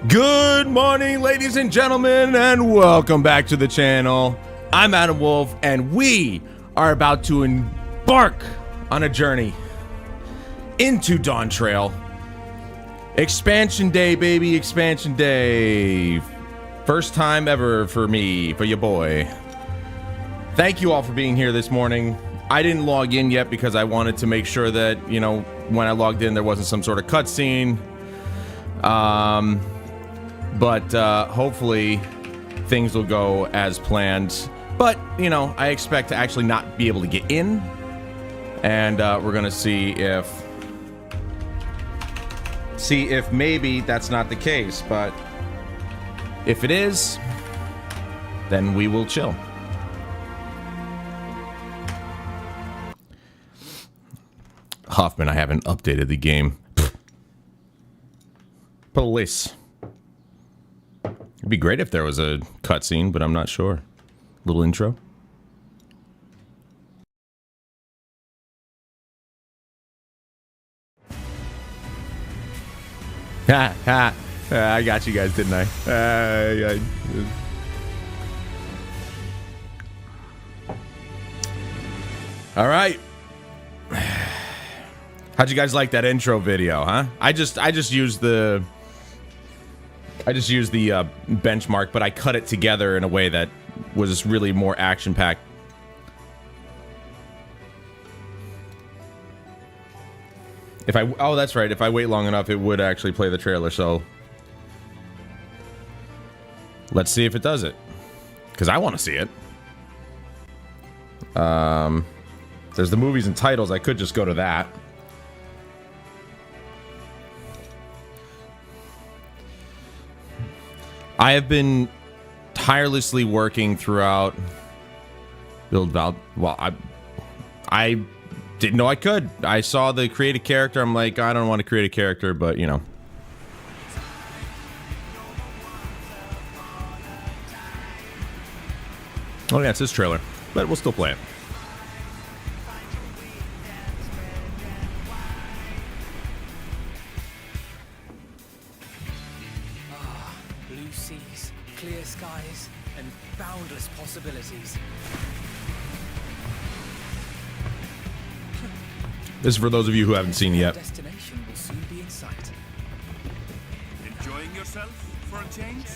Good morning, ladies and gentlemen, and welcome back to the channel. I'm Adam Wolf, and we are about to embark on a journey into Dawntrail. Expansion Day, baby, Expansion Day. First time ever for me, for your boy. Thank you all for being here this morning. I didn't log in yet because I wanted to make sure that, you know, when I logged in, there wasn't some sort of cutscene. But hopefully things will go as planned. But, you know, I expect to actually not be able to get in. And we're gonna see if maybe that's not the case. But if it is, then we will chill. Hoffman, I haven't updated the game. Police. It'd be great if there was a cutscene, but I'm not sure. Little intro. Ha ha! I got you guys, didn't I? All right. How'd you guys like that intro video, huh? I just used the benchmark, but I cut it together in a way that was really more action-packed. Oh, that's right. If I wait long enough, it would actually play the trailer, so let's see if it does it. Because I want to see it. There's the movies and titles. I could just go to that. I have been tirelessly working throughout build Val. Well, I didn't know I could. I saw the create a character. I'm like, I don't want to create a character, but you know. Oh yeah, it's his trailer, but we'll still play it. Blue seas, clear skies, and boundless possibilities. This is for those of you who haven't seen yet. Destination will soon be in sight. Enjoying yourself for a change?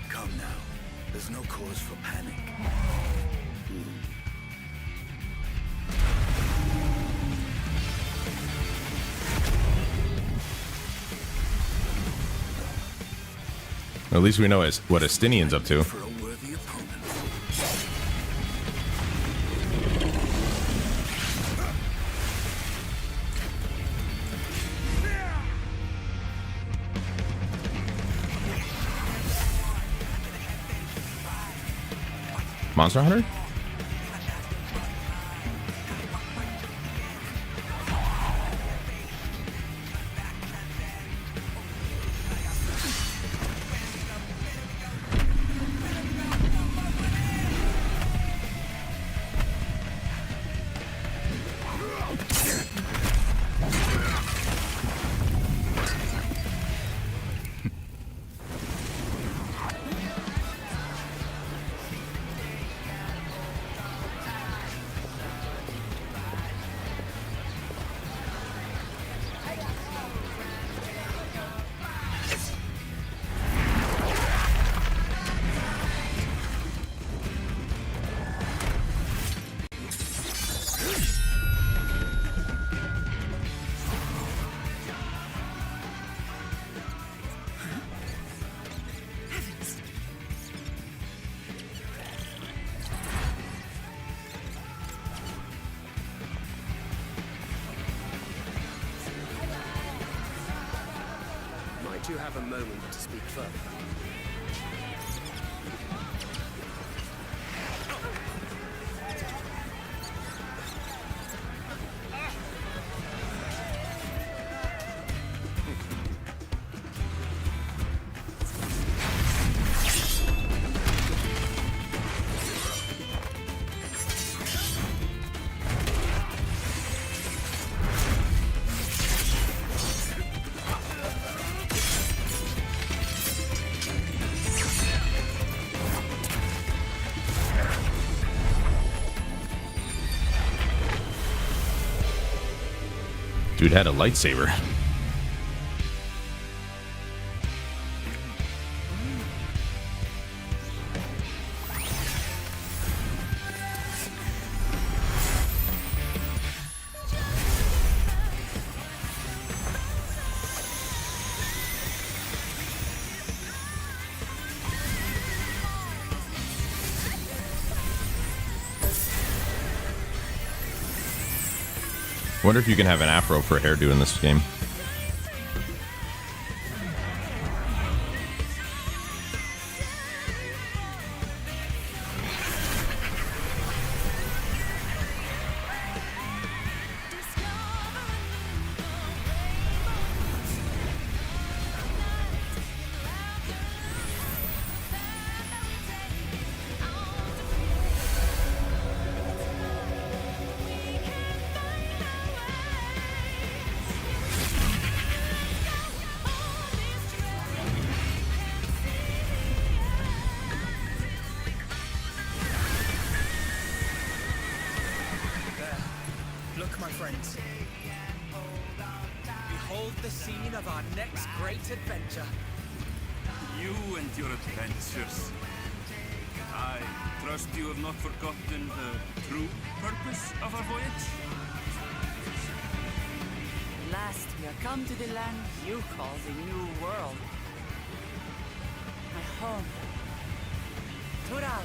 Come now. There's no cause for panic. At least we know what Estinian's up to. For a worthy opponent. Monster Hunter? Might you have a moment to speak further? Dude had a lightsaber. Wonder if you can have an afro for a hairdo in this game. Look, my friends. Behold the scene of our next great adventure. You and your adventures. I trust you have not forgotten the true purpose of our voyage? At last, we are come to the land you call the New World. My home. Tural.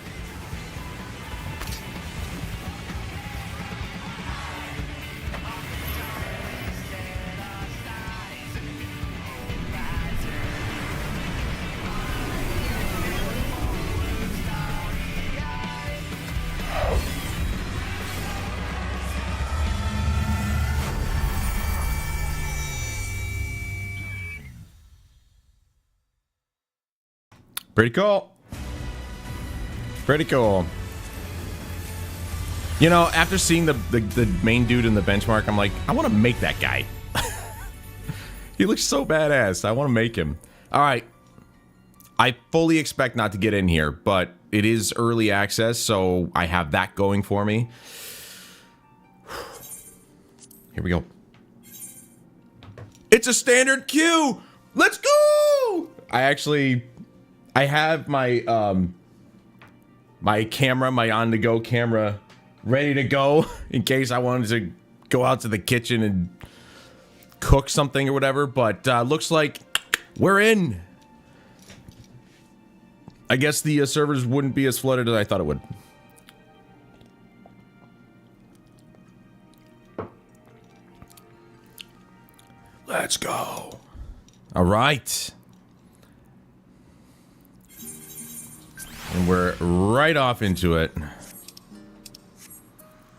Pretty cool. Pretty cool. You know, after seeing the main dude in the benchmark, I'm like, I want to make that guy. He looks so badass. I want to make him. All right. I fully expect not to get in here, but it is early access, so I have that going for me. Here we go. It's a standard queue. Let's go. I have my my camera, my on-the-go camera ready to go in case I wanted to go out to the kitchen and cook something or whatever, but looks like we're in. I guess the servers wouldn't be as flooded as I thought it would. Let's go. All right. And we're right off into it.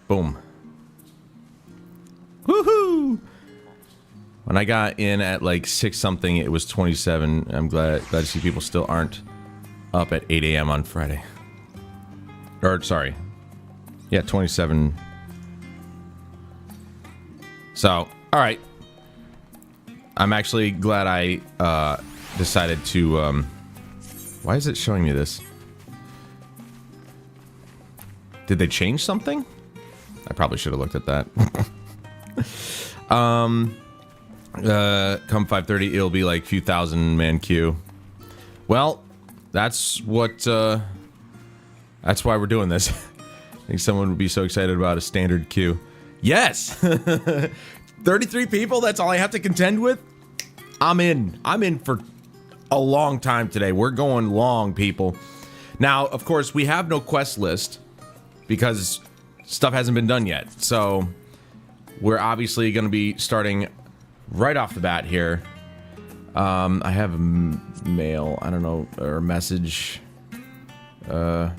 Boom. Woohoo! When I got in at like 6 something, it was 27. I'm glad to see people still aren't up at 8 a.m. on Friday. Or, sorry. Yeah, 27. So, alright. I'm actually glad I decided to... why is it showing me this? Did they change something? I probably should have looked at that. Come 5:30, it'll be like few thousand man queue. Well, that's what, that's why we're doing this. I think someone would be so excited about a standard queue. Yes! 33 people, that's all I have to contend with? I'm in. I'm in for a long time today. We're going long, people. Now, of course, we have no quest list because stuff hasn't been done yet. So, we're obviously going to be starting right off the bat here. I have a mail, I don't know, or a message. How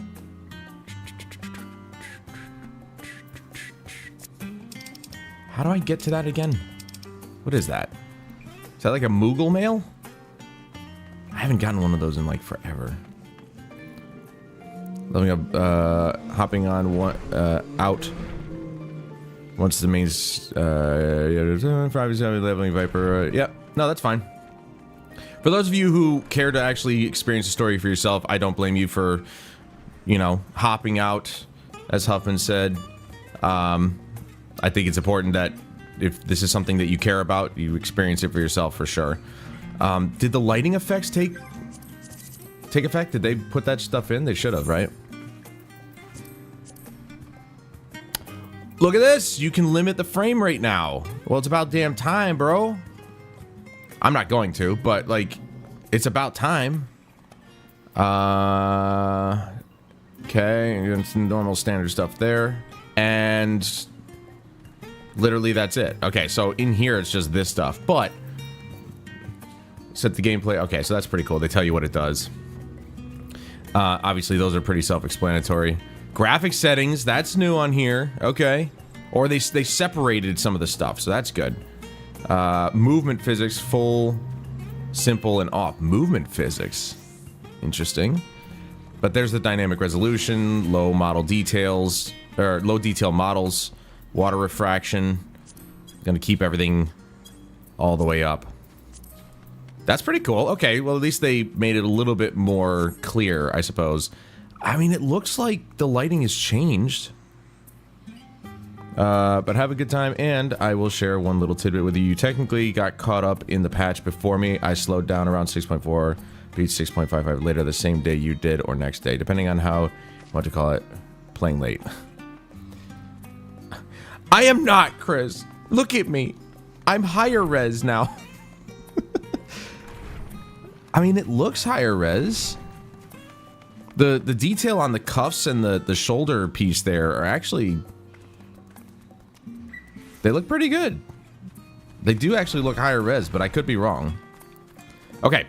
do I get to that again? What is that? Is that like a Moogle mail? I haven't gotten one of those in like forever. Leveling up, hopping on one, out. Once the main, 5-7 leveling Viper, yep, no, that's fine. For those of you who care to actually experience the story for yourself, I don't blame you for, you know, hopping out, as Huffman said. I think it's important that if this is something that you care about, you experience it for yourself for sure. Did the lighting effects take effect? Did they put that stuff in? They should have, right? Look at this! You can limit the frame rate now. Well, it's about damn time, bro. I'm not going to, but, like, it's about time. Okay, it's normal standard stuff there. And literally that's it. Okay, so in here it's just this stuff, but set the gameplay. Okay, so that's pretty cool. They tell you what it does. Obviously, those are pretty self-explanatory. Graphic settings, that's new on here. Okay. Or they separated some of the stuff, so that's good. Movement physics, full, simple, and off. Movement physics. Interesting. But there's the dynamic resolution, low model details, or low detail models, water refraction. Gonna keep everything all the way up. That's pretty cool. Okay, well, at least they made it a little bit more clear, I suppose. I mean, it looks like the lighting has changed. But have a good time, and I will share one little tidbit with you. You technically got caught up in the patch before me. I slowed down around 6.4, beat 6.55 later the same day you did, or next day, depending on how, what to call it, playing late. I am not, Chris. Look at me. I'm higher res now. I mean, it looks higher res. The detail on the cuffs and the shoulder piece there are actually... They look pretty good. They do actually look higher res, but I could be wrong. Okay.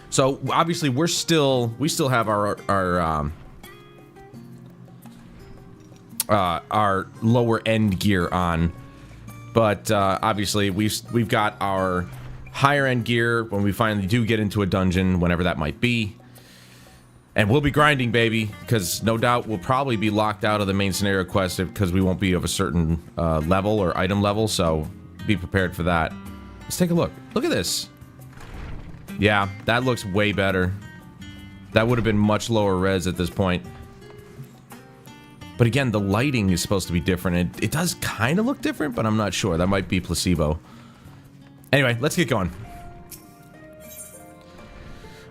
So, obviously, we still have our lower end gear on. But, obviously, we've got our higher end gear when we finally do get into a dungeon, whenever that might be. And we'll be grinding, baby, because no doubt we'll probably be locked out of the main scenario quest because we won't be of a certain level or item level, so be prepared for that. Let's take a look. Look at this. Yeah, that looks way better. That would have been much lower res at this point. But again, the lighting is supposed to be different. It does kind of look different, but I'm not sure. That might be placebo. Anyway, let's get going.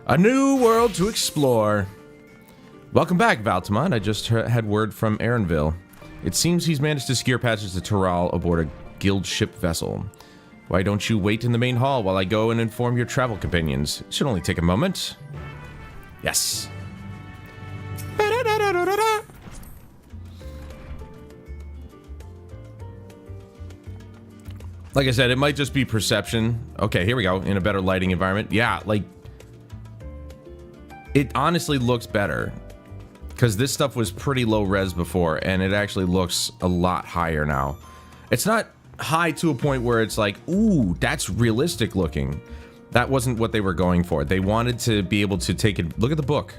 A new world to explore. Welcome back, Valtamont. I just had word from Aaronville. It seems he's managed to secure passage to Tural aboard a guild ship vessel. Why don't you wait in the main hall while I go and inform your travel companions? It should only take a moment. Yes. Like I said, it might just be perception. Okay, here we go. In a better lighting environment. Yeah, like... It honestly looks better. Because this stuff was pretty low res before, and it actually looks a lot higher now. It's not high to a point where it's like, ooh, that's realistic looking. That wasn't what they were going for. They wanted to be able to take it... Look at the book.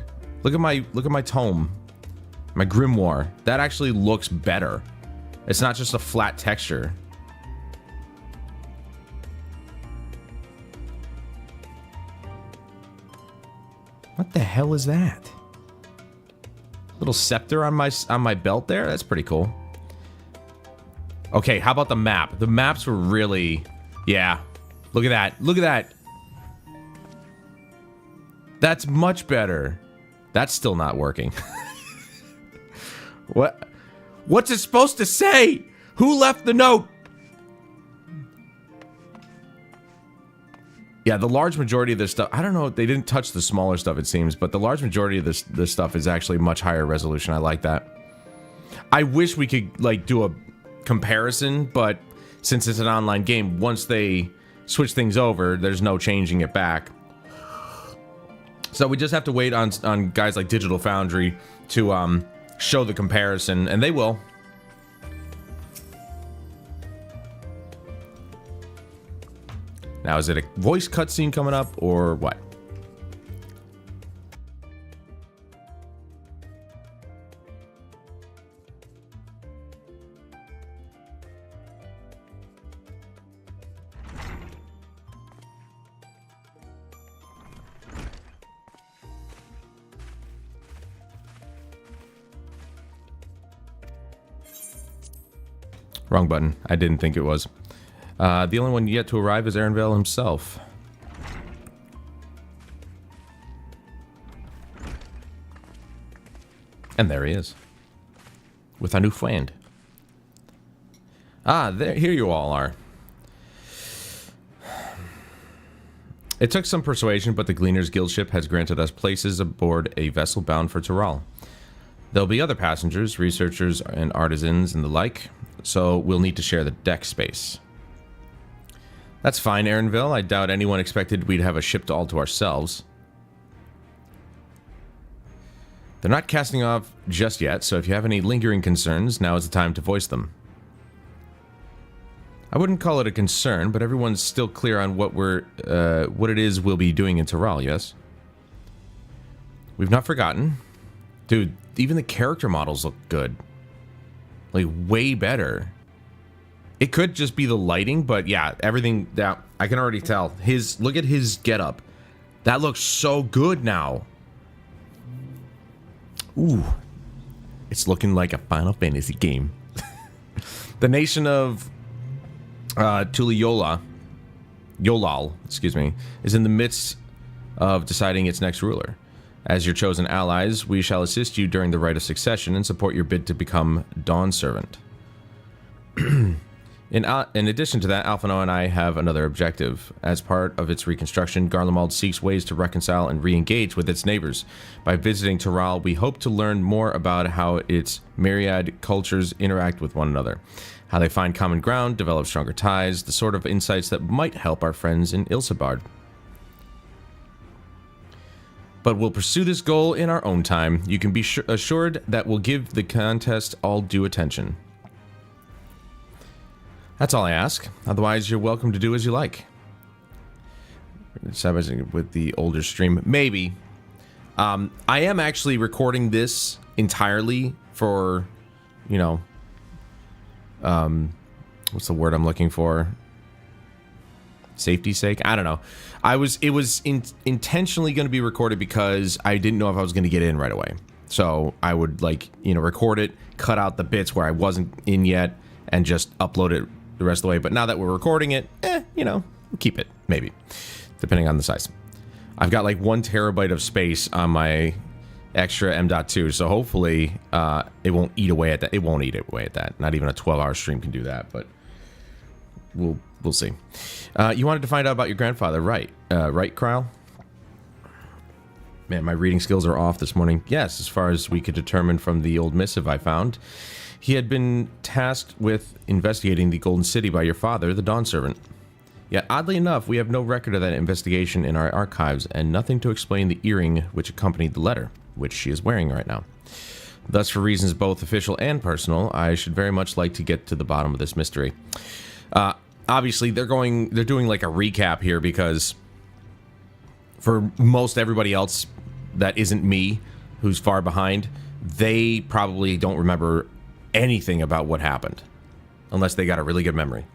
Look at my tome. My grimoire. That actually looks better. It's not just a flat texture. What the hell is that? Little scepter on my belt there? That's pretty cool. Okay, how about the map? The maps were really... Yeah. Look at that. Look at that. That's much better. That's still not working. What? What's it supposed to say? Who left the note? Yeah, the large majority of this stuff, I don't know, they didn't touch the smaller stuff, it seems, but the large majority of this stuff is actually much higher resolution. I like that. I wish we could, like, do a comparison, but since it's an online game, once they switch things over, there's no changing it back. So we just have to wait on guys like Digital Foundry to show the comparison, and they will. Now, is it a voice cutscene coming up, or what? Wrong button. I didn't think it was. The only one yet to arrive is Aaronville himself. And there he is. With a new friend. Ah, here you all are. It took some persuasion, but the Gleaner's Guild ship has granted us places aboard a vessel bound for Tural. There'll be other passengers, researchers, and artisans and the like, so we'll need to share the deck space. That's fine, Aaronville. I doubt anyone expected we'd have a ship all to ourselves. They're not casting off just yet, so if you have any lingering concerns, now is the time to voice them. I wouldn't call it a concern, but everyone's still clear on what it is we'll be doing in Tural, yes? We've not forgotten. Dude, even the character models look good. Like, way better. It could just be the lighting, but yeah, everything that I can already tell. Look at his getup. That looks so good now. Ooh. It's looking like a Final Fantasy game. The nation of Yolal, excuse me, is in the midst of deciding its next ruler. As your chosen allies, we shall assist you during the rite of succession and support your bid to become Dawn Servant. In addition to that, Alphino and I have another objective. As part of its reconstruction, Garlemald seeks ways to reconcile and re-engage with its neighbors. By visiting Tural, we hope to learn more about how its myriad cultures interact with one another, how they find common ground, develop stronger ties, the sort of insights that might help our friends in Ilsabard. But we'll pursue this goal in our own time. You can be assured that we'll give the contest all due attention. That's all I ask. Otherwise, you're welcome to do as you like. With the older stream, maybe. I am actually recording this entirely for, you know, what's the word I'm looking for? Safety's sake? I don't know. It was intentionally going to be recorded because I didn't know if I was going to get in right away. So I would, like, you know, record it, cut out the bits where I wasn't in yet, and just upload it the rest of the way. But now that we're recording it, you know, we'll keep it, maybe, depending on the size. I've got like 1 terabyte of space on my extra M.2, so hopefully it won't eat away at that. It won't eat away at that. Not even a 12-hour stream can do that, but we'll see. You wanted to find out about your grandfather, right? Right, Kryle? Man, my reading skills are off this morning. Yes, as far as we could determine from the old missive I found. He had been tasked with investigating the Golden City by your father, the Dawn Servant. Yet, oddly enough, we have no record of that investigation in our archives, and nothing to explain the earring which accompanied the letter, which she is wearing right now. Thus, for reasons both official and personal, I should very much like to get to the bottom of this mystery. Obviously, they're doing like a recap here because for most everybody else that isn't me, who's far behind, they probably don't remember anything about what happened, unless they got a really good memory.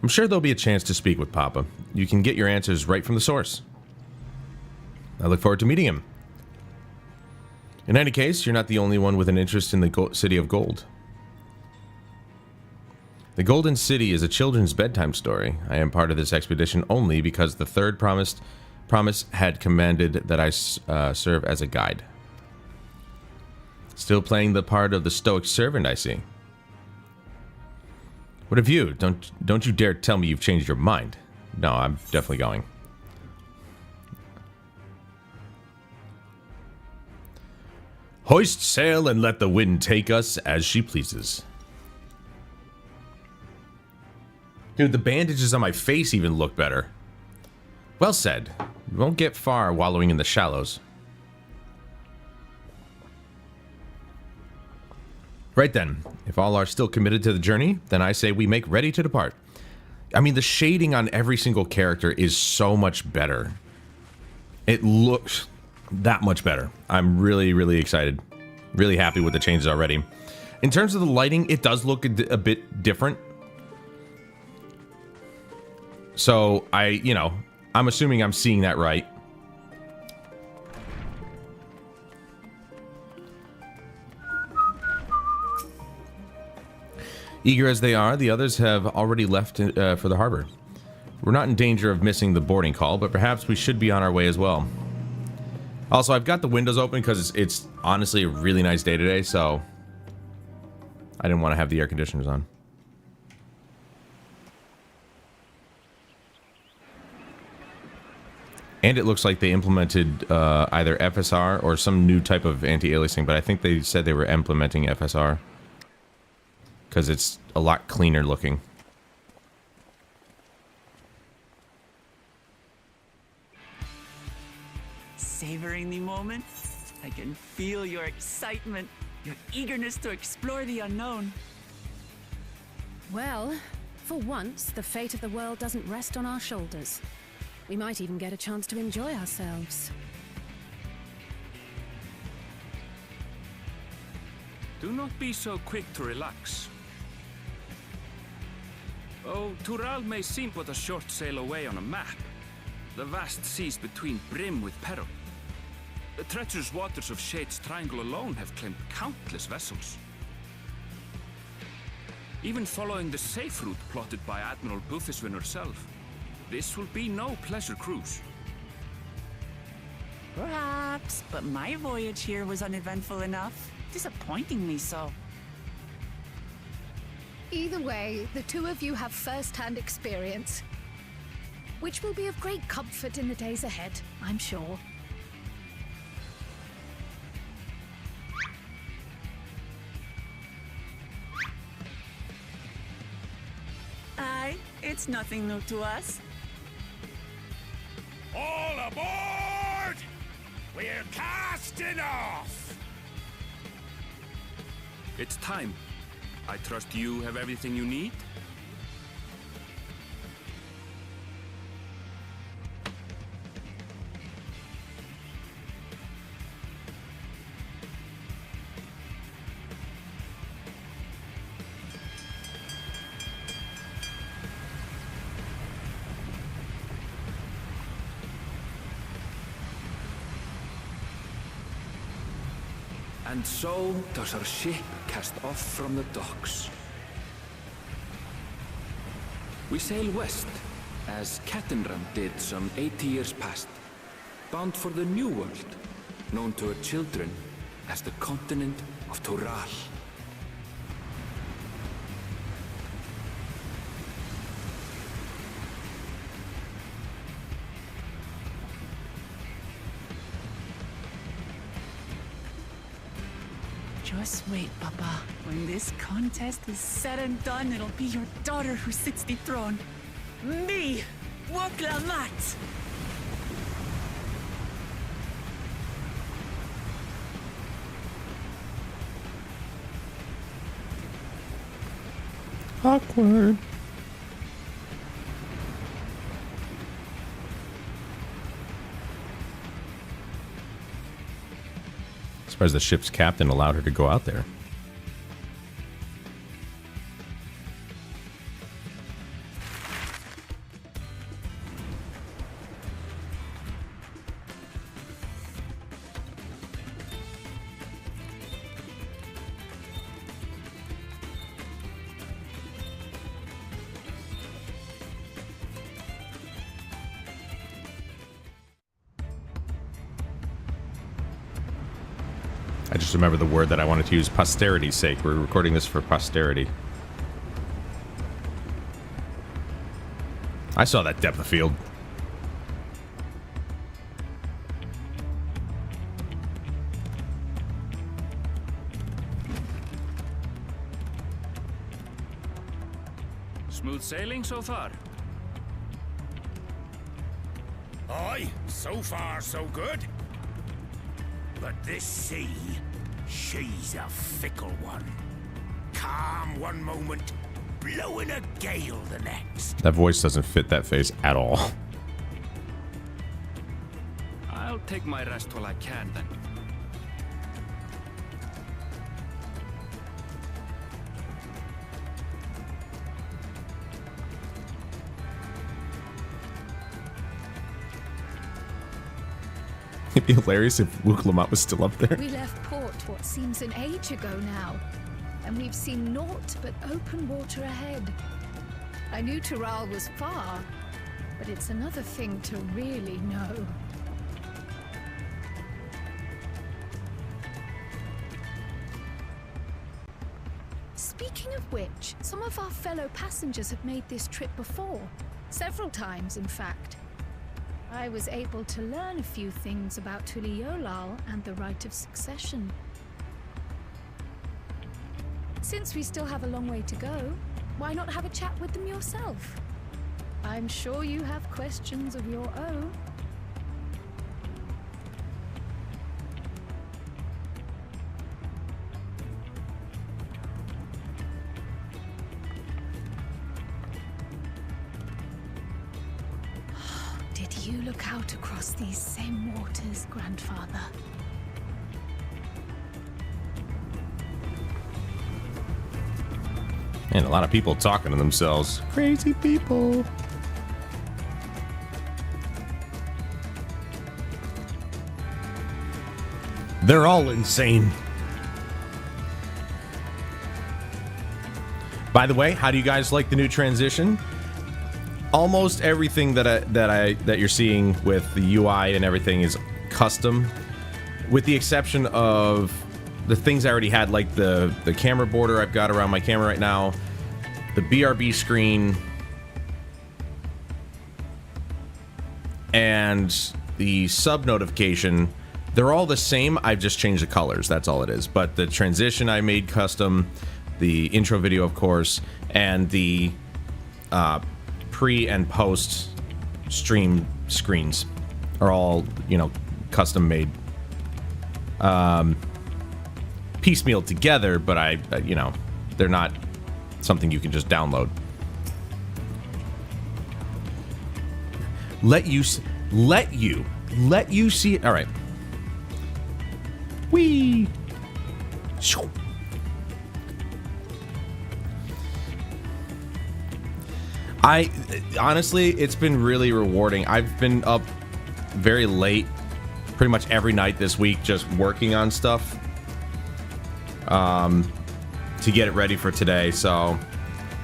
I'm sure there'll be a chance to speak with Papa. You can get your answers right from the source. I look forward to meeting him. In any case, you're not the only one with an interest in the City of Gold. The Golden City is a children's bedtime story. I am part of this expedition only because the third promise had commanded that I serve as a guide. Still playing the part of the stoic servant, I see. What of you? Don't you dare tell me you've changed your mind. No, I'm definitely going. Hoist sail and let the wind take us as she pleases. Dude, the bandages on my face even look better. Well said. You won't get far wallowing in the shallows. Right then, if all are still committed to the journey, then I say we make ready to depart. I mean, the shading on every single character is so much better. It looks that much better. I'm really, really excited. Really happy with the changes already. In terms of the lighting, it does look a bit different. So, I'm assuming I'm seeing that right. Eager as they are, the others have already left for the harbor. We're not in danger of missing the boarding call, but perhaps we should be on our way as well. Also, I've got the windows open because it's honestly a really nice day today, so I didn't want to have the air conditioners on. And it looks like they implemented either FSR or some new type of anti-aliasing, but I think they said they were implementing FSR. Because it's a lot cleaner looking. Savoring the moment? I can feel your excitement, your eagerness to explore the unknown. Well, for once, the fate of the world doesn't rest on our shoulders. We might even get a chance to enjoy ourselves. Do not be so quick to relax. Oh, Tural may seem but a short sail away on a map. The vast seas between brim with peril. The treacherous waters of Shade's Triangle alone have claimed countless vessels. Even following the safe route plotted by Admiral Bufiswin herself, this will be no pleasure cruise. Perhaps, but my voyage here was uneventful enough. Disappointingly so. Either way, the two of you have first-hand experience, which will be of great comfort in the days ahead, I'm sure. Aye, it's nothing new to us. All aboard! We're casting off! It's time. I trust you have everything you need? And so does our ship cast off from the docks. We sail west, as Cattenram did some 80 years past, bound for the New World, known to her children as the continent of Toral. Just wait, Papa. When this contest is said and done, it'll be your daughter who sits the throne. Me, Woklamat. Awkward. Surprised the ship's captain allowed her to go out there. I just remember the word that I wanted to use, posterity's sake. We're recording this for posterity. I saw that depth of field. Smooth sailing so far? Aye, so far so good. But this sea, she's a fickle one. Calm one moment, blowing a gale the next. That voice doesn't fit that face at all. I'll take my rest while I can, then. It'd be hilarious if Woklamat was still up there. We left port what seems an age ago now, and we've seen naught but open water ahead. I knew Toral was far, but it's another thing to really know. Speaking of which, some of our fellow passengers have made this trip before. Several times, in fact. I was able to learn a few things about Tuliolal and the right of succession. Since we still have a long way to go, why not have a chat with them yourself? I'm sure you have questions of your own. Did you look out across these same waters, Grandfather? And a lot of people talking to themselves. Crazy people. They're all insane. By the way, how do you guys like the new transition? Almost everything that you're seeing with the UI and everything is custom, with the exception of the things I already had, like the camera border I've got around my camera right now, the BRB screen, and the sub notification. They're all the same. I've just changed the colors. That's all it is. But the transition I made custom, the intro video, of course, and the pre and post stream screens are all, you know, custom made, piecemeal together, but you know, they're not something you can just download. Let you see it. All right. Whee! Honestly, it's been really rewarding. I've been up very late, pretty much every night this week, just working on stuff. to get it ready for today. So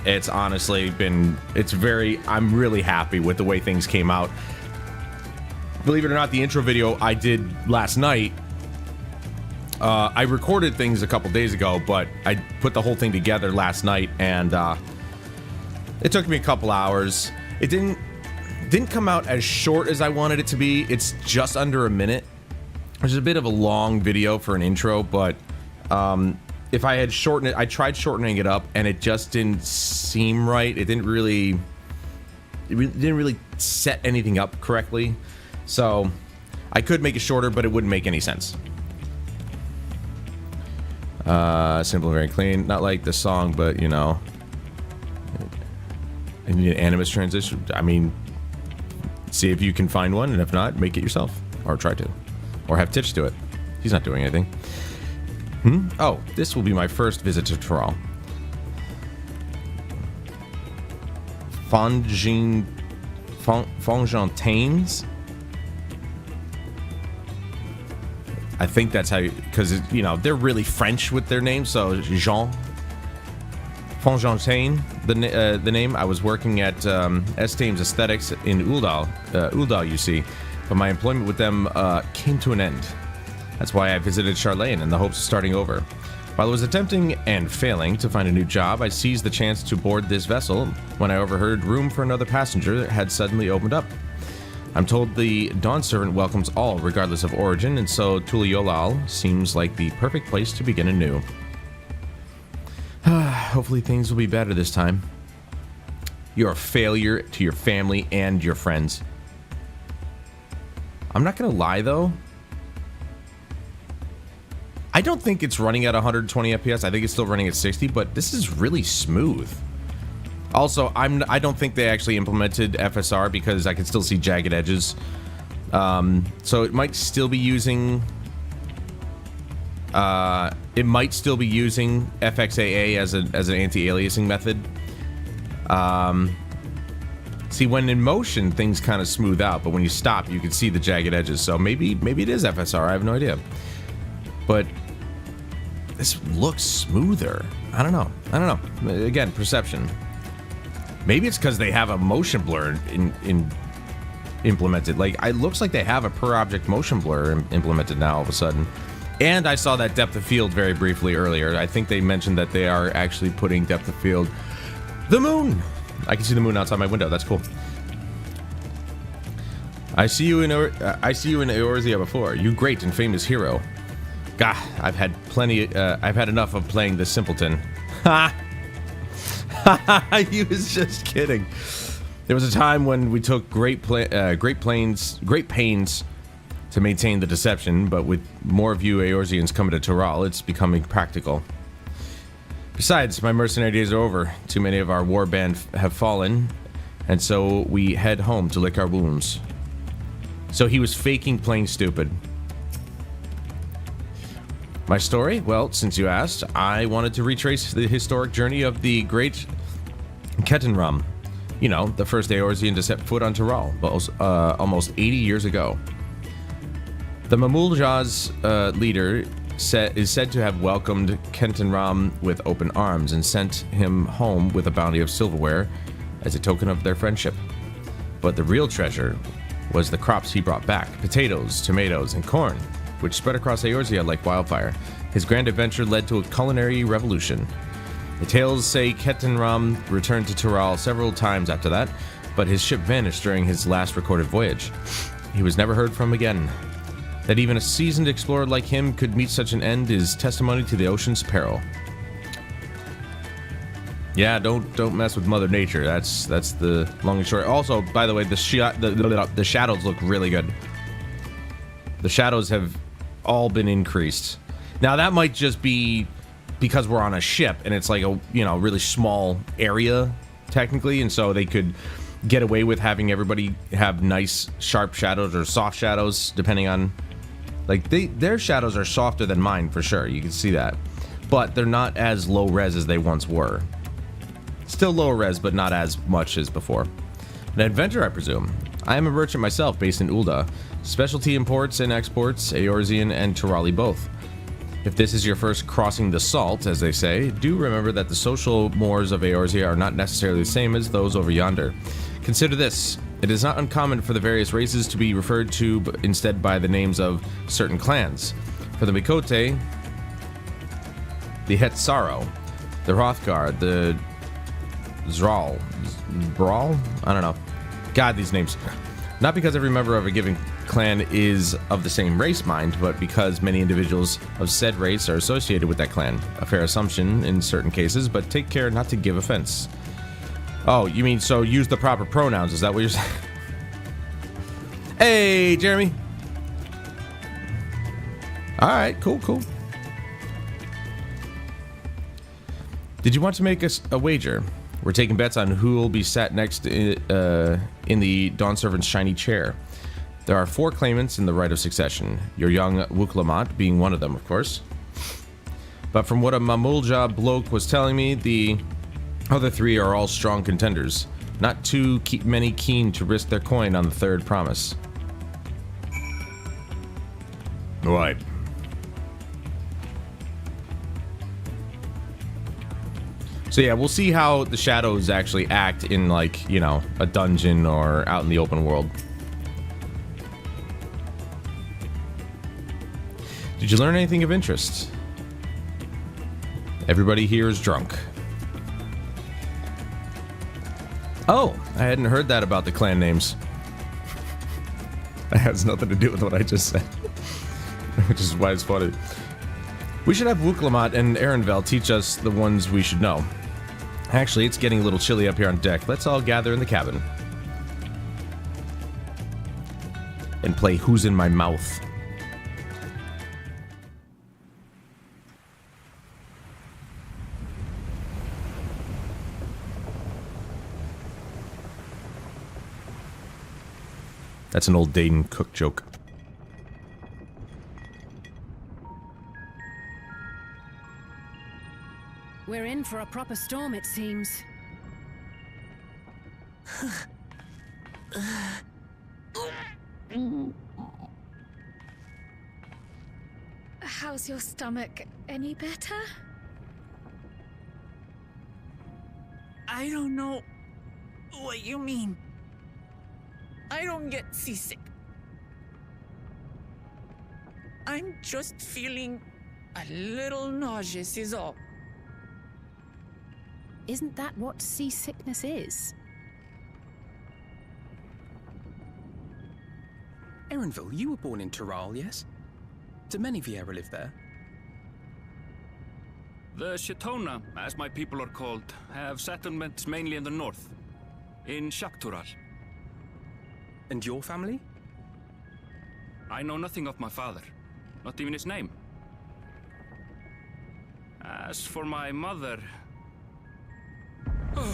it's honestly been, I'm really happy with the way things came out. Believe it or not, the intro video I did last night, I recorded things a couple days ago, but I put the whole thing together last night, and it took me a couple hours. It didn't come out as short as I wanted it to be. It's just under a minute, which is a bit of a long video for an intro, but if I had shortened it, I tried shortening it up, and it just didn't seem right. It didn't really set anything up correctly. So I could make it shorter, but it wouldn't make any sense. Simple and very clean. Not like the song, but you know, I need an animus transition. I mean, see if you can find one, and if not, make it yourself, or try to, or have Titch do it. He's not doing anything. Oh, this will be my first visit to Tyrol. Fontaines. I think that's how you, because you know they're really French with their names. So Jean Fontaine, the name. I was working at Estames Aesthetics in Uldal, you see, but my employment with them came to an end. That's why I visited Charlene in the hopes of starting over. While I was attempting and failing to find a new job, I seized the chance to board this vessel when I overheard room for another passenger had suddenly opened up. I'm told the Dawn Servant welcomes all, regardless of origin, and so Tuliolal seems like the perfect place to begin anew. Hopefully things will be better this time. You're a failure to your family and your friends. I'm not gonna lie though. I don't think it's running at 120 FPS. I think it's still running at 60, but this is really smooth. Also, I don't think they actually implemented FSR because I can still see jagged edges. So it might still be using FXAA as an anti-aliasing method. See, when in motion, things kind of smooth out, but when you stop, you can see the jagged edges. So maybe it is FSR. I have no idea. But this looks smoother. I don't know. Again, perception. Maybe it's because they have a motion blur implemented. Like, it looks like they have a per object motion blur implemented now all of a sudden. And I saw that depth of field very briefly earlier. I think they mentioned that they are actually putting depth of field. The moon! I can see the moon outside my window. That's cool. I see you in Eorzea before. You great and famous hero. Gah, I've had enough of playing the simpleton. Ha! He was just kidding. There was a time when we took great pains to maintain the deception, but with more of you Eorzeans coming to Tyrol, it's becoming practical. Besides, my mercenary days are over. Too many of our war band have fallen, and so we head home to lick our wounds. So he was faking playing stupid. My story? Well, since you asked, I wanted to retrace the historic journey of the great Kettenram. You know, the first Eorzean to set foot on Tyrol, almost 80 years ago. The Mamuljah's leader is said to have welcomed Kettenram with open arms and sent him home with a bounty of silverware as a token of their friendship. But the real treasure was the crops he brought back: potatoes, tomatoes, and corn, which spread across Eorzea like wildfire. His grand adventure led to a culinary revolution. The tales say Kettenram returned to Tyrol several times after that, but his ship vanished during his last recorded voyage. He was never heard from again. That even a seasoned explorer like him could meet such an end is testimony to the ocean's peril. Yeah, don't mess with Mother Nature. That's the long and short. Also, by the way, the shadows look really good. The shadows have all been increased. Now that might just be because we're on a ship and it's like a really small area technically, and so they could get away with having everybody have nice sharp shadows or soft shadows depending on, like, their shadows are softer than mine for sure. You can see that, but they're not as low res as they once were. Still lower res, but not as much as before. An adventurer, I presume. I am a merchant myself, based in Ulda. Specialty imports and exports, Eorzean and Tyrali both. If this is your first crossing the salt, as they say, do remember that the social mores of Eorzea are not necessarily the same as those over yonder. Consider this. It is not uncommon for the various races to be referred to instead by the names of certain clans. For the Mikote, the Hetsaro, the Hrothgar, the Zral, Brawl? I don't know. God, these names. Not because every member of a given clan is of the same race mind, but because many individuals of said race are associated with that clan. A fair assumption in certain cases, but take care not to give offense. Oh, you mean so use the proper pronouns, is that what you're saying? Hey, Jeremy. Alright, cool. Did you want to make us a wager? We're taking bets on who will be sat next in the Dawn Servant's shiny chair. There are 4 claimants in the right of succession, your young Wuklamat being one of them, of course. But from what a Mamulja bloke was telling me, the other 3 are all strong contenders. Not too many keen to risk their coin on the third promise. Right. So yeah, we'll see how the shadows actually act in, like, you know, a dungeon or out in the open world. Did you learn anything of interest? Everybody here is drunk. Oh, I hadn't heard that about the clan names. That has nothing to do with what I just said. Which is why it's funny. We should have Wuklamat and Erenvel teach us the ones we should know. Actually, it's getting a little chilly up here on deck. Let's all gather in the cabin. And play Who's in My Mouth. That's an old Dane Cook joke. We're in for a proper storm, it seems. How's your stomach? Any better? I don't know what you mean. I don't get seasick. I'm just feeling a little nauseous is all. Isn't that what seasickness is? Erenville, you were born in Tyrol, yes? Do many of you ever live there? The Shetona, as my people are called, have settlements mainly in the north, in Shaktural. And your family? I know nothing of my father, not even his name. As for my mother... We're in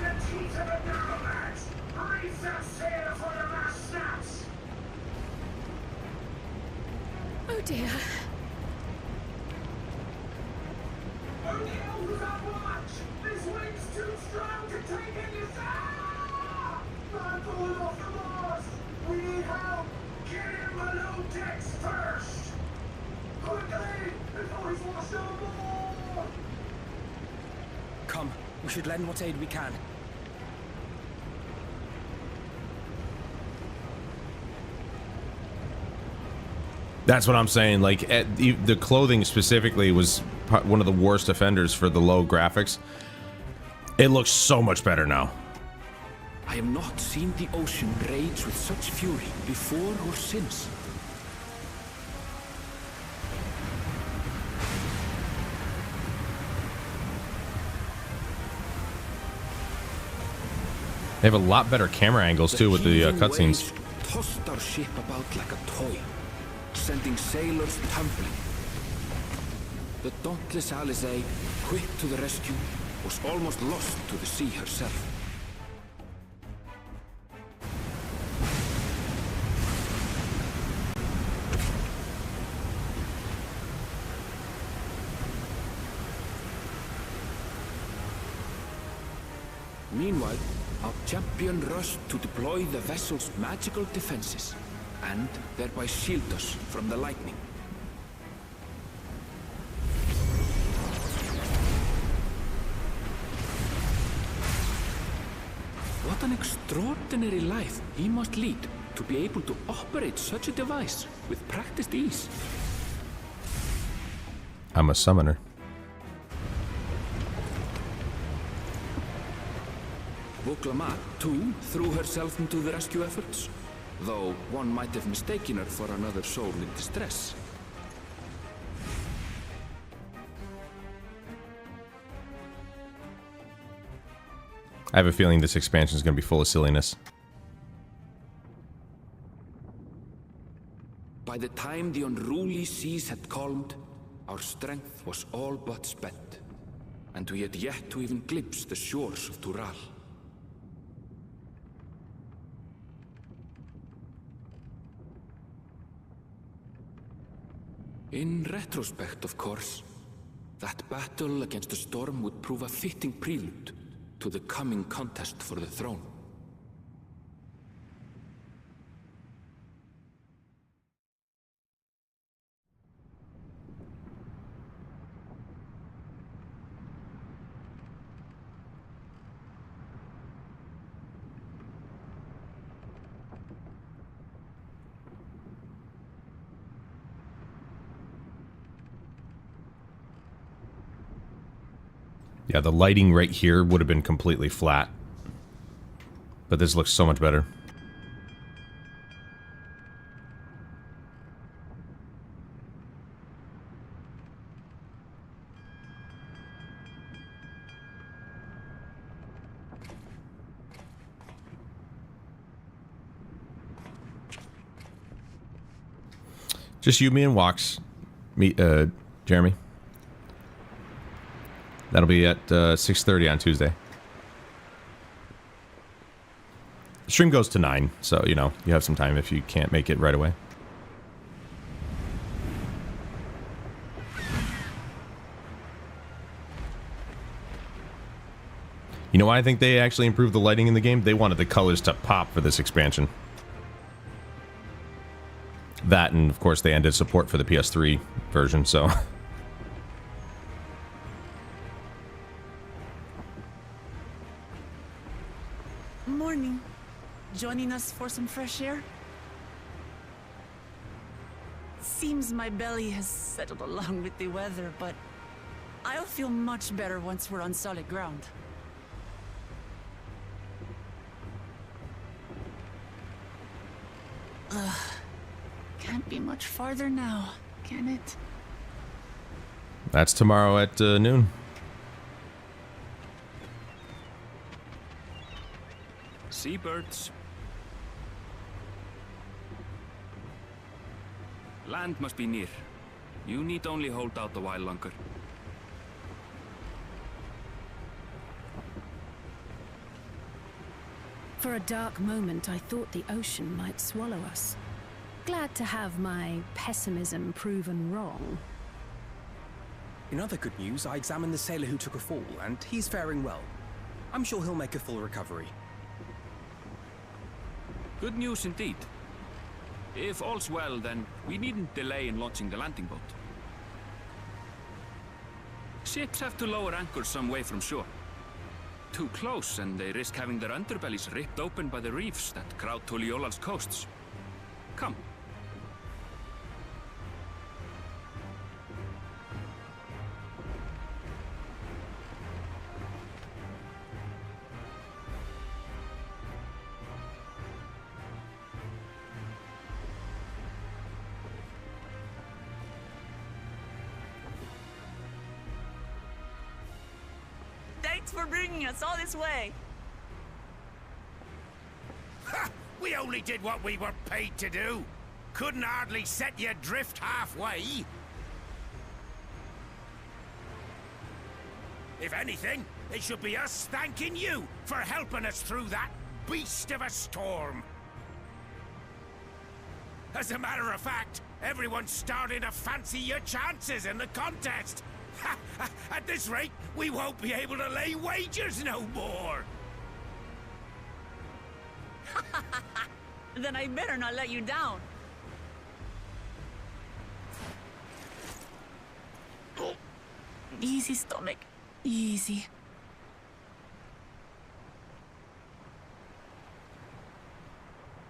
the teeth of a Narrowlands! Reef that sail before the mast snaps! Oh dear. Only who's on watch! This wind's too strong to take in this... Ah! I'm pulling off the mast! We need help! Get him below decks first! Quickly! Before he's washed overboard! Come, we should lend what aid we can. That's what I'm saying. Like, the clothing specifically was one of the worst offenders for the low graphics. It looks so much better now. I have not seen the ocean rage with such fury before or since. They have a lot better camera angles too with the cutscenes. Tossed our ship about like a toy, sending sailors tumbling. The dauntless Alizé, quick to the rescue, was almost lost to the sea herself. Meanwhile, Our champion rushed to deploy the vessel's magical defenses, and thereby shield us from the lightning. What an extraordinary life he must lead to be able to operate such a device with practiced ease. I'm a summoner. Vuklamat, too, threw herself into the rescue efforts, though one might have mistaken her for another soul in distress. I have a feeling this expansion is going to be full of silliness. By the time the unruly seas had calmed, our strength was all but spent, and we had yet to even glimpse the shores of Tural. In retrospect, of course, that battle against the storm would prove a fitting prelude to the coming contest for the throne. Yeah, the lighting right here would have been completely flat. But this looks so much better. Just you, me, and Walks. Me, Jeremy. That'll be at 6:30 on Tuesday. Stream goes to 9, so, you know, you have some time if you can't make it right away. You know why I think they actually improved the lighting in the game? They wanted the colors to pop for this expansion. That, and of course they ended support for the PS3 version, so... Morning. Joining us for some fresh air? Seems my belly has settled along with the weather, but I'll feel much better once we're on solid ground. Ugh. Can't be much farther now, can it? That's tomorrow at noon. Seabirds. Land must be near. You need only hold out a while longer. For a dark moment, I thought the ocean might swallow us. Glad to have my pessimism proven wrong. In other good news, I examined the sailor who took a fall, and he's faring well. I'm sure he'll make a full recovery. Good news indeed. If all's well, then we needn't delay in launching the landing boat. Ships have to lower anchors some way from shore. Too close, and they risk having their underbellies ripped open by the reefs that crowd Tuliola's coasts. Come. Thanks for bringing us all this way. Ha! We only did what we were paid to do. Couldn't hardly set you adrift halfway. If anything, it should be us thanking you for helping us through that beast of a storm. As a matter of fact, everyone's starting to fancy your chances in the contest. At this rate, we won't be able to lay wagers no more. Then I better not let you down. Easy, stomach. Easy.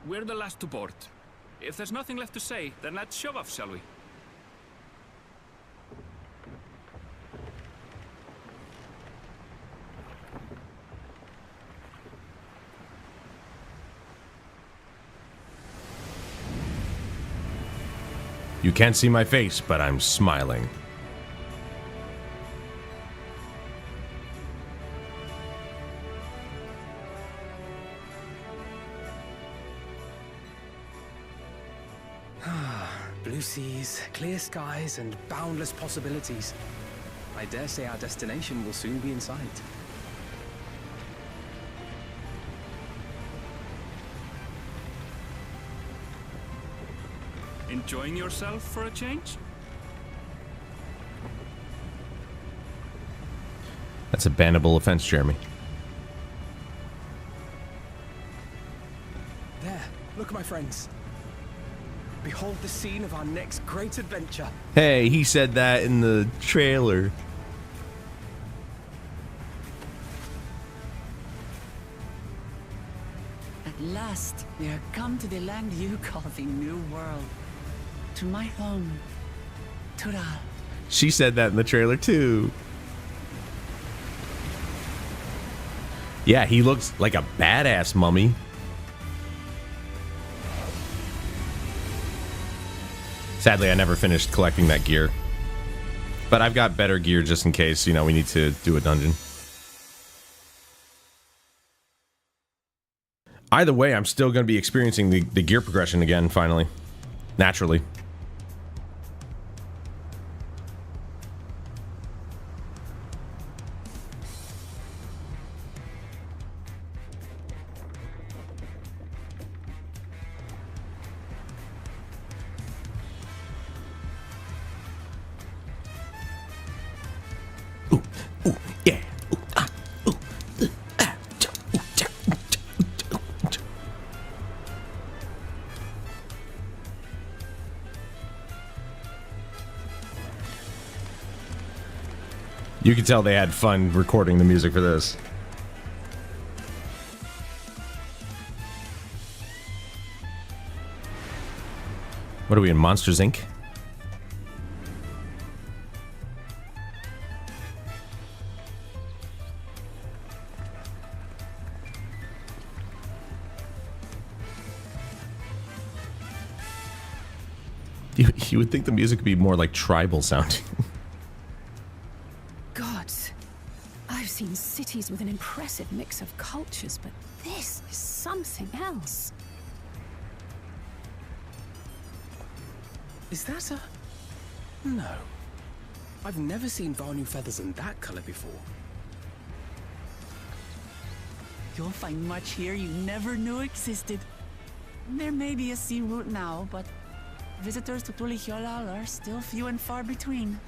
We're the last to board. If there's nothing left to say, then let's shove off, shall we? You can't see my face, but I'm smiling. Blue seas, clear skies, and boundless possibilities. I dare say our destination will soon be in sight. Enjoying yourself for a change? That's a bannable offense, Jeremy. There, look, my friends. Behold the scene of our next great adventure. Hey, he said that in the trailer. At last, we are come to the land you call the New World. To my home, Tural. She said that in the trailer too. Yeah, he looks like a badass mummy. Sadly, I never finished collecting that gear. But I've got better gear just in case, you know, we need to do a dungeon. Either way, I'm still going to be experiencing the gear progression again, finally. Naturally. Yeah. You can tell they had fun recording the music for this. What are we in, Monsters, Inc.? You would think the music would be more like tribal sounding. Gods, I've seen cities with an impressive mix of cultures, but this is something else. Is that a... No. I've never seen Vanu feathers in that color before. You'll find much here you never knew existed. There may be a sea route now, but visitors to Tulihyolal are still few and far between.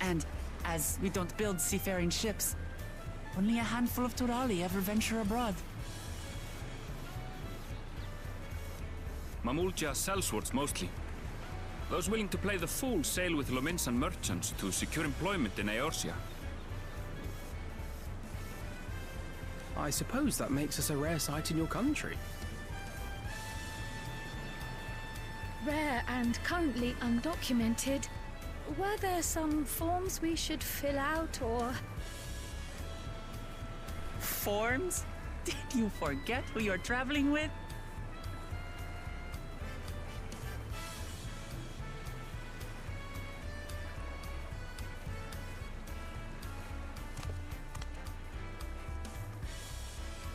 And as we don't build seafaring ships, only a handful of Turali ever venture abroad. Mamulja sellswords mostly. Those willing to play the fool sail with Lominsan merchants to secure employment in Eorzea. I suppose that makes us a rare sight in your country. Rare and currently undocumented. Were there some forms we should fill out, or...? Forms? Did you forget who you're traveling with?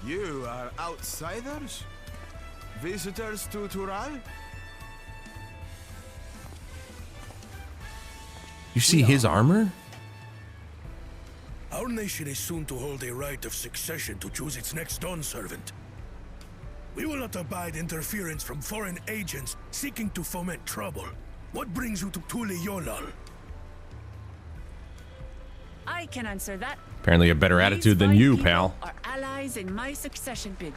You are outsiders? Visitors to Tural? You see his armor? Our nation is soon to hold a right of succession to choose its next dawn servant. We will not abide interference from foreign agents seeking to foment trouble. What brings you to Tulihyolal? I can answer that. Apparently a better These attitude than fine you, people pal. are allies in my succession bid.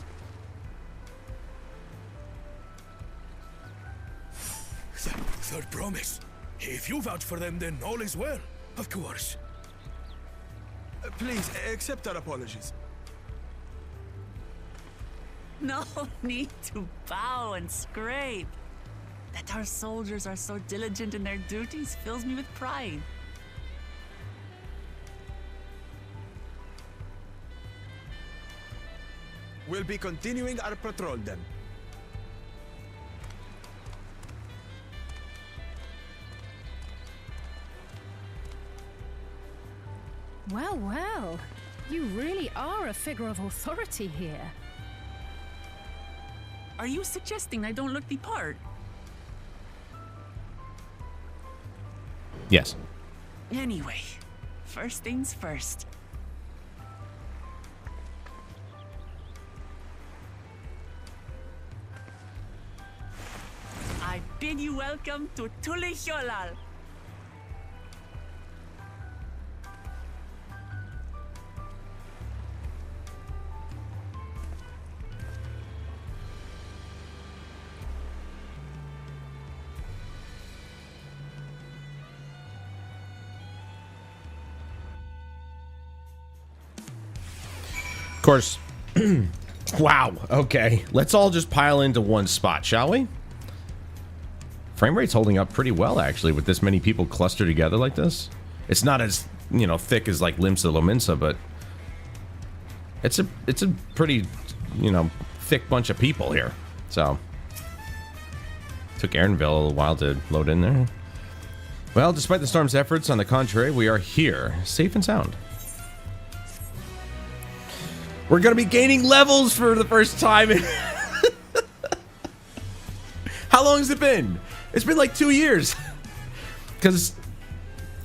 Third promise. If you vouch for them, then all is well. Of course. Please, accept our apologies. No need to bow and scrape. That our soldiers are so diligent in their duties fills me with pride. We'll be continuing our patrol then. Well, well. You really are a figure of authority here. Are you suggesting I don't look the part? Yes. Anyway, first things first. I bid you welcome to Tulihyolal. Of course. Wow. Okay. Let's all just pile into one spot, shall we? Frame rate's holding up pretty well, actually, with this many people clustered together like this. It's not as, you know, thick as like Limsa Lominsa, but it's a pretty, you know, thick bunch of people here. So took Aaronville a while to load in there. Well, despite the storm's efforts, on the contrary, we are here, safe and sound. We're gonna be gaining levels for the first time. How long has it been? It's been like 2 years. Because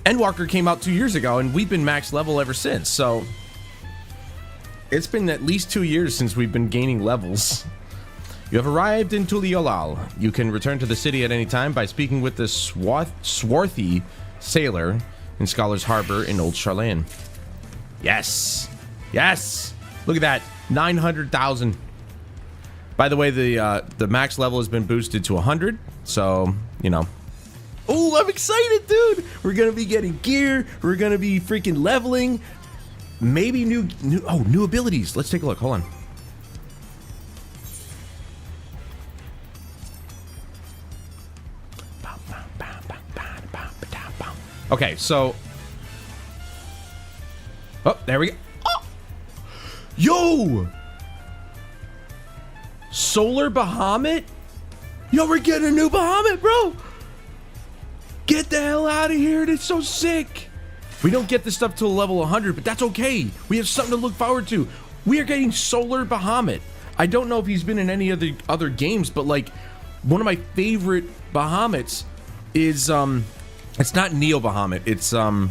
Endwalker came out 2 years ago, and we've been max level ever since. So it's been at least 2 years since we've been gaining levels. You have arrived in Tulihyolal. You can return to the city at any time by speaking with the swarthy sailor in Scholar's Harbor in Old Charlene. Yes. Yes. Look at that, 900,000. By the way, the max level has been boosted to 100, so, you know. Oh, I'm excited, dude. We're going to be getting gear. We're going to be freaking leveling. Maybe new abilities. Let's take a look. Hold on. Okay, so. Oh, there we go. Yo! Solar Bahamut? Yo, we're getting a new Bahamut, bro! Get the hell out of here, it's so sick! We don't get this stuff till level 100, but that's okay. We have something to look forward to. We are getting Solar Bahamut. I don't know if he's been in any other games, but like, one of my favorite Bahamuts is, it's not Neo Bahamut, it's, what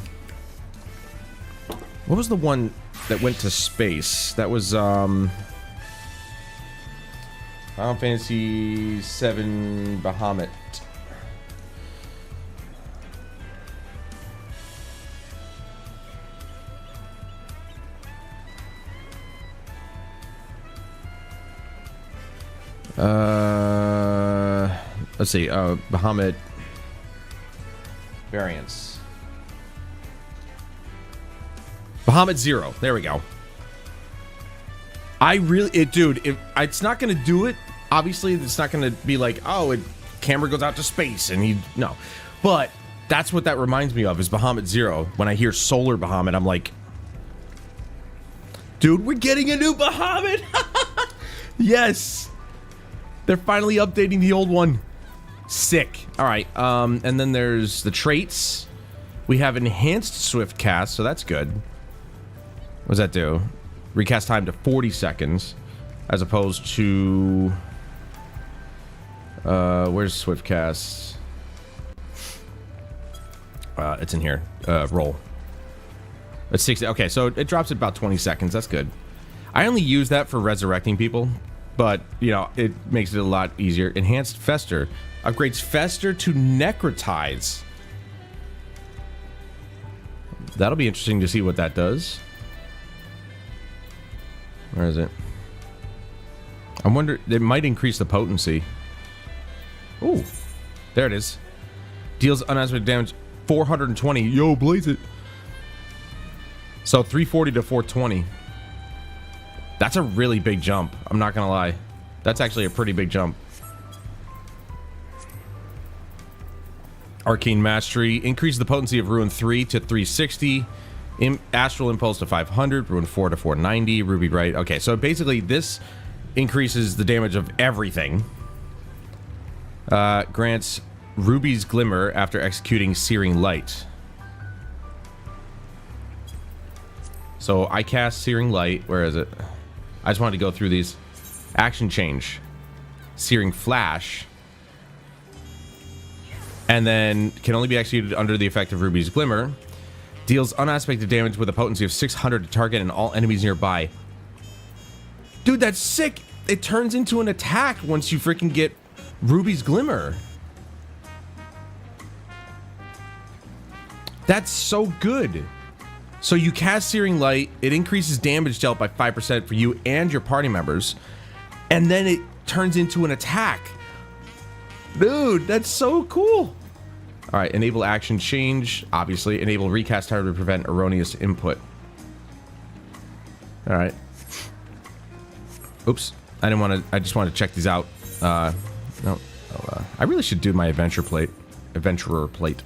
was the one that went to space? That was Final Fantasy VII Bahamut. Let's see. Bahamut variants. Bahamut Zero. There we go. It's not going to do it. Obviously, it's not going to be like, oh, camera goes out to space and no. But that's what that reminds me of is Bahamut Zero. When I hear Solar Bahamut, I'm like, dude, we're getting a new Bahamut. Yes. They're finally updating the old one. Sick. All right. And then there's the traits. We have enhanced swift cast, so that's good. What does that do? Recast time to 40 seconds, as opposed to where's swift cast? It's in here. Roll. It's 60. Okay, so it drops at about 20 seconds. That's good. I only use that for resurrecting people, but you know it makes it a lot easier. Enhanced Fester upgrades Fester to Necrotize. That'll be interesting to see what that does. Where is it? I wonder, it might increase the potency. Ooh, there it is. Deals unaspected damage 420. Yo, blaze it. So 340 to 420. That's a really big jump. I'm not gonna lie. That's actually a pretty big jump. Arcane Mastery increases the potency of Ruin 3 to 360. Astral Impulse to 500. Ruin 4 to 490. Ruby Bright. Okay, so basically this increases the damage of everything. Grants Ruby's Glimmer after executing Searing Light. So I cast Searing Light. Where is it? I just wanted to go through these. Action change. Searing Flash. And then can only be executed under the effect of Ruby's Glimmer. Deals unaspected damage with a potency of 600 to target and all enemies nearby. Dude, that's sick. It turns into an attack once you freaking get Ruby's Glimmer. That's so good. So you cast Searing Light, it increases damage dealt by 5% for you and your party members, and then it turns into an attack. Dude, that's so cool. All right, enable action change, obviously. Enable recast tower to prevent erroneous input. All right. Oops, I didn't want to, I just wanted to check these out. No, I really should do my adventurer plate.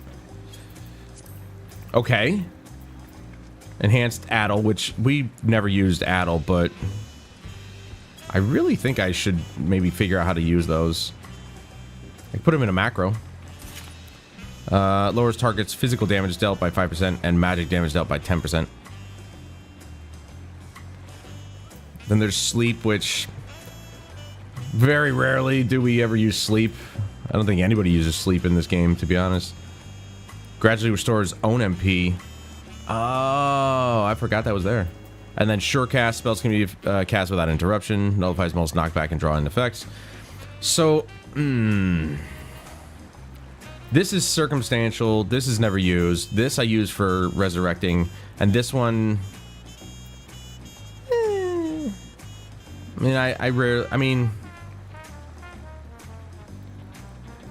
Okay. Enhanced Addle, which we never used Addle, but I really think I should maybe figure out how to use those. I can put them in a macro. Lowers target's physical damage dealt by 5% and magic damage dealt by 10%. Then there's Sleep, which very rarely do we ever use Sleep. I don't think anybody uses Sleep in this game, to be honest. Gradually restores own MP. Oh, I forgot that was there. And then Sure Cast. Spells can be cast without interruption. Nullifies most knockback and draw-in effects. So, this is circumstantial. This is never used. This I use for resurrecting. And this one... I mean, I rarely... I mean...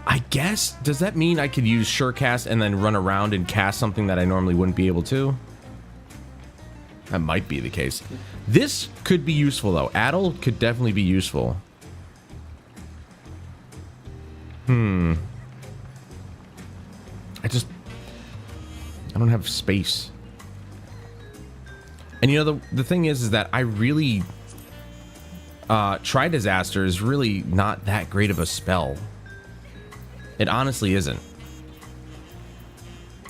I guess, does that mean I could use Sure Cast and then run around and cast something that I normally wouldn't be able to? That might be the case. This could be useful, though. Addle could definitely be useful. I don't have space. And you know, the thing is that I really... Try Disaster is really not that great of a spell. It honestly isn't.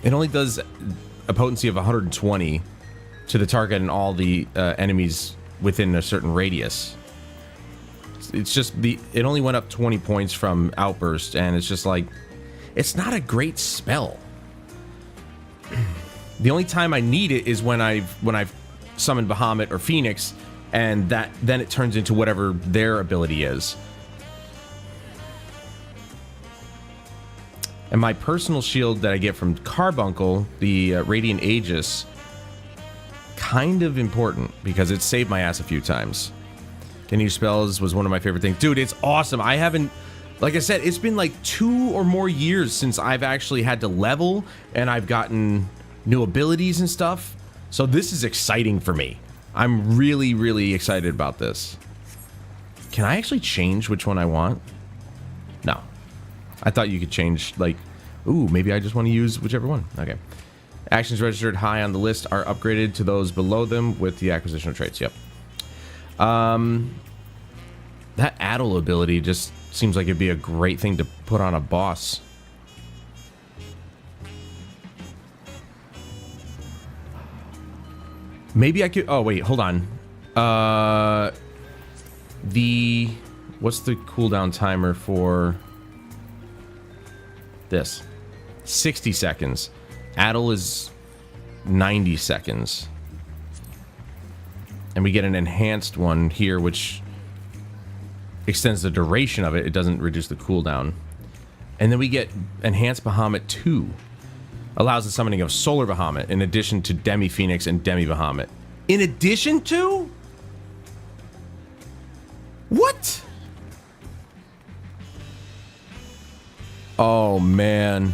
It only does a potency of 120 to the target and all the enemies within a certain radius. It's just it only went up 20 points from Outburst, and it's just like, it's not a great spell. The only time I need it is when I've summoned Bahamut or Phoenix, and then it turns into whatever their ability is. And my personal shield that I get from Carbuncle, the Radiant Aegis, kind of important because it saved my ass a few times. Getting new spells was one of my favorite things. Dude, it's awesome. I haven't, like I said, it's been like 2 or more years since I've actually had to level and I've gotten new abilities and stuff. So this is exciting for me. I'm really, really excited about this. Can I actually change which one I want? No. I thought you could change, like, ooh, maybe I just want to use whichever one. Okay. Actions registered high on the list are upgraded to those below them with the acquisition of traits. Yep. That Addle ability just seems like it'd be a great thing to put on a boss. Maybe I could... Oh, wait, hold on. What's the cooldown timer for... this? 60 seconds. Addle is 90 seconds. And we get an enhanced one here, which extends the duration of it. It doesn't reduce the cooldown. And then we get Enhanced Bahamut 2. Allows the summoning of Solar Bahamut in addition to Demi Phoenix and Demi Bahamut. In addition to? Oh, man.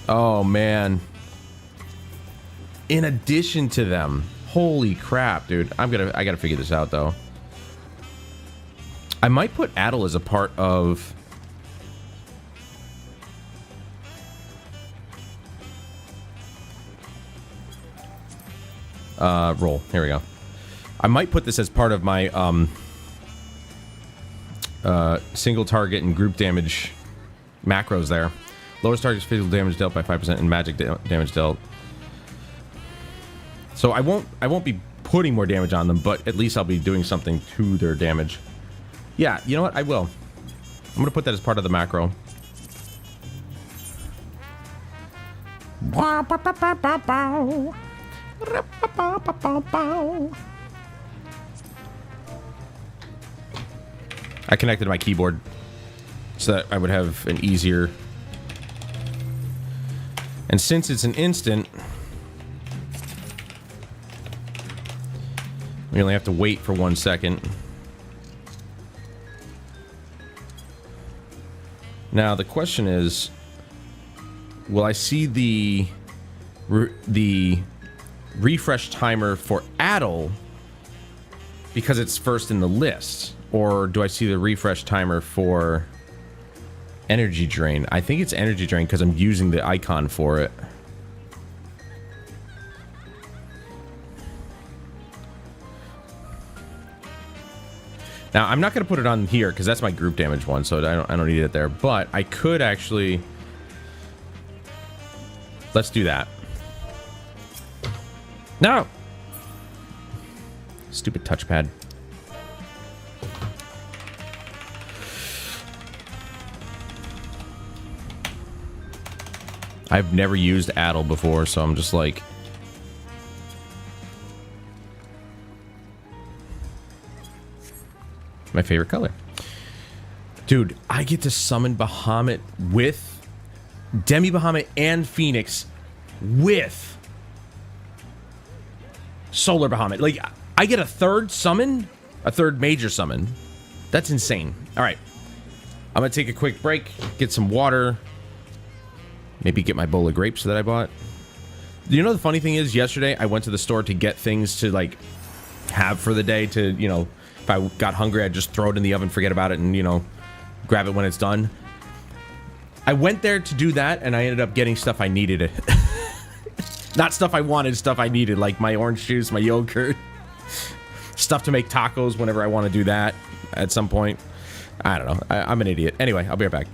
Oh, man. In addition to them. Holy crap, dude. I gotta figure this out, though. I might put Adel as a part of... roll. Here we go. I might put this as part of my, single target and group damage macros there. Lowest target's physical damage dealt by 5% and magic damage dealt. So I won't be putting more damage on them, but at least I'll be doing something to their damage. Yeah, you know what? I will. I'm gonna put that as part of the macro. I connected my keyboard so that I would have an easier... And since it's an instant, we only have to wait for 1 second. Now the question is, will I see the refresh timer for Adel because it's first in the list, or do I see the refresh timer for energy drain? I think it's energy drain because I'm using the icon for it. Now I'm not going to put it on here because that's my group damage one, so I don't need it there. But I could actually. Let's do that. No! Stupid touchpad. I've never used Adel before, so I'm just like... My favorite color. Dude, I get to summon Bahamut with... Demi Bahamut and Phoenix with... Solar Bahamut. Like, I get a third summon? A third major summon. That's insane. Alright. I'm gonna take a quick break, get some water. Maybe get my bowl of grapes that I bought. You know the funny thing is, yesterday I went to the store to get things to, like, have for the day to, you know, if I got hungry, I'd just throw it in the oven, forget about it, and, you know, grab it when it's done. I went there to do that, and I ended up getting stuff I needed. Not stuff I wanted, stuff I needed, like my orange juice, my yogurt. Stuff to make tacos whenever I want to do that at some point. I don't know. I'm an idiot. Anyway, I'll be right back.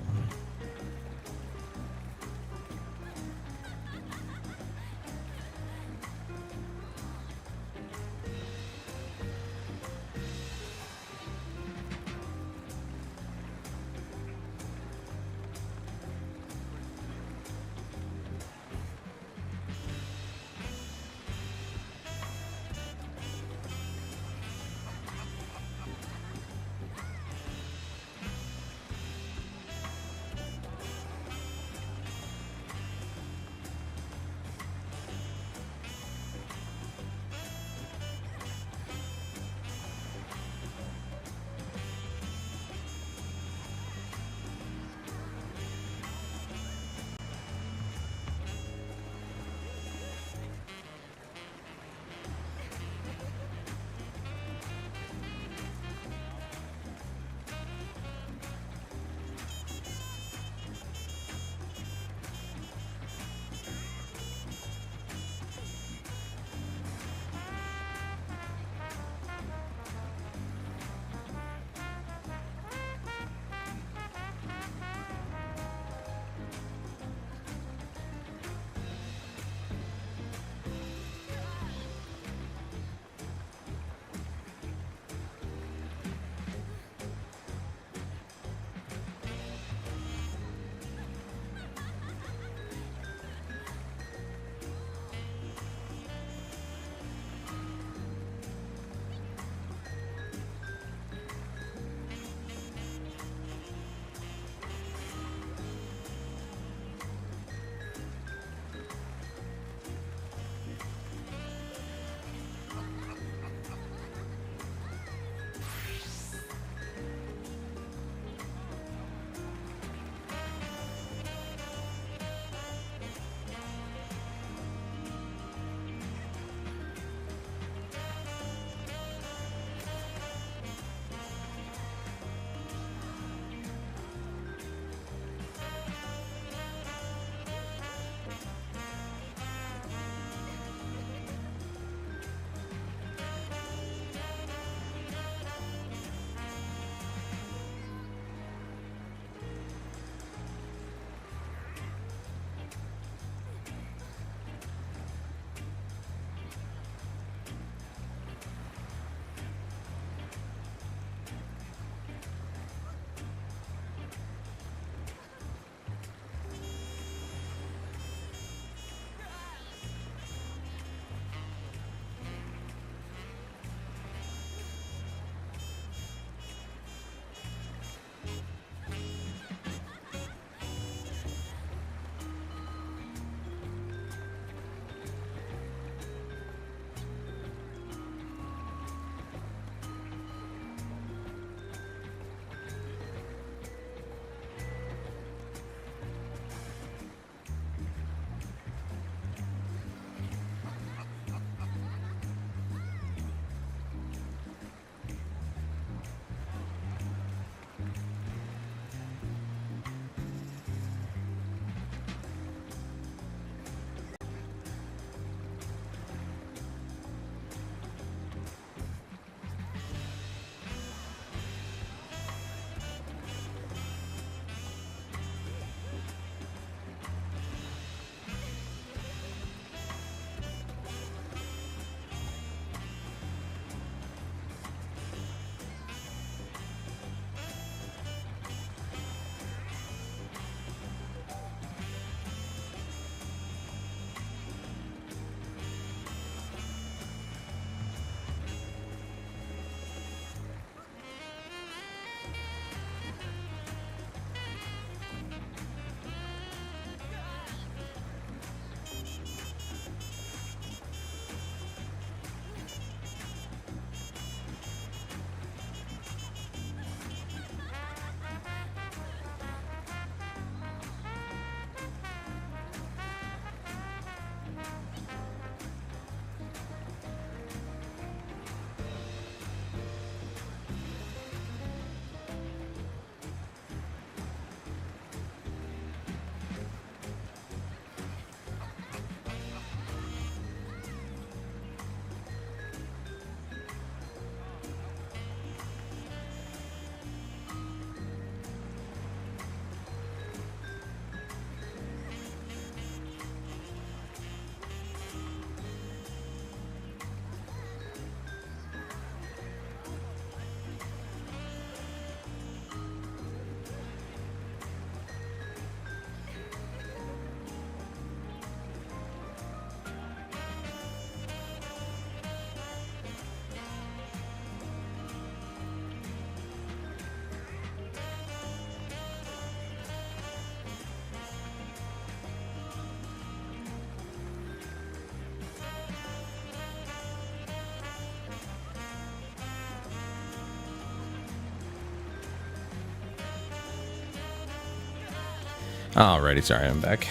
Alrighty, sorry, I'm back.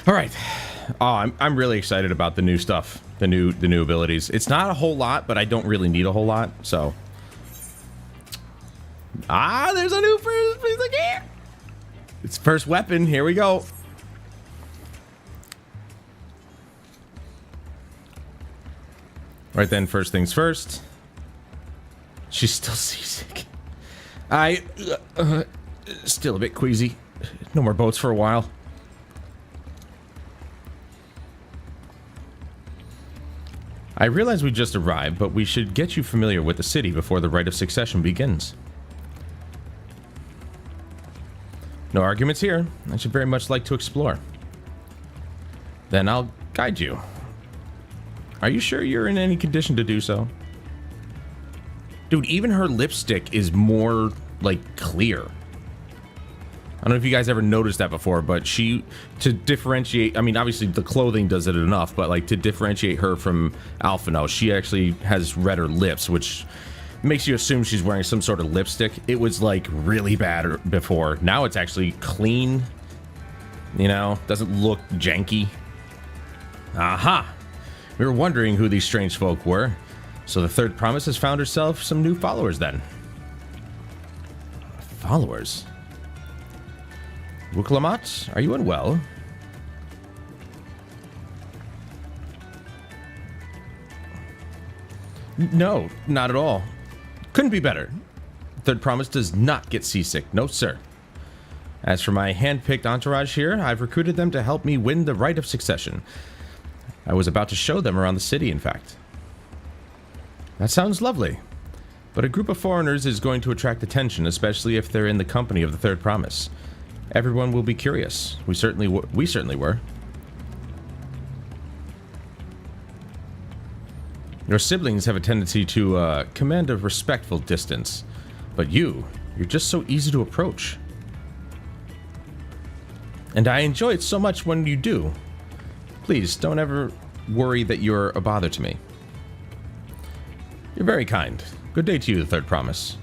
All right. Oh, I'm really excited about the new stuff, the new abilities. It's not a whole lot, but I don't really need a whole lot, so. Ah, there's a new first piece of gear. It's first weapon. Here we go. Right then, first things first. She's still seasick. Still a bit queasy. No more boats for a while. I realize we just arrived, but we should get you familiar with the city before the rite of succession begins. No arguments here. I should very much like to explore. Then I'll guide you. Are you sure you're in any condition to do so? Dude, even her lipstick is more, like, clear. I don't know if you guys ever noticed that before, but to differentiate, I mean, obviously the clothing does it enough, but, like, to differentiate her from Alphino, she actually has redder lips, which makes you assume she's wearing some sort of lipstick. It was, like, really bad before. Now it's actually clean. You know, doesn't look janky. Aha! We were wondering who these strange folk were. So the Third Promise has found herself some new followers then. Followers? Wuklamat, are you unwell? No, not at all. Couldn't be better. Third Promise does not get seasick. No, sir. As for my hand-picked entourage here, I've recruited them to help me win the rite of succession. I was about to show them around the city, in fact. That sounds lovely. But a group of foreigners is going to attract attention, especially if they're in the company of the Third Promise. Everyone will be curious. We certainly were. Your siblings have a tendency to command a respectful distance, but you're just so easy to approach. And I enjoy it so much when you do. Please, don't ever worry that you're a bother to me. You're very kind. Good day to you, the Third Promise.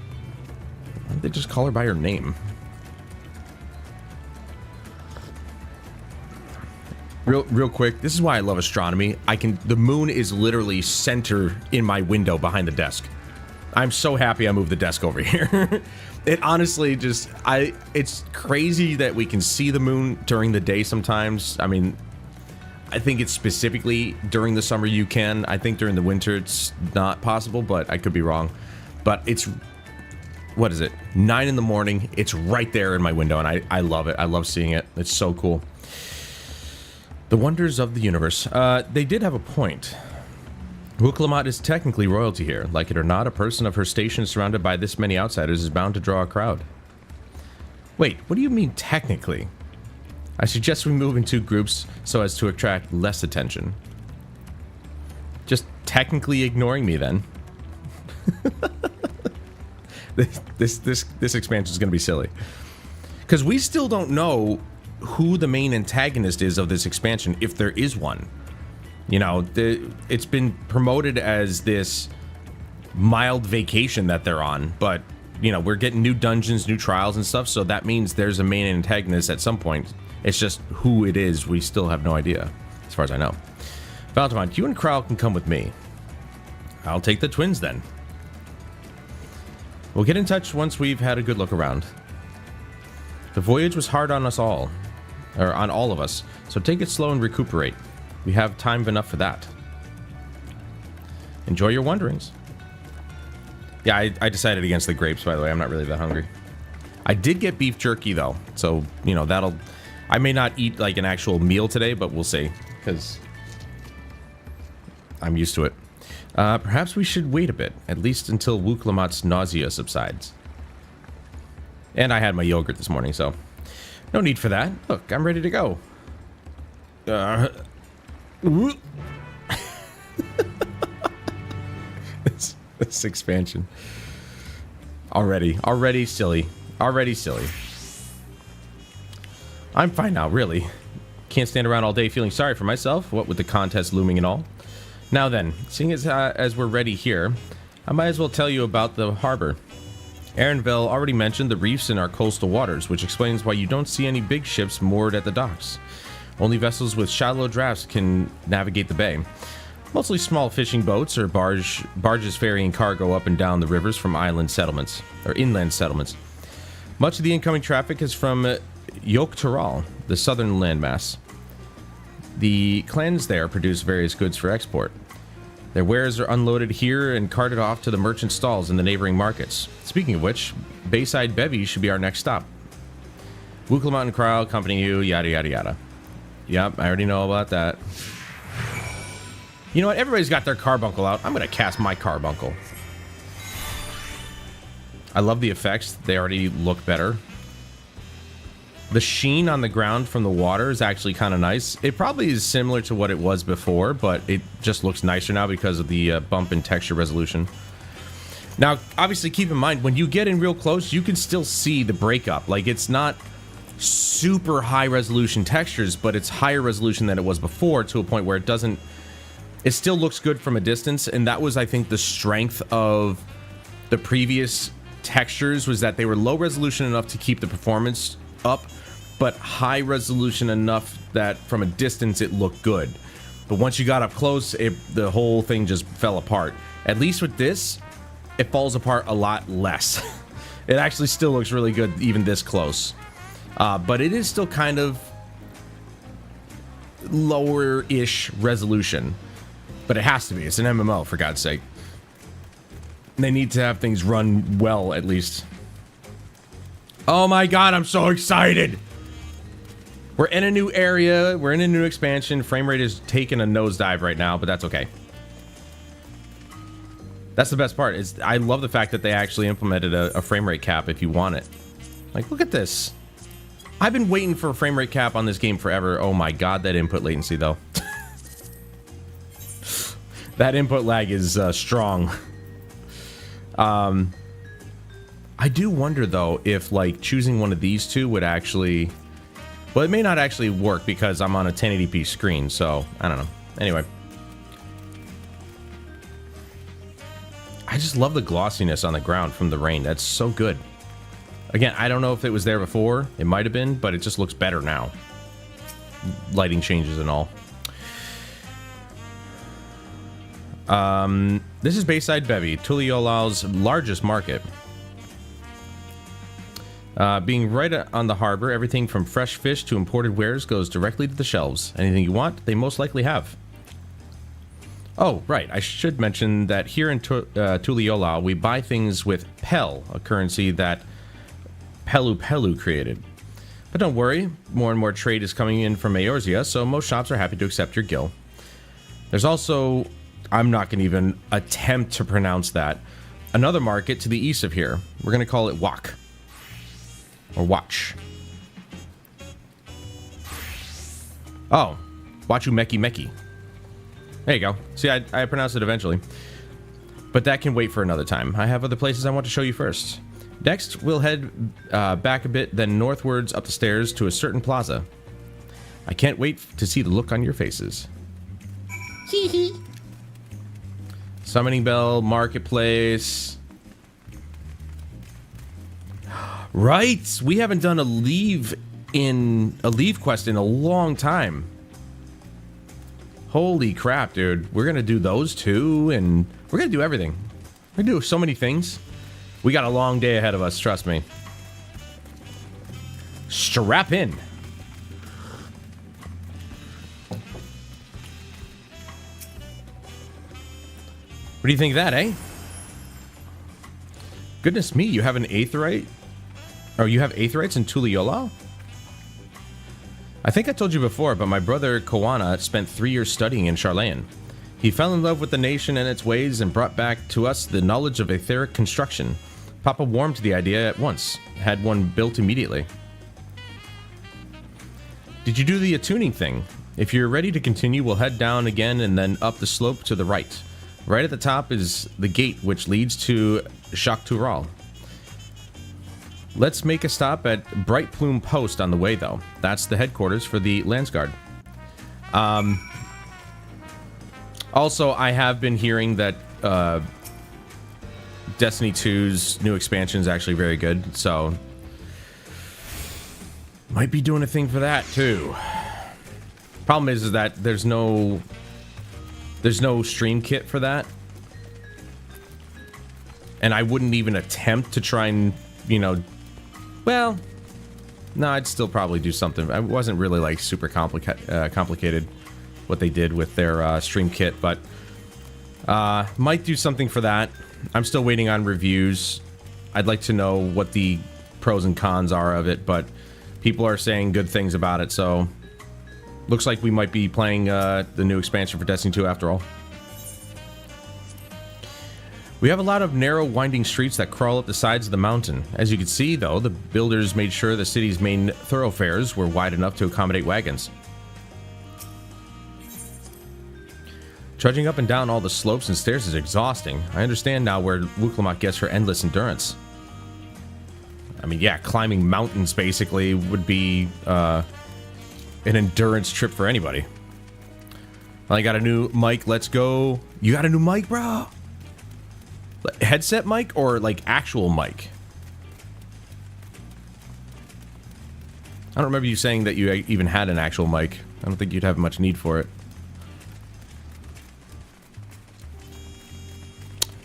Why don't they just call her by her name? Real quick, this is why I love astronomy. The moon is literally center in my window behind the desk. I'm so happy I moved the desk over here. It honestly just, it's crazy that we can see the moon during the day sometimes. I mean, I think it's specifically during the summer you can. I think during the winter it's not possible, but I could be wrong. But it's, what is it? 9 in the morning. It's right there in my window, and I love it. I love seeing it. It's so cool. The wonders of the universe. They did have a point. Wuklamat is technically royalty here. Like it or not, a person of her station surrounded by this many outsiders is bound to draw a crowd. Wait, what do you mean technically? I suggest we move in 2 groups so as to attract less attention. Just technically ignoring me then. This expansion is going to be silly. Because we still don't know who the main antagonist is of this expansion, if there is one. You know, it's been promoted as this mild vacation that they're on, but, you know, we're getting new dungeons, new trials and stuff, so that means there's a main antagonist at some point. It's just who it is, we still have no idea, as far as I know. Valtamont, you and Kral can come with me. I'll take the twins then. We'll get in touch once we've had a good look around. The voyage was hard on us all, or on all of us, so take it slow and recuperate. We have time enough for that. Enjoy your wanderings. Yeah, I decided against the grapes, by the way. I'm not really that hungry. I did get beef jerky, though, so, you know, that'll... I may not eat, like, an actual meal today, but we'll see, because I'm used to it. Perhaps we should wait a bit, at least until Wuklamat's nausea subsides. And I had my yogurt this morning, so no need for that. Look, I'm ready to go. This expansion. Already silly. Already silly. I'm fine now, really. Can't stand around all day feeling sorry for myself, what with the contest looming and all. Now then, seeing as we're ready here, I might as well tell you about the harbor. Aaronville already mentioned the reefs in our coastal waters, which explains why you don't see any big ships moored at the docks. Only vessels with shallow drafts can navigate the bay. Mostly small fishing boats or barges ferrying cargo up and down the rivers from inland settlements. Much of the incoming traffic is from Dawntrail, the southern landmass. The clans there produce various goods for export. Their wares are unloaded here and carted off to the merchant stalls in the neighboring markets. Speaking of which, Bayside Bevy should be our next stop. Wookla Mountain Crowd, Company U, yada yada yada. Yep, I already know about that. You know what? Everybody's got their carbuncle out. I'm going to cast my carbuncle. I love the effects. They already look better. The sheen on the ground from the water is actually kind of nice. It probably is similar to what it was before, but it just looks nicer now because of the bump in texture resolution. Now, obviously, keep in mind, when you get in real close, you can still see the breakup. Like, it's not super high resolution textures, but it's higher resolution than it was before, to a point where it doesn't... It still looks good from a distance, and that was, I think, the strength of the previous textures, was that they were low resolution enough to keep the performance up, but high resolution enough that from a distance it looked good. But once you got up close, the whole thing just fell apart. At least with this, it falls apart a lot less. It actually still looks really good even this close. But it is still kind of lower-ish resolution. But it has to be. It's an MMO, for God's sake. They need to have things run well, at least. Oh my god, I'm so excited! We're in a new area. We're in a new expansion. Frame rate is taking a nosedive right now, but that's okay. That's the best part. Is I love the fact that they actually implemented a frame rate cap if you want it. Like, look at this. I've been waiting for a frame rate cap on this game forever. Oh my god, that input latency, though. That input lag is strong. I do wonder, though, if, like, choosing one of these two would actually... Well, it may not actually work because I'm on a 1080p screen, so I don't know. Anyway. I just love the glossiness on the ground from the rain. That's so good. Again, I don't know if it was there before. It might have been, but it just looks better now. Lighting changes and all. This is Bayside Bevy, Tuliolao's largest market. Being right on the harbor, everything from fresh fish to imported wares goes directly to the shelves. Anything you want, they most likely have. Oh, right. I should mention that here in Tuliolao, we buy things with Pel, a currency that Pelu created. But don't worry, more and more trade is coming in from Eorzea, so most shops are happy to accept your gil. There's also, I'm not going to even attempt to pronounce that, another market to the east of here. We're going to call it Wak. Or Watch. Oh, Wachu Meki Meki. There you go. See, I pronounced it eventually. But that can wait for another time. I have other places I want to show you first. Next, we'll head back a bit, then northwards up the stairs to a certain plaza. I can't wait to see the look on your faces. Hee hee. Summoning Bell, Marketplace. Right! We haven't done a leave quest in a long time. Holy crap, dude. We're gonna do those two, and we're gonna do everything. We're gonna do so many things. We got a long day ahead of us, trust me. Strap in. What do you think of that, eh? Goodness me, you have an aetheryte? Oh, you have aetherites in Tuliolao? I think I told you before, but my brother Koana spent 3 years studying in Charlayan. He fell in love with the nation and its ways and brought back to us the knowledge of etheric construction. Papa warmed to the idea at once. Had one built immediately. Did you do the attuning thing? If you're ready to continue, we'll head down again and then up the slope to the right. Right at the top is the gate which leads to Shaktural. Let's make a stop at Bright Plume Post on the way, though. That's the headquarters for the Landsguard. Also, I have been hearing that Destiny 2's new expansion is actually very good, so might be doing a thing for that too. Problem is that there's no stream kit for that, and I wouldn't even attempt to try and, you know, well, no, I'd still probably do something. It wasn't really like super complicated what they did with their stream kit, but might do something for that. I'm still waiting on reviews. I'd like to know what the pros and cons are of it, but people are saying good things about it, so looks like we might be playing the new expansion for Destiny 2 after all. We have a lot of narrow, winding streets that crawl up the sides of the mountain. As you can see, though, the builders made sure the city's main thoroughfares were wide enough to accommodate wagons. Trudging up and down all the slopes and stairs is exhausting. I understand now where Wuklamot gets her endless endurance. I mean, yeah, climbing mountains basically would be an endurance trip for anybody. I got a new mic. Let's go. You got a new mic, bro? Headset mic or like actual mic? I don't remember you saying that you even had an actual mic. I don't think you'd have much need for it.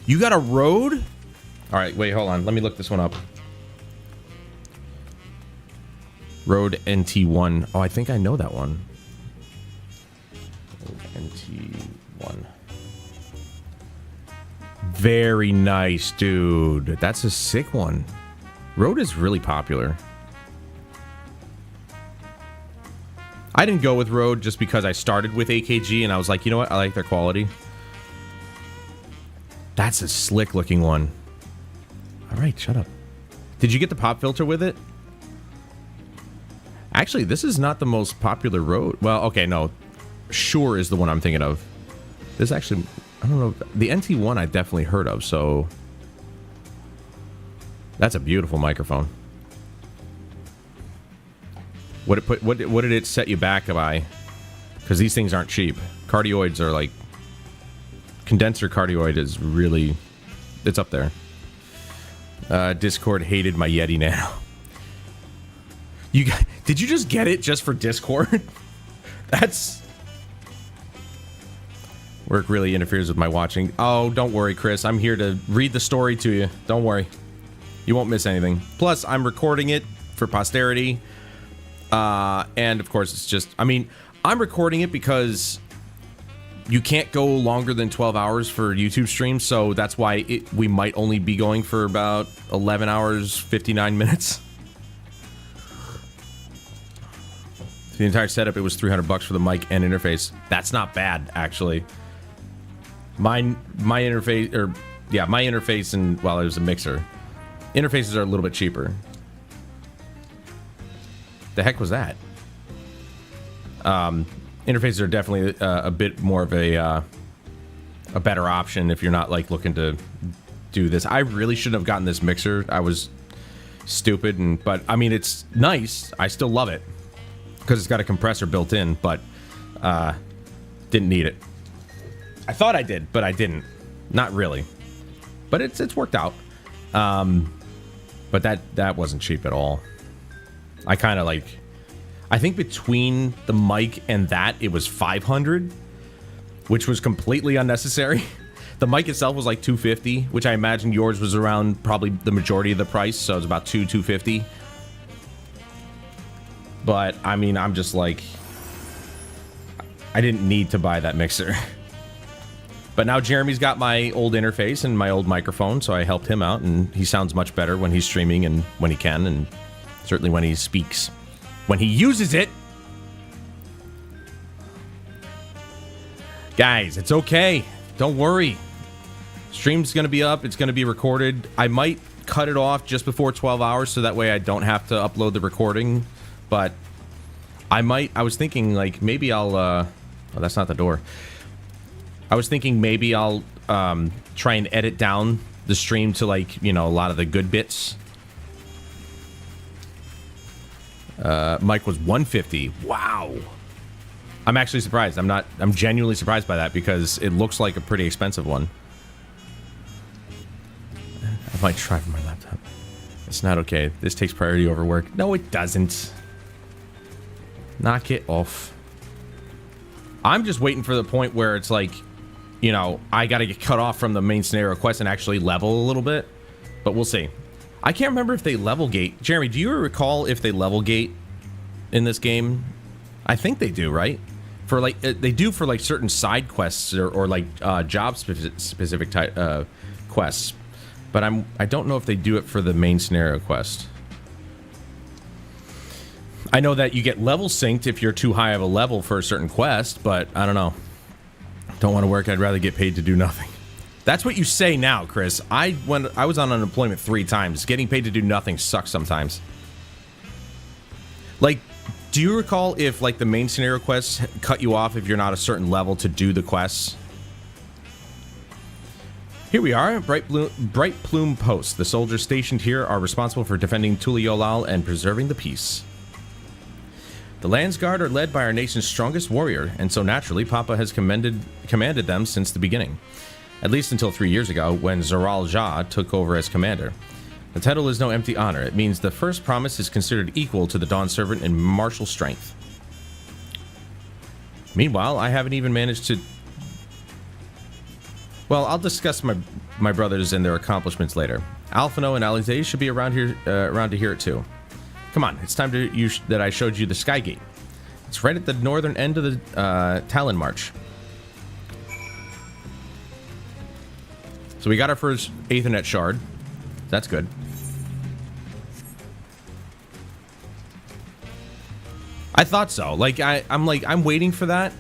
You got a Rode? All right, wait, hold on. Let me look this one up. Rode NT1. Oh, I think I know that one. Rode NT1. Very nice, dude. That's a sick one. Rode is really popular. I didn't go with Rode just because I started with AKG and I was like, you know what? I like their quality. That's a slick looking one. All right, shut up. Did you get the pop filter with it? Actually, this is not the most popular Rode. Well, okay, no. Shure is the one I'm thinking of. This actually, I don't know. The NT1 I definitely heard of, so that's a beautiful microphone. What did it set you back by? Because these things aren't cheap. Cardioids are like, condenser cardioid is really, it's up there. Discord hated my Yeti Nano. Did you just get it just for Discord? That's... Work really interferes with my watching. Oh, don't worry, Chris. I'm here to read the story to you. Don't worry. You won't miss anything. Plus, I'm recording it for posterity. And, of course, it's just... I mean, I'm recording it because you can't go longer than 12 hours for YouTube streams, so that's why we might only be going for about 11 hours, 59 minutes. The entire setup, it was $300 for the mic and interface. That's not bad, actually. My interface, or yeah, my interface and, well, it was a mixer. Interfaces are a little bit cheaper. The heck was that? Interfaces are definitely a bit more of a better option if you're not like looking to do this. I really shouldn't have gotten this mixer. I was stupid, but I mean, it's nice. I still love it because it's got a compressor built in, but didn't need it. I thought I did, but I didn't. Not really. But it's worked out. But that wasn't cheap at all. I kind of like... I think between the mic and that, it was $500, which was completely unnecessary. The mic itself was like $250, which I imagine yours was around probably the majority of the price, so it's about $250. But, I mean, I'm just like... I didn't need to buy that mixer. But now Jeremy's got my old interface and my old microphone, so I helped him out, and he sounds much better when he's streaming and when he can, and certainly when he speaks. When he uses it. Guys, it's okay. Don't worry. Stream's going to be up. It's going to be recorded. I might cut it off just before 12 hours so that way I don't have to upload the recording. But I was thinking, like, maybe I'll... oh, that's not the door. I was thinking maybe I'll try and edit down the stream to, like, you know, a lot of the good bits. Mic was $150. Wow. I'm actually surprised. I'm genuinely surprised by that because it looks like a pretty expensive one. I might try for my laptop. It's not okay. This takes priority over work. No, it doesn't. Knock it off. I'm just waiting for the point where it's like, you know, I gotta get cut off from the main scenario quest and actually level a little bit. But we'll see. I can't remember if they level gate. Jeremy, do you recall if they level gate in this game? I think they do, right? For like, they do for like certain side quests or like job specific type quests. But I don't know if they do it for the main scenario quest. I know that you get level synced if you're too high of a level for a certain quest, but I don't know. Don't want to work. I'd rather get paid to do nothing. That's what you say now, Chris. I was on unemployment 3 times. Getting paid to do nothing sucks sometimes. Like, do you recall if like the main scenario quests cut you off if you're not a certain level to do the quests? Here we are, Bright Plume Post. The soldiers stationed here are responsible for defending Tuliolal and preserving the peace. The Landsguard are led by our nation's strongest warrior, and so naturally Papa has commanded them since the beginning. At least until 3 years ago, when Zoral Jah took over as commander. The title is no empty honor. It means the first promise is considered equal to the Dawn Servant in martial strength. Meanwhile, I haven't even managed to... Well, I'll discuss my brothers and their accomplishments later. Alphino and Alize should be around to hear it too. Come on, it's time that I showed you the Sky Gate. It's right at the northern end of the Talon March. So we got our first Aethernet shard. That's good. I thought so. Like I'm waiting for that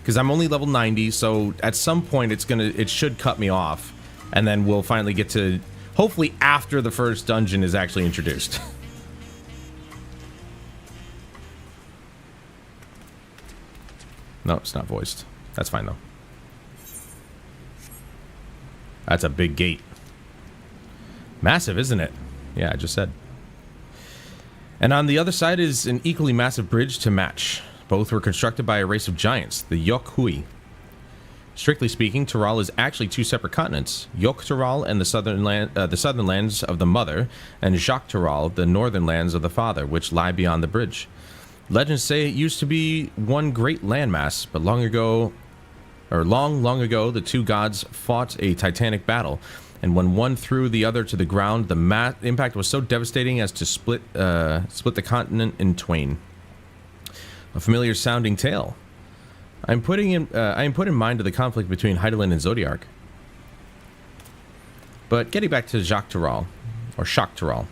because I'm only level 90. So at some point it should cut me off, and then we'll finally get to hopefully after the first dungeon is actually introduced. No, it's not voiced. That's fine, though. That's a big gate. Massive, isn't it? Yeah, I just said. And on the other side is an equally massive bridge to match. Both were constructed by a race of giants, the Yok-Hui. Strictly speaking, Tural is actually 2 separate continents. Yok-Tural and the southern lands of the mother, and Jacques-Tural, the northern lands of the father, which lie beyond the bridge. Legends say it used to be one great landmass, but long ago, the 2 gods fought a titanic battle, and when one threw the other to the ground, the impact was so devastating as to split the continent in twain. A familiar sounding tale. I am put in mind of the conflict between Hydaelyn and Zodiark. But getting back to Jacques-Tural, or Shak-Tural.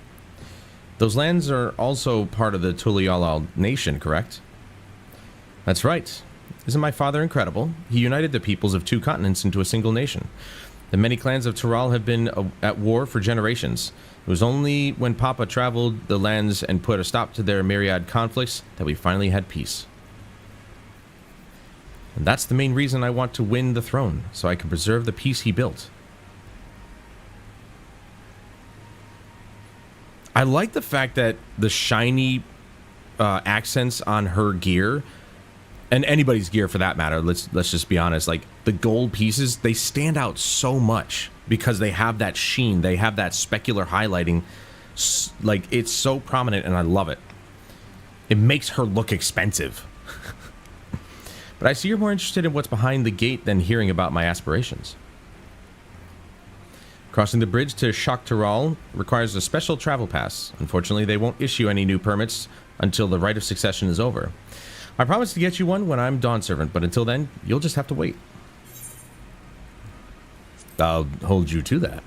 Those lands are also part of the Tuliolal nation, correct? That's right. Isn't my father incredible? He united the peoples of 2 continents into a single nation. The many clans of Tural have been at war for generations. It was only when Papa traveled the lands and put a stop to their myriad conflicts that we finally had peace. And that's the main reason I want to win the throne, so I can preserve the peace he built. I like the fact that the shiny accents on her gear, and anybody's gear for that matter, let's just be honest, like the gold pieces, they stand out so much because they have that sheen, they have that specular highlighting, like it's so prominent, and I love it. It makes her look expensive. But I see you're more interested in what's behind the gate than hearing about my aspirations. Crossing the bridge to Jacques-Tural requires a special travel pass. Unfortunately, they won't issue any new permits until the rite of succession is over. I promise to get you one when I'm Dawn Servant, but until then, you'll just have to wait. I'll hold you to that.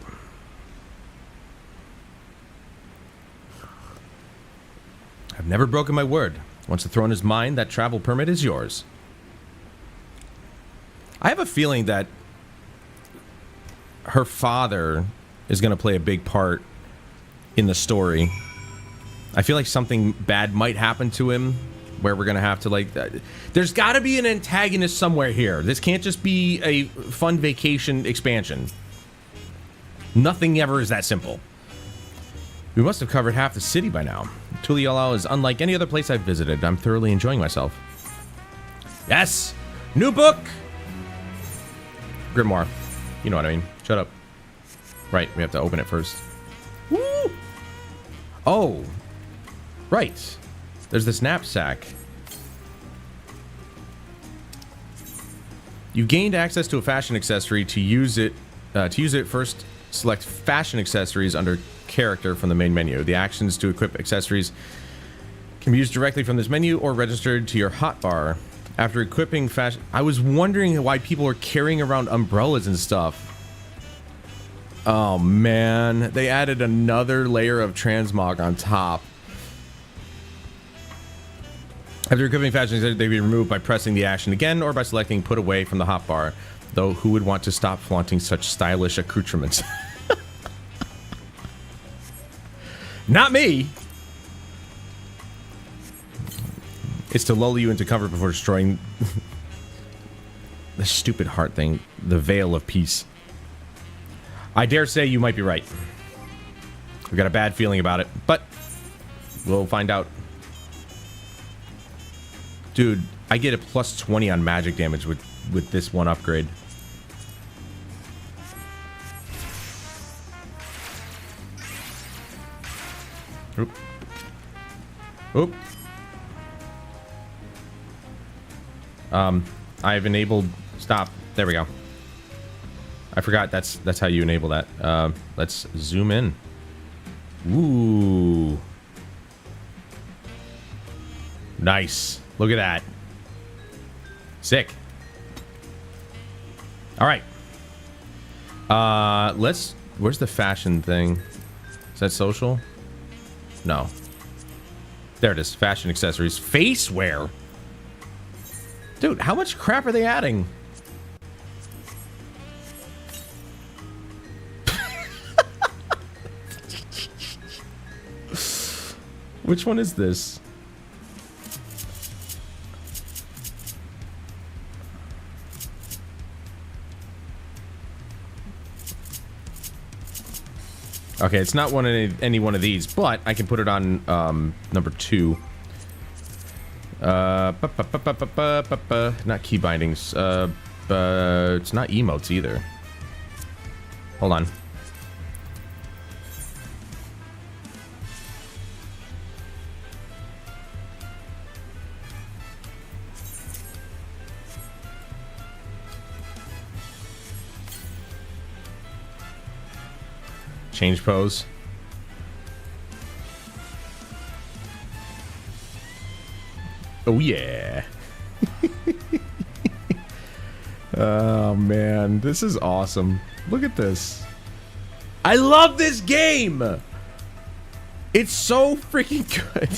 I've never broken my word. Once the throne is mine, that travel permit is yours. I have a feeling that her father is going to play a big part in the story. I feel like something bad might happen to him where we're going to have to, like... there's got to be an antagonist somewhere here. This can't just be a fun vacation expansion. Nothing ever is that simple. We must have covered half the city by now. Tuliolal is unlike any other place I've visited. I'm thoroughly enjoying myself. Yes! New book! Grimoire. You know what I mean. Shut up. Right, we have to open it first. Oh, right. There's this knapsack. You gained access to a fashion accessory. To use it, first select fashion accessories under character from the main menu. The actions to equip accessories can be used directly from this menu or registered to your hotbar. After equipping fashion... I was wondering why people are carrying around umbrellas and stuff. Oh, man. They added another layer of transmog on top. After equipping fashion, they be removed by pressing the action again or by selecting put away from the hotbar. Though, who would want to stop flaunting such stylish accoutrements? Not me! It's to lull you into comfort before destroying the stupid heart thing, the veil of peace. I dare say you might be right. I've got a bad feeling about it, but we'll find out. Dude, I get a plus 20 on magic damage with this one upgrade. Oop. Oop. I've enabled... Stop. There we go. I forgot that's how you enable that. Let's zoom in. Ooh. Nice. Look at that. Sick. All right. Where's the fashion thing? Is that social? No. There it is. Fashion accessories. Face wear. Dude, how much crap are they adding? Which one is this? Okay, it's not any one of these, but I can put it on number 2. Not key bindings. It's not emotes either. Hold on. Change pose. Oh yeah. Oh man, this is awesome. Look at this. I love this game. It's so freaking good.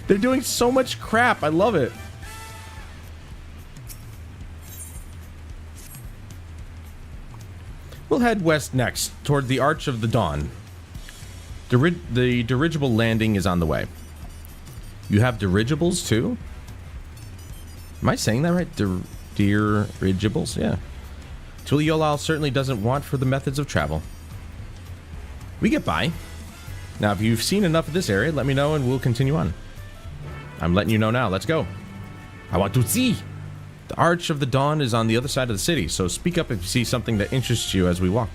They're doing so much crap. I love it. We'll head west next, toward the Arch of the Dawn. The dirigible landing is on the way. You have dirigibles too? Am I saying that right? Dirigibles? Yeah. Tuliolal certainly doesn't want for the methods of travel. We get by. Now, if you've seen enough of this area, let me know and we'll continue on. I'm letting you know now. Let's go. I want to see. The Arch of the Dawn is on the other side of the city, so speak up if you see something that interests you as we walk.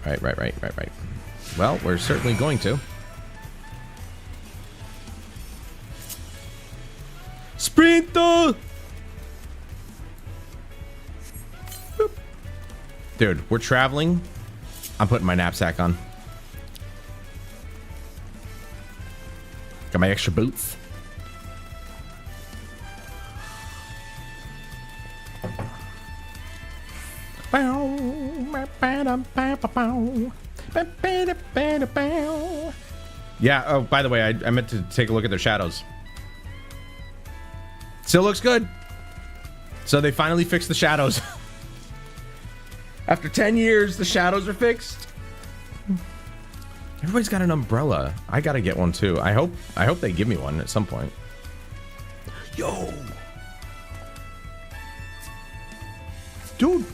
Right. Well, we're certainly going to. Sprinter! Boop. Dude, we're traveling. I'm putting my knapsack on. Got my extra boots. Yeah, oh, by the way, I meant to take a look at their shadows. Still looks good. So they finally fixed the shadows. After 10 years, the shadows are fixed. Everybody's got an umbrella. I gotta get one too. I hope they give me one at some point. Yo! Dude!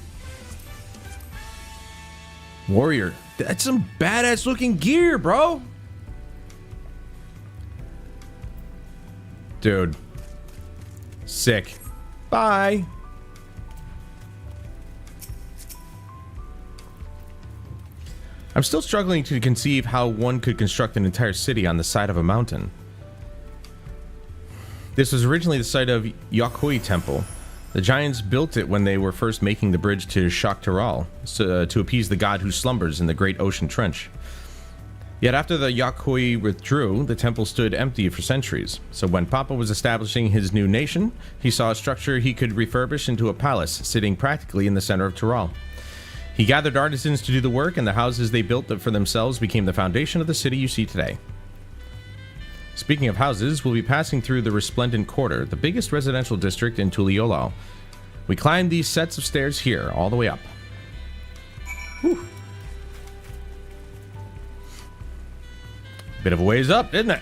Warrior. That's some badass looking gear, bro! Dude. Sick. Bye! I'm still struggling to conceive how one could construct an entire city on the side of a mountain. This was originally the site of Yokhui Temple. The giants built it when they were first making the bridge to Shaktaral, to appease the god who slumbers in the great ocean trench. Yet after the Yokhui withdrew, the temple stood empty for centuries. So when Papa was establishing his new nation, he saw a structure he could refurbish into a palace, sitting practically in the center of Tural. He gathered artisans to do the work, and the houses they built for themselves became the foundation of the city you see today. Speaking of houses, we'll be passing through the Resplendent Quarter, the biggest residential district in Tuliyollal. We climbed these sets of stairs here, all the way up. Whew. Bit of a ways up, isn't it?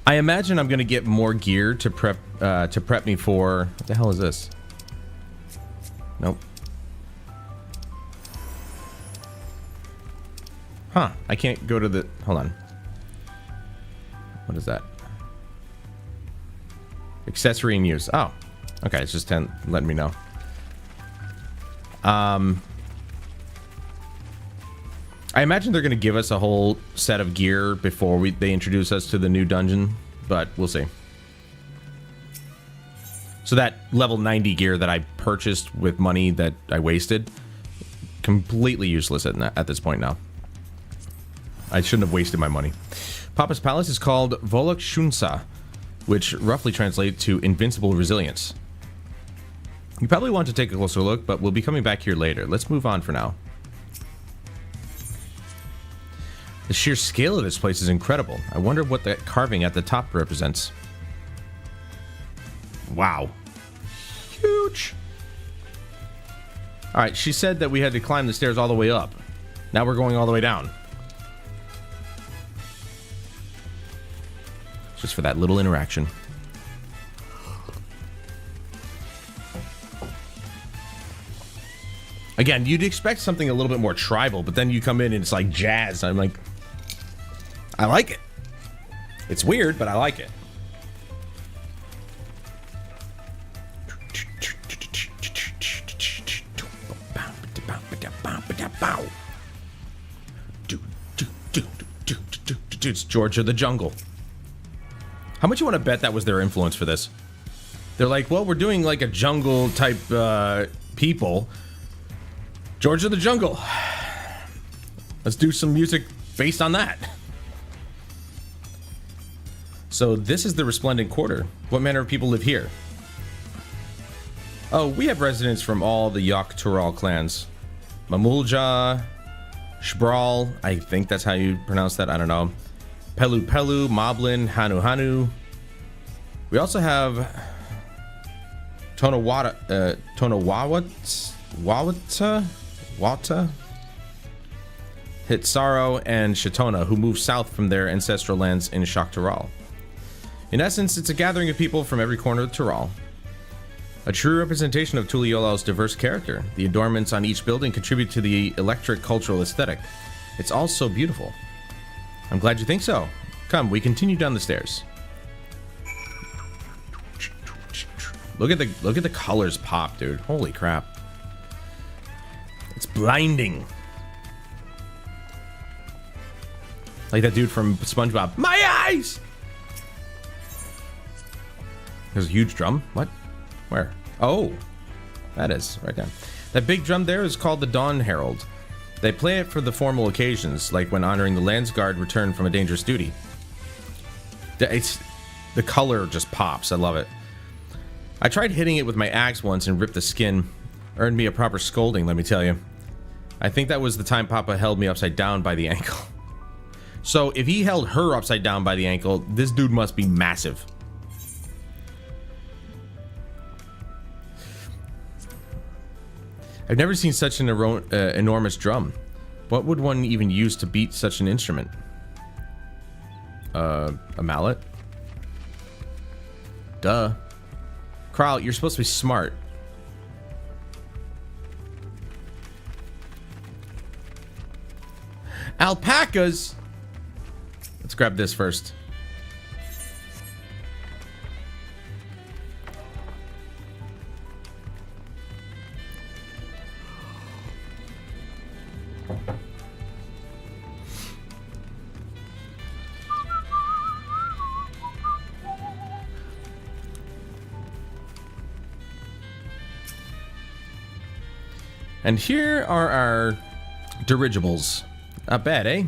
I imagine I'm gonna get more gear to prep me for. What the hell is this? Nope. Huh, I can't go to the... Hold on. What is that? Accessory in use. Oh. Okay, it's just letting me know. I imagine they're going to give us a whole set of gear before they introduce us to the new dungeon, but we'll see. So that level 90 gear that I purchased with money that I wasted, completely useless at this point now. I shouldn't have wasted my money. Papa's palace is called Volok Shunsa, which roughly translates to invincible resilience. You probably want to take a closer look, but we'll be coming back here later. Let's move on for now. The sheer scale of this place is incredible. I wonder what that carving at the top represents. Wow. Huge. Alright, she said that we had to climb the stairs all the way up. Now we're going all the way down. Just for that little interaction. Again, you'd expect something a little bit more tribal, but then you come in and it's like jazz. I'm like, I like it. It's weird, but I like it. It's George of the Jungle. How much you want to bet that was their influence for this? They're like, well, we're doing like a jungle type people. George of the Jungle. Let's do some music based on that. So this is the Resplendent Quarter. What manner of people live here? Oh, we have residents from all the Yoktural clans. Mamulja, Shbral, I think that's how you pronounce that, I don't know. Pelu Pelu, Moblin, Hanu Hanu. We also have Tonawata, Wata, Hitsaro, and Shatona, who moved south from their ancestral lands in Shaktaral. In essence, it's a gathering of people from every corner of Tural. A true representation of Tuliyollal's diverse character. The adornments on each building contribute to the electric cultural aesthetic. It's all so beautiful. I'm glad you think so. Come, we continue down the stairs. Look at the colors pop, dude. Holy crap. It's blinding. Like that dude from SpongeBob. My eyes! There's a huge drum. What? Where? Oh, that is right down. That big drum there is called the Dawn Herald. They play it for the formal occasions, like when honoring the Landsguard returned from a dangerous duty. The color just pops. I love it. I tried hitting it with my axe once and ripped the skin. Earned me a proper scolding, let me tell you. I think that was the time Papa held me upside down by the ankle. So if he held her upside down by the ankle, this dude must be massive. I've never seen such an enormous drum. What would one even use to beat such an instrument? A mallet? Duh. Kral, you're supposed to be smart. Alpacas! Let's grab this first. And here are our dirigibles. Not bad, eh?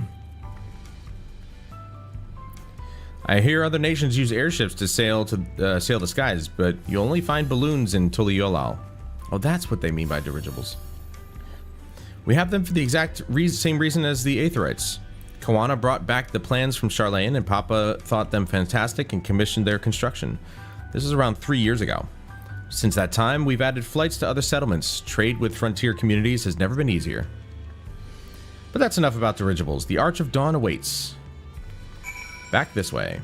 I hear other nations use airships to sail the skies, but you only find balloons in Tuliyollal. Oh, that's what they mean by dirigibles. We have them for the exact same reason as the Aetherites. Koana brought back the plans from Charlene, and Papa thought them fantastic and commissioned their construction. This is around 3 years ago. Since that time, we've added flights to other settlements. Trade with frontier communities has never been easier. But that's enough about dirigibles. The Arch of Dawn awaits. Back this way.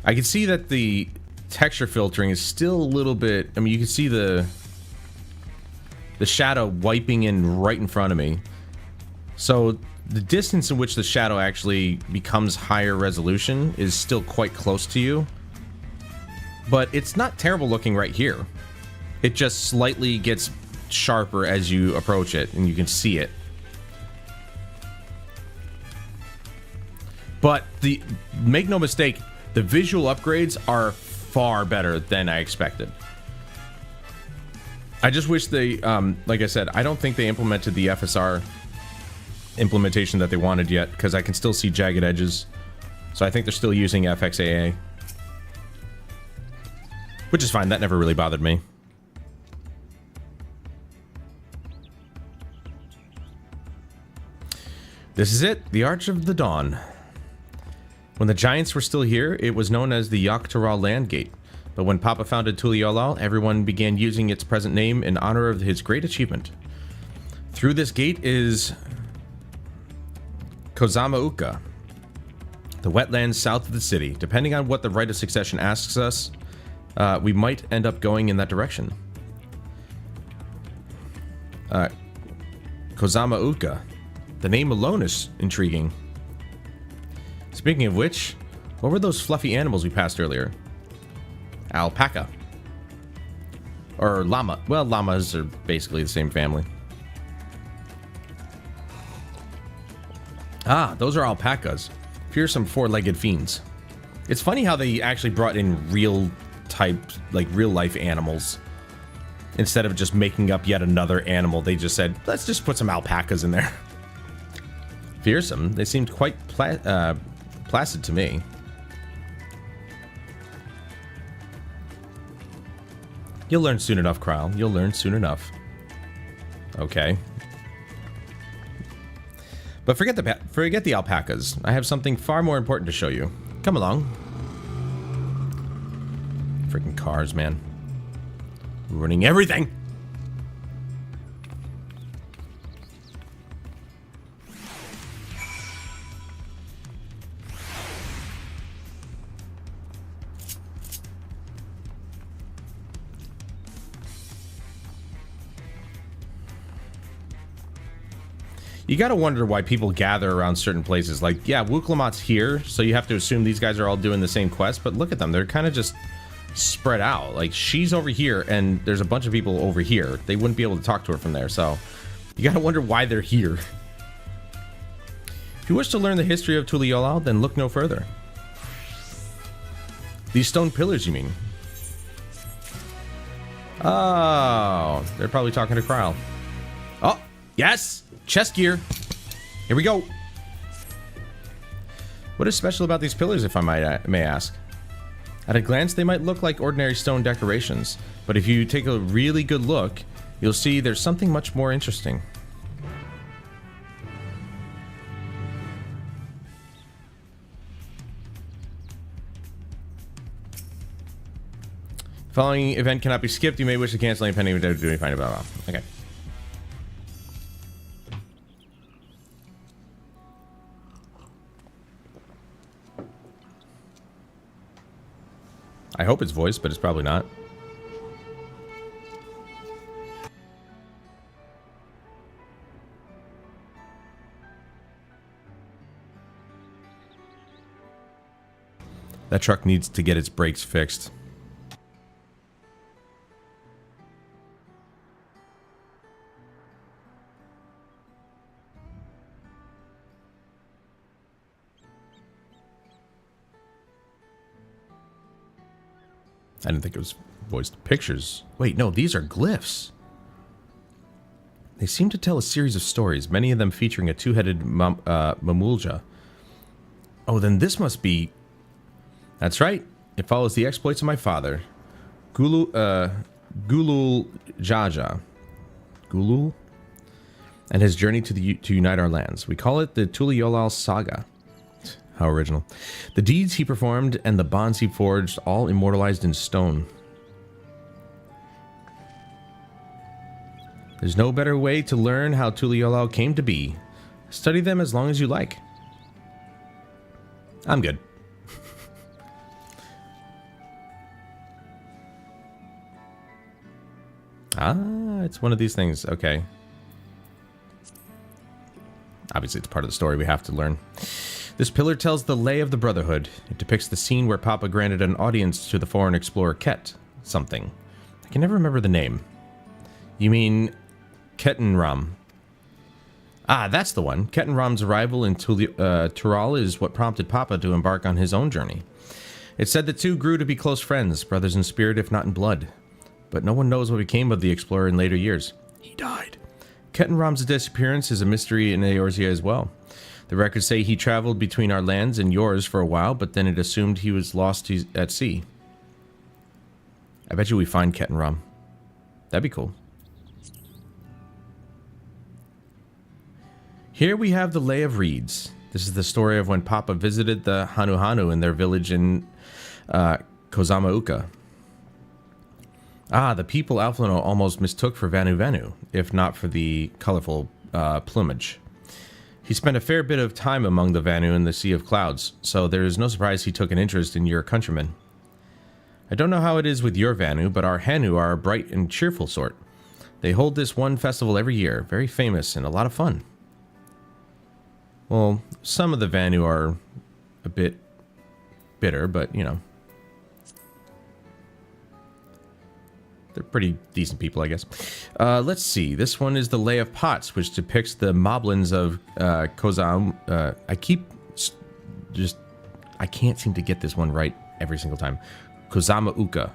I can see that the texture filtering is still a little bit... I mean, you can see the shadow wiping in right in front of me. So the distance in which the shadow actually becomes higher resolution is still quite close to you. But it's not terrible looking right here. It just slightly gets sharper as you approach it, and you can see it. But make no mistake, the visual upgrades are far better than I expected. I just wish they, like I said, I don't think they implemented the FSR implementation that they wanted yet, because I can still see jagged edges. So I think they're still using FXAA. Which is fine, that never really bothered me. This is it, the Arch of the Dawn. When the Giants were still here, it was known as the Yogg-Togha Land Gate. But when Papa founded Tuliyollal, everyone began using its present name in honor of his great achievement. Through this gate is Kozama-Uka, the wetlands south of the city. Depending on what the Right of Succession asks us, we might end up going in that direction. Kozama-Uka. The name alone is intriguing. Speaking of which, what were those fluffy animals we passed earlier? Alpaca. Or llama. Well, llamas are basically the same family. Ah, those are alpacas. Fearsome four-legged fiends. It's funny how they actually brought in real type, like real life animals. Instead of just making up yet another animal, they just said, let's just put some alpacas in there. Fearsome. They seemed quite placid to me. You'll learn soon enough, Kryle. You'll learn soon enough. Okay. But forget the alpacas. I have something far more important to show you. Come along. Freaking cars, man. Ruining everything! You gotta wonder why people gather around certain places. Like, yeah, Wuklamat's here, so you have to assume these guys are all doing the same quest, but look at them. They're kind of just spread out. Like, she's over here, and there's a bunch of people over here. They wouldn't be able to talk to her from there, so you gotta wonder why they're here. If you wish to learn the history of Tuliyollal, then look no further. These stone pillars, you mean? Oh, they're probably talking to Kryle. Oh, yes! Chest gear. Here we go. What is special about these pillars, if I may ask? At a glance, they might look like ordinary stone decorations, but if you take a really good look, you'll see there's something much more interesting. Following event cannot be skipped. You may wish to cancel any pending doing fine. Blah, blah, blah. Okay. I hope it's voice, but it's probably not. That truck needs to get its brakes fixed. I didn't think it was voiced pictures. Wait, no, these are glyphs. They seem to tell a series of stories, many of them featuring a two-headed Mamulja. Oh, then this must be... That's right. It follows the exploits of my father, Gulul Jaja. Gulul? And his journey to unite our lands. We call it the Tuliyollal Saga. How original. The deeds he performed and the bonds he forged, all immortalized in stone. There's no better way to learn how Tuliyollal came to be. Study them as long as you like. I'm good. It's one of these things. Okay. Obviously, it's part of the story we have to learn. This pillar tells the lay of the Brotherhood. It depicts the scene where Papa granted an audience to the foreign explorer Ket something. I can never remember the name. You mean Kettenram? Ah, that's the one. Kettenram's arrival in Tural is what prompted Papa to embark on his own journey. It's said the two grew to be close friends, brothers in spirit if not in blood. But no one knows what became of the explorer in later years. He died. Kettenram's disappearance is a mystery in Eorzea as well. The records say he traveled between our lands and yours for a while, but then it assumed he was lost at sea. I bet you we find Kettenram. That'd be cool. Here we have the Lay of Reeds. This is the story of when Papa visited the Hanu in their village in Kozamauka. Ah, the people Alflano almost mistook for Vanu, if not for the colorful plumage. He spent a fair bit of time among the Vanu in the Sea of Clouds, so there is no surprise he took an interest in your countrymen. I don't know how it is with your Vanu, but our Hanu are a bright and cheerful sort. They hold this one festival every year, very famous and a lot of fun. Well, some of the Vanu are a bit bitter, but, you know. They're pretty decent people, I guess. Let's see. This one is the Lay of Pots, which depicts the moblins of Kozam. I can't seem to get this one right every single time. Kozamauka.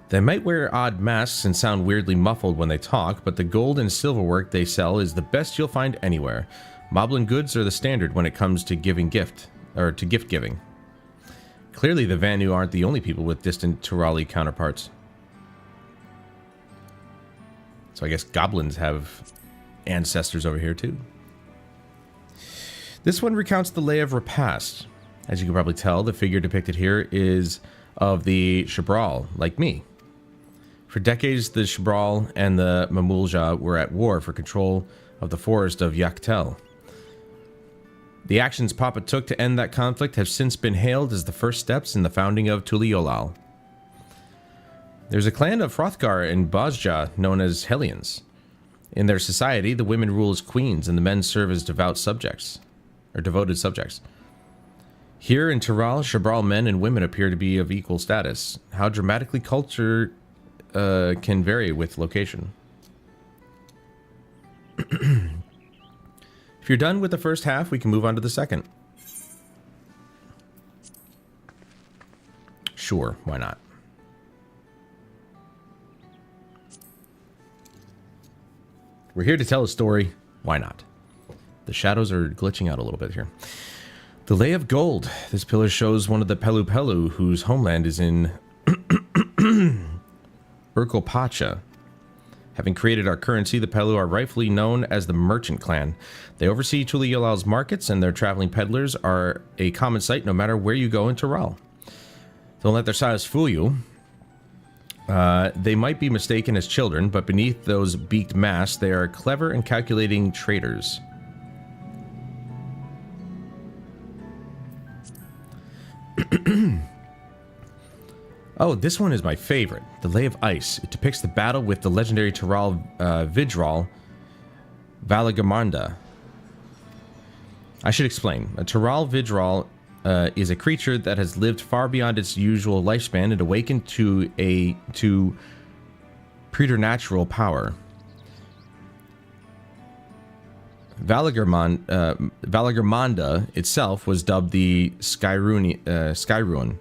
They might wear odd masks and sound weirdly muffled when they talk, but the gold and silver work they sell is the best you'll find anywhere. Moblin goods are the standard when it comes to gift giving. Clearly, the Vanu aren't the only people with distant Turali counterparts. So I guess goblins have ancestors over here too. This one recounts the Lay of Repast. As you can probably tell, the figure depicted here is of the Shabral, like me. For decades, the Shabral and the Mamulja were at war for control of the forest of Yaktel. The actions Papa took to end that conflict have since been hailed as the first steps in the founding of Tuliyollal. There's a clan of Hrothgar and Bozja known as Hellions. In their society, the women rule as queens and the men serve as devoted subjects. Here in Tural, Shabral men and women appear to be of equal status. How dramatically culture can vary with location. If you're done with the first half, we can move on to the second. Sure, why not? We're here to tell a story. Why not? The shadows are glitching out a little bit here. The Lay of Gold. This pillar shows one of the Pelu Pelu whose homeland is in Urkopacha. Having created our currency, the Pelu are rightfully known as the Merchant Clan. They oversee Tuliyollal's markets, and their traveling peddlers are a common sight no matter where you go in Tural. Don't let their size fool you. They might be mistaken as children, but beneath those beaked masks, they are clever and calculating traders. Oh, this one is my favorite. The Lay of Ice. It depicts the battle with the legendary Tural Vidral Valagamanda. I should explain. A Tural Vidral is a creature that has lived far beyond its usual lifespan and awakened to preternatural power. Valagamanda itself was dubbed the Skyruin.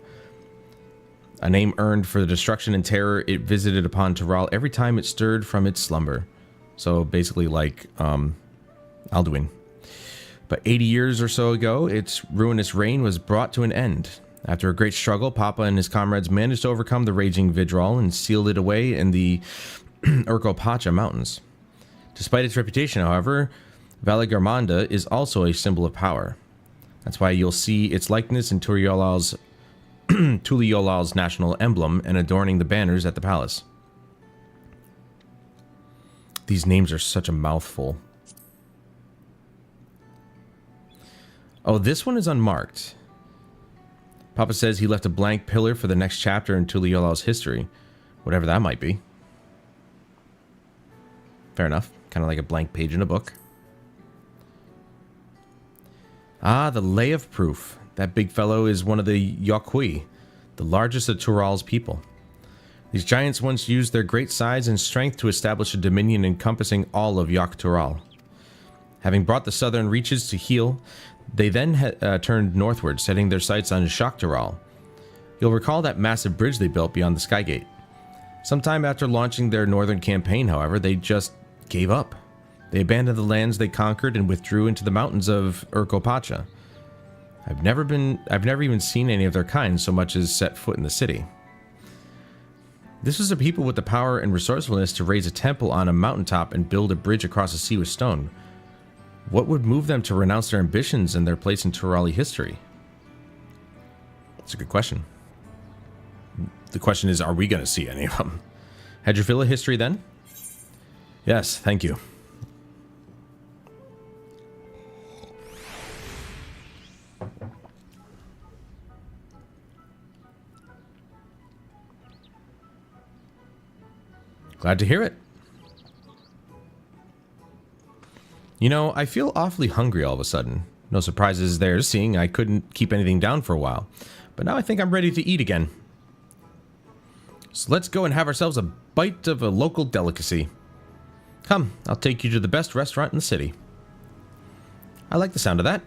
a name earned for the destruction and terror it visited upon Tural every time it stirred from its slumber. So basically like Alduin. But 80 years or so ago, its ruinous reign was brought to an end. After a great struggle, Papa and his comrades managed to overcome the raging Vidral and sealed it away in the Urkopacha Mountains. Despite its reputation, however, Valagarmanda is also a symbol of power. That's why you'll see its likeness in Tuliyolal's national emblem and adorning the banners at the palace. These names are such a mouthful. Oh, this one is unmarked. Papa says he left a blank pillar for the next chapter in Tuliyolal's history, whatever that might be. Fair enough. Kind of like a blank page in a book. Ah, the Lay of Proof. That big fellow is one of the Yokui, the largest of Tural's people. These giants once used their great size and strength to establish a dominion encompassing all of Yok Tural. Having brought the southern reaches to heel, they then turned northward, setting their sights on Shok Tural. You'll recall that massive bridge they built beyond the Skygate. Sometime after launching their northern campaign, however, they just gave up. They abandoned the lands they conquered and withdrew into the mountains of Urkopacha. I've never even seen any of their kind so much as set foot in the city. This was a people with the power and resourcefulness to raise a temple on a mountaintop and build a bridge across the sea with stone. What would move them to renounce their ambitions and their place in Turali history? That's a good question. The question is, are we going to see any of them? Had your fill of history then? Yes, thank you. Glad to hear it. You know, I feel awfully hungry all of a sudden. No surprises there, seeing I couldn't keep anything down for a while. But now I think I'm ready to eat again. So let's go and have ourselves a bite of a local delicacy. Come, I'll take you to the best restaurant in the city. I like the sound of that.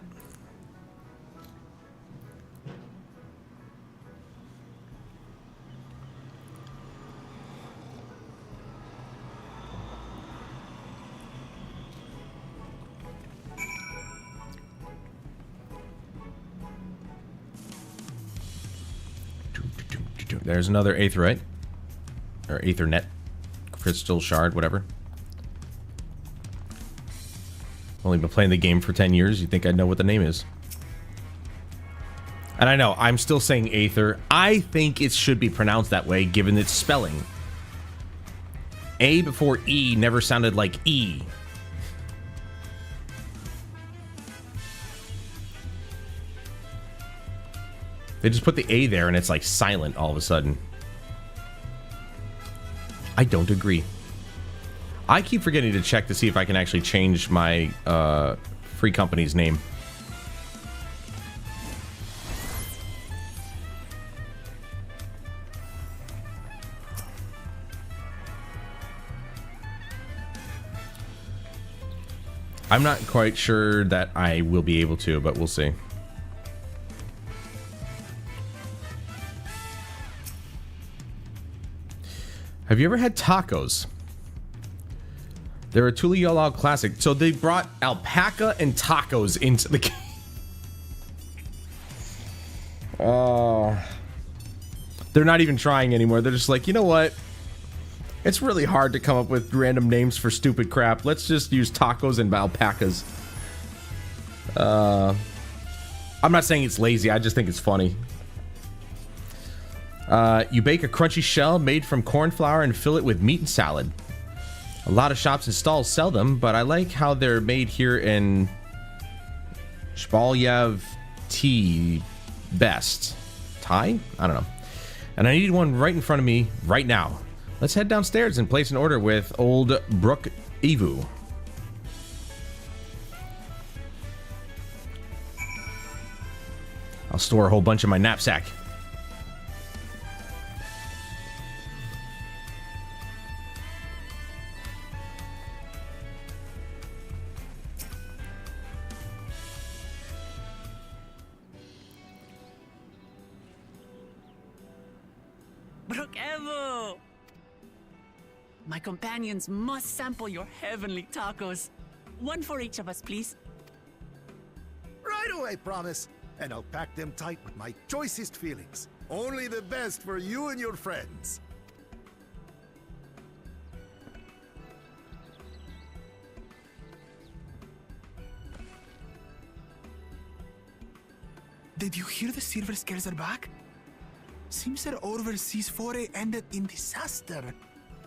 There's another aetherite. Or aethernet. Crystal shard, whatever. Only been playing the game for 10 years. You'd think I'd know what the name is. And I know, I'm still saying aether. I think it should be pronounced that way, given its spelling. A before E never sounded like E. They just put the A there and it's like silent all of a sudden. I don't agree. I keep forgetting to check to see if I can actually change my free company's name. I'm not quite sure that I will be able to, but we'll see. Have you ever had tacos? They're a Tuliyollal classic. So they brought alpaca and tacos into the game. Oh. They're not even trying anymore. They're just like, you know what? It's really hard to come up with random names for stupid crap. Let's just use tacos and alpacas. I'm not saying it's lazy. I just think it's funny. You bake a crunchy shell made from corn flour and fill it with meat and salad. A lot of shops and stalls sell them, but I like how they're made here in Shbalyev Tea best. Thai? I don't know. And I need one right in front of me right now. Let's head downstairs and place an order with Old Brook Evu. I'll store a whole bunch in my knapsack. Brookevo! My companions must sample your heavenly tacos. One for each of us, please. Right away, promise. And I'll pack them tight with my choicest feelings. Only the best for you and your friends. Did you hear the Silver Scares are back? Seems their overseas foray ended in disaster.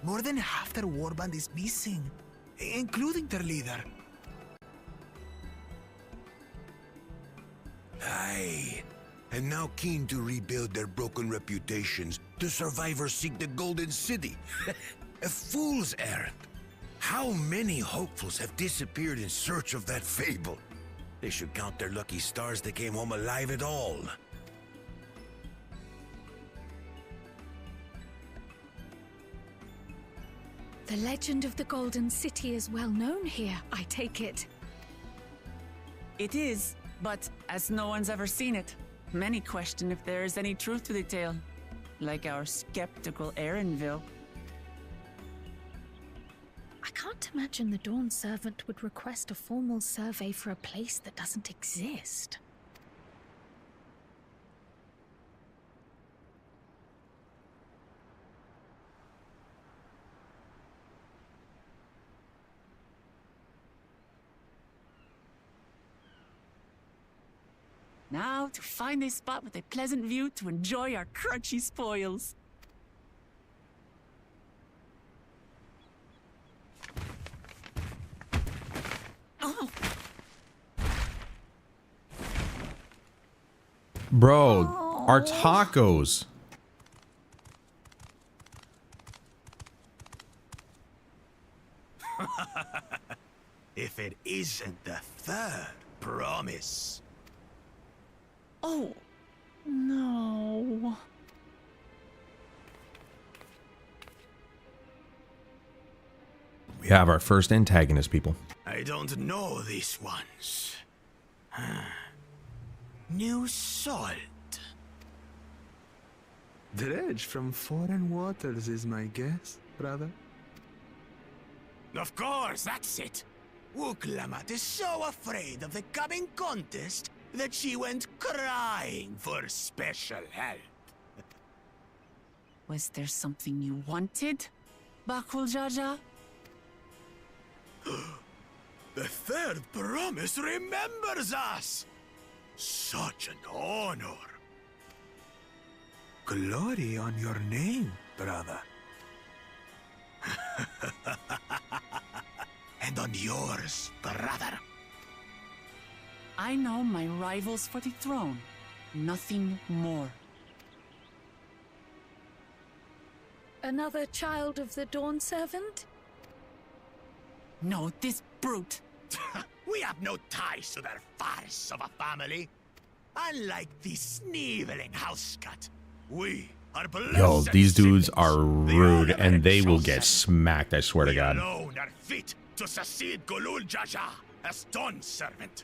More than half their warband is missing, including their leader. Aye. And now keen to rebuild their broken reputations, the survivors seek the Golden City. A fool's errand. How many hopefuls have disappeared in search of that fable? They should count their lucky stars they came home alive at all. The legend of the Golden City is well known here, I take it. It is, but as no one's ever seen it, many question if there is any truth to the tale. Like our skeptical Erinville. I can't imagine the Dawn Servant would request a formal survey for a place that doesn't exist. Now to find a spot with a pleasant view to enjoy our crunchy spoils. Oh. Bro, our tacos. If it isn't the third promise. Oh, no. We have our first antagonist, people. I don't know these ones. New salt. Dredge from foreign waters is my guess, brother. Of course, that's it. Wuklamat is so afraid of the coming contest that she went crying for special help. Was there something you wanted, Bakul Jaja? The third promise remembers us! Such an honor. Glory on your name, brother. And on yours, brother. I know my rivals for the throne. Nothing more. Another child of the Dawn Servant? No, this brute. We have no ties to their farce of a family. Unlike the sneevling housecut, we are blessed. Yo, these dudes are citizens. rude The and they will chosen. get smacked, I swear to We God. alone are fit to succeed Golul Jaja as Dawn Servant.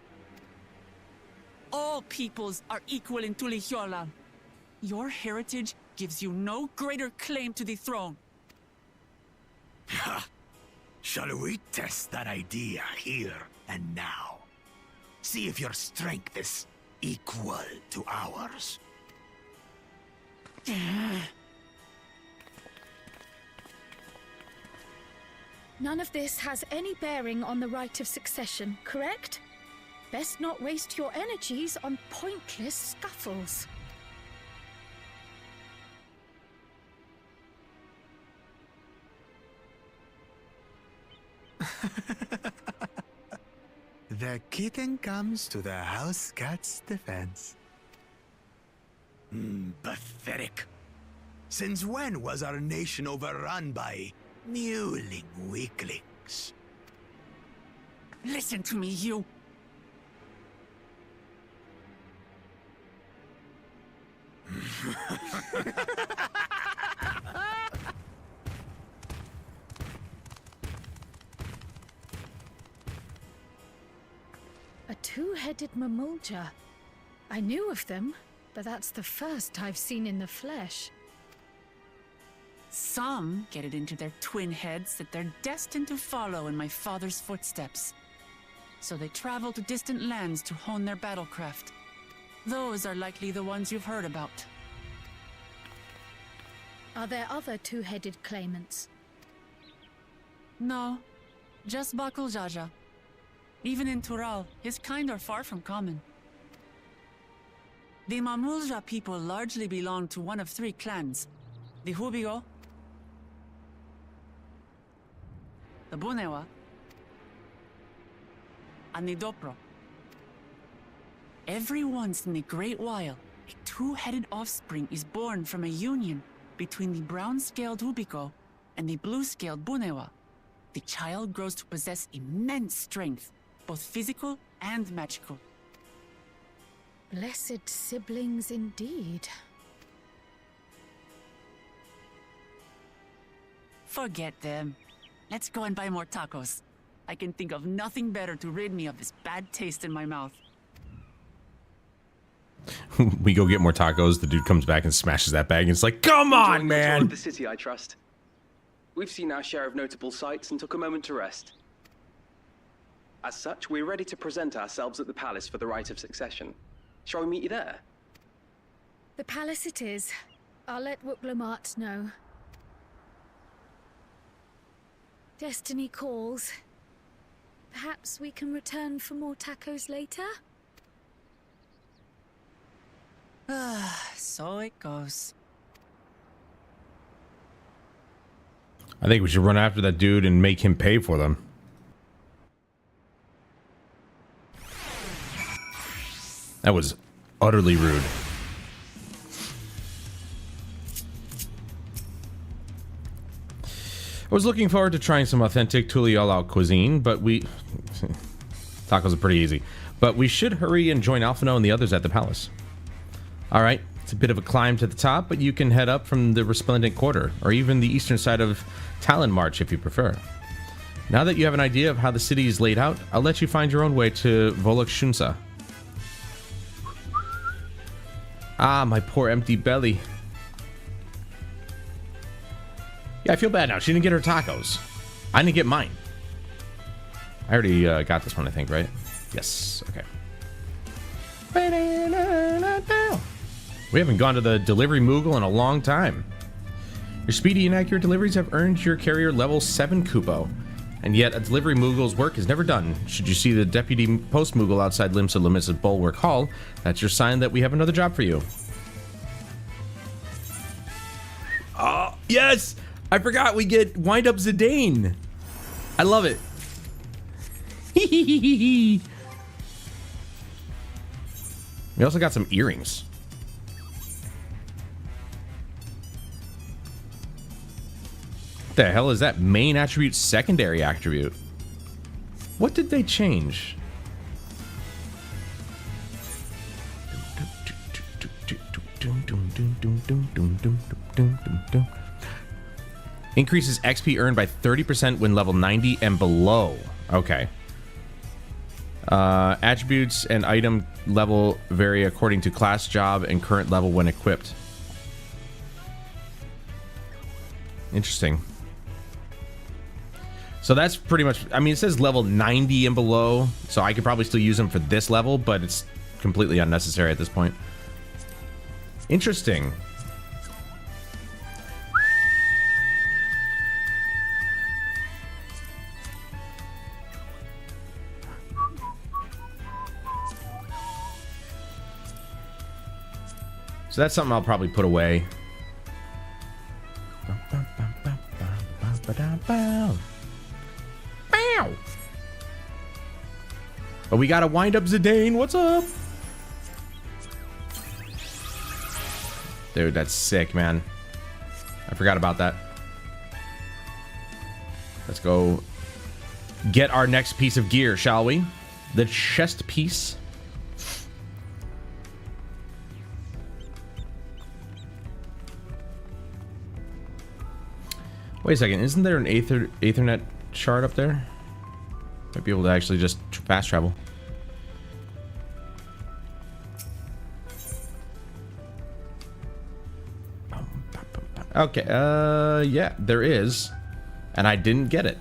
All peoples are equal in Tulihiola. Your heritage gives you no greater claim to the throne. Ha! Shall we test that idea here and now? See if your strength is equal to ours. None of this has any bearing on the right of succession, correct? Best not waste your energies on pointless scuffles. The kitten comes to the house cat's defense. Pathetic. Since when was our nation overrun by mewling weaklings? Listen to me, you. A two-headed Mamulja. I knew of them, but that's the first I've seen in the flesh. Some get it into their twin heads that they're destined to follow in my father's footsteps. So they travel to distant lands to hone their battlecraft. Those are likely the ones you've heard about. Are there other two-headed claimants? No, just Bakul Jaja. Even in Tural, his kind are far from common. The Mamulja people largely belong to one of three clans. The Hubigo, the Bunewa, and the Dopro. Every once in a great while, a two-headed offspring is born from a union between the brown-scaled Hubigo and the blue-scaled Bunewa. The child grows to possess immense strength, both physical and magical. Blessed siblings indeed. Forget them. Let's go and buy more tacos. I can think of nothing better to rid me of this bad taste in my mouth. We go get more tacos. The dude comes back and smashes that bag. And it's like, come on, Enjoying the tour man. of the city, I trust. We've seen our share of notable sights and took a moment to rest. As such, we're ready to present ourselves at the palace for the rite of succession. Shall we meet you there? The palace it is. I'll let Wuklamart know. Destiny calls. Perhaps we can return for more tacos later? So it goes. I think we should run after that dude and make him pay for them. That was utterly rude. I was looking forward to trying some authentic Tuliyollal cuisine, but tacos are pretty easy. But we should hurry and join Alphino and the others at the palace. Alright, it's a bit of a climb to the top, but you can head up from the Resplendent Quarter, or even the eastern side of Talon March if you prefer. Now that you have an idea of how the city is laid out, I'll let you find your own way to Volok Shunsa. Ah, my poor empty belly. Yeah, I feel bad now. She didn't get her tacos. I didn't get mine. I already got this one, I think, right? Yes. Okay. We haven't gone to the delivery Moogle in a long time. Your speedy and accurate deliveries have earned your carrier level 7 Kupo. And yet, a delivery Moogle's work is never done. Should you see the deputy post Moogle outside Limsa Limits' Bulwark Hall, that's your sign that we have another job for you. Oh, yes! I forgot we get Wind Up Zidane. I love it. We also got some earrings. What the hell is that? Main attribute, secondary attribute. What did they change? Increases XP earned by 30% when level 90 and below. Okay. Attributes and item level vary according to class, job, and current level when equipped. Interesting. So that's pretty much, I mean, it says level 90 and below, so I could probably still use them for this level, but it's completely unnecessary at this point. Interesting. So that's something I'll probably put away. But we gotta wind up Zidane. What's up? Dude, that's sick, man. I forgot about that. Let's go get our next piece of gear, shall we? The chest piece. Wait a second, isn't there an Ethernet shard up there? Might be able to actually just fast travel. Okay, yeah, there is. And I didn't get it.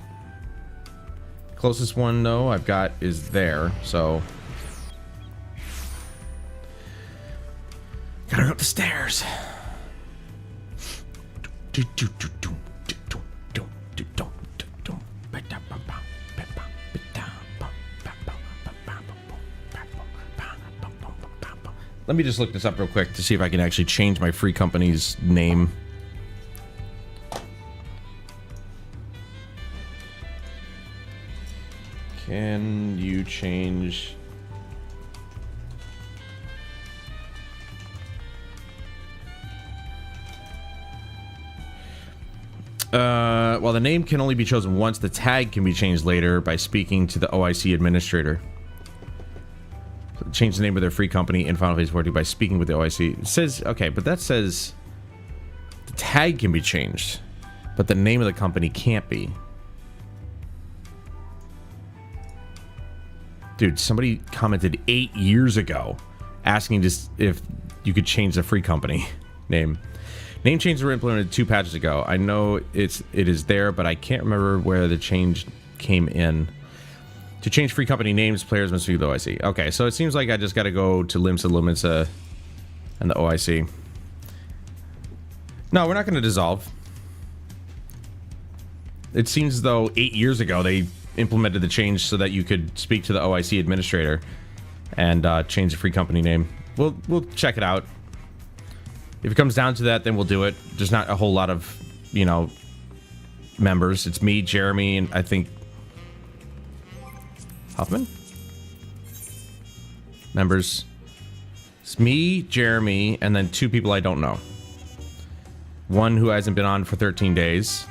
Closest one, though, I've got is there, so... Gotta go up the stairs. Let me just look this up real quick to see if I can actually change my free company's name. Can you change... Well, the name can only be chosen once. The tag can be changed later by speaking to the OIC administrator. Change the name of their free company in Final Fantasy 14 by speaking with the OIC. It says, okay, but that says the tag can be changed, but the name of the company can't be. Dude, somebody commented 8 years ago asking just if you could change the free company name. Name changes were implemented 2 patches ago. I know it is there, but I can't remember where the change came in. To change free company names, players must view the OIC. Okay, so it seems like I just got to go to Limsa Luminsa and the OIC. No, we're not going to dissolve. It seems as though 8 years ago they implemented the change so that you could speak to the OIC administrator and change the free company name. We'll check it out. If it comes down to that, then we'll do it. There's not a whole lot of, you know, members. It's me, Jeremy, and I think Huffman? Members. It's me, Jeremy, and then 2 people I don't know. One who hasn't been on for 13 days,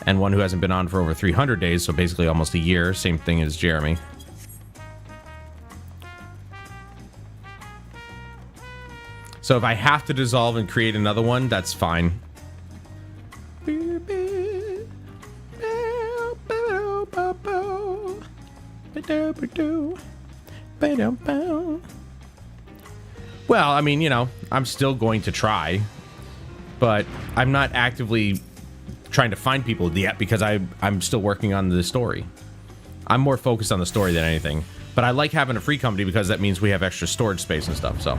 and one who hasn't been on for over 300 days, so basically almost a year. Same thing as Jeremy. So if I have to dissolve and create another one, that's fine. Well, I mean, you know, I'm still going to try, but I'm not actively trying to find people yet because I'm still working on the story. I'm more focused on the story than anything, but I like having a free company because that means we have extra storage space and stuff, so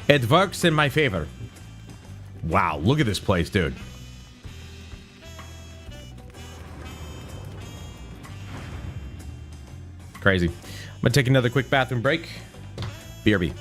it works in my favor. Wow, look at this place, dude. Crazy. I'm gonna take another quick bathroom break. BRB.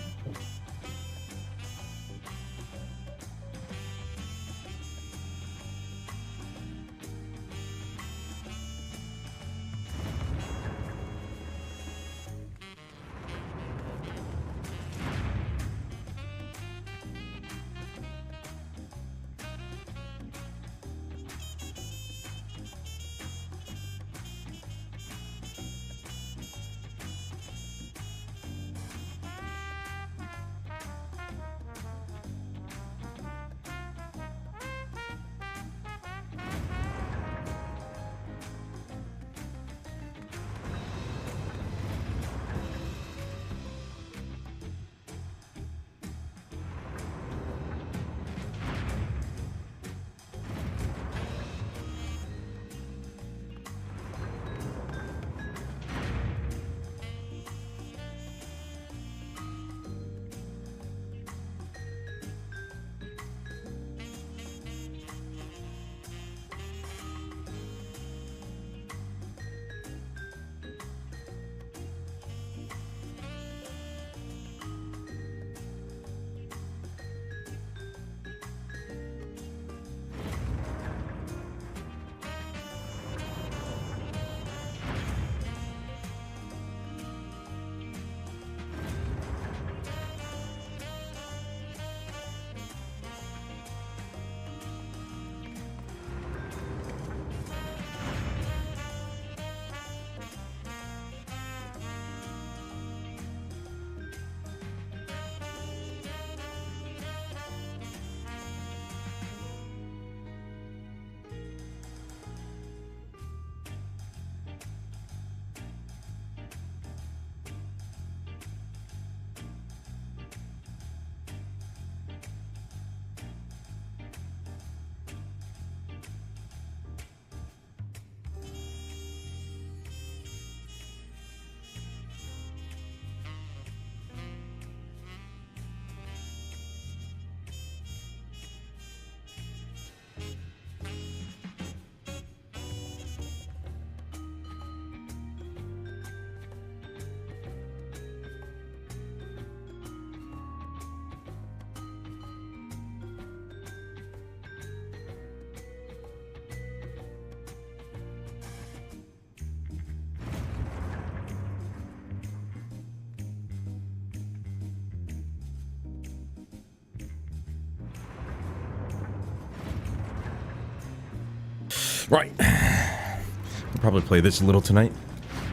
Right. I'll probably play this a little tonight.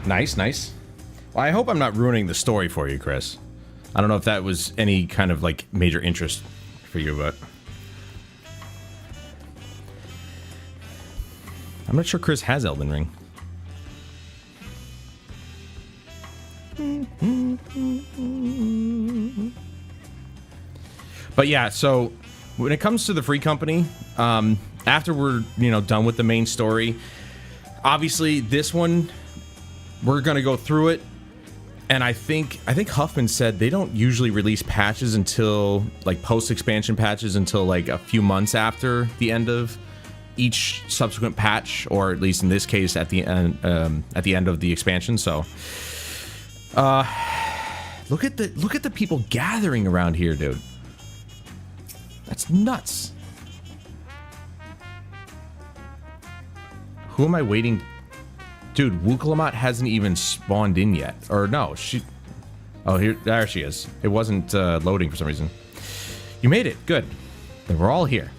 Nice, nice. Well, I hope I'm not ruining the story for you, Chris. I don't know if that was any kind of, like, major interest for you, but... I'm not sure Chris has Elden Ring. But yeah, so when it comes to the Free Company, after we're, you know, done with the main story, obviously this one, we're going to go through it. And I think Huffman said they don't usually release patches until, like, post-expansion patches until, like, a few months after the end of each subsequent patch, or at least in this case at the end of the expansion. So look at the people gathering around here, dude. That's nuts. Who am I waiting? Dude, Wukalamat hasn't even spawned in yet. Or no, she... Oh, there she is. It wasn't loading for some reason. You made it. Good. Then we're all here.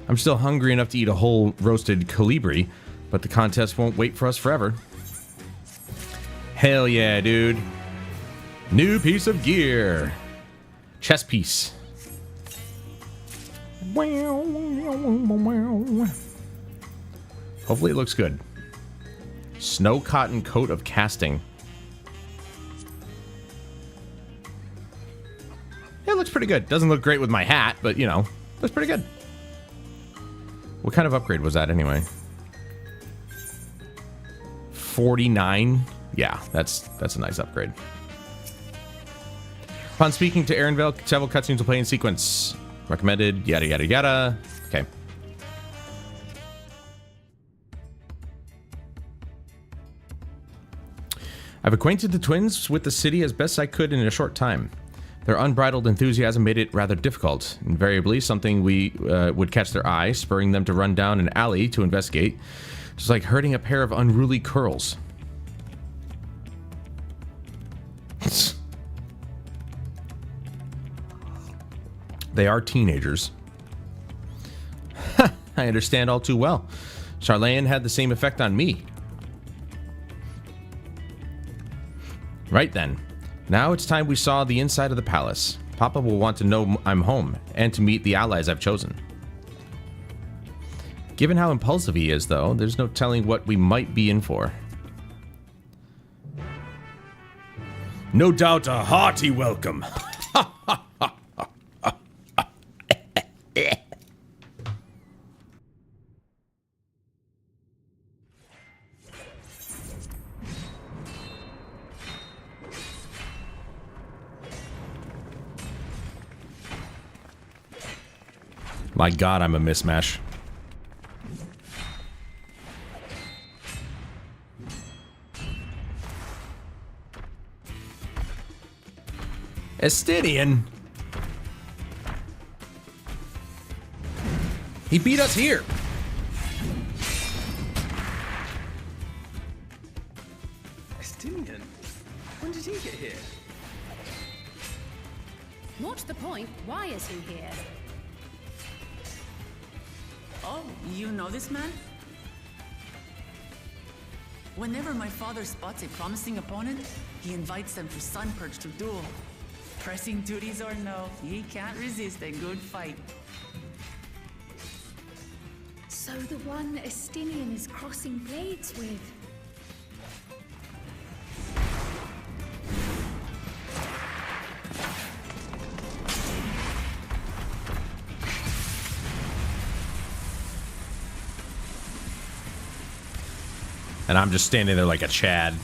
I'm still hungry enough to eat a whole roasted colibri, but the contest won't wait for us forever. Hell yeah, dude. New piece of gear. Chess piece. Hopefully it looks good. Snow cotton coat of casting. Yeah, it looks pretty good. Doesn't look great with my hat, but, you know, looks pretty good. What kind of upgrade was that anyway? 49? Yeah, that's a nice upgrade. Upon speaking to Aaronvale, several cutscenes will play in sequence. Recommended, yada yada yada. Okay. I've acquainted the twins with the city as best I could in a short time. Their unbridled enthusiasm made it rather difficult. Invariably, something would catch their eye, spurring them to run down an alley to investigate. It's like herding a pair of unruly curls. They are teenagers. I understand all too well. Charlene had the same effect on me. Right then. Now it's time we saw the inside of the palace. Papa will want to know I'm home, and to meet the allies I've chosen. Given how impulsive he is, though, there's no telling what we might be in for. No doubt a hearty welcome. My god, I'm a mismatch. Estidian? He beat us here. Estinian? When did he get here? What's the point? Why is he here? Oh, you know this man? Whenever my father spots a promising opponent, he invites them for Sunperch to duel. Pressing duties or no, he can't resist a good fight. So the one Estinian is crossing blades with. And I'm just standing there like a Chad.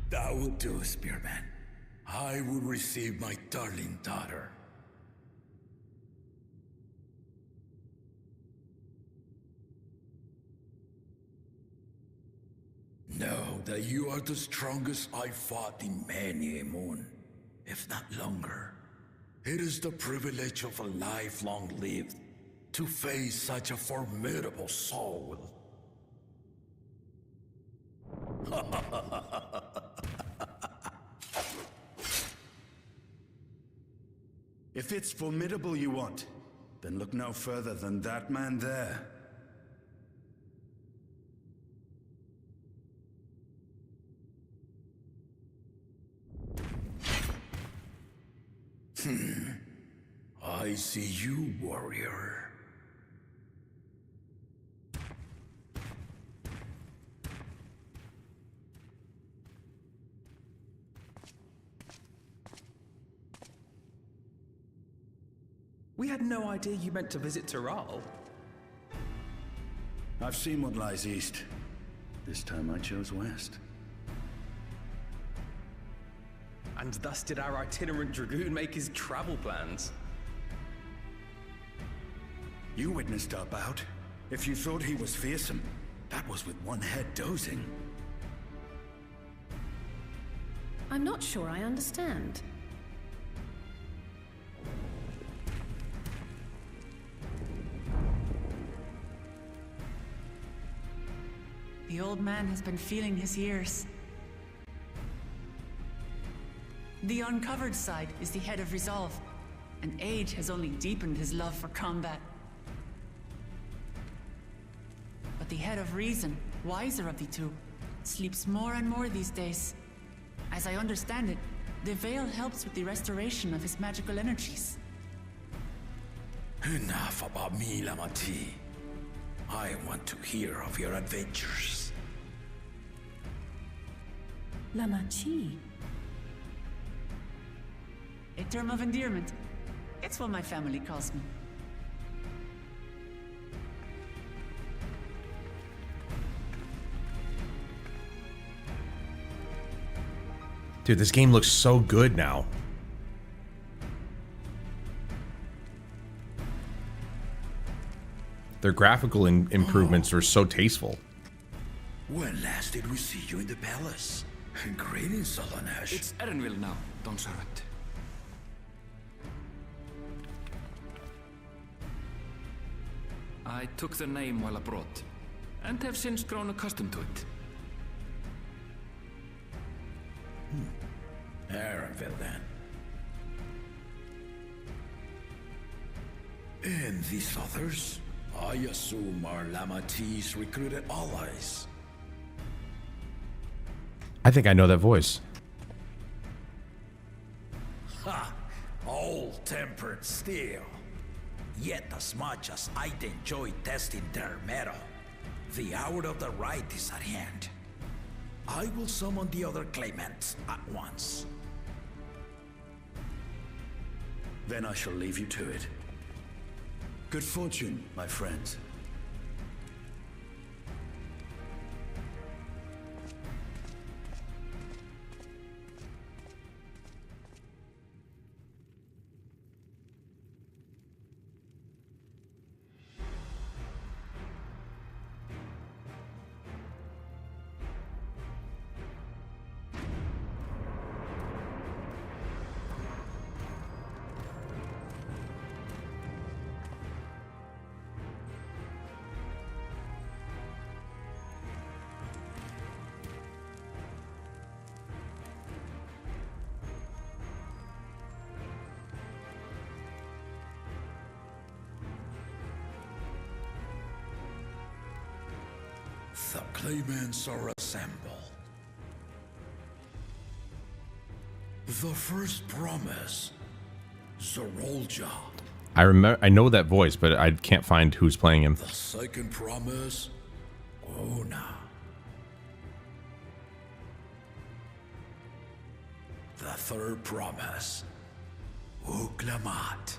That will do, Spearman. I will receive my darling daughter. Know that you are the strongest I fought in many a moon, if not longer. It is the privilege of a life long lived to face such a formidable soul. If it's formidable you want, then look no further than that man there. I see you, warrior. We had no idea you meant to visit Toral. I've seen what lies east. This time I chose west. And thus did our itinerant dragoon make his travel plans. You witnessed our bout. If you thought he was fearsome, that was with one head dozing. I'm not sure I understand. The old man has been feeling his years. The uncovered side is the head of resolve, and age has only deepened his love for combat. But the head of reason, wiser of the two, sleeps more and more these days. As I understand it, the veil helps with the restoration of his magical energies. Enough about me, Lamati. I want to hear of your adventures. Lamachi. A term of endearment. It's what my family calls me. Dude, this game looks so good now. Their graphical improvements are so tasteful. When last did we see you in the palace? Greetings, Solonesh. It's Erenville now, Don Servant. I took the name while abroad, and have since grown accustomed to it. Erenville, then. And these others? I assume are Lamati's recruited allies. I think I know that voice. Ha! Old-tempered steel. Yet as much as I'd enjoy testing their metal, the hour of the right is at hand. I will summon the other claimants at once. Then I shall leave you to it. Good fortune, my friends. The claimants are assembled. The first promise, Zorolja. I know that voice, but I can't find who's playing him. The second promise, Ona. The third promise, Uklamat.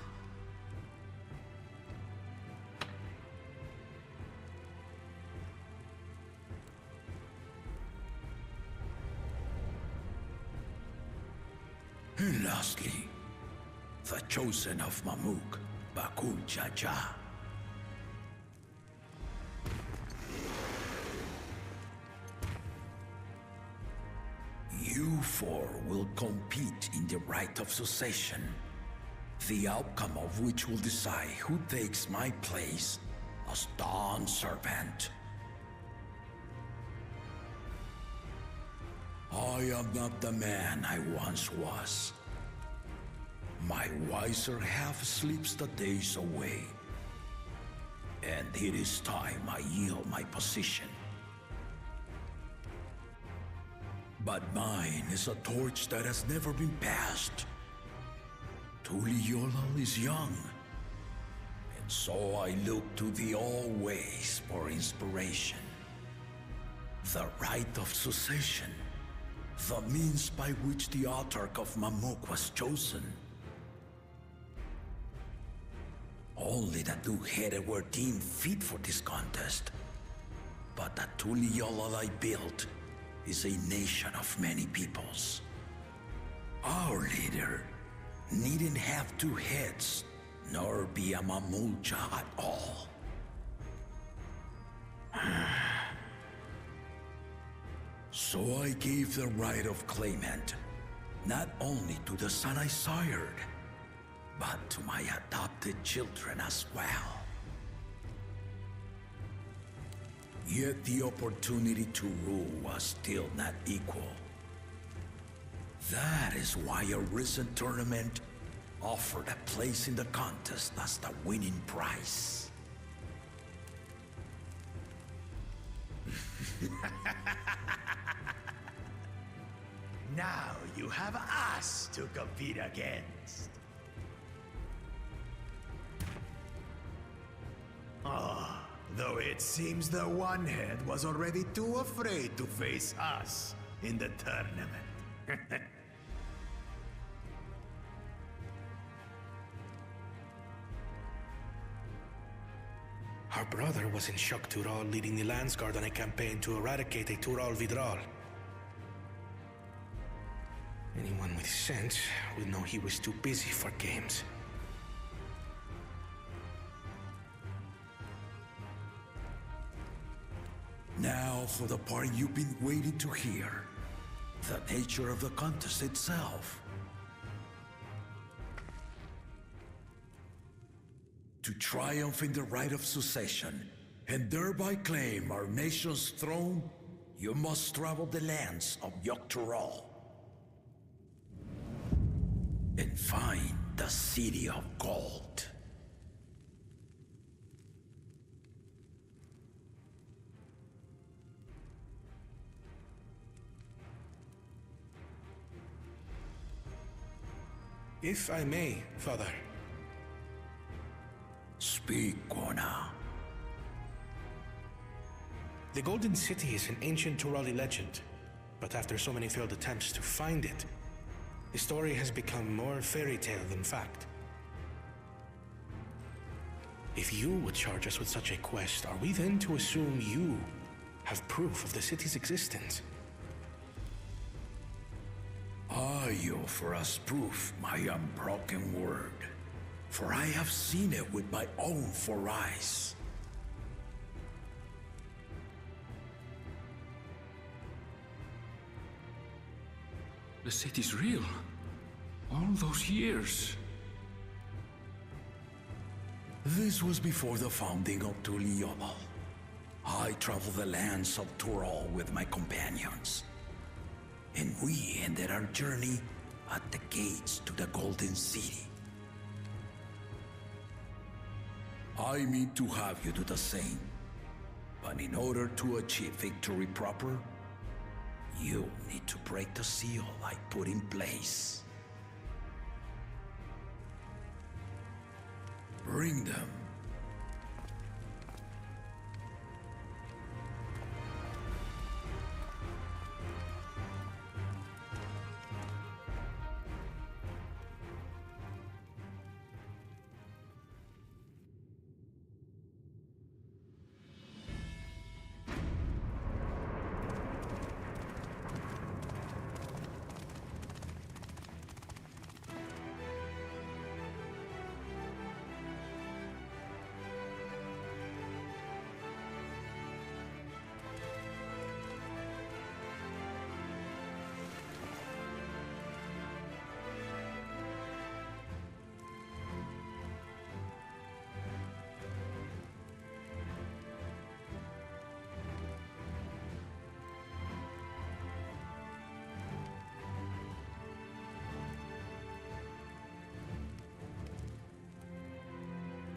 And lastly, the chosen of Mamuk, Bakul Jaja. You four will compete in the right of succession, the outcome of which will decide who takes my place as Dawn Servant. I am not the man I once was. My wiser half sleeps the days away. And it is time I yield my position. But mine is a torch that has never been passed. Tuliyollal is young, and so I look to thee always for inspiration. The rite of succession, the means by which the autarch of Mamuk was chosen. Only the two-headed were deemed fit for this contest. But the Tuliyollal I built is a nation of many peoples. Our leader needn't have two heads, nor be a Mamulja at all. So I gave the right of claimant, not only to the son I sired, but to my adopted children as well. Yet the opportunity to rule was still not equal. That is why a recent tournament offered a place in the contest as the winning prize. Now you have us to compete against. Though it seems the one head was already too afraid to face us in the tournament. Our brother was in Shok Tural leading the Landsguard on a campaign to eradicate a Tural Vidral. Anyone with sense would know he was too busy for games. Now for the part you've been waiting to hear. The nature of the contest itself. To triumph in the right of succession, and thereby claim our nation's throne, you must travel the lands of Yogg-Tural and find the City of Gold. If I may, Father. Speak, Kona. The Golden City is an ancient Turali legend, but after so many failed attempts to find it, the story has become more fairy tale than fact. If you would charge us with such a quest, are we then to assume you have proof of the city's existence? I offer as proof my unbroken word, for I have seen it with my own 4 eyes. The city's real. All those years. This was before the founding of Tuliyollal. I traveled the lands of Tural with my companions, and we ended our journey at the gates to the Golden City. I mean to have you do the same, but in order to achieve victory proper, you need to break the seal I put in place. Bring them.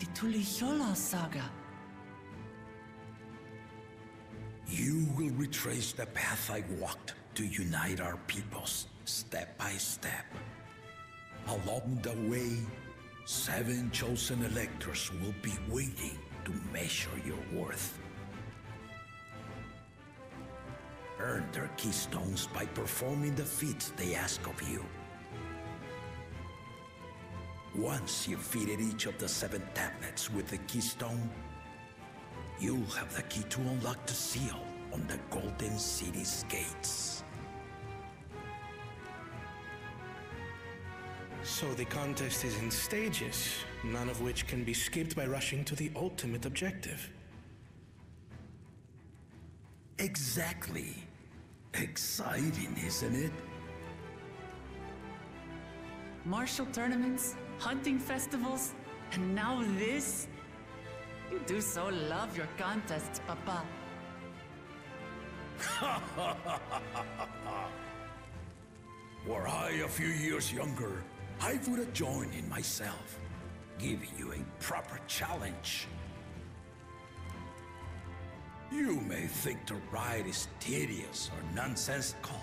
the Tuliyola saga. You will retrace the path I walked to unite our peoples, step by step. Along the way, 7 chosen electors will be waiting to measure your worth. Earn their keystones by performing the feats they ask of you. Once you've fitted each of the 7 tablets with the keystone, you'll have the key to unlock the seal on the Golden City's gates. So the contest is in stages, none of which can be skipped by rushing to the ultimate objective. Exactly. Exciting, isn't it? Martial tournaments, hunting festivals, and now this? You do so love your contests, Papa. Were I a few years younger, I would have joined in myself, giving you a proper challenge. You may think the ride is tedious or nonsensical,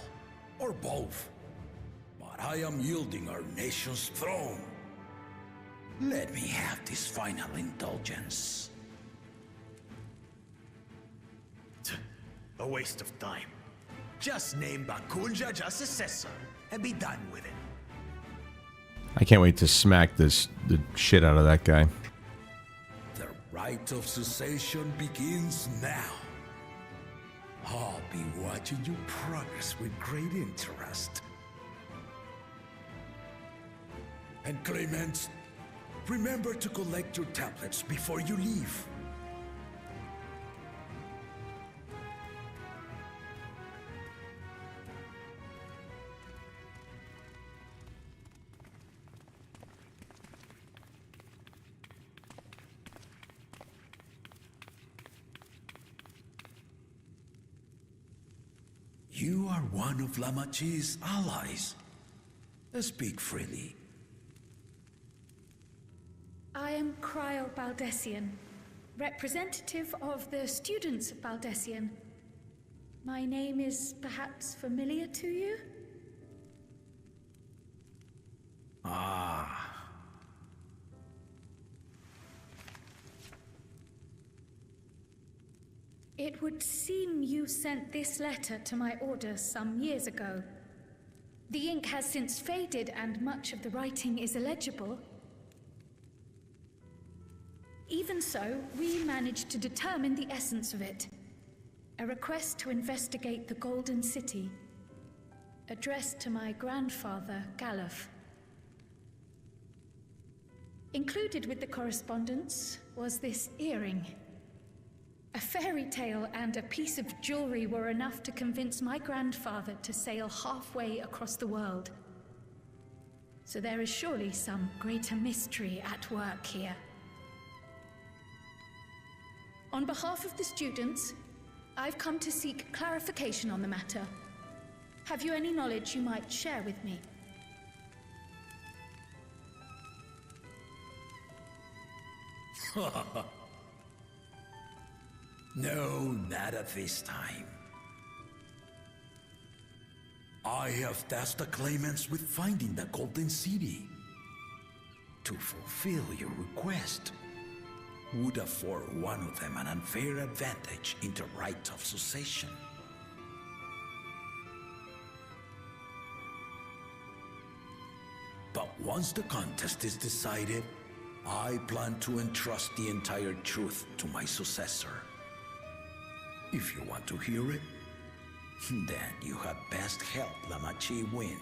or both, but I am yielding our nation's throne. Let me have this final indulgence. A waste of time. Just name Bakunja just successor and be done with it. I can't wait to smack the shit out of that guy. The rite of cessation begins now. I'll be watching you progress with great interest. And Clemens, remember to collect your tablets before you leave. You are one of Lamachi's allies. Speak freely. I am Cryo Baldessian, representative of the students of Baldessian. My name is perhaps familiar to you? Ah. It would seem you sent this letter to my orders some years ago. The ink has since faded and much of the writing is illegible. Even so, we managed to determine the essence of it. A request to investigate the Golden City, addressed to my grandfather, Galuf. Included with the correspondence was this earring. A fairy tale and a piece of jewelry were enough to convince my grandfather to sail halfway across the world. So there is surely some greater mystery at work here. On behalf of the students, I've come to seek clarification on the matter. Have you any knowledge you might share with me? No, not at this time. I have tasked the claimants with finding the Golden City. To fulfill your request would afford one of them an unfair advantage in the right of succession. But once the contest is decided, I plan to entrust the entire truth to my successor. If you want to hear it, then you had best help Lamachi win.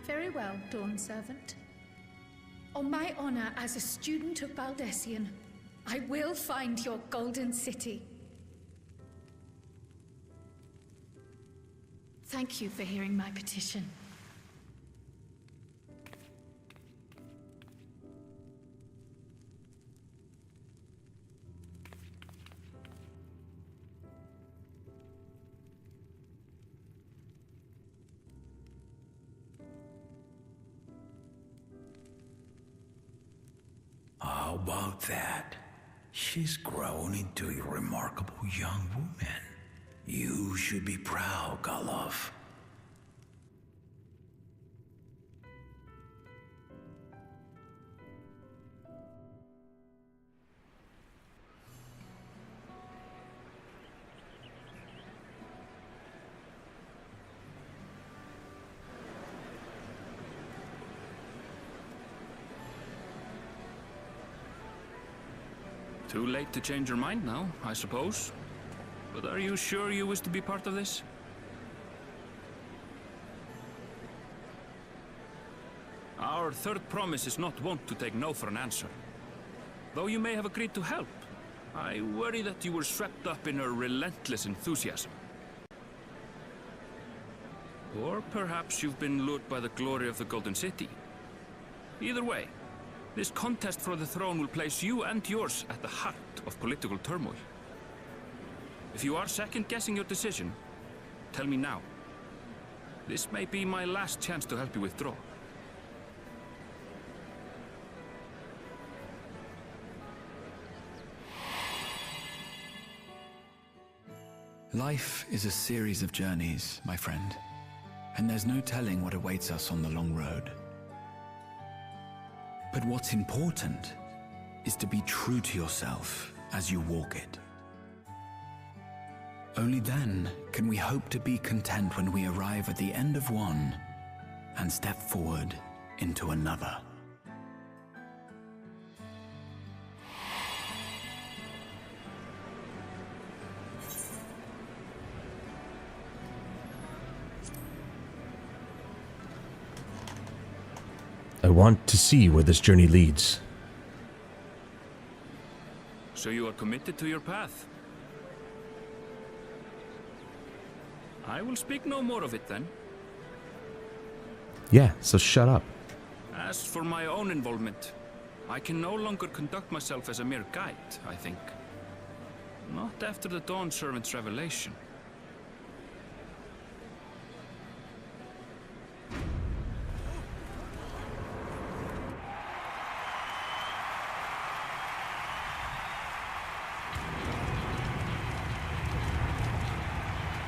Very well, Dawn Servant. On my honor as a student of Baldessian, I will find your Golden City. Thank you for hearing my petition. How about that? She's grown into a remarkable young woman. You should be proud, Galov. Too late to change your mind now, I suppose. But are you sure you wish to be part of this? Our third promise is not wont to take no for an answer. Though you may have agreed to help, I worry that you were swept up in her relentless enthusiasm. Or perhaps you've been lured by the glory of the Golden City. Either way, this contest for the throne will place you and yours at the heart of political turmoil. If you are second-guessing your decision, tell me now. This may be my last chance to help you withdraw. Life is a series of journeys, my friend, and there's no telling what awaits us on the long road. But what's important is to be true to yourself as you walk it. Only then can we hope to be content when we arrive at the end of one and step forward into another. I want to see where this journey leads. So you are committed to your path? I will speak no more of it then. Yeah, so shut up. As for my own involvement, I can no longer conduct myself as a mere guide, I think. Not after the Dawn Servant's revelation.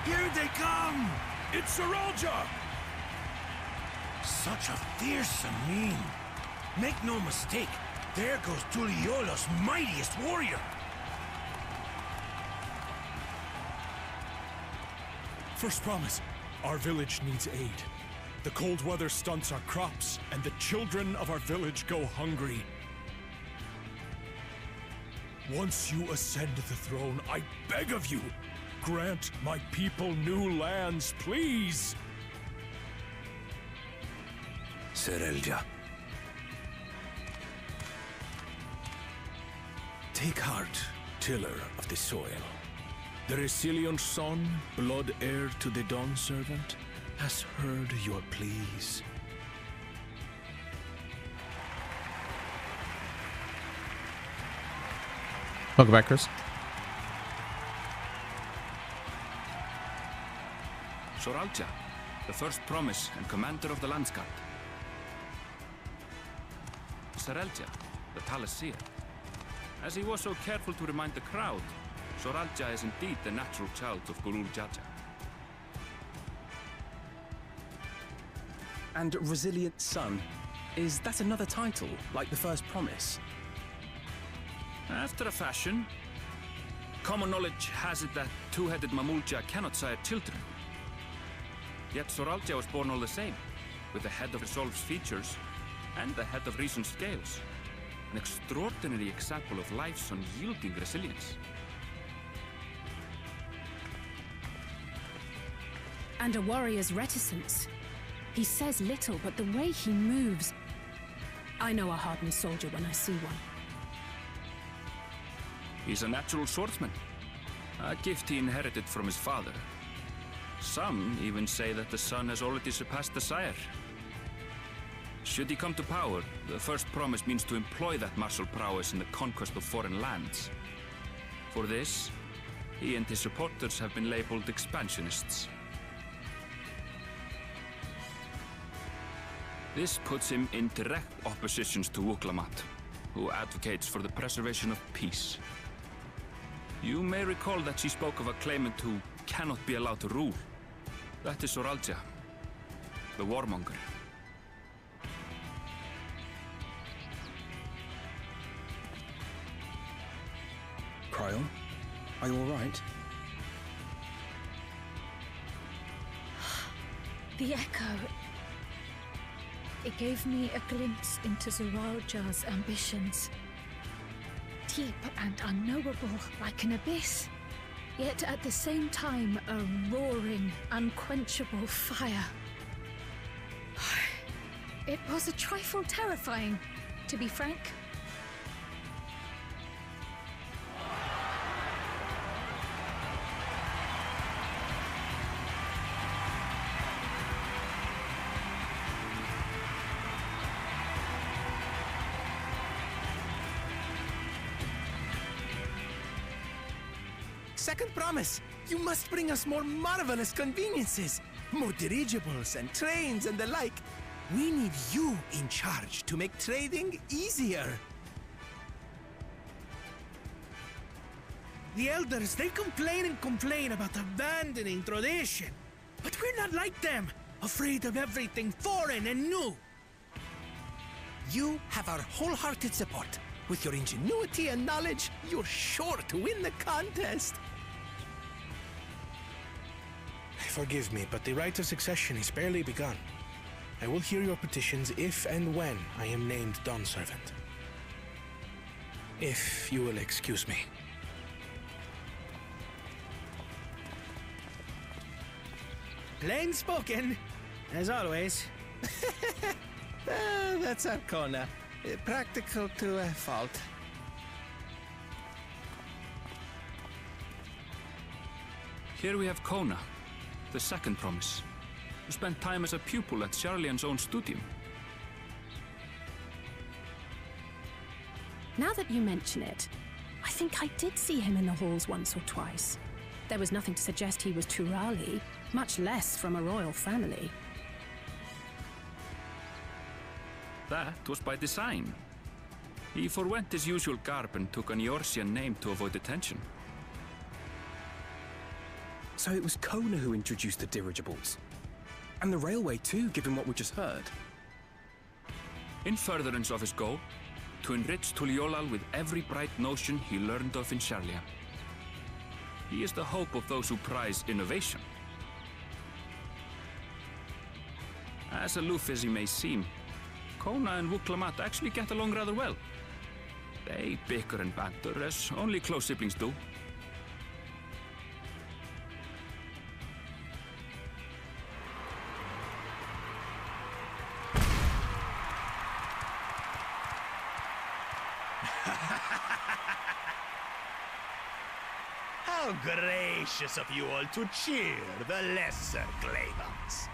Here they come! It's Saralja! Such a fearsome mien. Make no mistake, there goes Tuliola's mightiest warrior. First promise, our village needs aid. The cold weather stunts our crops, and the children of our village go hungry. Once you ascend the throne, I beg of you, grant my people new lands, please! Saralja. Take heart, tiller of the soil. The resilient son, blood heir to the Dawn Servant, has heard your pleas. Welcome back, Chris. Saralja, the first promise and commander of the Landsguard. Saralja, the palace seer. As he was so careful to remind the crowd, Saralja is indeed the natural child of Gulul Jaja. And Resilient Son, is that another title, like the first promise? After a fashion, common knowledge has it that two-headed Mamulja cannot sire children. Yet Saralja was born all the same, with the head of Resolve's features and the head of Reason's scales. An extraordinary example of life's unyielding resilience. And a warrior's reticence. He says little, but the way he moves... I know a hardened soldier when I see one. He's a natural swordsman, a gift he inherited from his father. Some even say that the son has already surpassed the sire. Should he come to power, the first promise means to employ that martial prowess in the conquest of foreign lands. For this, he and his supporters have been labeled expansionists. This puts him in direct opposition to Wuklamat, who advocates for the preservation of peace. You may recall that she spoke of a claimant who cannot be allowed to rule. That is Soralja, the warmonger. Cryon, are you all right? The echo. It gave me a glimpse into Zoralja's ambitions. Deep and unknowable, like an abyss. Yet at the same time, a roaring, unquenchable fire. It was a trifle terrifying, to be frank. Second promise, you must bring us more marvelous conveniences. More dirigibles and trains and the like. We need you in charge to make trading easier. The elders, they complain and complain about abandoning tradition. But we're not like them, afraid of everything foreign and new. You have our wholehearted support. With your ingenuity and knowledge, you're sure to win the contest. Forgive me, but the rite of succession is barely begun. I will hear your petitions if and when I am named Dawn Servant. If you will excuse me. Plain spoken, as always. That's Arcona. Practical to a fault. Here we have Kona, the second promise, who spent time as a pupil at Charlian's own studium. Now that you mention it, I think I did see him in the halls once or twice. There was nothing to suggest he was Turali, much less from a royal family. That was by design. He forwent his usual garb and took an Eorzean name to avoid attention. So it was Kona who introduced the dirigibles. And the railway too, given what we just heard. In furtherance of his goal, to enrich Tuliolal with every bright notion he learned of in Charlia. He is the hope of those who prize innovation. As aloof as he may seem, Kona and Wuklamat actually get along rather well. They bicker and banter as only close siblings do. How gracious of you all to cheer the lesser Claymans.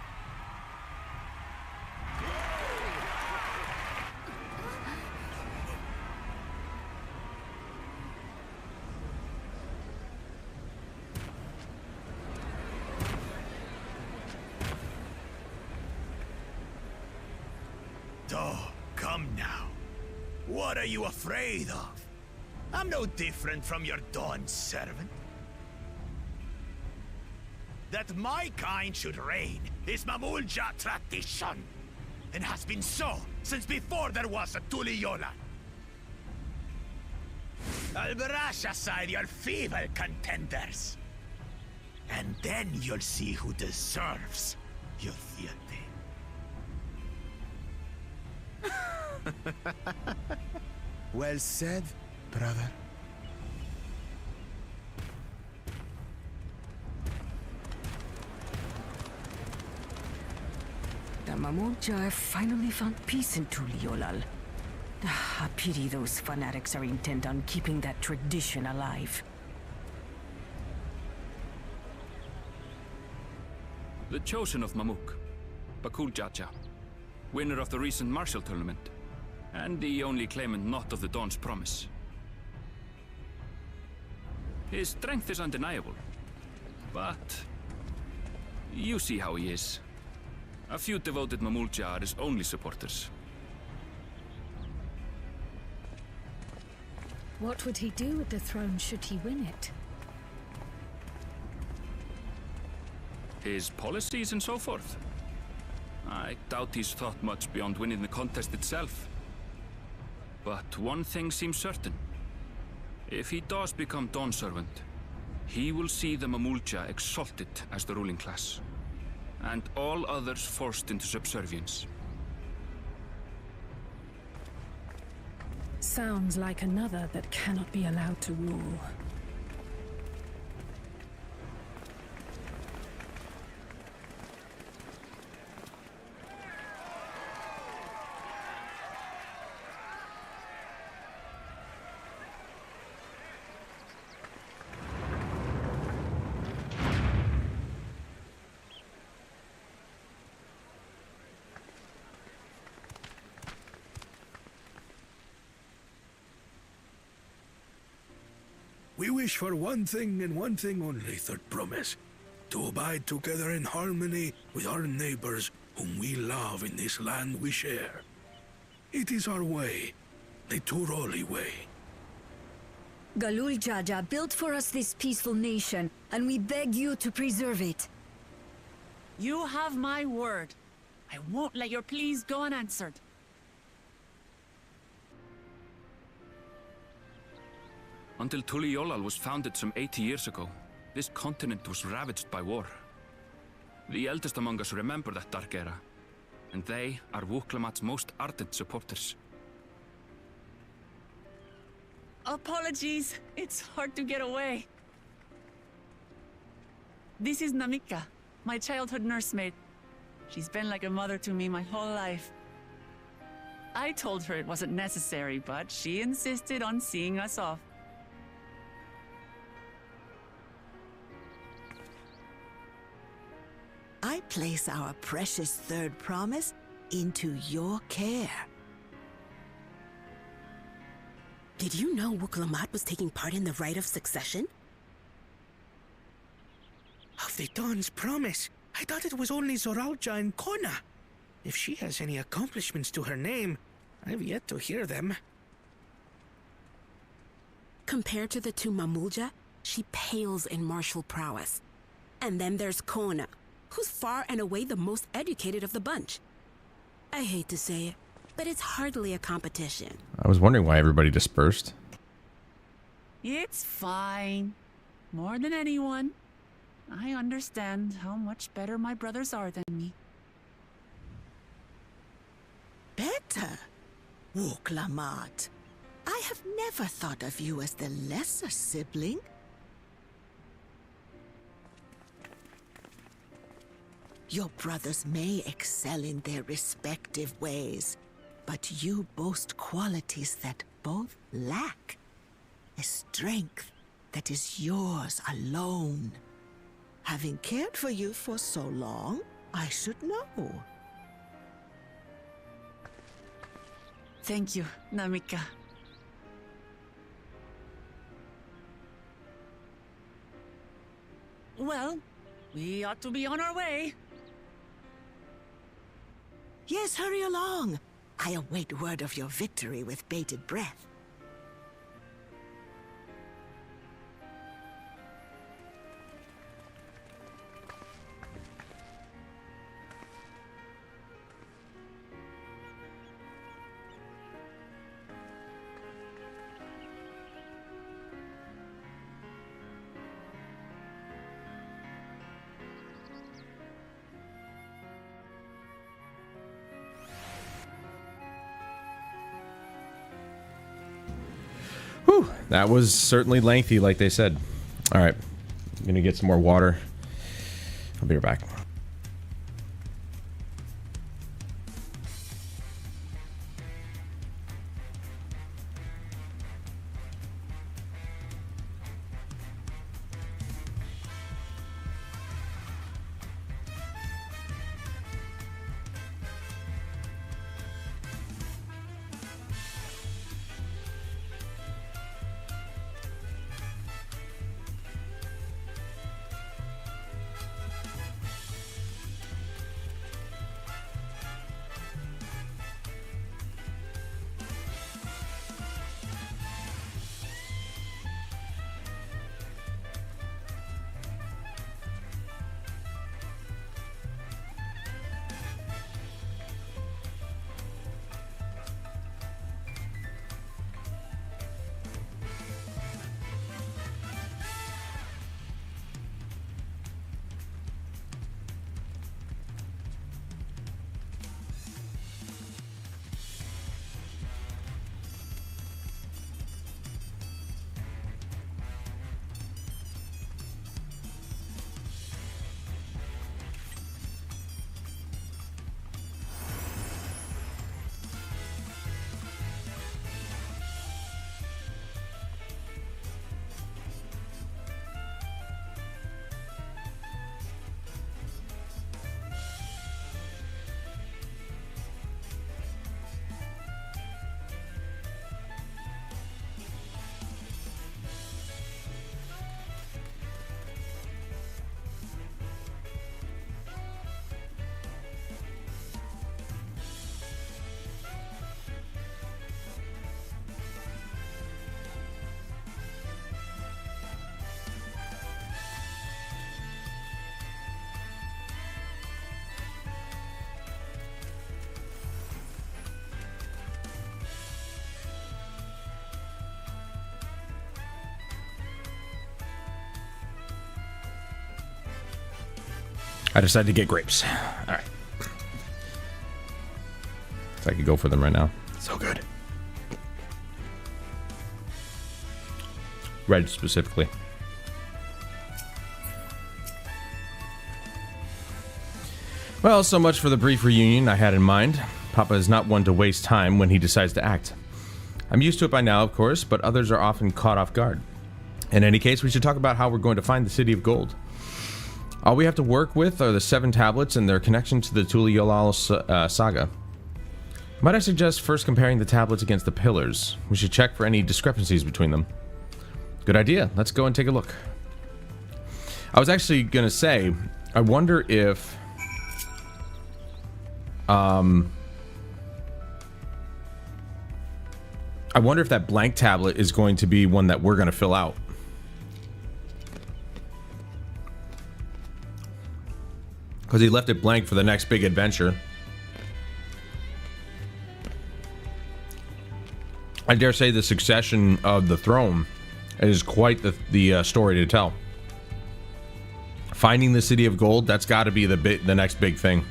Oh, come now. What are you afraid of? I'm no different from your Dawn servant. That my kind should reign is Mamulja tradition, and has been so since before there was a Tuliyolan. I'll brush aside your feeble contenders, and then you'll see who deserves your fealty. Well said, brother. The Mamulja finally found peace in Tuliolal. A pity those fanatics are intent on keeping that tradition alive. The chosen of Mamuk, Bakul Jaja, winner of the recent martial tournament, and the only claimant not of the Dawn's promise. His strength is undeniable, but you see how he is. A few devoted Mamulja are his only supporters. What would he do with the throne should he win it? His policies and so forth. I doubt he's thought much beyond winning the contest itself. But one thing seems certain. If he does become Dawn Servant, he will see the Mamulja exalted as the ruling class, and all others forced into subservience. Sounds like another that cannot be allowed to rule. We wish for one thing and one thing only, Third Promise. To abide together in harmony with our neighbors whom we love in this land we share. It is our way, the Turoli way. Galul Jaja built for us this peaceful nation, and we beg you to preserve it. You have my word. I won't let your pleas go unanswered. Until Tuliolal was founded some 80 years ago, this continent was ravaged by war. The eldest among us remember that dark era, and they are Wuklamat's most ardent supporters. Apologies, it's hard to get away. This is Namika, my childhood nursemaid. She's been like a mother to me my whole life. I told her it wasn't necessary, but she insisted on seeing us off. I place our precious Third Promise into your care. Did you know Wuklamat was taking part in the rite of succession? Of the Dawn's Promise? I thought it was only Zoralja and Kona. If she has any accomplishments to her name, I've yet to hear them. Compared to the two Mamulja, she pales in martial prowess. And then there's Kona, who's far and away the most educated of the bunch. I hate to say it, but it's hardly a competition. I was wondering why everybody dispersed. It's fine. More than anyone. I understand how much better my brothers are than me. Better? Wuklamat. I have never thought of you as the lesser sibling. Your brothers may excel in their respective ways, but you boast qualities that both lack. A strength that is yours alone. Having cared for you for so long, I should know. Thank you, Namika. Well, we ought to be on our way. Yes, hurry along. I await word of your victory with bated breath. Whew, that was certainly lengthy, like they said. All right, I'm gonna get some more water. I'll be right back. I decided to get grapes. All right. So I could go for them right now. So good. Red specifically. Well, so much for the brief reunion I had in mind. Papa is not one to waste time when he decides to act. I'm used to it by now, of course, but others are often caught off guard. In any case, we should talk about how we're going to find the City of Gold. All we have to work with are the 7 tablets and their connection to the Tuliyollal saga. Might I suggest first comparing the tablets against the pillars? We should check for any discrepancies between them. Good idea. Let's go and take a look. I was actually going to say, I wonder if... I wonder if that blank tablet is going to be one that we're going to fill out. Because he left it blank for the next big adventure. I dare say the succession of the throne is quite the story to tell. Finding the City of Gold, that's got to be the next big thing.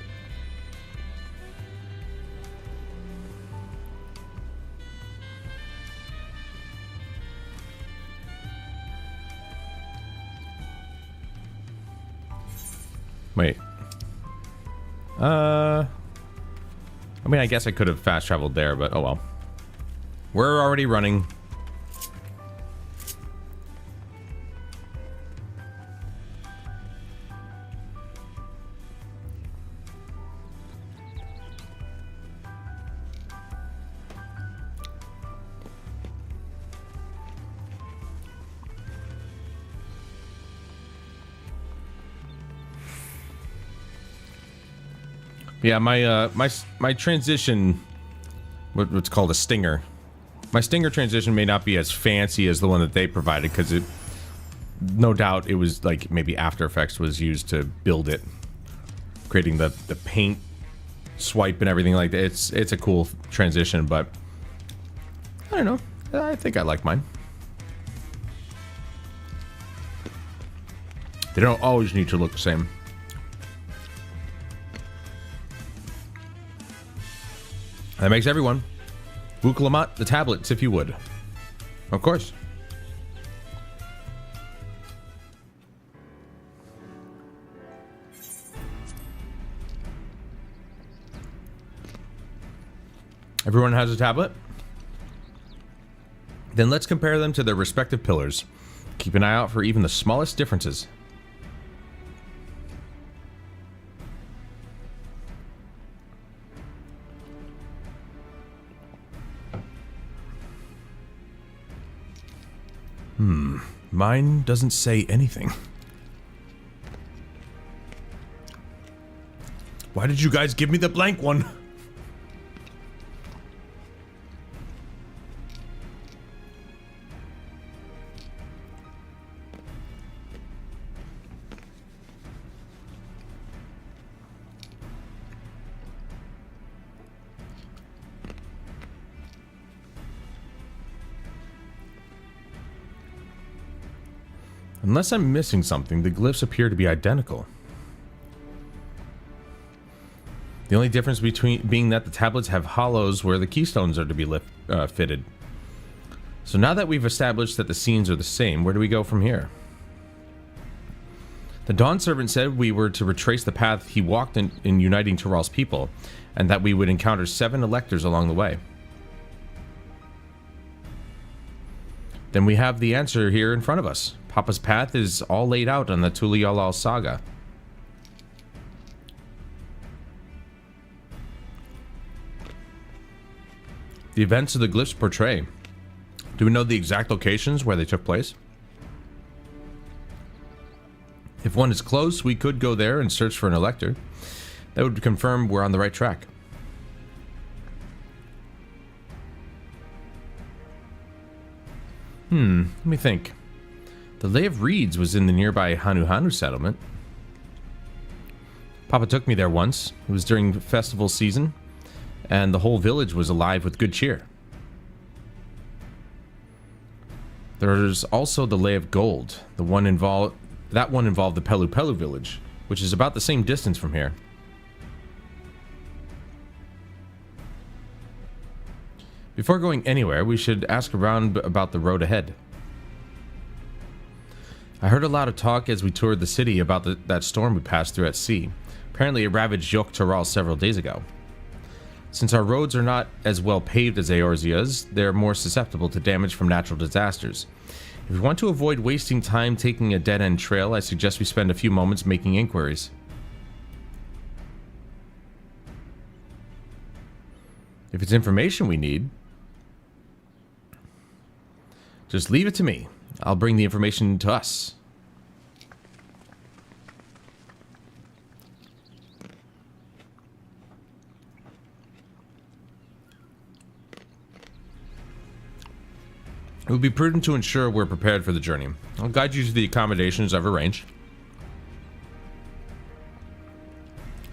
Wait. I mean, I guess I could have fast traveled there, but oh well. We're already running. Yeah, my transition, what's called a stinger. My stinger transition may not be as fancy as the one that they provided, because it, no doubt, it was like maybe After Effects was used to build it, creating the paint swipe and everything like that. It's a cool transition, but I don't know. I think I like mine. They don't always need to look the same. That makes everyone. Wukalamat, the tablets, if you would. Of course. Everyone has a tablet? Then let's compare them to their respective pillars. Keep an eye out for even the smallest differences. Mine doesn't say anything. Why did you guys give me the blank one? Unless I'm missing something, the glyphs appear to be identical. The only difference being that the tablets have hollows where the keystones are to be fitted. So now that we've established that the scenes are the same, where do we go from here? The Dawn Servant said we were to retrace the path he walked in uniting Tural's people, and that we would encounter 7 electors along the way. Then we have the answer here in front of us. Papa's path is all laid out on the Tuliyollal saga. The events of the glyphs portray. Do we know the exact locations where they took place? If one is close, we could go there and search for an elector. That would confirm we're on the right track. Let me think. The Lay of Reeds was in the nearby Hanu settlement. Papa took me there once. It was during festival season, and the whole village was alive with good cheer. There's also the Lay of Gold. That one involved the Pelu village, which is about the same distance from here. Before going anywhere, we should ask around about the road ahead. I heard a lot of talk as we toured the city about that storm we passed through at sea. Apparently it ravaged Yogg-Taural several days ago. Since our roads are not as well paved as Eorzea's, they're more susceptible to damage from natural disasters. If we want to avoid wasting time taking a dead-end trail, I suggest we spend a few moments making inquiries. If it's information we need, just leave it to me. I'll bring the information to us. It would be prudent to ensure we're prepared for the journey. I'll guide you to the accommodations I've arranged.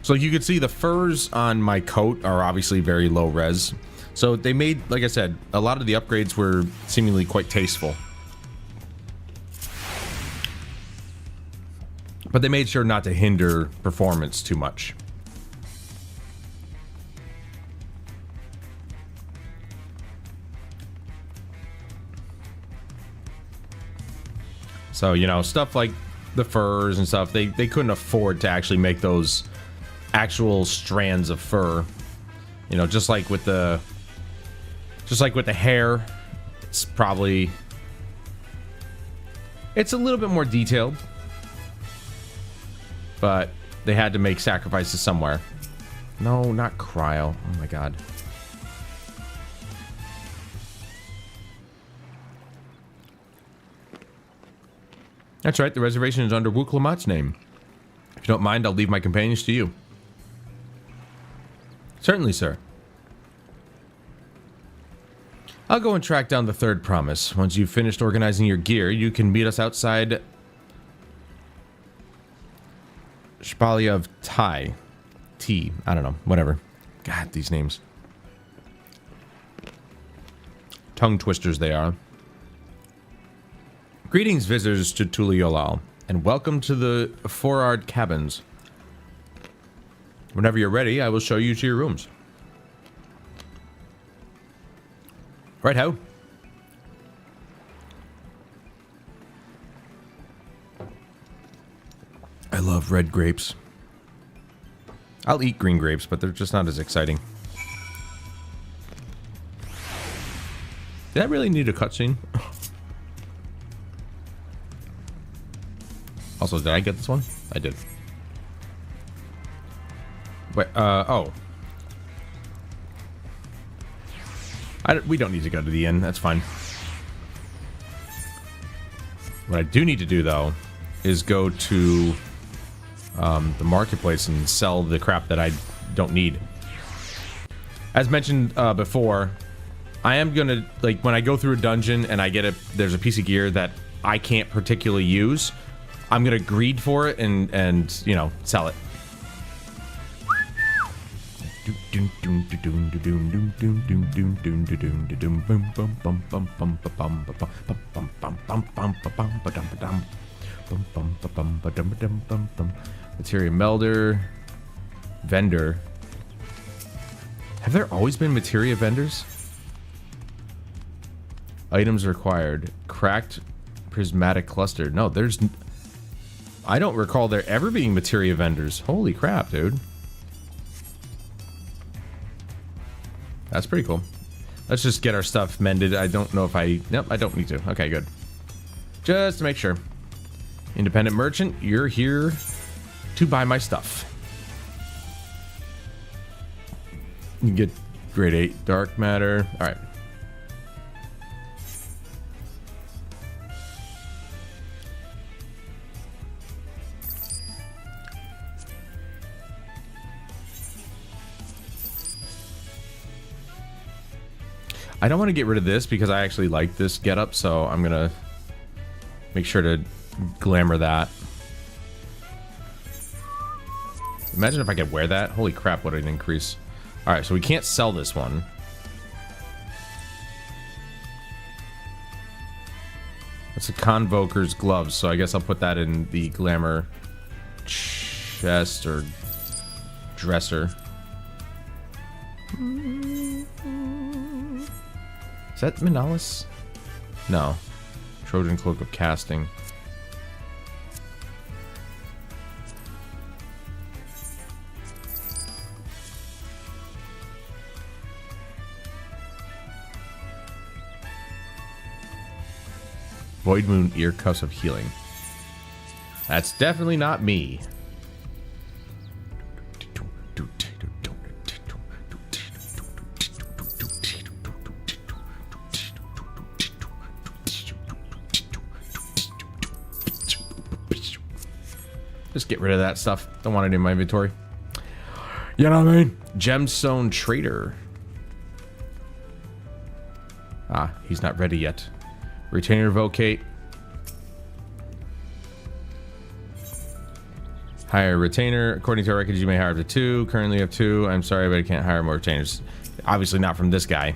So you can see the furs on my coat are obviously very low res. So they made, like I said, a lot of the upgrades were seemingly quite tasteful. But they made sure not to hinder performance too much. So, you know, stuff like the furs and stuff, they couldn't afford to actually make those actual strands of fur. You know, just like with the hair, it's probably, it's a little bit more detailed, but they had to make sacrifices somewhere. No, not Cryo. Oh my god. That's right, the reservation is under Wuklamat's name. If you don't mind, I'll leave my companions to you. Certainly, sir. I'll go and track down the third promise. Once you've finished organizing your gear, you can meet us outside Spalia of Tai. T. I don't know. Whatever. God, these names. Tongue twisters they are. Greetings, visitors to Tuliolal, and welcome to the Forard Cabins. Whenever you're ready, I will show you to your rooms. Right, ho. I love red grapes. I'll eat green grapes, but they're just not as exciting. Did I really need a cutscene? Also, did I get this one? I did. Wait, oh. We don't need to go to the inn. That's fine. What I do need to do, though, is go to the marketplace and sell the crap that I don't need. As mentioned before, I am gonna, like, when I go through a dungeon and I get there's a piece of gear that I can't particularly use, I'm gonna greed for it and you know, sell it. Materia melder, vendor. Have there always been materia vendors? Items required. Cracked prismatic cluster. No, there's... I don't recall there ever being materia vendors. Holy crap, dude. That's pretty cool. Let's just get our stuff mended. I don't know if I... Nope, I don't need to. Okay, good. Just to make sure. Independent merchant, you're here to buy my stuff. You can get grade 8 dark matter. Alright. I don't want to get rid of this because I actually like this getup, so I'm gonna make sure to glamour that. Imagine if I could wear that. Holy crap, what an increase. Alright, so we can't sell this one. It's a Convoker's gloves, so I guess I'll put that in the glamour. chest or dresser. Is that Manalis? No. Trojan Cloak of Casting. Void Moon Ear Cuffs of Healing. That's definitely not me. Just get rid of that stuff. Don't want it in my inventory. You know what I mean? Gemstone Trader. Ah, he's not ready yet. Retainer Vocate. Hire retainer. According to our records, you may hire up to 2. Currently have 2. I'm sorry, but I can't hire more retainers. Obviously not from this guy.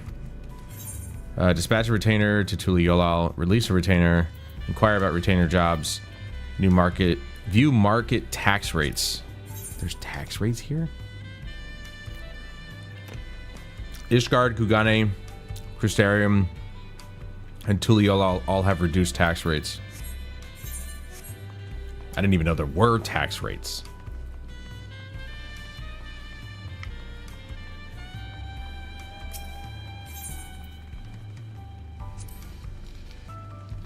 Dispatch a retainer to Tuliolal. Release a retainer. Inquire about retainer jobs. New market. View market tax rates. There's tax rates here? Ishgard, Kugane, Crystarium, and Tuliolal all have reduced tax rates. I didn't even know there were tax rates.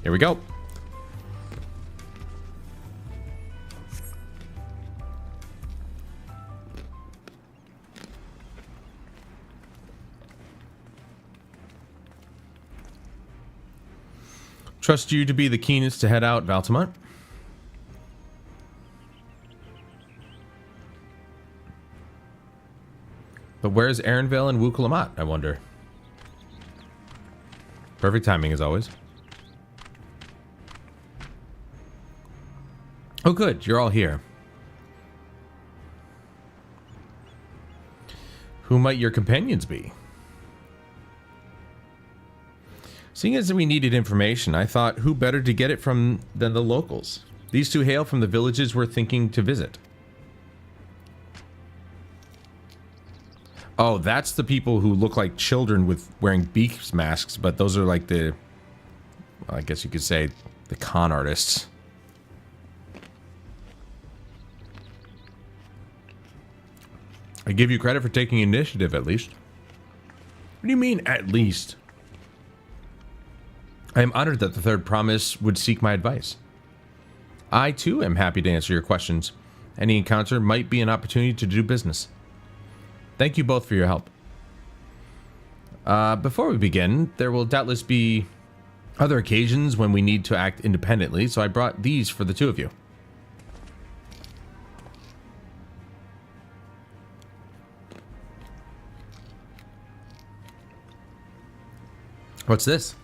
Here we go. Trust you to be the keenest to head out, Valtamont. But where's Aaronvale and Wukalamat, I wonder? Perfect timing as always. Oh good, you're all here. Who might your companions be? Seeing as we needed information, I thought who better to get it from than the locals. These two hail from the villages we're thinking to visit. Oh, that's the people who look like children with wearing beak masks, but those are like the, I guess you could say, the con artists. I give you credit for taking initiative, at least. What do you mean, at least? I am honored that the Third Promise would seek my advice. I, too, am happy to answer your questions. Any encounter might be an opportunity to do business. Thank you both for your help. Before we begin, there will doubtless be other occasions when we need to act independently, so I brought these for the two of you. What's this?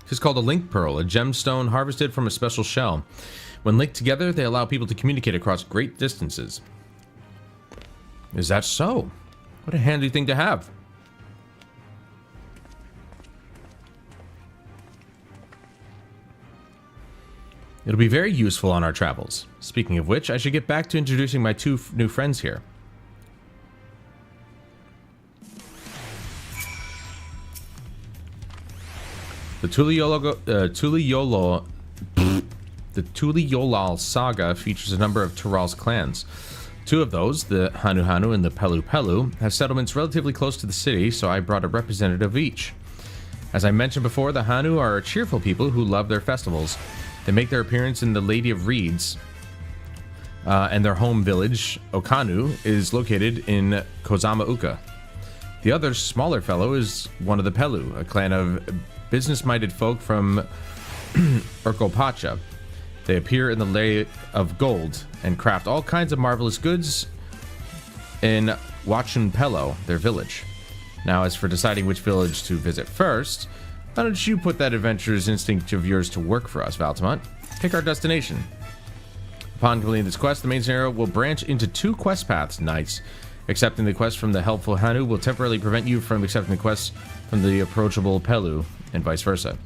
This is called a link pearl, a gemstone harvested from a special shell. When linked together, they allow people to communicate across great distances. Is that so? What a handy thing to have. It'll be very useful on our travels. Speaking of which, I should get back to introducing my two new friends here. The Tuliolal saga features a number of Tural's clans. Two of those, the Hanu Hanu and the Pelu Pelu, have settlements relatively close to the city, so I brought a representative of each. As I mentioned before, the Hanu are cheerful people who love their festivals. They make their appearance in the Lady of Reeds, and their home village, Okanu, is located in Kozama Uka. The other, smaller fellow, is one of the Pelu, a clan of business-minded folk from Urkopacha. They appear in the Lay of Gold and craft all kinds of marvelous goods in Wachunpelo, their village. Now, as for deciding which village to visit first, why don't you put that adventurer's instinct of yours to work for us, Valtamont? Pick our destination. Upon completing this quest, the main scenario will branch into 2 quest paths. Nice. Accepting the quest from the helpful Hanu will temporarily prevent you from accepting the quest from the approachable Pelu, and vice versa.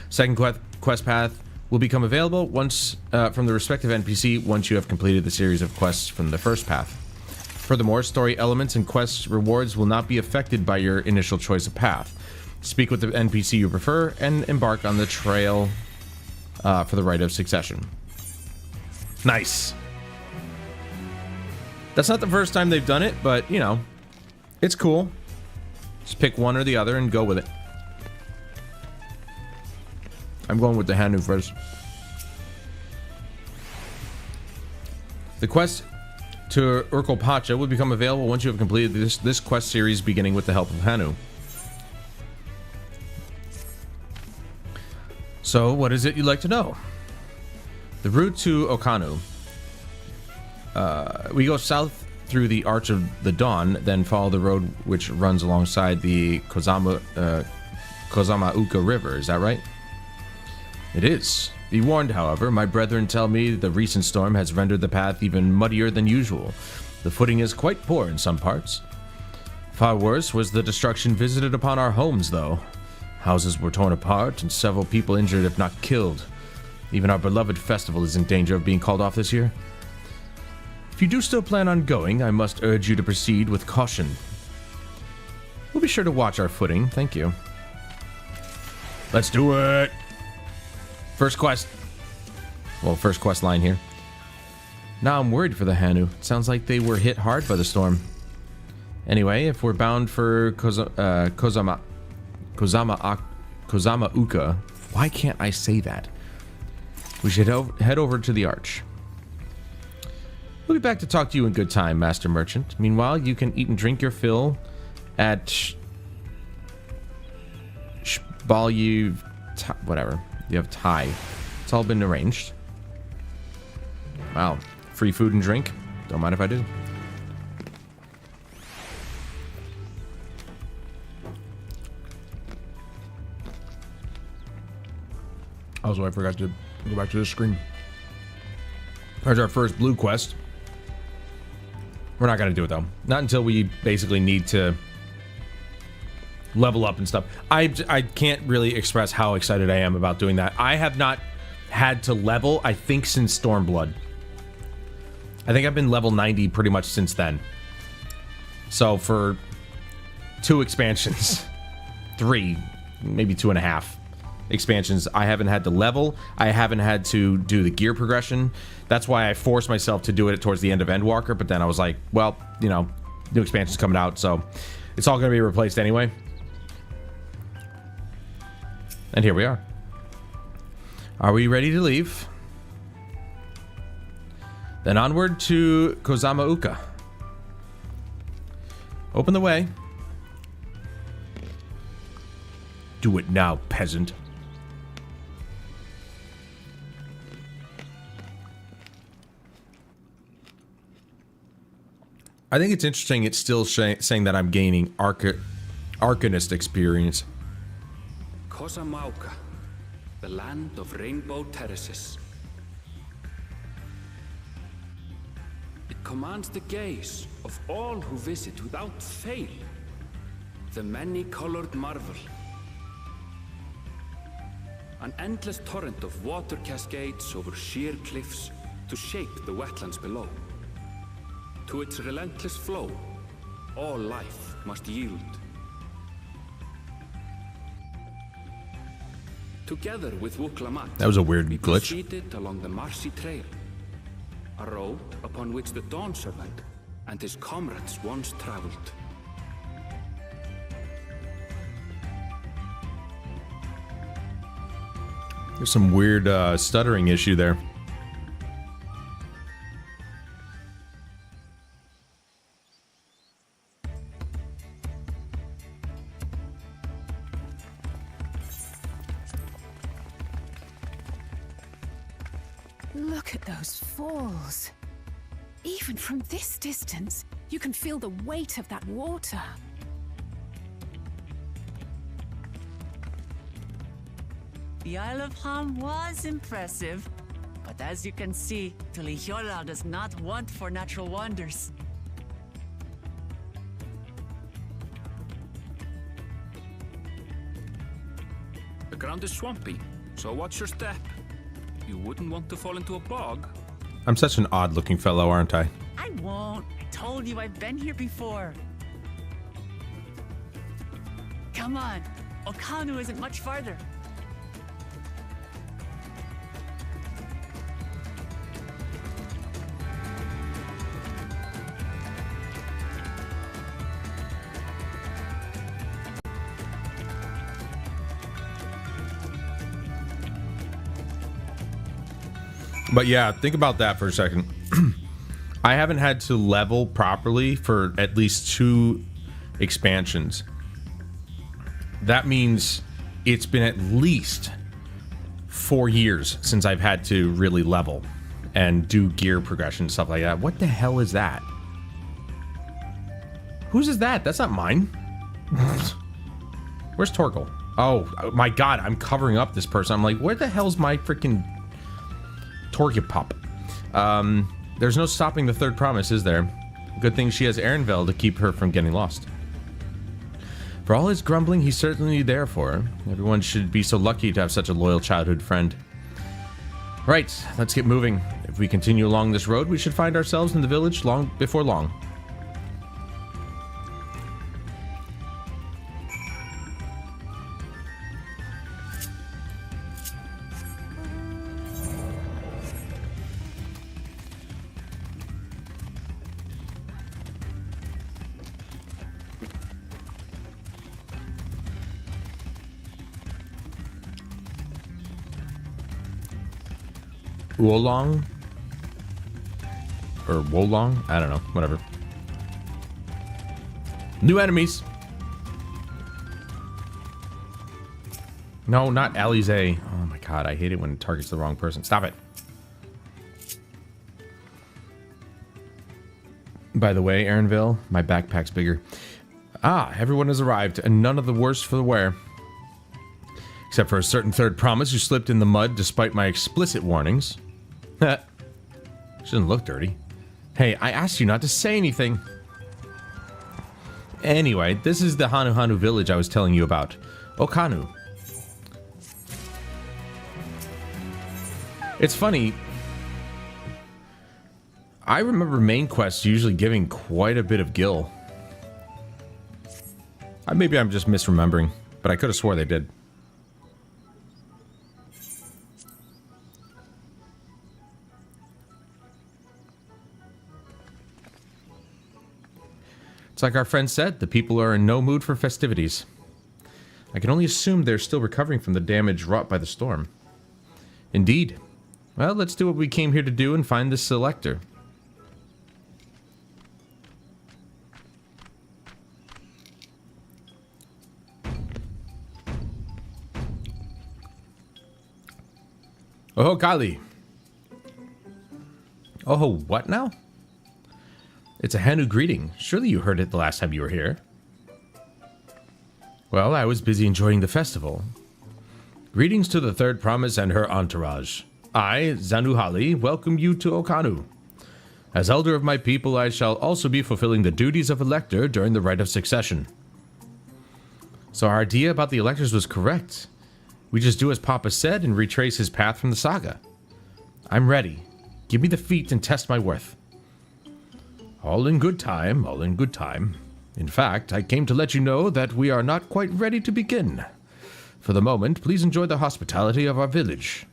Second quest path will become available once from the respective NPC once you have completed the series of quests from the first path. Furthermore, story elements and quest rewards will not be affected by your initial choice of path. Speak with the NPC you prefer and embark on the trail for the rite of succession. Nice. That's not the first time they've done it, but, you know, it's cool. Just pick one or the other and go with it. I'm going with the Hanu first. The quest to Urkel Pacha will become available once you have completed this quest series, beginning with the help of Hanu. So, what is it you'd like to know? The route to Okanu. We go south through the Arch of the Dawn, then follow the road which runs alongside the Kozama Uka River. Is that right? It is. Be warned, however, my brethren tell me the recent storm has rendered the path even muddier than usual. The footing is quite poor in some parts. Far worse was the destruction visited upon our homes, though. Houses were torn apart and several people injured, if not killed. Even our beloved festival is in danger of being called off this year. If you do still plan on going, I must urge you to proceed with caution. We'll be sure to watch our footing, thank you. Let's do it! First quest. Well, first quest line here. Now I'm worried for the Hanu. It sounds like they were hit hard by the storm. Anyway, if we're bound for Kozama Uka, why can't I say that? We should head over to the Arch. We'll be back to talk to you in good time, Master Merchant. Meanwhile, you can eat and drink your fill at whatever. You have Thai. It's all been arranged. Wow. Free food and drink. Don't mind if I do. Also, I forgot to go back to the screen. There's our first blue quest. We're not going to do it, though. Not until we basically need to level up and stuff. I can't really express how excited I am about doing that. I have not had to level, I think, since Stormblood. I think I've been level 90 pretty much since then. So for 2 expansions, 3, maybe 2.5 expansions, I haven't had to level. I haven't had to do the gear progression. That's why I forced myself to do it towards the end of Endwalker, but then I was like, well, you know, new expansion's coming out, so it's all going to be replaced anyway. And here we are. Are we ready to leave? Then onward to Kozama Uka. Open the way. Do it now, peasant. I think it's interesting it's still saying that I'm gaining Arcanist experience. Kozamauka, the land of rainbow terraces. It commands the gaze of all who visit without fail. The many-colored marvel. An endless torrent of water cascades over sheer cliffs to shape the wetlands below. To its relentless flow, all life must yield. Together with Wuklamat, that was a weird glitch. Proceeded along the Marcy Trail, a road upon which the Dawn Servant and his comrades once traveled. There's some weird stuttering issue there. Look at those falls. Even from this distance, you can feel the weight of that water. The Isle of Ham was impressive, but as you can see, Tulihiola does not want for natural wonders. The ground is swampy, so watch your step. You wouldn't want to fall into a bog. I'm such an odd-looking fellow, aren't I? I won't. I told you I've been here before. Come on. Okanu isn't much farther. But yeah, think about that for a second. I haven't had to level properly for at least 2 expansions. That means it's been at least 4 years since I've had to really level and do gear progression, stuff like that. What the hell is that? Whose is that? That's not mine. Where's Torgal? Oh my god, I'm covering up this person. I'm like, where the hell's my freaking Torgipop? There's no stopping the third promise, is there? Good thing she has Erenvel to keep her from getting lost. For all his grumbling, he's certainly there for her. Everyone should be so lucky to have such a loyal childhood friend. Right, let's get moving. If we continue along this road, we should find ourselves in the village long before long. Wolong? Or Wolong? I don't know. Whatever. New enemies! No, not Alize. Oh my god, I hate it when it targets the wrong person. Stop it. By the way, Erenville, my backpack's bigger. Ah, everyone has arrived, and none of the worse for the wear. Except for a certain third promise who slipped in the mud despite my explicit warnings. She doesn't look dirty. Hey, I asked you not to say anything. Anyway, this is the Hanu village I was telling you about. Okanu. It's funny. I remember main quests usually giving quite a bit of gil. Maybe I'm just misremembering, but I could have swore they did. It's like our friend said, the people are in no mood for festivities. I can only assume they're still recovering from the damage wrought by the storm. Indeed. Well, let's do what we came here to do and find this selector. Oh, Kali. Oh, what now? It's a Hanu greeting. Surely you heard it the last time you were here. Well, I was busy enjoying the festival. Greetings to the Third Promise and her entourage. I, Zanuhali, welcome you to Okanu. As elder of my people, I shall also be fulfilling the duties of elector during the rite of succession. So our idea about the electors was correct. We just do as Papa said and retrace his path from the saga. I'm ready. Give me the feat and test my worth. All in good time, all in good time. In fact, I came to let you know that we are not quite ready to begin. For the moment, please enjoy the hospitality of our village.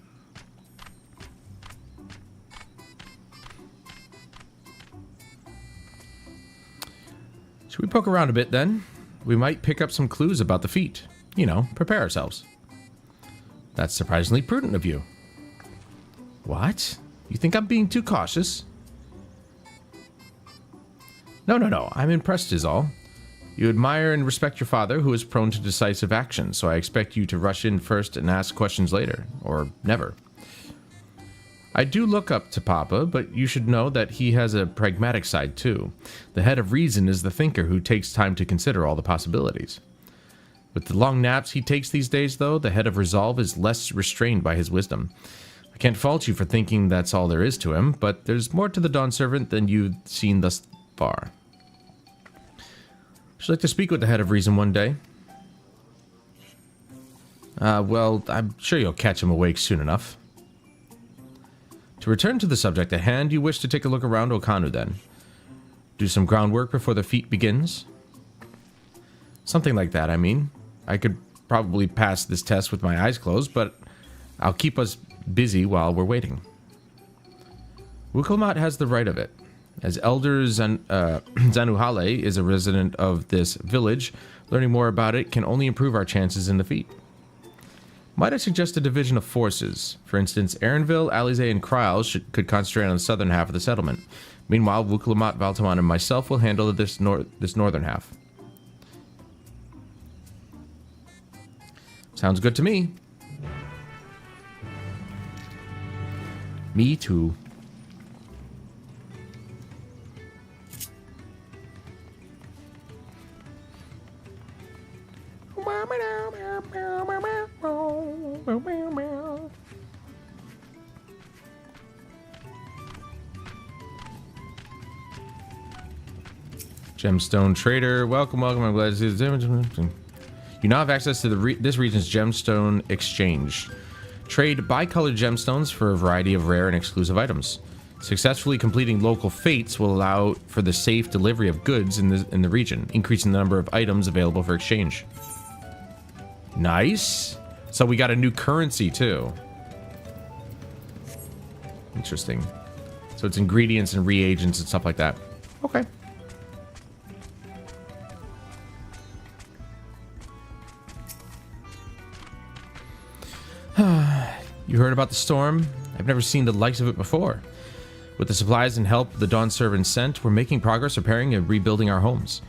Should we poke around a bit then? We might pick up some clues about the feat. You know, prepare ourselves. That's surprisingly prudent of you. What? You think I'm being too cautious? No. I'm impressed is all. You admire and respect your father, who is prone to decisive action, so I expect you to rush in first and ask questions later. Or never. I do look up to Papa, but you should know that he has a pragmatic side too. The head of reason is the thinker who takes time to consider all the possibilities. With the long naps he takes these days, though, the head of resolve is less restrained by his wisdom. I can't fault you for thinking that's all there is to him, but there's more to the Dawn Servant than you've seen thus far. Would you like to speak with the head of reason one day? Well, I'm sure you'll catch him awake soon enough. To return to the subject at hand, you wish to take a look around Okanu then. Do some groundwork before the feat begins? Something like that, I mean. I could probably pass this test with my eyes closed, but I'll keep us busy while we're waiting. Wukulmat has the right of it. As Elder Zanuhale is a resident of this village, learning more about it can only improve our chances in the feat. Might I suggest a division of forces? For instance, Aaronville, Alize, and Kryles could concentrate on the southern half of the settlement. Meanwhile, Wukulmat, Valtamon, and myself will handle this northern half. Sounds good to me. Me too. Gemstone Trader, welcome. I'm glad to see the damage. You now have access to this region's gemstone exchange. Trade bicolored gemstones for a variety of rare and exclusive items. Successfully completing local fates will allow for the safe delivery of goods in the region, increasing the number of items available for exchange. Nice. So we got a new currency too. Interesting. So it's ingredients and reagents and stuff like that. Okay. You heard about the storm? I've never seen the likes of it before. With the supplies and help the Dawn servants sent, we're making progress repairing and rebuilding our homes.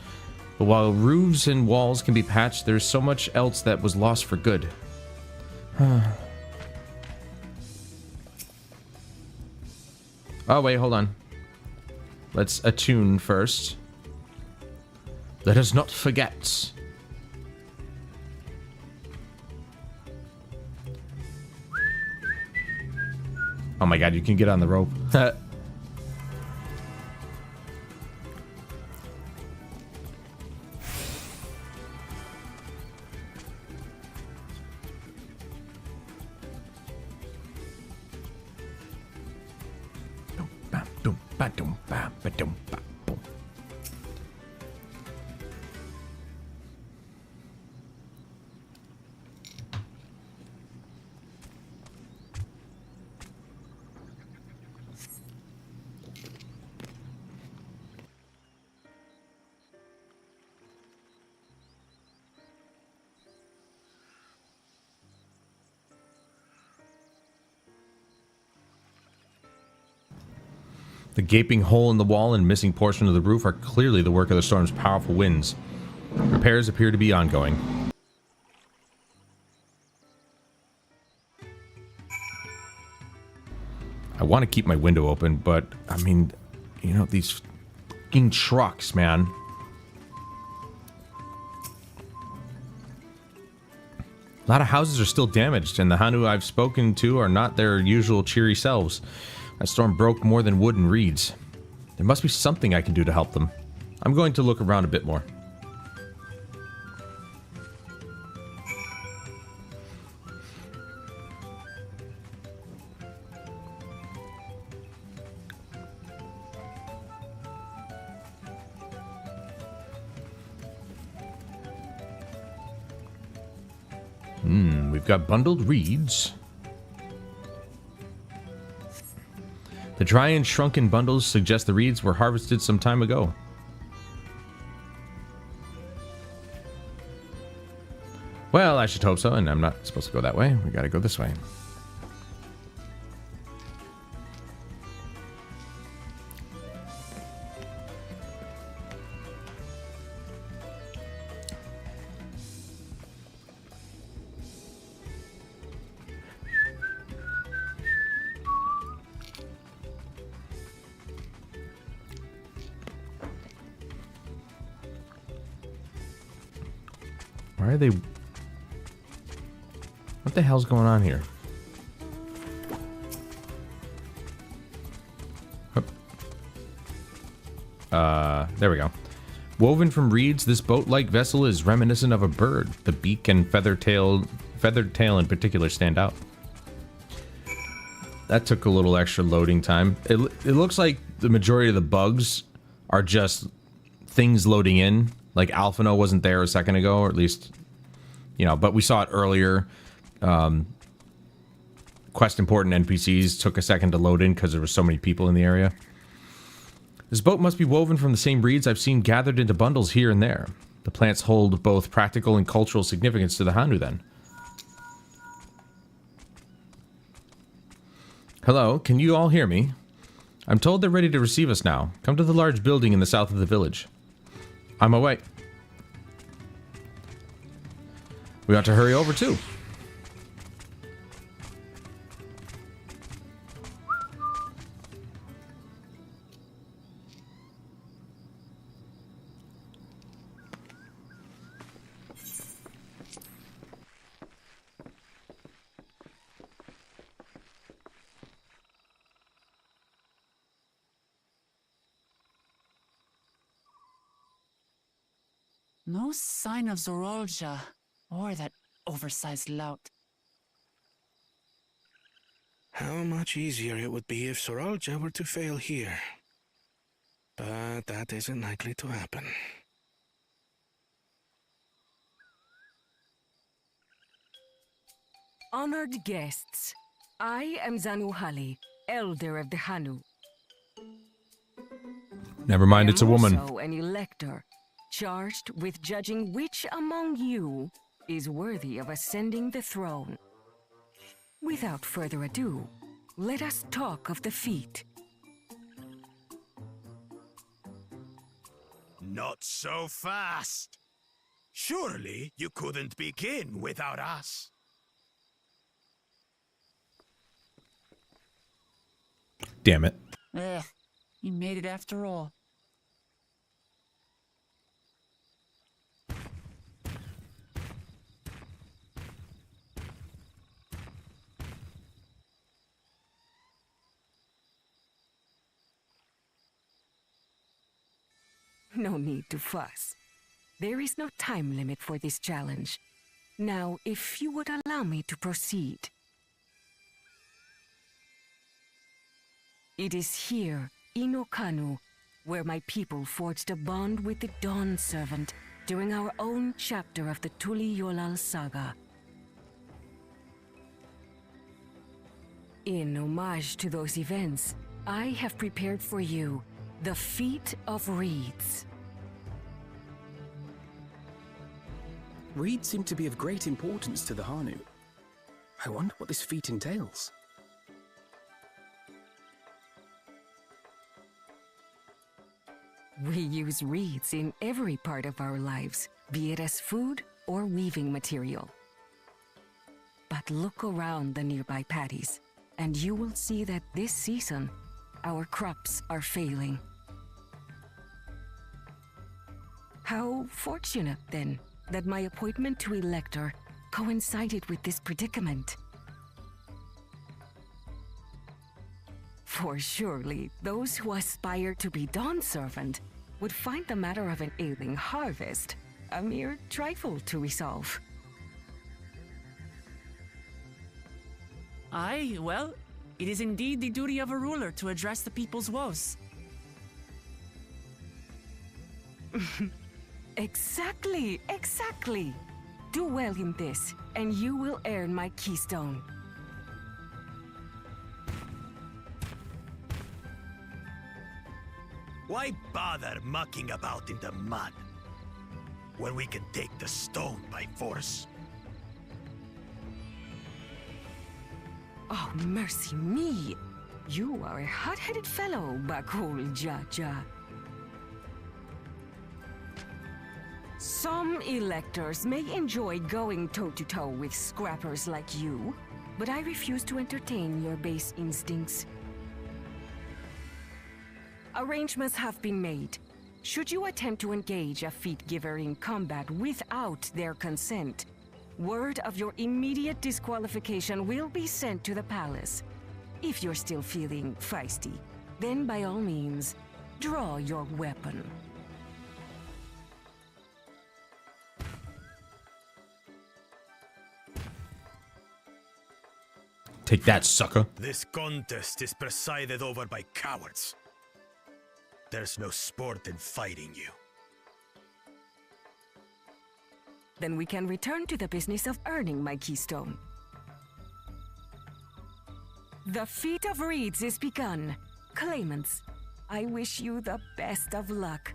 But while roofs and walls can be patched, there's so much else that was lost for good. Oh, wait, hold on. Let's attune first. Let us not forget. Oh my god, you can get on the rope. The gaping hole in the wall and missing portion of the roof are clearly the work of the storm's powerful winds. Repairs appear to be ongoing. I want to keep my window open, but, I mean, you know, these fucking trucks, man. A lot of houses are still damaged, and the Hanu I've spoken to are not their usual cheery selves. That storm broke more than wood and reeds. There must be something I can do to help them. I'm going to look around a bit more. We've got bundled reeds. The dry and shrunken bundles suggest the reeds were harvested some time ago. Well, I should hope so, and I'm not supposed to go that way. We gotta go this way. Why are they... What the hell's going on here? There we go. Woven from reeds, this boat-like vessel is reminiscent of a bird. The beak and feathered tail in particular stand out. that took a little extra loading time. It looks like the majority of the bugs are just things loading in. Like Alphino wasn't there a second ago, or at least, you know, but we saw it earlier. Quest important NPCs took a second to load in because there were so many people in the area. This boat must be woven from the same reeds I've seen gathered into bundles here and there. The plants hold both practical and cultural significance to the Hanu then. Hello, can you all hear me? I'm told they're ready to receive us now. Come to the large building in the south of the village. On my way. We ought to hurry over too. No sign of Zorolja, or that oversized lout. How much easier it would be if Zorolja were to fail here. But that isn't likely to happen. Honored guests, I am Zanuhali, Elder of the Hanu. Never mind, it's a woman. Also an elector, charged with judging which among you is worthy of ascending the throne. Without further ado, let us talk of the feat. Not so fast. Surely you couldn't begin without us. Damn it. Ugh, you made it after all. No need to fuss. There is no time limit for this challenge. Now, if you would allow me to proceed. It is here, in Okanu, where my people forged a bond with the Dawn Servant during our own chapter of the Tuli Yolal saga. In homage to those events, I have prepared for you the Feat of Reeds. Reeds seem to be of great importance to the Hanu. I wonder what this feat entails. We use reeds in every part of our lives, be it as food or weaving material. But look around the nearby paddies, and you will see that this season, our crops are failing. How fortunate, then, that my appointment to Elector coincided with this predicament. For surely, those who aspire to be Dawn Servant would find the matter of an ailing harvest a mere trifle to resolve. Aye, well, it is indeed the duty of a ruler to address the people's woes. Exactly, exactly. Do well in this, and you will earn my keystone. Why bother mucking about in the mud when we can take the stone by force? Oh, mercy me! You are a hot-headed fellow, Bakul Jaja. Some electors may enjoy going toe-to-toe with scrappers like you, but I refuse to entertain your base instincts. Arrangements have been made. Should you attempt to engage a feat giver in combat without their consent, word of your immediate disqualification will be sent to the palace. If you're still feeling feisty, then by all means, draw your weapon. Take that, sucker. This contest is presided over by cowards. There's no sport in fighting you. Then we can return to the business of earning my keystone. The feat of reeds is begun. Claimants, I wish you the best of luck.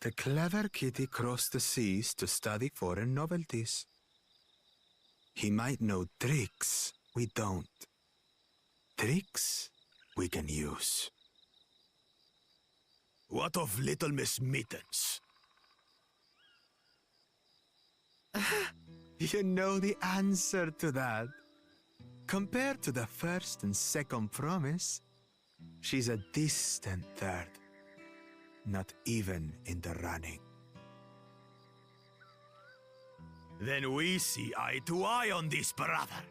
The clever kitty crossed the seas to study foreign novelties. He might know tricks we don't. Tricks we can use. What of Little Miss Mittens? You know the answer to that. Compared to the first and second promise, she's a distant third. Not even in the running. Then we see eye to eye on this, brother.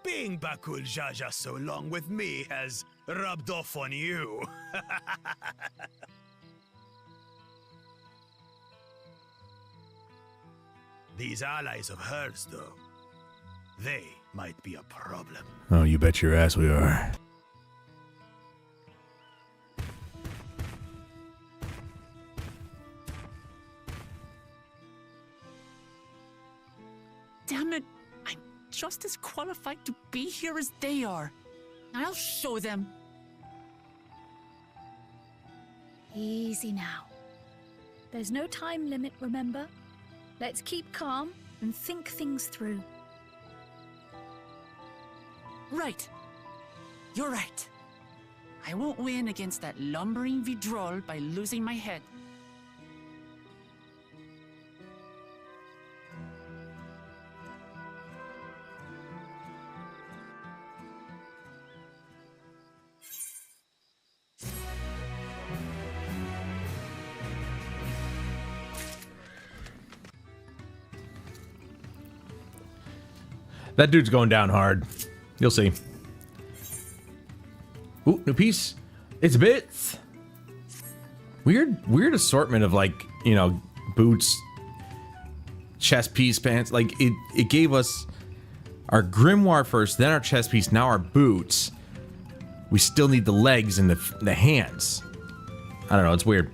Being Bakul Jaja so long with me has rubbed off on you. These allies of hers, though, they might be a problem. Oh, you bet your ass we are. Damn it! I'm just as qualified to be here as they are. I'll show them. Easy now. There's no time limit, remember? Let's keep calm and think things through. Right. You're right. I won't win against that lumbering Vidrol by losing my head. That dude's going down hard. You'll see. Ooh, new piece. It's bits. Weird assortment of, like, you know, boots, chest piece, pants. Like, it gave us our grimoire first, then our chest piece, now our boots. We still need the legs and the hands. I don't know, it's weird.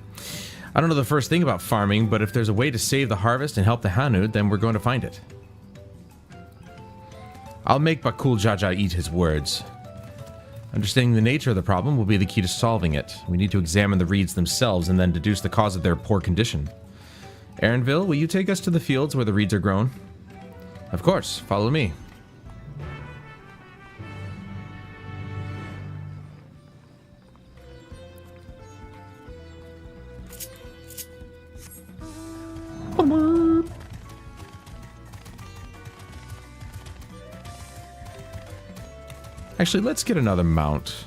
I don't know the first thing about farming, but if there's a way to save the harvest and help the Hanud, then we're going to find it. I'll make Bakul Jaja eat his words. Understanding the nature of the problem will be the key to solving it. We need to examine the reeds themselves and then deduce the cause of their poor condition. Aaronville, will you take us to the fields where the reeds are grown? Of course, follow me. Actually, let's get another mount.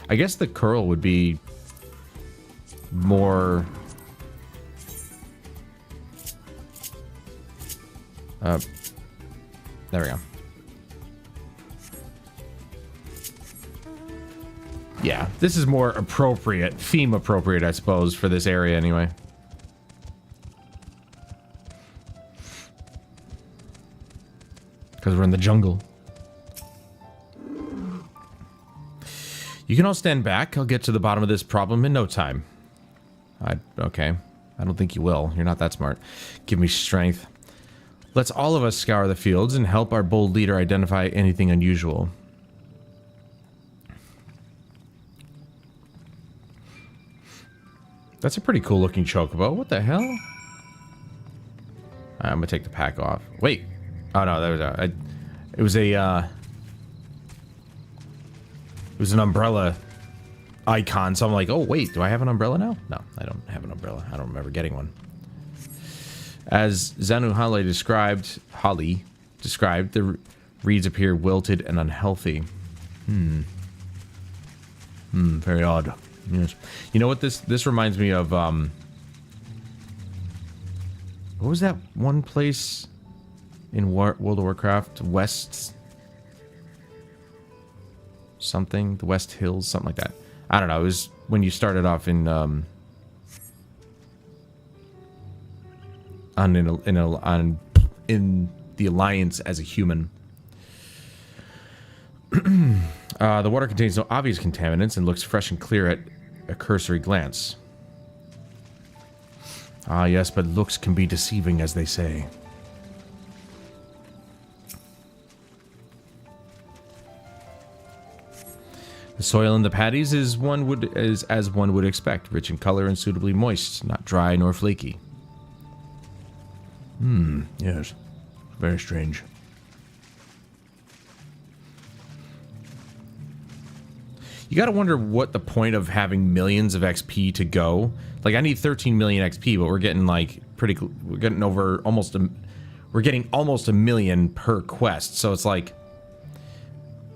I guess the curl would be more there we go. Yeah, this is more appropriate, theme appropriate, I suppose, for this area anyway. Because we're in the jungle. You can all stand back. I'll get to the bottom of this problem in no time. Okay. I don't think you will. You're not that smart. Give me strength. Let's all of us scour the fields and help our bold leader identify anything unusual. That's a pretty cool looking chocobo. What the hell? I'm gonna take the pack off. Wait. Oh no, that was it was an umbrella icon, so I'm like, oh wait, do I have an umbrella now? No, I don't have an umbrella. I don't remember getting one. As Zanu Holly described, the Reeds appear wilted and unhealthy. Very odd. Yes. You know what this reminds me of? What was that one place in World of Warcraft? West something? The West Hills? Something like that. I don't know. It was when you started off in in the Alliance as a human. The water contains no obvious contaminants and looks fresh and clear at a cursory glance. Ah, yes, but looks can be deceiving, as they say. The soil in the paddies is as one would expect, rich in color and suitably moist, not dry nor flaky. Yes. Very strange. You gotta wonder what the point of having millions of XP to go. Like, I need 13 million XP, but we're getting like we're getting over almost we're getting almost a million per quest. So it's like,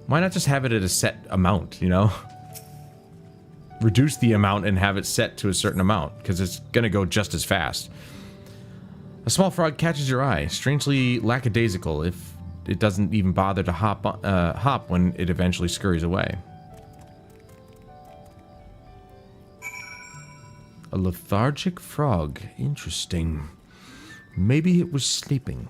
why not just have it at a set amount, you know? Reduce the amount and have it set to a certain amount, because it's gonna go just as fast. A small frog catches your eye, strangely lackadaisical, if it doesn't even bother to hop when it eventually scurries away. A lethargic frog. Interesting. Maybe it was sleeping.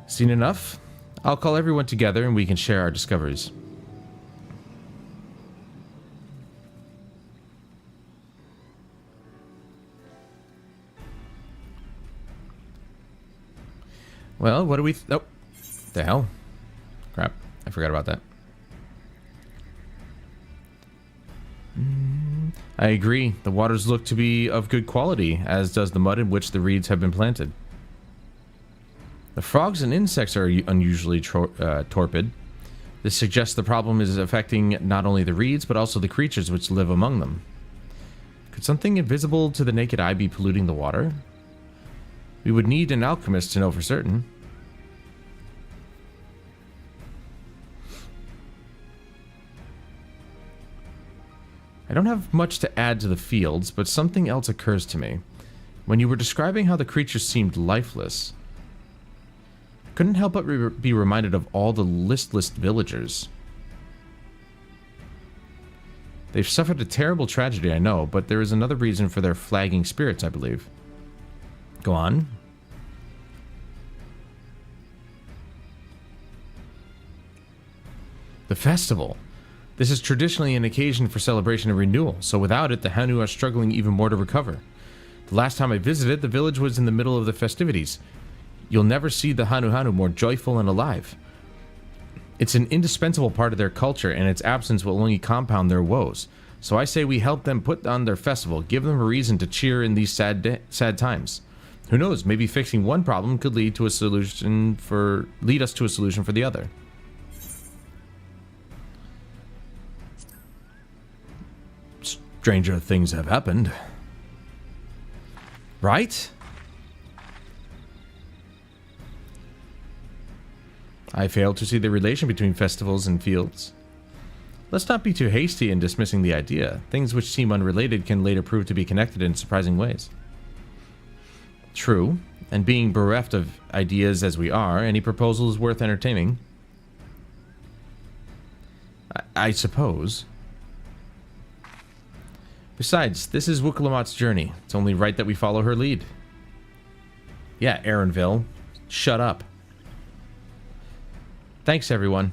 Seen enough? I'll call everyone together and we can share our discoveries. Well, what do we... Oh, the hell? Crap, I forgot about that. I agree. The waters look to be of good quality, as does the mud in which the reeds have been planted. The frogs and insects are unusually torpid. This suggests the problem is affecting not only the reeds, but also the creatures which live among them. Could something invisible to the naked eye be polluting the water? We would need an alchemist to know for certain. I don't have much to add to the fields, but something else occurs to me. When you were describing how the creatures seemed lifeless, couldn't help but be reminded of all the listless villagers. They've suffered a terrible tragedy, I know, but there is another reason for their flagging spirits, I believe. Go on. The festival. This is traditionally an occasion for celebration and renewal, so without it, the Hanu are struggling even more to recover. The last time I visited, the village was in the middle of the festivities. You'll never see the Hanu more joyful and alive. It's an indispensable part of their culture, and its absence will only compound their woes. So I say we help them put on their festival, give them a reason to cheer in these sad times. Who knows, maybe fixing one problem could lead us to a solution for the other. Stranger things have happened. Right? I fail to see the relation between festivals and fields. Let's not be too hasty in dismissing the idea. Things which seem unrelated can later prove to be connected in surprising ways. True, and being bereft of ideas as we are, any proposal is worth entertaining. I suppose. Besides, this is Wukalamat's journey. It's only right that we follow her lead. Yeah, Aaronville. Shut up. Thanks, everyone.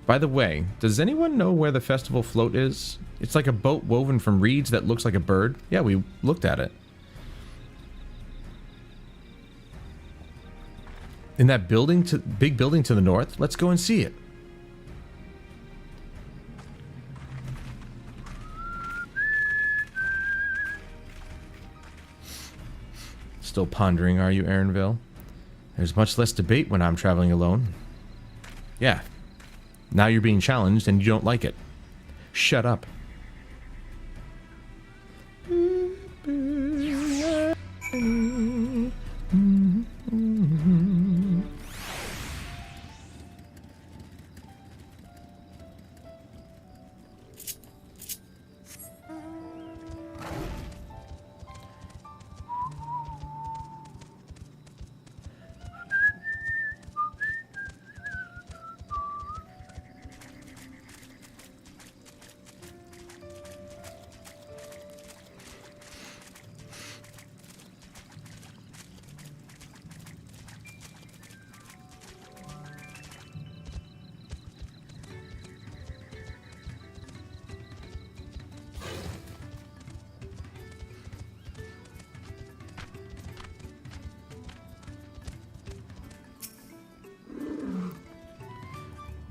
By the way, does anyone know where the festival float is? It's like a boat woven from reeds that looks like a bird. Yeah, we looked at it. In that big building to the north? Let's go and see it. Still pondering, are you, Aaronville? There's much less debate when I'm traveling alone. Yeah. Now you're being challenged and you don't like it. Shut up.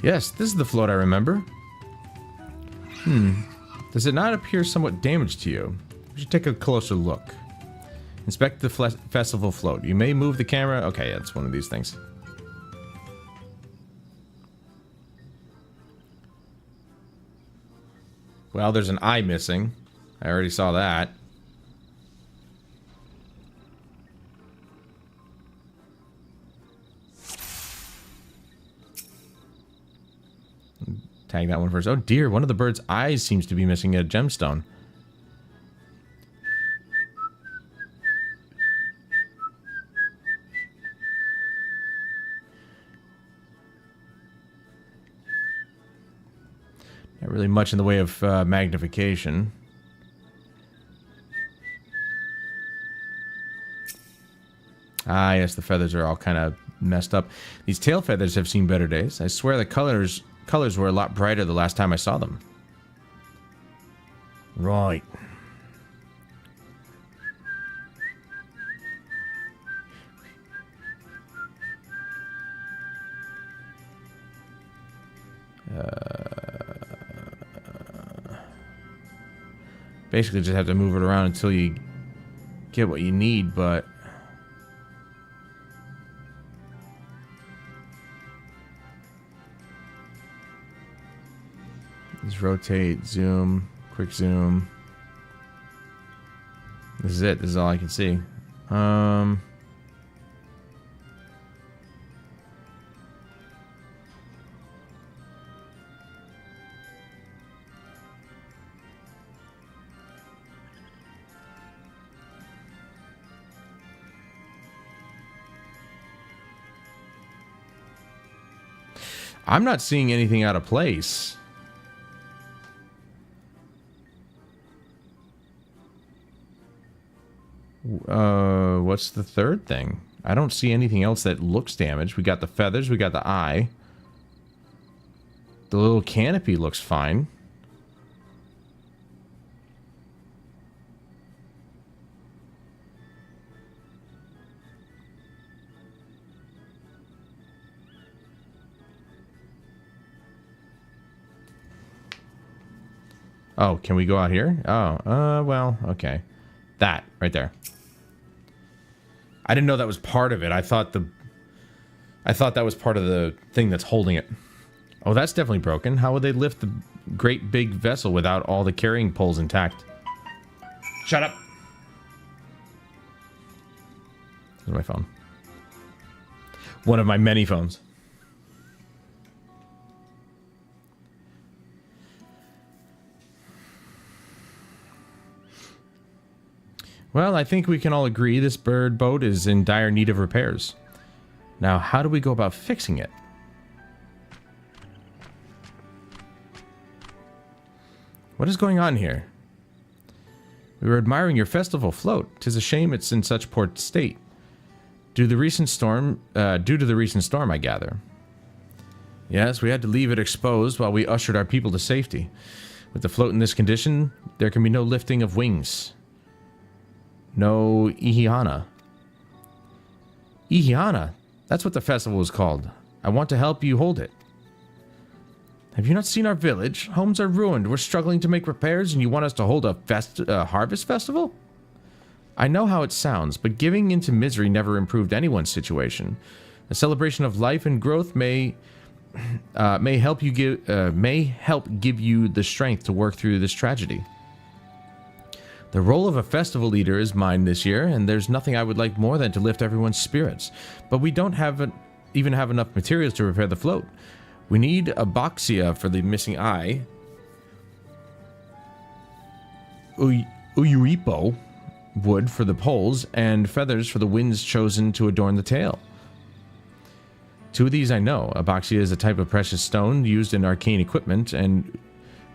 Yes, this is the float I remember. Does it not appear somewhat damaged to you? We should take a closer look. Inspect the festival float. You may move the camera. Okay, yeah, it's one of these things. Well, there's an eye missing. I already saw that. Tag that one first. Oh dear, one of the bird's eyes seems to be missing a gemstone. Not really much in the way of magnification. Ah, yes, the feathers are all kind of messed up. These tail feathers have seen better days. I swear the colors were a lot brighter the last time I saw them. Right. Basically just have to move it around until you get what you need, but just rotate, zoom, quick zoom. This is it. This is all I can see. I'm not seeing anything out of place. What's the third thing? I don't see anything else that looks damaged. We got the feathers, we got the eye. The little canopy looks fine. Oh, can we go out here? Oh, well, okay. That, right there. I didn't know that was part of it. I thought that was part of the thing that's holding it. Oh, that's definitely broken. How would they lift the great big vessel without all the carrying poles intact? Shut up! There's my phone. One of my many phones. Well, I think we can all agree this bird boat is in dire need of repairs. Now, how do we go about fixing it? What is going on here? We were admiring your festival float. 'Tis a shame it's in such poor state. Due to the recent storm, I gather. Yes, we had to leave it exposed while we ushered our people to safety. With the float in this condition, there can be no lifting of wings. No Ihihana. Ihihana? That's what the festival is called. I want to help you hold it. Have you not seen our village? Homes are ruined. We're struggling to make repairs and you want us to hold a harvest festival? I know how it sounds, but giving into misery never improved anyone's situation. A celebration of life and growth may may help give you the strength to work through this tragedy. The role of a festival leader is mine this year, and there's nothing I would like more than to lift everyone's spirits. But we don't even have enough materials to repair the float. We need a boxia for the missing eye, Uyuipo wood for the poles, and feathers for the winds chosen to adorn the tail. 2 of these I know. Aboxia is a type of precious stone used in arcane equipment, and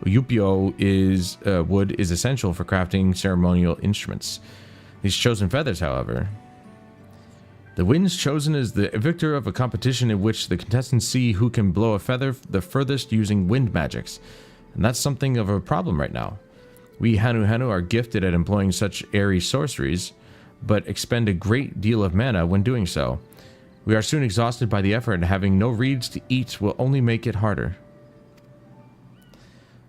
Uyupio wood is essential for crafting ceremonial instruments. These chosen feathers, however. The winds chosen is the victor of a competition in which the contestants see who can blow a feather the furthest using wind magics. And that's something of a problem right now. We Hanu are gifted at employing such airy sorceries, but expend a great deal of mana when doing so. We are soon exhausted by the effort, and having no reeds to eat will only make it harder.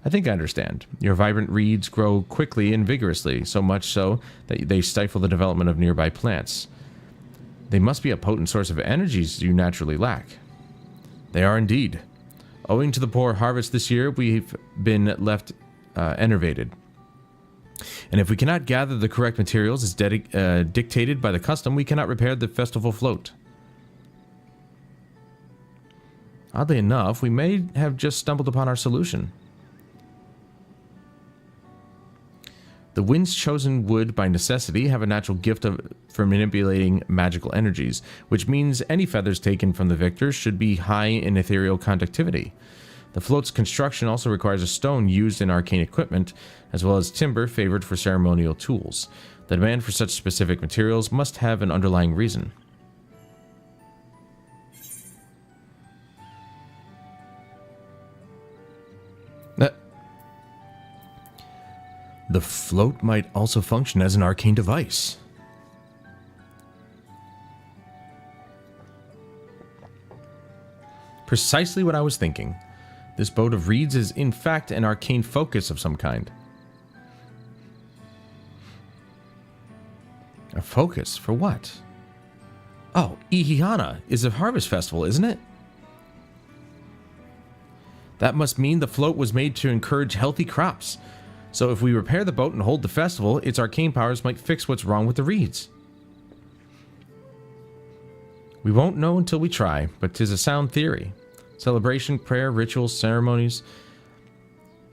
I think I understand. Your vibrant reeds grow quickly and vigorously, so much so that they stifle the development of nearby plants. They must be a potent source of energies you naturally lack. They are indeed. Owing to the poor harvest this year, we've been left enervated. And if we cannot gather the correct materials as dictated by the custom, we cannot repair the festival float. Oddly enough, we may have just stumbled upon our solution. The winds chosen would, by necessity, have a natural gift for manipulating magical energies, which means any feathers taken from the victor should be high in ethereal conductivity. The float's construction also requires a stone used in arcane equipment, as well as timber favored for ceremonial tools. The demand for such specific materials must have an underlying reason. The float might also function as an arcane device. Precisely what I was thinking. This boat of reeds is in fact an arcane focus of some kind. A focus? For what? Oh, Ihihana is a harvest festival, isn't it? That must mean the float was made to encourage healthy crops. So if we repair the boat and hold the festival, its arcane powers might fix what's wrong with the reeds. We won't know until we try, but 'tis a sound theory. Celebration, prayer, rituals, ceremonies.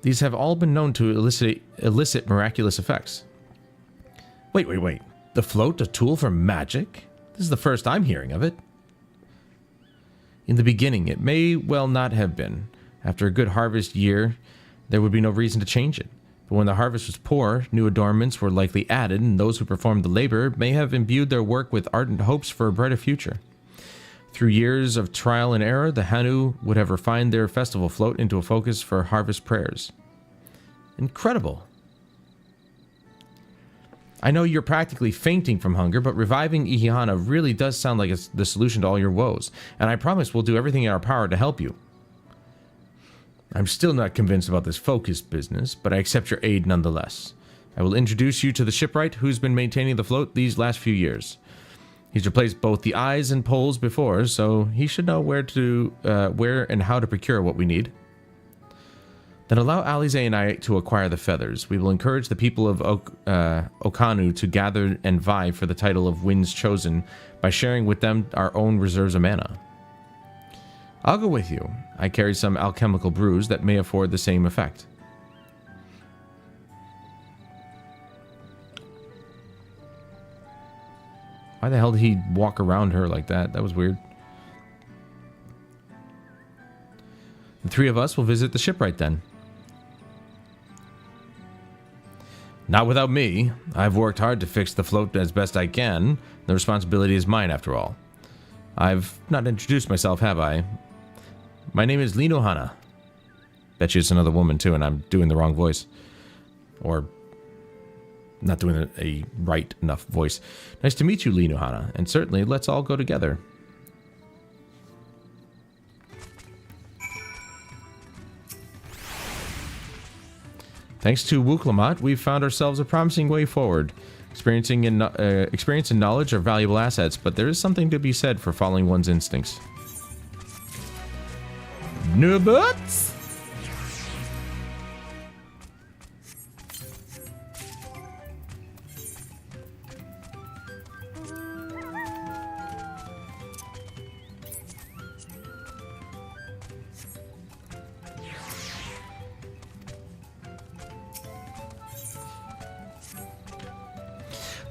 These have all been known to elicit miraculous effects. Wait. The float, a tool for magic? This is the first I'm hearing of it. In the beginning, it may well not have been. After a good harvest year, there would be no reason to change it. But when the harvest was poor, new adornments were likely added, and those who performed the labor may have imbued their work with ardent hopes for a brighter future. Through years of trial and error, the Hanu would have refined their festival float into a focus for harvest prayers. Incredible. I know you're practically fainting from hunger, but reviving Ihihana really does sound like it's the solution to all your woes, and I promise we'll do everything in our power to help you. I'm still not convinced about this focus business, but I accept your aid nonetheless. I will introduce you to the shipwright who's been maintaining the float these last few years. He's replaced both the eyes and poles before, so he should know where and how to procure what we need. Then allow Alize and I to acquire the feathers. We will encourage the people of Okanu to gather and vie for the title of Winds Chosen by sharing with them our own reserves of mana. I'll go with you. I carry some alchemical brews that may afford the same effect. Why the hell did he walk around her like that? That was weird. The three of us will visit the shipwright then. Not without me. I've worked hard to fix the float as best I can. The responsibility is mine after all. I've not introduced myself, have I? My name is Lino Hana. Bet you it's another woman too, and I'm doing the wrong voice. Or not doing a right enough voice. Nice to meet you, Lino Hana, and certainly let's all go together. Thanks to Wuklamat, we've found ourselves a promising way forward. Experience and knowledge are valuable assets, but there is something to be said for following one's instincts. Nubbats.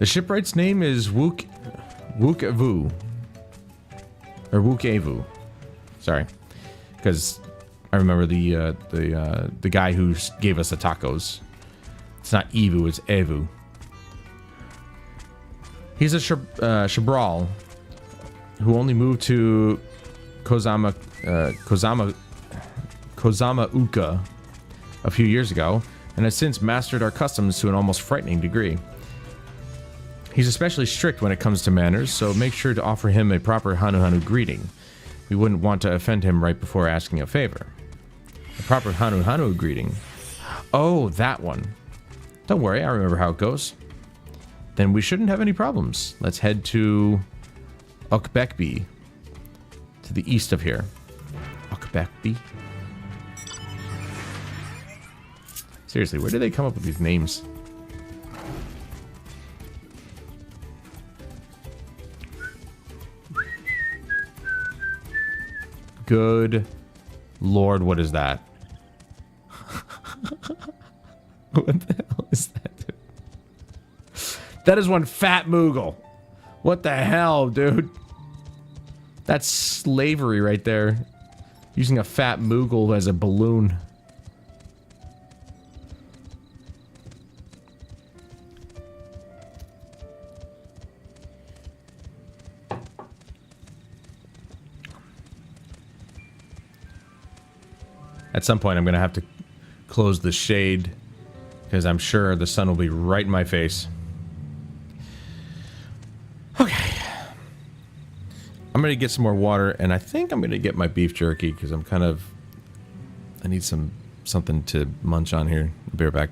The shipwright's name is Wook-Avu. Or Wook-Avu. Sorry. Because I remember the guy who gave us the tacos. It's not Evu, it's Evu. He's a Shabral who only moved to Kozama Uka a few years ago and has since mastered our customs to an almost frightening degree. He's especially strict when it comes to manners, so make sure to offer him a proper Hanu greeting. We wouldn't want to offend him right before asking a favor. A proper Hanu greeting. Oh, that one. Don't worry, I remember how it goes. Then we shouldn't have any problems. Let's head to Ukbekbi, to the east of here. Ukbekbi? Seriously, where did they come up with these names? Good Lord, what is that? What the hell is that, dude? That is one fat Moogle. What the hell, dude? That's slavery right there. Using a fat Moogle as a balloon. At some point, I'm going to have to close the shade because I'm sure the sun will be right in my face. Okay. I'm going to get some more water, and I think I'm going to get my beef jerky because I'm kind of... I need something to munch on here. I'll be right back.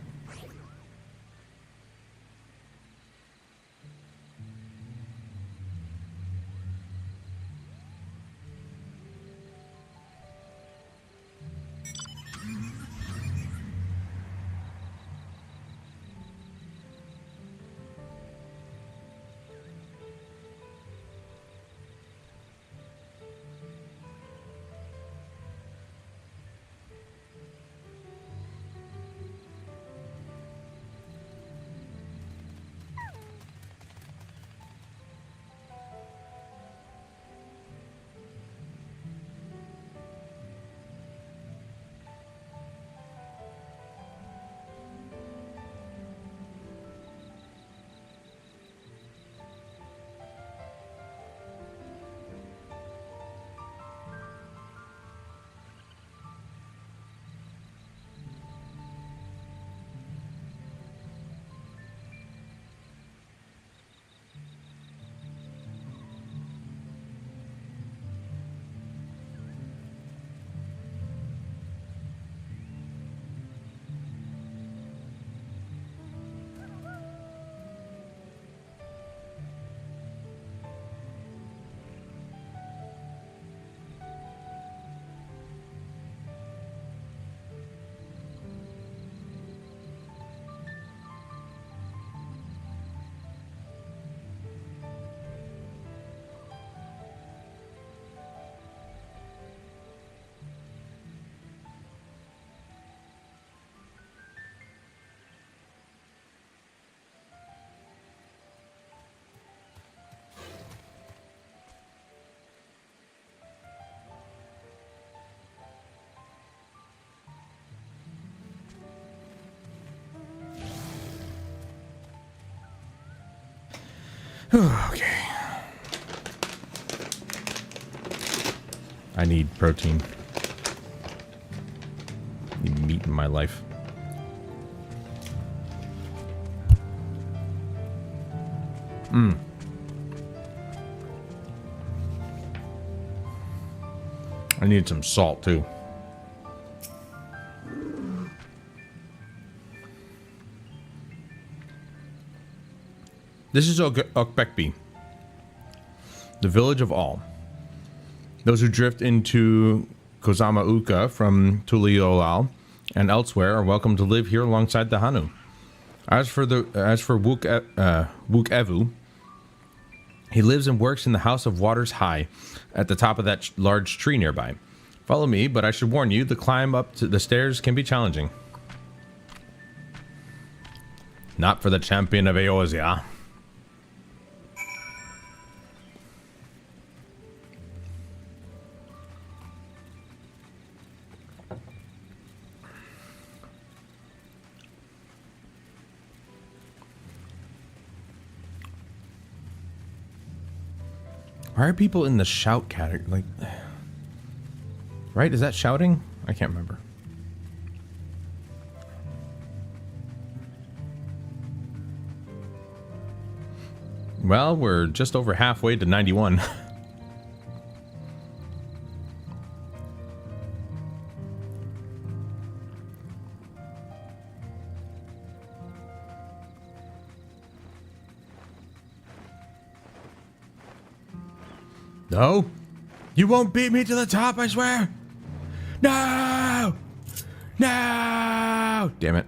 Okay. I need protein. I need meat in my life. I need some salt too. This is Ukbekbi, the village of all. Those who drift into Kozama Uka from Tuliolal and elsewhere are welcome to live here alongside the Hanu. As for Wook Evu, he lives and works in the House of Waters High, at the top of that large tree nearby. Follow me, but I should warn you, the climb up to the stairs can be challenging. Not for the champion of Eorzea. Why are people in the shout category? Like, right? Is that shouting? I can't remember. Well, we're just over halfway to 91. No, you won't beat me to the top, I swear. No! No! Damn it.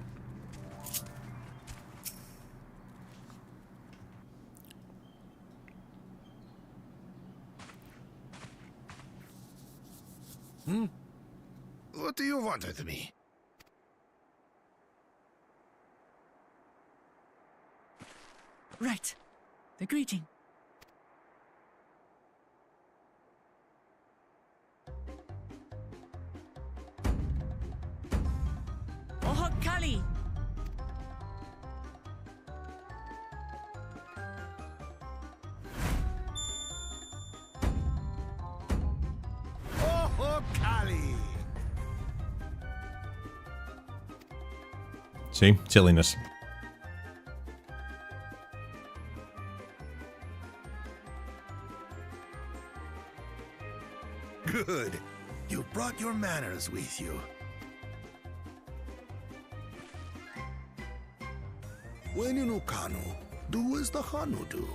What do you want with me? Right. The greeting. Oh, Kali! Oh, Kali! See? Silliness. Good. You brought your manners with you. When in Ukanu, do as the Hanu do.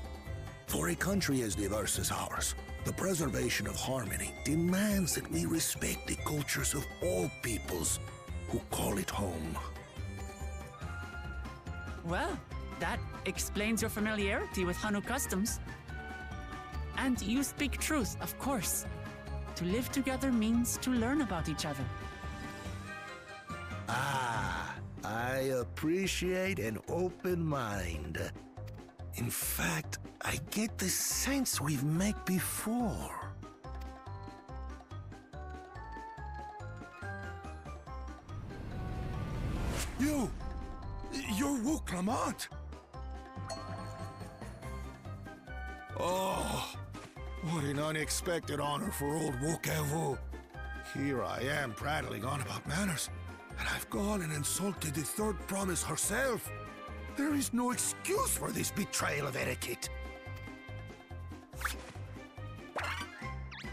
For a country as diverse as ours, the preservation of harmony demands that we respect the cultures of all peoples who call it home. Well, that explains your familiarity with Hanu customs. And you speak truth, of course. To live together means to learn about each other. Ah, I appreciate an open mind. In fact, I get the sense we've met before. You're Wu Clement. Oh, what an unexpected honor for old Wokevu. Here I am prattling on about manners, and I've gone and insulted the third promise herself. There is no excuse for this betrayal of etiquette.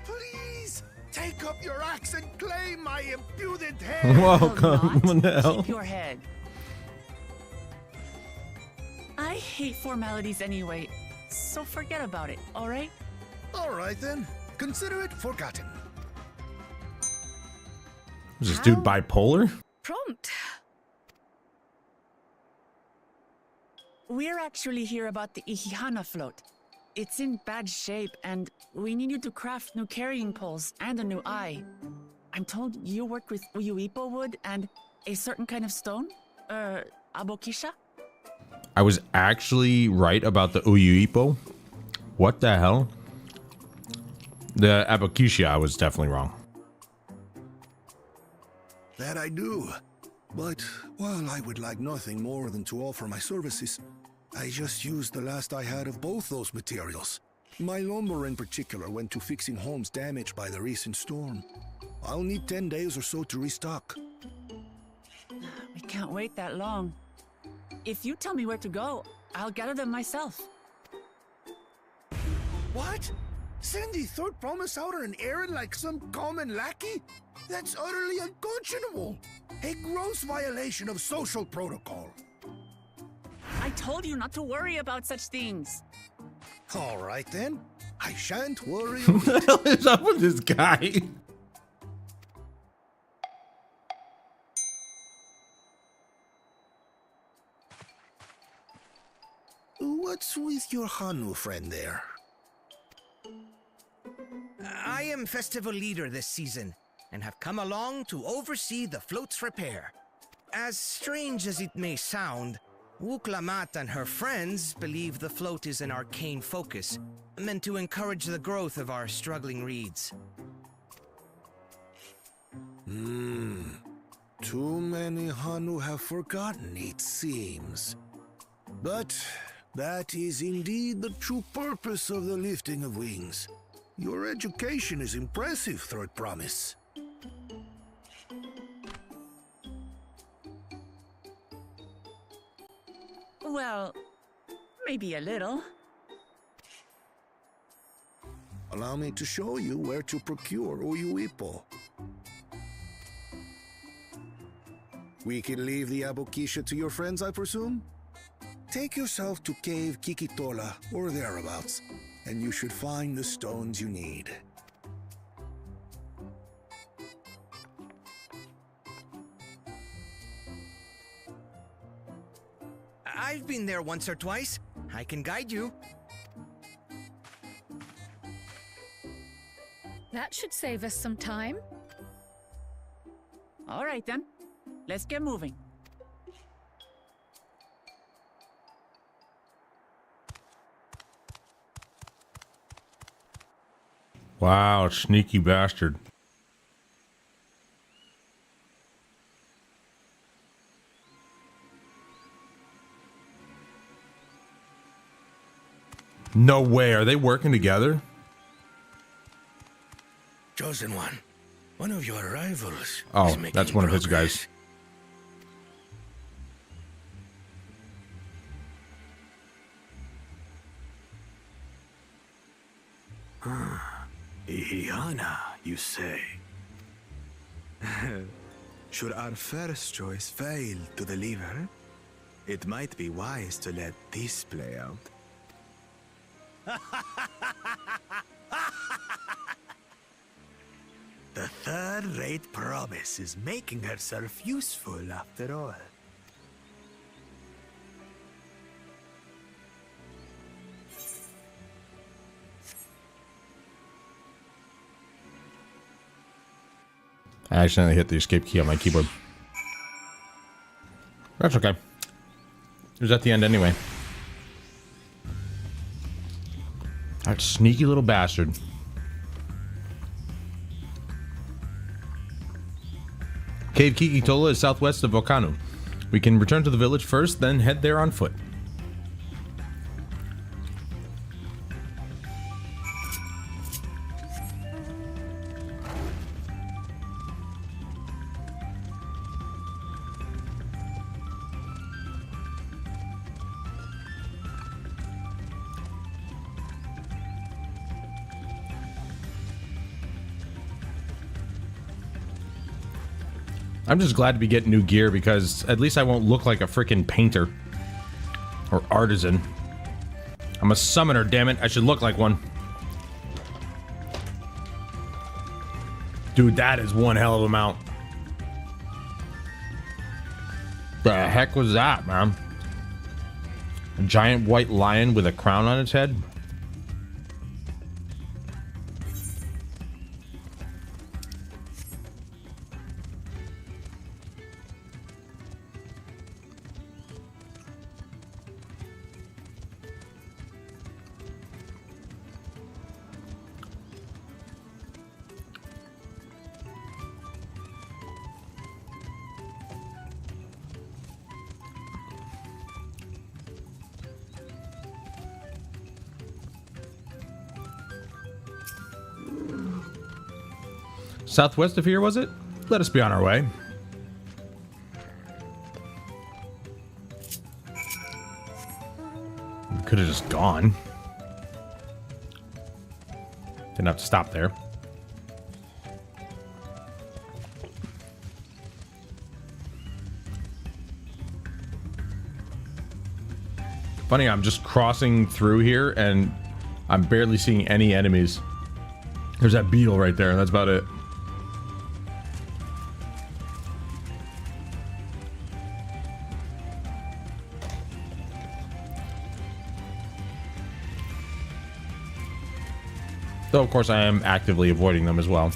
Please, take up your axe and claim my impudent head. Welcome. What the hell? Keep your head. I hate formalities anyway, so forget about it, alright? Alright then, consider it forgotten. Was this dude bipolar? Prompt. We're actually here about the Ihihana float. It's in bad shape, and we need you to craft new carrying poles and a new eye. I'm told you work with Uyuipo wood and a certain kind of stone? Abokisha? I was actually right about the Uyuipo. What the hell? The Abokisha, I was definitely wrong. That I do. But while I would like nothing more than to offer my services, I just used the last I had of both those materials. My lumber in particular went to fixing homes damaged by the recent storm. I'll need 10 days or so to restock. We can't wait that long. If you tell me where to go, I'll gather them myself. What? Send the third promise out on an errand like some common lackey? That's utterly unconscionable. A gross violation of social protocol. I told you not to worry about such things. All right then. I shan't worry. What the hell is up with this guy? What's with your Hanu friend there? I am festival leader this season, and have come along to oversee the float's repair. As strange as it may sound, Wuklamat and her friends believe the float is an arcane focus, meant to encourage the growth of our struggling reeds. Too many Hanu have forgotten, it seems. But that is indeed the true purpose of the lifting of wings. Your education is impressive, Third Promise. Well, maybe a little. Allow me to show you where to procure Uyuipo. We can leave the Abokisha to your friends, I presume? Take yourself to Cave Kikitola or thereabouts, and you should find the stones you need. I've been there once or twice. I can guide you. That should save us some time. All right then. Let's get moving. Wow, sneaky bastard. No way. Are they working together? Chosen One, one of your rivals. Oh, is making that's one of his progress. guys. Ihiana, you say? Should our first choice fail to deliver, it might be wise to let this play out. The third-rate Promise is making herself useful after all. I accidentally hit the escape key on my keyboard. That's okay. It was at the end anyway. That sneaky little bastard. Cave Kikitola is southwest of Volcano. We can return to the village first, then head there on foot. I'm just glad to be getting new gear because at least I won't look like a freaking painter or artisan. I'm a summoner, damn it. I should look like one. Dude, that is one hell of a mount. The heck was that, man? A giant white lion with a crown on its head? Southwest of here, was it? Let us be on our way. We could have just gone. Didn't have to stop there. Funny, I'm just crossing through here and I'm barely seeing any enemies. There's that beetle right there, and that's about it. Though, of course, I am actively avoiding them as well.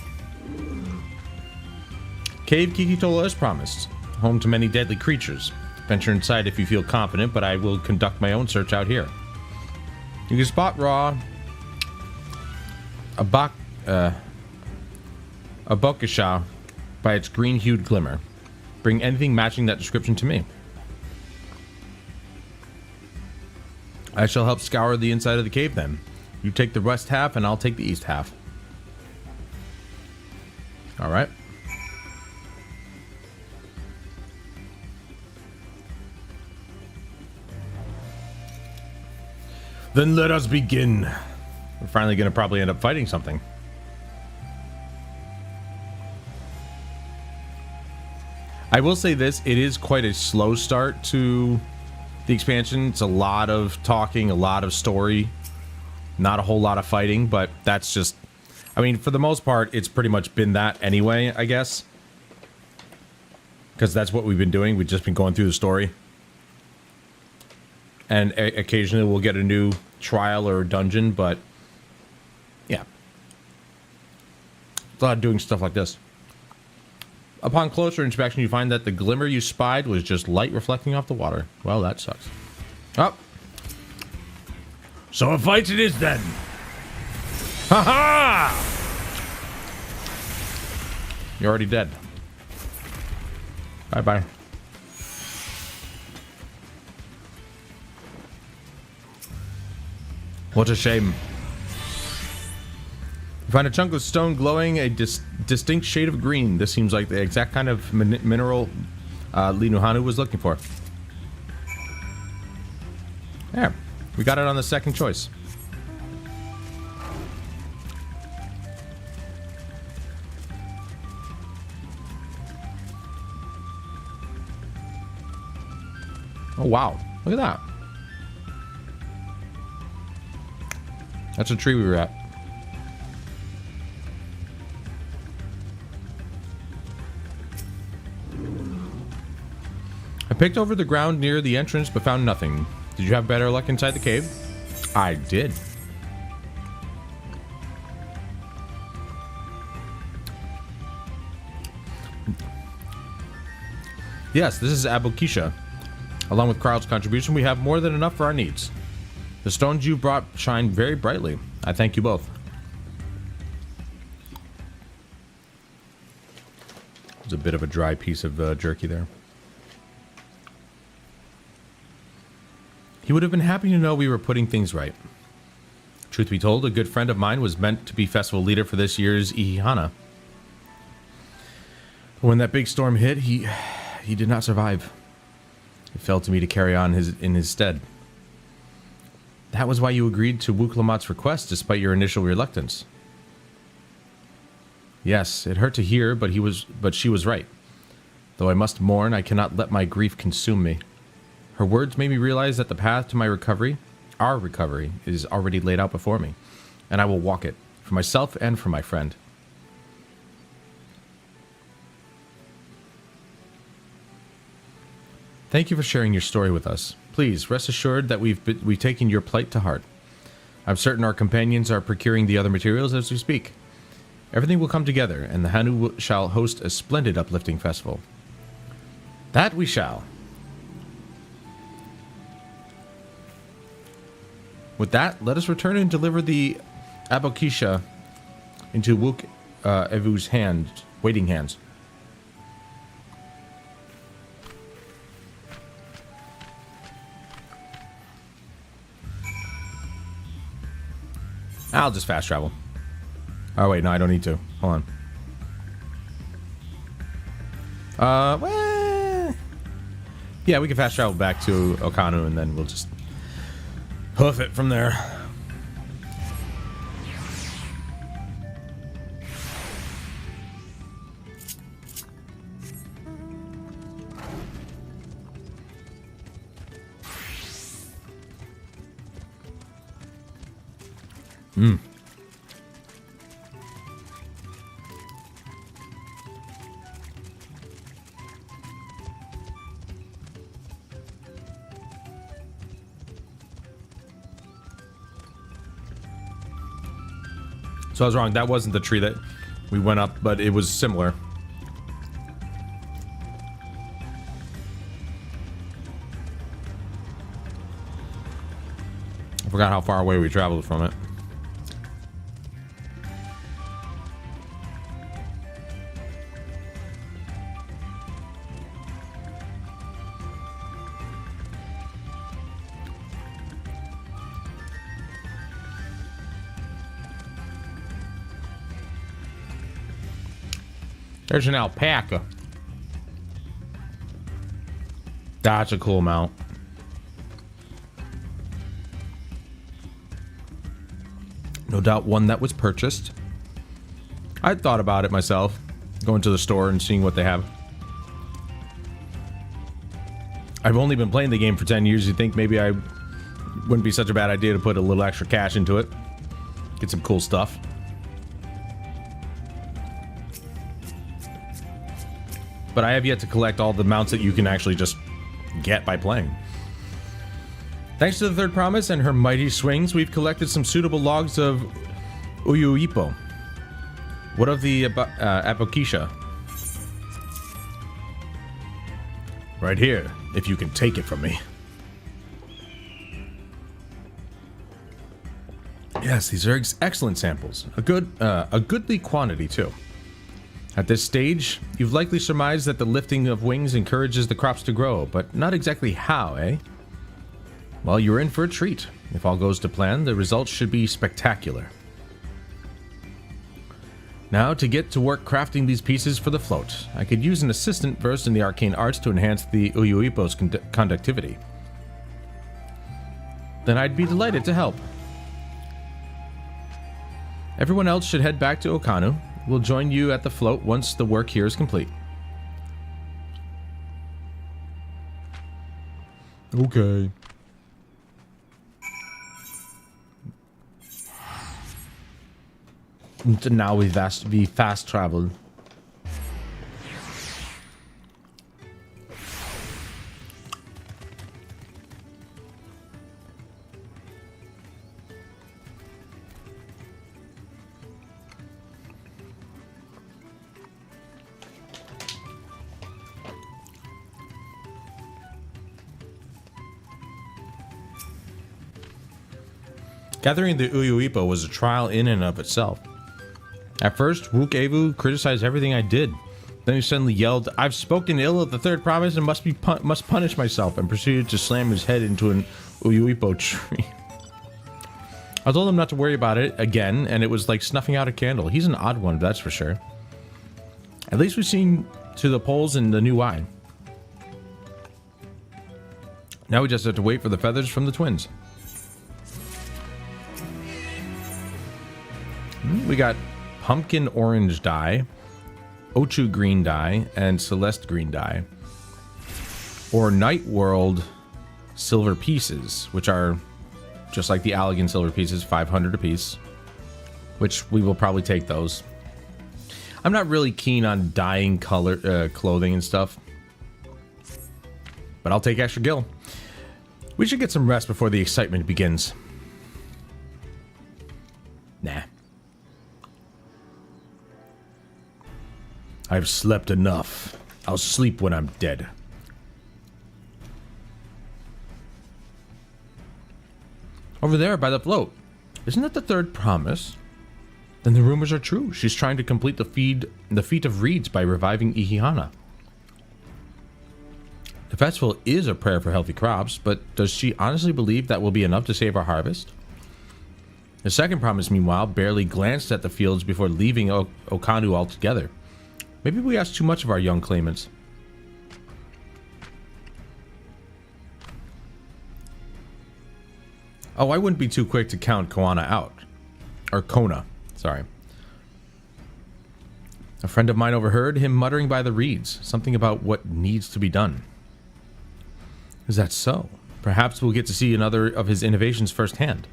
Cave Kikitola as promised. Home to many deadly creatures. Venture inside if you feel confident, but I will conduct my own search out here. You can spot Raw a Bokisha by its green-hued glimmer. Bring anything matching that description to me. I shall help scour the inside of the cave then. You take the west half and I'll take the east half. Alright. Then let us begin. We're finally going to probably end up fighting something. I will say this, it is quite a slow start to the expansion. It's a lot of talking, a lot of story, not a whole lot of fighting, but that's just, I mean, for the most part, it's pretty much been that anyway, I guess. Because that's what we've been doing. We've just been going through the story. And occasionally we'll get a new trial or dungeon, but yeah. It's a lot of doing stuff like this. Upon closer inspection, you find that the glimmer you spied was just light reflecting off the water. Well, that sucks. Oh. So a fight it is then. Ha ha! You're already dead. Bye-bye. What a shame. You find a chunk of stone glowing a distinct shade of green. This seems like the exact kind of mineral Linuhanu was looking for. There. We got it on the second choice. Oh, wow. Look at that. That's a tree we were at. I picked over the ground near the entrance but found nothing. Did you have better luck inside the cave? I did. Yes, this is Abokisha. Along with Carl's contribution, we have more than enough for our needs. The stones you brought shine very brightly. I thank you both. There's a bit of a dry piece of jerky there. He would have been happy to know we were putting things right. Truth be told, a good friend of mine was meant to be festival leader for this year's Ihihana. When that big storm hit, he did not survive. It fell to me to carry on in his stead. That was why you agreed to Wuklamat's request despite your initial reluctance. Yes, it hurt to hear, but she was right. Though I must mourn, I cannot let my grief consume me. Her words made me realize that the path to my recovery, our recovery, is already laid out before me, and I will walk it, for myself and for my friend. Thank you for sharing your story with us. Please, rest assured that we've taken your plight to heart. I'm certain our companions are procuring the other materials as we speak. Everything will come together, and the Hanu shall host a splendid uplifting festival. That we shall. With that, let us return and deliver the Abokisha into Wuk Evu's waiting hands. I'll just fast travel. Oh wait, no, I don't need to. Hold on. Well, yeah, we can fast travel back to Okanu and then we'll just hoof it from there. So I was wrong. That wasn't the tree that we went up, but it was similar. I forgot how far away we traveled from it. There's an alpaca. That's a cool mount. No doubt one that was purchased. I thought about it myself, going to the store and seeing what they have. I've only been playing the game for 10 years. You'd think maybe I wouldn't be such a bad idea to put a little extra cash into it. Get some cool stuff. But I have yet to collect all the mounts that you can actually just get by playing. Thanks to the third promise and her mighty swings, we've collected some suitable logs of Uyuipo. What of the Apokisha? Right here, if you can take it from me. Yes, these are excellent samples. A goodly quantity too. At this stage, you've likely surmised that the lifting of wings encourages the crops to grow, but not exactly how, eh? Well, you're in for a treat. If all goes to plan, the results should be spectacular. Now, to get to work crafting these pieces for the float, I could use an assistant versed in the arcane arts to enhance the Uyuipo's conductivity. Then I'd be delighted to help. Everyone else should head back to Okanu. We'll join you at the float once the work here is complete. Okay. And now we fast travel. Gathering the Uyuipo was a trial in and of itself. At first, Wook Evu criticized everything I did. Then he suddenly yelled, "I've spoken ill of the third promise and must punish myself," and proceeded to slam his head into an Uyuipo tree. I told him not to worry about it again, and it was like snuffing out a candle. He's an odd one, that's for sure. At least we've seen to the poles in the new eye. Now we just have to wait for the feathers from the twins. We got pumpkin orange dye, Ochu green dye, and Celeste green dye. Or Night World silver pieces, which are just like the Allegan silver pieces, 500 apiece, which we will probably take those. I'm not really keen on dyeing clothing and stuff, but I'll take extra gil. We should get some rest before the excitement begins. Nah. I've slept enough. I'll sleep when I'm dead. Over there by the float. Isn't that the third promise? Then the rumors are true. She's trying to complete the feat of reeds by reviving Ihihana. The festival is a prayer for healthy crops, but does she honestly believe that will be enough to save our harvest? The second promise, meanwhile, barely glanced at the fields before leaving Okanu altogether. Maybe we asked too much of our young claimants. Oh, I wouldn't be too quick to count Koana out. Or Kona, sorry. A friend of mine overheard him muttering by the reeds, something about what needs to be done. Is that so? Perhaps we'll get to see another of his innovations firsthand.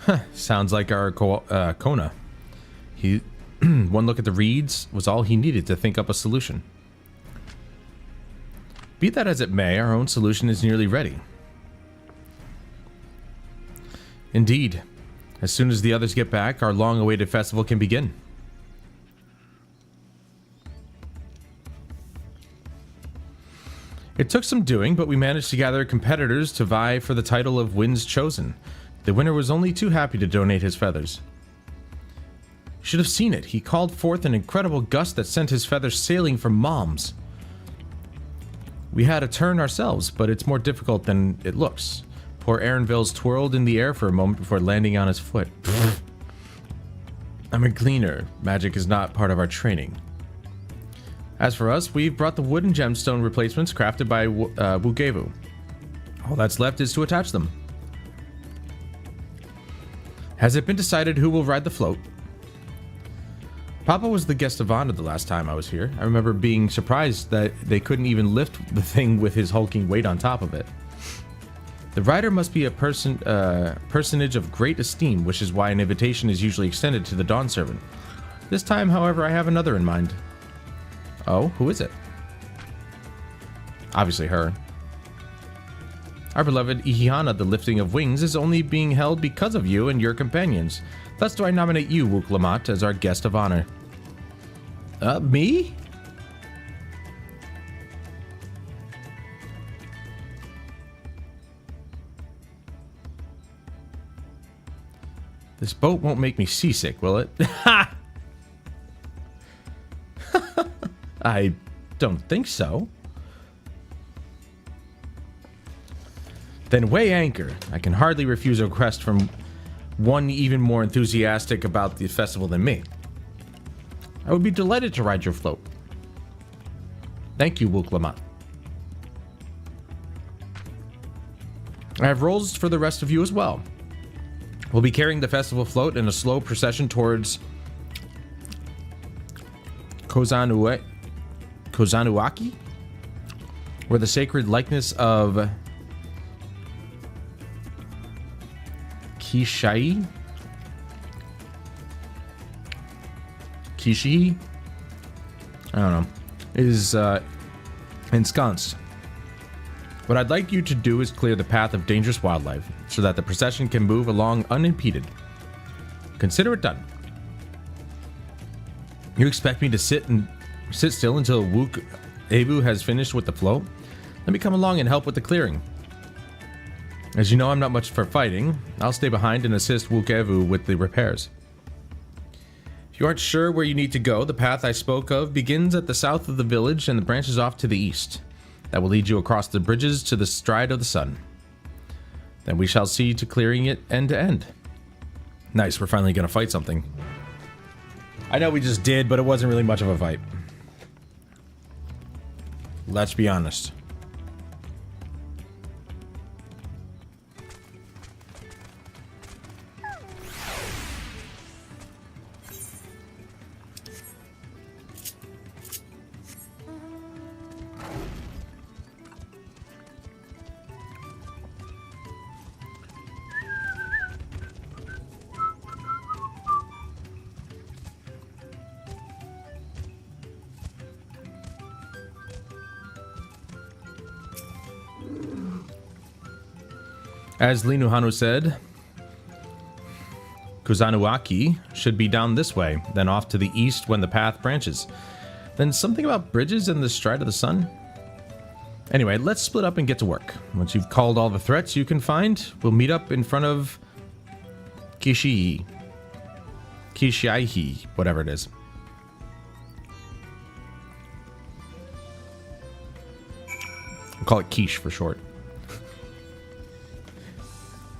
Huh, sounds like our Kona. One look at the reeds was all he needed to think up a solution. Be that as it may, our own solution is nearly ready. Indeed. As soon as the others get back, our long-awaited festival can begin. It took some doing, but we managed to gather competitors to vie for the title of Winds Chosen. The winner was only too happy to donate his feathers. You should have seen it. He called forth an incredible gust that sent his feathers sailing for Moms. We had a turn ourselves, but it's more difficult than it looks. Poor Aaronville's twirled in the air for a moment before landing on his foot. I'm a cleaner. Magic is not part of our training. As for us, we've brought the wooden gemstone replacements crafted by Wukevu. All that's left is to attach them. Has it been decided who will ride the float? Papa was the guest of honor the last time I was here. I remember being surprised that they couldn't even lift the thing with his hulking weight on top of it. The rider must be a personage of great esteem, which is why an invitation is usually extended to the Dawn Servant. This time, however, I have another in mind. Oh, who is it? Obviously her. Our beloved Ihihana, the lifting of wings, is only being held because of you and your companions. Thus do I nominate you, Wuklamat, as our guest of honor. Me? This boat won't make me seasick, will it? Ha! I don't think so. Then weigh anchor. I can hardly refuse a request from one even more enthusiastic about the festival than me. I would be delighted to ride your float. Thank you, Wuklamat. I have roles for the rest of you as well. We'll be carrying the festival float in a slow procession towards Kozanuaki, where the sacred likeness of Kishi, I don't know, is ensconced. What I'd like you to do is clear the path of dangerous wildlife so that the procession can move along unimpeded. Consider it done. You expect me to sit still until Wukevu has finished with the float? Let me come along and help with the clearing. As you know, I'm not much for fighting. I'll stay behind and assist Wukevu with the repairs. If you aren't sure where you need to go, the path I spoke of begins at the south of the village and branches off to the east. That will lead you across the bridges to the stride of the sun. Then we shall see to clearing it end to end. Nice, we're finally gonna fight something. I know we just did, but it wasn't really much of a fight. Let's be honest. As Linuhanu said, Kuzanuaki should be down this way, then off to the east when the path branches. Then something about bridges and the stride of the sun? Anyway, let's split up and get to work. Once you've called all the threats you can find, we'll meet up in front of Kishihi, whatever it is. We'll call it quiche for short.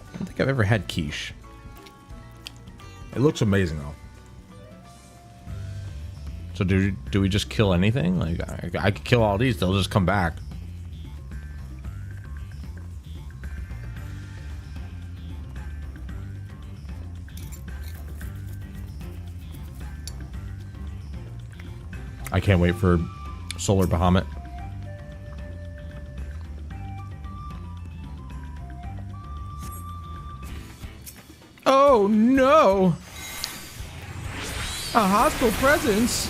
I don't think I've ever had quiche. It looks amazing though. So do we just kill anything? Like I could kill all these, they'll just come back. I can't wait for Solar Bahamut. Oh no! A hostile presence!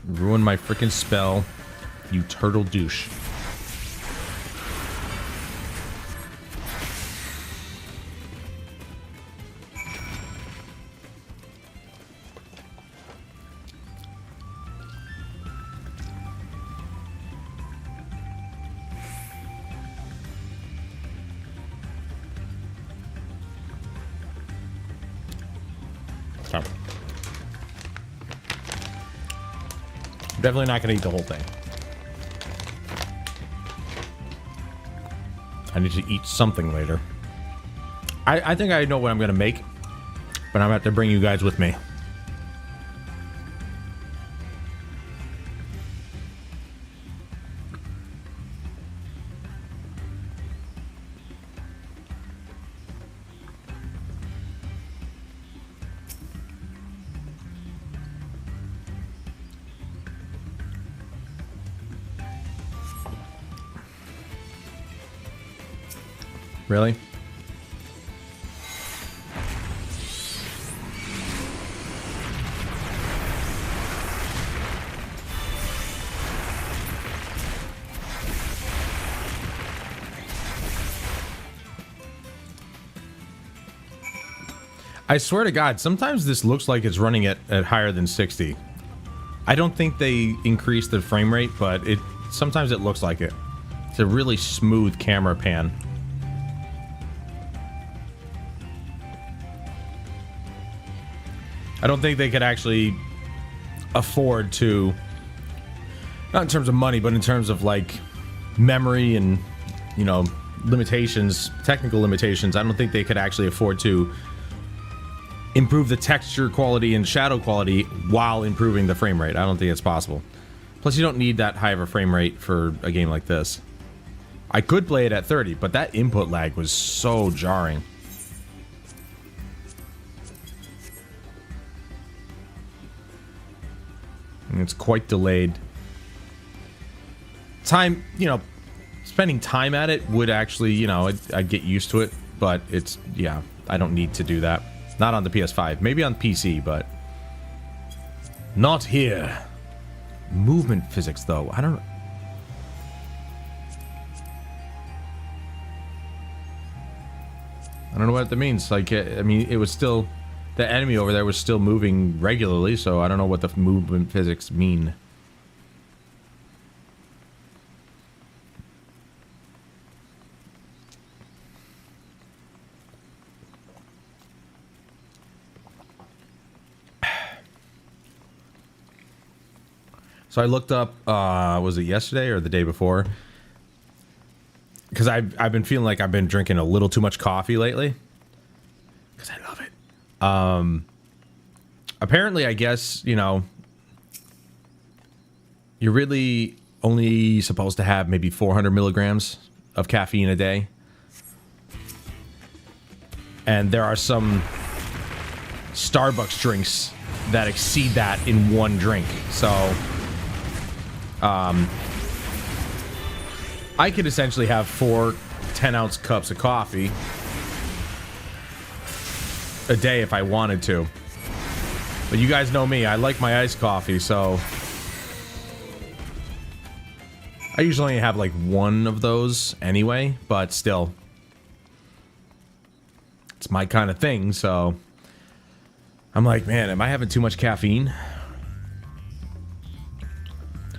Ruin my frickin' spell, you turtle douche. So. Definitely not going to eat the whole thing. I need to eat something later. I think I know what I'm going to make, but I'm going to have to bring you guys with me. Really? I swear to God, sometimes this looks like it's running at higher than 60. I don't think they increased the frame rate, but sometimes it looks like it. It's a really smooth camera pan. I don't think they could actually afford to, not in terms of money, but in terms of like memory and, you know, limitations, technical limitations. I don't think they could actually afford to improve the texture quality and shadow quality while improving the frame rate. I don't think it's possible. Plus, you don't need that high of a frame rate for a game like this. I could play it at 30, but that input lag was so jarring. And it's quite delayed. Time, you know, spending time at it would actually, you know, I'd get used to it, but it's, yeah, I don't need to do that. Not on the PS5. Maybe on PC, but not here. Movement physics, though. I don't know what that means. Like, I mean, it was still... The enemy over there was still moving regularly, so I don't know what the movement physics mean. So I looked up, was it yesterday or the day before? Because I've been feeling like I've been drinking a little too much coffee lately. Because I love it. Apparently, I guess, you know, you're really only supposed to have maybe 400 milligrams of caffeine a day. And there are some Starbucks drinks that exceed that in one drink. So, I could essentially have 4 10-ounce cups of coffee a day if I wanted to. But you guys know me, I like my iced coffee, so I usually only have like 1 of those anyway, but still, it's my kind of thing. So I'm like, man, am I having too much caffeine?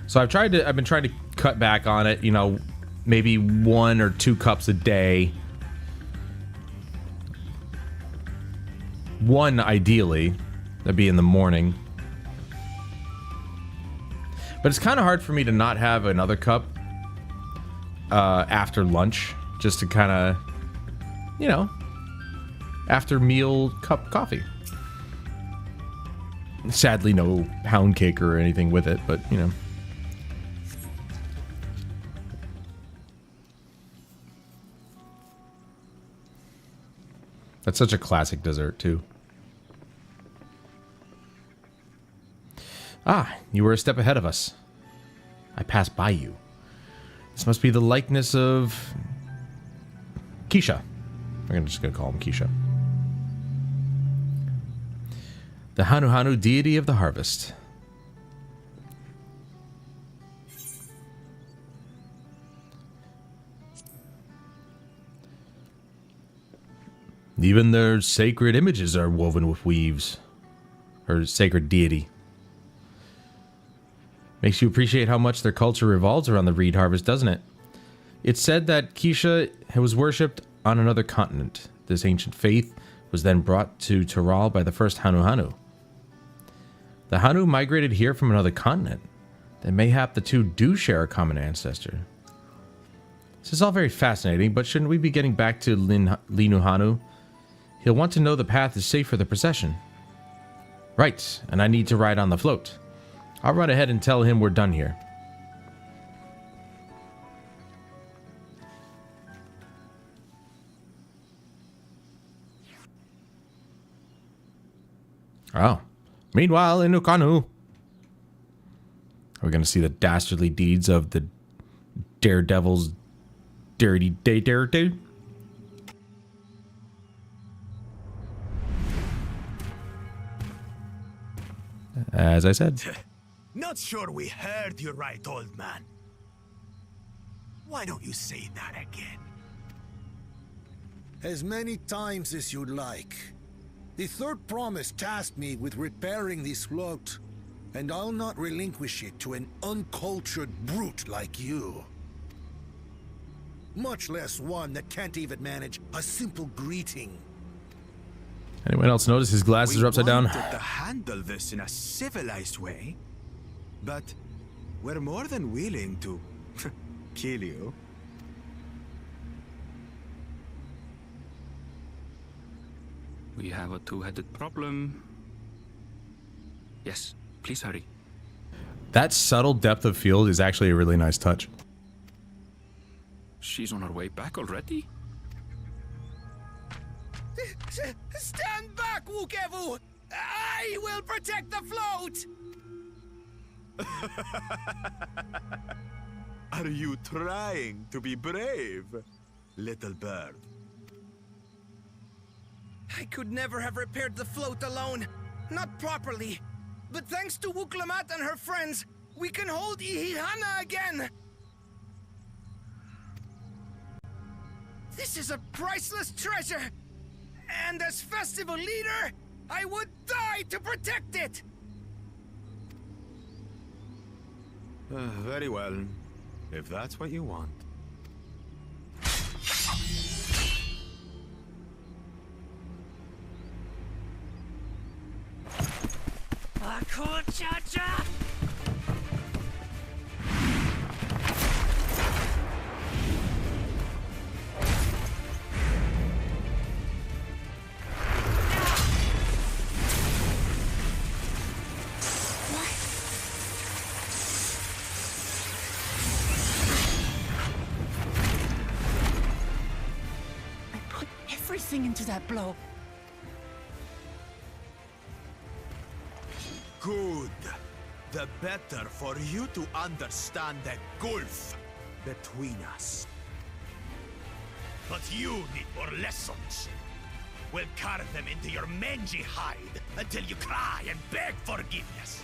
So I've been trying to cut back on it, you know, maybe 1 or 2 cups a day. 1 ideally, that'd be in the morning. But it's kind of hard for me to not have another cup after lunch, just to kind of, you know, after meal cup coffee. Sadly, no pound cake or anything with it, but you know. That's such a classic dessert, too. Ah, you were a step ahead of us. I passed by you. This must be the likeness of Keisha. I'm just gonna call him Keisha. The Hanu Hanu, deity of the harvest. Even their sacred images are woven with weaves. Or sacred deity. Makes you appreciate how much their culture revolves around the reed harvest, doesn't it? It's said that Keisha was worshipped on another continent. This ancient faith was then brought to Toral by the first Hanu Hanu. The Hanu migrated here from another continent. Then mayhap the two do share a common ancestor. This is all very fascinating, but shouldn't we be getting back to Linu Hanu? He'll want to know the path is safe for the procession. Right, and I need to ride on the float. I'll run ahead and tell him we're done here. Oh. Meanwhile, in Ukanu. Are we going to see the dastardly deeds of the daredevil's dirty day dare dude? As I said. Not sure we heard you right, old man. Why don't you say that again? As many times as you'd like. The third promise tasked me with repairing this float, and I'll not relinquish it to an uncultured brute like you. Much less one that can't even manage a simple greeting. Anyone else notice his glasses are upside down? We wanted to handle this in a civilized way, but we're more than willing to kill you. We have a two-headed problem. Yes, please hurry. That subtle depth of field is actually a really nice touch. She's on her way back already? Stand back, Wukevu! I will protect the float! Are you trying to be brave, little bird? I could never have repaired the float alone. Not properly. But thanks to Wuklamat and her friends, we can hold Ihihana again! This is a priceless treasure! And as festival leader, I would die to protect it! Very well, if that's what you want. Cha-cha! Everything into that blow. Good. The better for you to understand the gulf between us. But you need more lessons. We'll carve them into your mangy hide until you cry and beg forgiveness.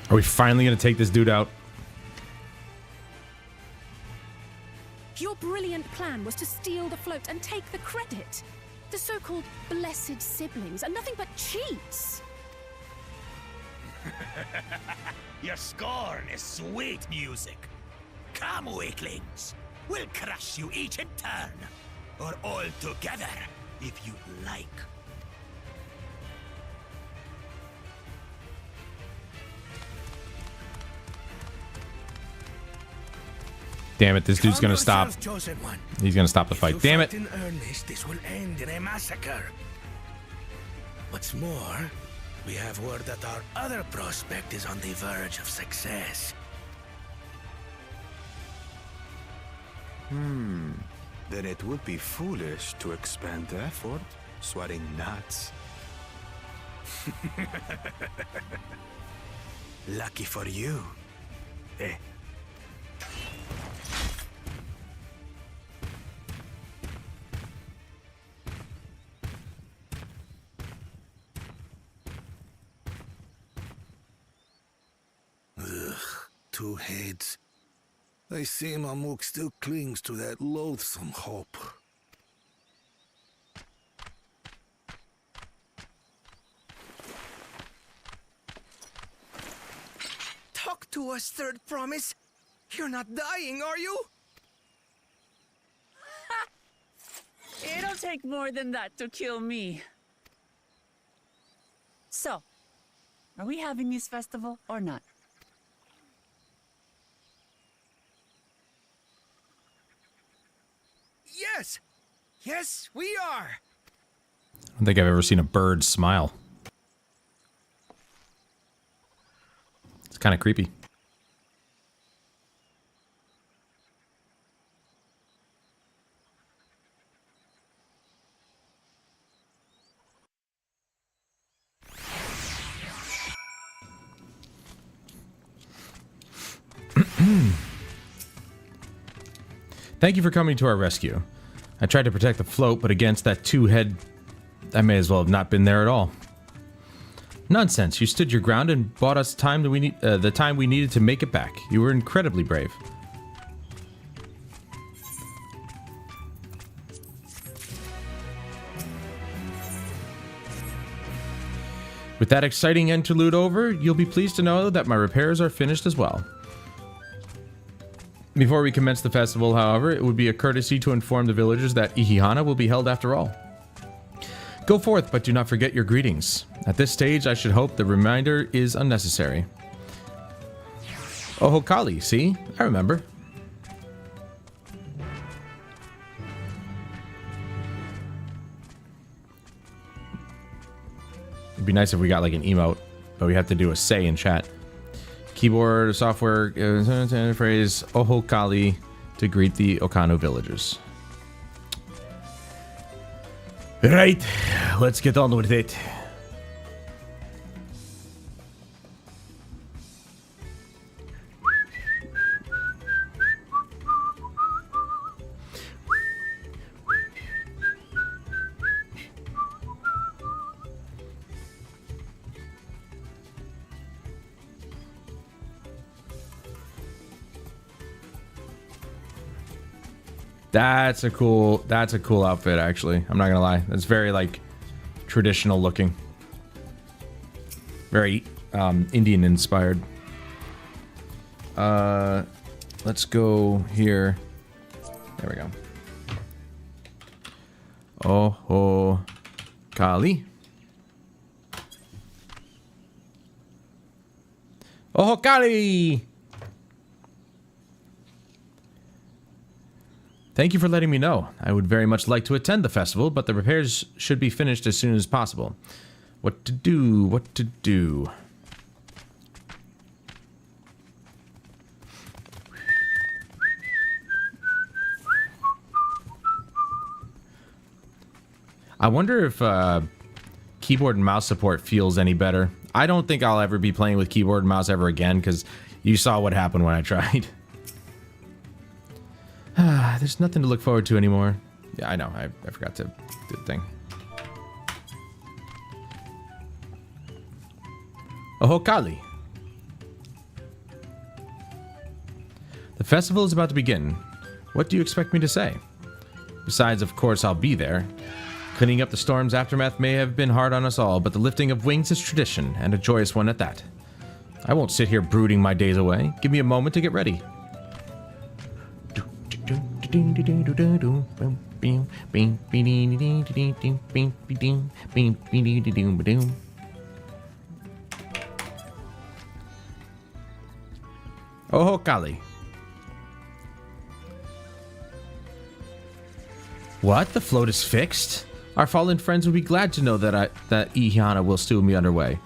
Are we finally going to take this dude out? Your brilliant plan was to steal the float and take the credit. The so-called blessed siblings are nothing but cheats. Your scorn is sweet music. Come, weaklings. We'll crush you each in turn. Or all together, if you like. Damn it, this dude's gonna stop. He's gonna stop the fight. Damn it. In earnest, this will end in a massacre. What's more, we have word that our other prospect is on the verge of success. Then it would be foolish to expend effort sweating nuts. Lucky for you. Eh? Two heads. I see Mamuk still clings to that loathsome hope. Talk to us, third promise. You're not dying, are you? take more than that to kill me. So, are we having this festival or not? Yes! Yes, we are! I don't think I've ever seen a bird smile. It's kind of creepy. Thank you for coming to our rescue. I tried to protect the float, but against that two-head, I may as well have not been there at all. Nonsense. You stood your ground and bought us time that the time we needed to make it back. You were incredibly brave. With that exciting interlude over, you'll be pleased to know that my repairs are finished as well. Before we commence the festival, however, it would be a courtesy to inform the villagers that Ihihana will be held after all. Go forth, but do not forget your greetings. At this stage, I should hope the reminder is unnecessary. Oh, Kali, see? I remember. It'd be nice if we got like an emote, but we have to do a say in chat. Keyboard, software, phrase, Oho Kali to greet the Okano villagers. Right, let's get on with it. That's a cool outfit, actually. I'm not gonna lie. It's very like traditional looking. Very Indian inspired. Let's go here. There we go. Oh, Kali. Oh, Kali. Thank you for letting me know. I would very much like to attend the festival, but the repairs should be finished as soon as possible. What to do? What to do? I wonder if keyboard and mouse support feels any better. I don't think I'll ever be playing with keyboard and mouse ever again, because you saw what happened when I tried. There's nothing to look forward to anymore. Yeah, I know. I forgot to do the thing. Oh, Kali. The festival is about to begin. What do you expect me to say? Besides, of course, I'll be there. Cleaning up the storm's aftermath may have been hard on us all, but the lifting of wings is tradition, and a joyous one at that. I won't sit here brooding my days away. Give me a moment to get ready. Oh, Kali. What? The float is fixed? Our fallen friends would be glad to know that Ihihana will still be underway.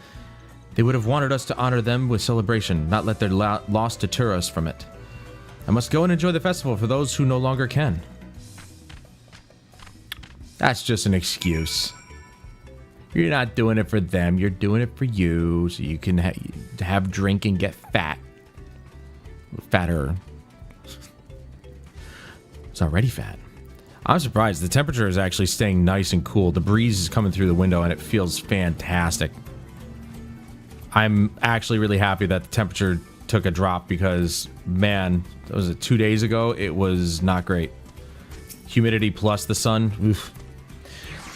They would have wanted us to honor them with celebration, not let their loss deter us from it. I must go and enjoy the festival for those who no longer can. That's just an excuse. You're not doing it for them, you're doing it for you, so you can have drink and get fat. Fatter. It's already fat. I'm surprised. The temperature is actually staying nice and cool. The breeze is coming through the window and it feels fantastic. I'm actually really happy that the temperature took a drop because, man, was it 2 days ago? It was not great. Humidity plus the sun. Oof.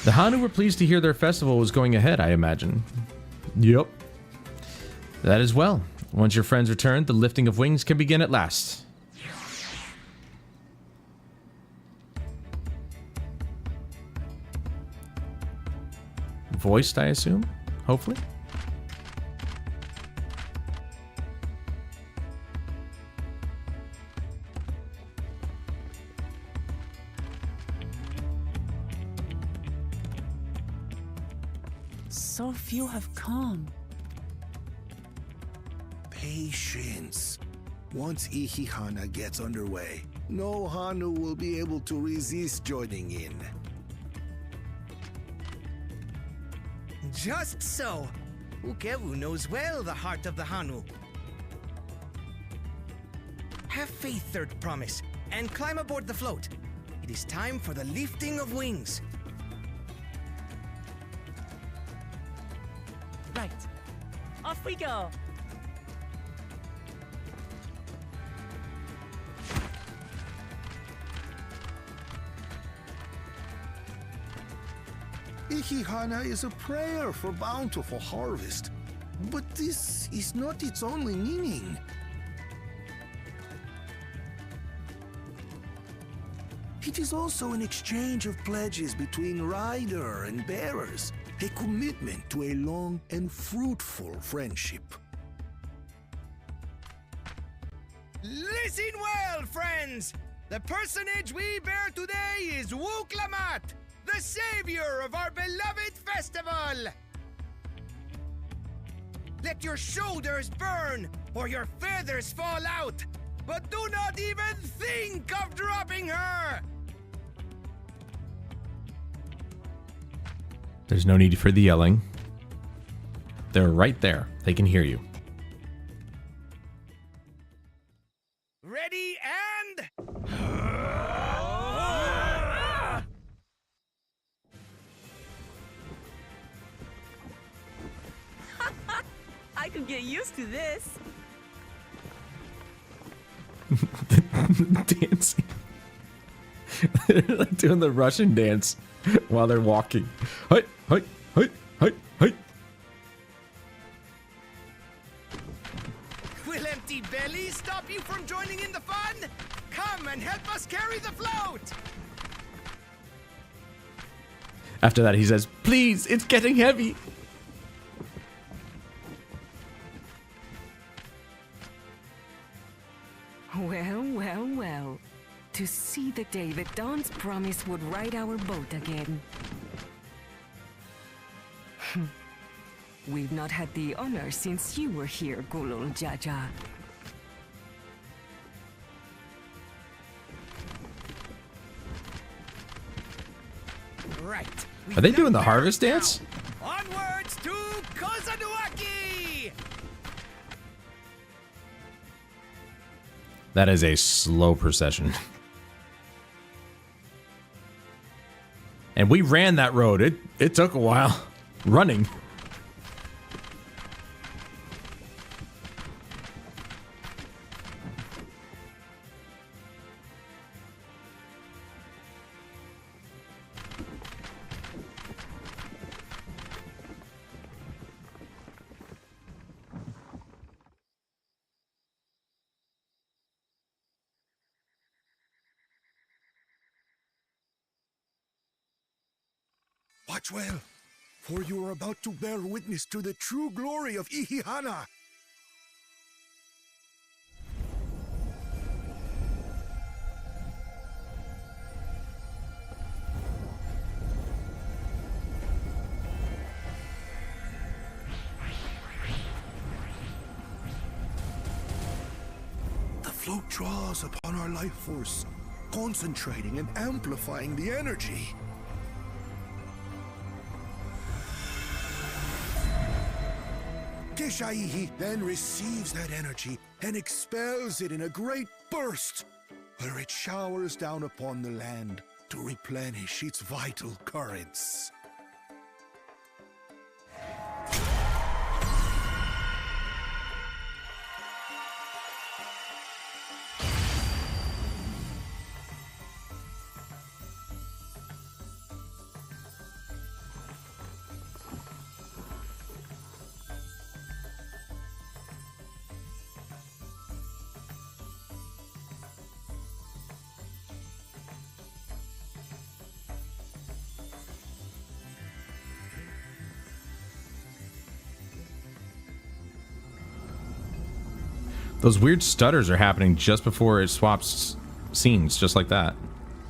The Hanu were pleased to hear their festival was going ahead, I imagine. Yep. That as well. Once your friends return, the lifting of wings can begin at last. Voiced, I assume? Hopefully? So few have come. Patience. Once Ihihana gets underway, no Hanu will be able to resist joining in. Just so. Ukewu knows well the heart of the Hanu. Have faith, Third Promise, and climb aboard the float. It is time for the lifting of wings. Right. Off we go. Ihihana is a prayer for bountiful harvest, but this is not its only meaning. It is also an exchange of pledges between rider and bearers, a commitment to a long and fruitful friendship. Listen well, friends! The personage we bear today is Wuklamat, the savior of our beloved festival! Let your shoulders burn, or your feathers fall out, but do not even think of dropping her! There's no need for the yelling. They're right there. They can hear you. Ready and... I could get used to this. Dancing. They're like doing the Russian dance while they're walking. Hey, hey, hey, hey, hey. Will empty belly stop you from joining in the fun? Come and help us carry the float! After that, he says, please, it's getting heavy. Well, well, well. To see the day that Dawn's promise would ride our boat again. We've not had the honor since you were here, Gulul Jaja. Right. Are they doing the harvest dance? Onwards to Kozanuaki! That is a slow procession. And we ran that road. It took a while. Running. Watch well, for you are about to bear witness to the true glory of Ihihana. The float draws upon our life force, concentrating and amplifying the energy. Keshaihi then receives that energy and expels it in a great burst, where it showers down upon the land to replenish its vital currents. Those weird stutters are happening just before it swaps scenes, just like that.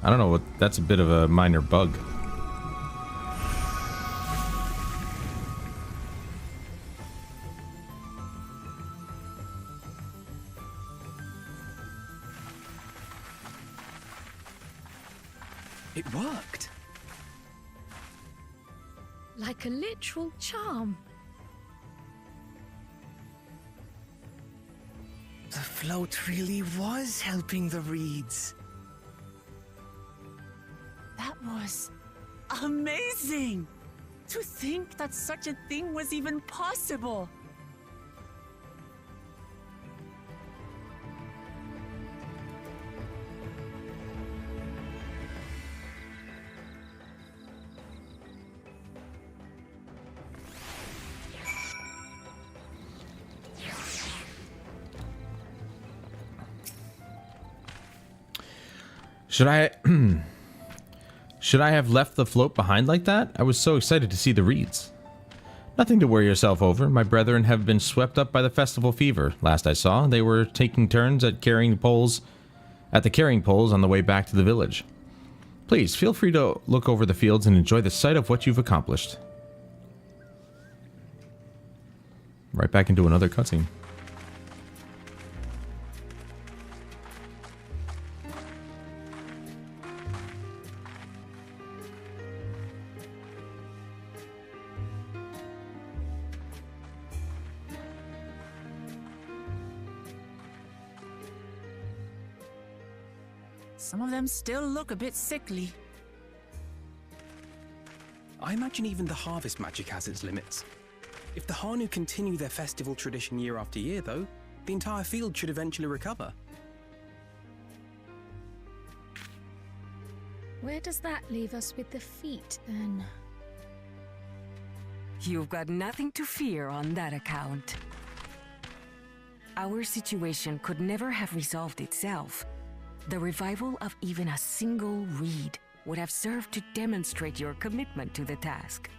I don't know what. That's a bit of a minor bug. It worked. Like a literal charm. The float really was helping the reeds. That was amazing! To think that such a thing was even possible! Should I have left the float behind like that? I was so excited to see the reeds. Nothing to worry yourself over. My brethren have been swept up by the festival fever. Last I saw, they were taking turns at carrying poles, on the way back to the village. Please, feel free to look over the fields and enjoy the sight of what you've accomplished. Right back into another cutscene. Some of them still look a bit sickly. I imagine even the harvest magic has its limits. If the Hanu continue their festival tradition year after year, though, the entire field should eventually recover. Where does that leave us with the feet, then? You've got nothing to fear on that account. Our situation could never have resolved itself. The revival of even a single reed would have served to demonstrate your commitment to the task.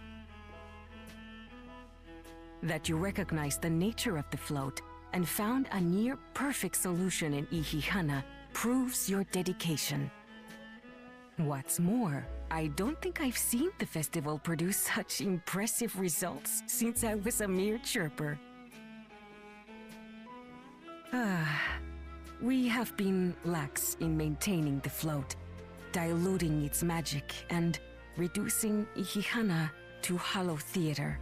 That you recognized the nature of the float and found a near-perfect solution in Ihihana proves your dedication. What's more, I don't think I've seen the festival produce such impressive results since I was a mere chirper. We have been lax in maintaining the float, diluting its magic and reducing Ihihana to hollow theater.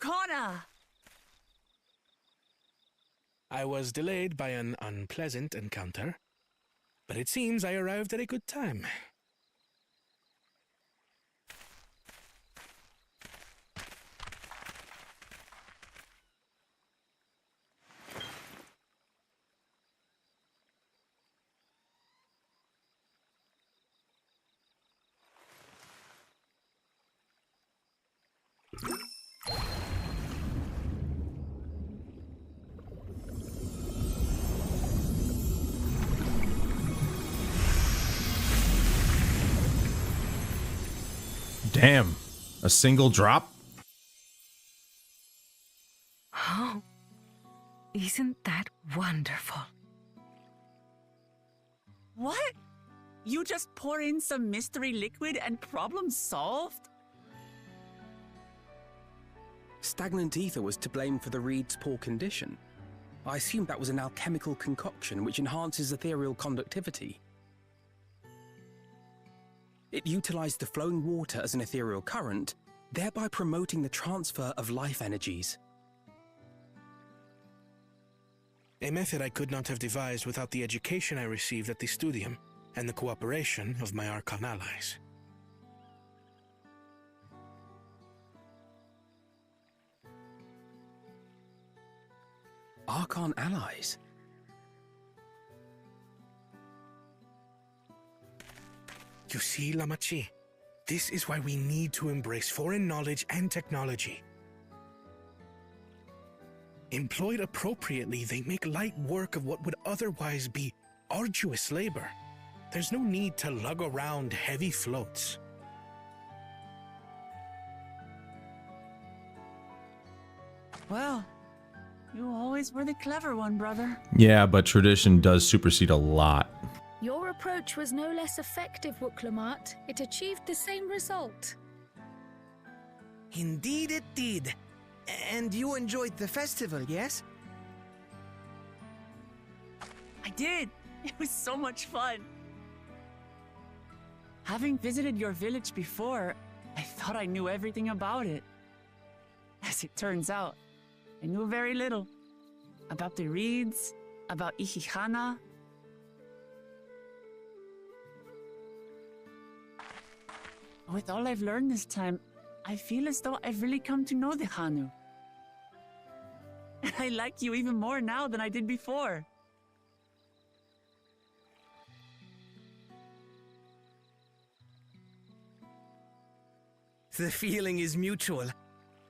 Connor! I was delayed by an unpleasant encounter, but it seems I arrived at a good time. Damn. A single drop? Oh, isn't that wonderful? What? You just pour in some mystery liquid and problem solved? Stagnant ether was to blame for the reed's poor condition. I assumed that was an alchemical concoction which enhances ethereal conductivity. It utilized the flowing water as an ethereal current, thereby promoting the transfer of life energies. A method I could not have devised without the education I received at the studium and the cooperation of my Archon allies. Archon allies? You see, Lamachi, this is why we need to embrace foreign knowledge and technology. Employed appropriately, they make light work of what would otherwise be arduous labor. There's no need to lug around heavy floats. Well, you always were the clever one, brother. Yeah, but tradition does supersede a lot. Your approach was no less effective, Wuklamart. It achieved the same result. Indeed it did. And you enjoyed the festival, yes? I did. It was so much fun. Having visited your village before, I thought I knew everything about it. As it turns out, I knew very little. About the reeds, about Ihihana. With all I've learned this time, I feel as though I've really come to know the Hanu. And I like you even more now than I did before. The feeling is mutual.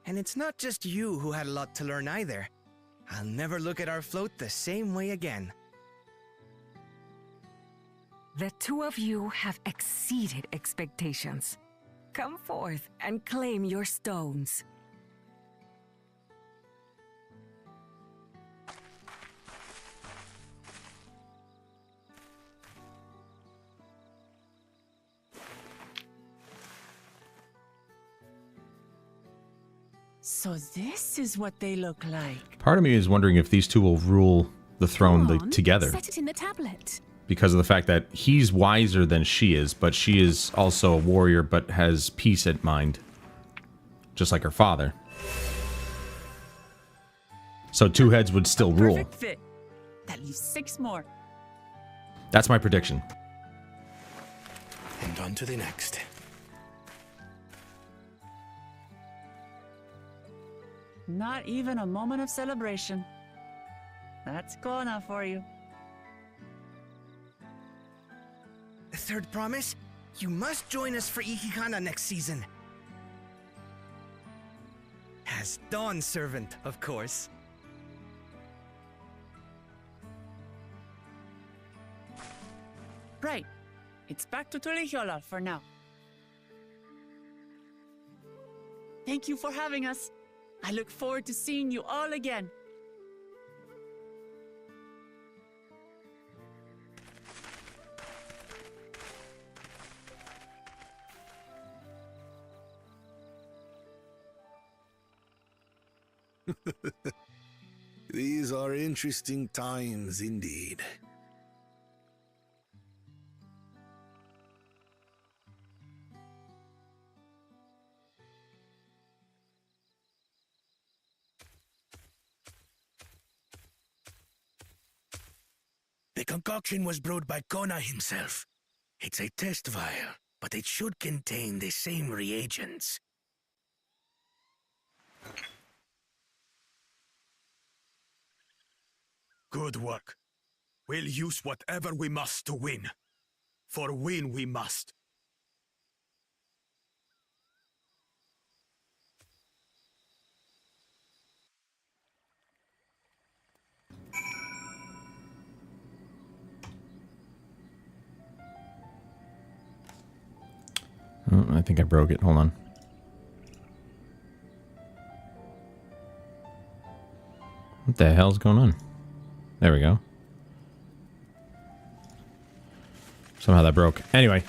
And it's not just you who had a lot to learn either. I'll never look at our float the same way again. The two of you have exceeded expectations. Come forth and claim your stones. So this is what they look like. Part of me is wondering if these two will rule the throne together. Set it in the tablet. Because of the fact that he's wiser than she is, but she is also a warrior but has peace at mind. Just like her father. So two heads would still rule. Perfect fit. That leaves 6 more. That's my prediction. And on to the next. Not even a moment of celebration. That's Kona for you. Third promise, you must join us for Ihihana next season. As Dawn servant, of course. Right. It's back to Tulihiola for now. Thank you for having us. I look forward to seeing you all again. These are interesting times indeed. The concoction was brewed by Kona himself. It's a test vial, but it should contain the same reagents. Good work. We'll use whatever we must to win. For win we must. Oh, I think I broke it. Hold on. What the hell's going on? There we go. Somehow that broke. Anyway,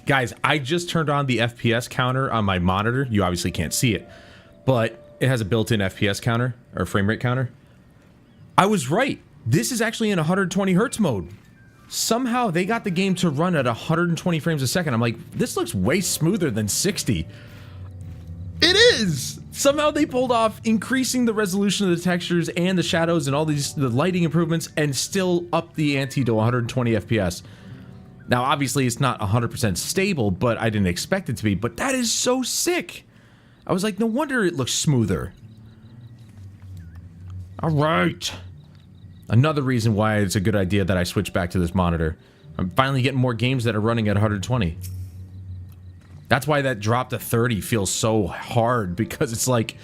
guys, I just turned on the FPS counter on my monitor. You obviously can't see it, but it has a built-in FPS counter or frame rate counter. I was right. This is actually in 120 hertz mode. Somehow they got the game to run at 120 frames a second. I'm like, this looks way smoother than 60. It is! Somehow they pulled off increasing the resolution of the textures and the shadows and all the lighting improvements and still up the ante to 120 FPS. Now, obviously, it's not 100% stable, but I didn't expect it to be. But that is so sick! I was like, no wonder it looks smoother. Alright. Another reason why it's a good idea that I switch back to this monitor. I'm finally getting more games that are running at 120. That's why that drop to 30 feels so hard, because it's like,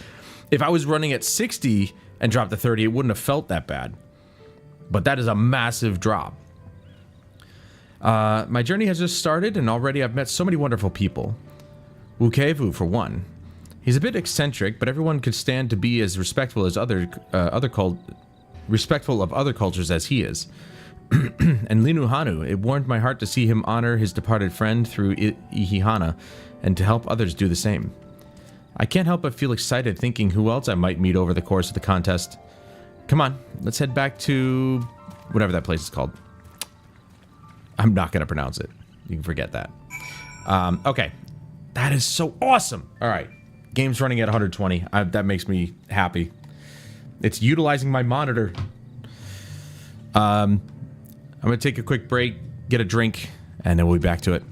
if I was running at 60 and dropped to 30, it wouldn't have felt that bad. But that is a massive drop. My journey has just started, and already I've met so many wonderful people. Wukevu, for one. He's a bit eccentric, but everyone could stand to be as respectful as respectful of other cultures as he is. And Linuhanu, it warmed my heart to see him honor his departed friend through Ihihana, and to help others do the same. I can't help but feel excited thinking who else I might meet over the course of the contest. Come on, let's head back to whatever that place is called. I'm not going to pronounce it. You can forget that. Okay. That is so awesome. All right. Game's running at 120. That makes me happy. It's utilizing my monitor. I'm going to take a quick break, get a drink, and then we'll be back to it.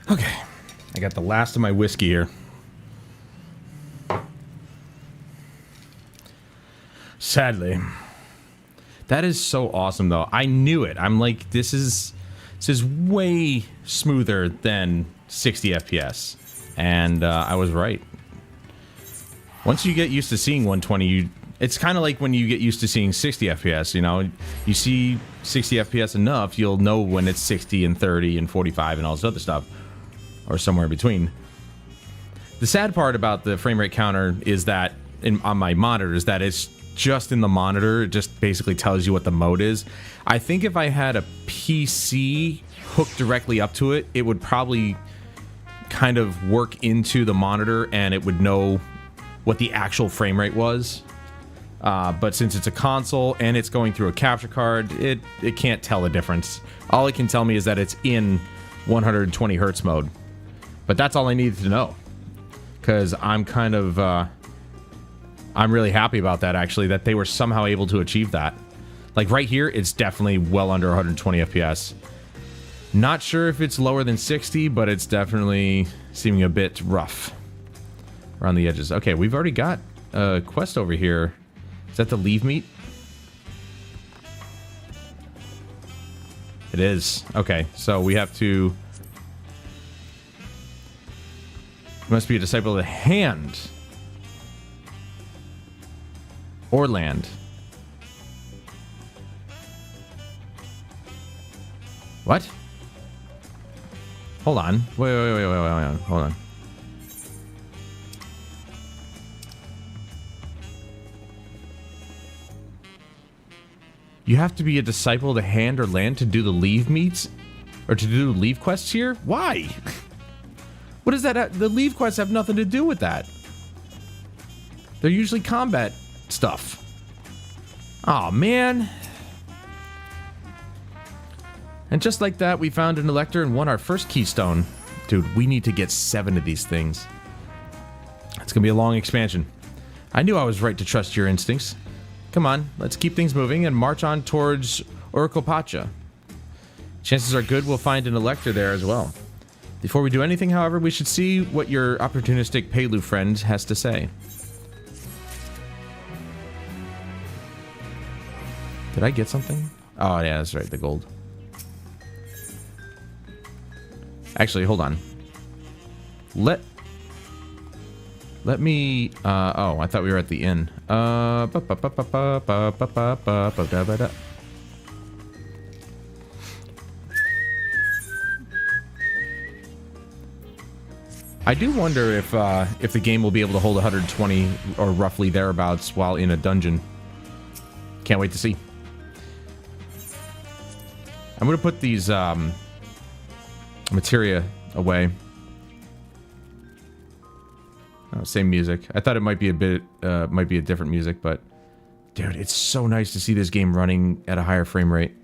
Okay, I got the last of my whiskey here. Sadly. That is so awesome, though. I knew it. I'm like, this is way smoother than 60 FPS. And I was right. Once you get used to seeing 120, it's kind of like when you get used to seeing 60 FPS, you know? You see 60 FPS enough, you'll know when it's 60 and 30 and 45 and all this other stuff. Or somewhere in between. The sad part about the frame rate counter is that, on my monitor, is that it's just in the monitor. It just basically tells you what the mode is. I think if I had a PC hooked directly up to it, it would probably kind of work into the monitor and it would know what the actual frame rate was. But since it's a console and it's going through a capture card, it can't tell the difference. All it can tell me is that it's in 120 hertz mode. But that's all I needed to know. Because I'm kind of... I'm really happy about that, actually, that they were somehow able to achieve that. Like, right here, it's definitely well under 120 FPS. Not sure if it's lower than 60, but it's definitely seeming a bit rough around the edges. Okay, we've already got a quest over here. Is that the leave meet? It is. Okay, so we have to... Must be a disciple of the hand. Or land. What? Hold on. Wait, hold on. You have to be a disciple of the hand or land to do the leave meets? Or to do leave quests here? Why? What is that? The leave quests have nothing to do with that. They're usually combat stuff. Oh man. And just like that, we found an elector and won our first keystone. Dude, we need to get 7 of these things. It's gonna be a long expansion. I knew I was right to trust your instincts. Come on, let's keep things moving and march on towards Orikopacha. Chances are good we'll find an elector there as well. Before we do anything, however, we should see what your opportunistic Pelu friend has to say. Did I get something? Oh, yeah, that's right, the gold. Actually, hold on. Let me... oh, I thought we were at the inn. I do wonder if the game will be able to hold 120 or roughly thereabouts while in a dungeon. Can't wait to see. I'm gonna put these materia away. Oh, same music. I thought it might be a bit, might be a different music, but dude, it's so nice to see this game running at a higher frame rate.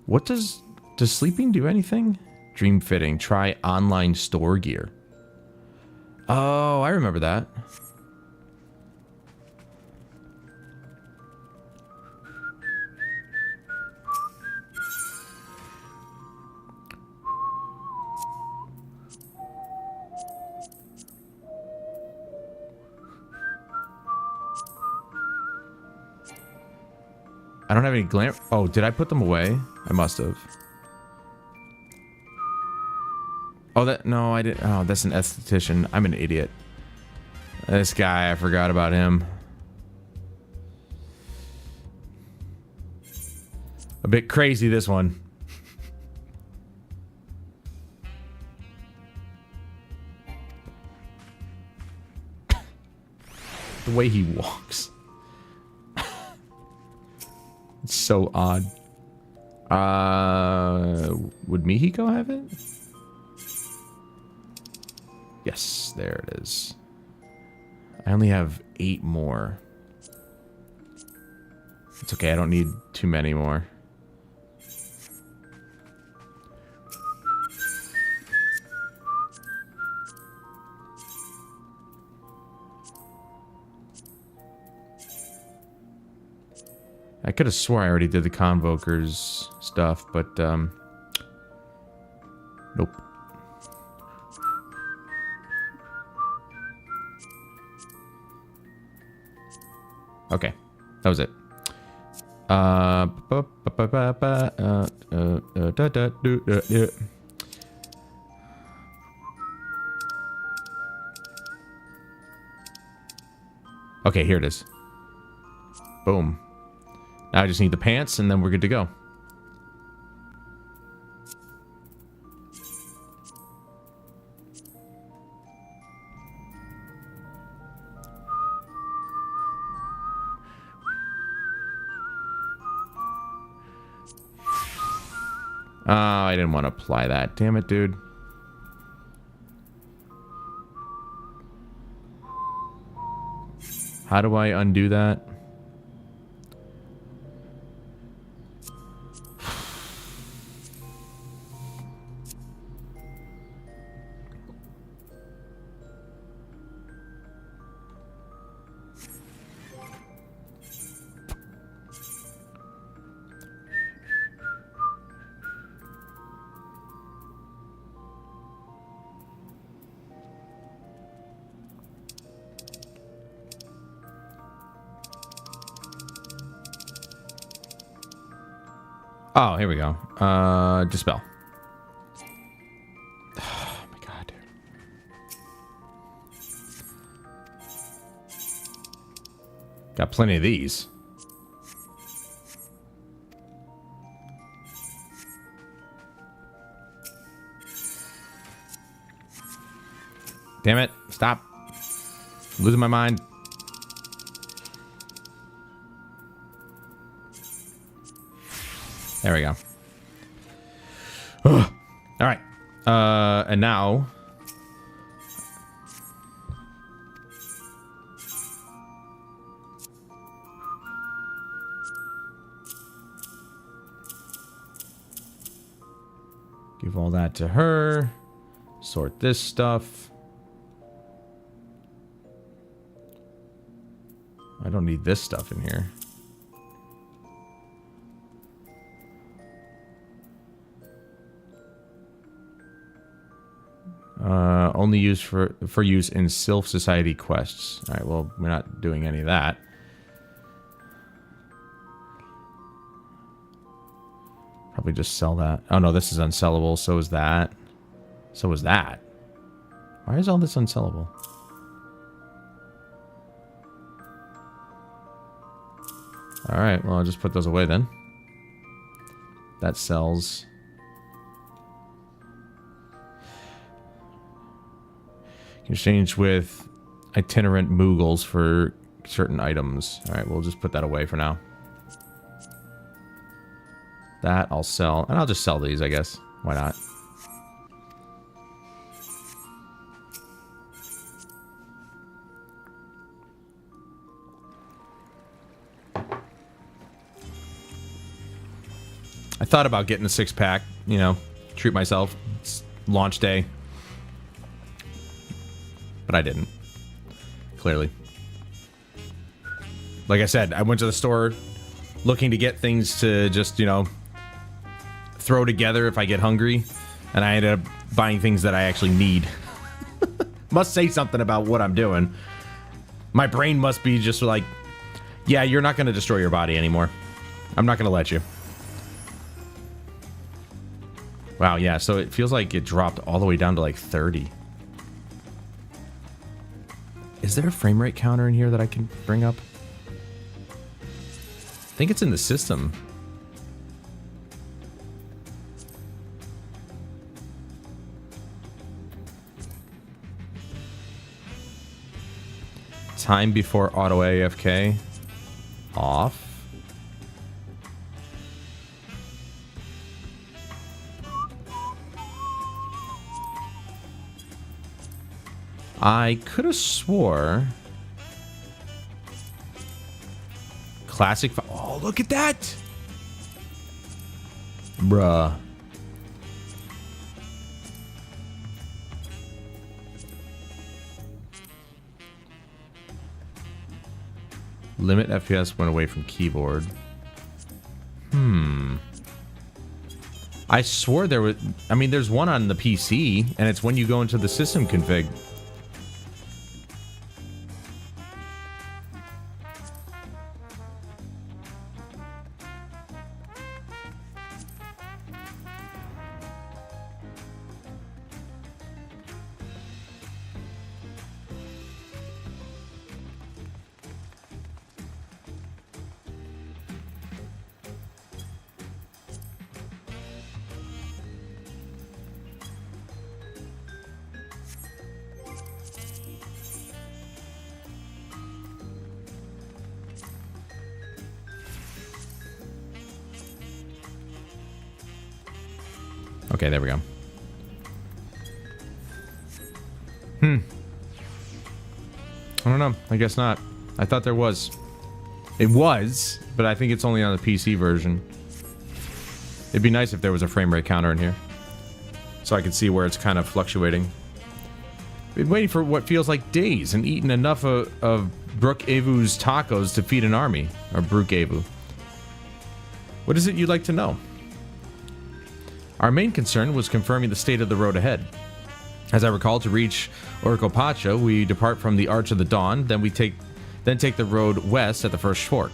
What does sleeping do anything? Dream fitting. Try online store gear. Oh, I remember that. I don't have any glam. Oh, did I put them away? I must have. Oh, that... No, I didn't... Oh, that's an esthetician. I'm an idiot. This guy, I forgot about him. A bit crazy, this one. The way he walks. It's so odd. Would Mihiko have it? Yes, there it is. I only have 8 more. It's okay, I don't need too many more. I could have swore I already did the Convokers stuff, but, nope. Okay, that was it. Okay, here it is. Boom. Now I just need the pants, and then we're good to go. Oh, I didn't want to apply that. Damn it, dude. How do I undo that? Oh, here we go. Dispel. Oh my god. Got plenty of these. Damn it. Stop. I'm losing my mind. There we go. Ugh. All right. And now... give all that to her. Sort this stuff. I don't need this stuff in here. Only used for use in Sylph Society quests. All right, well, we're not doing any of that. Probably just sell that. Oh no, this is unsellable. So is that. So is that. Why is all this unsellable? All right, well, I'll just put those away then. That sells. Exchange with itinerant Moogles for certain items. All right, we'll just put that away for now. That I'll sell. And I'll just sell these, I guess. Why not? I thought about getting a 6-pack, you know, treat myself. It's launch day. But I didn't. Clearly. Like I said, I went to the store looking to get things to just, you know, throw together if I get hungry. And I ended up buying things that I actually need. Must say something about what I'm doing. My brain must be just like, yeah, you're not going to destroy your body anymore. I'm not going to let you. Wow, yeah, so it feels like it dropped all the way down to like 30. Is there a frame rate counter in here that I can bring up? I think it's in the system. Time before auto AFK. Off. I could have swore... Classic... Oh, look at that! Bruh. Limit FPS went away from keyboard. I swore there was... I mean, there's one on the PC, and it's when you go into the system config. Okay, there we go. I don't know. I guess not. I thought there was. It was, but I think it's only on the PC version. It'd be nice if there was a frame rate counter in here, so I can see where it's kind of fluctuating. Been waiting for what feels like days and eaten enough of Brook Evu's tacos to feed an army. Or Brook Evu. What is it you'd like to know? Our main concern was confirming the state of the road ahead. As I recall, to reach Orcopacha, we depart from the Arch of the Dawn, then take the road west at the first fork.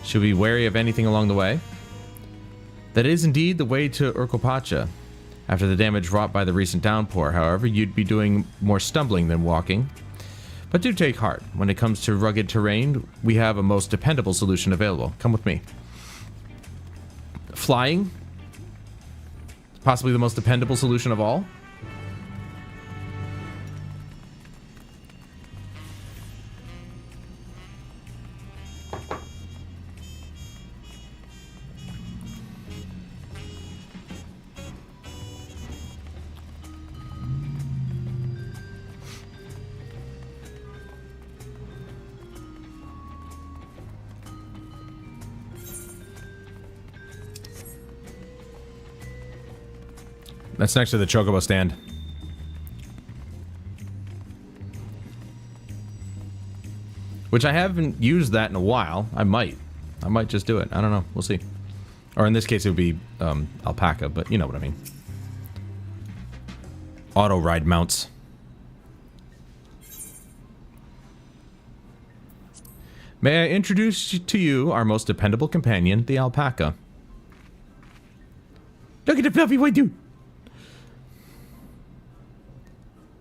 Should we be wary of anything along the way? That is indeed the way to Orcopacha. After the damage wrought by the recent downpour, however, you'd be doing more stumbling than walking. But do take heart. When it comes to rugged terrain, we have a most dependable solution available. Come with me. Flying? Possibly the most dependable solution of all? That's next to the Chocobo stand. Which I haven't used that in a while. I might just do it. I don't know. We'll see. Or in this case, it would be alpaca, but you know what I mean. Auto ride mounts. May I introduce to you our most dependable companion, the alpaca. Look at the fluffy white dude.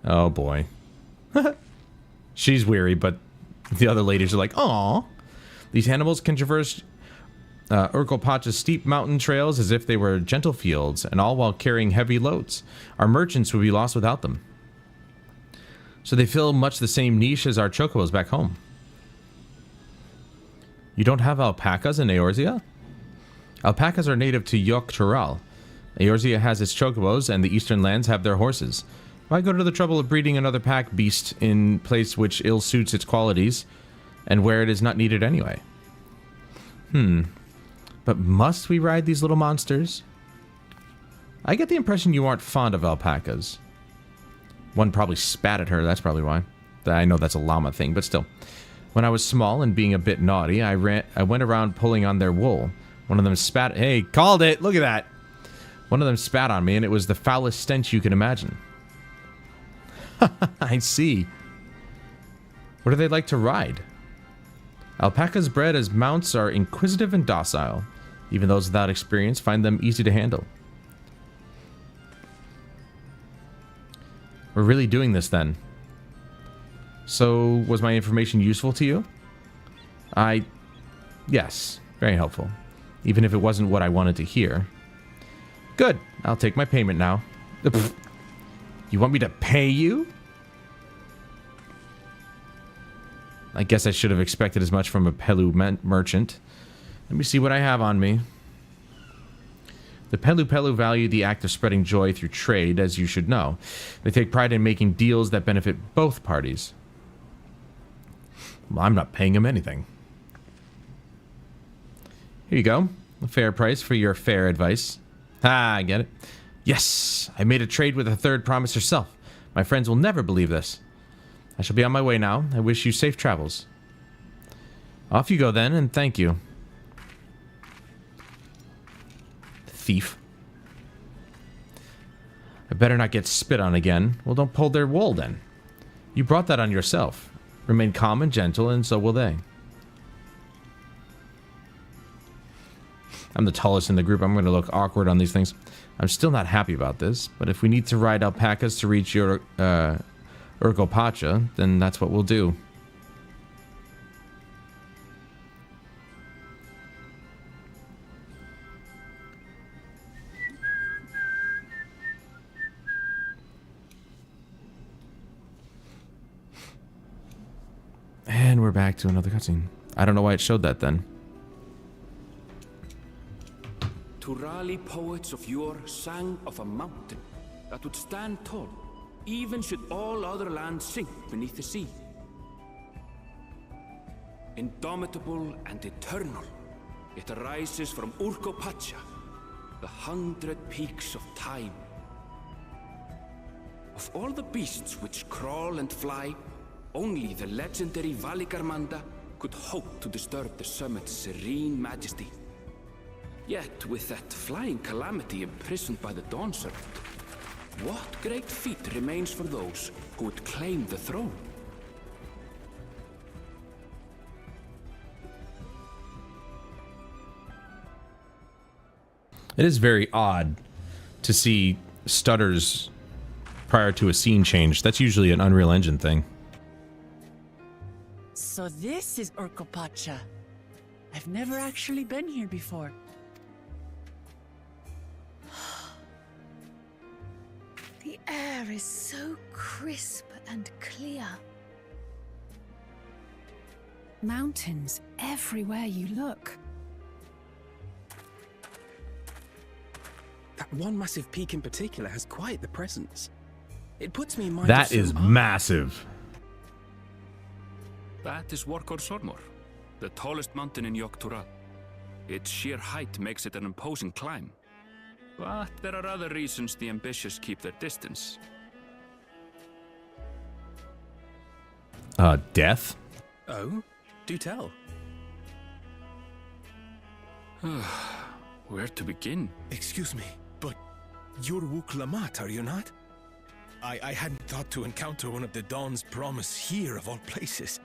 Oh boy. She's weary, but the other ladies are like, "Aw." These animals can traverse Orcopacha's steep mountain trails as if they were gentle fields, and all while carrying heavy loads. Our merchants would be lost without them. So they fill much the same niche as our chocobos back home. You don't have alpacas in Eorzea? Alpacas are native to Dawntrail. Eorzea has its chocobos, and the eastern lands have their horses. Why go to the trouble of breeding another pack beast in place which ill suits its qualities, and where it is not needed anyway? But must we ride these little monsters? I get the impression you aren't fond of alpacas. One probably spat at her, that's probably why. I know that's a llama thing, but still. When I was small and being a bit naughty, I went around pulling on their wool. One of them spat... Hey, called it! Look at that! One of them spat on me, and it was the foulest stench you can imagine. I see. What do they like to ride? Alpacas bred as mounts are inquisitive and docile. Even those without experience find them easy to handle. We're really doing this then. So, was my information useful to you? Yes, very helpful. Even if it wasn't what I wanted to hear. Good, I'll take my payment now. You want me to pay you? I guess I should have expected as much from a Pelu merchant. Let me see what I have on me. The Pelu value the act of spreading joy through trade, as you should know. They take pride in making deals that benefit both parties. Well, I'm not paying him anything. Here you go. A fair price for your fair advice. Ah, I get it. Yes, I made a trade with a third promise herself. My friends will never believe this. I shall be on my way now. I wish you safe travels. Off you go then, and thank you. Thief. I better not get spit on again. Well, don't pull their wool then. You brought that on yourself. Remain calm and gentle, and so will they. I'm the tallest in the group. I'm going to look awkward on these things. I'm still not happy about this, but if we need to ride alpacas to reach your Orcopacha, then that's what we'll do. And we're back to another cutscene. I don't know why it showed that then. Turali poets of yore sang of a mountain that would stand tall, even should all other lands sink beneath the sea. Indomitable and eternal, it arises from Urkopacha, the 100 peaks of time. Of all the beasts which crawl and fly, only the legendary Valigarmanda could hope to disturb the summit's serene majesty. Yet, with that flying calamity imprisoned by the Dawn Serpent, what great feat remains for those who would claim the throne? It is very odd to see stutters prior to a scene change. That's usually an Unreal Engine thing. So this is Urkopacha. I've never actually been here before. The air is so crisp and clear. Mountains everywhere you look. That one massive peak in particular has quite the presence. It puts me in mind That of is some massive. That is Workor Sormor, the tallest mountain in Yogg-Tural. Its sheer height makes it an imposing climb. But there are other reasons the ambitious keep their distance. Death? Oh, do tell. Where to begin? Excuse me, but you're Wuk-Lamat, are you not? I hadn't thought to encounter one of the Dawn's promise here, of all places.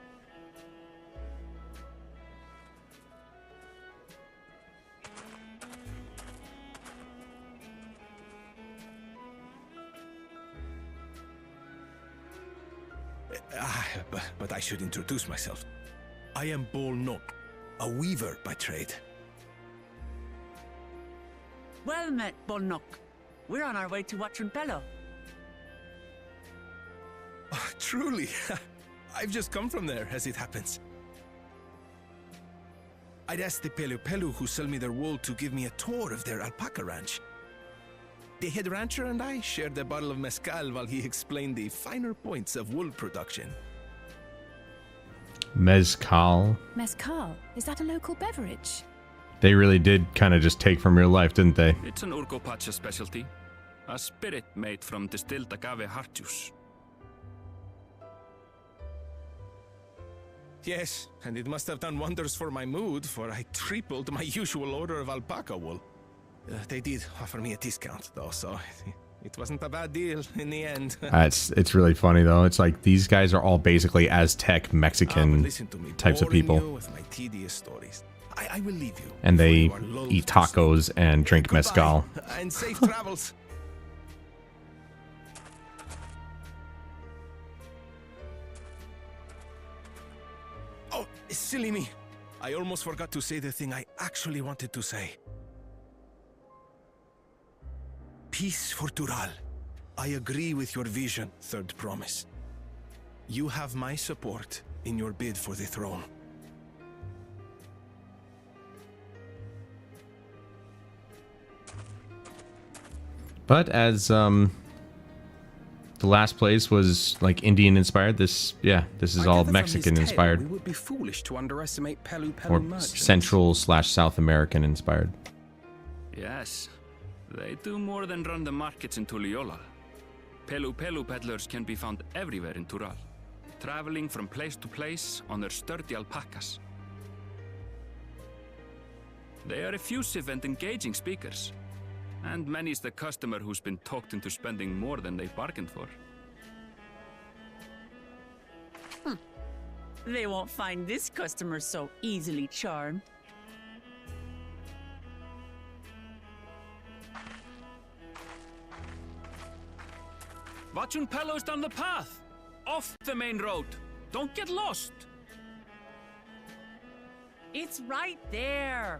But I should introduce myself. I am Bol Nok, a weaver by trade. Well met, Bolnok. We're on our way to Watranpelo. Oh, truly, I've just come from there, as it happens. I'd asked the Pelu who sell me their wool to give me a tour of their alpaca ranch. The head rancher and I shared a bottle of mezcal while he explained the finer points of wool production. Mezcal. Mezcal? Is that a local beverage? They really did kind of just take from real life, didn't they? It's an Urkopacha specialty. A spirit made from distilled agave heart juice. Yes, and it must have done wonders for my mood, for I tripled my usual order of alpaca wool. They did offer me a discount, though, so it wasn't a bad deal in the end. It's really funny, though. It's like these guys are all basically Aztec Mexican types of people. With my tedious stories. I will leave you. And they eat tacos and drink mezcal. And safe travels. Oh, silly me. I almost forgot to say the thing I actually wanted to say. Peace for Tural. I agree with your vision, Third Promise. You have my support in your bid for the throne. But as the last place was like Indian inspired, this is all Mexican inspired. We would be foolish to underestimate Pelu Or merchants. Central/South American inspired. Yes, they do more than run the markets in Tuliyola. Pelu peddlers can be found everywhere in Tural, traveling from place to place on their sturdy alpacas. They are effusive and engaging speakers, and many's the customer who's been talked into spending more than they bargained for. They won't find this customer so easily charmed. Watranpelo's down the path! Off the main road! Don't get lost! It's right there!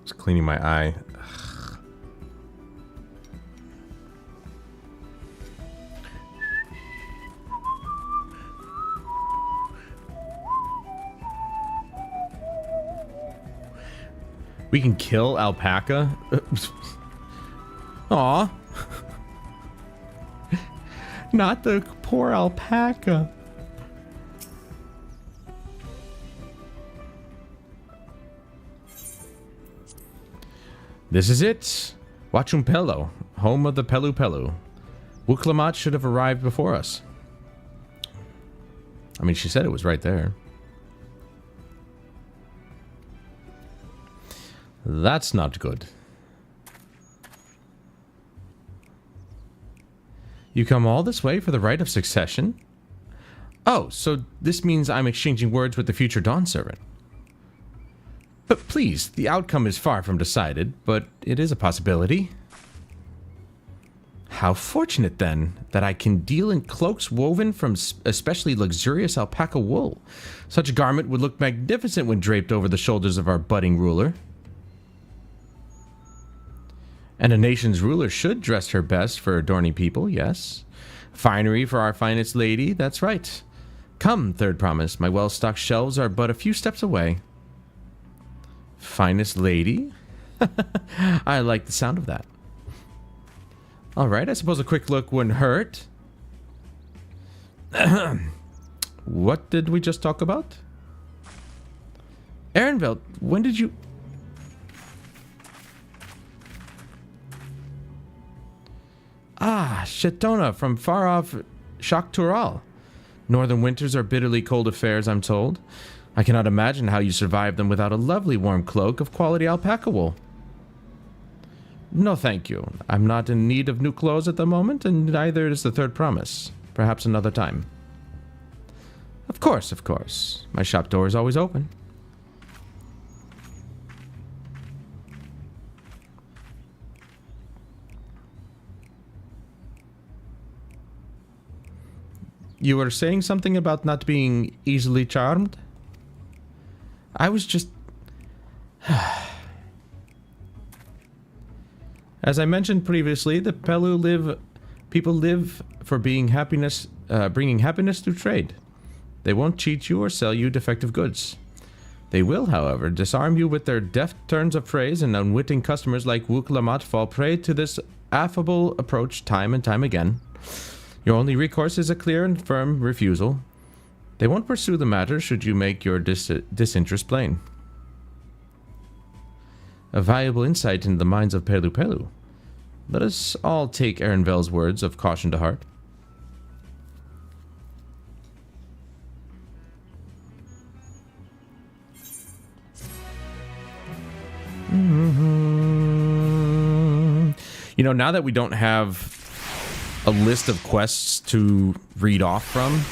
Just cleaning my eye. We can kill alpaca? Aw. Not the poor alpaca. This is it. Wachumpelo, home of the Pelu Pelu. Wuklamat should have arrived before us. I mean, she said it was right there. That's not good. You come all this way for the right of succession? Oh, so this means I'm exchanging words with the future Dawn Servant. But please, the outcome is far from decided, but it is a possibility. How fortunate, then, that I can deal in cloaks woven from especially luxurious alpaca wool. Such a garment would look magnificent when draped over the shoulders of our budding ruler. And a nation's ruler should dress her best for adorning people, yes. Finery for our finest lady, that's right. Come, third promise, my well-stocked shelves are but a few steps away. Finest lady? I like the sound of that. Alright, I suppose a quick look wouldn't hurt. What did we just talk about? Ehrenfeld, when did you... Ah, Shetona from far-off Shaktural. Northern winters are bitterly cold affairs, I'm told. I cannot imagine how you survive them without a lovely warm cloak of quality alpaca wool. No, thank you. I'm not in need of new clothes at the moment, and neither is the third promise. Perhaps another time. Of course, of course. My shop door is always open. You were saying something about not being easily charmed? I was just... As I mentioned previously, the Pelu people live for bringing happiness through trade. They won't cheat you or sell you defective goods. They will, however, disarm you with their deft turns of phrase, and unwitting customers like Wuklamat fall prey to this affable approach time and time again. Your only recourse is a clear and firm refusal. They won't pursue the matter should you make your disinterest plain. A valuable insight into the minds of Pelu Pelu. Let us all take Ehrenvel's words of caution to heart. You know, now that we don't have a list of quests to read off from,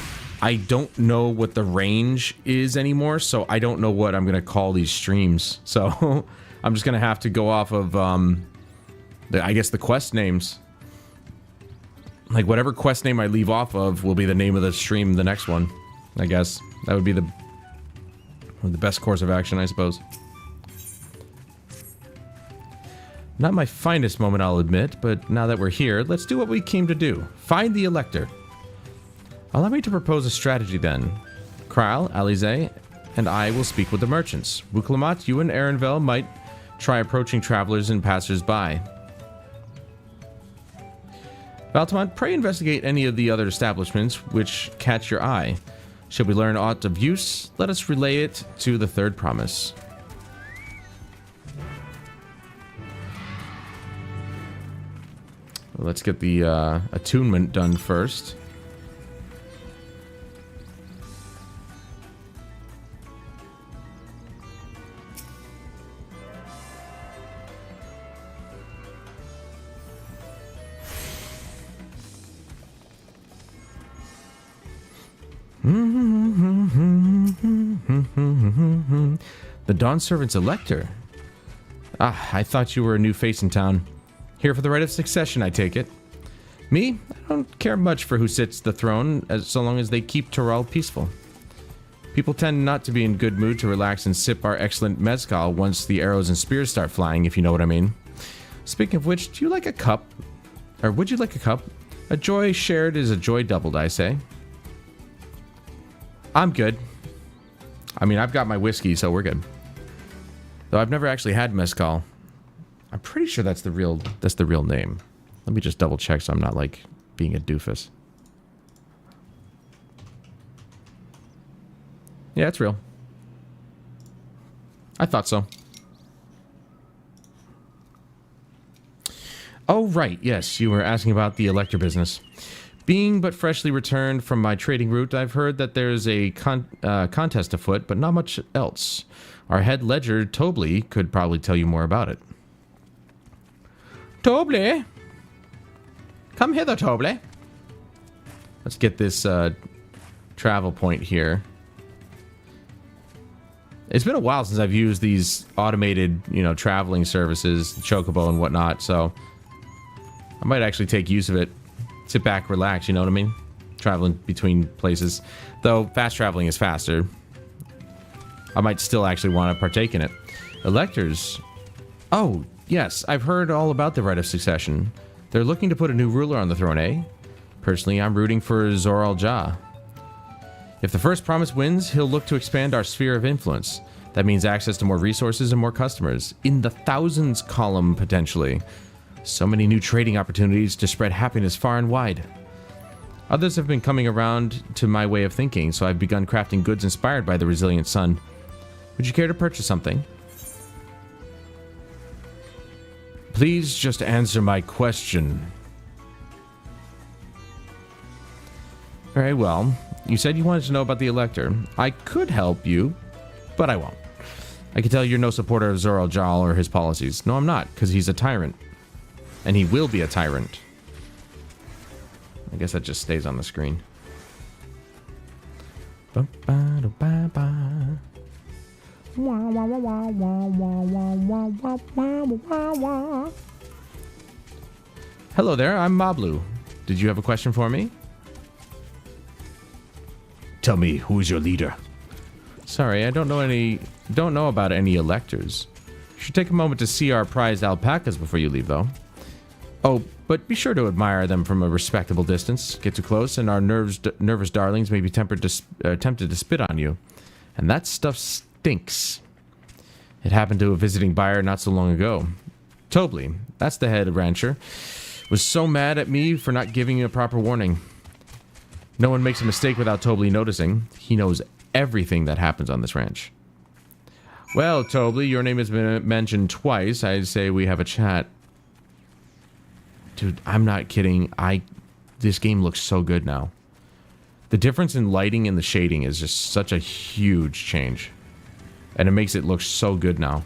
I don't know what the range is anymore, so I don't know what I'm going to call these streams. So I'm just going to have to go off of, I guess, the quest names. Like, whatever quest name I leave off of will be the name of the stream, the next one. I guess. That would be the best course of action, I suppose. Not my finest moment, I'll admit, but now that we're here, let's do what we came to do. Find the Elector. Allow me to propose a strategy then. Kral, Alize, and I will speak with the merchants. Wuklamat, you and Ehrenvel might try approaching travelers and passers-by. Valtamont, pray investigate any of the other establishments which catch your eye. Should we learn aught of use, let us relay it to the third promise. Let's get the attunement done first. The Dawn Servant's Elector. Ah, I thought you were a new face in town. Here for the right of succession, I take it. Me? I don't care much for who sits the throne, so long as they keep Toral peaceful. People tend not to be in good mood to relax and sip our excellent mezcal once the arrows and spears start flying, if you know what I mean. Speaking of which, do you like a cup? Or would you like a cup? A joy shared is a joy doubled, I say. I'm good. I mean, I've got my whiskey, so we're good. Though I've never actually had mezcal. I'm pretty sure that's the real name. Let me just double check so I'm not like being a doofus. Yeah, it's real. I thought so. Oh, right. Yes, you were asking about the Elector business. Being but freshly returned from my trading route, I've heard that there's a contest afoot, but not much else. Our head ledger, Tobley, could probably tell you more about it. Tobley? Come hither, Tobley. Let's get this travel point here. It's been a while since I've used these automated, you know, traveling services, Chocobo and whatnot, so I might actually take use of it. Sit back, relax, you know what I mean? Traveling between places. Though, fast traveling is faster. I might still actually want to partake in it. Electors. Oh, yes, I've heard all about the right of succession. They're looking to put a new ruler on the throne, eh? Personally, I'm rooting for Zoral Ja. If the first promise wins, he'll look to expand our sphere of influence. That means access to more resources and more customers. In the thousands column, potentially. So many new trading opportunities to spread happiness far and wide. Others have been coming around to my way of thinking, so I've begun crafting goods inspired by the resilient sun. Would you care to purchase something? Please just answer my question. Very well. You said you wanted to know about the Elector. I could help you, but I won't. I can tell you're no supporter of Zoral Ja or his policies. No, I'm not, because he's a tyrant. And he will be a tyrant. I guess that just stays on the screen. Hello there, I'm Mablu. Did you have a question for me? Tell me, who is your leader? Sorry, I don't know about any electors. You should take a moment to see our prized alpacas before you leave, though. Oh, but be sure to admire them from a respectable distance. Get too close, and our nervous darlings may be tempted to spit on you. And that stuff stinks. It happened to a visiting buyer not so long ago. Tobley, that's the head rancher, was so mad at me for not giving you a proper warning. No one makes a mistake without Tobley noticing. He knows everything that happens on this ranch. Well, Tobley, your name has been mentioned twice. I'd say we have a chat. Dude, I'm not kidding. This game looks so good now. The difference in lighting and the shading is just such a huge change. And it makes it look so good now.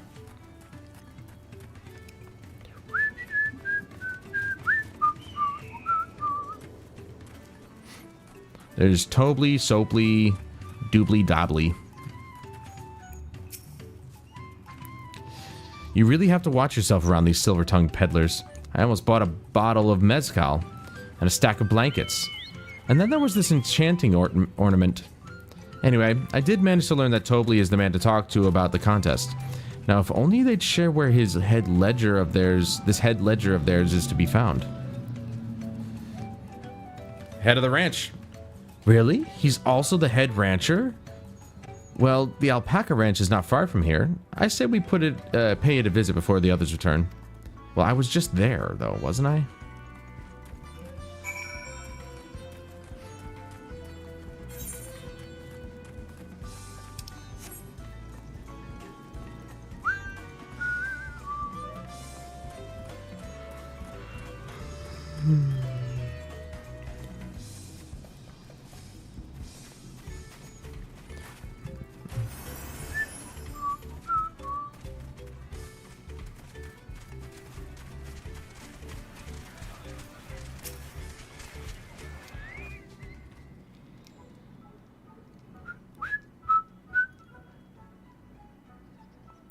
There's Tobley, Sopley, Doobly Dobbly. You really have to watch yourself around these silver-tongued peddlers. I almost bought a bottle of mezcal and a stack of blankets. And then there was this enchanting ornament. Anyway, I did manage to learn that Tobley is the man to talk to about the contest. Now, if only they'd share where this head ledger of theirs is to be found. Head of the ranch. Really? He's also the head rancher? Well, the alpaca ranch is not far from here. I say we pay it a visit before the others return. Well, I was just there, though, wasn't I?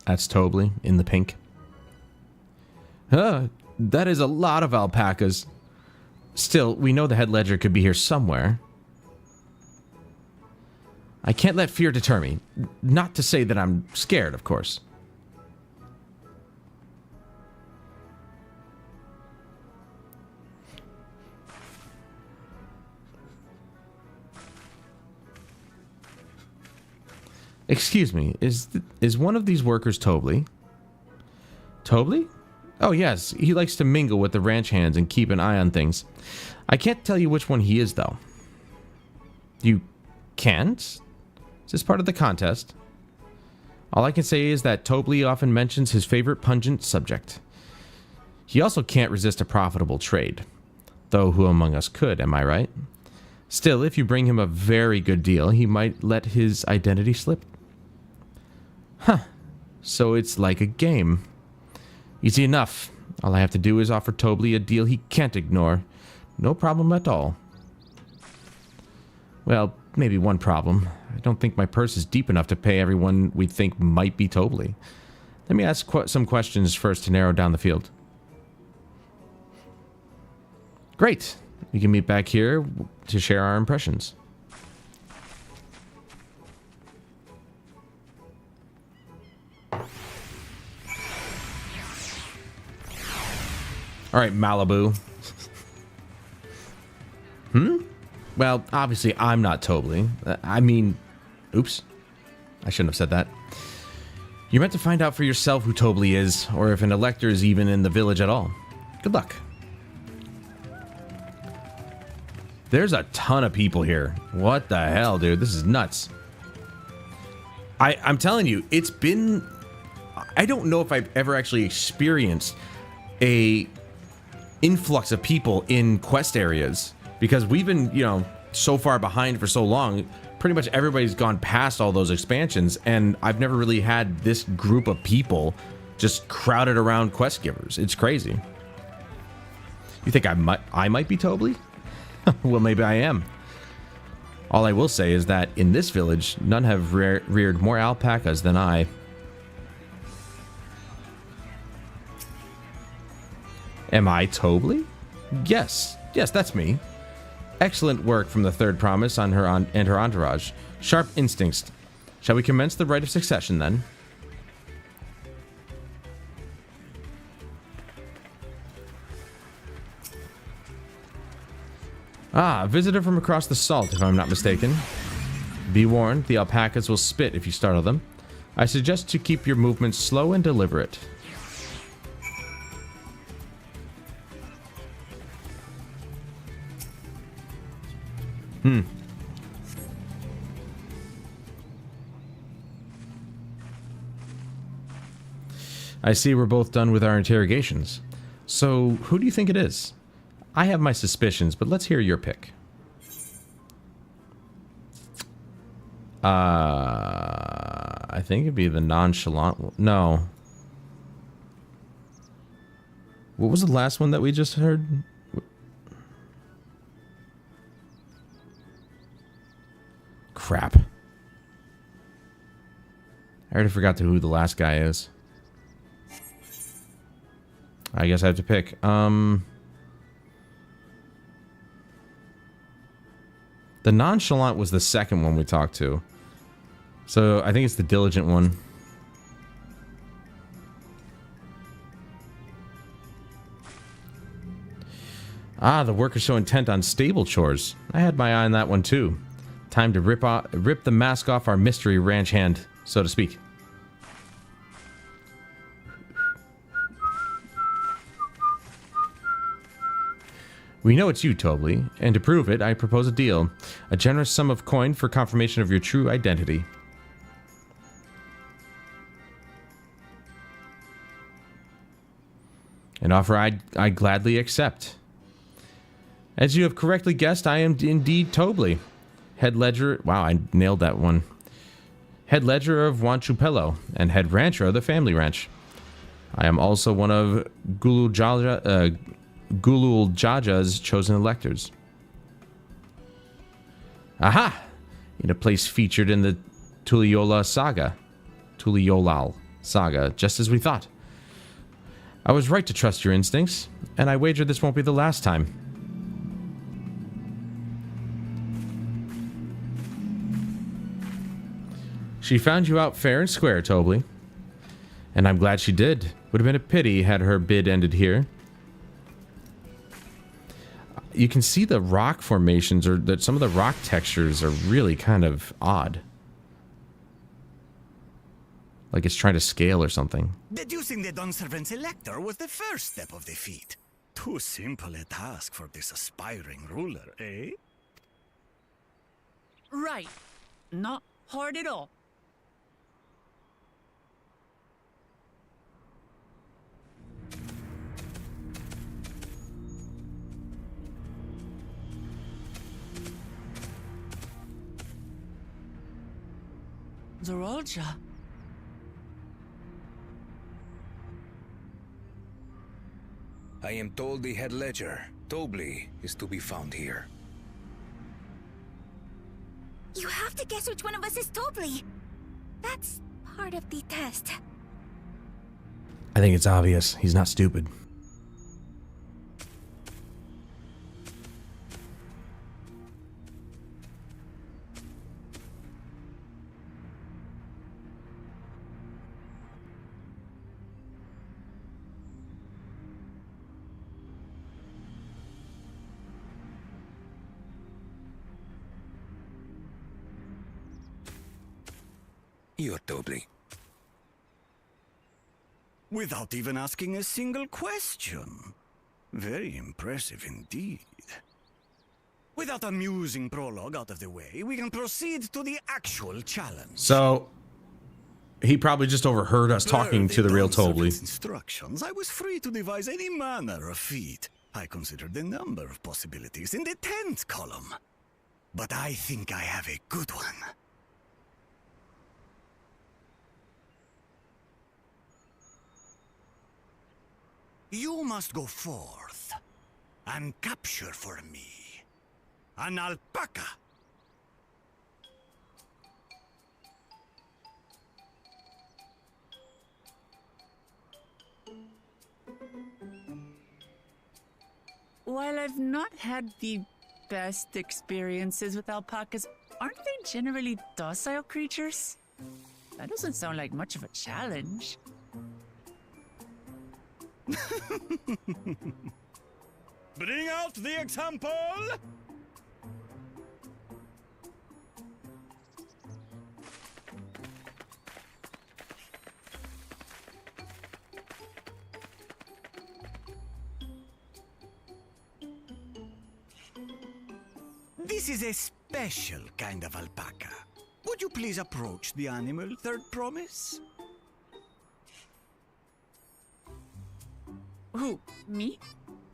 That's Tobley in the pink. That is a lot of alpacas. Still, we know the head ledger could be here somewhere. I can't let fear deter me. Not to say that I'm scared, of course. Excuse me, is one of these workers Tobley? Tobley? Oh, yes. He likes to mingle with the ranch hands and keep an eye on things. I can't tell you which one he is, though. You can't? Is this part of the contest? All I can say is that Tobley often mentions his favorite pungent subject. He also can't resist a profitable trade. Though who among us could, am I right? Still, if you bring him a very good deal, he might let his identity slip. Huh. So it's like a game. Easy enough. All I have to do is offer Tobley a deal he can't ignore. No problem at all. Well, maybe one problem. I don't think my purse is deep enough to pay everyone we think might be Tobley. Let me ask some questions first to narrow down the field. Great. We can meet back here to share our impressions. All right, Malibu. Well, obviously, I'm not Tobley. I mean, oops. I shouldn't have said that. You're meant to find out for yourself who Tobley is, or if an elector is even in the village at all. Good luck. There's a ton of people here. What the hell, dude? This is nuts. I'm telling you, it's been... I don't know if I've ever actually experienced a influx of people in quest areas, because we've been, you know, so far behind for so long. Pretty much everybody's gone past all those expansions, and I've never really had this group of people just crowded around quest givers. It's crazy. You think I might be Tobley? Well, maybe I am. All I will say is that in this village, none have reared more alpacas than I. Am I Tobley? Yes, that's me. Excellent work from the third promise on her and her entourage. Sharp instincts. Shall we commence the rite of succession then? Ah, a visitor from across the salt, if I'm not mistaken. Be warned, the alpacas will spit if you startle them. I suggest to keep your movements slow and deliberate. I see we're both done with our interrogations. So, who do you think it is? I have my suspicions, but let's hear your pick. I think it'd be the nonchalant... No. What was the last one that we just heard? Crap. I already forgot who the last guy is. I guess I have to pick. The nonchalant was the second one we talked to. So I think it's the diligent one. Ah, the worker's so intent on stable chores. I had my eye on that one too. Time to rip the mask off our mystery ranch hand, so to speak. We know it's you, Tobley, and to prove it, I propose a deal. A generous sum of coin for confirmation of your true identity. An offer I gladly accept. As you have correctly guessed, I am indeed Tobley. Head ledger... Wow, I nailed that one. Head ledger of Wanchupelo, and head rancher of the family ranch. I am also one of Gulul-Jaja's chosen electors. Aha! In a place featured in the Tuliyollal saga, just as we thought. I was right to trust your instincts, and I wager this won't be the last time. She found you out fair and square, Tobley. And I'm glad she did. Would have been a pity had her bid ended here. You can see the rock formations, or that some of the rock textures are really kind of odd. Like it's trying to scale or something. Deducing the Dawnservant's elector was the first step of the feat. Too simple a task for this aspiring ruler, eh? Right. Not hard at all. Zorolja. I am told the head ledger, Tobli, is to be found here. You have to guess which one of us is Tobli. That's part of the test. I think it's obvious. He's not stupid. You're Tobli. Without even asking a single question. Very impressive indeed. With that amusing prologue out of the way, we can proceed to the actual challenge. So, he probably just overheard us talking to the real Tobli. Instructions, I was free to devise any manner of feat. I considered the number of possibilities in the 10th column. But I think I have a good one. You must go forth and capture for me an alpaca. While I've not had the best experiences with alpacas, aren't they generally docile creatures? That doesn't sound like much of a challenge. Bring out the example! This is a special kind of alpaca. Would you please approach the animal, Third Promise? Who? Me?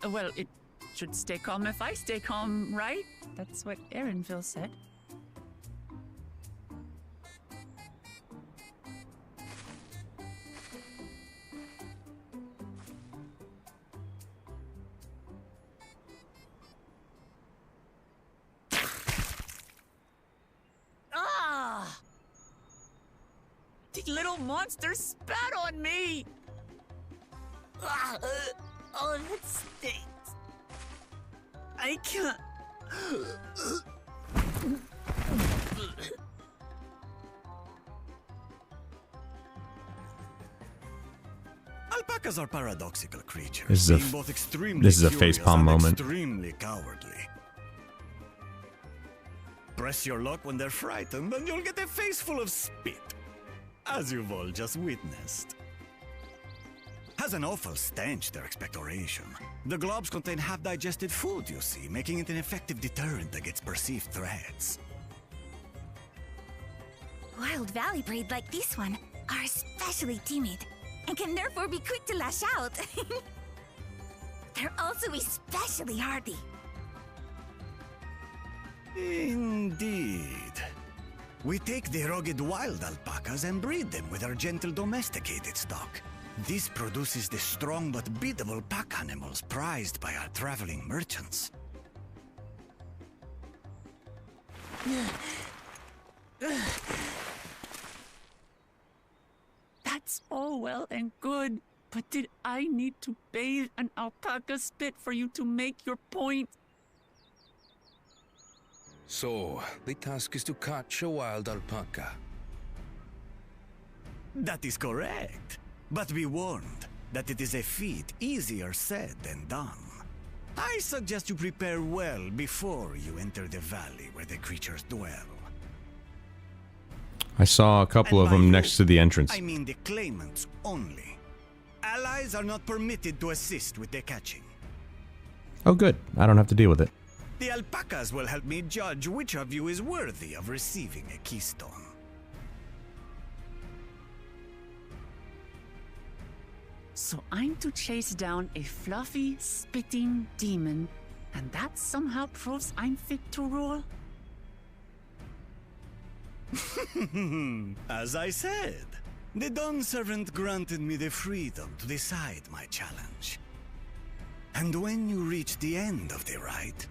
Well, it should stay calm if I stay calm, right? That's what Erinville said. Ah! The little monster spat on me! Oh, that stinks. I can't. Alpacas are paradoxical creatures. This is a being both extremely this is a curious facepalm and moment. Extremely cowardly. Press your luck when they're frightened, and you'll get a face full of spit, as you've all just witnessed. Has an awful stench, their expectoration. The globs contain half-digested food, you see, making it an effective deterrent against perceived threats. Wild valley breed like this one are especially timid and can therefore be quick to lash out. They're also especially hardy. Indeed. We take the rugged wild alpacas and breed them with our gentle domesticated stock. This produces the strong but beatable pack animals prized by our traveling merchants. That's all well and good, but did I need to bathe an alpaca spit for you to make your point? So, the task is to catch a wild alpaca. That is correct. But be warned that it is a feat easier said than done. I suggest you prepare well before you enter the valley where the creatures dwell. I saw a couple of them next to the entrance. I mean the claimants only. Allies are not permitted to assist with their catching. Oh, good. I don't have to deal with it. The alpacas will help me judge which of you is worthy of receiving a keystone. So I'm to chase down a fluffy, spitting demon, and that somehow proves I'm fit to rule? As I said, the Dawn Servant granted me the freedom to decide my challenge. And when you reach the end of the rite,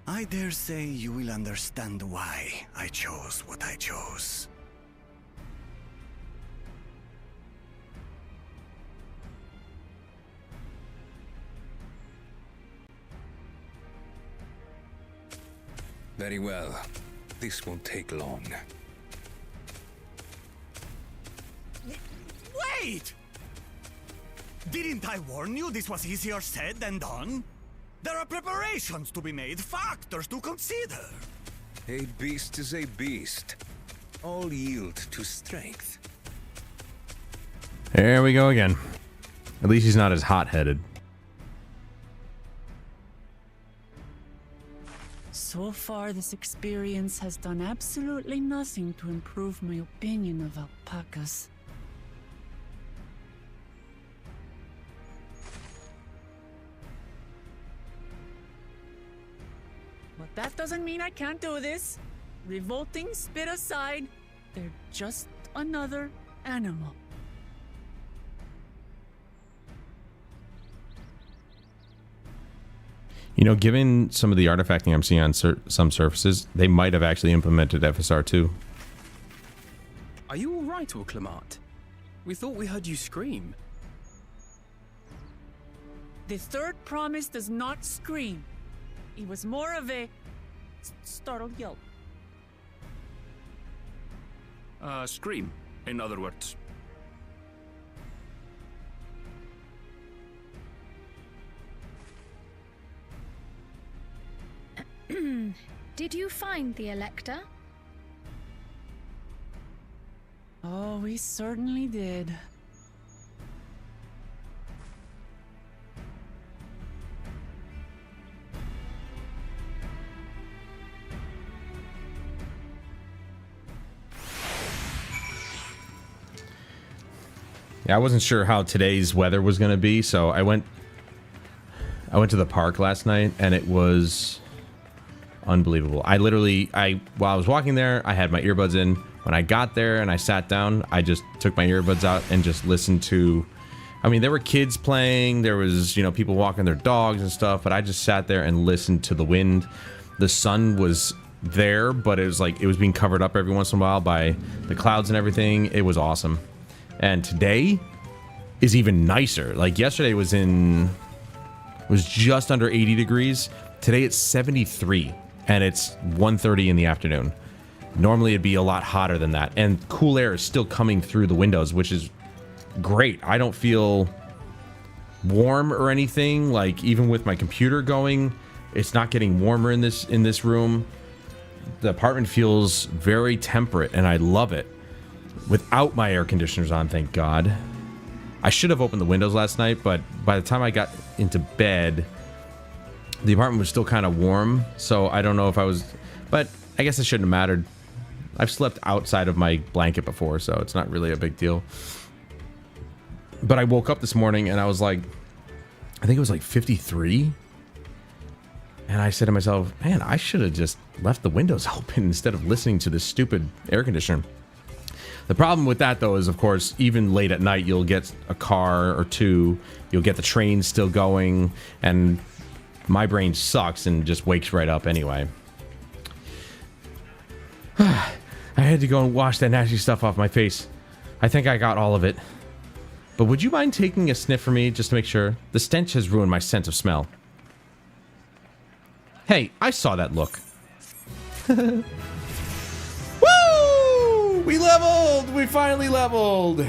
I dare say you will understand why I chose what I chose. Very well. This won't take long. Wait! Didn't I warn you this was easier said than done? There are preparations to be made, factors to consider. A beast is a beast. All yield to strength. There we go again. At least he's not as hot-headed. So far, this experience has done absolutely nothing to improve my opinion of alpacas. But that doesn't mean I can't do this. Revolting spit aside, they're just another animal. You know, given some of the artifacting I'm seeing on some surfaces, they might have actually implemented FSR2. Are you alright, Uklamat? We thought we heard you scream. The third promise does not scream. It was more of a startled yelp. Scream, in other words. Did you find the Elector? Oh, we certainly did. Yeah, I wasn't sure how today's weather was going to be, so I went to the park last night, and it was unbelievable. While I was walking there, I had my earbuds in. When I got there and I sat down, I just took my earbuds out and just listened to, I mean, there were kids playing, there was, you know, people walking their dogs and stuff, but I just sat there and listened to the wind. The sun was there, but it was like, it was being covered up every once in a while by the clouds and everything. It was awesome. And today is even nicer. Like yesterday was just under 80 degrees. Today it's 73 and it's 1:30 in the afternoon. Normally it'd be a lot hotter than that, and cool air is still coming through the windows, which is great. I don't feel warm or anything. Like even with my computer going, it's not getting warmer in this room. The apartment feels very temperate and I love it. Without my air conditioners on, thank God. I should have opened the windows last night, but by the time I got into bed, the apartment was still kind of warm, so I don't know if I was, but I guess it shouldn't have mattered. I've slept outside of my blanket before, so it's not really a big deal. But I woke up this morning and I was like, I think it was like 53. And I said to myself, man, I should have just left the windows open instead of listening to this stupid air conditioner. The problem with that, though, is, of course, even late at night, you'll get a car or two, you'll get the train still going, and my brain sucks and just wakes right up anyway. I had to go and wash that nasty stuff off my face. I think I got all of it. But would you mind taking a sniff for me, just to make sure? The stench has ruined my sense of smell. Hey, I saw that look. Woo! We leveled! We finally leveled!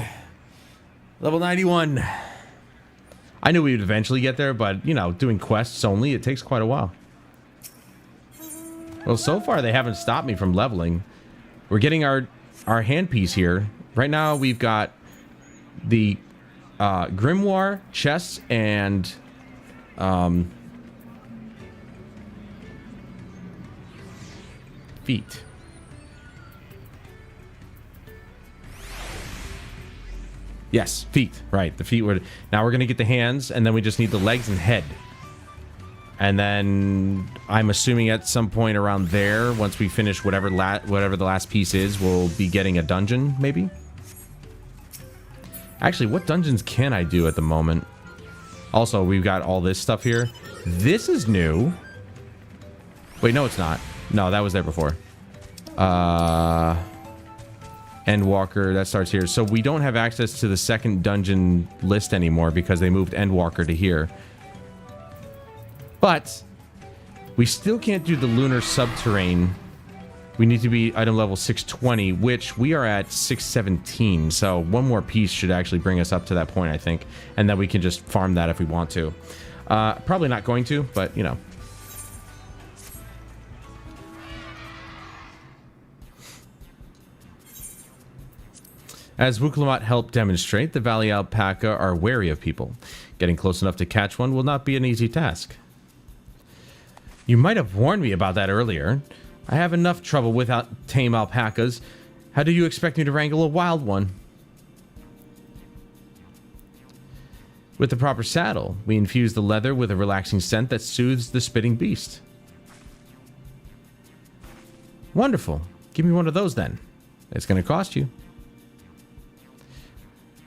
Level 91. I knew we would eventually get there, but, you know, doing quests only, it takes quite a while. Well, so far they haven't stopped me from leveling. We're getting our our handpiece here. Right now we've got the grimoire, chests, and feet. Yes, feet. Right, the feet would. Now we're gonna get the hands, and then we just need the legs and head. And then I'm assuming at some point around there, once we finish whatever the last piece is, we'll be getting a dungeon, maybe? Actually, what dungeons can I do at the moment? Also, we've got all this stuff here. This is new. Wait, no, it's not. No, that was there before. Endwalker, that starts here. So we don't have access to the second dungeon list anymore because they moved Endwalker to here. But we still can't do the lunar subterrane. We need to be item level 620, which we are at 617. So one more piece should actually bring us up to that point, I think. And then we can just farm that if we want to. Probably not going to, but, you know. As Wuklamat helped demonstrate, the Valley Alpaca are wary of people. Getting close enough to catch one will not be an easy task. You might have warned me about that earlier. I have enough trouble without tame alpacas. How do you expect me to wrangle a wild one? With the proper saddle, we infuse the leather with a relaxing scent that soothes the spitting beast. Wonderful. Give me one of those then. It's going to cost you.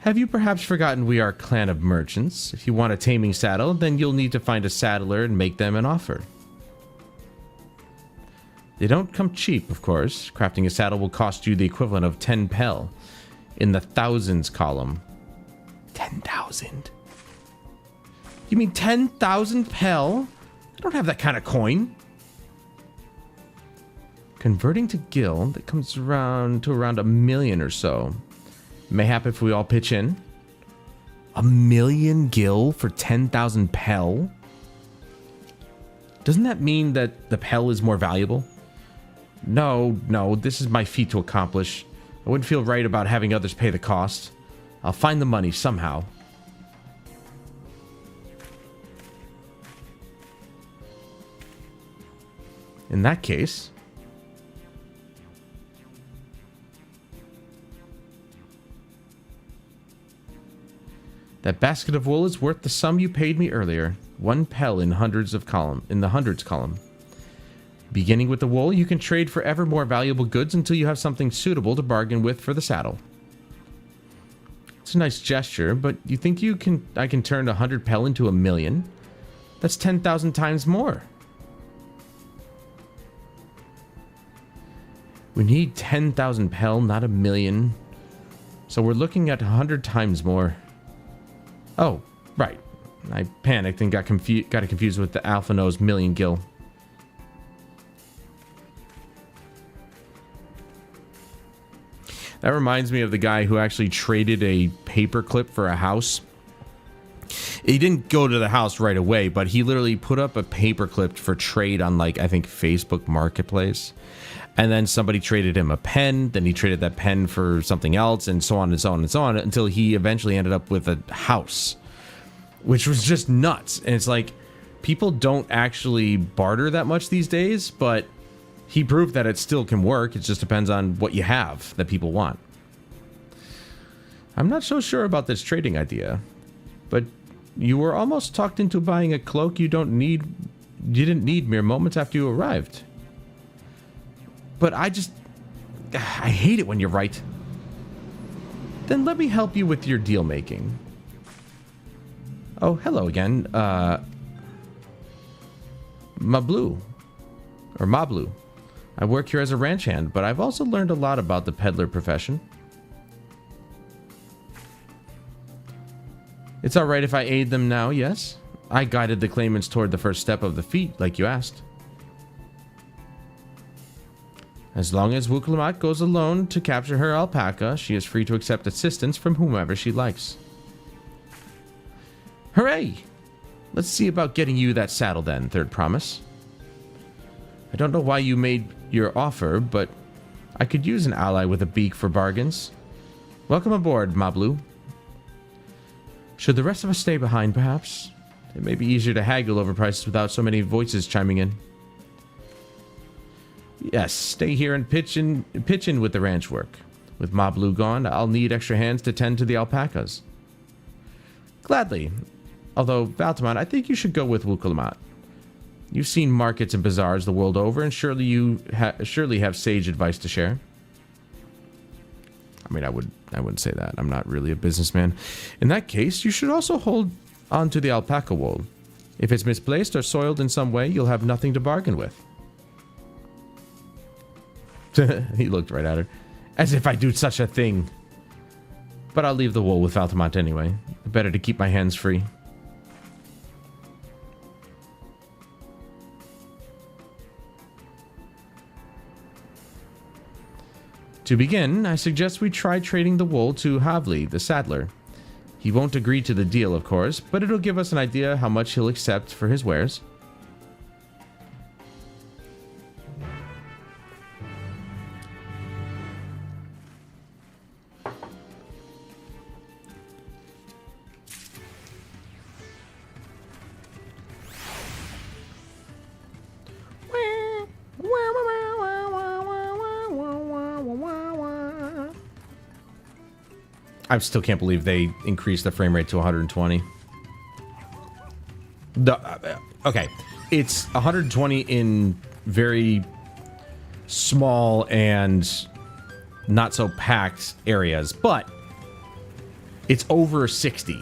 Have you perhaps forgotten we are a clan of merchants? If you want a taming saddle, then you'll need to find a saddler and make them an offer. They don't come cheap, of course. Crafting a saddle will cost you the equivalent of 10 pel in the thousands column. 10,000? You mean 10,000 pel? I don't have that kind of coin. Converting to gil, that comes around to around 1 million or so. Mayhap if we all pitch in. 1 million gil for 10,000 pel? Doesn't that mean that the pel is more valuable? No, this is my feat to accomplish. I wouldn't feel right about having others pay the cost. I'll find the money somehow. In that case... that basket of wool is worth the sum you paid me earlier. 1 pel in the hundreds column. Beginning with the wool, you can trade for ever more valuable goods until you have something suitable to bargain with for the saddle. It's a nice gesture, but you think I can turn 100 pel into 1 million? That's 10,000 times more. We need 10,000 pel, not 1 million. So we're looking at 100 times more. Oh, right. I panicked and got it confused with the Alpha Nose million gil. That reminds me of the guy who actually traded a paperclip for a house. He didn't go to the house right away, but he literally put up a paperclip for trade on, like, I think Facebook Marketplace. And then somebody traded him a pen, then he traded that pen for something else, and so on and so on and so on, until he eventually ended up with a house, which was just nuts. And it's like, people don't actually barter that much these days, but he proved that it still can work. It just depends on what you have that people want. I'm not so sure about this trading idea, but you were almost talked into buying a cloak you didn't need mere moments after you arrived. But I hate it when you're right. Then let me help you with your deal making. Oh, hello again. Mablu. Or Mablu. I work here as a ranch hand, but I've also learned a lot about the peddler profession. It's alright if I aid them now, yes? I guided the claimants toward the first step of the feat, like you asked. As long as Wuklamat goes alone to capture her alpaca, she is free to accept assistance from whomever she likes. Hooray! Let's see about getting you that saddle then, Third Promise. I don't know why you made your offer, but I could use an ally with a beak for bargains. Welcome aboard, Mablu. Should the rest of us stay behind, perhaps? It may be easier to haggle over prices without so many voices chiming in. Yes, stay here and pitch in with the ranch work. With Mablu gone, I'll need extra hands to tend to the alpacas. Gladly. Although, Valtamont, I think you should go with Wukalamat. You've seen markets and bazaars the world over, and surely you surely have sage advice to share. I mean, I wouldn't say that. I'm not really a businessman. In that case, you should also hold on to the alpaca wool. If it's misplaced or soiled in some way, you'll have nothing to bargain with. He looked right at her. As if I do such a thing. But I'll leave the wool with Valtamont anyway. Better to keep my hands free. To begin, I suggest we try trading the wool to Havli, the saddler. He won't agree to the deal, of course, but it'll give us an idea how much he'll accept for his wares. I still can't believe they increased the frame rate to 120. Okay, it's 120 in very small and not so packed areas, but it's over 60.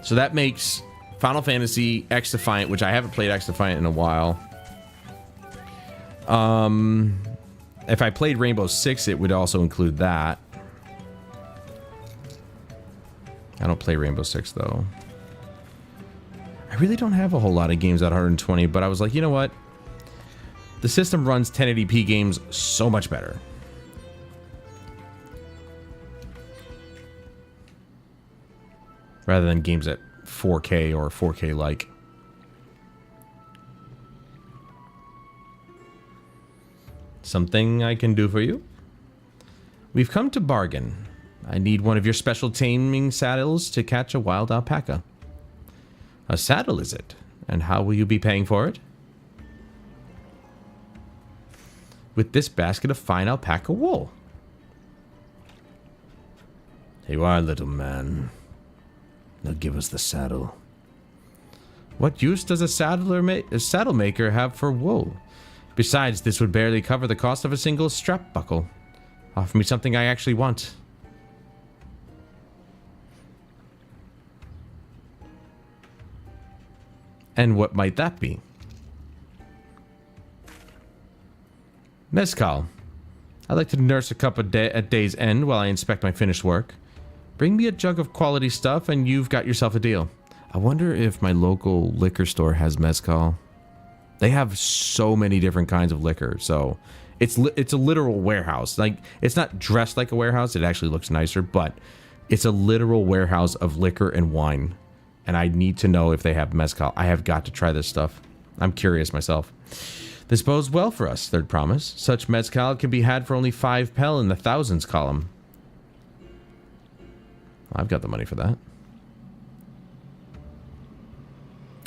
So that makes Final Fantasy X Defiant, which I haven't played X Defiant in a while. If I played Rainbow Six, it would also include that. I don't play Rainbow Six, though. I really don't have a whole lot of games at 120, but I was like, you know what? The system runs 1080p games so much better. Rather than games at 4K or 4K-like. Something I can do for you? We've come to bargain. I need one of your special taming saddles to catch a wild alpaca. A saddle, is it? And how will you be paying for it? With this basket of fine alpaca wool. Here you are, little man. Now give us the saddle. What use does a saddle maker have for wool? Besides, this would barely cover the cost of a single strap buckle. Offer me something I actually want. And what might that be? Mezcal. I'd like to nurse a cup at day's end while I inspect my finished work. Bring me a jug of quality stuff and you've got yourself a deal. I wonder if my local liquor store has mezcal. They have so many different kinds of liquor, so it's a literal warehouse. Like, it's not dressed like a warehouse. It actually looks nicer, but it's a literal warehouse of liquor and wine. And I need to know if they have mezcal. I have got to try this stuff. I'm curious myself. This bodes well for us, Third Promise. Such mezcal can be had for only 5 pel in the thousands column. I've got the money for that.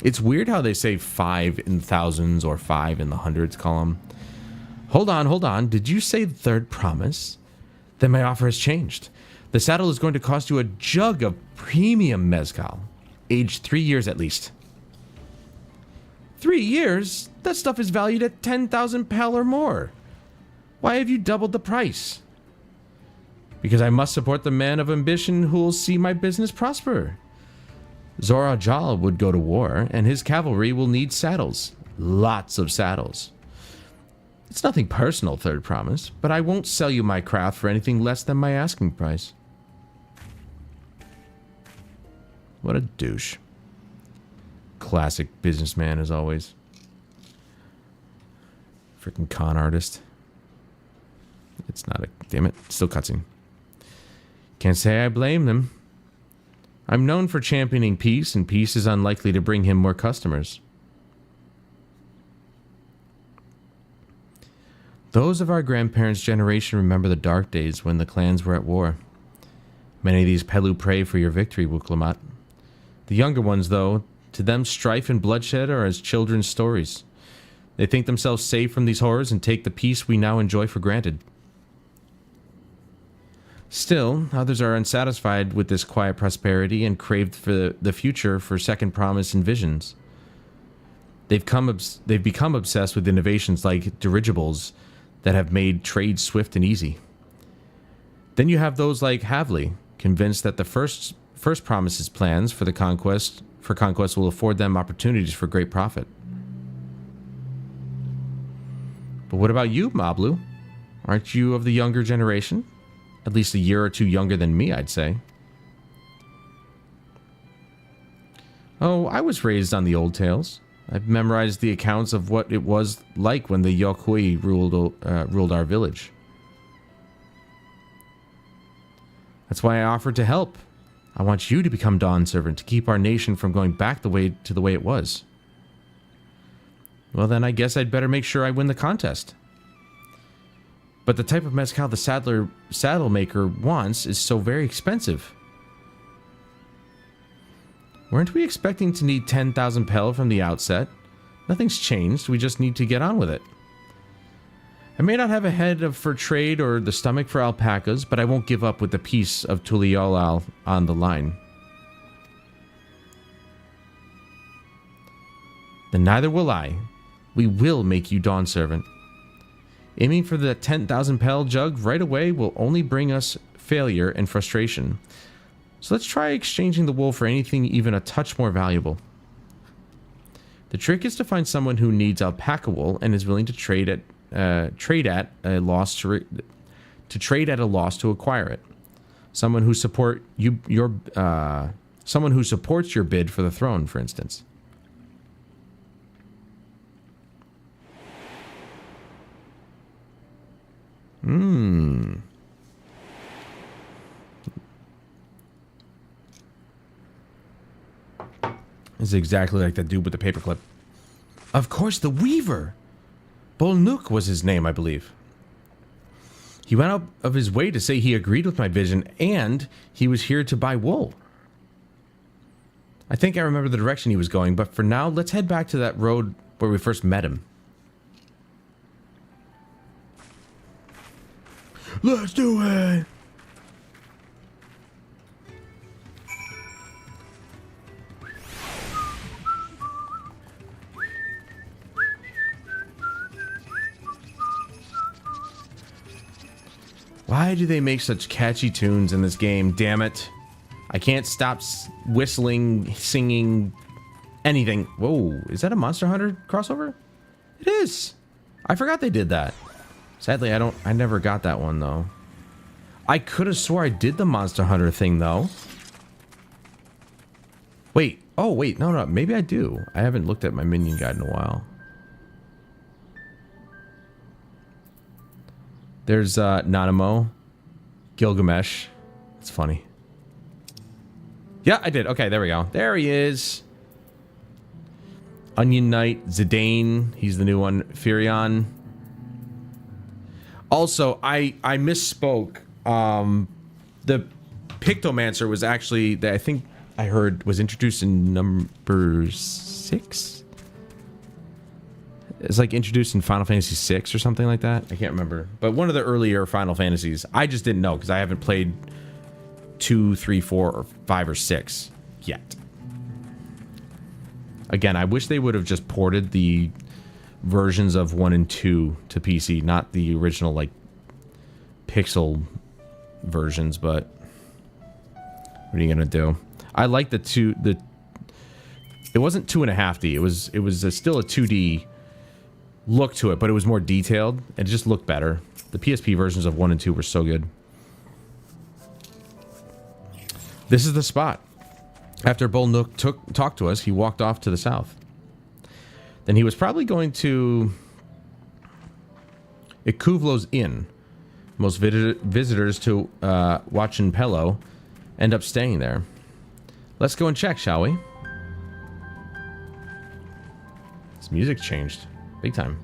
It's weird how they say 5 in thousands or 5 in the hundreds column. Hold on. Did you say Third Promise? Then my offer has changed. The saddle is going to cost you a jug of premium mezcal. Aged 3 years at least. 3 years? That stuff is valued at 10,000 pel or more. Why have you doubled the price? Because I must support the man of ambition who will see my business prosper. Zora Jal would go to war, and his cavalry will need saddles. Lots of saddles. It's nothing personal, Third Promise, but I won't sell you my craft for anything less than my asking price. What a douche. Classic businessman, as always. Freaking con artist. It's not a... Damn it. Still cutscene. Can't say I blame them. I'm known for championing peace, and peace is unlikely to bring him more customers. Those of our grandparents' generation remember the dark days when the clans were at war. Many of these Pelu pray for your victory, Wuklamat. The younger ones, though, to them strife and bloodshed are as children's stories. They think themselves safe from these horrors and take the peace we now enjoy for granted. Still, others are unsatisfied with this quiet prosperity and crave for the future for second promise and visions. They've become obsessed with innovations like dirigibles that have made trade swift and easy. Then you have those like Havli, convinced that the first promise's plans for conquest will afford them opportunities for great profit. But what about you, Mablu? Aren't you of the younger generation? At least a year or two younger than me, I'd say. Oh, I was raised on the old tales. I've memorized the accounts of what it was like when the Yokui ruled our village. That's why I offered to help. I want you to become Dawn Servant to keep our nation from going back to the way it was. Well, then I guess I'd better make sure I win the contest. But the type of mezcal the saddle maker wants is so very expensive. Weren't we expecting to need 10,000 pel from the outset? Nothing's changed, we just need to get on with it. I may not have a head for trade or the stomach for alpacas, but I won't give up with the piece of Tuliolal on the line. Then neither will I. We will make you Dawn Servant. Aiming for the 10,000 pel jug right away will only bring us failure and frustration. So let's try exchanging the wool for anything even a touch more valuable. The trick is to find someone who needs alpaca wool and is willing to trade at a loss to acquire it. Someone who supports your bid for the throne, for instance. This is exactly like that dude with the paperclip. Of course, the Weaver! Bolnuk was his name, I believe. He went out of his way to say he agreed with my vision, and he was here to buy wool. I think I remember the direction he was going, but for now, let's head back to that road where we first met him. Let's do it! Why do they make such catchy tunes in this game? Damn it. I can't stop whistling, singing, anything. Whoa, is that a Monster Hunter crossover? It is. I forgot they did that. Sadly, I never got that one, though. I could have swore I did the Monster Hunter thing, though. Wait. Oh, wait. No. Maybe I do. I haven't looked at my minion guide in a while. There's Nanamo, Gilgamesh. That's funny. Yeah, I did. Okay, there we go. There he is. Onion Knight, Zidane. He's the new one. Firion. Also, I misspoke. The Pictomancer was actually, I think I heard, was introduced in number 6? It's like introduced in Final Fantasy 6 or something like that. I can't remember. But one of the earlier Final Fantasies. I just didn't know because I haven't played 2, 3, 4, or 5, or 6 yet. Again, I wish they would have just ported the versions of 1 and 2 to PC, not the original, like, pixel versions, but what are you gonna do? I like the it wasn't 2.5D. It was still a 2D look to it, but it was more detailed. It just looked better. The PSP versions of 1 and 2 were so good. This is the spot. After Bolnuk talked to us, he walked off to the south. Then he was probably going to Ikuvlo's Inn. Most visitors to Wachinpelo end up staying there. Let's go and check, shall we? This music changed. Big time.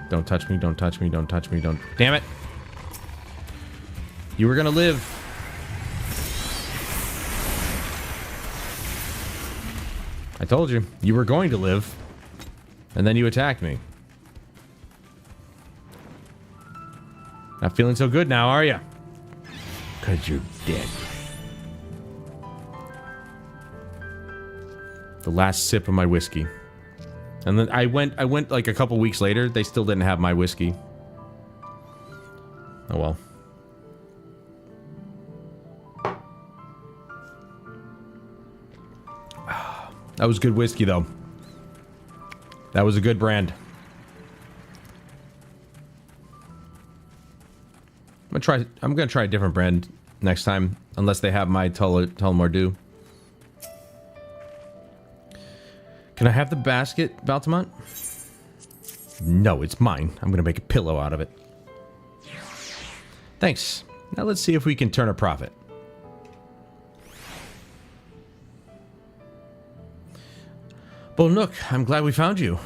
Don't touch me, don't touch me, don't touch me, don't... Damn it! You were gonna live. I told you. You were going to live. And then you attacked me. Not feeling so good now, are you? Because you're dead. The last sip of my whiskey. And then I went like a couple weeks later. They still didn't have my whiskey. Oh well. That was good whiskey, though. That was a good brand. I'm gonna try a different brand next time, unless they have my Tullamore Dew. Can I have the basket, Baltamont? No, it's mine. I'm gonna make a pillow out of it. Thanks. Now let's see if we can turn a profit. Nook, I'm glad we found you.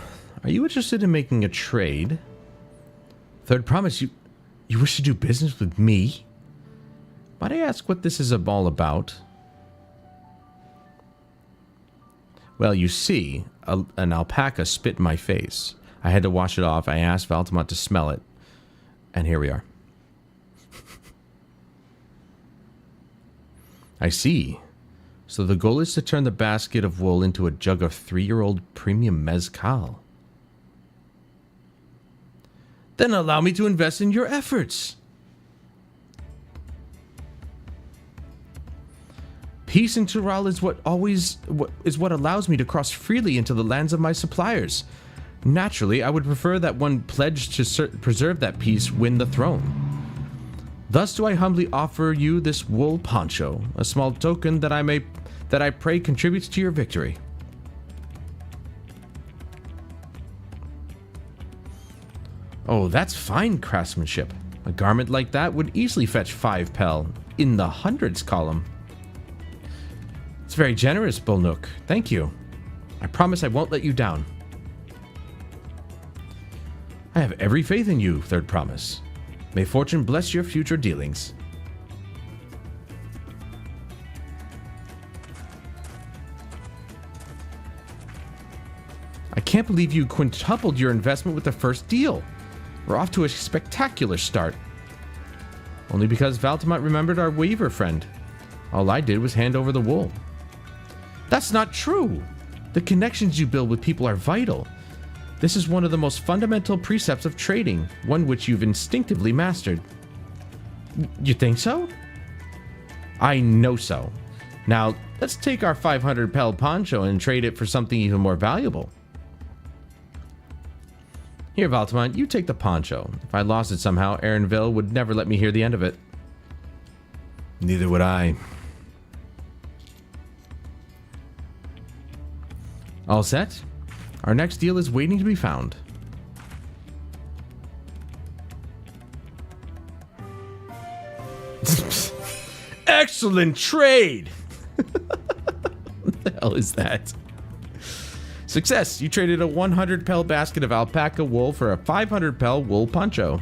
Are you interested in making a trade? Third promise, you wish to do business with me? Might I ask what this is all about? Well, you see, an alpaca spit in my face. I had to wash it off. I asked Valtamont to smell it. And here we are. I see. So the goal is to turn the basket of wool into a jug of 3-year-old premium mezcal. Then allow me to invest in your efforts. Peace in Tural is what allows me to cross freely into the lands of my suppliers. Naturally, I would prefer that one pledged to preserve that peace win the throne. Thus do I humbly offer you this wool poncho, a small token that I pray contributes to your victory. Oh, that's fine craftsmanship. A garment like that would easily fetch 5 pel, in the hundreds column. It's very generous, Bulnook. Thank you. I promise I won't let you down. I have every faith in you, Third Promise. May fortune bless your future dealings. I can't believe you quintupled your investment with the first deal. We're off to a spectacular start. Only because Valtamont remembered our weaver friend. All I did was hand over the wool. That's not true. The connections you build with people are vital. This is one of the most fundamental precepts of trading, one which you've instinctively mastered. You think so? I know so. Now, let's take our 500 pel poncho and trade it for something even more valuable. Here, Valtamont, you take the poncho. If I lost it somehow, Aaronville would never let me hear the end of it. Neither would I. All set? Our next deal is waiting to be found. Excellent trade! What the hell is that? Success! You traded a 100 pel basket of alpaca wool for a 500 pel wool poncho.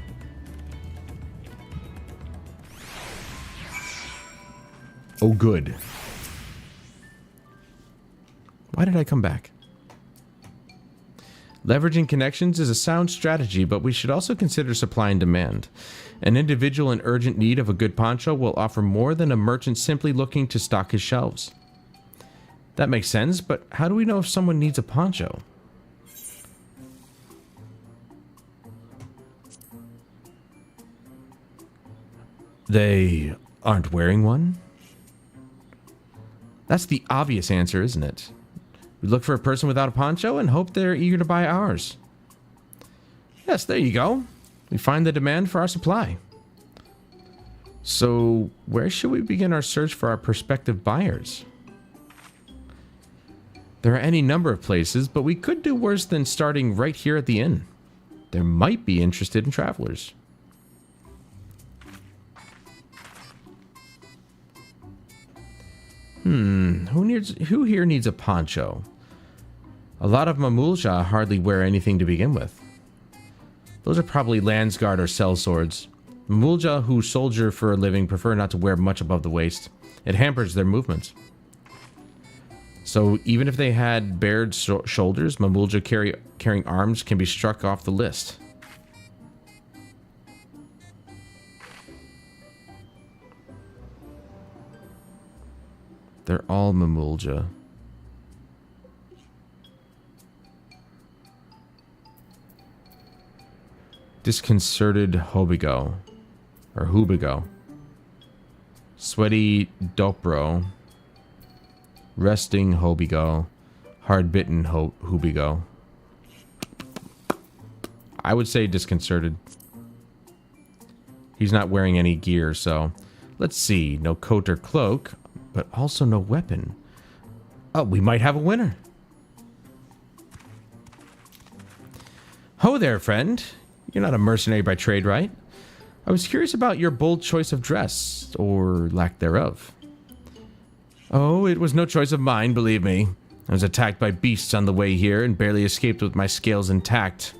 Oh, good. Why did I come back? Leveraging connections is a sound strategy, but we should also consider supply and demand. An individual in urgent need of a good poncho will offer more than a merchant simply looking to stock his shelves. That makes sense, but how do we know if someone needs a poncho? They aren't wearing one? That's the obvious answer, isn't it? We look for a person without a poncho and hope they're eager to buy ours. Yes, there you go. We find the demand for our supply. So, where should we begin our search for our prospective buyers? There are any number of places, but we could do worse than starting right here at the inn. They might be interested in travelers. Who here needs a poncho? A lot of Mamulja hardly wear anything to begin with. Those are probably Landsguard or sellswords. Mamulja, who soldier for a living, prefer not to wear much above the waist. It hampers their movements. So even if they had bared shoulders, Mamulja carrying arms can be struck off the list. They're all Mamulja. Disconcerted Hobigo. Or Hubigo. Sweaty Dopro. Resting Hobigo. Hard-bitten Hubigo. I would say disconcerted. He's not wearing any gear, so... Let's see. No coat or cloak, but also no weapon. Oh, we might have a winner. Ho there, friend. You're not a mercenary by trade, right? I was curious about your bold choice of dress, or lack thereof. Oh, it was no choice of mine, believe me. I was attacked by beasts on the way here and barely escaped with my scales intact.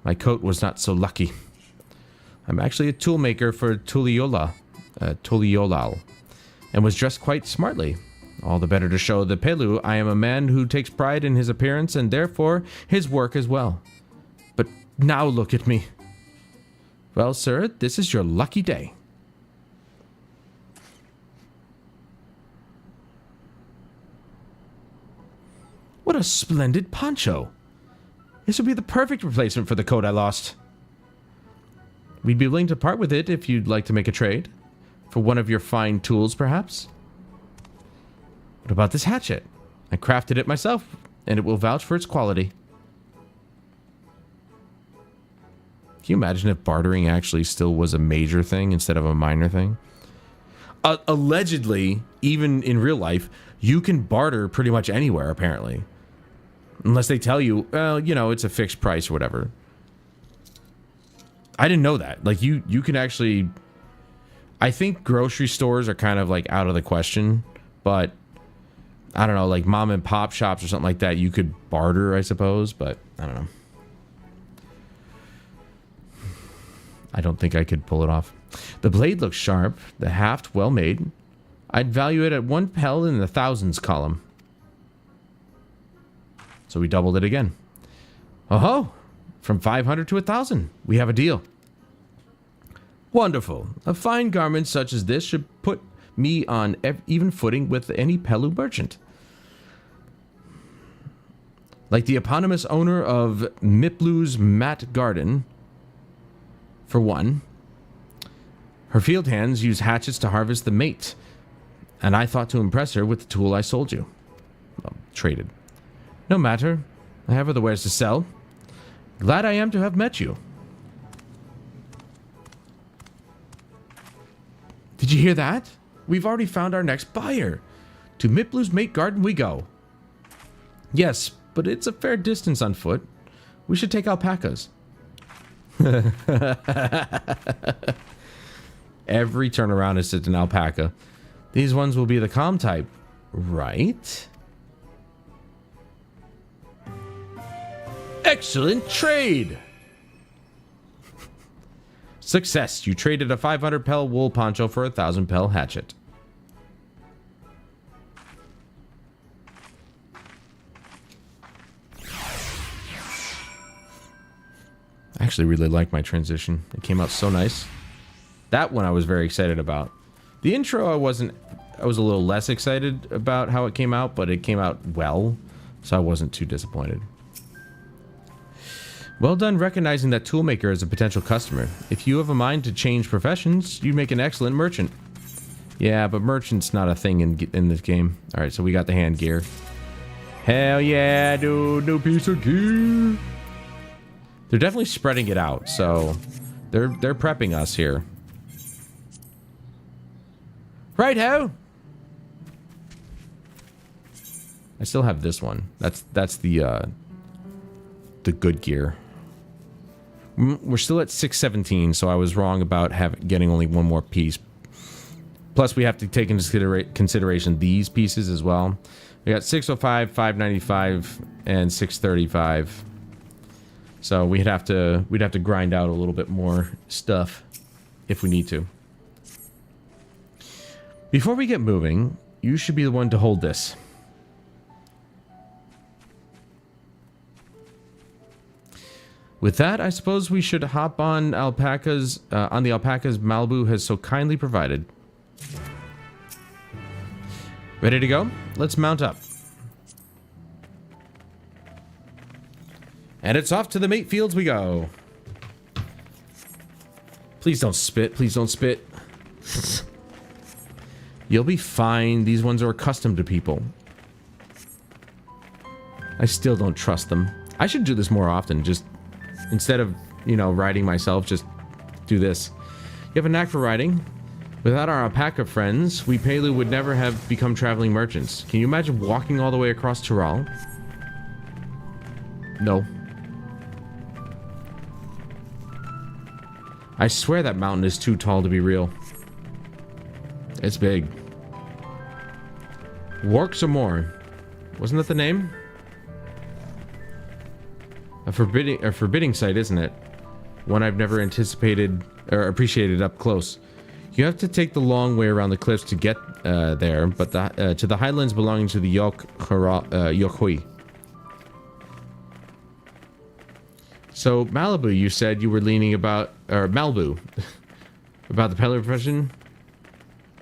My coat was not so lucky. I'm actually a toolmaker for Tuliolal, and was dressed quite smartly. All the better to show the Pelu I am a man who takes pride in his appearance and therefore his work as well. But now look at me. Well, sir, this is your lucky day. What a splendid poncho. This would be the perfect replacement for the coat I lost. We'd be willing to part with it if you'd like to make a trade. For one of your fine tools, perhaps? What about this hatchet? I crafted it myself, and it will vouch for its quality. Can you imagine if bartering actually still was a major thing instead of a minor thing? Allegedly, even in real life, you can barter pretty much anywhere, apparently. Unless they tell you, well, you know, it's a fixed price or whatever. I didn't know that. Like, you can actually... I think grocery stores are kind of, like, out of the question. But, I don't know, like mom and pop shops or something like that, you could barter, I suppose. But, I don't know. I don't think I could pull it off. The blade looks sharp. The haft well made. I'd value it at 1 pel in the thousands column. So we doubled it again. Oh-ho! From 500 to 1,000. We have a deal. Wonderful. A fine garment such as this should put me on even footing with any Pelu merchant. Like the eponymous owner of Miplu's Mat Garden... For one, her field hands use hatchets to harvest the mate, and I thought to impress her with the tool I sold you. Well, traded. No matter, I have other wares to sell. Glad I am to have met you. Did you hear that? We've already found our next buyer. To Miplu's Mate Garden we go. Yes, but it's a fair distance on foot. We should take alpacas. Every turnaround is an alpaca. These ones will be the calm type, right? Excellent trade! Success. You traded a 500 pel wool poncho for a 1,000 pel hatchet. I actually really like my transition. It came out so nice. That one I was very excited about. The intro I was a little less excited about how it came out, but it came out well, so I wasn't too disappointed. Well done recognizing that toolmaker is a potential customer. If you have a mind to change professions, you make an excellent merchant. Yeah, but merchant's not a thing in this game. Alright, so we got the hand gear. Hell yeah, dude, new piece of gear. They're definitely spreading it out, so they're prepping us here. Right-ho! I still have this one. That's the good gear. We're still at 617, so I was wrong about getting only one more piece. Plus, we have to take into consideration these pieces as well. We got 605, 595, and 635. So we'd have to grind out a little bit more stuff if we need to. Before we get moving, you should be the one to hold this. With that, I suppose we should hop on alpacas, on the alpacas Malibu has so kindly provided. Ready to go? Let's mount up. And it's off to the mate fields we go. Please don't spit. Please don't spit. You'll be fine. These ones are accustomed to people. I still don't trust them. I should do this more often. Just instead of, you know, riding myself, just do this. You have a knack for riding. Without our alpaca friends, we Palu would never have become traveling merchants. Can you imagine walking all the way across Tural? No. I swear that mountain is too tall to be real. It's big. Wark some more. Wasn't that the name? A forbidding sight, isn't it? One I've never anticipated or appreciated up close. You have to take the long way around the cliffs to get there, but to the highlands belonging to the Yokhui. So Malibu, you said you were leaning about, or Malibu, about the peddler profession.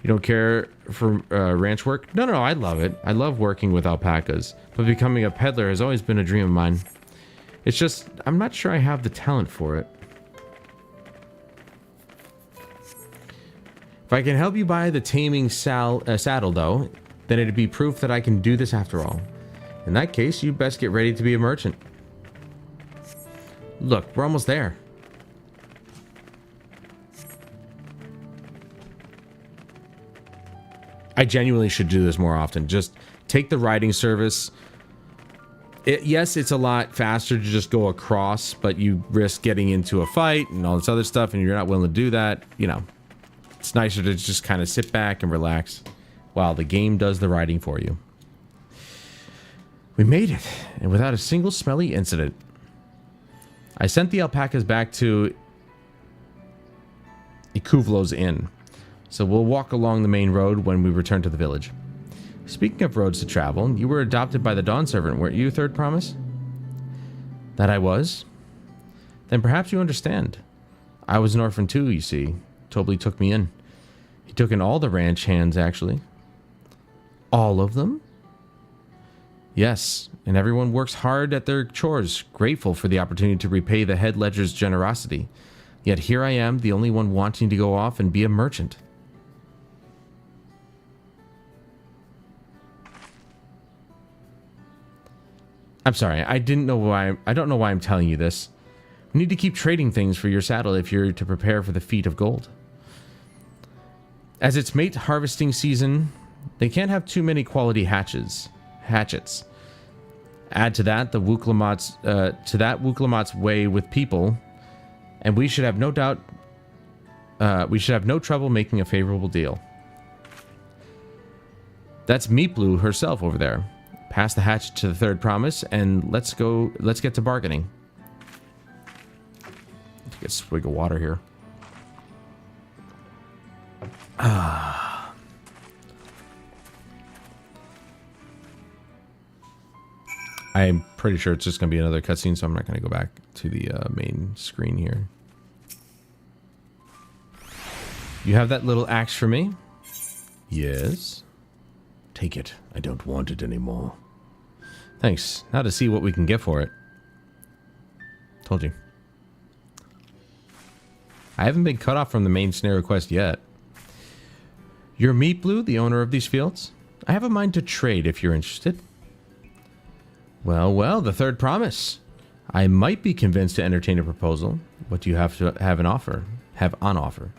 You don't care for ranch work? No, I love it. I love working with alpacas, but becoming a peddler has always been a dream of mine. It's just, I'm not sure I have the talent for it. If I can help you buy the taming saddle, though, then it'd be proof that I can do this after all. In that case, you best get ready to be a merchant. Look, we're almost there. I genuinely should do this more often. Just take the riding service. Yes, it's a lot faster to just go across, but you risk getting into a fight and all this other stuff, and you're not willing to do that. You know, it's nicer to just kind of sit back and relax while the game does the riding for you. We made it, and without a single smelly incident. I sent the alpacas back to Ikuvlo's inn, so we'll walk along the main road when we return to the village. Speaking of roads to travel, you were adopted by the Dawn Servant, weren't you, Third Promise? That I was? Then perhaps you understand. I was an orphan too, you see. Tobley took me in. He took in all the ranch hands, actually. All of them? Yes, and everyone works hard at their chores, grateful for the opportunity to repay the head ledger's generosity. Yet here I am, the only one wanting to go off and be a merchant. I'm sorry, I don't know why I'm telling you this. You need to keep trading things for your saddle if you're to prepare for the feat of gold. As it's mate harvesting season, they can't have too many quality hatchets. Add to that the Wuklamat's way with people, and we should have no doubt. We should have no trouble making a favorable deal. That's Meatblue herself over there. Pass the hatchet to the Third Promise, and let's get to bargaining. Let's get a swig of water here. I'm pretty sure it's just going to be another cutscene, so I'm not going to go back to the main screen here. You have that little axe for me? Yes. Take it. I don't want it anymore. Thanks. Now to see what we can get for it. Told you. I haven't been cut off from the main snare quest yet. You're Meatblue, the owner of these fields? I have a mind to trade if you're interested. Well, the Third Promise. I might be convinced to entertain a proposal. What do you have to have on offer?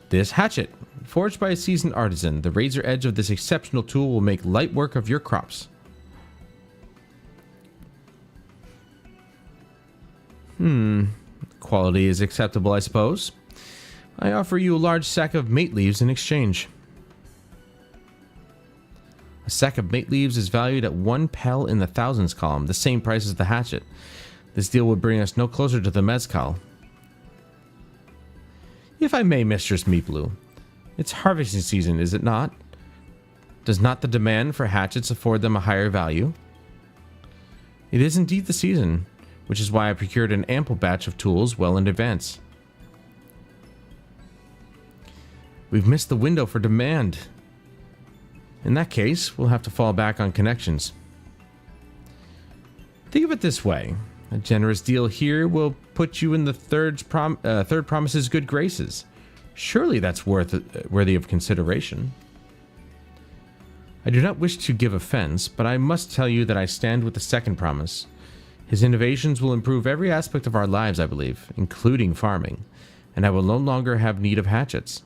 This hatchet, forged by a seasoned artisan. The razor edge of this exceptional tool will make light work of your crops. Quality is acceptable, I suppose. I offer you a large sack of mate leaves in exchange. A sack of mate leaves is valued at 1 pel in the thousands column, the same price as the hatchet. This deal would bring us no closer to the mezcal. If I may, Mistress Meatblue, it's harvesting season, is it not? Does not the demand for hatchets afford them a higher value? It is indeed the season, which is why I procured an ample batch of tools well in advance. We've missed the window for demand. In that case, we'll have to fall back on connections. Think of it this way. A generous deal here will put you in the third promise's good graces. Surely that's worthy of consideration. I do not wish to give offense, but I must tell you that I stand with the second promise. His innovations will improve every aspect of our lives, I believe, including farming, and I will no longer have need of hatchets.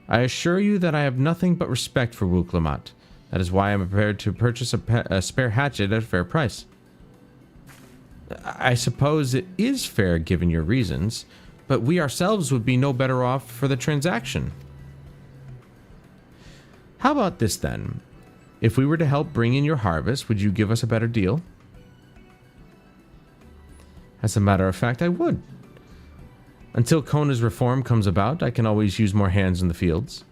I assure you that I have nothing but respect for Wuk-Lamat. That is why I am prepared to purchase a spare hatchet at a fair price. I suppose it is fair given your reasons, but we ourselves would be no better off for the transaction. How about this then? If we were to help bring in your harvest, would you give us a better deal? As a matter of fact, I would. Until Kona's reform comes about, I can always use more hands in the fields.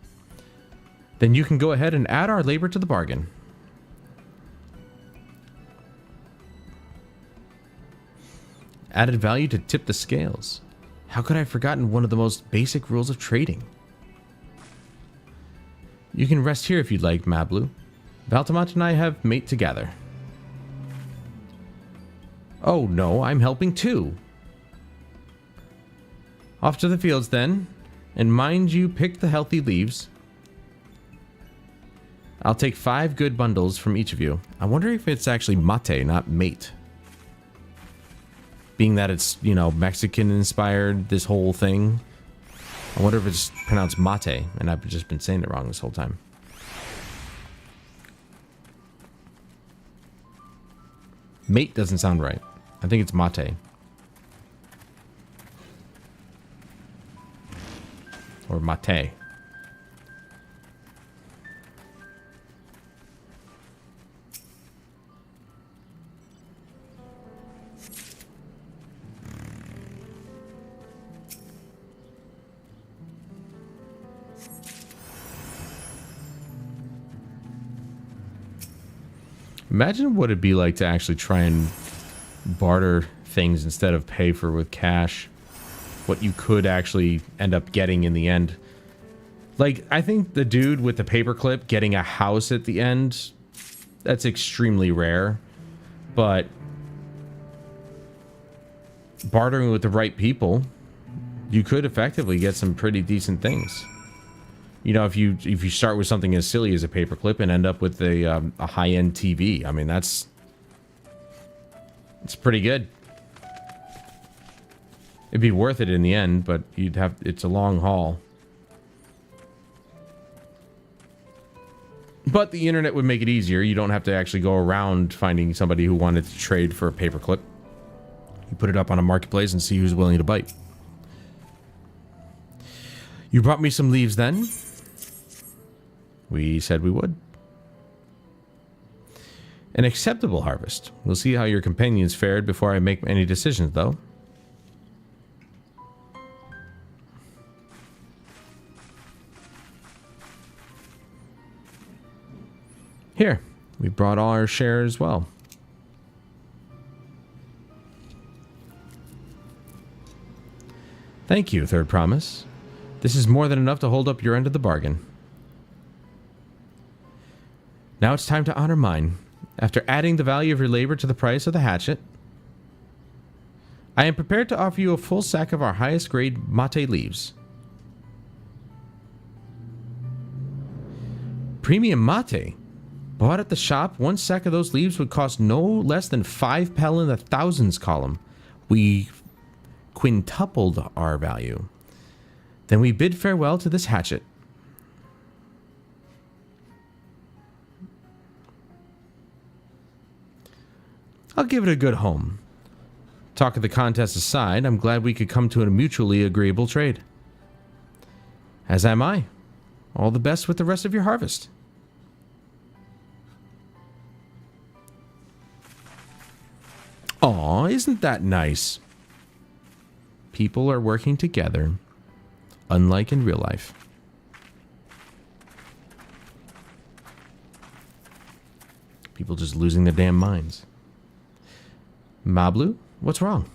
Then you can go ahead and add our labor to the bargain. Added value to tip the scales. How could I have forgotten one of the most basic rules of trading? You can rest here if you'd like, Mablu. Valtamat and I have mate to gather. Oh no, I'm helping too. Off to the fields then, and mind you pick the healthy leaves. I'll take 5 good bundles from each of you. I wonder if it's actually mate, not mate. Being that it's, you know, Mexican inspired, this whole thing. I wonder if it's pronounced mate, and I've just been saying it wrong this whole time. Mate doesn't sound right. I think it's mate. Or mate. Imagine what it'd be like to actually try and barter things instead of pay for with cash. What you could actually end up getting in the end. Like, I think the dude with the paperclip getting a house at the end, that's extremely rare. But bartering with the right people, you could effectively get some pretty decent things. You know, if you start with something as silly as a paperclip and end up with a high-end TV, I mean, it's pretty good. It'd be worth it in the end, but it's a long haul. But the internet would make it easier. You don't have to actually go around finding somebody who wanted to trade for a paperclip. You put it up on a marketplace and see who's willing to bite. You brought me some leaves then? We said we would. An acceptable harvest. We'll see how your companions fared before I make any decisions, though. Here, we brought all our share as well. Thank you, Third Promise. This is more than enough to hold up your end of the bargain. Now it's time to honor mine. After adding the value of your labor to the price of the hatchet, I am prepared to offer you a full sack of our highest grade mate leaves. Premium mate? Bought at the shop, 1 sack of those leaves would cost no less than 5 pel in the thousands column. We quintupled our value. Then we bid farewell to this hatchet. I'll give it a good home. Talk of the contest aside, I'm glad we could come to a mutually agreeable trade. As am I. All the best with the rest of your harvest. Aw, isn't that nice? People are working together, unlike in real life. People just losing their damn minds. Mablu, what's wrong?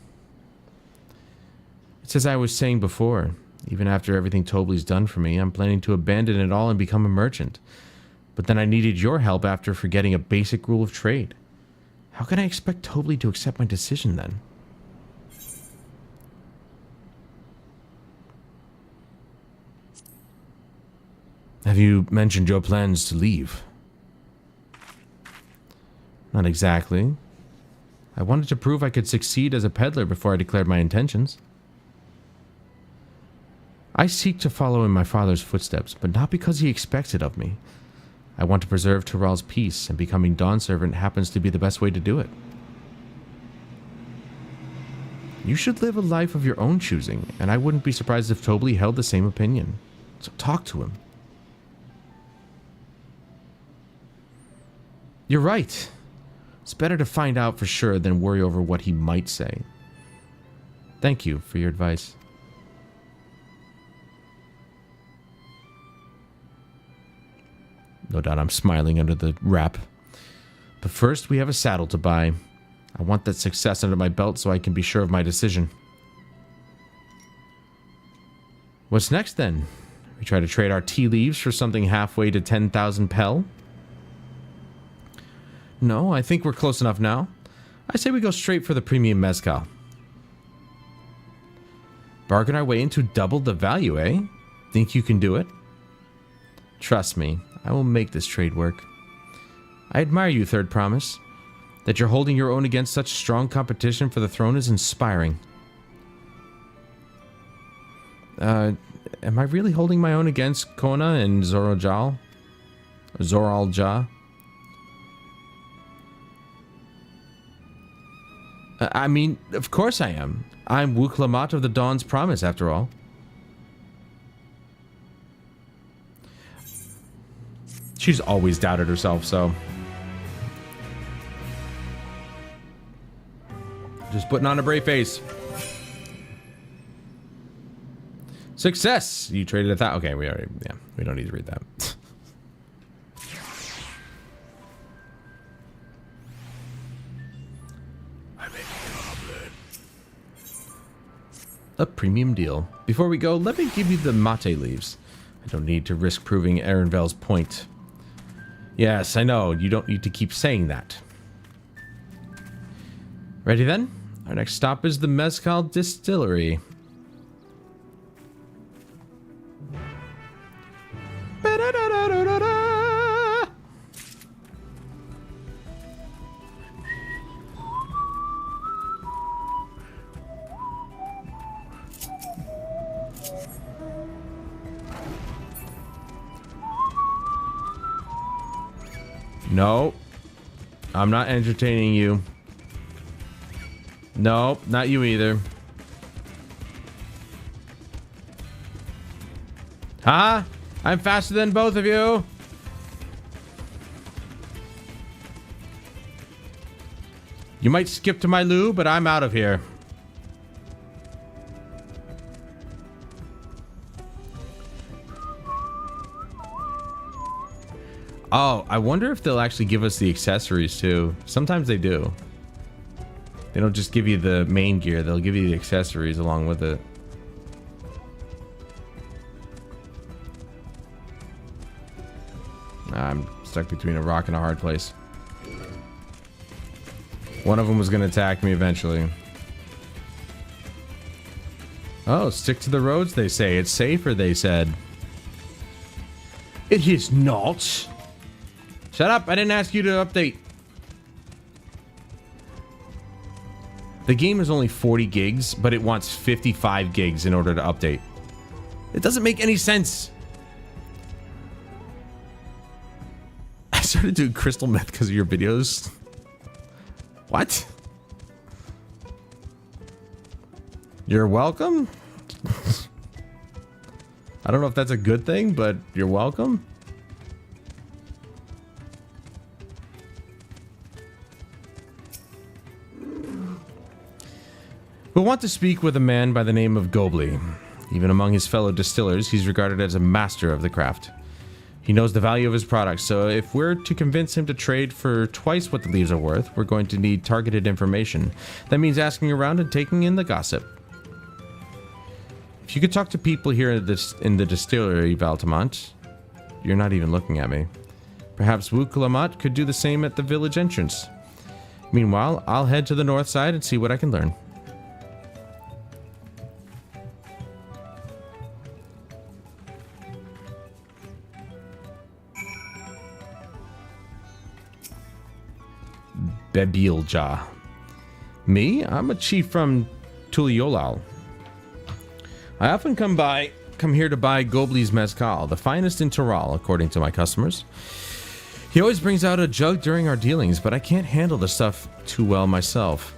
It's as I was saying before. Even after everything Tobli's done for me, I'm planning to abandon it all and become a merchant. But then I needed your help after forgetting a basic rule of trade. How can I expect Tobli to accept my decision then? Have you mentioned your plans to leave? Not exactly. I wanted to prove I could succeed as a peddler before I declared my intentions. I seek to follow in my father's footsteps, but not because he expects it of me. I want to preserve Tural's peace, and becoming Dawn Servant happens to be the best way to do it. You should live a life of your own choosing, and I wouldn't be surprised if Tobli held the same opinion. So talk to him. You're right. It's better to find out for sure than worry over what he might say. Thank you for your advice. No doubt I'm smiling under the wrap. But first, we have a saddle to buy. I want that success under my belt so I can be sure of my decision. What's next then? We try to trade our tea leaves for something halfway to 10,000 pel? No, I think we're close enough now. I say we go straight for the premium mezcal. Bargain our way into double the value, eh? Think you can do it? Trust me, I will make this trade work. I admire you, Third Promise. That you're holding your own against such strong competition for the throne is inspiring. Am I really holding my own against Kona and Zoral Ja? I mean, of course I am. I'm Wuklamat of the Dawn's Promise, after all. She's always doubted herself, so... just putting on a brave face. Success! You traded 1,000. Okay, we don't need to read that. A premium deal. Before we go, let me give you the mate leaves. I don't need to risk proving Erenvel's point. Yes, I know. You don't need to keep saying that. Ready then? Our next stop is the Mezcal Distillery. No, I'm not entertaining you. Nope, not you either. Huh? I'm faster than both of you. You might skip to my loo, but I'm out of here. Oh, I wonder if they'll actually give us the accessories too. Sometimes they do. They don't just give you the main gear, they'll give you the accessories along with it. I'm stuck between a rock and a hard place. One of them was going to attack me eventually. Oh, stick to the roads, they say. It's safer, they said. It is not. Shut up, I didn't ask you to update. The game is only 40 gigs, but it wants 55 gigs in order to update. It doesn't make any sense. I started doing crystal meth because of your videos. What? You're welcome? I don't know if that's a good thing, but you're welcome. We'll want to speak with a man by the name of Gobley. Even among his fellow distillers, he's regarded as a master of the craft. He knows the value of his products, so if we're to convince him to trade for twice what the leaves are worth, we're going to need targeted information. That means asking around and taking in the gossip. If you could talk to people here in the distillery, Valtamont. You're not even looking at me. Perhaps Wukalamat could do the same at the village entrance. Meanwhile, I'll head to the north side and see what I can learn. Bebilja. Me? I'm a chief from Tuliolal. I often come here to buy Gobley's mezcal, the finest in Toral, according to my customers. He always brings out a jug during our dealings, but I can't handle the stuff too well myself.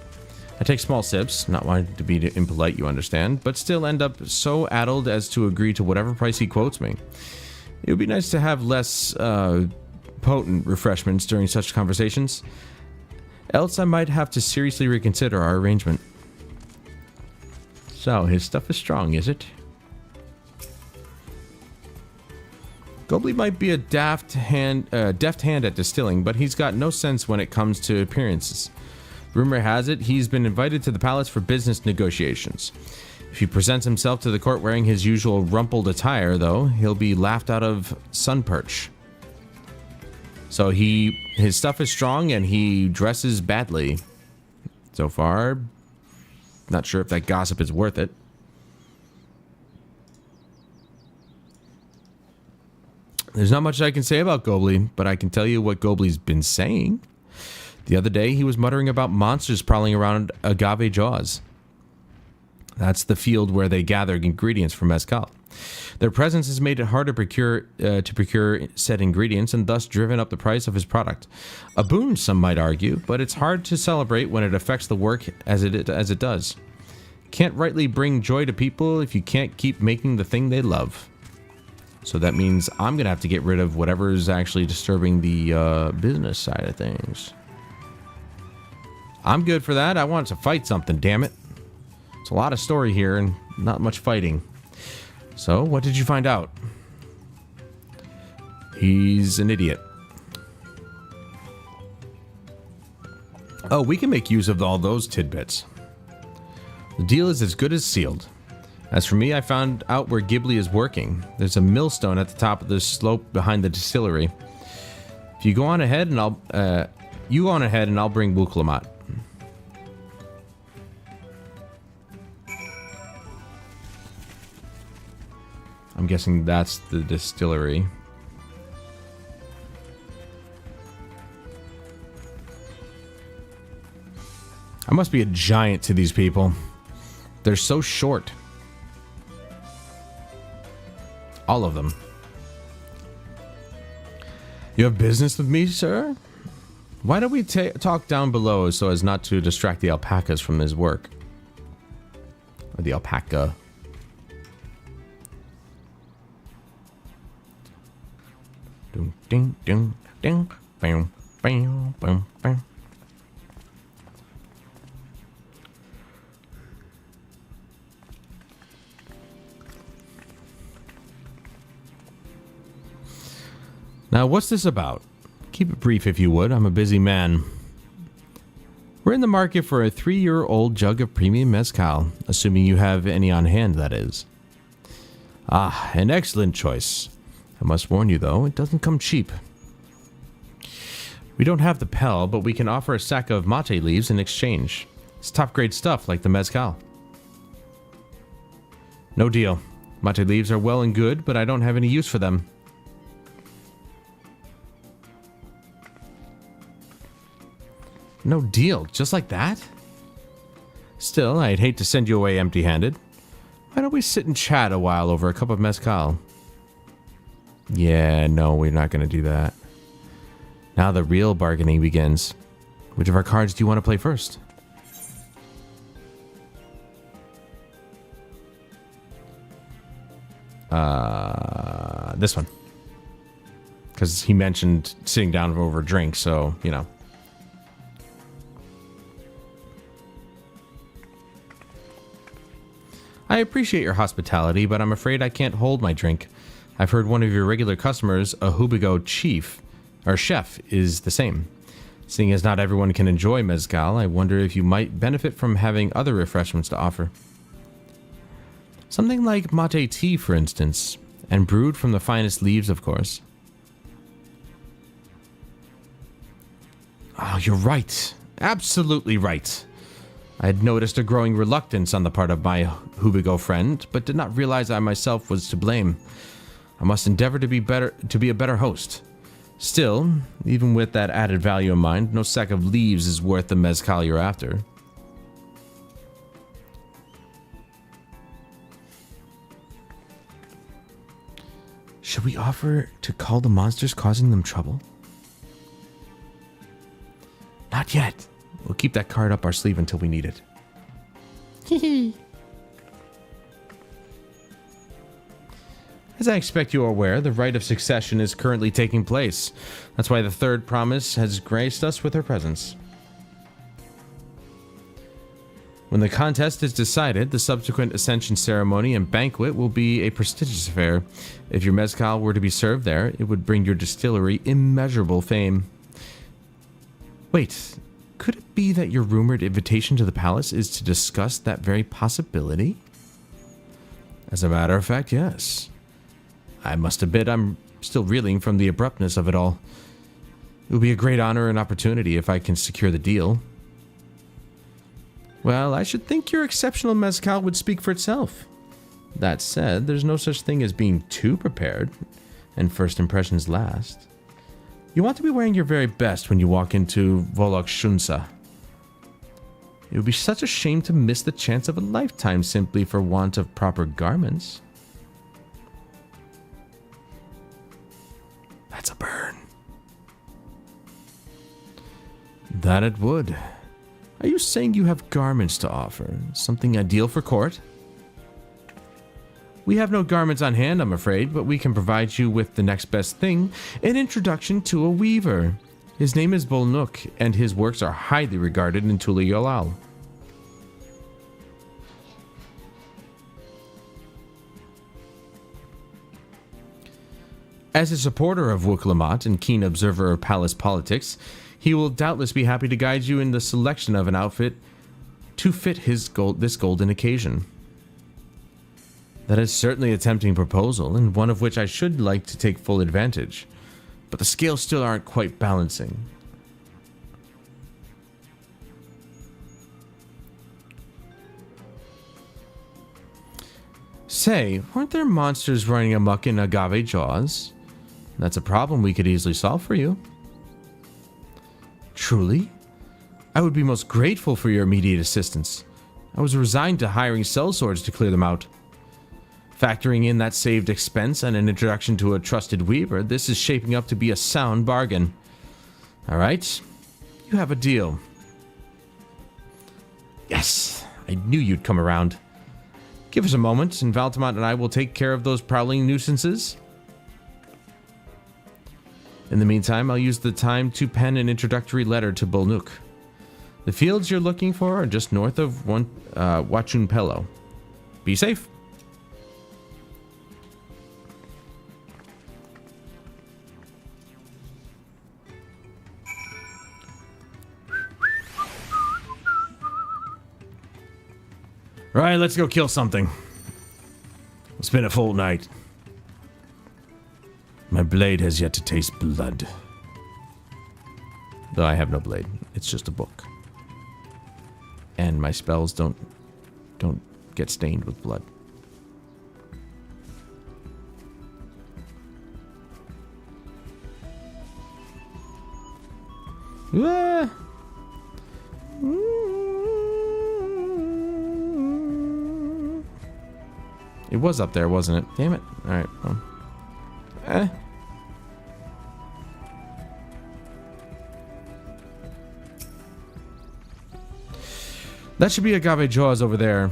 I take small sips, not wanting to be impolite, you understand, but still end up so addled as to agree to whatever price he quotes me. It would be nice to have less potent refreshments during such conversations. Else I might have to seriously reconsider our arrangement. So, his stuff is strong, is it? Gobley might be a deft hand at distilling, but he's got no sense when it comes to appearances. Rumor has it he's been invited to the palace for business negotiations. If he presents himself to the court wearing his usual rumpled attire, though, he'll be laughed out of Sunperch. So his stuff is strong and he dresses badly. So far, not sure if that gossip is worth it. There's not much I can say about Gobley, but I can tell you what Gobley's been saying. The other day, he was muttering about monsters prowling around Agave Jaws. That's the field where they gather ingredients for mezcal. Their presence has made it hard to procure said ingredients and thus driven up the price of his product. A boon, some might argue, but it's hard to celebrate when it affects the work as it does. Can't rightly bring joy to people if you can't keep making the thing they love. So that means I'm going to have to get rid of whatever is actually disturbing the business side of things. I'm good for that. I want to fight something, damn it. It's a lot of story here and not much fighting. So, what did you find out? He's an idiot. Oh, we can make use of all those tidbits. The deal is as good as sealed. As for me, I found out where Ghibli is working. There's a millstone at the top of the slope behind the distillery. If you go on ahead, and I'll bring Wuklamat. I'm guessing that's the distillery. I must be a giant to these people. They're so short. All of them. You have business with me, sir? Why don't we talk down below so as not to distract the alpacas from his work? Or the alpaca. Ding, ding, ding, ding, bam, bam, bam, bam. Now, what's this about? Keep it brief if you would. I'm a busy man. We're in the market for a 3-year-old jug of premium mezcal, assuming you have any on hand, that is. Ah, an excellent choice. I must warn you, though, it doesn't come cheap. We don't have the Pell, but we can offer a sack of mate leaves in exchange. It's top-grade stuff, like the mezcal. No deal. Mate leaves are well and good, but I don't have any use for them. No deal, just like that? Still, I'd hate to send you away empty-handed. Why don't we sit and chat a while over a cup of mezcal? Yeah, no, we're not going to do that. Now the real bargaining begins. Which of our cards do you want to play first? This one. Because he mentioned sitting down over a drink, so, you know. appreciate your hospitality, but I'm afraid I can't hold my drink. I've heard one of your regular customers, a Hubigo chef, is the same. Seeing as not everyone can enjoy mezcal, I wonder if you might benefit from having other refreshments to offer. Something like mate tea, for instance, and brewed from the finest leaves, of course. Oh, you're right. Absolutely right. I had noticed a growing reluctance on the part of my Hubigo friend, but did not realize I myself was to blame. I must endeavor to be a better host. Still, even with that added value in mind, no sack of leaves is worth the mezcal you're after. Should we offer to call the monsters causing them trouble? Not yet. We'll keep that card up our sleeve until we need it. Hehe. As I expect you are aware, the rite of succession is currently taking place. That's why the third promise has graced us with her presence. When the contest is decided, the subsequent ascension ceremony and banquet will be a prestigious affair. If your mezcal were to be served there, it would bring your distillery immeasurable fame. Wait, could it be that your rumored invitation to the palace is to discuss that very possibility? As a matter of fact, yes. I must admit I'm still reeling from the abruptness of it all. It would be a great honor and opportunity if I can secure the deal. Well, I should think your exceptional mezcal would speak for itself. That said, there's no such thing as being too prepared, and first impressions last. You want to be wearing your very best when you walk into Volokshunsa. It would be such a shame to miss the chance of a lifetime simply for want of proper garments. That's a burn. That it would. Are you saying you have garments to offer? Something ideal for court? We have no garments on hand, I'm afraid, but we can provide you with the next best thing, an introduction to a weaver. His name is Bolnuk, and his works are highly regarded in Tuliyollal. As a supporter of Wuklamat and keen observer of palace politics, he will doubtless be happy to guide you in the selection of an outfit to fit this golden occasion. That is certainly a tempting proposal, and one of which I should like to take full advantage, but the scales still aren't quite balancing. Say, weren't there monsters running amok in Agave Jaws? That's a problem we could easily solve for you. Truly? I would be most grateful for your immediate assistance. I was resigned to hiring sellswords to clear them out. Factoring in that saved expense and an introduction to a trusted weaver, this is shaping up to be a sound bargain. Alright, you have a deal. Yes, I knew you'd come around. Give us a moment, and Valtamont and I will take care of those prowling nuisances. In the meantime, I'll use the time to pen an introductory letter to Bolnuk. The fields you're looking for are just north of Wachunpelo. Be safe. Right, let's go kill something. It's been a full night. My blade has yet to taste blood. Though I have no blade. It's just a book. And my spells don't get stained with blood. Ah. It was up there, wasn't it? Damn it. Alright, well. That should be Agave Jaws over there.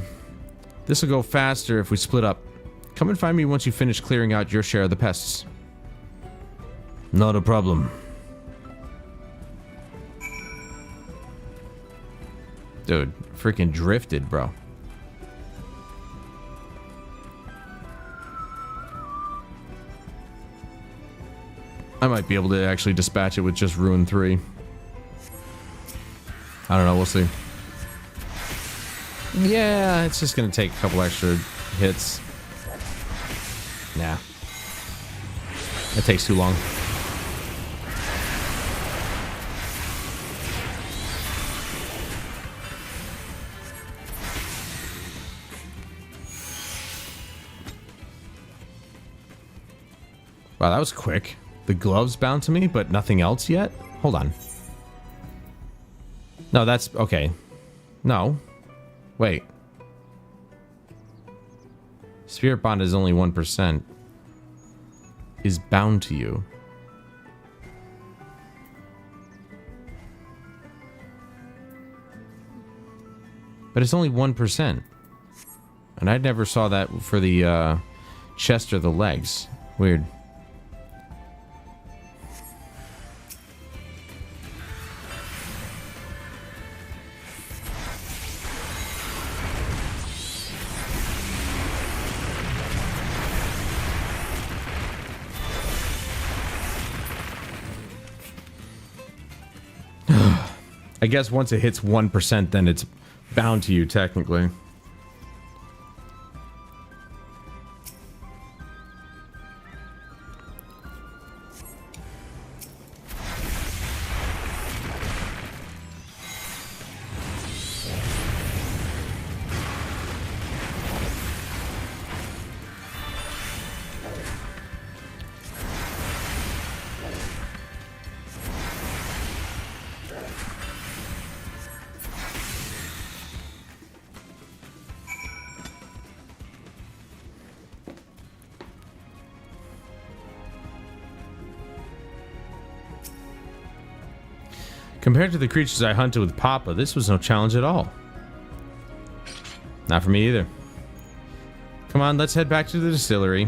This will go faster if we split up. Come and find me once you finish clearing out your share of the pests. Not a problem. Dude, freaking drifted, bro. I might be able to actually dispatch it with just Ruin 3. I don't know, we'll see. Yeah, it's just gonna take a couple extra hits. Nah. That takes too long. Wow, that was quick. The gloves bound to me, but nothing else yet? Hold on. No, that's... okay. No. Wait. Spirit bond is only 1%. Is bound to you. But it's only 1%. And I never saw that for the chest or the legs. Weird. I guess once it hits 1%, then it's bound to you, technically. Compared to the creatures I hunted with Papa, this was no challenge at all. Not for me either. Come on, let's head back to the distillery.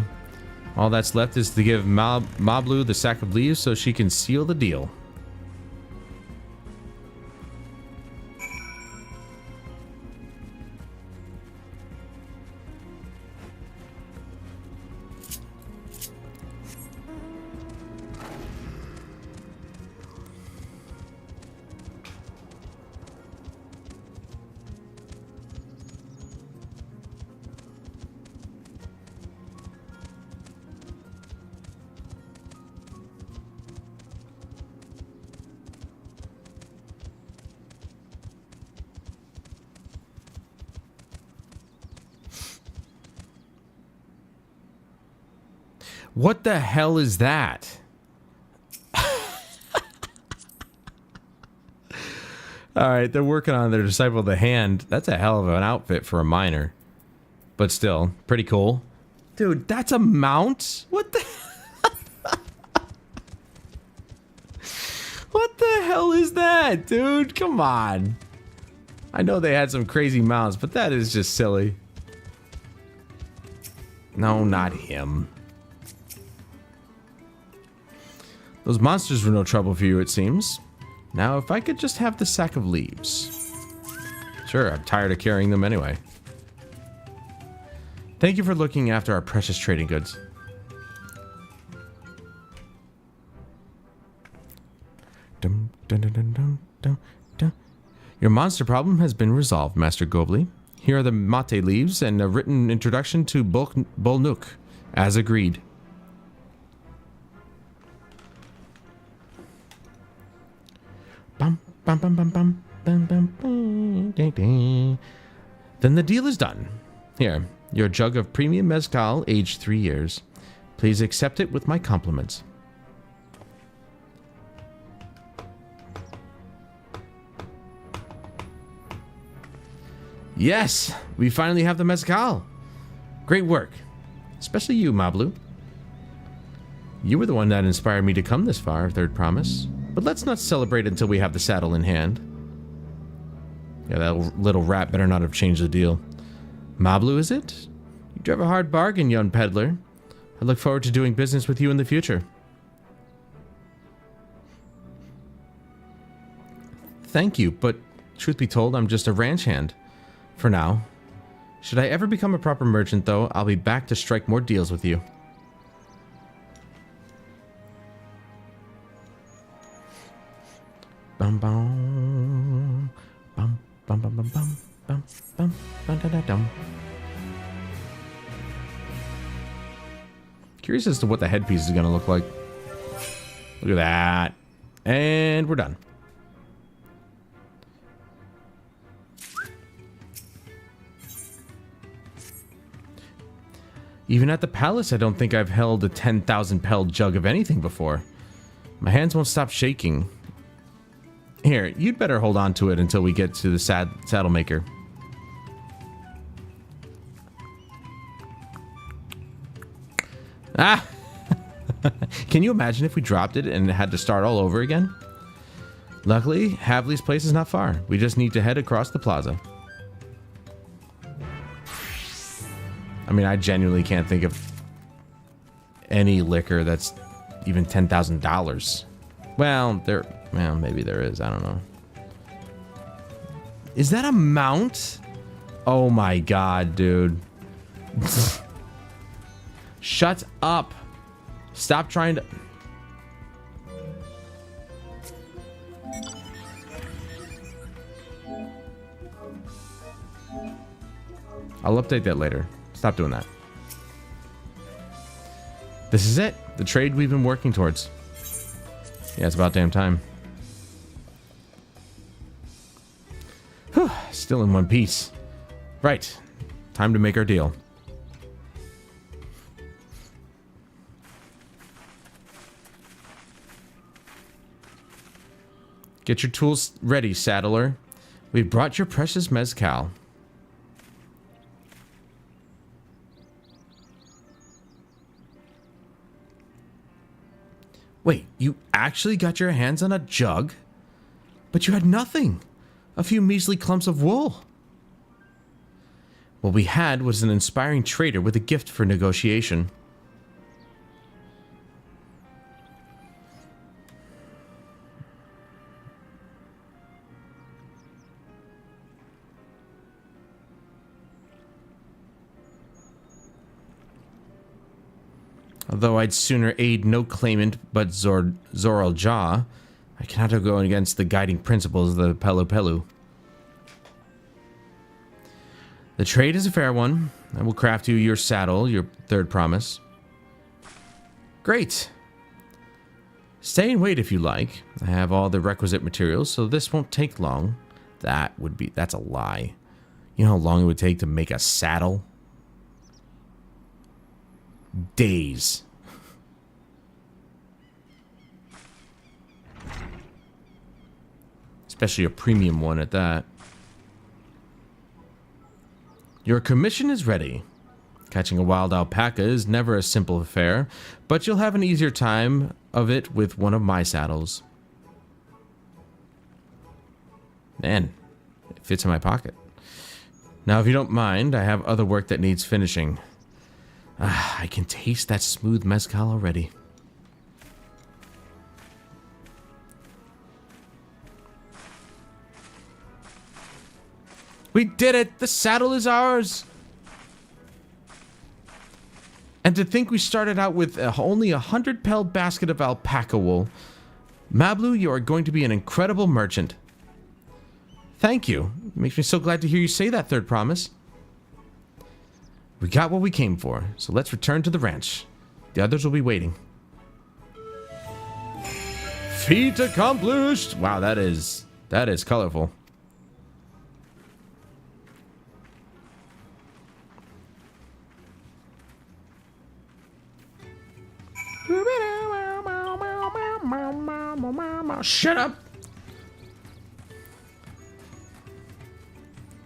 All that's left is to give Mablu the sack of leaves so she can seal the deal. What the hell is that? Alright, they're working on their Disciple of the Hand. That's a hell of an outfit for a miner. But still, pretty cool. Dude, that's a mount? What the... What the hell is that, dude? Come on. I know they had some crazy mounts, but that is just silly. No, not him. Those monsters were no trouble for you, it seems. Now, if I could just have the sack of leaves. Sure, I'm tired of carrying them anyway. Thank you for looking after our precious trading goods. Dum, dun, dun, dun, dun, dun, dun. Your monster problem has been resolved, Master Gobley. Here are the mate leaves and a written introduction to Bolnuk, as agreed. Bum, bum, bum, bum, bum, bum, bum, bum, ding, ding. Then the deal is done. Here, your jug of premium mezcal, aged 3 years. Please accept it with my compliments. Yes, we finally have the mezcal. Great work. Especially you, Mablu. You were the one that inspired me to come this far, Third Promise. But let's not celebrate until we have the saddle in hand. Yeah, that little rat better not have changed the deal. Mablu, is it? You drive a hard bargain, young peddler. I look forward to doing business with you in the future. Thank you, but truth be told, I'm just a ranch hand. For now. Should I ever become a proper merchant, though, I'll be back to strike more deals with you. Bum bum. Bum bum bum bum bum bum bum bum da da dum. Curious as to what the headpiece is gonna look like. Look at that. And we're done. Even at the palace, I don't think I've held a 10,000 pel jug of anything before. My hands won't stop shaking. Here, you'd better hold on to it until we get to the saddle maker. Ah! Can you imagine if we dropped it and had to start all over again? Luckily, Havley's place is not far. We just need to head across the plaza. I mean, I genuinely can't think of any liquor that's even $10,000. Well, maybe there is. I don't know. Is that a mount? Oh my god, dude. Shut up. Stop trying to... I'll update that later. Stop doing that. This is it. The trade we've been working towards. Yeah, it's about damn time. Whew, still in one piece. Right. Time to make our deal. Get your tools ready, saddler. We've brought your precious mezcal. Wait, you actually got your hands on a jug? But you had nothing. A few measly clumps of wool. What we had was an inspiring trader with a gift for negotiation. Although I'd sooner aid no claimant but Zoral Jah, I cannot go against the guiding principles of the Pelu Pelu. The trade is a fair one. I will craft you your saddle, your third promise. Great. Stay and wait if you like. I have all the requisite materials, so this won't take long. That's a lie. You know how long it would take to make a saddle? Days. Especially a premium one at that. Your commission is ready. Catching a wild alpaca is never a simple affair, but you'll have an easier time of it with one of my saddles. Man, it fits in my pocket. Now, if you don't mind, I have other work that needs finishing. I can taste that smooth mezcal already. We did it! The saddle is ours! And to think we started out with only 100 pel basket of alpaca wool. Mablu, you are going to be an incredible merchant. Thank you. It makes me so glad to hear you say that, third promise. We got what we came for, so let's return to the ranch. The others will be waiting. Feat accomplished! Wow, that is colorful. Shut up!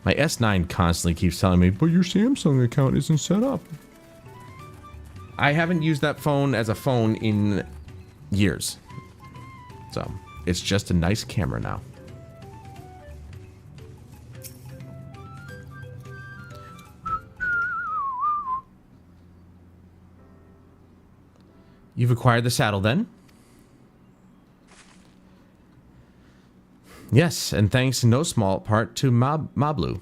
My S9 constantly keeps telling me, but your Samsung account isn't set up. I haven't used that phone as a phone in years. So, it's just a nice camera now. You've acquired the saddle then? Yes, and thanks in no small part to Mablu.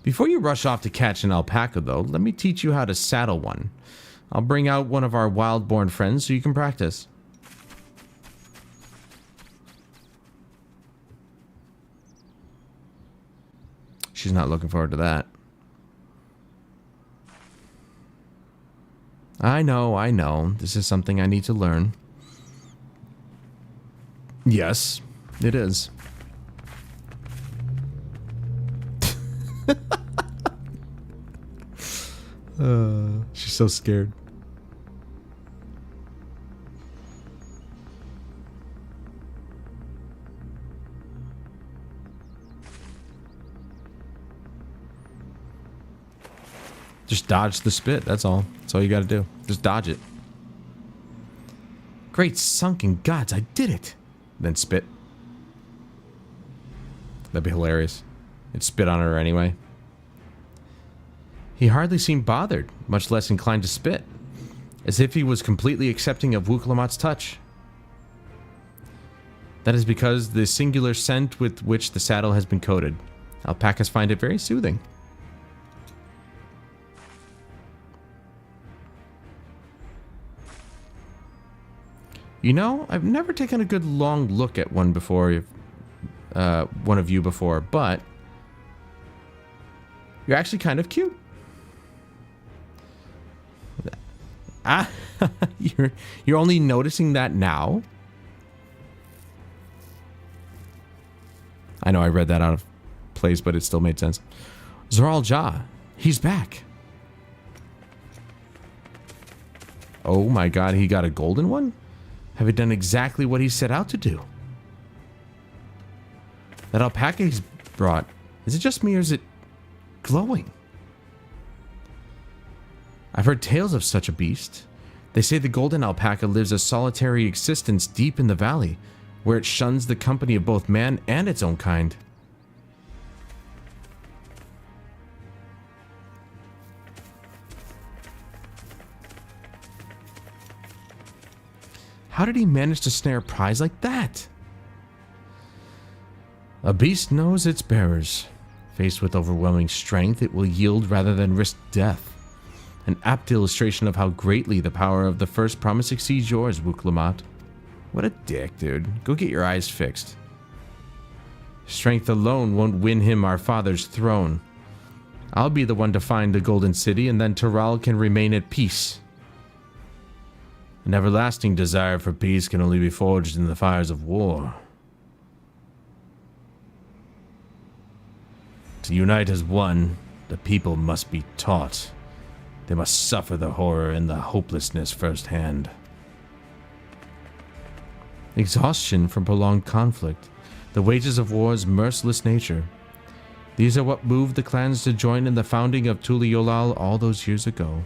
Before you rush off to catch an alpaca, though, let me teach you how to saddle one. I'll bring out one of our wild-born friends so you can practice. she's not looking forward to that. I know. This is something I need to learn. Yes, it is. She's so scared. Just dodge the spit, that's all. That's all you gotta do. Just dodge it. Great sunken gods, I did it! Then spit. That'd be hilarious. It'd spit on her anyway. He hardly seemed bothered, much less inclined to spit. As if he was completely accepting of Wuklamat's touch. That is because the singular scent with which the saddle has been coated. Alpacas find it very soothing. You know, I've never taken a good long look at one before, one of you before, but you're actually kind of cute. Ah, you're only noticing that now? I know I read that out of place, but it still made sense. Zoral Ja, he's back. Oh my god, he got a golden one? Have you done exactly what he set out to do? That alpaca he's brought, is it just me or is it glowing? I've heard tales of such a beast. They say the golden alpaca lives a solitary existence deep in the valley, where it shuns the company of both man and its own kind. How did he manage to snare a prize like that? A beast knows its bearers. Faced with overwhelming strength, it will yield rather than risk death. An apt illustration of how greatly the power of the first promise exceeds yours, Wuklamat. What a dick, dude. Go get your eyes fixed. Strength alone won't win him our father's throne. I'll be the one to find the Golden City, and then Tural can remain at peace. An everlasting desire for peace can only be forged in the fires of war. To unite as one, the people must be taught. They must suffer the horror and the hopelessness firsthand. Exhaustion from prolonged conflict, the wages of war's merciless nature. These are what moved the clans to join in the founding of Tuliyollal all those years ago.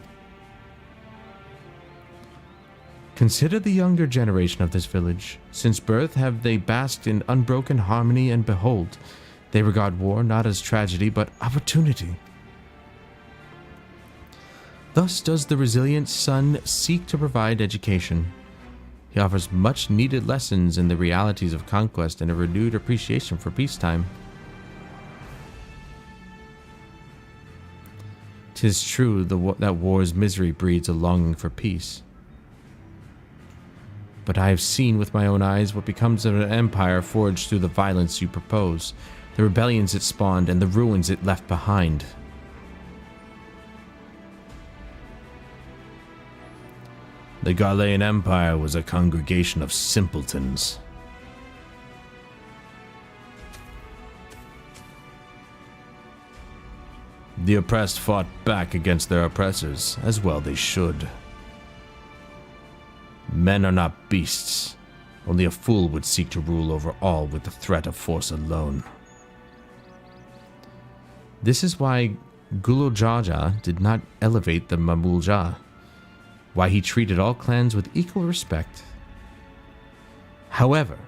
Consider the younger generation of this village. Since birth have they basked in unbroken harmony, and behold, they regard war not as tragedy but opportunity. Thus does the resilient son seek to provide education. He offers much needed lessons in the realities of conquest and a renewed appreciation for peacetime. 'Tis true that war's misery breeds a longing for peace. But I have seen with my own eyes what becomes of an empire forged through the violence you propose, the rebellions it spawned, and the ruins it left behind. The Galean Empire was a congregation of simpletons. The oppressed fought back against their oppressors, as well they should. Men are not beasts. Only a fool would seek to rule over all with the threat of force alone. This is why Gulojaja did not elevate the Mamulja, why he treated all clans with equal respect. However,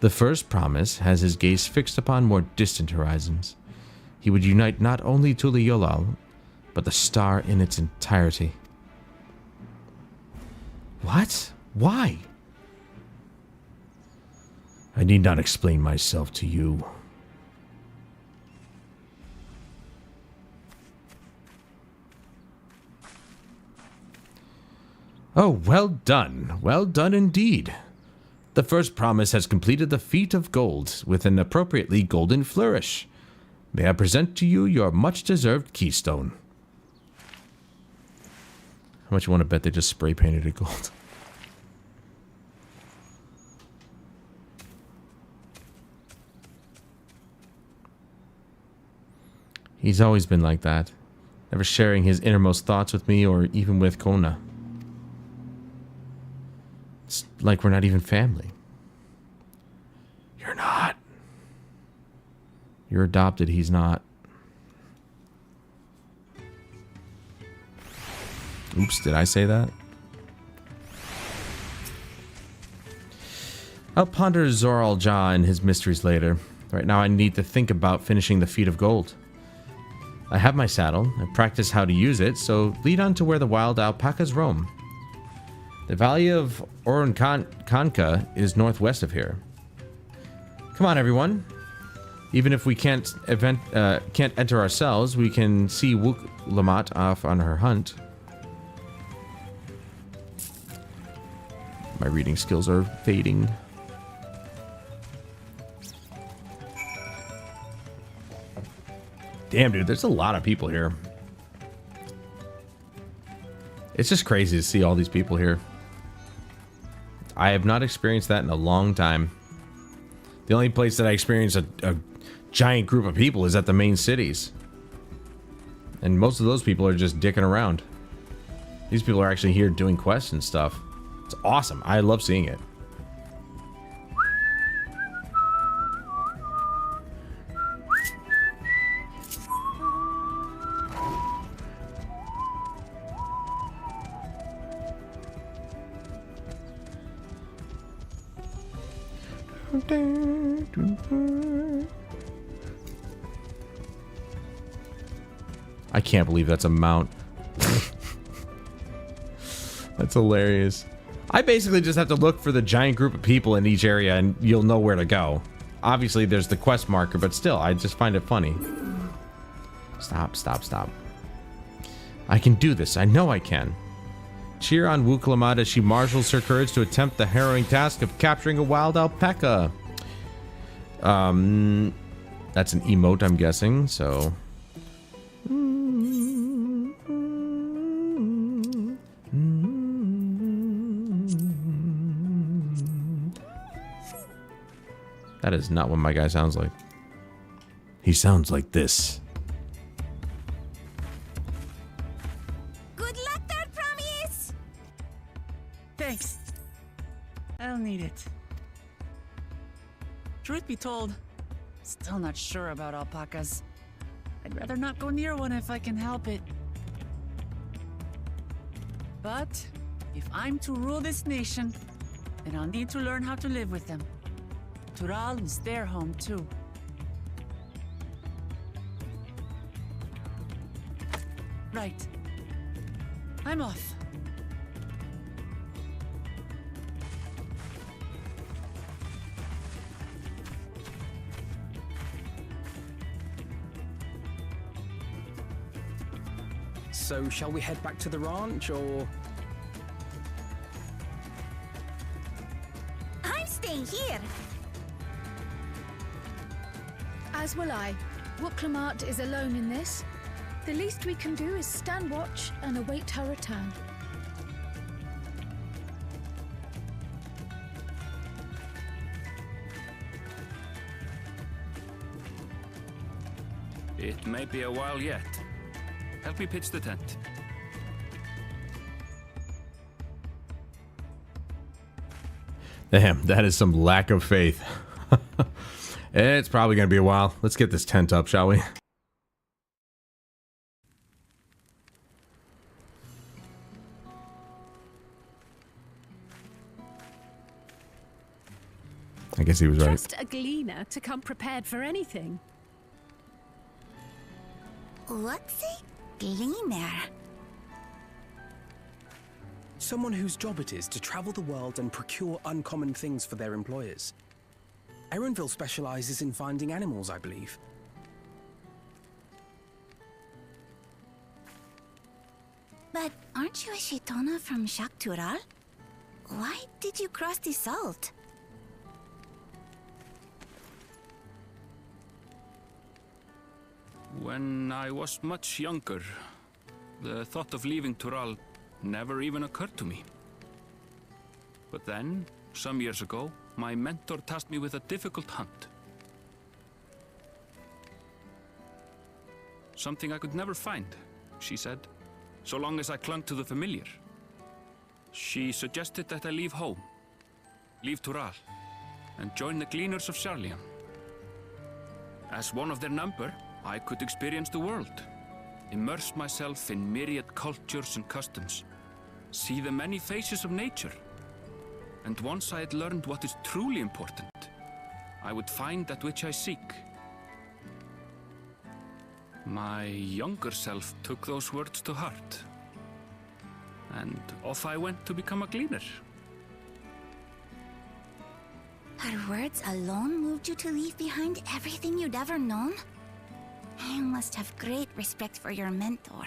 the first promise has his gaze fixed upon more distant horizons. He would unite not only Tuliyollal, but the star in its entirety. What? Why? I need not explain myself to you. Oh, well done. Well done indeed. The first promise has completed the feat of gold with an appropriately golden flourish. May I present to you your much-deserved keystone. How much you want to bet they just spray painted it gold? He's always been like that, never sharing his innermost thoughts with me or even with Kona. It's like we're not even family. You're not. You're adopted, he's not. Oops, did I say that? I'll ponder Zoral Ja and his mysteries later. Right now I need to think about finishing the Feet of Gold. I have my saddle, I practiced how to use it, so lead on to where the wild alpacas roam. The valley of Oronkanka is northwest of here. Come on, everyone. Even if we can't enter ourselves, we can see Wook-Lamat off on her hunt. My reading skills are fading. Damn, dude, there's a lot of people here. It's just crazy to see all these people here. I have not experienced that in a long time. The only place that I experience a giant group of people is at the main cities. And most of those people are just dicking around. These people are actually here doing quests and stuff. It's awesome. I love seeing it. I can't believe that's a mount. That's hilarious. I basically just have to look for the giant group of people in each area and you'll know where to go. Obviously there's the quest marker, but still, I just find it funny. Stop, stop, stop. I can do this. I know I can. Cheer on Wook-Lamat as she marshals her courage to attempt the harrowing task of capturing a wild alpaca. That's an emote, I'm guessing, so... That is not what my guy sounds like. He sounds like this. Good luck there, Promise! Thanks. I'll need it. Truth be told, still not sure about alpacas. I'd rather not go near one if I can help it. But if I'm to rule this nation, then I'll need to learn how to live with them. Tural is their home too. Right. I'm off. So, shall we head back to the ranch, or...? I'm staying here. As will I. Wook-Lamat is alone in this. The least we can do is stand watch and await her return. It may be a while yet. Help me pitch the tent. Damn, that is some lack of faith. It's probably going to be a while. Let's get this tent up, shall we? I guess he was right. Trust a gleaner to come prepared for anything. What's a gleaner? Someone whose job it is to travel the world and procure uncommon things for their employers. Erenville specializes in finding animals, I believe. But aren't you a Shitona from Shak Tural? Why did you cross the salt? When I was much younger, the thought of leaving Tural never even occurred to me. But then, some years ago, my mentor tasked me with a difficult hunt. Something I could never find, she said, so long as I clung to the familiar. She suggested that I leave home, leave Tural, and join the Gleaners of Sharlayan. As one of their number, I could experience the world, immerse myself in myriad cultures and customs, see the many faces of nature. And once I had learned what is truly important, I would find that which I seek. My younger self took those words to heart, and off I went to become a gleaner. Her words alone moved you to leave behind everything you'd ever known? You must have great respect for your mentor.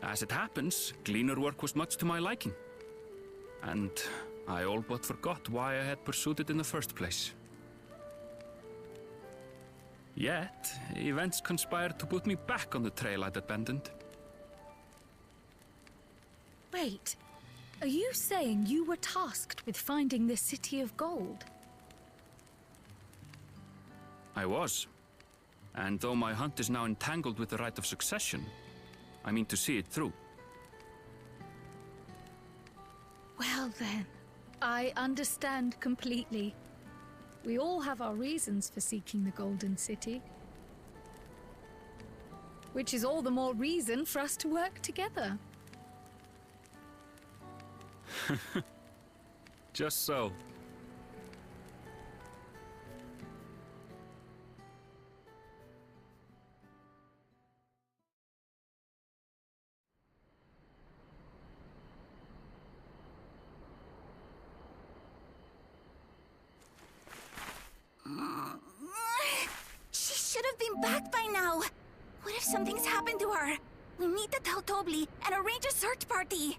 As it happens, gleaner work was much to my liking, and I all but forgot why I had pursued it in the first place. Yet, events conspired to put me back on the trail I'd abandoned. Wait, are you saying you were tasked with finding the City of Gold? I was. And though my hunt is now entangled with the rite of succession, I mean to see it through. Well then, I understand completely. We all have our reasons for seeking the Golden City. Which is all the more reason for us to work together. Just so. She should have been back by now. What if something's happened to her? We need to tell Tobli and arrange a search party.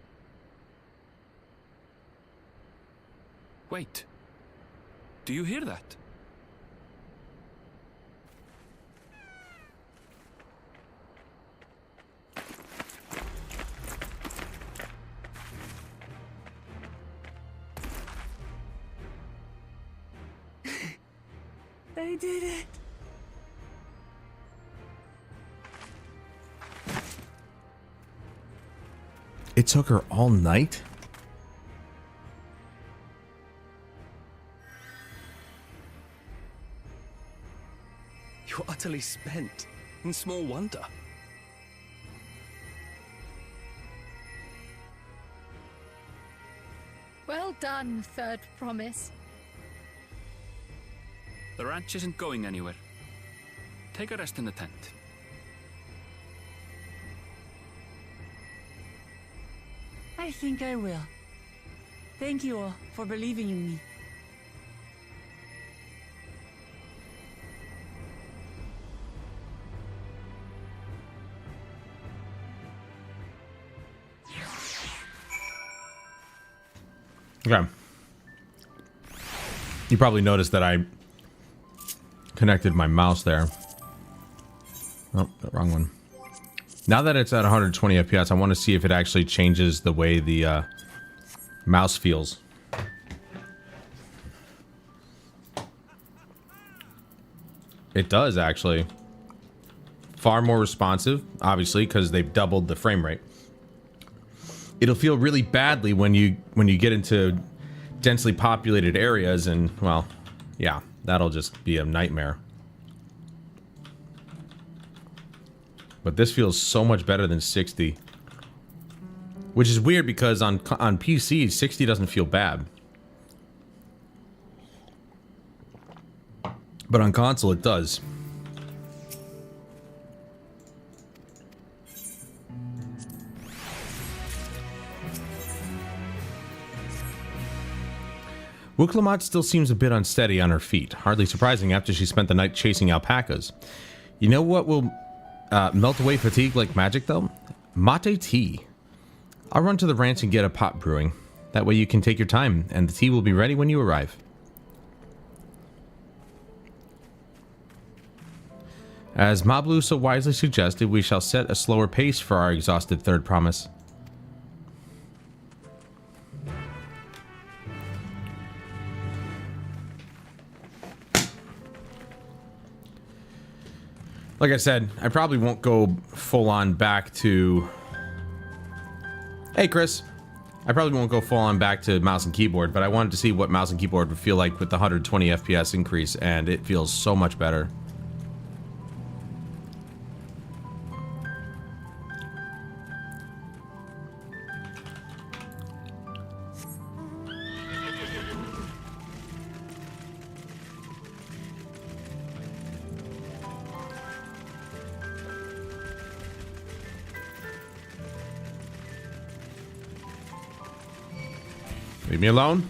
Wait. Do you hear that? I did it. It took her all night? You're utterly spent, and small wonder. Well done, Third Promise. The ranch isn't going anywhere. Take a rest in the tent. I think I will. Thank you all for believing in me. Okay. You probably noticed that I connected my mouse there. Oh, the wrong one. Now that it's at 120 FPS, I want to see if it actually changes the way the mouse feels. It does, actually. Far more responsive, obviously, because they've doubled the frame rate. It'll feel really badly when you get into densely populated areas, and, well, yeah, that'll just be a nightmare. But this feels so much better than 60. Which is weird because on PC, 60 doesn't feel bad. But on console, it does. Wuklamat still seems a bit unsteady on her feet. Hardly surprising after she spent the night chasing alpacas. You know what will melt away fatigue like magic, though? Mate tea. I'll run to the ranch and get a pot brewing. That way you can take your time, and the tea will be ready when you arrive. As Mablu so wisely suggested, we shall set a slower pace for our exhausted third promise. Like I said, I probably won't go full on back to... Hey, Chris. I probably won't go full on back to mouse and keyboard, but I wanted to see what mouse and keyboard would feel like with the 120 FPS increase, and it feels so much better. Leave me alone.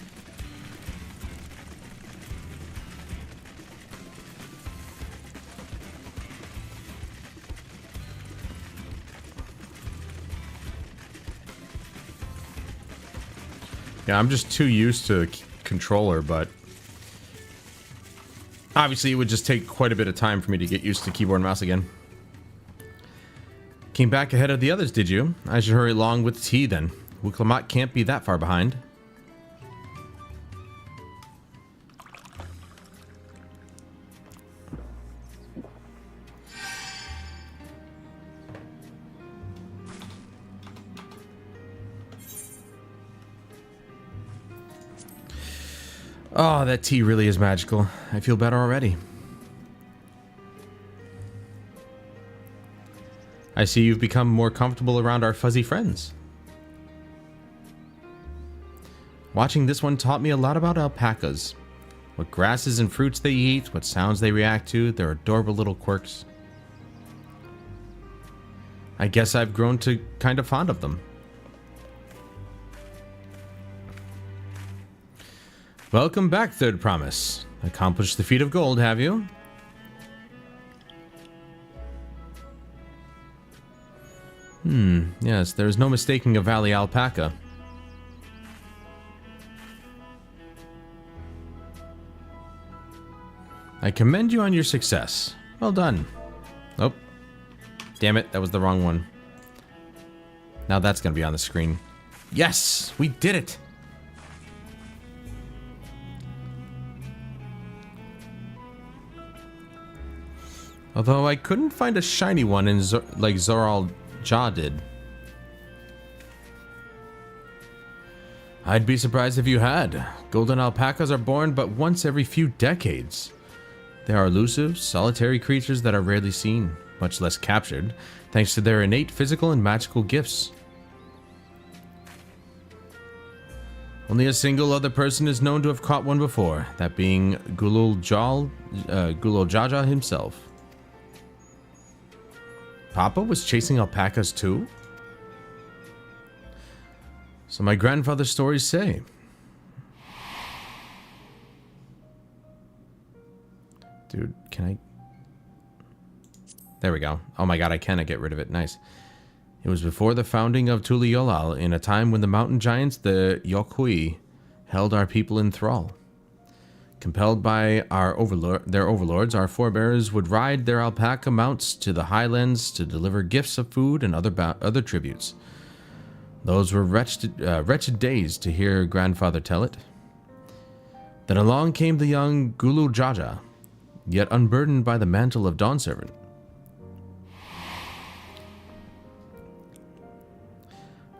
Yeah, I'm just too used to controller, but obviously it would just take quite a bit of time for me to get used to keyboard and mouse again. Came back ahead of the others, did you? I should hurry along with tea then. Wuklamat can't be that far behind. Oh, that tea really is magical. I feel better already. I see you've become more comfortable around our fuzzy friends. Watching this one taught me a lot about alpacas. What grasses and fruits they eat, what sounds they react to, their adorable little quirks. I guess I've grown to kind of fond of them. Welcome back, Third Promise. Accomplished the feat of gold, have you? Yes, there's no mistaking a valley alpaca. I commend you on your success. Well done. Oh. Damn it, that was the wrong one. Now that's gonna be on the screen. Yes, we did it! Although I couldn't find a shiny one in like Zoral Ja did. I'd be surprised if you had. Golden alpacas are born but once every few decades. They are elusive, solitary creatures that are rarely seen, much less captured, thanks to their innate physical and magical gifts. Only a single other person is known to have caught one before, that being Gulul Jaja himself. Papa was chasing alpacas too? So my grandfather's stories say. Dude, can I... There we go. Oh my god, I cannot get rid of it. Nice. It was before the founding of Tuliolal, in a time when the mountain giants, the Yokhui, held our people in thrall. Compelled by their overlords, our forebears would ride their alpaca mounts to the highlands to deliver gifts of food and other tributes. Those were wretched days, to hear grandfather tell it. Then along came the young Gulu Jaja, yet unburdened by the mantle of Dawn Servant.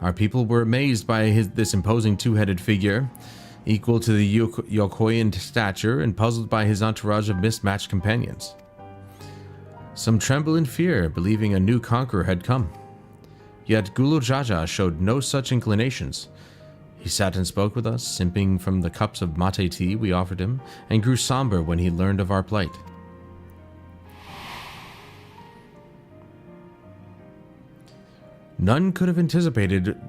Our people were amazed by this imposing two-headed figure, equal to the Yokhoian stature, and puzzled by his entourage of mismatched companions. Some tremble in fear, believing a new conqueror had come. Yet Gulu Jaja showed no such inclinations. He sat and spoke with us, sipping from the cups of mate tea we offered him, and grew somber when he learned of our plight. None could have anticipated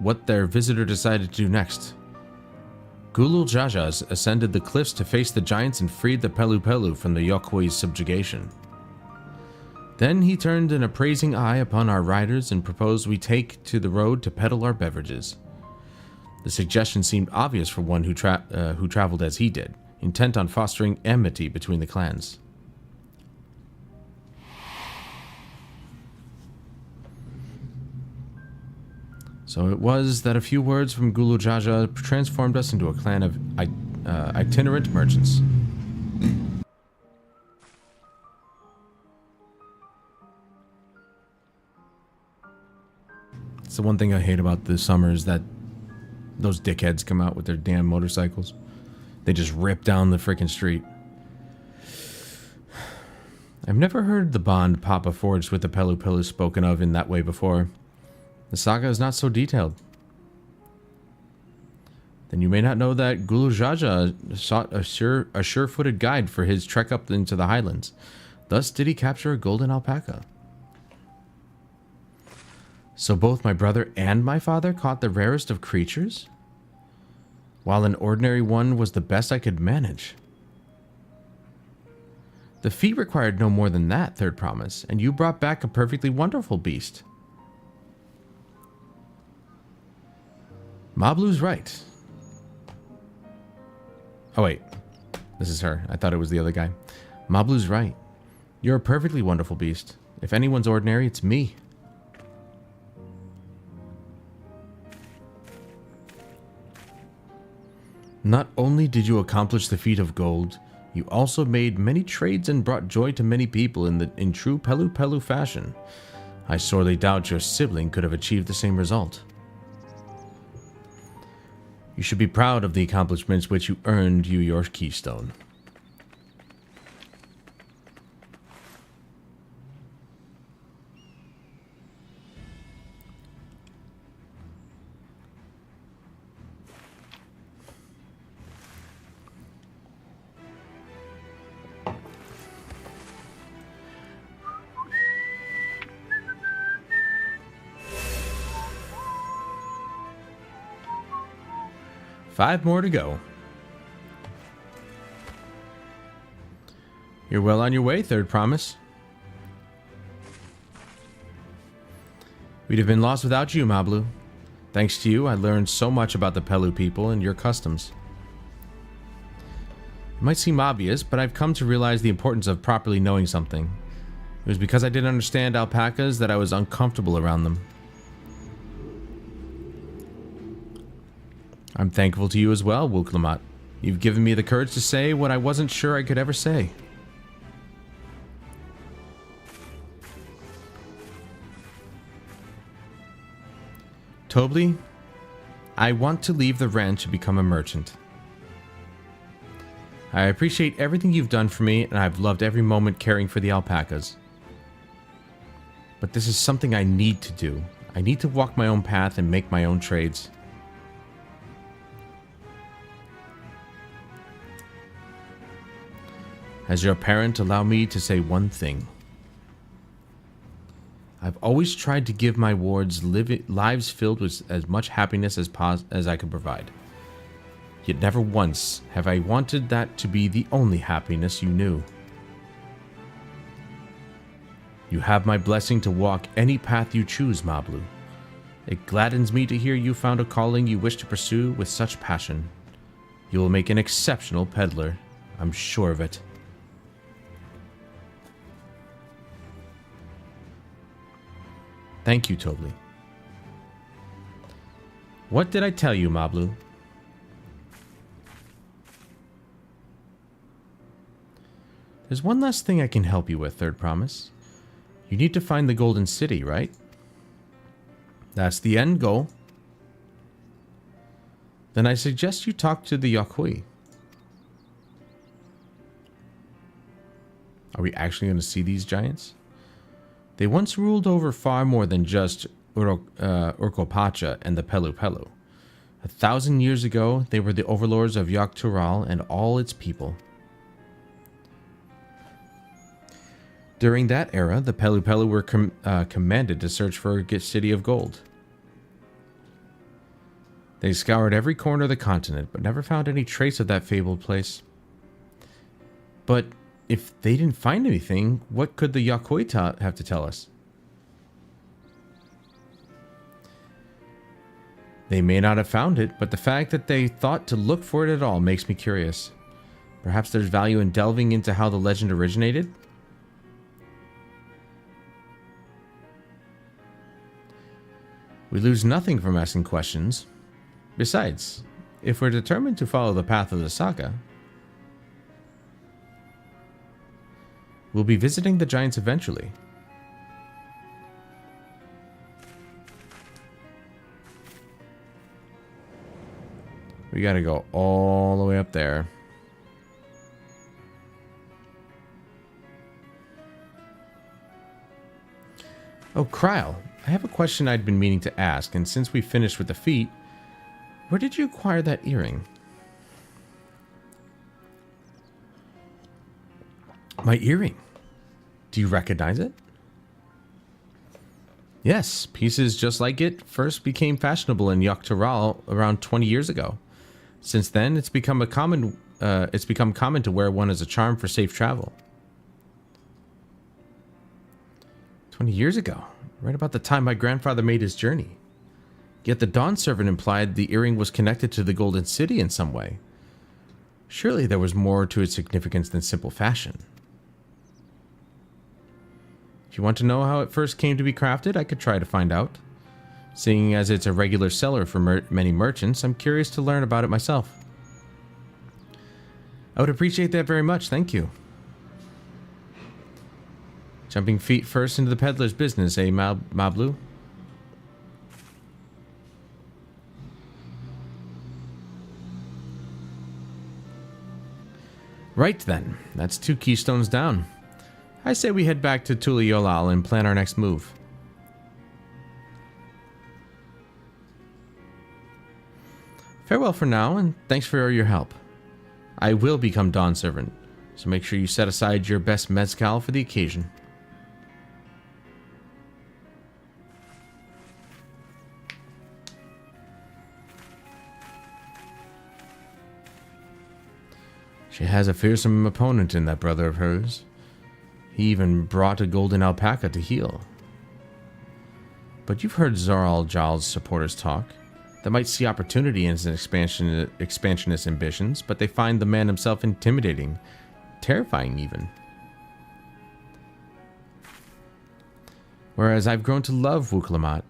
what their visitor decided to do next. Gulul Jajas ascended the cliffs to face the giants and freed the Pelu Pelu from the Yokhui's subjugation. Then he turned an appraising eye upon our riders and proposed we take to the road to peddle our beverages. The suggestion seemed obvious for one who traveled as he did, intent on fostering enmity between the clans. So it was that a few words from Gulu Jaja transformed us into a clan of itinerant merchants. It's the one thing I hate about the summer is that those dickheads come out with their damn motorcycles. They just rip down the freaking street. I've never heard the bond Papa forged with the Pelu Pelu spoken of in that way before. The saga is not so detailed. Then you may not know that Gulu Jaja sought a sure-footed guide for his trek up into the highlands. Thus did he capture a golden alpaca. So both my brother and my father caught the rarest of creatures? While an ordinary one was the best I could manage. The feat required no more than that, Third Promise, and you brought back a perfectly wonderful beast. Mablu's right. Oh wait, this is her. I thought it was the other guy. Mablu's right. You're a perfectly wonderful beast. If anyone's ordinary, it's me. Not only did you accomplish the feat of gold, you also made many trades and brought joy to many people in true Pelu Pelu fashion. I sorely doubt your sibling could have achieved the same result. You should be proud of the accomplishments which you earned you your keystone. Five more to go. You're well on your way, Third Promise. We'd have been lost without you, Mablu. Thanks to you, I learned so much about the Pelu people and your customs. It might seem obvious, but I've come to realize the importance of properly knowing something. It was because I didn't understand alpacas that I was uncomfortable around them. I'm thankful to you as well, Wuklamat. You've given me the courage to say what I wasn't sure I could ever say. Tobli, I want to leave the ranch and become a merchant. I appreciate everything you've done for me, and I've loved every moment caring for the alpacas. But this is something I need to do. I need to walk my own path and make my own trades. As your parent, allow me to say one thing. I've always tried to give my wards lives filled with as much happiness as I could provide. Yet never once have I wanted that to be the only happiness you knew. You have my blessing to walk any path you choose, Mablu. It gladdens me to hear you found a calling you wish to pursue with such passion. You will make an exceptional peddler, I'm sure of it. Thank you, Tobli. What did I tell you, Mablu? There's one last thing I can help you with, Third Promise. You need to find the Golden City, right? That's the end goal. Then I suggest you talk to the Yakui. Are we actually going to see these giants? They once ruled over far more than just Urkopacha and the Pelu Pelu. 1,000 years ago, they were the overlords of Yogg-Tural and all its people. During that era, the Pelu Pelu were commanded to search for a city of gold. They scoured every corner of the continent, but never found any trace of that fabled place. But if they didn't find anything, what could the Yakui have to tell us? They may not have found it, but the fact that they thought to look for it at all makes me curious. Perhaps there's value in delving into how the legend originated? We lose nothing from asking questions. Besides, if we're determined to follow the path of the saga, we'll be visiting the giants eventually. We gotta go all the way up there. Oh, Kryle, I have a question I'd been meaning to ask, and since we finished with the feat, where did you acquire that earring? My earring? Do you recognize it? Yes, pieces just like it first became fashionable in Dawntrail around 20 years ago. Since then, it's become common to wear one as a charm for safe travel. 20 years ago, right about the time my grandfather made his journey. Yet the Dawn servant implied the earring was connected to the Golden City in some way. Surely there was more to its significance than simple fashion. If you want to know how it first came to be crafted, I could try to find out. Seeing as it's a regular seller for many merchants, I'm curious to learn about it myself. I would appreciate that very much, thank you. Jumping feet first into the peddler's business, eh, Mablu? Right then, that's 2 keystones down. I say we head back to Tuliyollal and plan our next move. Farewell for now, and thanks for your help. I will become Dawn servant, so make sure you set aside your best mezcal for the occasion. She has a fearsome opponent in that brother of hers. He even brought a golden alpaca to heal. But you've heard Zoral Jal's supporters talk. They might see opportunity in his expansionist ambitions, but they find the man himself intimidating, terrifying even. Whereas I've grown to love Wuklamat.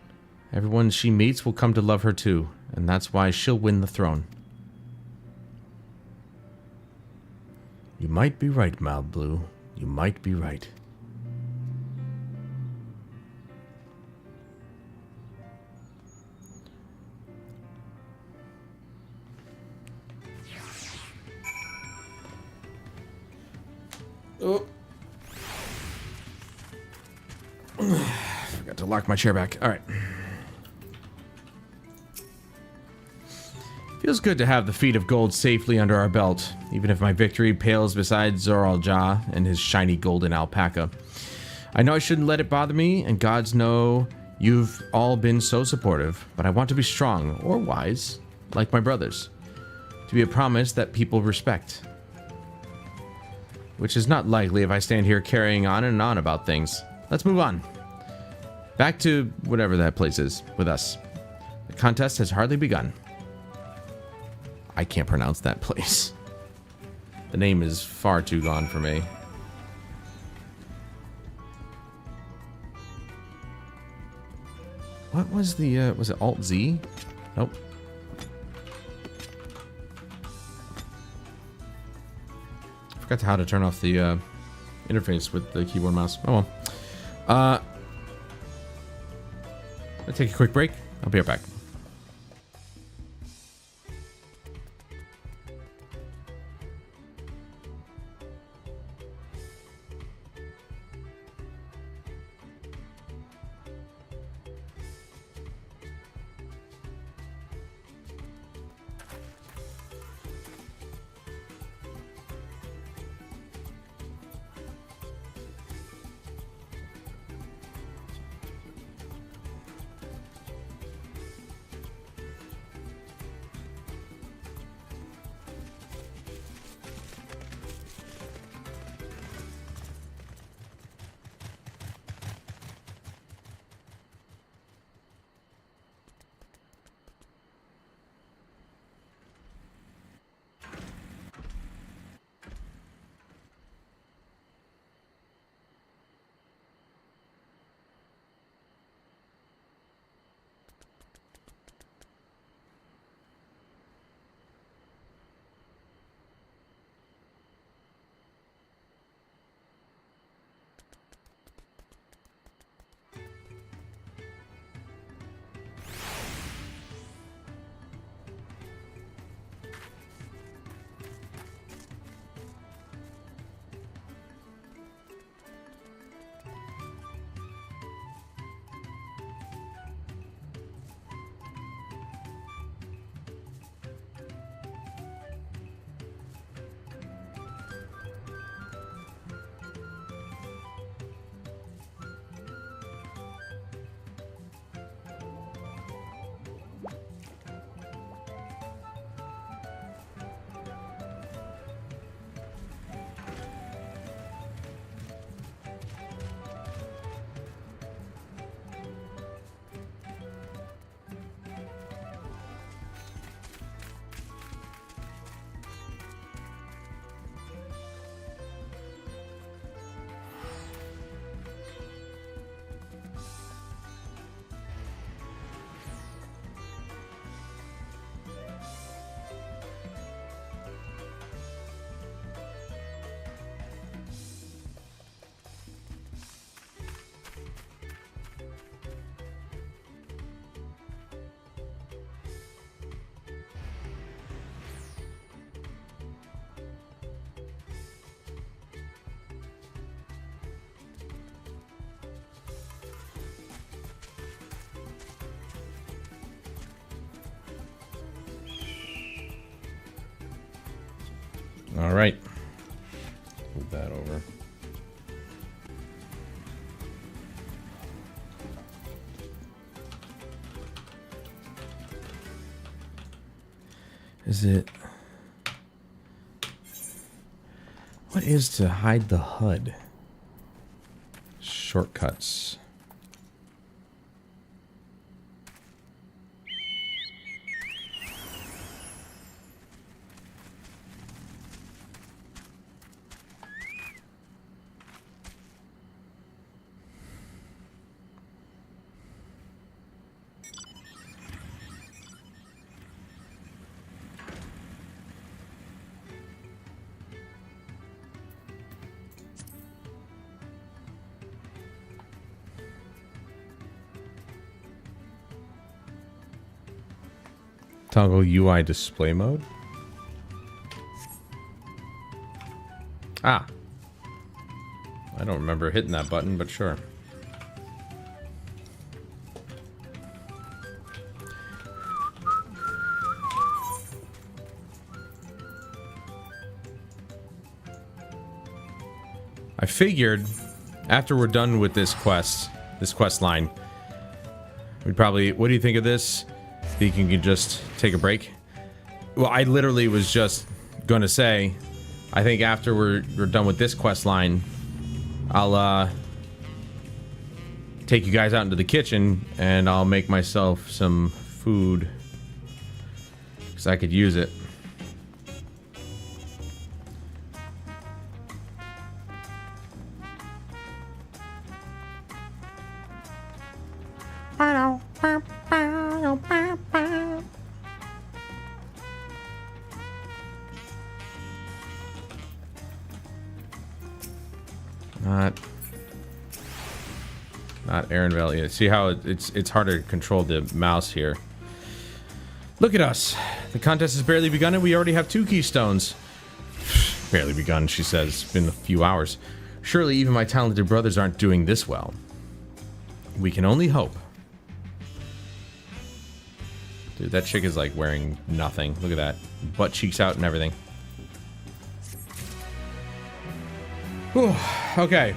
Everyone she meets will come to love her too, and that's why she'll win the throne. You might be right, Malblue. You might be right. Oh. Forgot to lock my chair back. All right. Feels good to have the feat of gold safely under our belt, even if my victory pales beside Zoral Jah and his shiny golden alpaca. I know I shouldn't let it bother me, and gods know you've all been so supportive, but I want to be strong, or wise, like my brothers. To be a promise that people respect. Which is not likely if I stand here carrying on and on about things. Let's move on. Back to whatever that place is with us. The contest has hardly begun. I can't pronounce that place. The name is far too gone for me. What was the, was it Alt-Z? Nope. Forgot how to turn off the interface with the keyboard and mouse. Oh well. I'll take a quick break. I'll be right back. All right. Move that over. Is it... What is to hide the HUD? Shortcuts. Toggle UI display mode. Ah. I don't remember hitting that button, but sure. I figured after we're done with this quest line, we'd probably... What do you think of this? Think you can just take a break? Well, I literally was just gonna say, I think after we're done with this quest line, I'll take you guys out into the kitchen and I'll make myself some food because I could use it. Not Aaron Valley. See how it's harder to control the mouse here. Look at us. The contest has barely begun and we already have 2 keystones. Barely begun, she says. It's been a few hours. Surely even my talented brothers aren't doing this well. We can only hope. Dude, that chick is like wearing nothing. Look at that. Butt cheeks out and everything. Whew. Okay.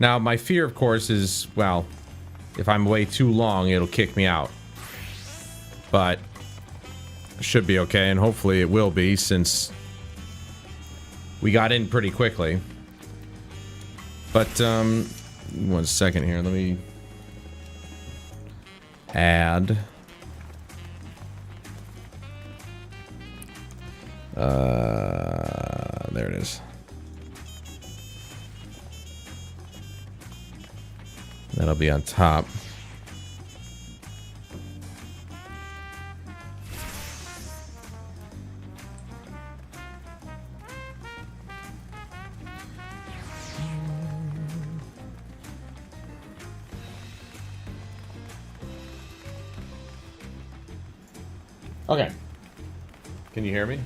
Now, my fear, of course, is, well, if I'm away too long, it'll kick me out. But it should be okay, and hopefully it will be, since we got in pretty quickly. But, 1 second here. Let me add. There it is. That'll be on top. Okay. Can you hear me?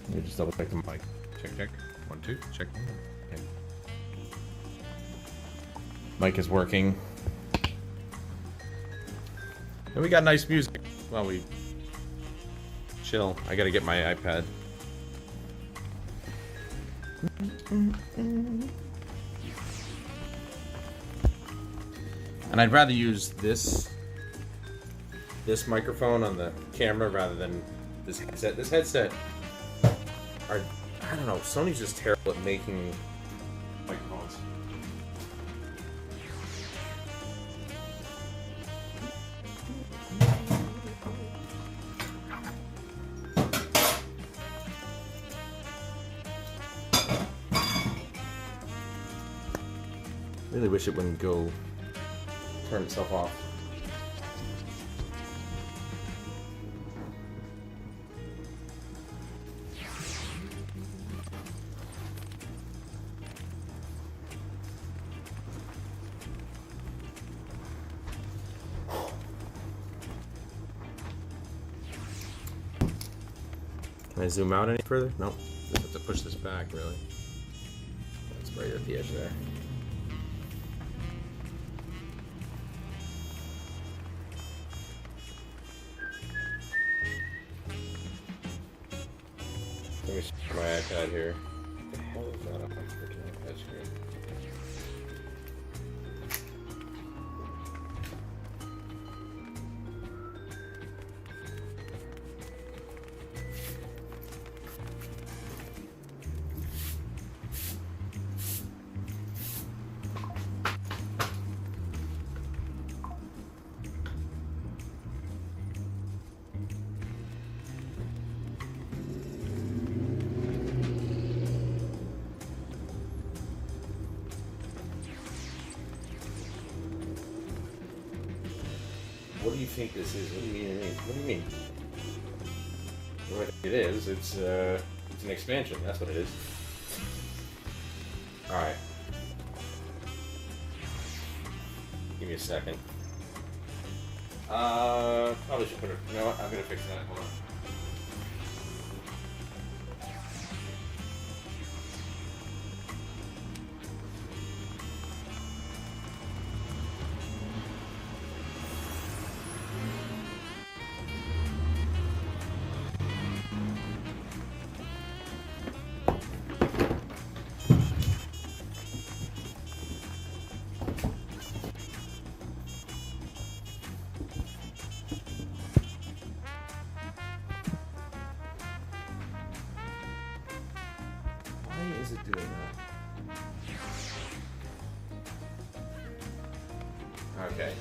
Let me just double check the mic. Check, check. 1, 2, check. Okay. Mic is working. And we got nice music while we chill. I gotta get my iPad. And I'd rather use this microphone on the camera rather than this headset. This headset are, I don't know, Sony's just terrible at making microphones. Really wish it wouldn't go turn itself off. Can I zoom out any further? No. Just have to push this back, really. That's right at the edge there. me start my iPad here. What the hell is that on my freaking iPad screen? What do you think this is? What do you mean? What do you mean? What I think it is, it's an expansion. That's what it is. All right. Give me a second. Probably should put it. You know what? I'm gonna fix that. Hold on. Why is it doing that? Okay.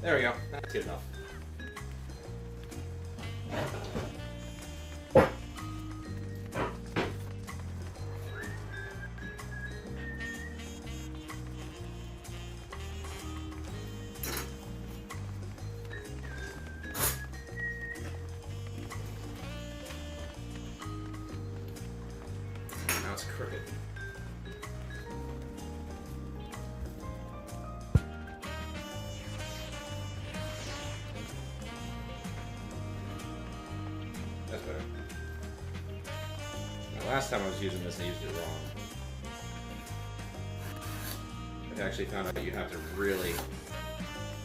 There we go. That's good enough. Now it's crooked. That's better. Now, last time I was using this, I used it wrong. I actually found out that you have to really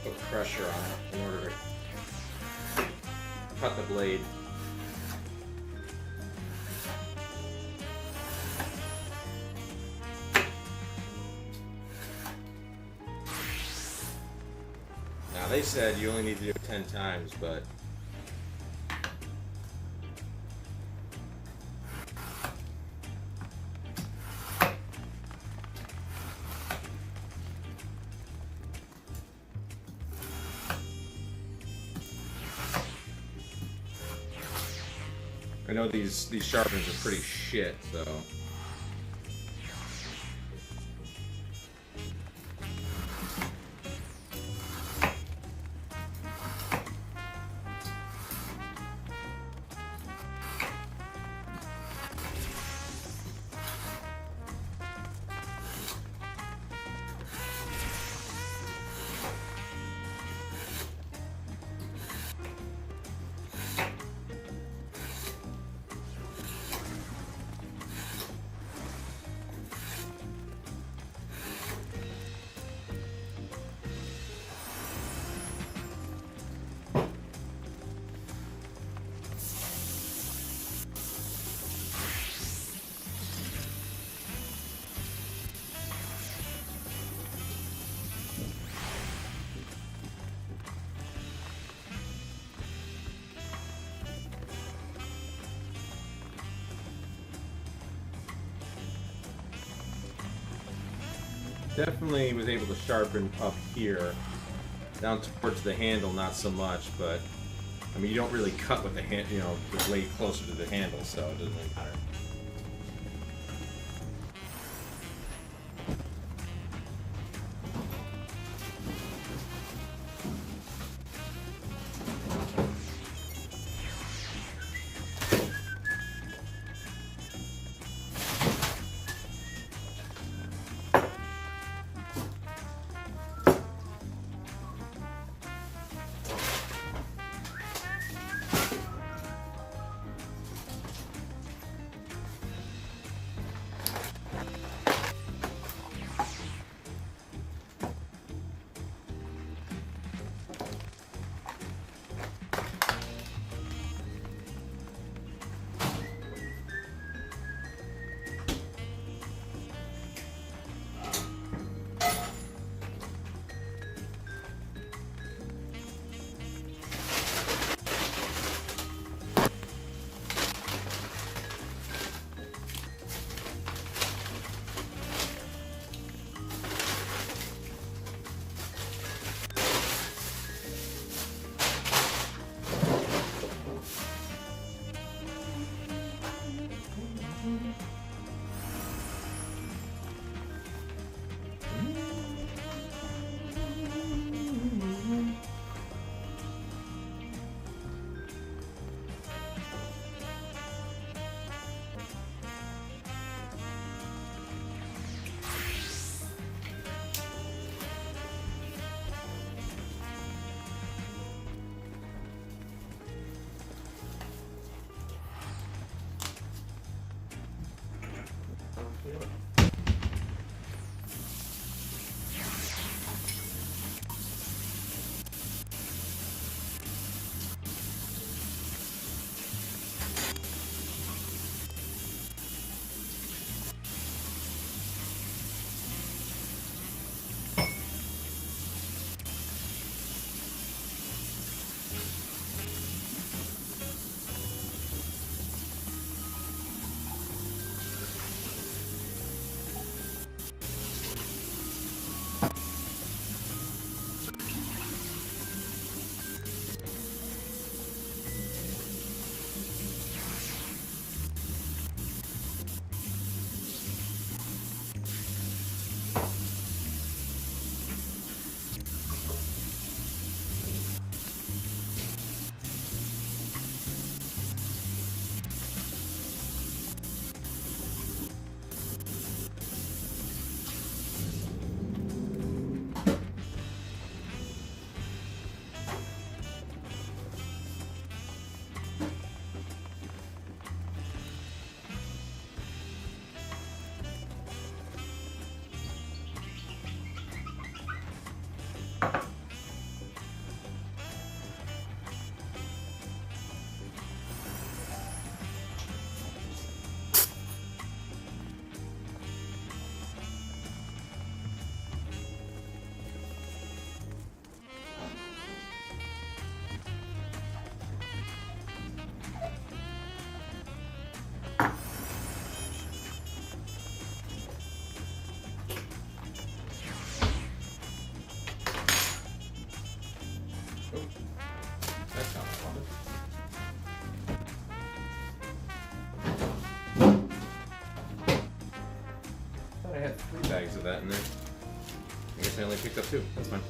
put pressure on it in order to cut the blade. Now they said you only need to do it 10 times, but I know these sharpeners are pretty shit, so. Definitely was able to sharpen up here, down towards the handle, not so much, but I mean, you don't really cut with the hand, you know, the blade closer to the handle, so it doesn't really matter. Oh, that's not what I wanted. I thought I had 3 bags of that in there. I guess I only picked up 2. That's fine.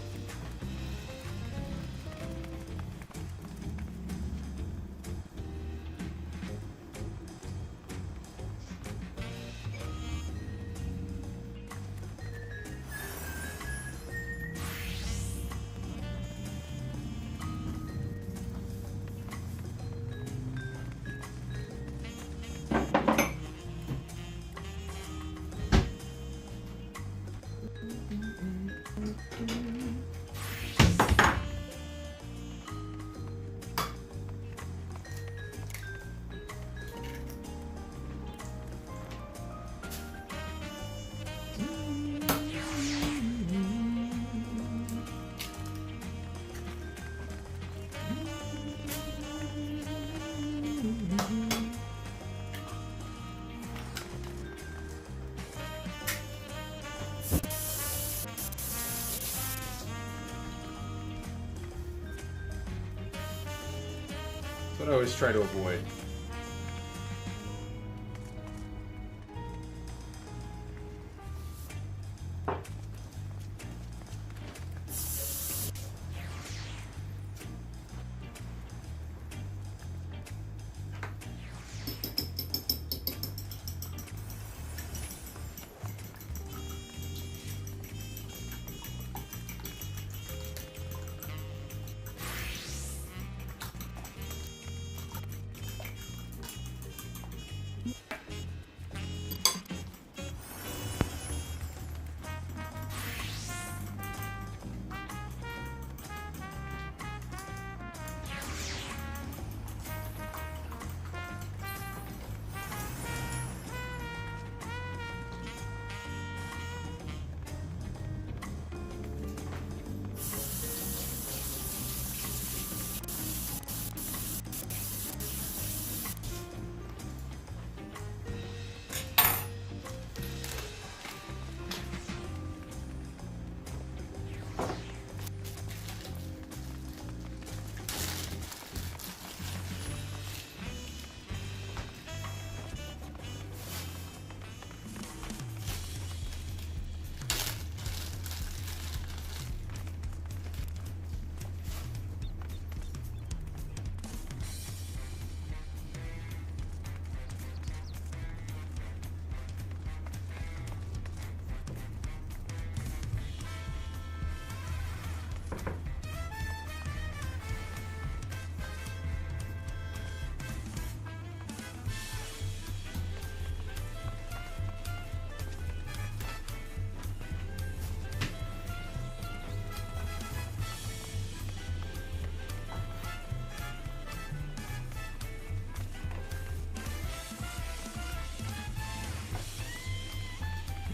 That's what I always try to avoid.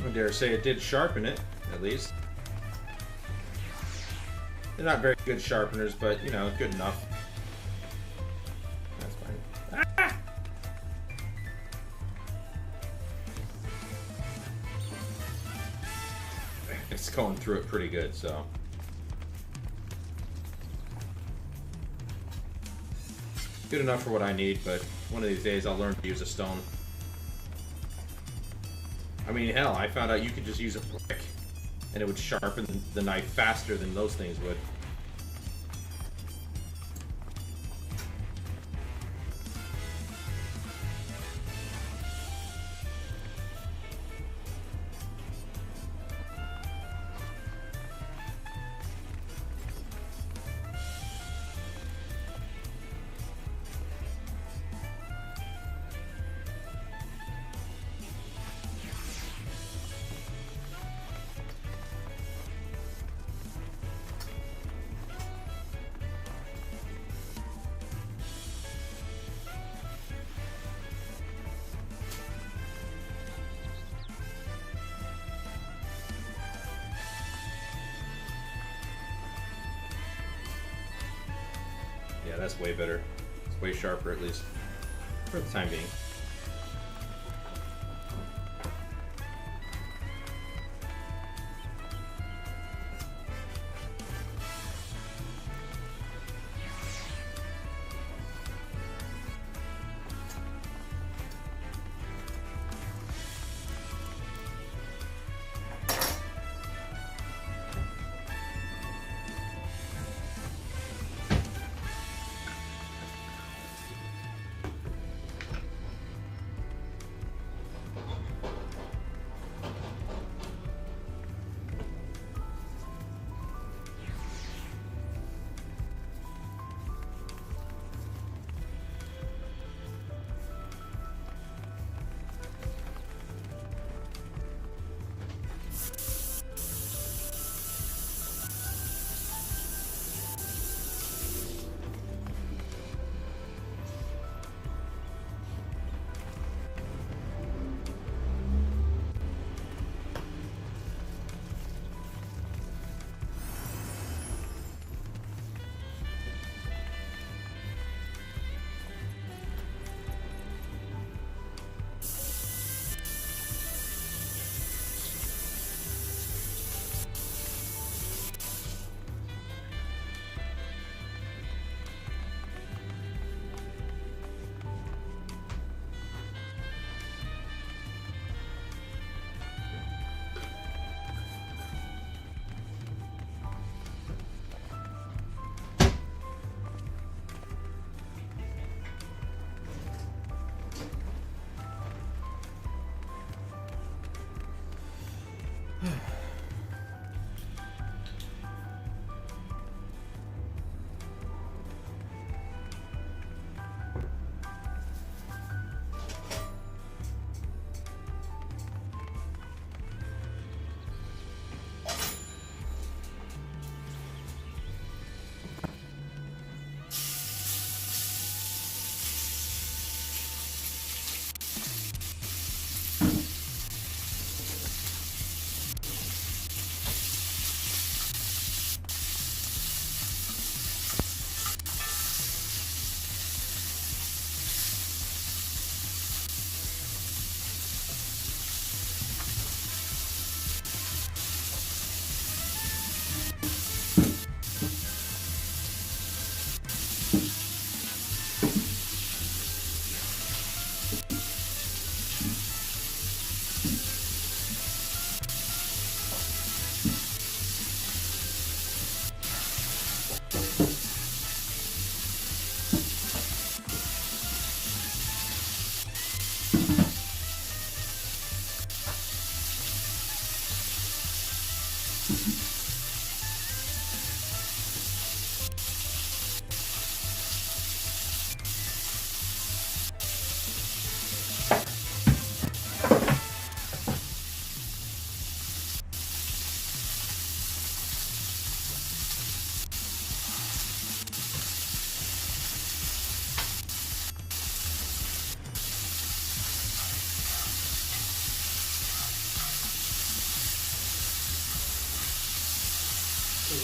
I dare say it did sharpen it, at least. They're not very good sharpeners, but, you know, good enough. That's fine. Ah! It's going through it pretty good, so. Good enough for what I need, but one of these days I'll learn to use a stone. I mean, hell, I found out you could just use a brick and it would sharpen the knife faster than those things would. Yeah, that's way better. It's way sharper, at least. For the time being.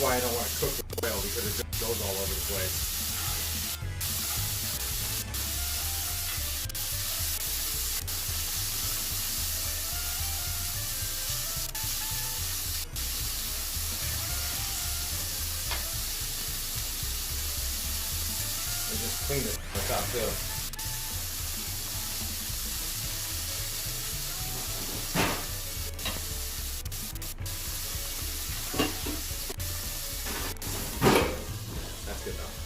why I don't want to cook the oil, because it just goes all over the place. And just clean it on top too. That's good enough.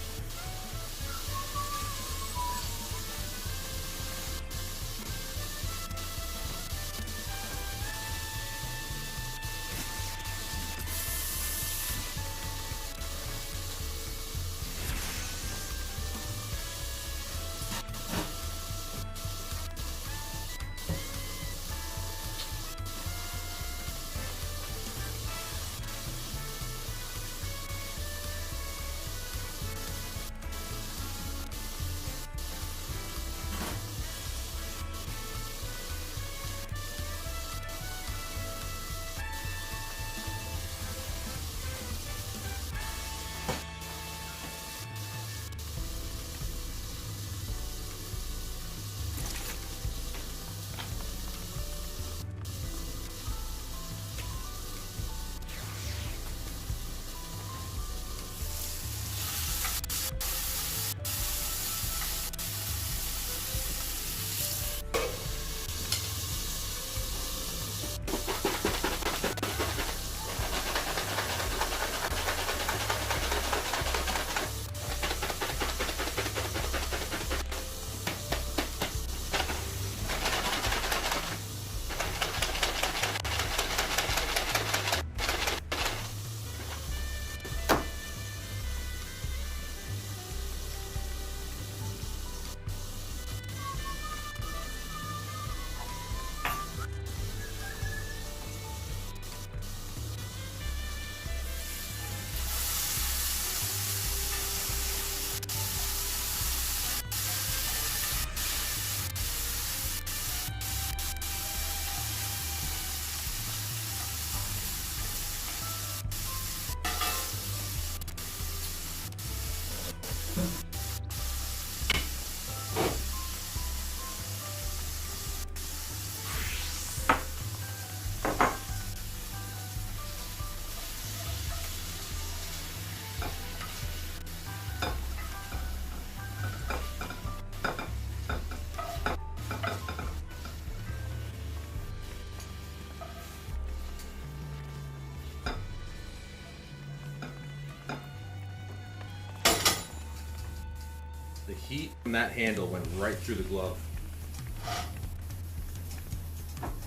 The heat from that handle went right through the glove.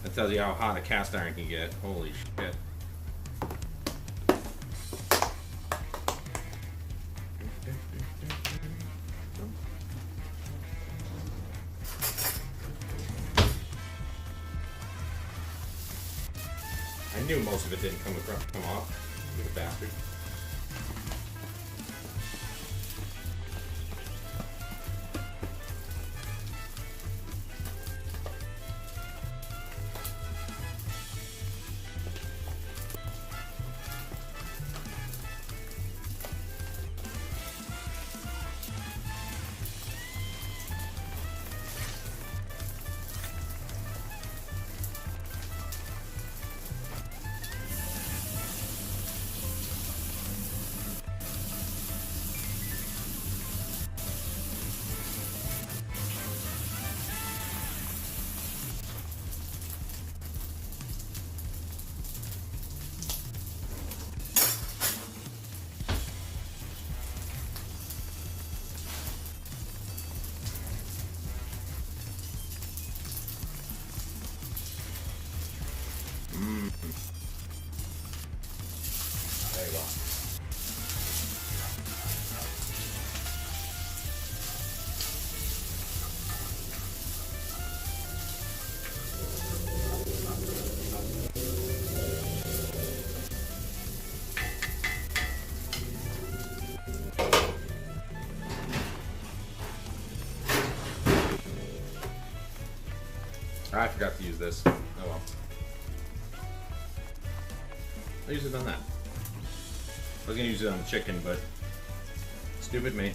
That tells you how hot a cast iron can get. Holy shit. I knew most of it didn't come off. You bastard. There you go. I forgot to use this. Oh well. I usually done that. was gonna use it on the chicken, but stupid me.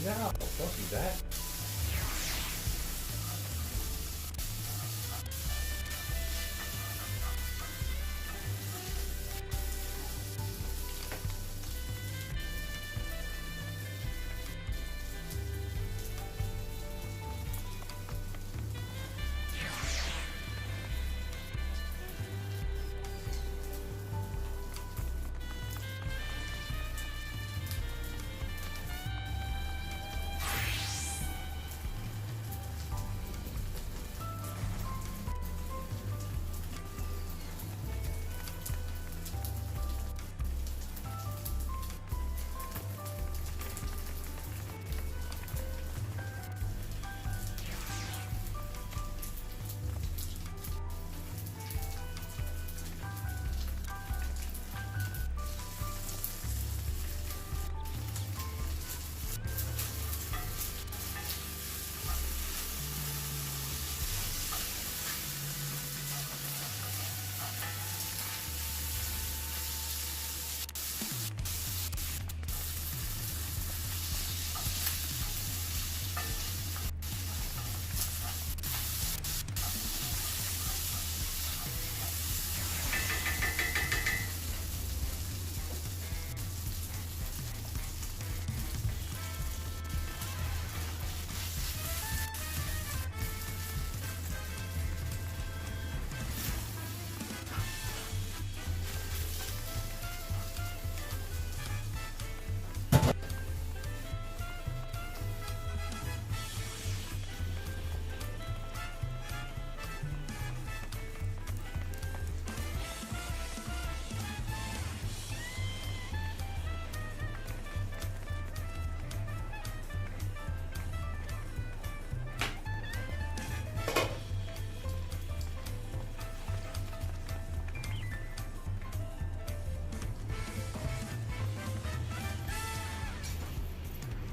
No, don't do that.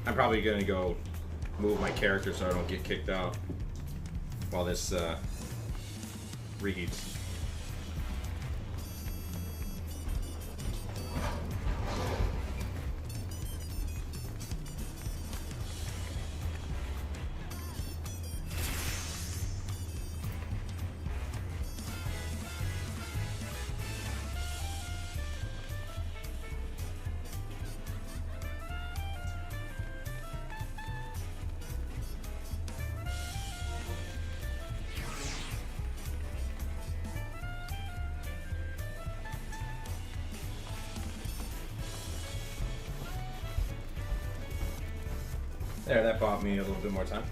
I'm probably gonna go move my character so I don't get kicked out while this reheats. There, that bought me a little bit more time.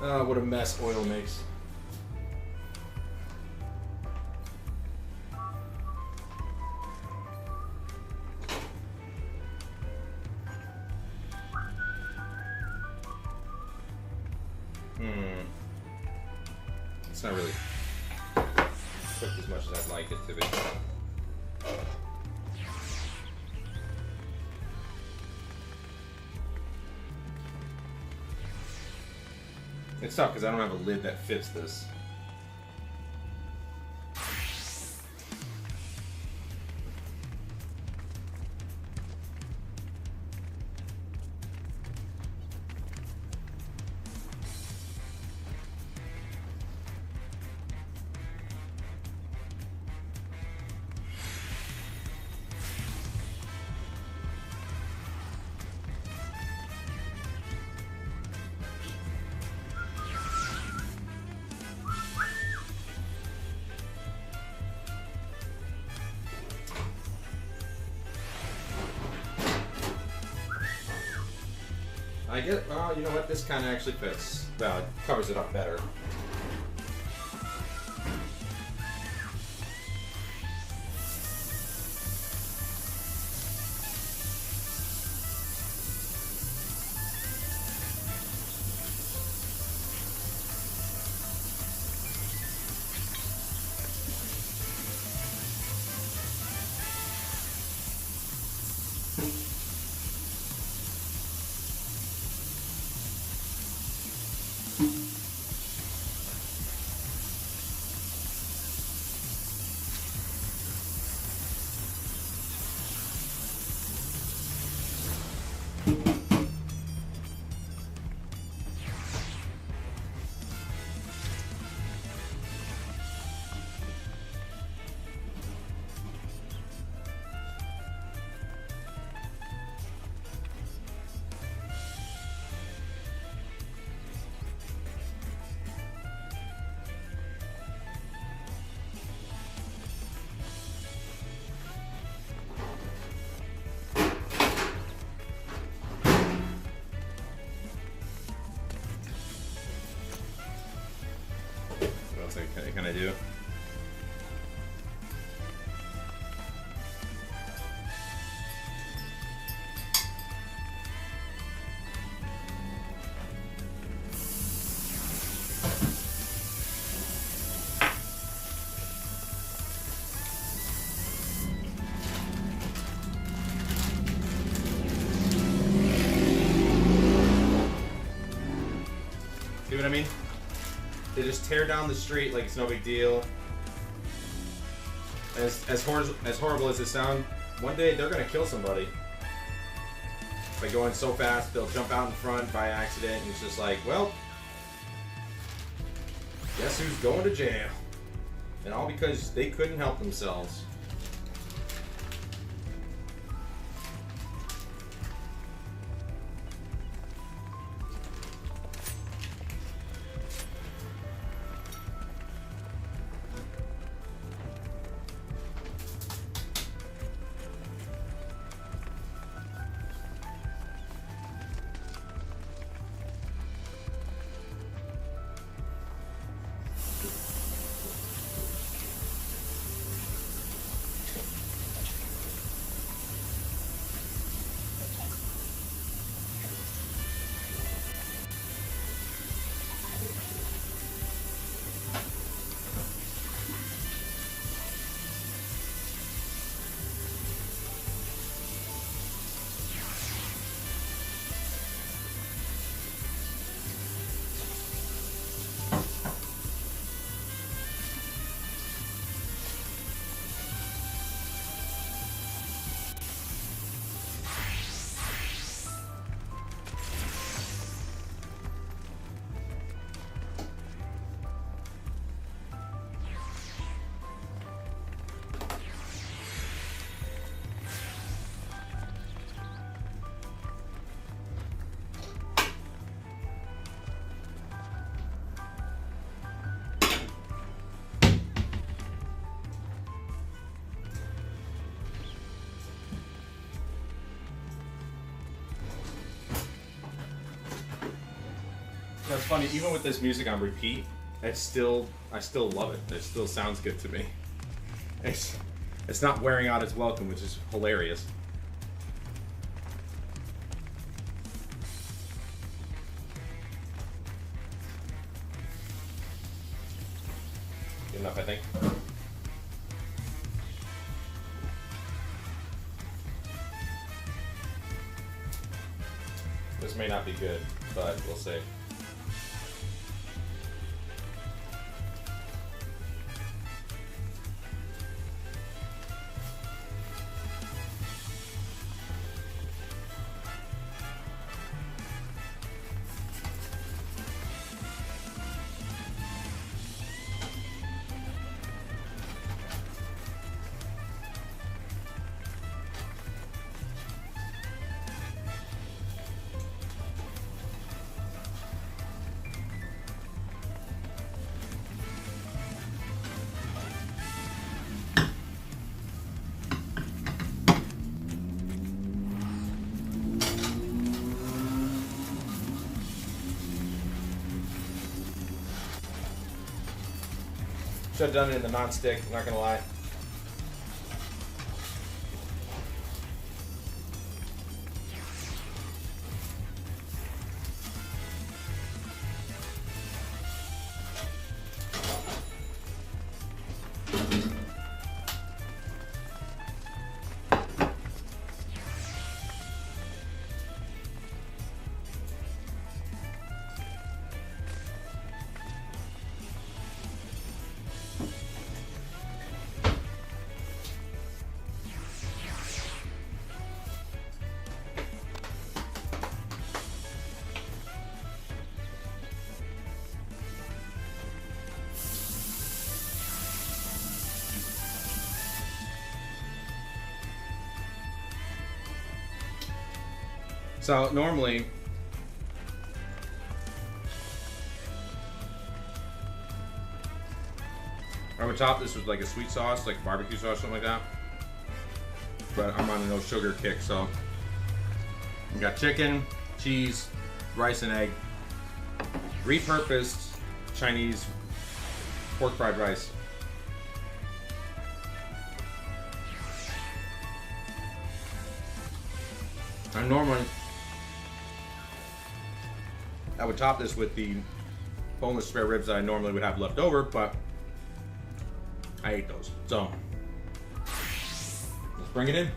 What a mess oil makes. It's not really cooked as much as I'd like it to be. It's tough because I don't have a lid that fits this. I get, well, you know what, this kind of actually fits. Well, it covers it up better. Can I do? See what I mean? They just tear down the street like it's no big deal. As horrible as it sounds, one day they're gonna kill somebody. By going so fast, they'll jump out in front by accident, and it's just like, well, guess who's going to jail? And all because they couldn't help themselves. funny, even with this music on repeat, I still love it. It still sounds good to me. It's not wearing out its welcome, which is hilarious. Good enough, I think. This may not be good, but we'll see. Should have done it in the non-stick, not gonna lie. So normally, I would top this with like a sweet sauce, like barbecue sauce, something like that. But I'm on a no sugar kick, so we got chicken, cheese, rice and egg, repurposed Chinese pork fried rice. And normally, I would top this with the boneless spare ribs that I normally would have left over, but I ate those. So, let's bring it in.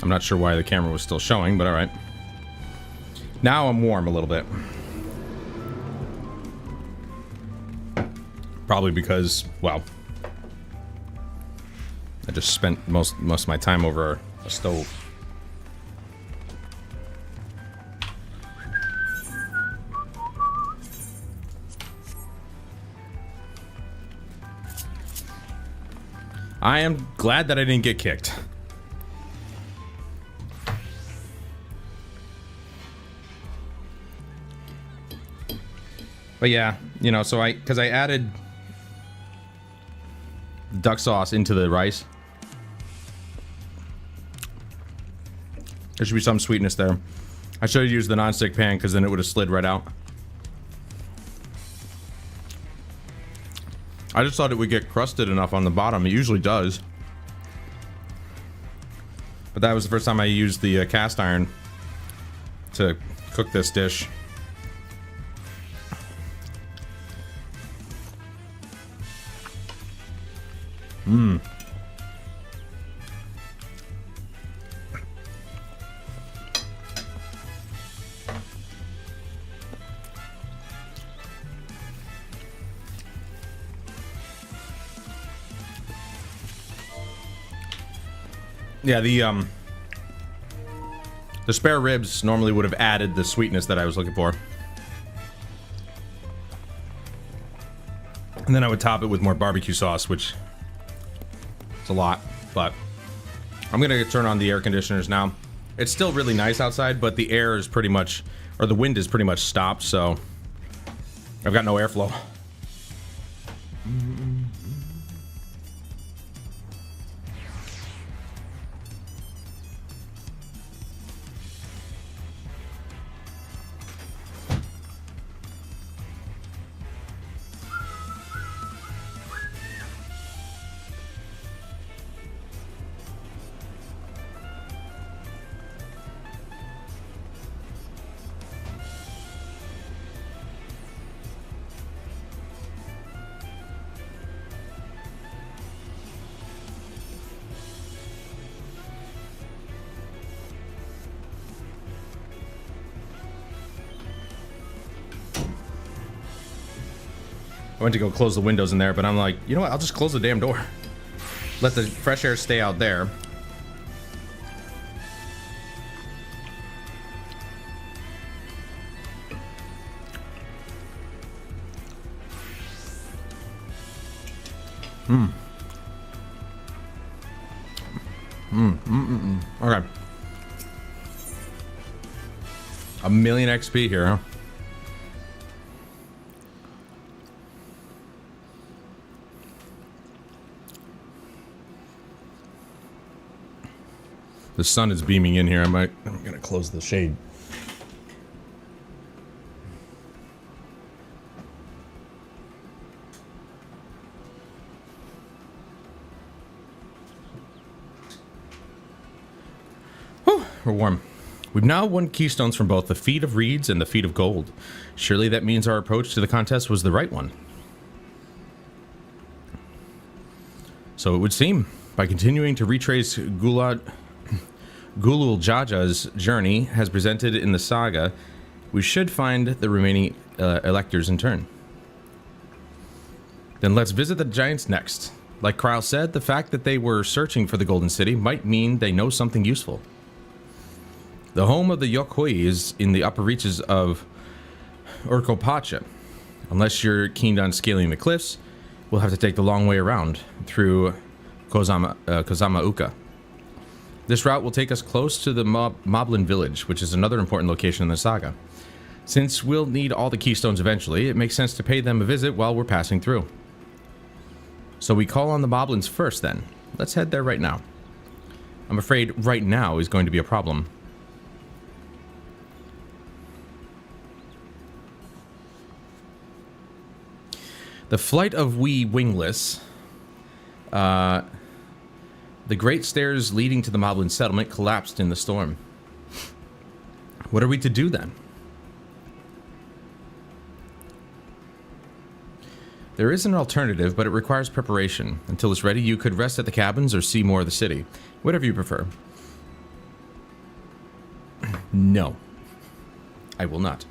I'm not sure why the camera was still showing, but all right. Now I'm warm a little bit. Probably because, well, I just spent most of my time over a stove. I am glad that I didn't get kicked. But yeah, you know, so because I added duck sauce into the rice. There should be some sweetness there. I should have used the non-stick pan because then it would have slid right out. I just thought it would get crusted enough on the bottom. It usually does. But that was the first time I used the cast iron to cook this dish. Mmm. Yeah, the spare ribs normally would have added the sweetness that I was looking for. And then I would top it with more barbecue sauce, which is a lot, but I'm gonna turn on the air conditioners now. It's still really nice outside, but the air is pretty much, or the wind is pretty much stopped, so I've got no airflow. I went to go close the windows in there, but I'm like, you know what? I'll just close the damn door. Let the fresh air stay out there. Okay. 1,000,000 XP here, huh? The sun is beaming in here. I'm gonna close the shade. Whew, we're warm. We've now won keystones from both the Feet of Reeds and the Feet of Gold. Surely that means our approach to the contest was the right one. So it would seem. By continuing to retrace Gulul Jaja's journey has presented in the saga, we should find the remaining electors in turn. Then let's visit the giants next. Like Kryl said, the fact that they were searching for the Golden City might mean they know something useful. The home of the Yokoi is in the upper reaches of Urkopacha. Unless you're keen on scaling the cliffs, we'll have to take the long way around through Kozamauka. This route will take us close to the Moblin village, which is another important location in the saga. Since we'll need all the keystones eventually, it makes sense to pay them a visit while we're passing through. So we call on the Moblins first then. Let's head there right now. I'm afraid right now is going to be a problem. The flight of we wingless. The great stairs leading to the Moblin settlement collapsed in the storm. What are we to do then? There is an alternative, but it requires preparation. Until it's ready, you could rest at the cabins or see more of the city. Whatever you prefer. No. I will not.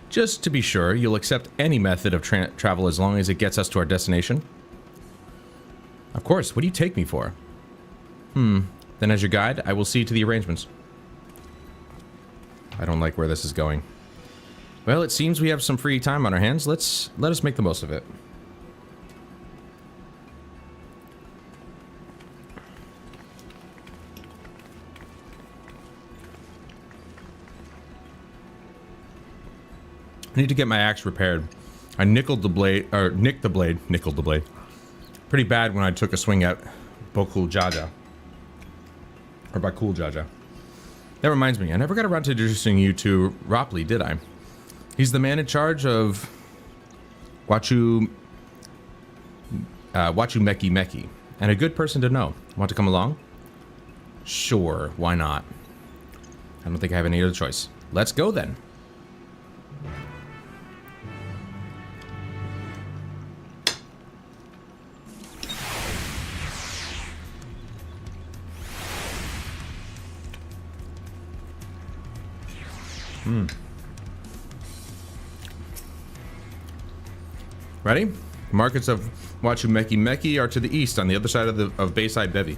Just to be sure, you'll accept any method of travel as long as it gets us to our destination? Of course, what do you take me for? Then as your guide, I will see to the arrangements. I don't like where this is going. Well, it seems we have some free time on our hands. Let us make the most of it. I need to get my axe repaired. I nicked the blade. Pretty bad when I took a swing at Bakul Jaja. Or Bakul Jaja. That reminds me, I never got around to introducing you to Ropley, did I? He's the man in charge of Meki Meki, and a good person to know. Want to come along? Sure, why not? I don't think I have any other choice. Let's go then. Ready? Markets of Meki Meki are to the east on the other side of Bayside Bevy.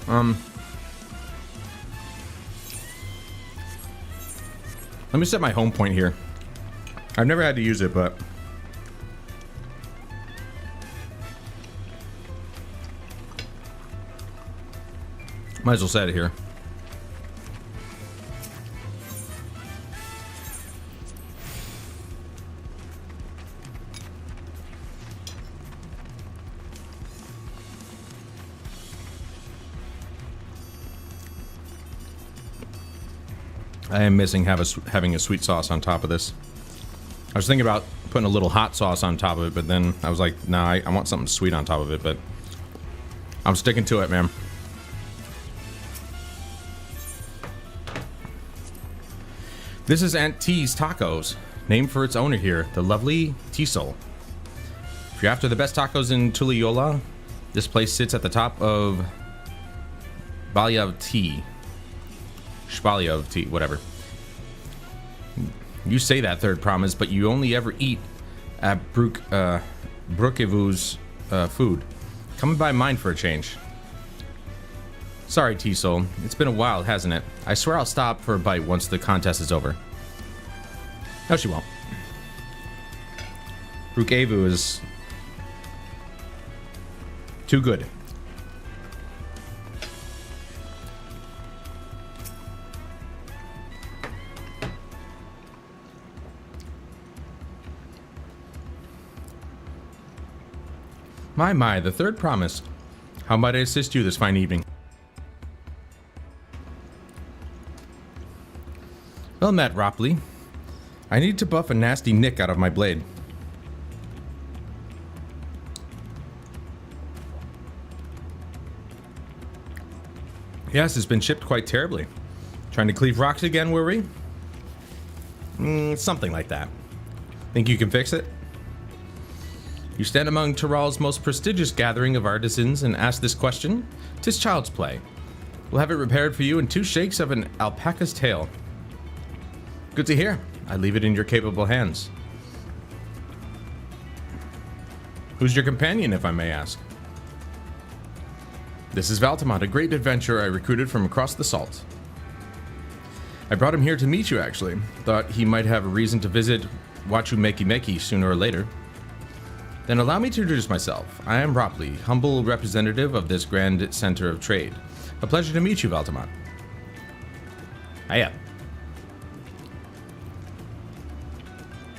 Let me set my home point here. I've never had to use it, but might as well set it here. I am missing having a sweet sauce on top of this. I was thinking about putting a little hot sauce on top of it, but then I was like, nah, I want something sweet on top of it, but I'm sticking to it, man. This is Aunt T's Tacos, named for its owner here, the lovely Tisol. If you're after the best tacos in Tuliyola, this place sits at the top of Balya of Tea. Shpalia of tea, whatever. You say that, Third Promise, but you only ever eat at Brookevoo's food. Come by mine for a change. Sorry, T-Soul. It's been a while, hasn't it? I swear I'll stop for a bite once the contest is over. No, she won't. Brookevoo is too good. My, the Third Promise. How might I assist you this fine evening? Well met, Ropley. I need to buff a nasty nick out of my blade. Yes, it's been chipped quite terribly. Trying to cleave rocks again, were we? Something like that. Think you can fix it? You stand among Tiral's most prestigious gathering of artisans and ask this question? 'Tis child's play. We'll have it repaired for you in 2 shakes of an alpaca's tail. Good to hear. I leave it in your capable hands. Who's your companion, if I may ask? This is Valtamont, a great adventurer I recruited from across the salt. I brought him here to meet you, actually. Thought he might have a reason to visit Wachu Meki Meki sooner or later. Then allow me to introduce myself. I am Ropley, humble representative of this grand center of trade. A pleasure to meet you, Valtamont. Hiya.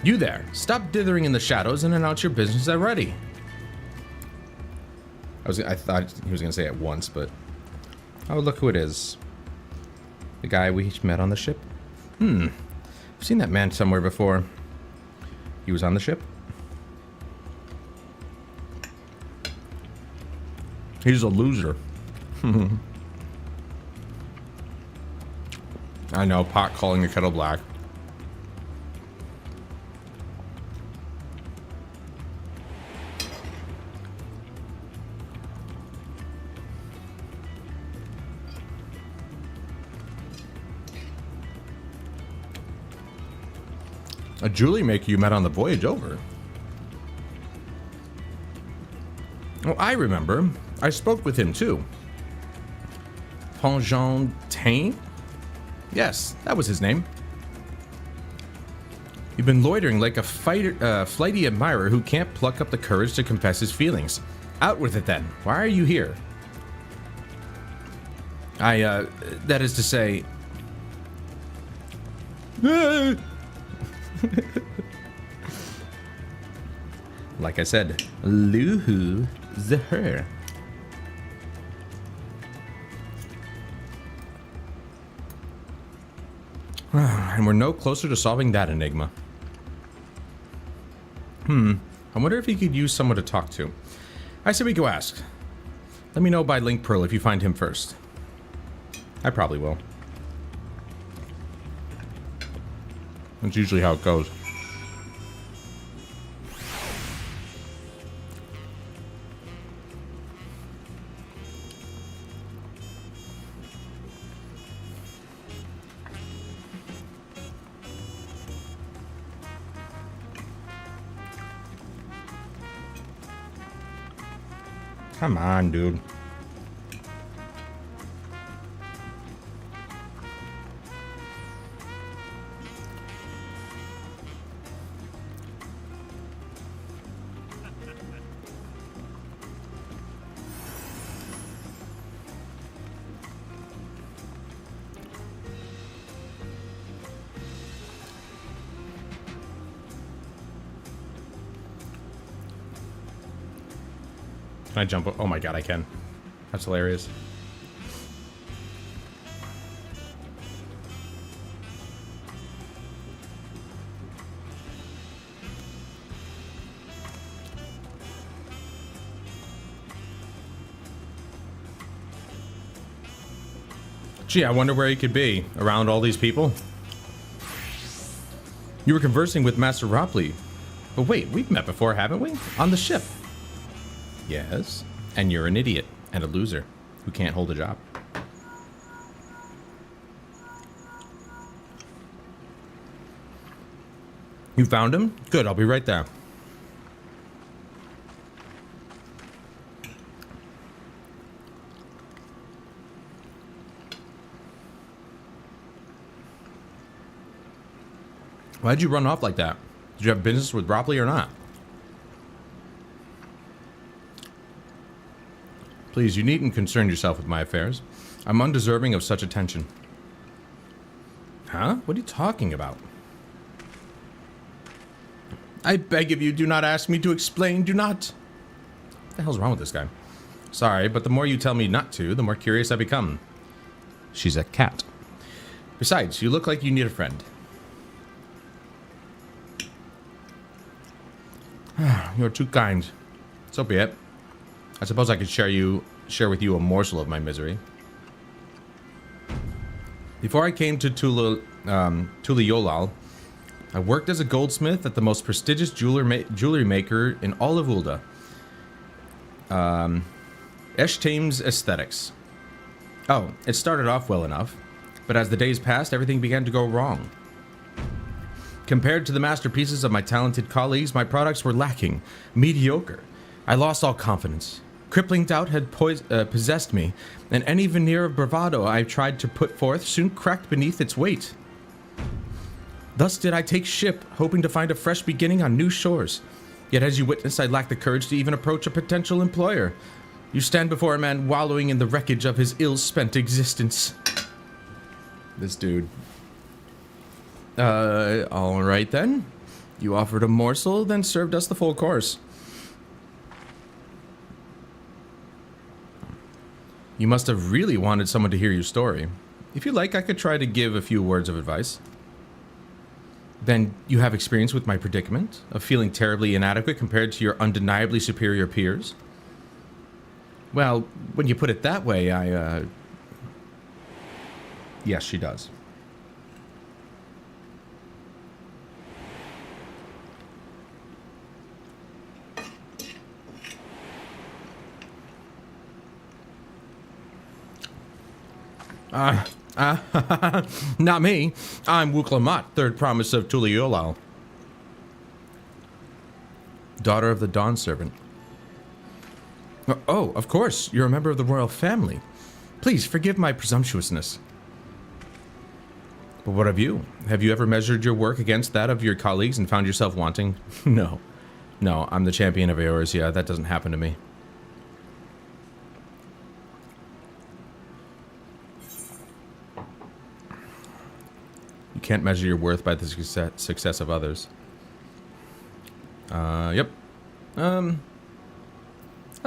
You there, stop dithering in the shadows and announce your business already. I thought he was going to say it once, but... Oh, look who it is. The guy we met on the ship? I've seen that man somewhere before. He was on the ship? He's a loser. I know, pot calling a kettle black. A jewelry maker you met on the voyage over. Oh, I remember. I spoke with him too. Fontaine? Yes, that was his name. You've been loitering like a flighty admirer who can't pluck up the courage to confess his feelings. Out with it then. Why are you here? That is to say... Like I said, Luhu Zahir. And we're no closer to solving that enigma. I wonder if he could use someone to talk to. I say we go ask. Let me know by Link Pearl if you find him first. I probably will. That's usually how it goes. Come on, dude. Can I jump? Oh my god, I can. That's hilarious. Gee, I wonder where he could be. Around all these people? You were conversing with Master Ropley. But wait, we've met before, haven't we? On the ship. Yes. And you're an idiot and a loser who can't hold a job. You found him? Good, I'll be right there. Why'd you run off like that? Did you have business with Ropley or not? Please, you needn't concern yourself with my affairs. I'm undeserving of such attention. Huh? What are you talking about? I beg of you, do not ask me to explain. Do not. What the hell's wrong with this guy? Sorry, but the more you tell me not to, the more curious I become. She's a cat. Besides, you look like you need a friend. You're too kind. So be it. I suppose I could share with you a morsel of my misery. Before I came to Tuliolal, I worked as a goldsmith at the most prestigious jewelry maker in all of Ulda. Eshtame's Aesthetics. Oh, it started off well enough, but as the days passed, everything began to go wrong. Compared to the masterpieces of my talented colleagues, my products were lacking, mediocre. I lost all confidence. Crippling doubt had possessed me, and any veneer of bravado I tried to put forth soon cracked beneath its weight. Thus did I take ship, hoping to find a fresh beginning on new shores. Yet as you witness, I lacked the courage to even approach a potential employer. You stand before a man wallowing in the wreckage of his ill-spent existence. This dude. Alright then. You offered a morsel, then served us the full course. You must have really wanted someone to hear your story. If you like, I could try to give a few words of advice. Then you have experience with my predicament, of feeling terribly inadequate compared to your undeniably superior peers? Well, when you put it that way, Yes, she does. Not me. I'm Wuklamat, third promise of Tuliolal. Daughter of the Dawn Servant. Oh, of course, you're a member of the royal family. Please, forgive my presumptuousness. But what of you? Have you ever measured your work against that of your colleagues and found yourself wanting? No. No, I'm the champion of Eorzea. That doesn't happen to me. You can't measure your worth by the success of others. Yep. I'd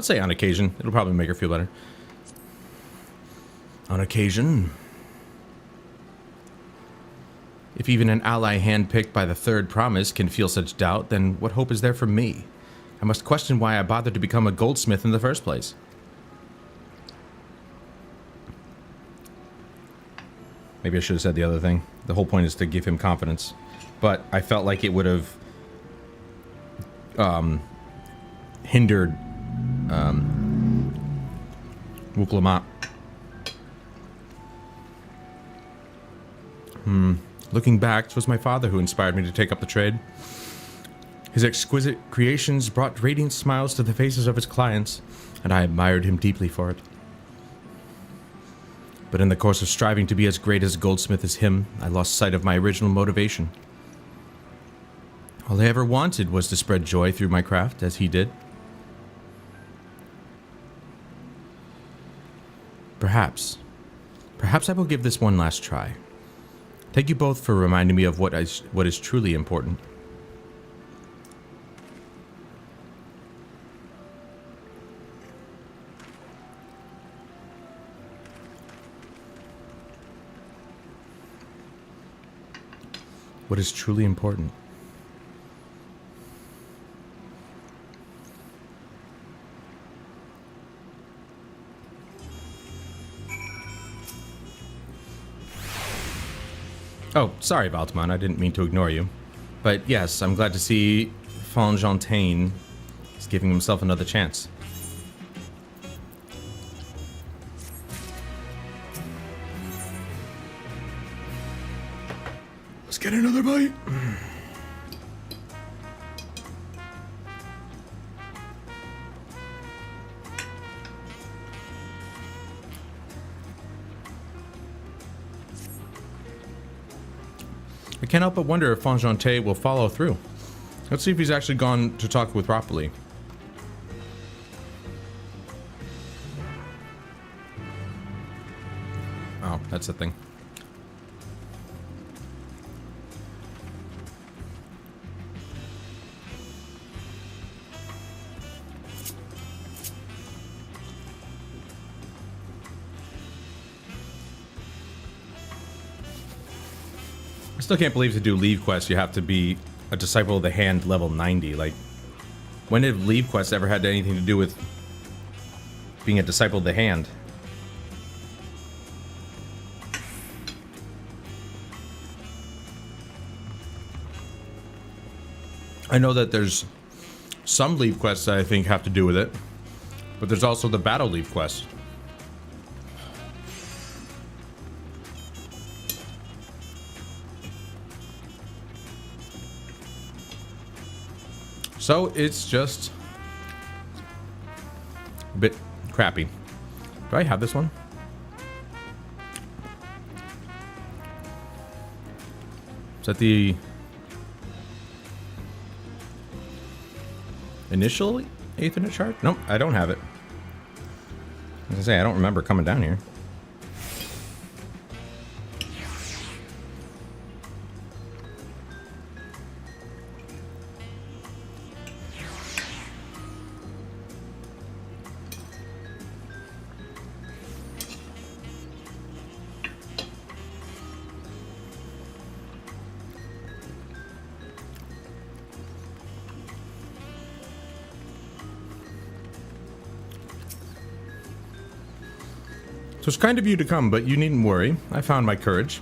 say on occasion. It'll probably make her feel better. On occasion. If even an ally handpicked by the third promise can feel such doubt, then what hope is there for me? I must question why I bothered to become a goldsmith in the first place. Maybe I should have said the other thing. The whole point is to give him confidence. But I felt like it would have hindered Wuklamat. Looking back, 'twas my father who inspired me to take up the trade. His exquisite creations brought radiant smiles to the faces of his clients, and I admired him deeply for it. But in the course of striving to be as great as a goldsmith as him, I lost sight of my original motivation. All I ever wanted was to spread joy through my craft, as he did. Perhaps I will give this one last try. Thank you both for reminding me of what is truly important. what is truly important. Oh, sorry, Valtman. I didn't mean to ignore you. But yes, I'm glad to see Fontaine is giving himself another chance. Let's get another bite. I can't help but wonder if Fontaine will follow through. Let's see if he's actually gone to talk with Ropoli. Oh, that's the thing. I still can't believe to do leave quests you have to be a Disciple of the Hand level 90. Like, when did leave quests ever had anything to do with being a Disciple of the Hand? I know that there's some leave quests that I think have to do with it, but there's also the battle leave quest. So it's just a bit crappy. Do I have this one? Is that the initial Ethernet chart? Nope, I don't have it. I was gonna say, I don't remember coming down here. So it's kind of you to come, but you needn't worry. I found my courage.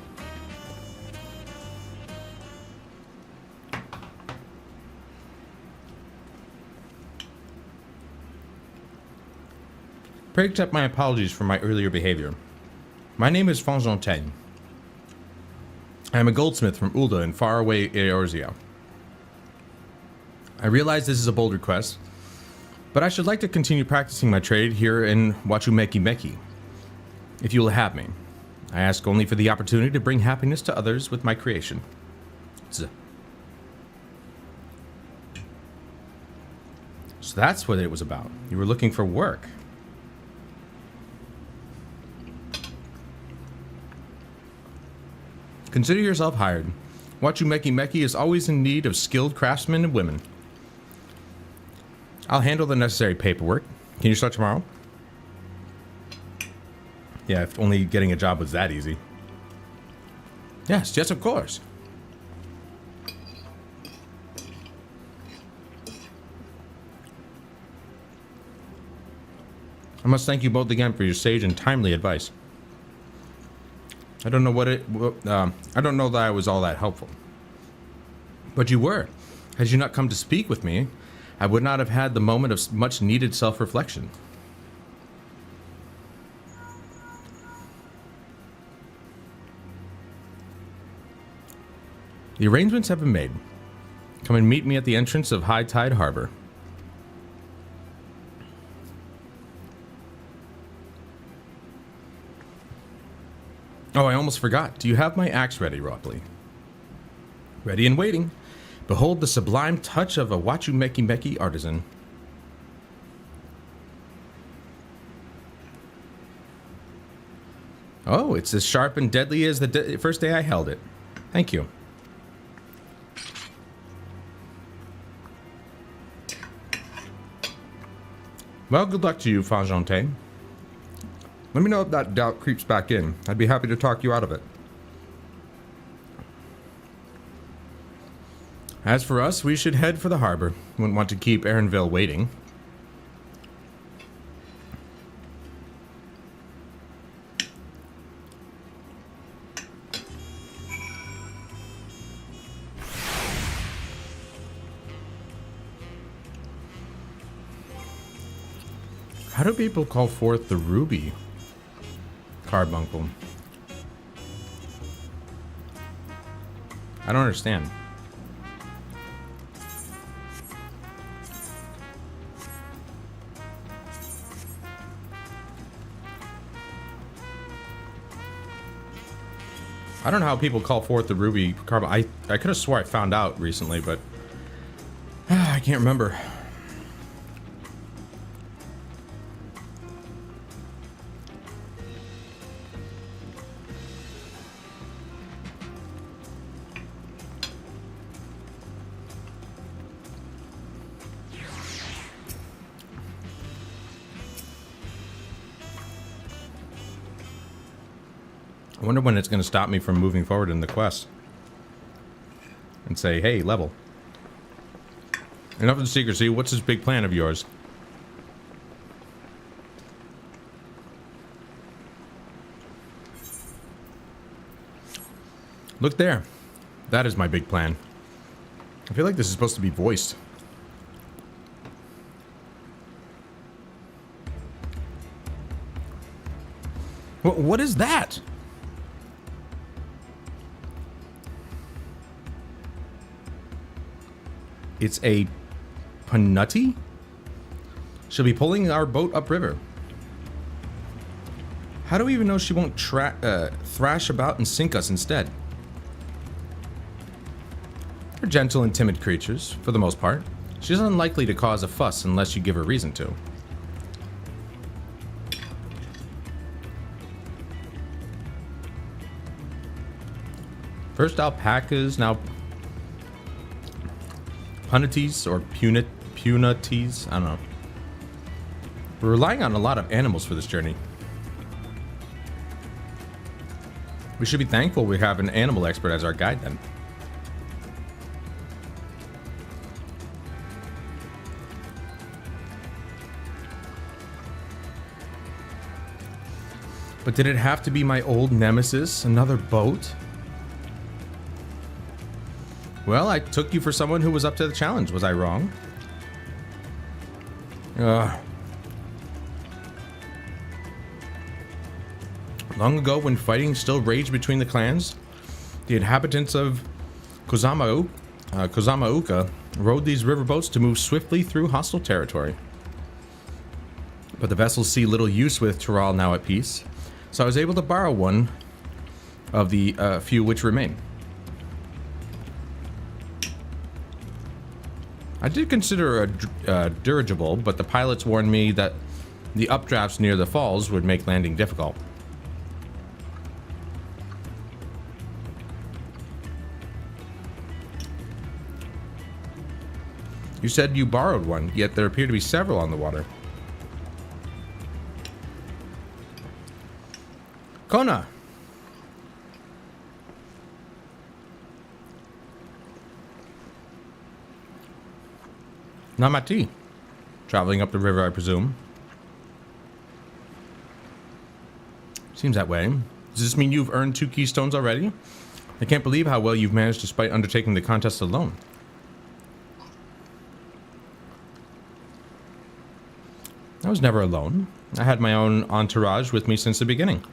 Pray accept my apologies for my earlier behavior. My name is Fontaine. I am a goldsmith from Ulda in faraway Eorzea. I realize this is a bold request, but I should like to continue practicing my trade here in Wachumeki. If you will have me, I ask only for the opportunity to bring happiness to others with my creation. So that's what it was about. You were looking for work. Consider yourself hired. Wachumeki is always in need of skilled craftsmen and women. I'll handle the necessary paperwork. Can you start tomorrow? Yeah, if only getting a job was that easy. Yes, of course. I must thank you both again for your sage and timely advice. I don't know I don't know that I was all that helpful. But you were. Had you not come to speak with me, I would not have had the moment of much needed self-reflection. The arrangements have been made. Come and meet me at the entrance of High Tide Harbor. Oh, I almost forgot. Do you have my axe ready, Ropoli? Ready and waiting. Behold the sublime touch of a Wachumeki artisan. Oh, it's as sharp and deadly as the first day I held it. Thank you. Well, good luck to you, Fontaine. Let me know if that doubt creeps back in. I'd be happy to talk you out of it. As for us, we should head for the harbor. Wouldn't want to keep Erinville waiting. How do people call forth the ruby carbuncle? I don't understand. I don't know how people call forth the ruby carbon. I could have swore I found out recently, but I can't remember. I wonder when it's going to stop me from moving forward in the quest. And say, hey, level. Enough of the secrecy. What's this big plan of yours? Look there. That is my big plan. I feel like this is supposed to be voiced. What is that? It's a Panutti? She'll be pulling our boat upriver. How do we even know she won't thrash about and sink us instead? They're gentle and timid creatures, for the most part. She's unlikely to cause a fuss unless you give her reason to. First alpacas, now Punities or Punities, I don't know. We're relying on a lot of animals for this journey. We should be thankful we have an animal expert as our guide then. But did it have to be my old nemesis, another boat? Well, I took you for someone who was up to the challenge. Was I wrong? Long ago, when fighting still raged between the clans, the inhabitants of Kozamauka rode these riverboats to move swiftly through hostile territory. But the vessels see little use with Tural now at peace, so I was able to borrow one of the few which remain. I did consider a dirigible, but the pilots warned me that the updrafts near the falls would make landing difficult. You said you borrowed one, yet there appear to be several on the water. Kona! Namati. Traveling up the river, I presume. Seems that way. Does this mean you've earned 2 keystones already? I can't believe how well you've managed despite undertaking the contest alone. I was never alone. I had my own entourage with me since the beginning.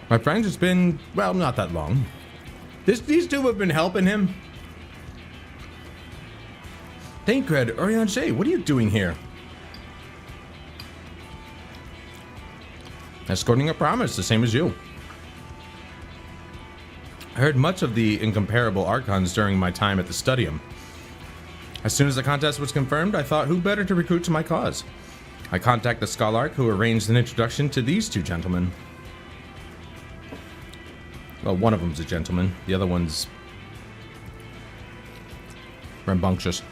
My friends, it's been, well, not that long. These two have been helping him. Thancred, Orianche, what are you doing here? Escorting a promise, the same as you. I heard much of the incomparable Archons during my time at the Studium. As soon as the contest was confirmed, I thought who better to recruit to my cause. I contacted the Scholarch, who arranged an introduction to these 2 gentlemen. Well, one of them's a gentleman, the other one's rambunctious.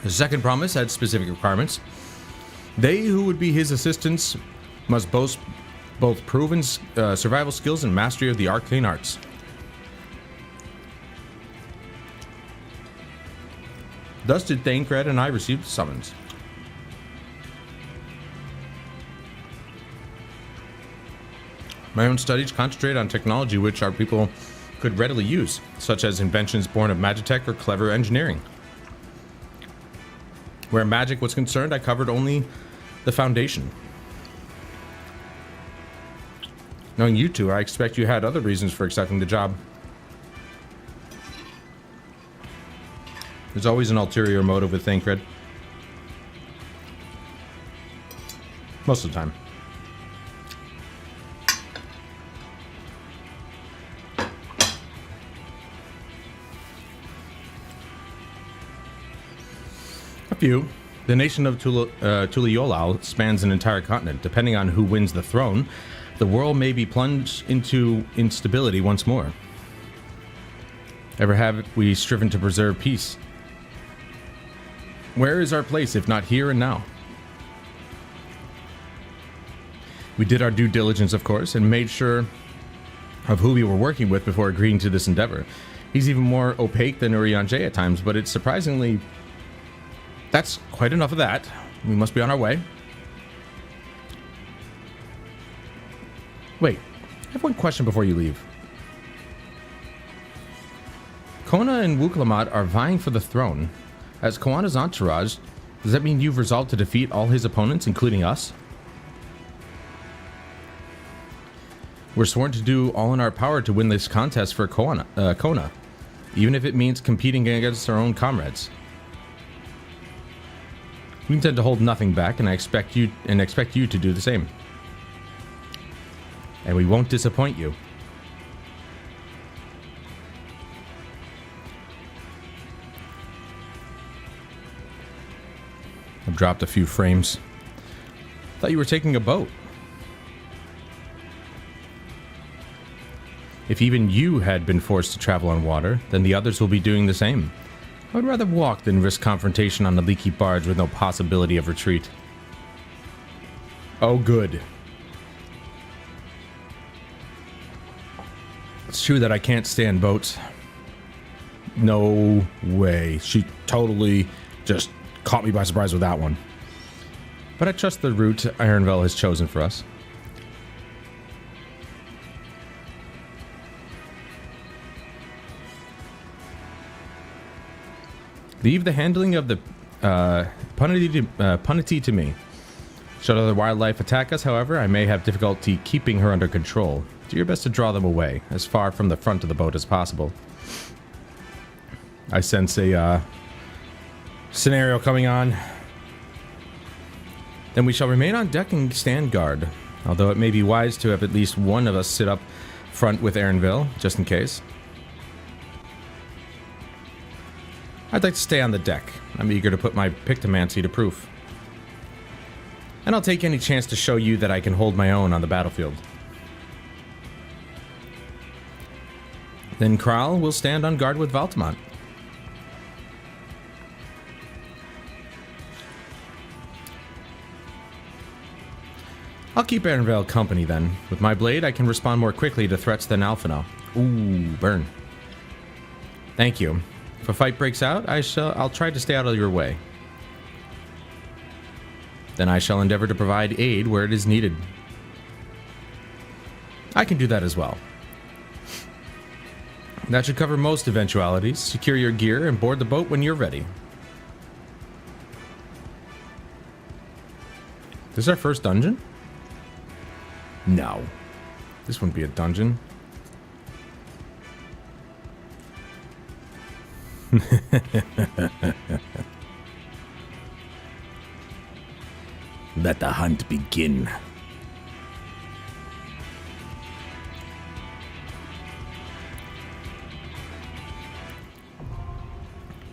The second promise had specific requirements. They who would be his assistants must both both proven survival skills and mastery of the arcane arts. Thus did Thancred and I receive the summons. My own studies concentrate on technology which our people could readily use, such as inventions born of magitech or clever engineering. Where magic was concerned, I covered only the foundation. Knowing you two, I expect you had other reasons for accepting the job. There's always an ulterior motive with Thancred. Most of the time. A few. The nation of Tuliolal spans an entire continent. Depending on who wins the throne, the world may be plunged into instability once more. Ever have we striven to preserve peace? Where is our place if not here and now? We did our due diligence, of course, and made sure of who we were working with before agreeing to this endeavor. He's even more opaque than Urianger at times, but it's surprisingly... That's quite enough of that. We must be on our way. Wait, I have one question before you leave. Kona and Wuklamat are vying for the throne. As Koana's entourage, does that mean you've resolved to defeat all his opponents, including us? We're sworn to do all in our power to win this contest for Kona, even if it means competing against our own comrades. We intend to hold nothing back, and I expect you to do the same. And we won't disappoint you. I've dropped a few frames. Thought you were taking a boat. If even you had been forced to travel on water, then the others will be doing the same. I would rather walk than risk confrontation on a leaky barge with no possibility of retreat. Oh, good. It's true that I can't stand boats. No way. She totally just caught me by surprise with that one. But I trust the route Ironvale has chosen for us. Leave the handling of the punity to me. Should other wildlife attack us, however, I may have difficulty keeping her under control. Do your best to draw them away, as far from the front of the boat as possible. I sense a scenario coming on. Then we shall remain on deck and stand guard, although it may be wise to have at least one of us sit up front with Erinville, just in case. I'd like to stay on the deck. I'm eager to put my pictomancy to proof. And I'll take any chance to show you that I can hold my own on the battlefield. Then Kral will stand on guard with Valtamont. I'll keep Erinvale company then. With my blade, I can respond more quickly to threats than Alphinaud. Ooh, burn. Thank you. If a fight breaks out, I'll try to stay out of your way. Then I shall endeavor to provide aid where it is needed. I can do that as well. That should cover most eventualities. Secure your gear and board the boat when you're ready. This is our first dungeon? No. This wouldn't be a dungeon. Let the hunt begin.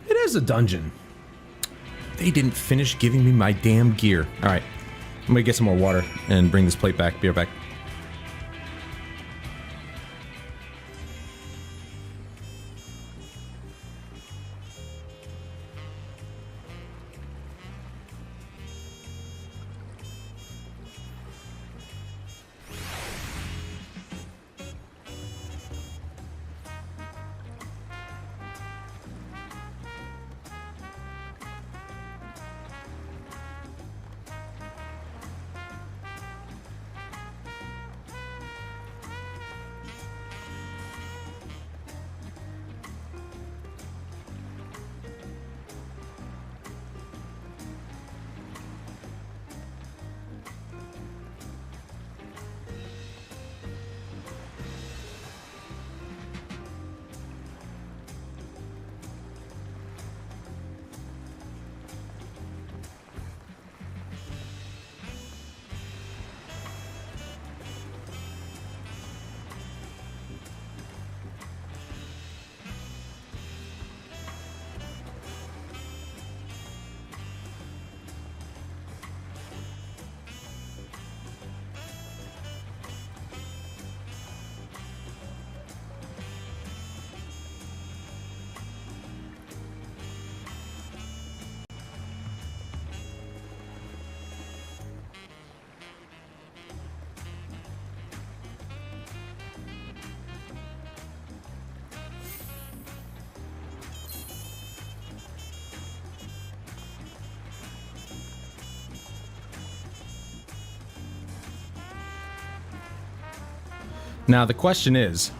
It is a dungeon. They didn't finish giving me my damn gear. Alright. I'm gonna get some more water and bring this plate back. Be right back. Now the question is,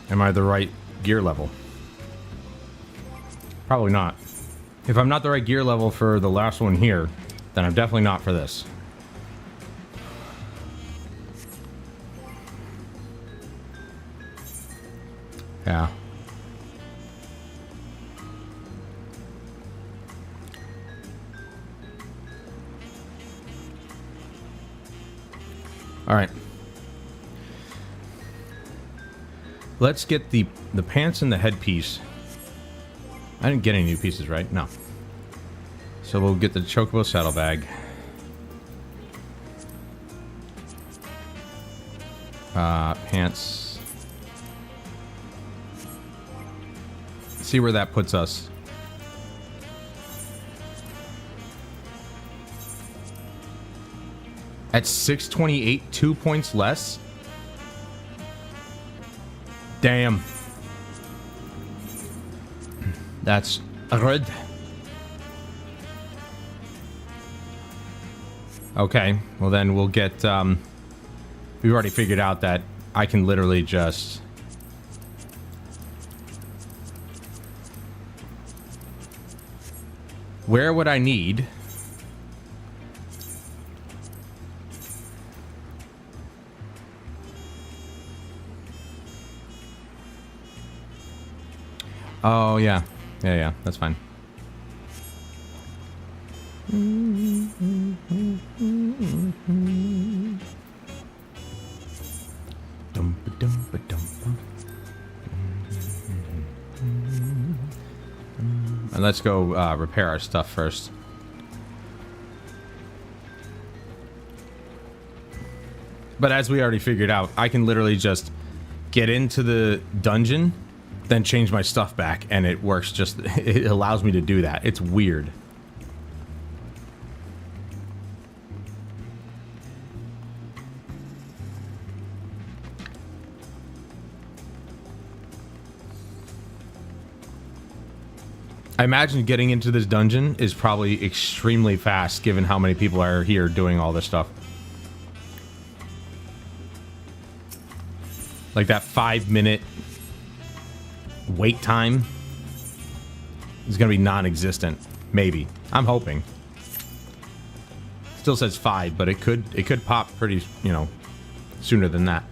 am I the right gear level? Probably not. If I'm not the right gear level for the last one here, then I'm definitely not for this. Yeah. All right. Let's get the pants and the headpiece. I didn't get any new pieces, right? No. So we'll get the Chocobo saddlebag. Pants. See where that puts us. At 628, 2 points less? Damn. That's good. Okay, well then we'll get, we've already figured out that I can literally just... Where would I need... Oh, yeah. Yeah, that's fine. And let's go repair our stuff first. But as we already figured out, I can literally just get into the dungeon, then change my stuff back, and it works just... It allows me to do that. It's weird. I imagine getting into this dungeon is probably extremely fast, given how many people are here doing all this stuff. Like that 5-minute wait time is gonna be non-existent. Maybe. I'm hoping. Still says 5, but it could pop pretty, you know, sooner than that.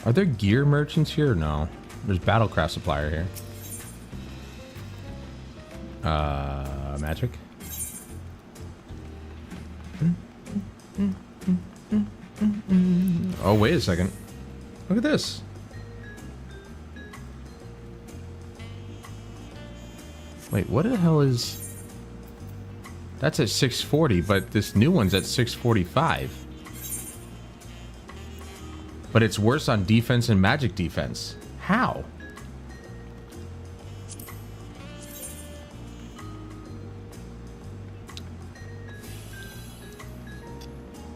Are there gear merchants here? No. There's Battlecraft supplier here. Magic. Oh, wait a second. Look at this. Wait, what the hell is... That's at 640, but this new one's at 645. But it's worse on defense and magic defense. How?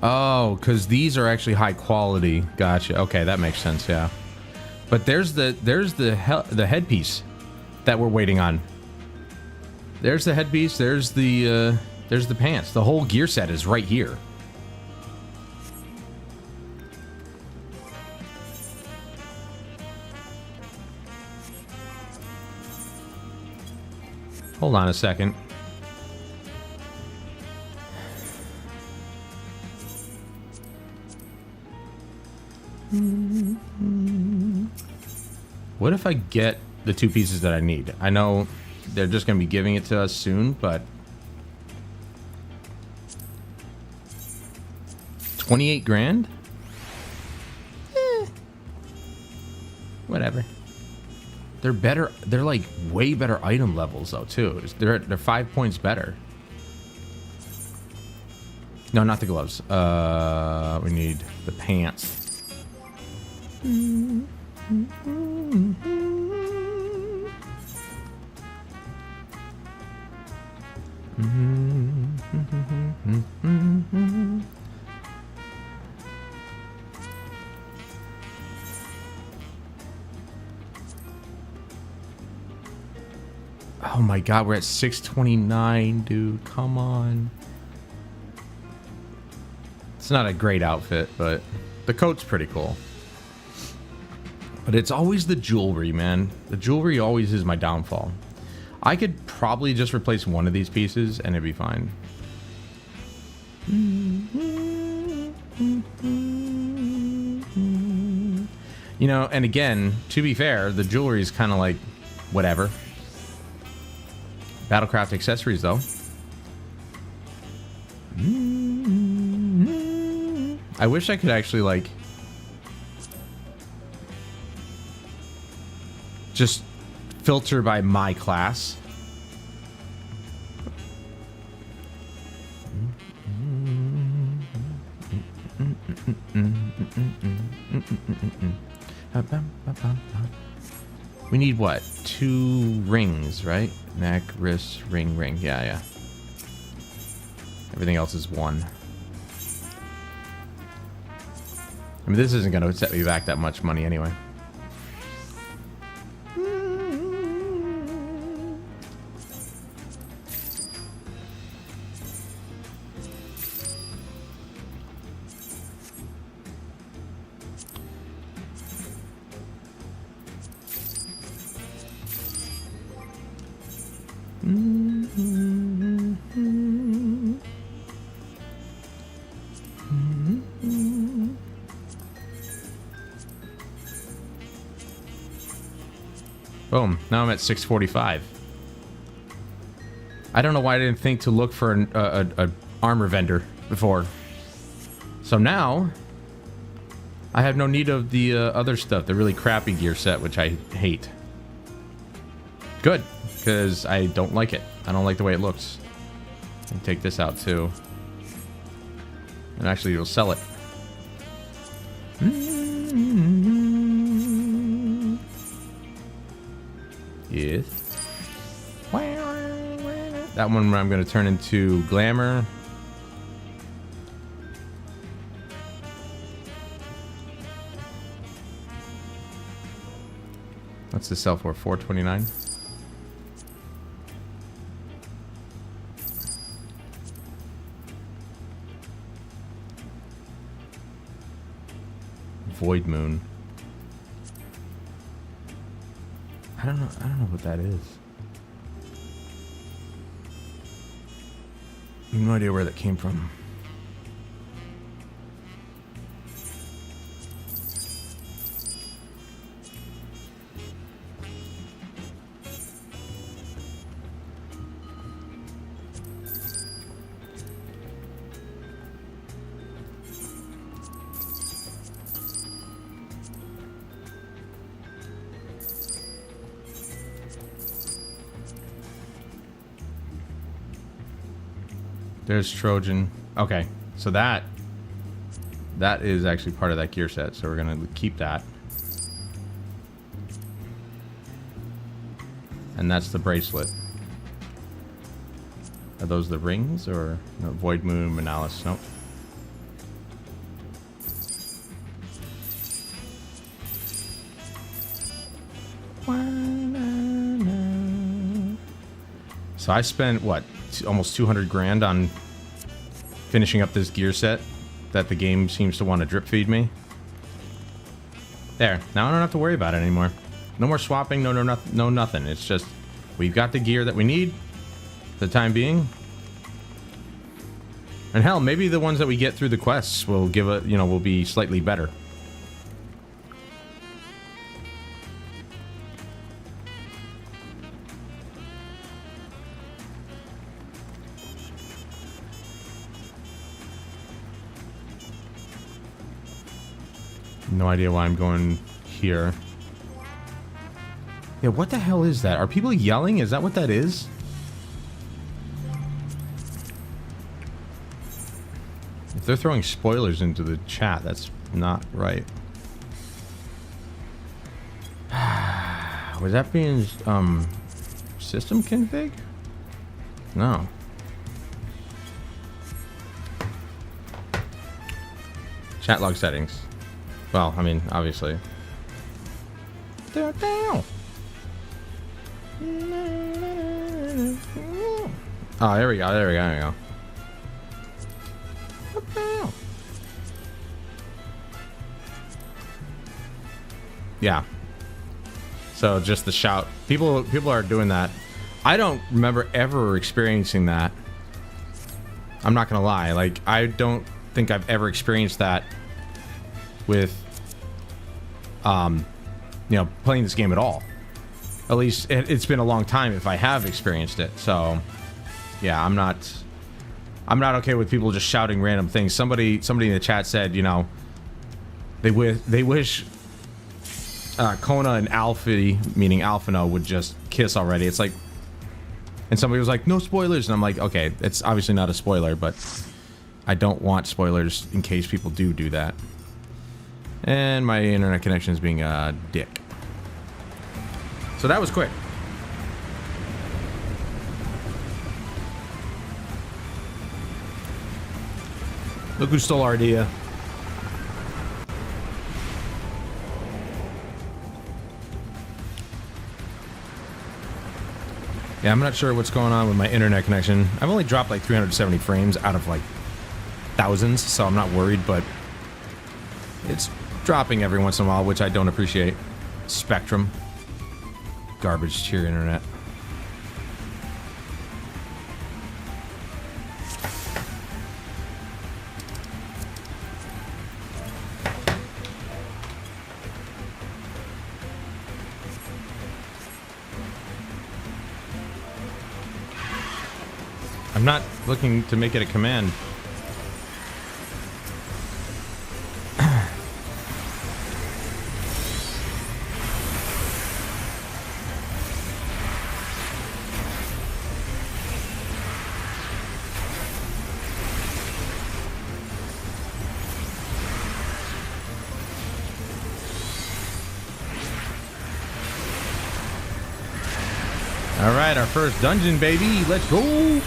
Oh, because these are actually high quality. Gotcha. Okay, that makes sense. Yeah. But there's the headpiece that we're waiting on. There's the headpiece. There's the pants. The whole gear set is right here. Hold on a second. What if I get the 2 pieces that I need? I know they're just going to be giving it to us soon, but 28 grand? Whatever. They're better. They're like way better item levels though too. They're 5 points better. No, not the gloves. We need the pants. Oh my god, we're at 629, dude. Come on. It's not a great outfit, but the coat's pretty cool. But it's always the jewelry, man. The jewelry always is my downfall. I could probably just replace one of these pieces and it'd be fine. You know, and again, to be fair, the jewelry is kind of like whatever. Battlecraft accessories, though. I wish I could actually, like, just filter by my class. We need what? 2 rings, right? Neck, wrist, ring, ring. Yeah, yeah. Everything else is 1. I mean, this isn't going to set me back that much money anyway. Boom. Now I'm at 645. I don't know why I didn't think to look for an armor vendor before. So now I have no need of the other stuff, the really crappy gear set, which I hate. Good, because I don't like it. I don't like the way it looks. And take this out too. And actually, you'll sell it. Yes. That one I'm going to turn into glamour. What's this sell for? $4.29. Void Moon. I don't know what that is. I have no idea where that came from. There's Trojan. Okay, so that is actually part of that gear set, so we're gonna keep that. And that's the bracelet. Are those the rings or no? Void Moon, Manalis? Nope. So I spent what, almost 200 grand on finishing up this gear set that the game seems to want to drip feed me. There, now I don't have to worry about it anymore. No more swapping, no nothing. It's just we've got the gear that we need for the time being. And hell, maybe the ones that we get through the quests will give a, will be slightly better. No idea why I'm going here. Yeah, what the hell is that? Are people yelling? Is that what that is? If they're throwing spoilers into the chat, that's not right. Was that being system config? No. Chat log settings. Well, I mean, obviously. Oh, there we go. There we go. There we go. Yeah. So just the shout. People are doing that. I don't remember ever experiencing that. I'm not gonna lie. Like, I don't think I've ever experienced that with you know, playing this game at all. At least it's been a long time if I have experienced it. So yeah, I'm not okay with people just shouting random things. Somebody in the chat said, you know, they wish Kona and Alfie, meaning Alphino, would just kiss already. It's like, and somebody was like, no spoilers, and I'm like, okay, it's obviously not a spoiler, but I don't want spoilers in case people do that. And my internet connection is being a dick. So that was quick. Look who stole our idea. Yeah, I'm not sure what's going on with my internet connection. I've only dropped like 370 frames out of like thousands, so I'm not worried, but it's dropping every once in a while, which I don't appreciate. Spectrum. Garbage to your internet. I'm not looking to make it a command. All right, our first dungeon, baby. Let's go.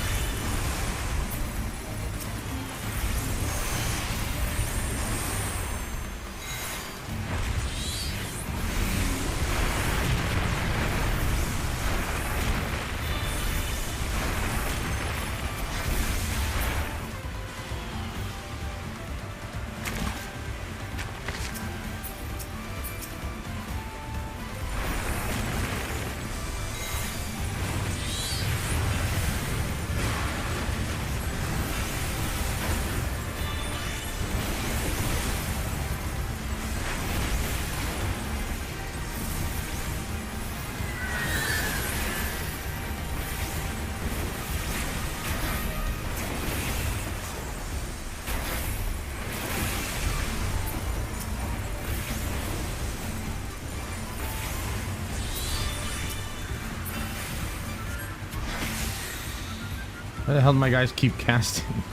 Why the hell do my guys keep casting?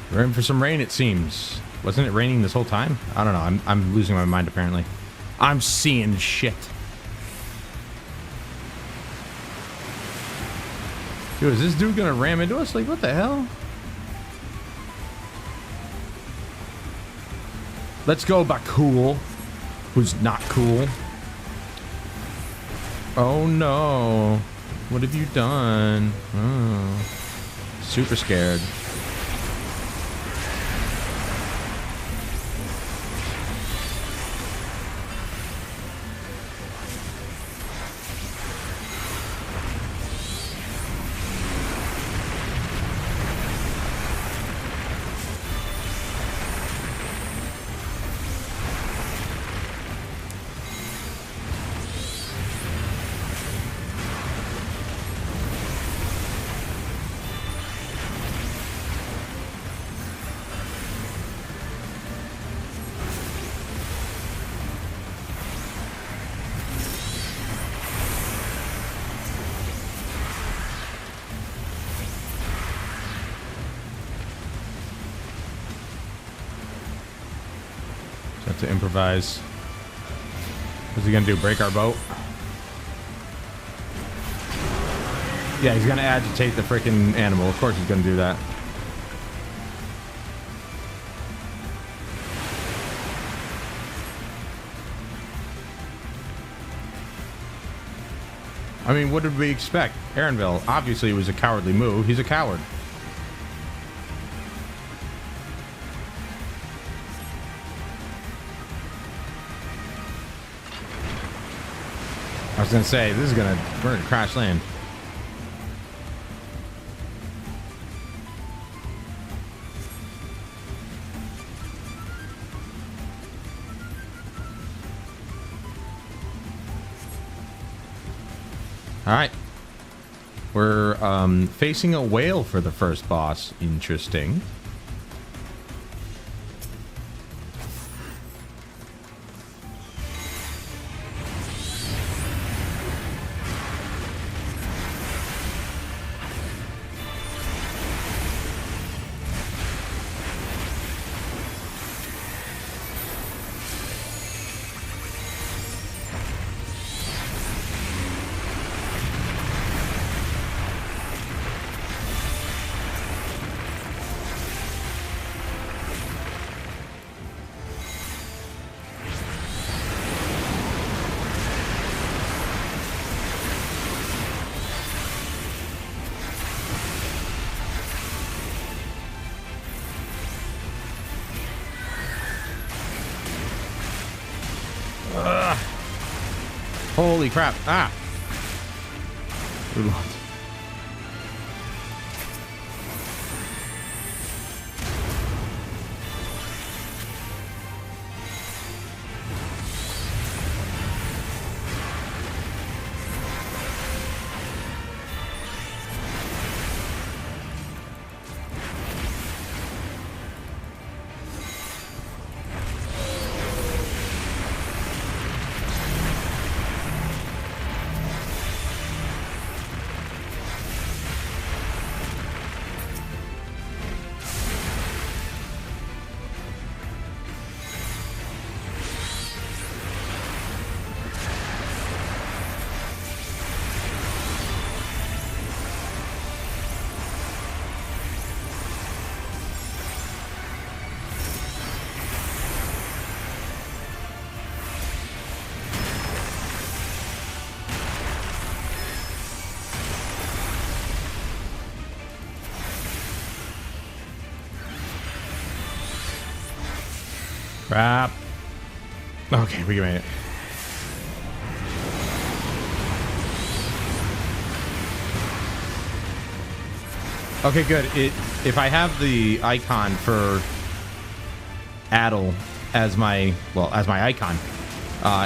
We're in for some rain, it seems. Wasn't it raining this whole time? I don't know. I'm losing my mind, apparently. I'm seeing shit. Dude, is this dude gonna ram into us? Like, what the hell? Let's go, Bakul. Who's not cool. Oh, no. What have you done? Oh, super scared. have to improvise. What's he gonna do? Break our boat? Yeah, he's gonna agitate the freaking animal. Of course he's gonna do that. I mean, what did we expect? Aaronville, obviously it was a cowardly move. He's a coward. I was gonna say, this is gonna, we're gonna crash land. All right. We're facing a whale for the first boss. Interesting. Holy crap. Ah. Good luck. Crap. Okay, we made it. Okay, good. If I have the icon for Adel as my icon,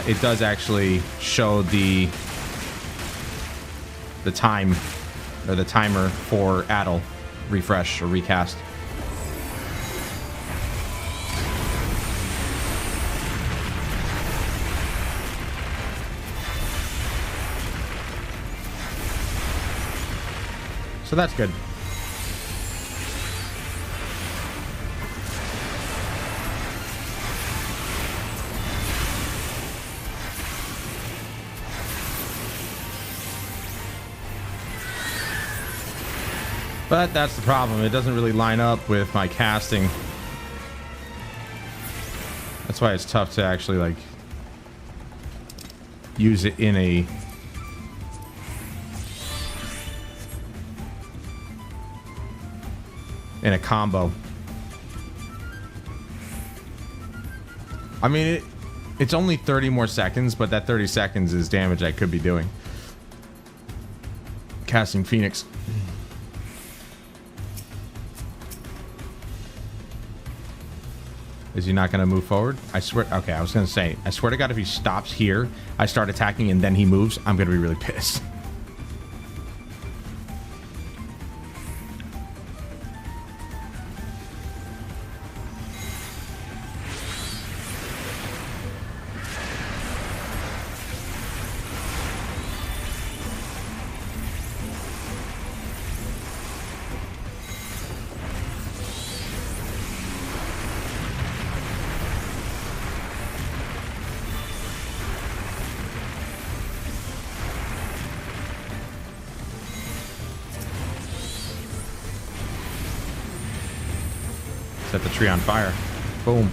it does actually show the time or the timer for Adel refresh or recast. So that's good. But that's the problem. It doesn't really line up with my casting. That's why it's tough to actually like use it in a combo. I mean, it's only 30 more seconds, but that 30 seconds is damage I could be doing. Casting Phoenix. Is he not going to move forward? I swear. Okay, I was going to say, I swear to God, if he stops here, I start attacking and then he moves, I'm going to be really pissed. Set the tree on fire. Boom.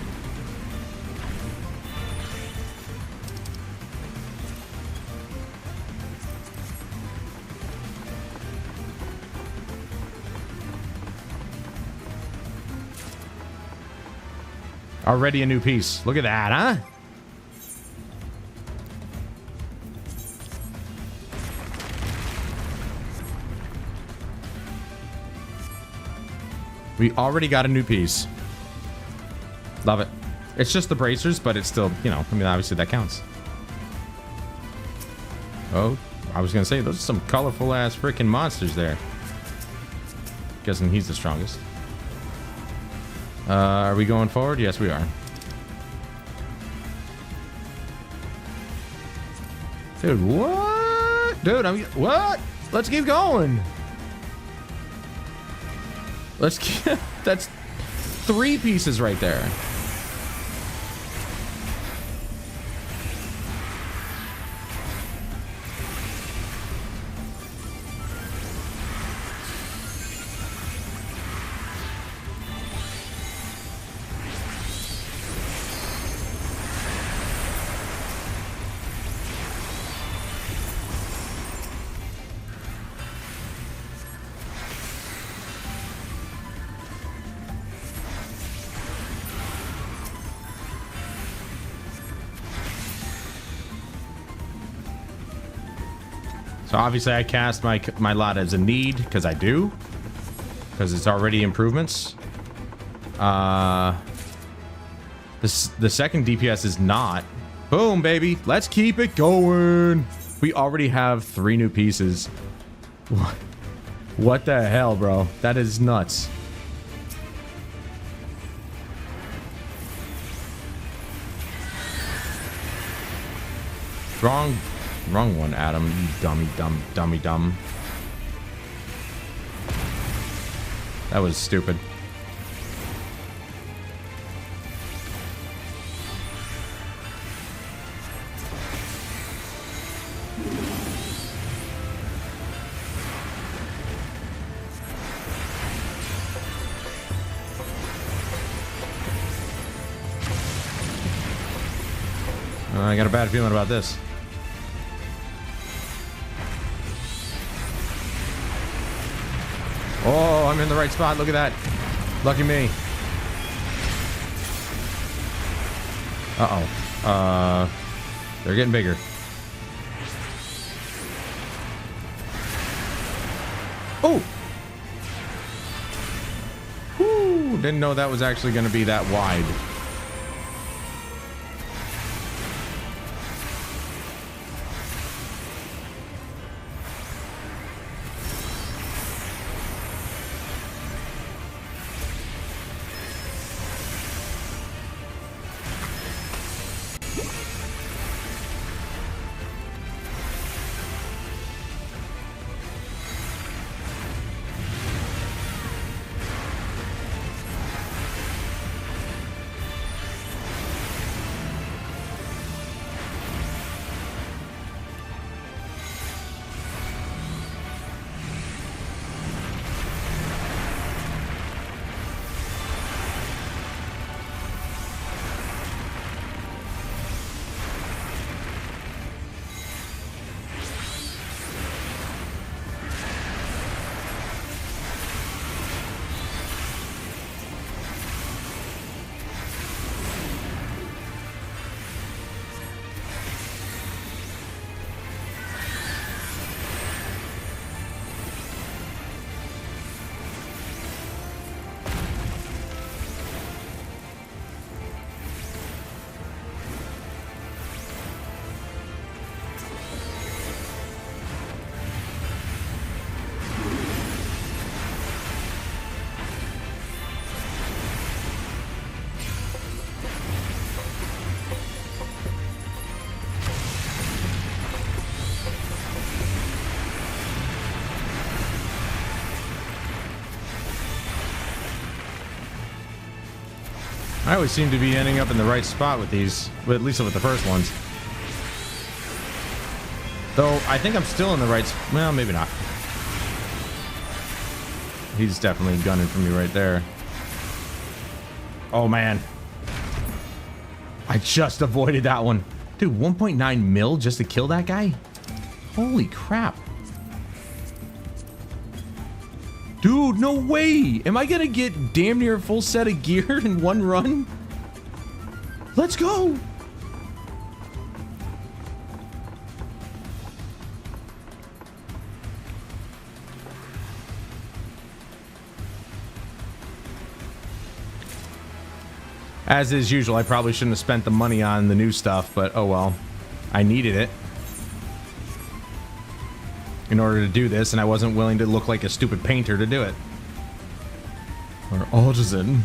Already a new piece. Look at that, huh? We already got a new piece. Love it. It's just the bracers, but it's still, you know, I mean, obviously that counts. Oh, I was gonna say, those are some colorful ass freaking monsters there. Guessing he's the strongest. Are we going forward? Yes, we are. Dude, what? Dude, what? Let's keep going. Let's keep, that's 3 pieces right there. So obviously I cast my lot as a need, because I do. Because it's already improvements. The second DPS is not. Boom, baby. Let's keep it going. We already have 3 new pieces. What the hell, bro? That is nuts. Wrong one, Adam. You dummy. That was stupid. I got a bad feeling about this. Oh, I'm in the right spot. Look at that. Lucky me. Uh-oh. They're getting bigger. Oh! Whoo! Didn't know that was actually going to be that wide. I always seem to be ending up in the right spot with these, at least with the first ones. Though, I think I'm still in the right... Well, maybe not. He's definitely gunning for me right there. Oh, man. I just avoided that one. Dude, 1.9 mil just to kill that guy? Holy crap. Dude, no way. Am I going to get damn near a full set of gear in one run? Let's go. As is usual, I probably shouldn't have spent the money on the new stuff, but oh well. I needed it in order to do this, and I wasn't willing to look like a stupid painter to do it. Or artisan.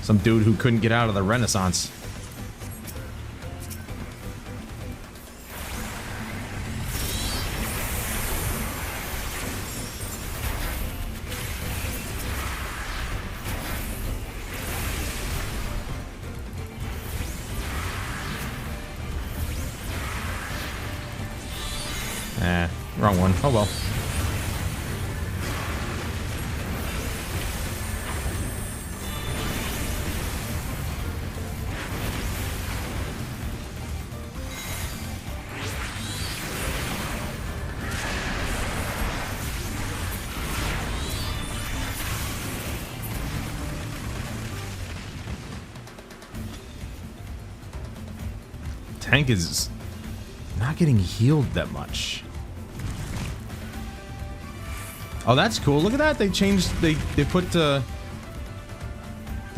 Some dude who couldn't get out of the Renaissance. Wrong one. Oh well. Tank is not getting healed that much. Oh, that's cool. Look at that. They changed, they put the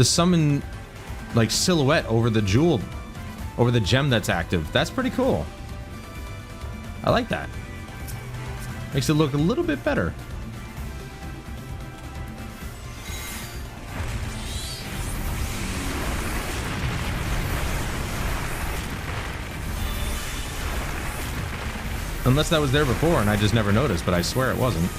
summon like silhouette over the jewel, over the gem that's active. That's pretty cool. I like that. Makes it look a little bit better. Unless that was there before and I just never noticed, but I swear it wasn't.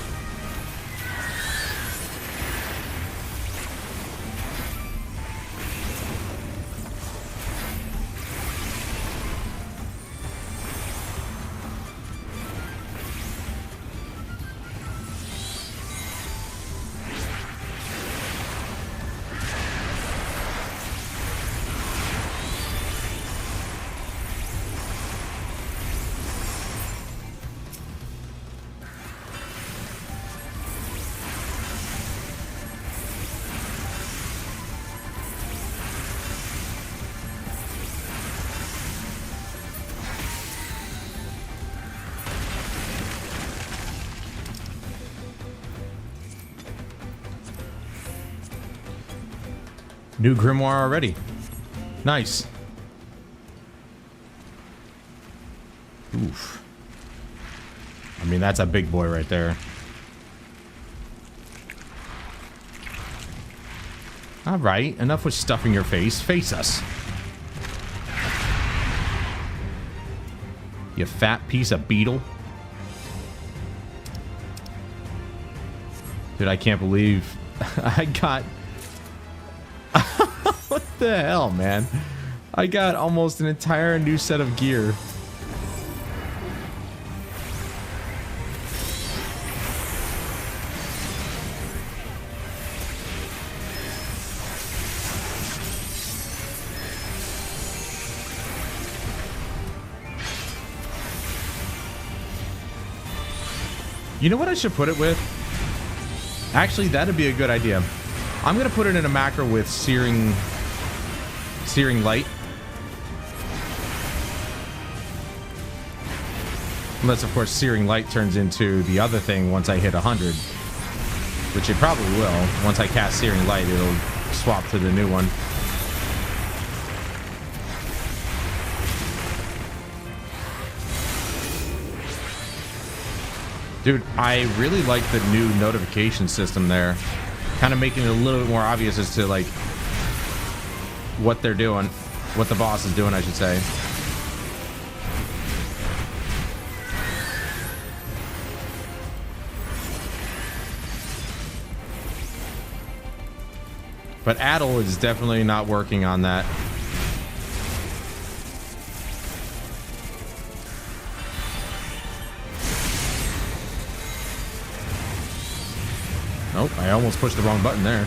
New grimoire already. Nice. Oof. I mean, that's a big boy right there. All right, enough with stuffing your face. Face us. You fat piece of beetle. Dude, I can't believe I got... What the hell, man? I got almost an entire new set of gear. You know what I should put it with? Actually, that'd be a good idea. I'm gonna put it in a macro with searing light. Unless, of course, searing light turns into the other thing once I hit 100. Which it probably will. Once I cast searing light, it'll swap to the new one. Dude, I really like the new notification system there. Kind of making it a little bit more obvious as to, like, what they're doing. What the boss is doing, I should say. But Adel is definitely not working on that. Nope, I almost pushed the wrong button there.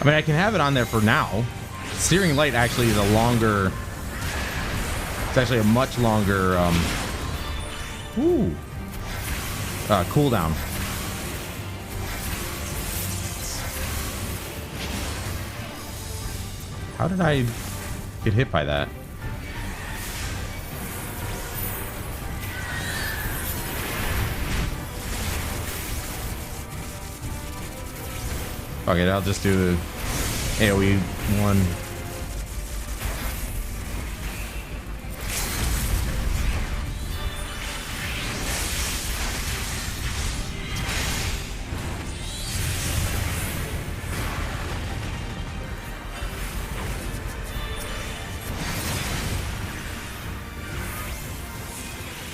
mean, I can have it on there for now. Searing Light actually is a longer... It's actually a much longer cooldown. How did I get hit by that? Okay, I'll just do the AoE one.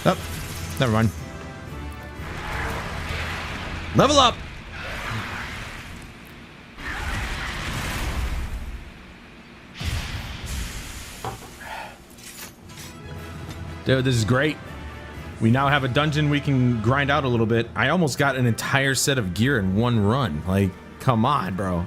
Oh, never mind. Level up! Dude, this is great. We now have a dungeon we can grind out a little bit. I almost got an entire set of gear in one run. Like, come on, bro.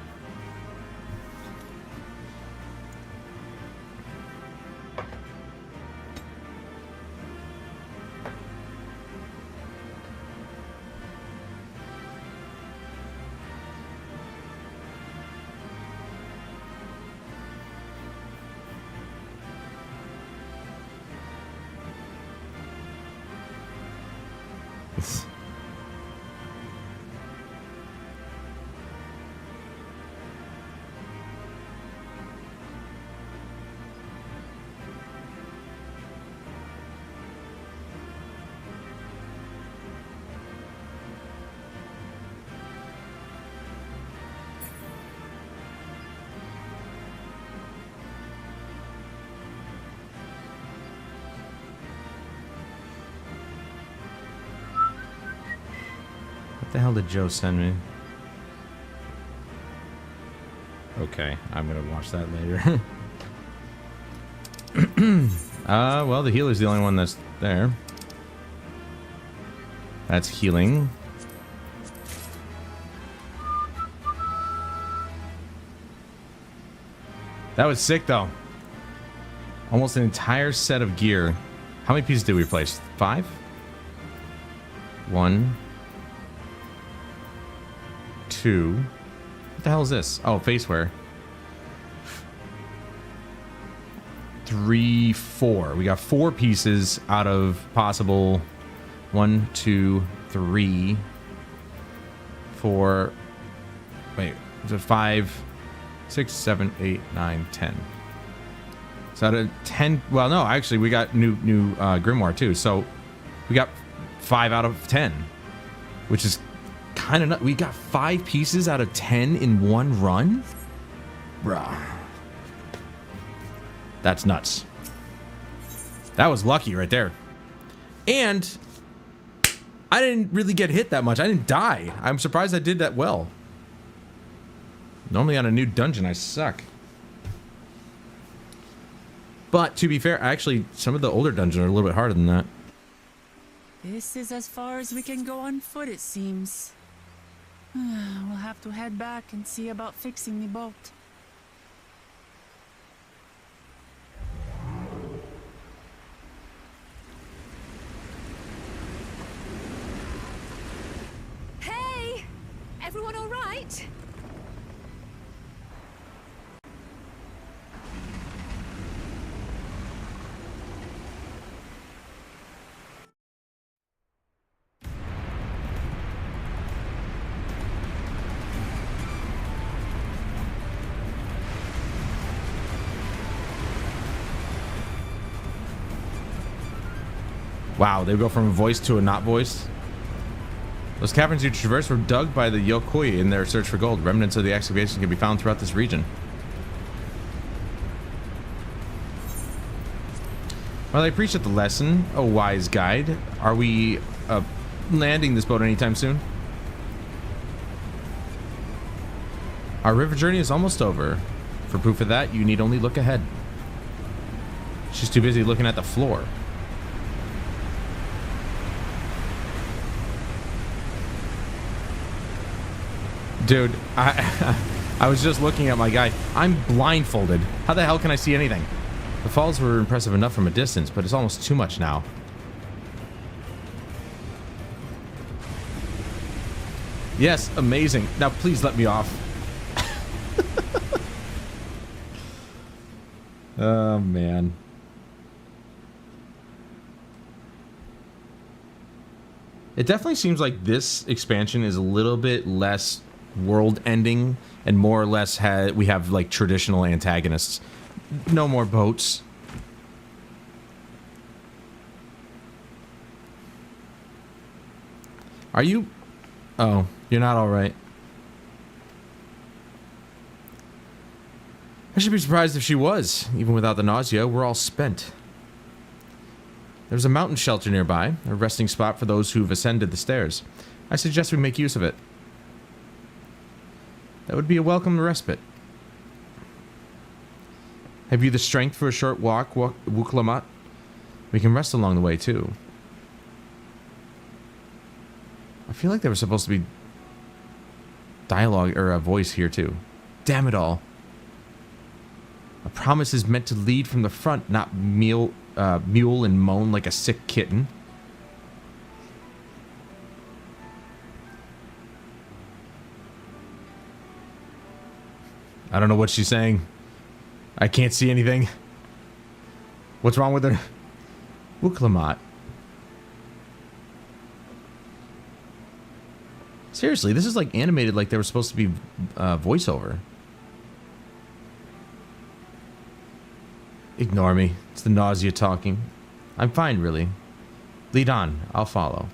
What the hell did Joe send me? Okay, I'm gonna watch that later. Well, the healer's the only one that's there. That's healing. That was sick, though. Almost an entire set of gear. How many pieces did we replace? 5? 1, 2. What the hell is this? Oh, facewear. 3, 4. We got 4 pieces out of possible 1, 2, 3, 4. Wait, is it 5, 6, 7, 8, 9, 10? So out of 10, well, no, actually, we got new grimoire too. So we got 5 out of 10, which is kind of nuts. We got 5 pieces out of 10 in one run, bruh. That's nuts. That was lucky right there. And I didn't really get hit that much. I didn't die. I'm surprised I did that well. Normally on a new dungeon, I suck. But to be fair, actually, some of the older dungeons are a little bit harder than that. This is as far as we can go on foot, it seems. We'll have to head back and see about fixing the boat. Hey! Everyone all right? Wow, they go from a voice to a not voice. Those caverns you traverse were dug by the Yokoi in their search for gold. Remnants of the excavation can be found throughout this region. Well, I appreciate the lesson, a wise guide. Are we landing this boat anytime soon? Our river journey is almost over. For proof of that, you need only look ahead. She's too busy looking at the floor. Dude, I was just looking at my guy. I'm blindfolded. How the hell can I see anything? The falls were impressive enough from a distance, but it's almost too much now. Yes, amazing. Now please let me off. Oh, man. It definitely seems like this expansion is a little bit less world-ending and more or less we have like traditional antagonists. No more boats. Are you? Oh, you're not all right. I should be surprised if she was. Even without the nausea, we're all spent. There's a mountain shelter nearby, a resting spot for those who've ascended the stairs. I suggest we make use of it. That would be a welcome respite. Have you the strength for a short walk, Wuklamat? We can rest along the way, too. I feel like there was supposed to be dialogue or a voice here, too. Damn it all. A promise is meant to lead from the front, not mule and moan like a sick kitten. I don't know what she's saying. I can't see anything. What's wrong with her? Wuklamat. Seriously, this is like animated like there was supposed to be voiceover. Ignore me. It's the nausea talking. I'm fine, really. Lead on. I'll follow.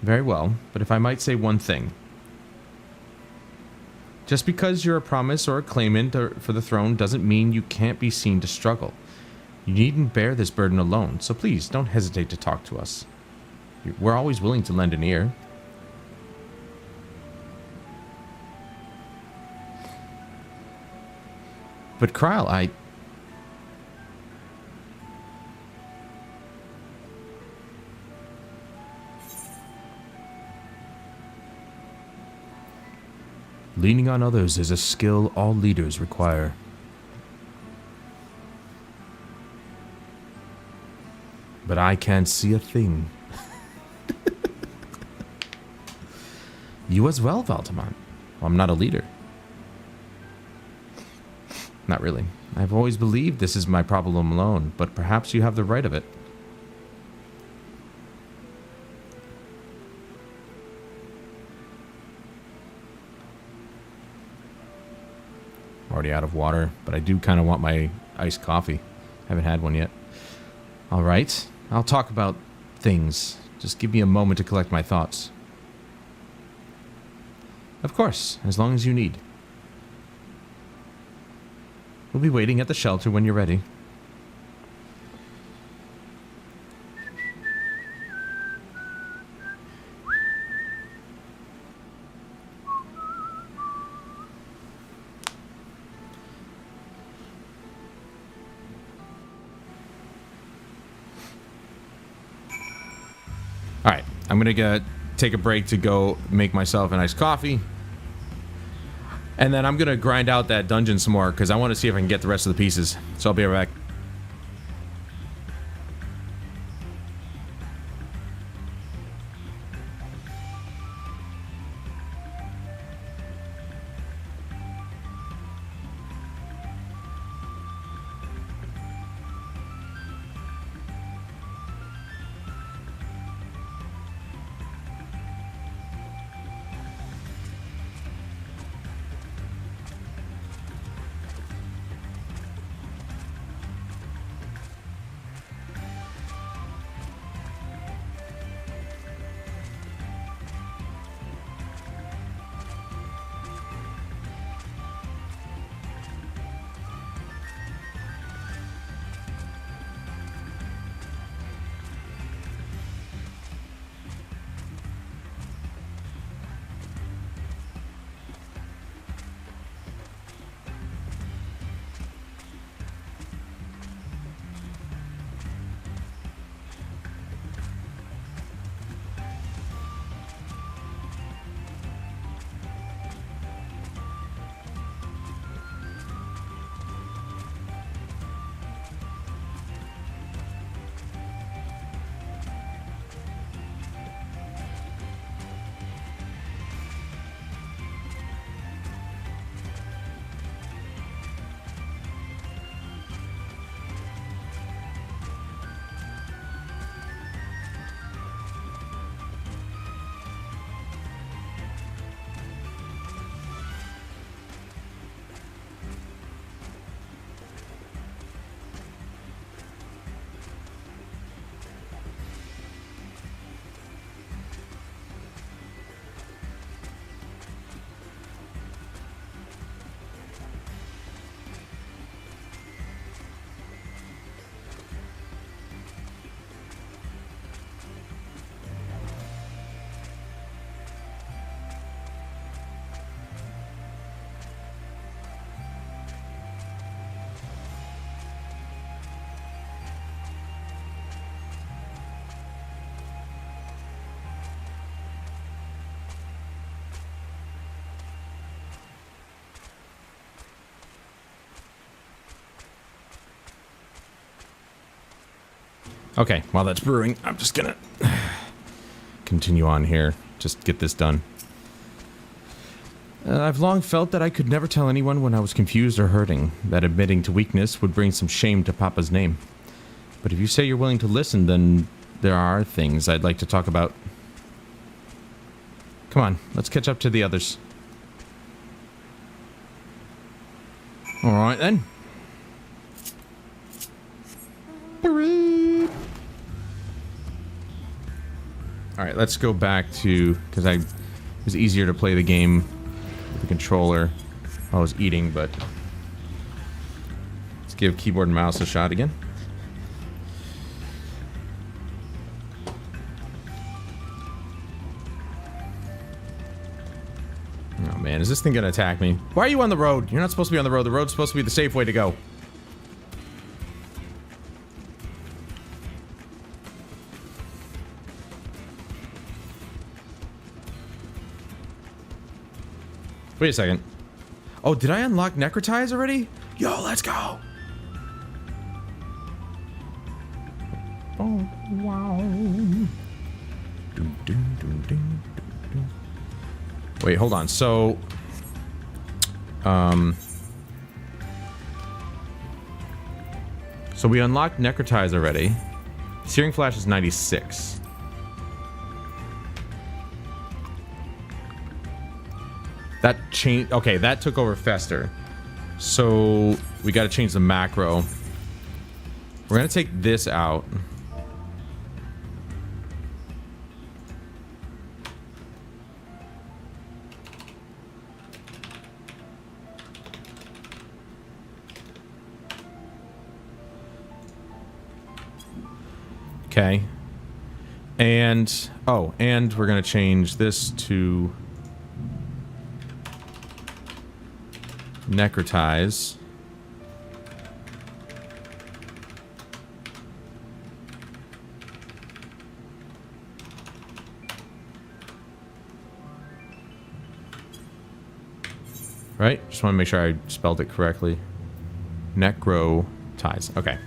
Very well, but if I might say one thing. Just because you're a promise or a claimant for the throne doesn't mean you can't be seen to struggle. You needn't bear this burden alone, so please don't hesitate to talk to us. We're always willing to lend an ear. But Krile, leaning on others is a skill all leaders require. But I can't see a thing. You as well, Valtamont. Well, I'm not a leader. Not really. I've always believed this is my problem alone, but perhaps you have the right of it. Already out of water, but I do kind of want my iced coffee. Haven't had one yet. All right. I'll talk about things. Just give me a moment to collect my thoughts. Of course, as long as you need. We'll be waiting at the shelter when you're ready. Alright, I'm gonna take a break to go make myself a nice coffee. And then I'm gonna grind out that dungeon some more, because I want to see if I can get the rest of the pieces. So I'll be right back. Okay, while that's brewing, I'm just gonna continue on here. Just get this done. I've long felt that I could never tell anyone when I was confused or hurting, that admitting to weakness would bring some shame to Papa's name. But if you say you're willing to listen, then there are things I'd like to talk about. Come on, let's catch up to the others. Alright then. Alright, let's go back to... because it was easier to play the game with the controller. I was eating, but... let's give keyboard and mouse a shot again. Oh man, is this thing gonna attack me? Why are you on the road? You're not supposed to be on the road. The road's supposed to be the safe way to go. Wait a second. Oh, did I unlock Necrotize already? Yo, let's go. Oh, wow. Wait, hold on. So, so we unlocked Necrotize already. Searing Flash is 96. That changed. Okay, that took over Fester. So we got to change the macro. We're gonna take this out. Okay. And oh, and we're gonna change this to Necrotize. Right? Just want to make sure I spelled it correctly. Necrotize. Okay.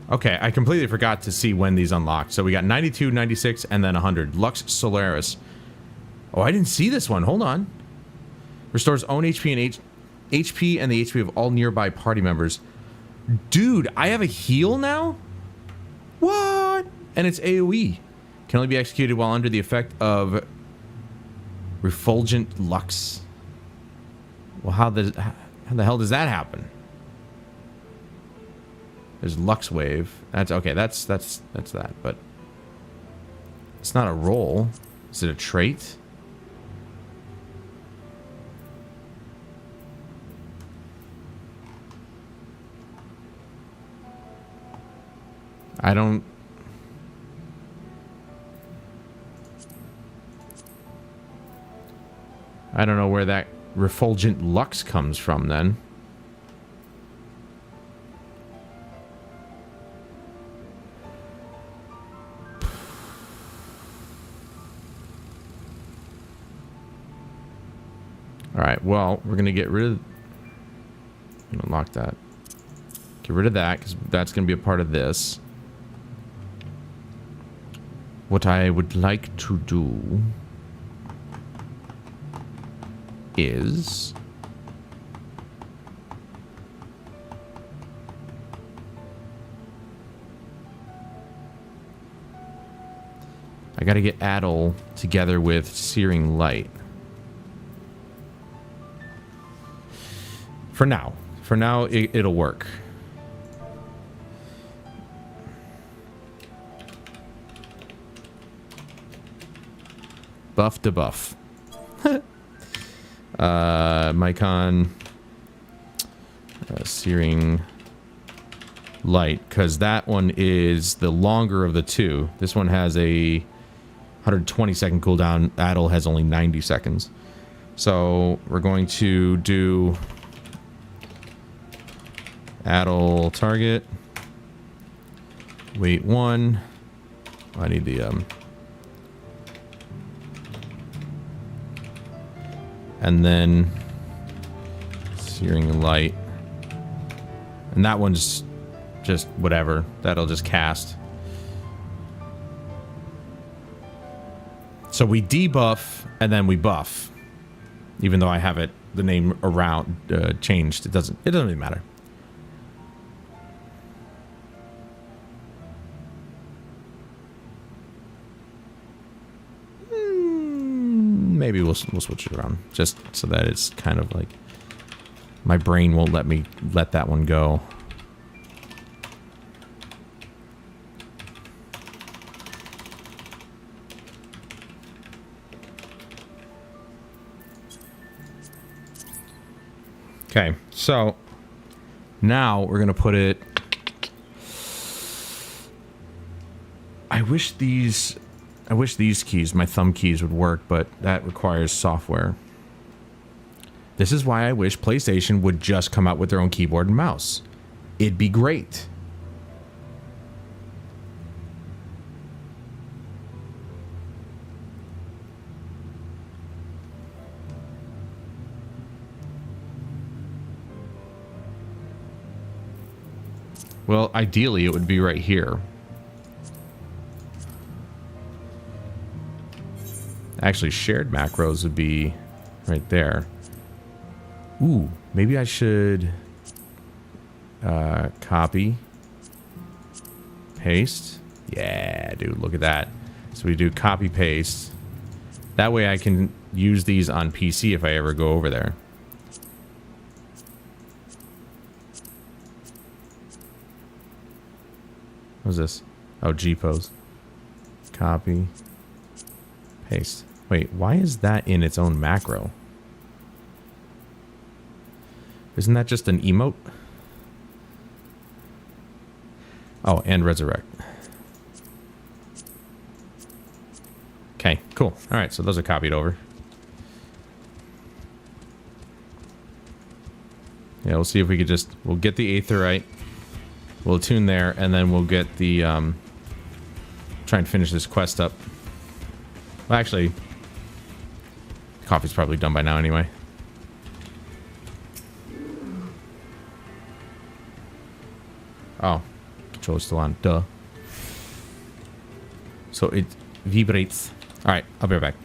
Okay, I completely forgot to see when these unlocked. So we got 92, 96, and then 100. Lux Solaris. Oh, I didn't see this one. Hold on. Restores own HP and HP and the HP of all nearby party members. Dude, I have a heal now? What? And it's AoE. Can only be executed while under the effect of refulgent lux. Well, how the hell does that happen? There's Lux Wave. That's okay. That's that. But it's not a roll. Is it a trait? I don't know where that refulgent lux comes from then. Alright, well, we're gonna get rid of... unlock that. Get rid of that, because that's gonna be a part of this. What I would like to do is... I gotta get Adel together with Searing Light. For now. For now, it'll work. Buff to buff. Mycon. Searing Light. Because that one is the longer of the two. This one has a 120 second cooldown. Adel has only 90 seconds. So we're going to do... Adel target. Wait 1. I need the and then Searing Light. And that one's just whatever. That'll just cast. So we debuff and then we buff. Even though I have it, the name around changed. It doesn't really matter. Maybe we'll switch it around just so that it's kind of like my brain won't let me let that one go. Okay, so now we're gonna put it. I wish these keys, my thumb keys, would work, but that requires software. This is why I wish PlayStation would just come out with their own keyboard and mouse. It'd be great. Well, ideally, it would be right here. Actually, shared macros would be right there. Ooh, maybe I should copy, paste. Yeah, dude, look at that. So we do copy, paste. That way I can use these on PC if I ever go over there. What's this? Oh, G-pose. Copy, paste. Wait, why is that in its own macro? Isn't that just an emote? Oh, and resurrect. Okay, cool. All right, so those are copied over. Yeah, we'll see if we could just... We'll get the aetherite. We'll tune there, and then we'll get the... try and finish this quest up. Well, actually... Coffee's probably done by now anyway. Oh. Controller's still on. Duh. So it vibrates. Alright, I'll be right back.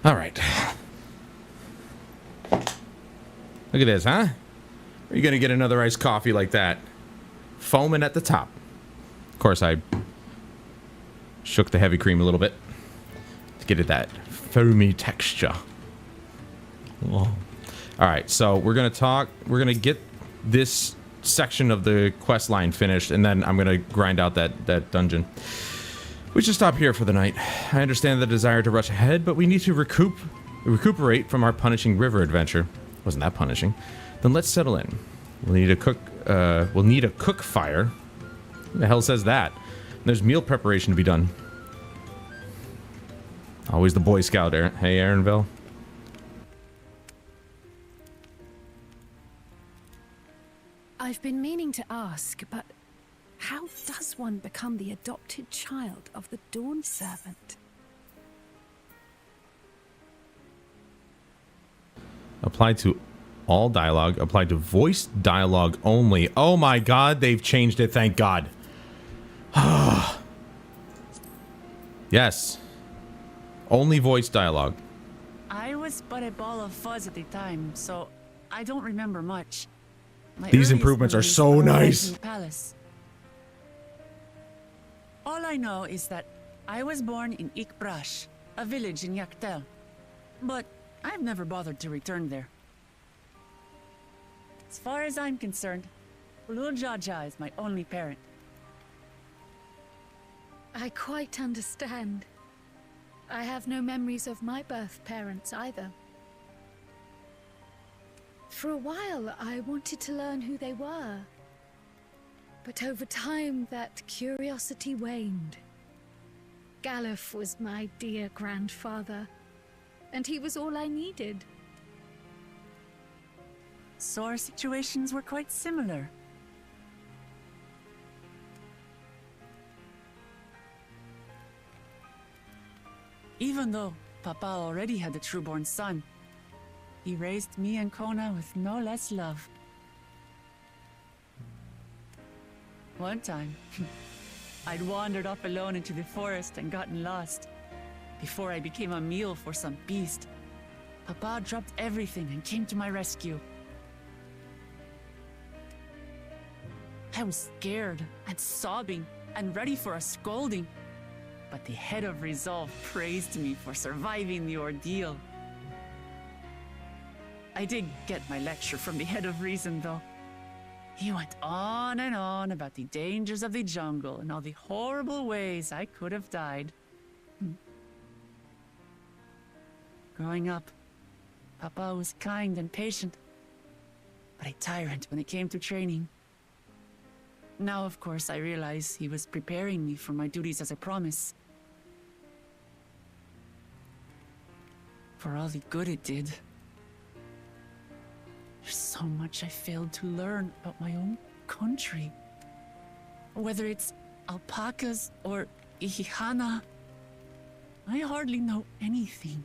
All right. Look at this, huh? Are you gonna get another iced coffee like that? Foaming at the top. Of course, I shook the heavy cream a little bit to get it that foamy texture. Oh. All right, so we're gonna get this section of the quest line finished, and then I'm gonna grind out that dungeon. We should stop here for the night. I understand the desire to rush ahead, but we need to recuperate from our punishing river adventure. Wasn't that punishing? Then let's settle in. We'll need a cook fire. Who the hell says that? There's meal preparation to be done. Always the Boy Scout, hey, Aaronville. I've been meaning to ask, but how does one become the adopted child of the Dawn Servant? Applied to all dialogue. Applied to voice dialogue only. Oh my god, they've changed it, thank god. Yes. Only voice dialogue. I was but a ball of fuzz at the time, so I don't remember much. My These earliest improvements are memories so arrived nice. in the palace. All I know is that I was born in Ikbrash, a village in Yaktel. But I've never bothered to return there. As far as I'm concerned, Ulul Jaja is my only parent. I quite understand. I have no memories of my birth parents either. For a while, I wanted to learn who they were. But over time, that curiosity waned. Galuf was my dear grandfather, and he was all I needed. So our situations were quite similar. Even though Papa already had a trueborn son, he raised me and Kona with no less love. One time, I'd wandered off alone into the forest and gotten lost. Before I became a meal for some beast, Papa dropped everything and came to my rescue. I was scared and sobbing and ready for a scolding, but the head of resolve praised me for surviving the ordeal. I did get my lecture from the head of reason, though. He went on and on about the dangers of the jungle and all the horrible ways I could have died. Growing up, Papa was kind and patient, but a tyrant when it came to training. Now, of course, I realize he was preparing me for my duties as a promise. For all the good it did. There's so much I failed to learn about my own country. Whether it's alpacas or Ihihana, I hardly know anything.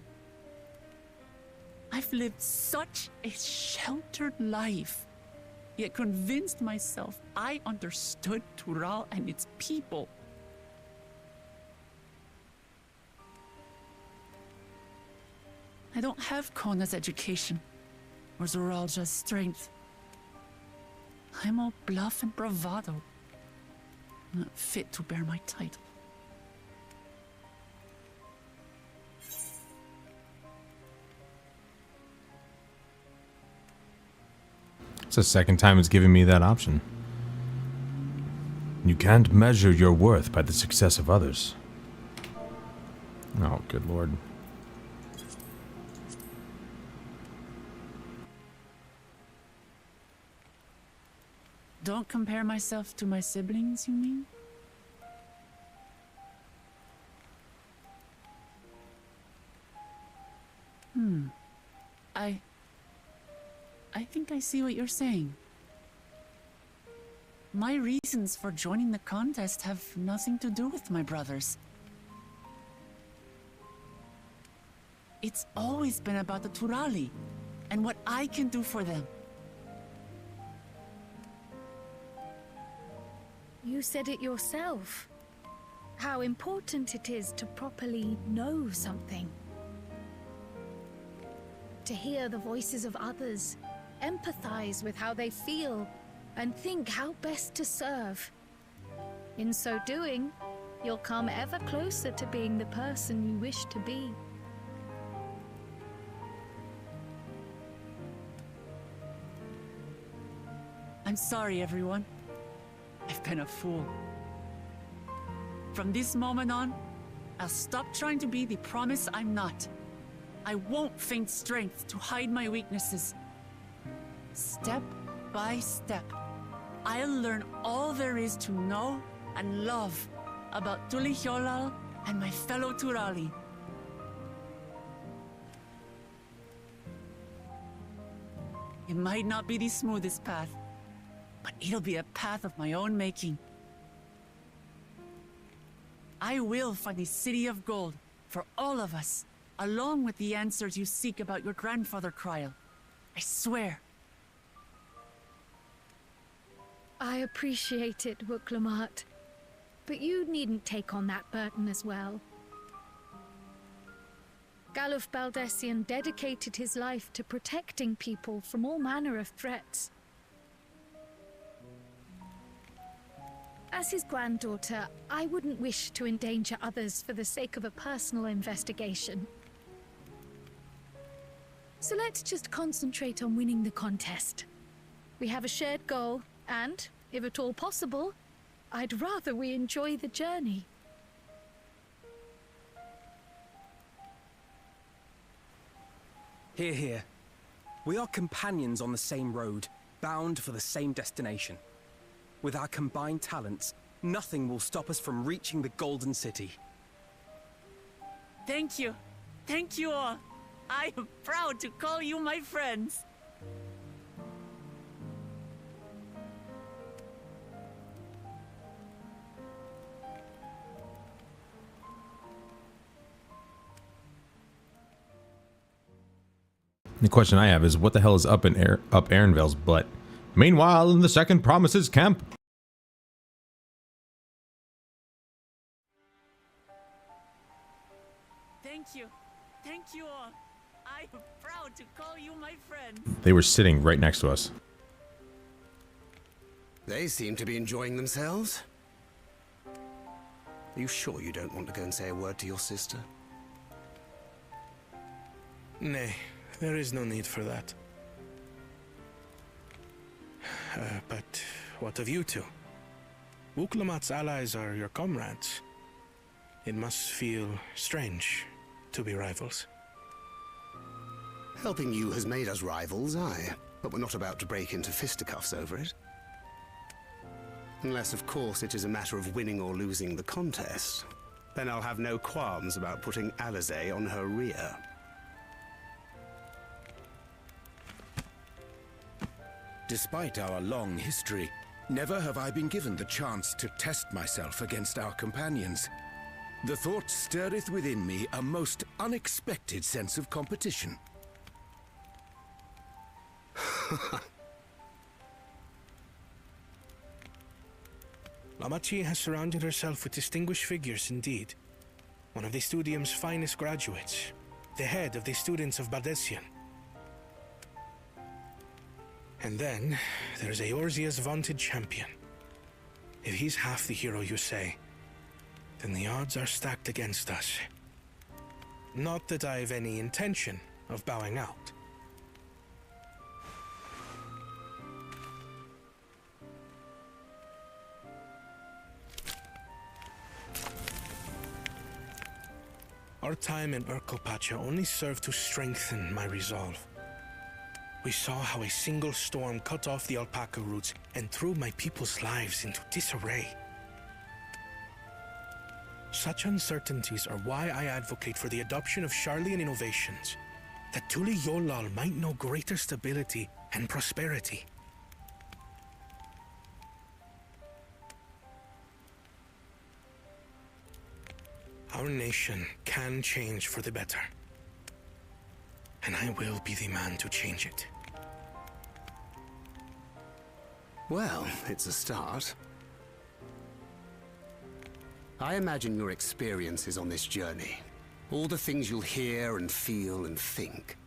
I've lived such a sheltered life, yet convinced myself I understood Tural and its people. I don't have Kona's education, or Zoralja's strength. I'm all bluff and bravado, not fit to bear my title. It's the second time it's given me that option. You can't measure your worth by the success of others. Oh, good lord. Don't compare myself to my siblings, you mean? I think I see what you're saying. My reasons for joining the contest have nothing to do with my brothers. It's always been about the Turali and what I can do for them. You said it yourself. How important it is to properly know something. to hear the voices of others, empathize with how they feel, and think how best to serve. In so doing, you'll come ever closer to being the person you wish to be. I'm sorry, everyone. I've been a fool. From this moment on, I'll stop trying to be the promise I'm not. I won't feign strength to hide my weaknesses. Step by step, I'll learn all there is to know and love about Tuliyollal and my fellow Turali. It might not be the smoothest path, but it'll be a path of my own making. I will find a city of gold for all of us, along with the answers you seek about your grandfather Kryl. I swear. I appreciate it, Wuklamat, but you needn't take on that burden as well. Galuf Baldessian dedicated his life to protecting people from all manner of threats. As his granddaughter, I wouldn't wish to endanger others for the sake of a personal investigation. So let's just concentrate on winning the contest. We have a shared goal, and, if at all possible, I'd rather we enjoy the journey. Hear, hear. We are companions on the same road, bound for the same destination. With our combined talents, nothing will stop us from reaching the Golden City. Thank you. Thank you all. I am proud to call you my friends. The question I have is, what the hell is up Aaronvale's butt? Meanwhile, in the Second Promises camp. Thank you. Thank you all. I am proud to call you my friends. They were sitting right next to us. They seem to be enjoying themselves. Are you sure you don't want to go and say a word to your sister? Nay, there is no need for that. But what of you two? Wuklamat's allies are your comrades. It must feel strange to be rivals. Helping you has made us rivals, aye. But we're not about to break into fisticuffs over it. Unless, of course, it is a matter of winning or losing the contest. Then I'll have no qualms about putting Alizé on her rear. Despite our long history, never have I been given the chance to test myself against our companions. The thought stirreth within me a most unexpected sense of competition. Lamachi has surrounded herself with distinguished figures indeed. One of the Studium's finest graduates, the head of the students of Baldessian. And then, there's Eorzea's vaunted champion. If he's half the hero you say, then the odds are stacked against us. Not that I've any intention of bowing out. Our time in Urkelpacha only served to strengthen my resolve. We saw how a single storm cut off the alpaca roots and threw my people's lives into disarray. Such uncertainties are why I advocate for the adoption of Sharlayan innovations, that Tuliyollal might know greater stability and prosperity. Our nation can change for the better, and I will be the man to change it. Well, it's a start. I imagine your experiences on this journey, all the things you'll hear and feel and think,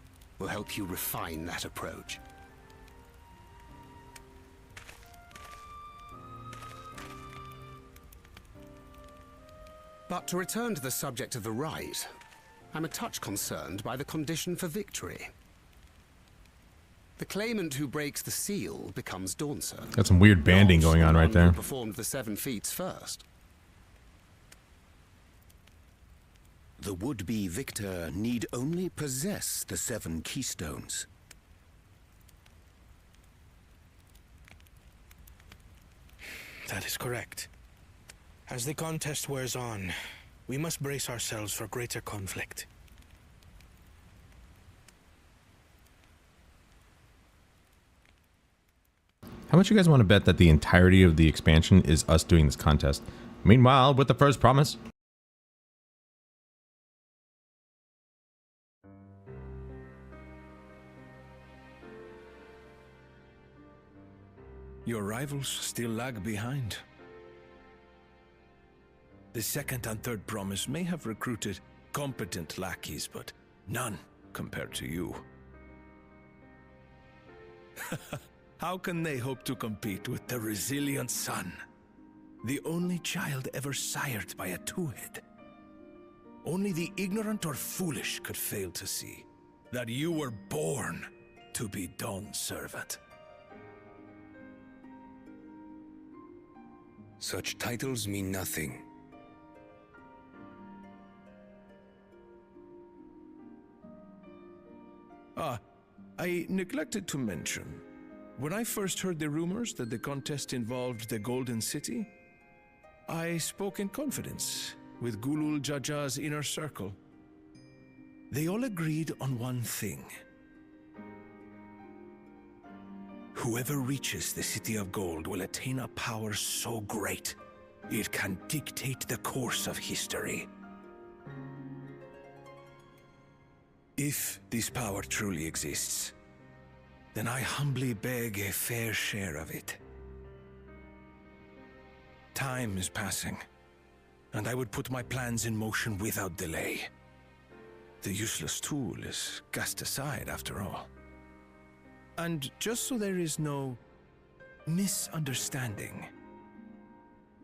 will help you refine that approach. But to return to the subject of the rite, I'm a touch concerned by the condition for victory. The claimant who breaks the seal becomes Dawnservant. Got some weird banding going on right there. Who performed the 7 feats first. The would-be victor need only possess the 7 keystones. That is correct. As the contest wears on, we must brace ourselves for greater conflict. How much you guys want to bet that the entirety of the expansion is us doing this contest? Meanwhile, with the first promise. Your rivals still lag behind. The second and third promise may have recruited competent lackeys, but none compared to you. How can they hope to compete with the resilient son? The only child ever sired by a two-head. Only the ignorant or foolish could fail to see that you were born to be Dawnservant. Such titles mean nothing. I neglected to mention, when I first heard the rumors that the contest involved the Golden City, I spoke in confidence with Gulul Jaja's inner circle. They all agreed on one thing. Whoever reaches the City of Gold will attain a power so great, it can dictate the course of history. If this power truly exists, then I humbly beg a fair share of it. Time is passing, and I would put my plans in motion without delay. The useless tool is cast aside after all. And just so there is no misunderstanding,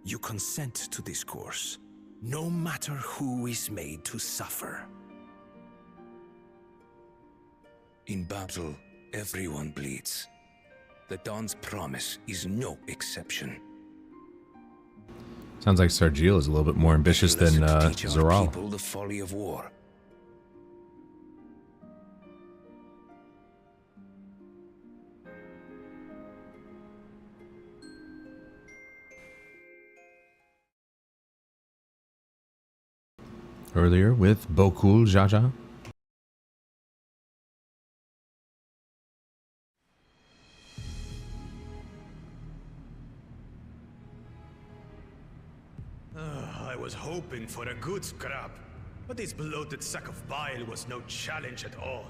you consent to this course, no matter who is made to suffer. In battle, everyone bleeds. The Dawn's promise is no exception. Sounds like Sargil is a little bit more ambitious than Zoral. People the folly of war. Earlier with Bokul Jaja. I was hoping for a good scrap, but this bloated sack of bile was no challenge at all.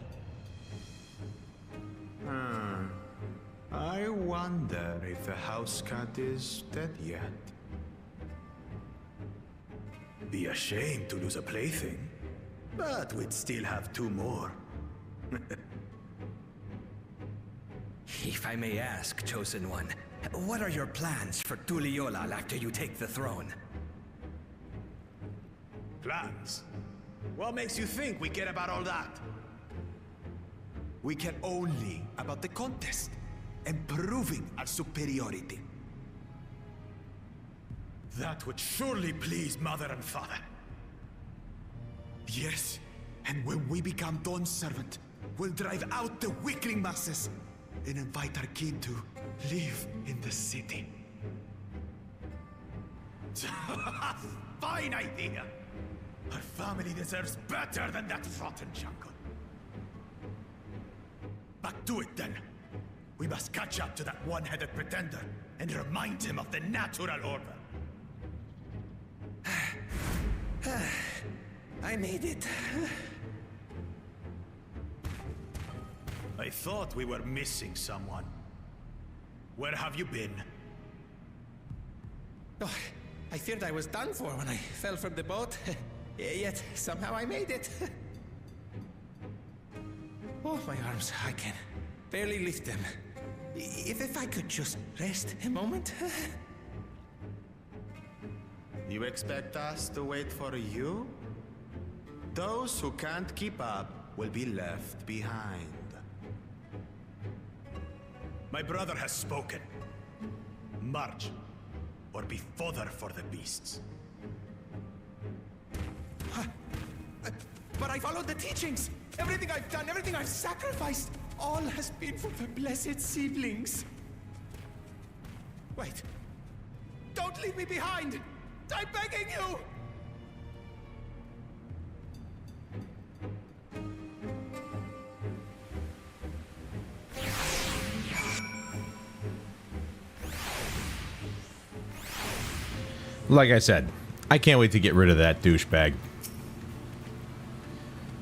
I wonder if the house cat is dead yet. Be ashamed to lose a plaything, but we'd still have 2 more. If I may ask, Chosen One, what are your plans for Tuliyollal after you take the throne? Plans? What makes you think we care about all that? We care only about the contest and proving our superiority. That would surely please Mother and Father. Yes, and when we become Dawnservant, we'll drive out the weakling masses and invite our kin to live in the city. Fine idea! Our family deserves better than that rotten jungle. Back to it then. We must catch up to that one-headed pretender and remind him of the natural order. I made it. I thought we were missing someone. Where have you been? Oh, I feared I was done for when I fell from the boat. Yet somehow I made it. Oh, my arms, I can barely lift them. If I could just rest a moment. You expect us to wait for you? Those who can't keep up will be left behind. My brother has spoken. March, or be fodder for the beasts. But I followed the teachings. Everything I've done, everything I've sacrificed, all has been for the blessed seedlings. Wait. Don't leave me behind! I'm begging you! Like I said, I can't wait to get rid of that douchebag.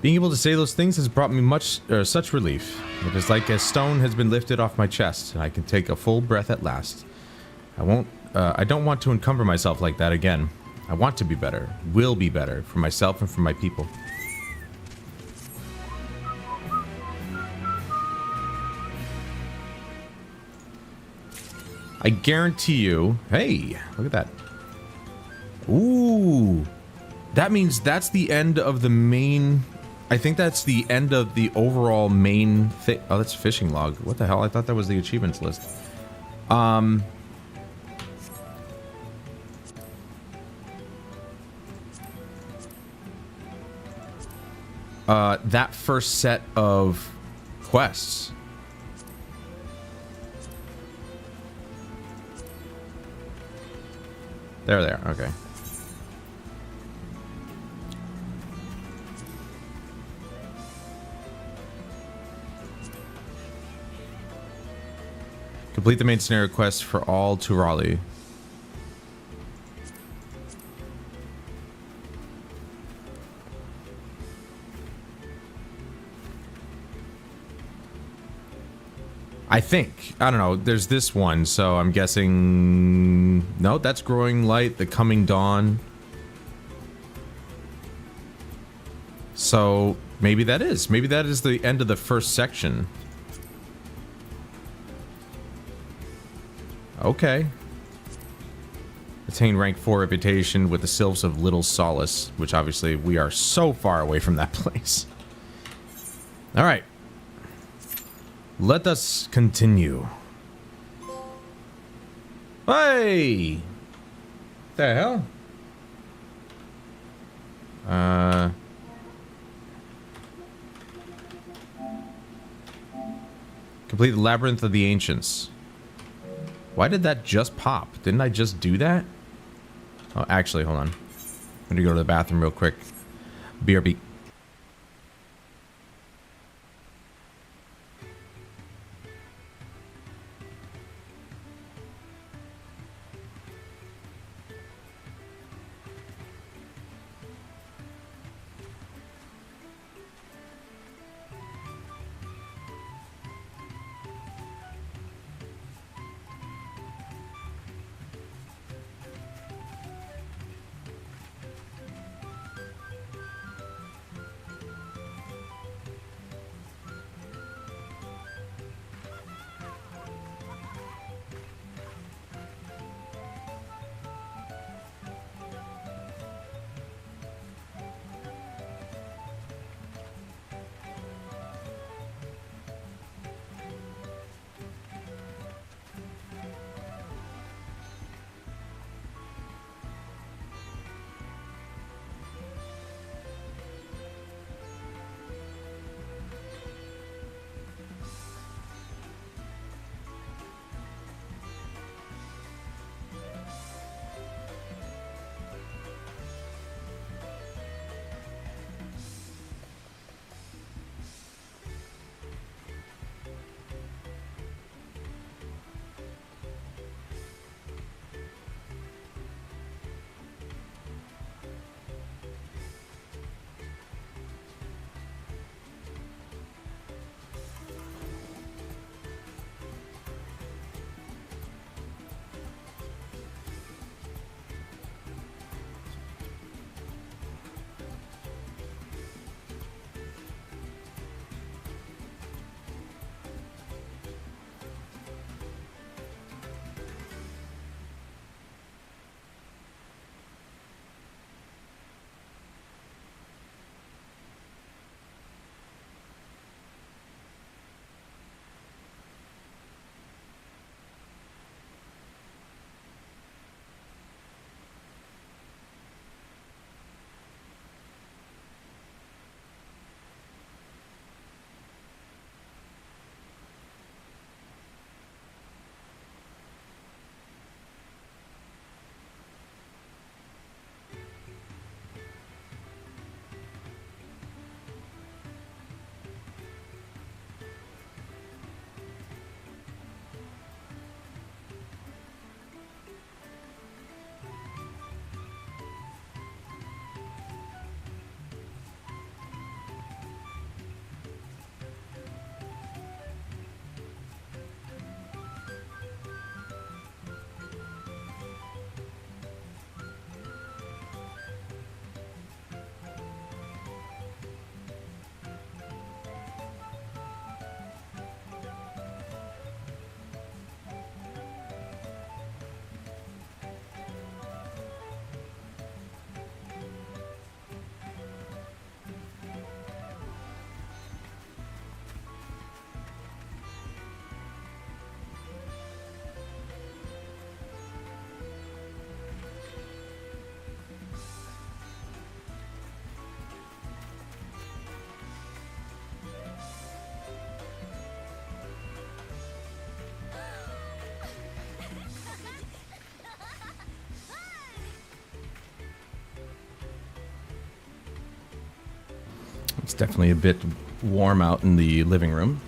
Being able to say those things has brought me such relief. It is like a stone has been lifted off my chest, and I can take a full breath at last. I don't want to encumber myself like that again. I want to be better, will be better, for myself and for my people. I guarantee you... Hey, look at that. Ooh. That means that's the end of the main... I think that's the end of the overall main thing. Oh, that's fishing log. What the hell? I thought that was the achievements list. That first set of quests. There, okay. Complete the main scenario quest for all to Raleigh. I think. I don't know. There's this one, so I'm guessing... No, that's Growing Light, The Coming Dawn. So, maybe that is. Maybe that is the end of the first section. Okay. Attain rank 4 reputation with the Sylphs of Little Solace, which obviously we are so far away from that place. Alright. Let us continue. Hey! The hell? Complete the Labyrinth of the Ancients. Why did that just pop? Didn't I just do that? Oh, actually, hold on. I'm gonna go to the bathroom real quick. BRB. It's definitely a bit warm out in the living room.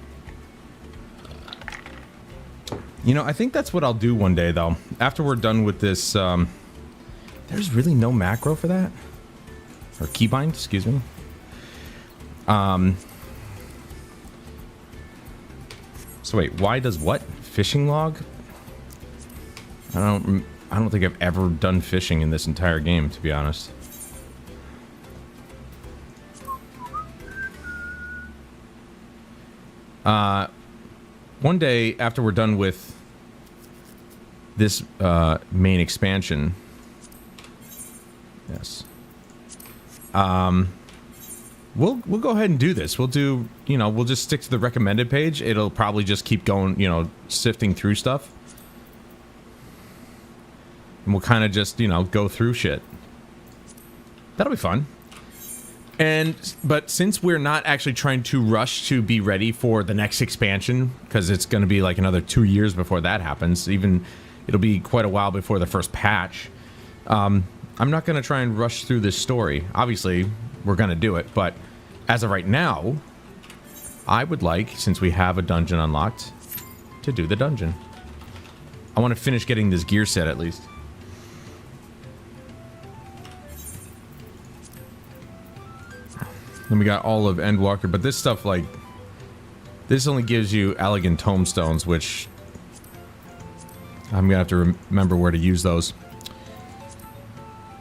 You know, I think that's what I'll do one day, though. After we're done with this, there's really no macro for that? Or keybind, excuse me. So wait, why does what? Fishing log? I don't think I've ever done fishing in this entire game, to be honest. One day after we're done with this main expansion, yes, we'll go ahead and do this. We'll do, you know, we'll just stick to the recommended page. It'll probably just keep going, you know, sifting through stuff. And we'll kind of just, you know, go through shit. That'll be fun. But since we're not actually trying to rush to be ready for the next expansion, because it's going to be like another 2 years before that happens, even it'll be quite a while before the first patch. I'm not going to try and rush through this story. Obviously, we're going to do it, but as of right now, I would like, since we have a dungeon unlocked, to do the dungeon. I want to finish getting this gear set at least. Then we got all of Endwalker, but this stuff, like, this only gives you elegant tomestones, which I'm gonna have to remember where to use those.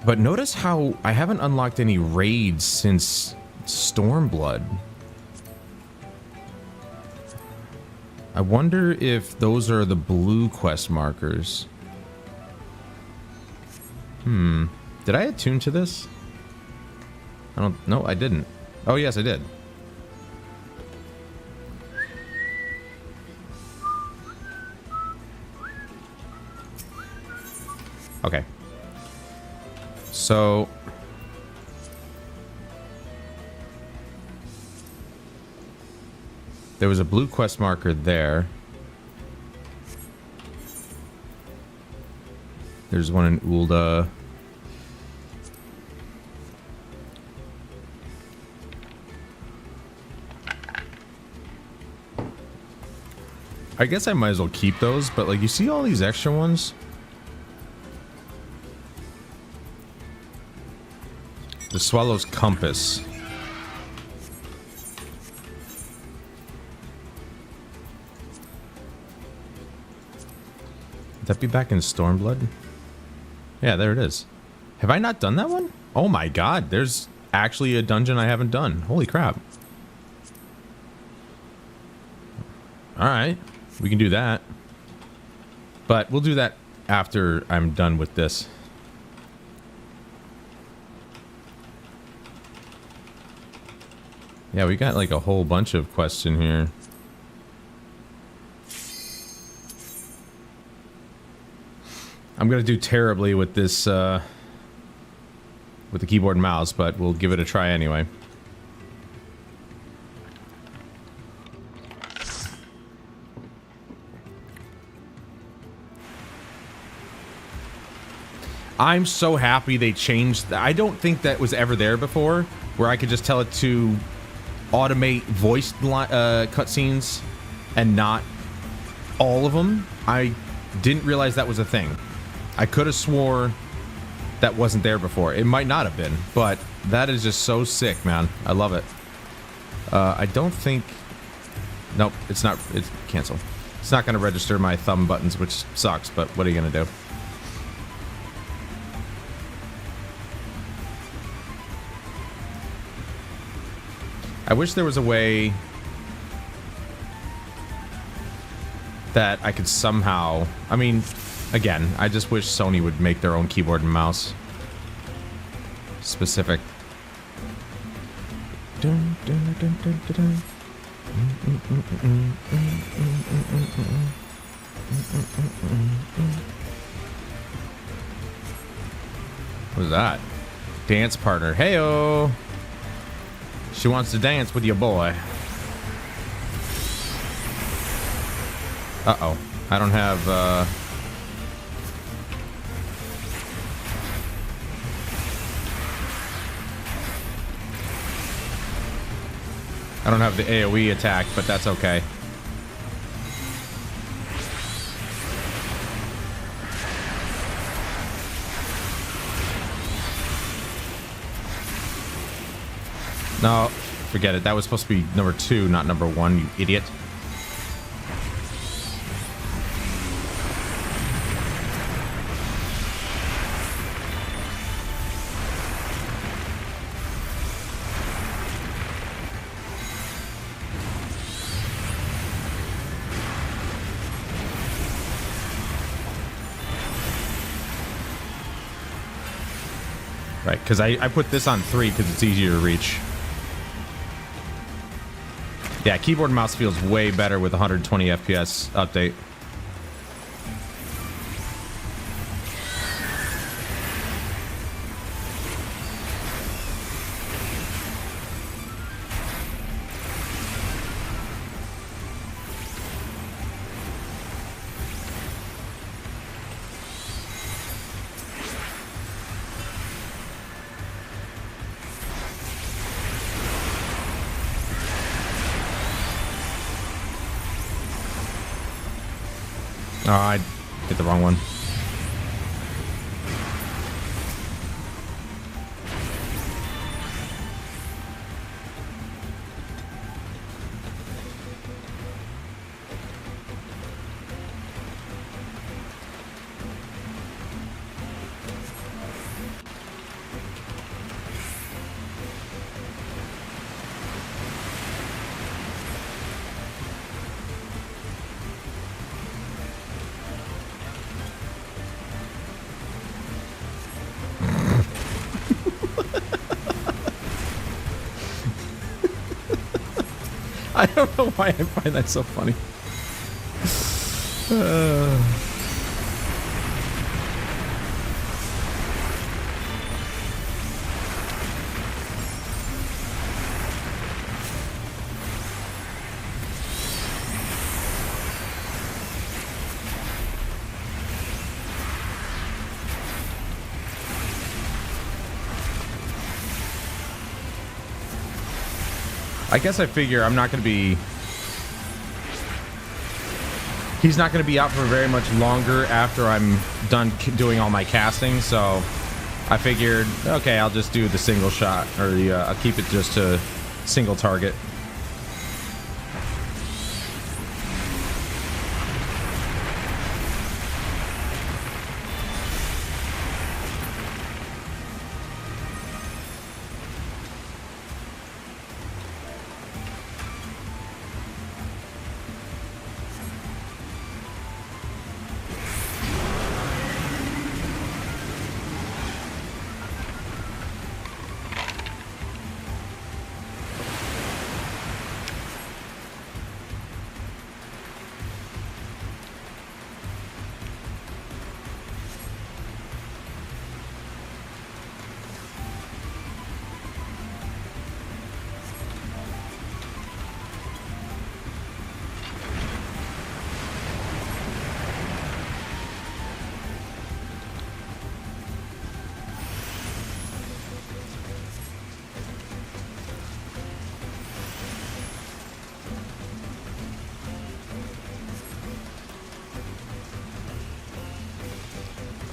But notice how I haven't unlocked any raids since Stormblood. I wonder if those are the blue quest markers. Did I attune to this? I don't know. I didn't. Oh, yes, I did. Okay. So... there was a blue quest marker there. There's one in Ulda. I guess I might as well keep those, but like, you see all these extra ones? The Swallow's Compass. Would that be back in Stormblood? Yeah, there it is. Have I not done that one? Oh my god, there's actually a dungeon I haven't done. Holy crap. Alright. We can do that. But we'll do that after I'm done with this. Yeah, we got like a whole bunch of quests in here. I'm gonna do terribly with this, with the keyboard and mouse, but we'll give it a try anyway. I'm so happy they changed. I don't think that was ever there before, where I could just tell it to automate voice cutscenes and not all of them. I didn't realize that was a thing. I could have swore that wasn't there before. It might not have been, but that is just so sick, man. I love it. I don't think... Nope, it's not... It's cancel. It's not going to register my thumb buttons, which sucks, but what are you going to do? I wish there was a way that I could somehow... I mean, again, I just wish Sony would make their own keyboard and mouse. Specific. What was that? Dance partner. Heyo! She wants to dance with your boy. Uh-oh. I don't have, I don't have the AoE attack, but that's okay. No, forget it. That was supposed to be number 2, not number 1, you idiot. Right, because I put this on 3 because it's easier to reach. Yeah, keyboard and mouse feels way better with 120 FPS update. Oh, I hit the wrong one. I don't know why I find that so funny. I guess I figure I'm not going to be... He's not going to be out for very much longer after I'm done doing all my casting, so I figured, okay, I'll just do the single shot, or the, I'll keep it just to single target.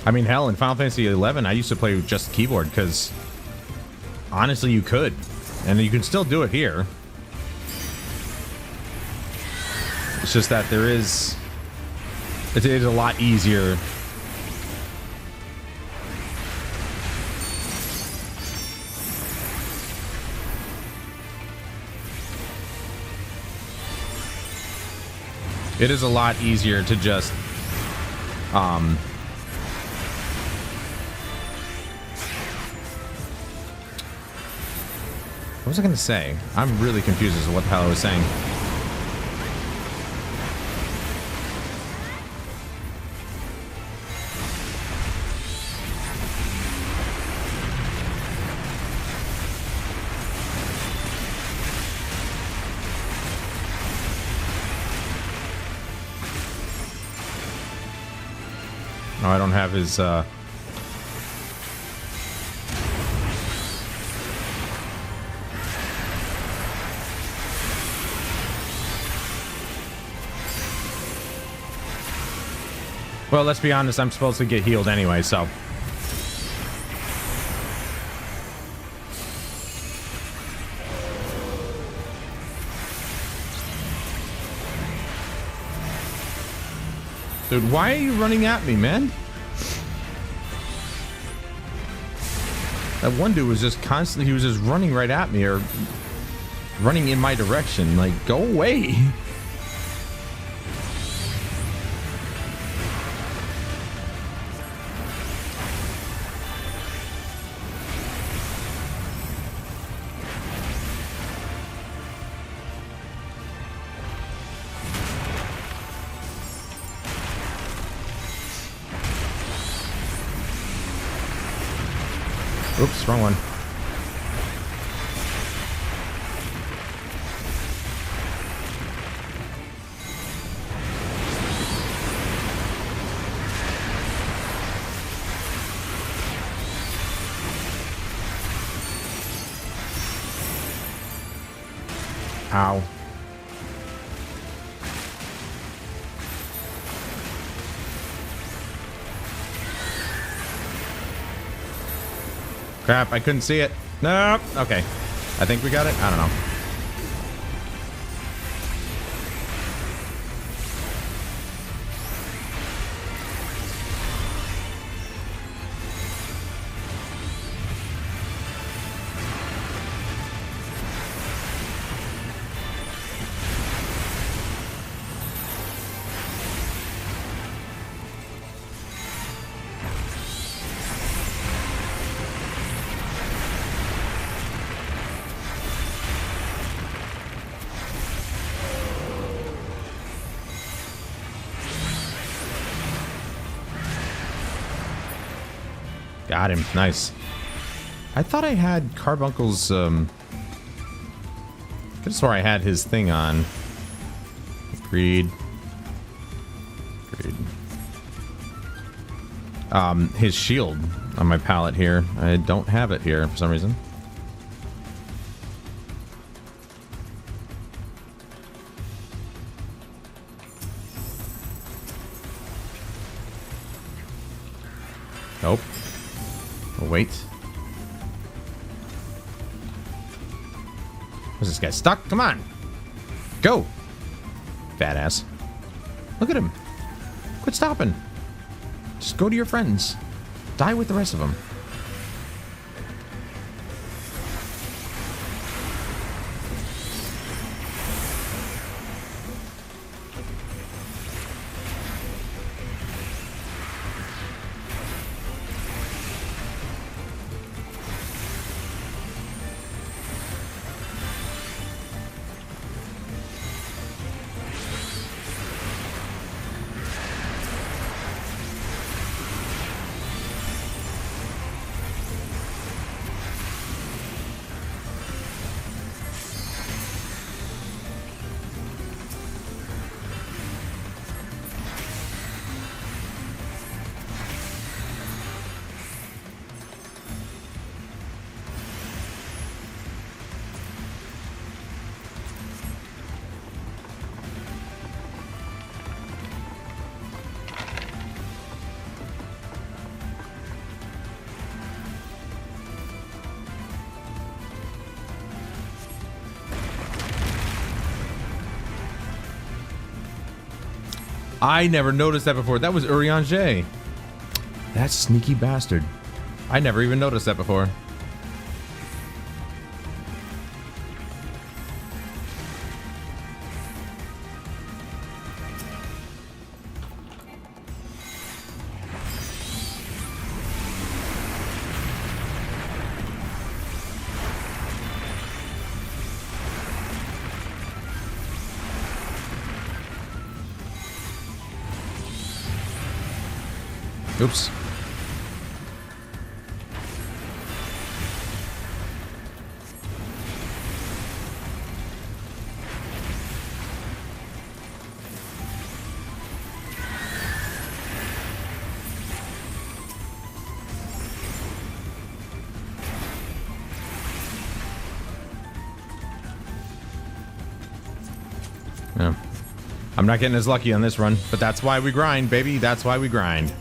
I mean, hell, in Final Fantasy XI, I used to play with just keyboard because honestly, you could, and you can still do it here. It's just that it is a lot easier. It is a lot easier to just what was I going to say? I'm really confused as to what the hell I was saying. No, I don't have his, Well, let's be honest, I'm supposed to get healed anyway, so. Dude, why are you running at me, man? That one dude was just constantly, he was just running right at me, or running in my direction. Like, go away. Oops, wrong one. Ow. Crap, I couldn't see it. Nope. Okay. I think we got it. I don't know. Got him. Nice. I thought I had Carbuncle's, I could have swore I had his thing on. Agreed. His shield on my palette here. I don't have it here for some reason. Nope. Oh, wait. Was this guy stuck? Come on. Go. Fat ass. Look at him. Quit stopping. Just go to your friends. Die with the rest of them. I never noticed that before. That was Urianger. That sneaky bastard. I never even noticed that before. Oops. Yeah. I'm not getting as lucky on this run, but that's why we grind, baby. That's why we grind.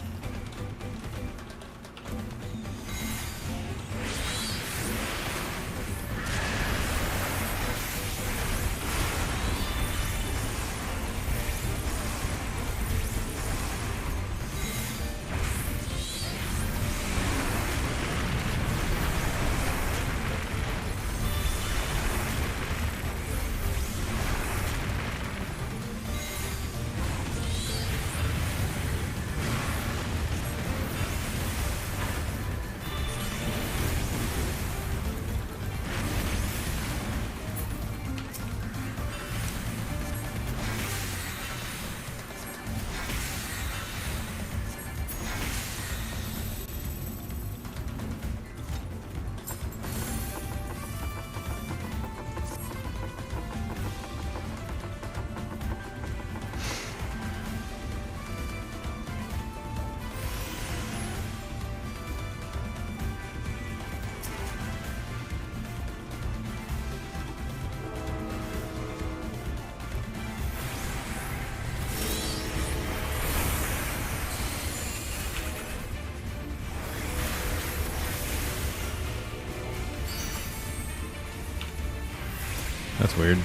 That's weird.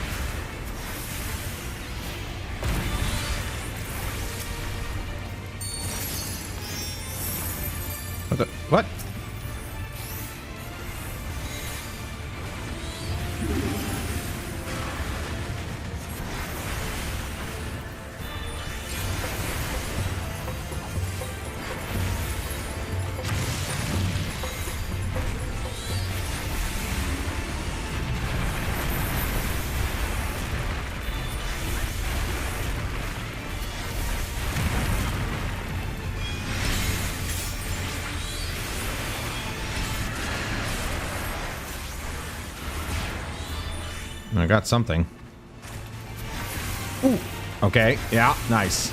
What the? What? I got something. Ooh. Okay. Yeah. Nice.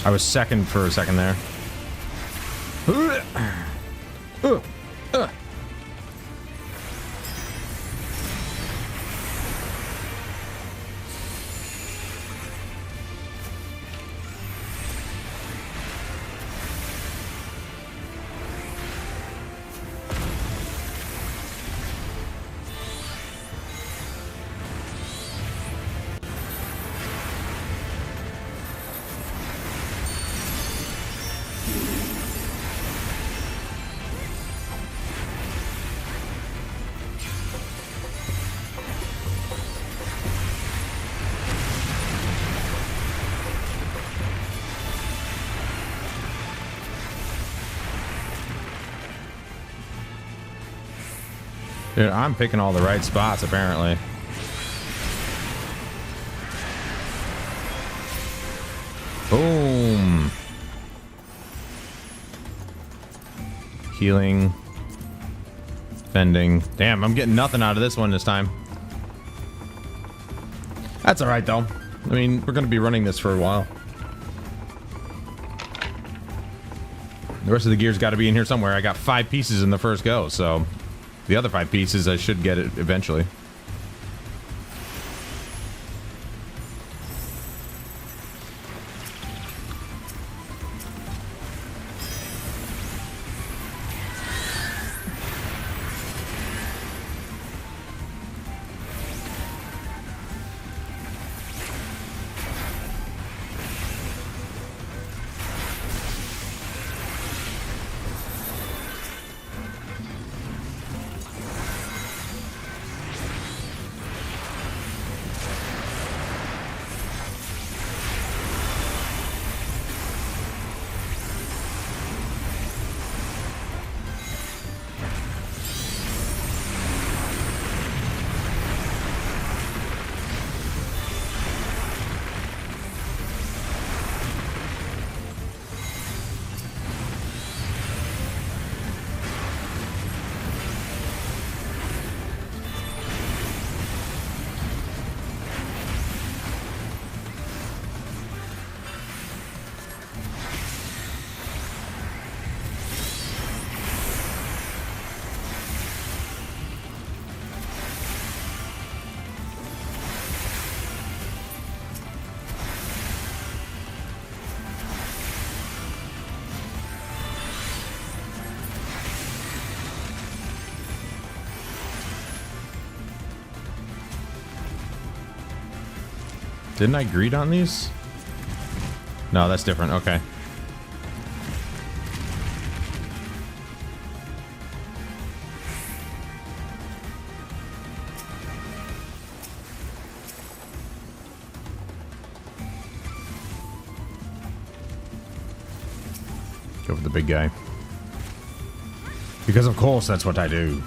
I was second for a second there. Dude, I'm picking all the right spots, apparently. Boom. Healing. Fending. Damn, I'm getting nothing out of this one this time. That's alright, though. I mean, we're going to be running this for a while. The rest of the gear's got to be in here somewhere. I got 5 pieces in the first go, so... The other 5 pieces, I should get it eventually. Didn't I greed on these? No, that's different. Okay. Go for the big guy. Because of course that's what I do.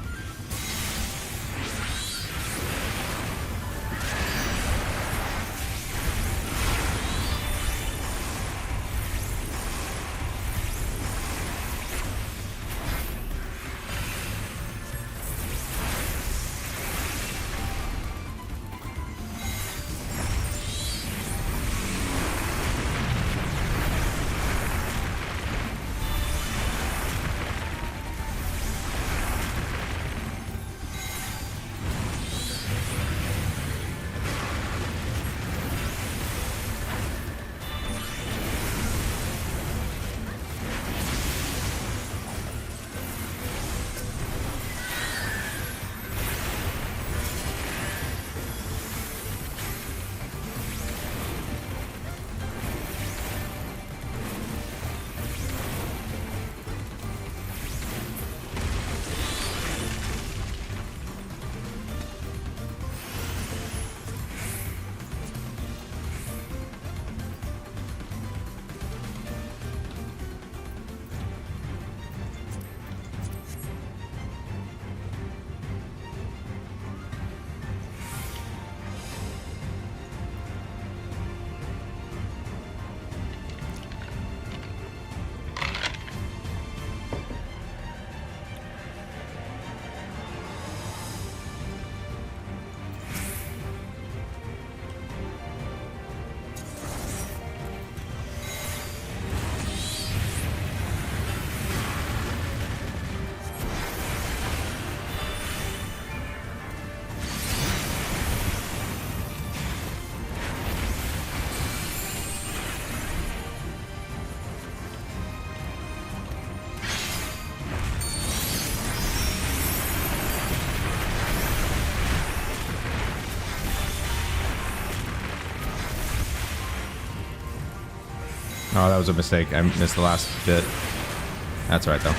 Oh, that was a mistake. I missed the last bit. That's right, though.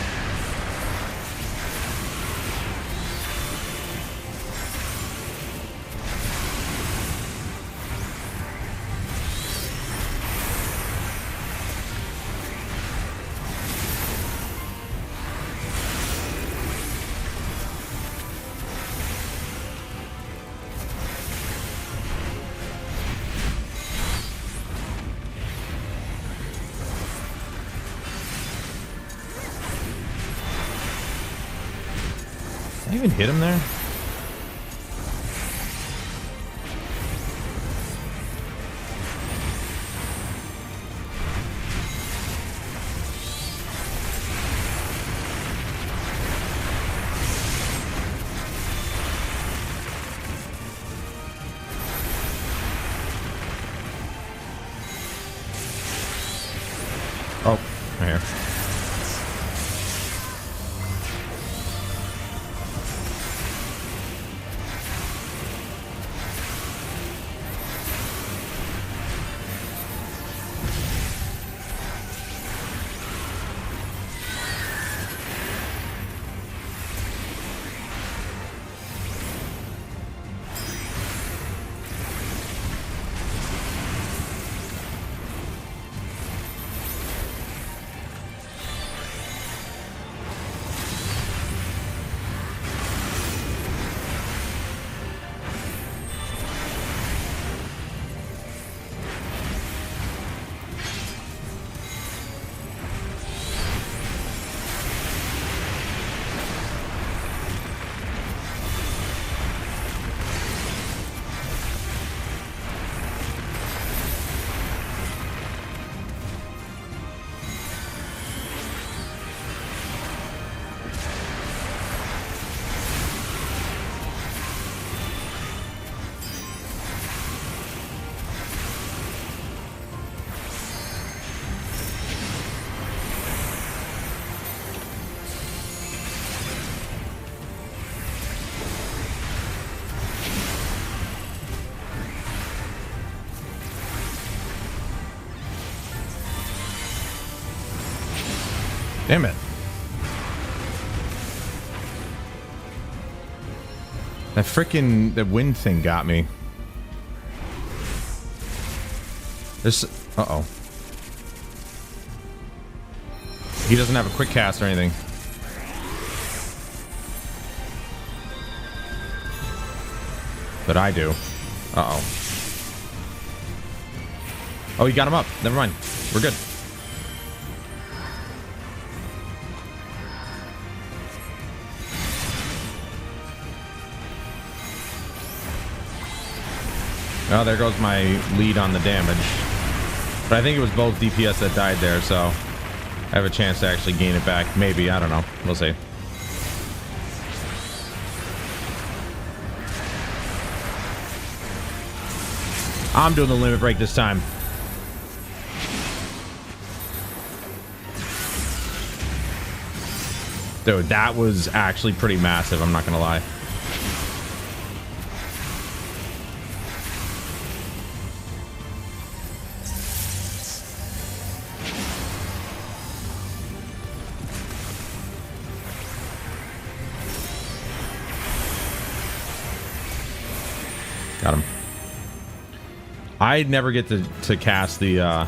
Did I even hit him there? Oh, right here. Damn it. That wind thing got me. This. Uh-oh. He doesn't have a quick cast or anything. But I do. Uh-oh. Oh, you got him up. Never mind. We're good. Oh, there goes my lead on the damage. But I think it was both DPS that died there, so I have a chance to actually gain it back. Maybe. I don't know. We'll see. I'm doing the limit break this time. Dude, that was actually pretty massive, I'm not gonna lie. Got him. I never get to cast the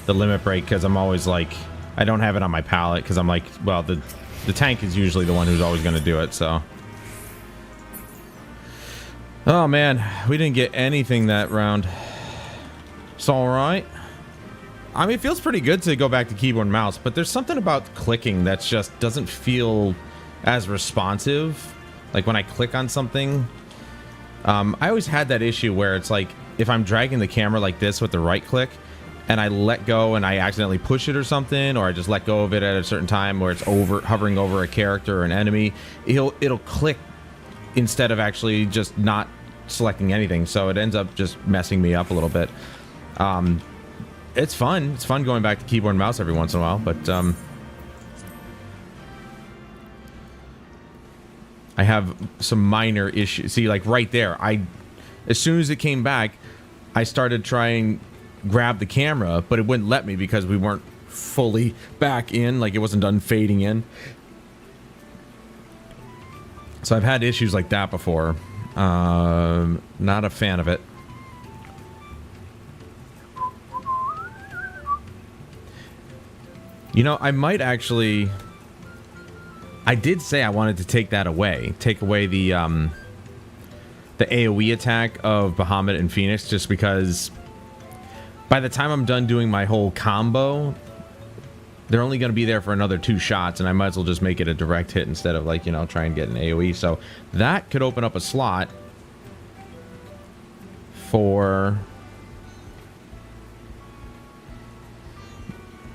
limit break because I'm always like, I don't have it on my palette because I'm like, well, the tank is usually the one who's always going to do it, so. Oh man, we didn't get anything that round. It's alright. I mean, it feels pretty good to go back to keyboard and mouse, but there's something about clicking that just doesn't feel as responsive. Like when I click on something, I always had that issue where it's like, if I'm dragging the camera like this with the right click and I let go and I accidentally push it or something, or I just let go of it at a certain time where it's hovering over a character or an enemy, it'll click instead of actually just not selecting anything. So it ends up just messing me up a little bit. It's fun. It's fun going back to keyboard and mouse every once in a while, but I have some minor issues. See, like right there, as soon as it came back, I started trying grab the camera, but it wouldn't let me because we weren't fully back in, like it wasn't done fading in. So I've had issues like that before. Not a fan of it. You know, I might actually... I did say I wanted to take that away. Take away the AoE attack of Bahamut and Phoenix, just because by the time I'm done doing my whole combo, they're only going to be there for another 2 shots, and I might as well just make it a direct hit instead of, like, you know, try and get an AoE. So that could open up a slot for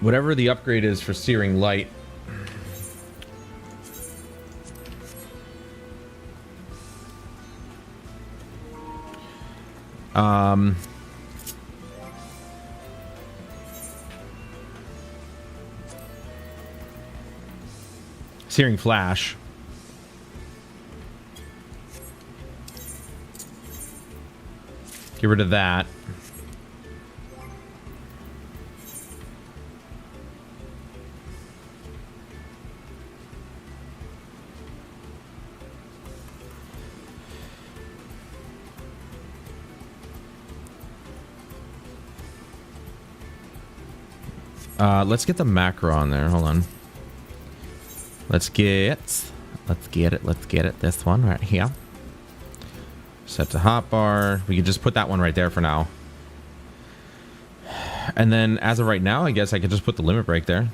whatever the upgrade is for Searing Light. Searing Flash. Get rid of that. Let's get the macro on there. Hold on. Let's get it. This one right here. Set to hotbar. We can just put that one right there for now. And then as of right now, I guess I could just put the limit break there.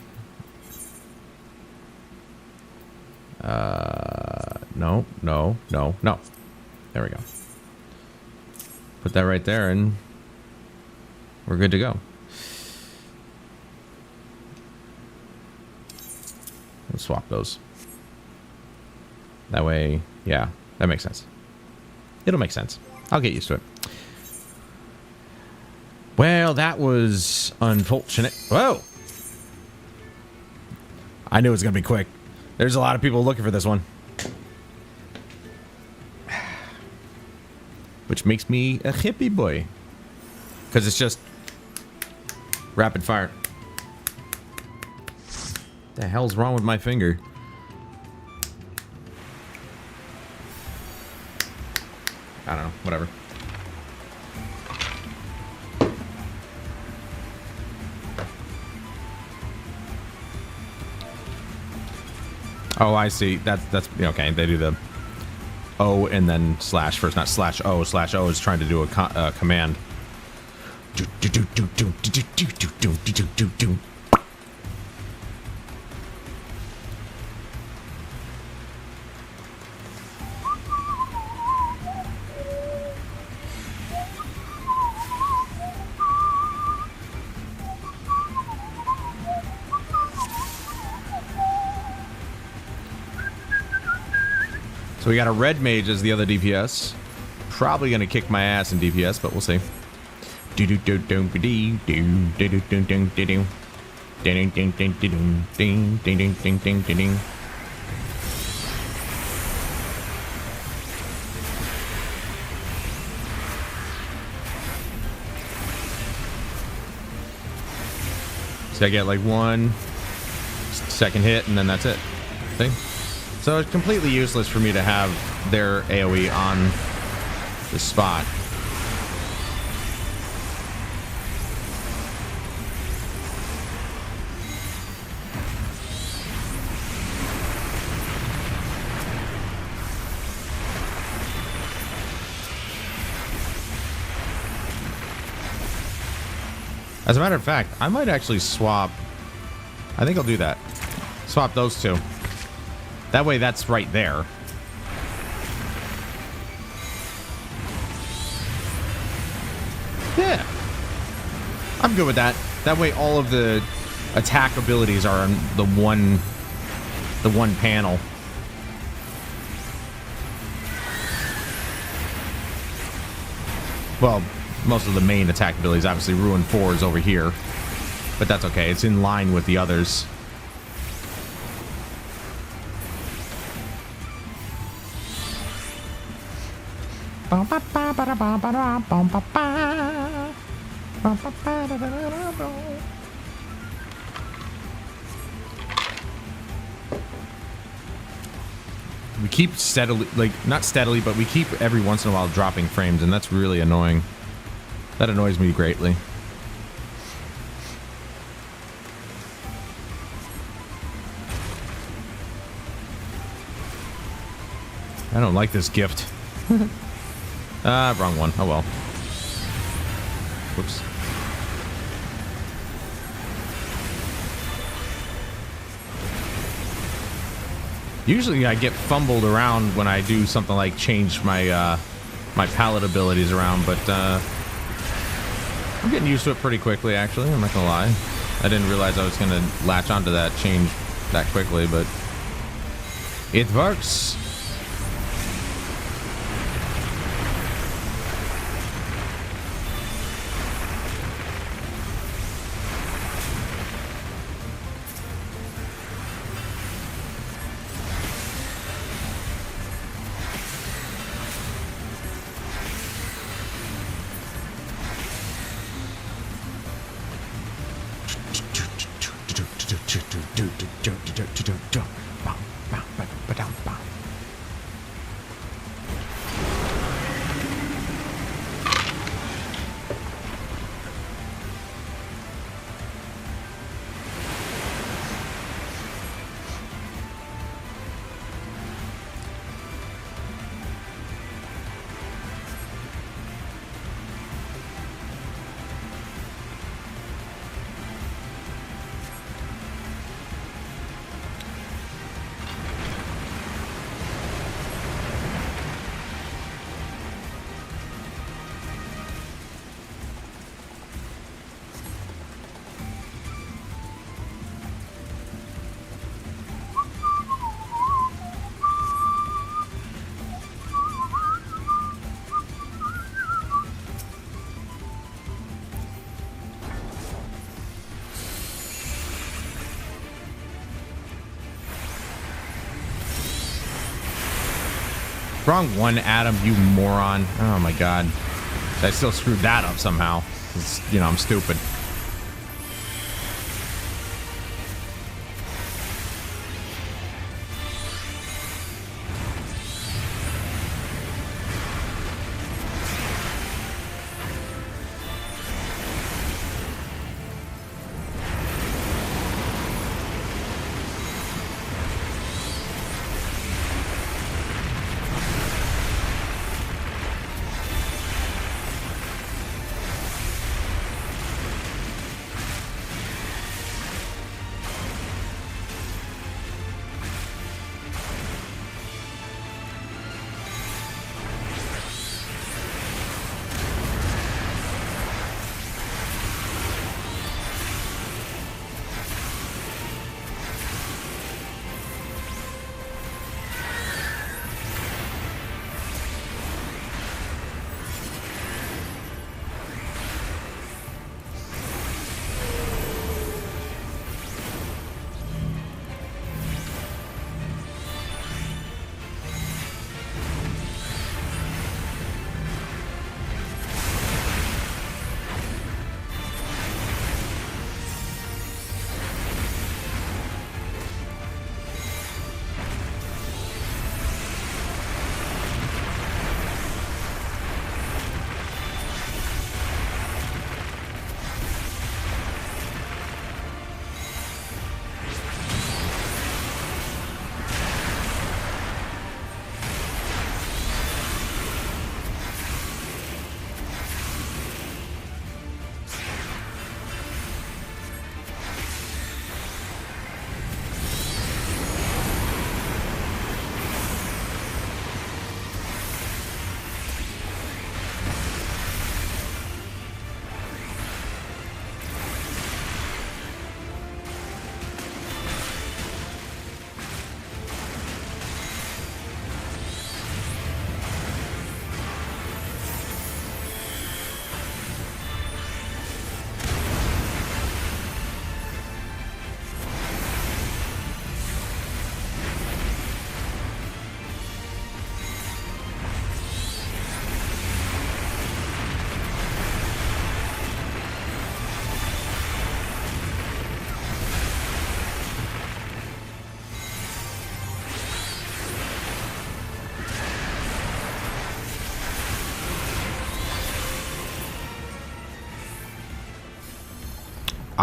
No. There we go. Put that right there and we're good to go. Let's swap those. That way, yeah, that makes sense. It'll make sense. I'll get used to it. Well, that was unfortunate. Whoa! I knew it was going to be quick. There's a lot of people looking for this one. Which makes me a hippie boy. Because it's just rapid fire. The hell's wrong with my finger? I don't know. Whatever. Oh, I see. That's okay. They do the O and then slash first, not slash O. Slash O is trying to do a command. So we got a red mage as the other DPS. Probably gonna kick my ass in DPS, but we'll see. So I get like 1 second hit, and then that's it. See? So it's completely useless for me to have their AoE on the spot. As a matter of fact, I might actually swap. I think I'll do that. Swap those two. That way that's right there. Yeah. I'm good with that. That way all of the attack abilities are on the one panel. Well, most of the main attack abilities, obviously Ruin 4 is over here. But that's okay. It's in line with the others. We keep steadily, like, not steadily, but we keep every once in a while dropping frames, and that's really annoying. That annoys me greatly. I don't like this gift. Wrong one. Oh well. Whoops. Usually I get fumbled around when I do something like change my my palette abilities around, but I'm getting used to it pretty quickly, actually. I'm not gonna lie. I didn't realize I was gonna latch onto that change that quickly, but it works. Wrong one, Adam, you moron. Oh my god. I still screwed that up somehow. You know, I'm stupid.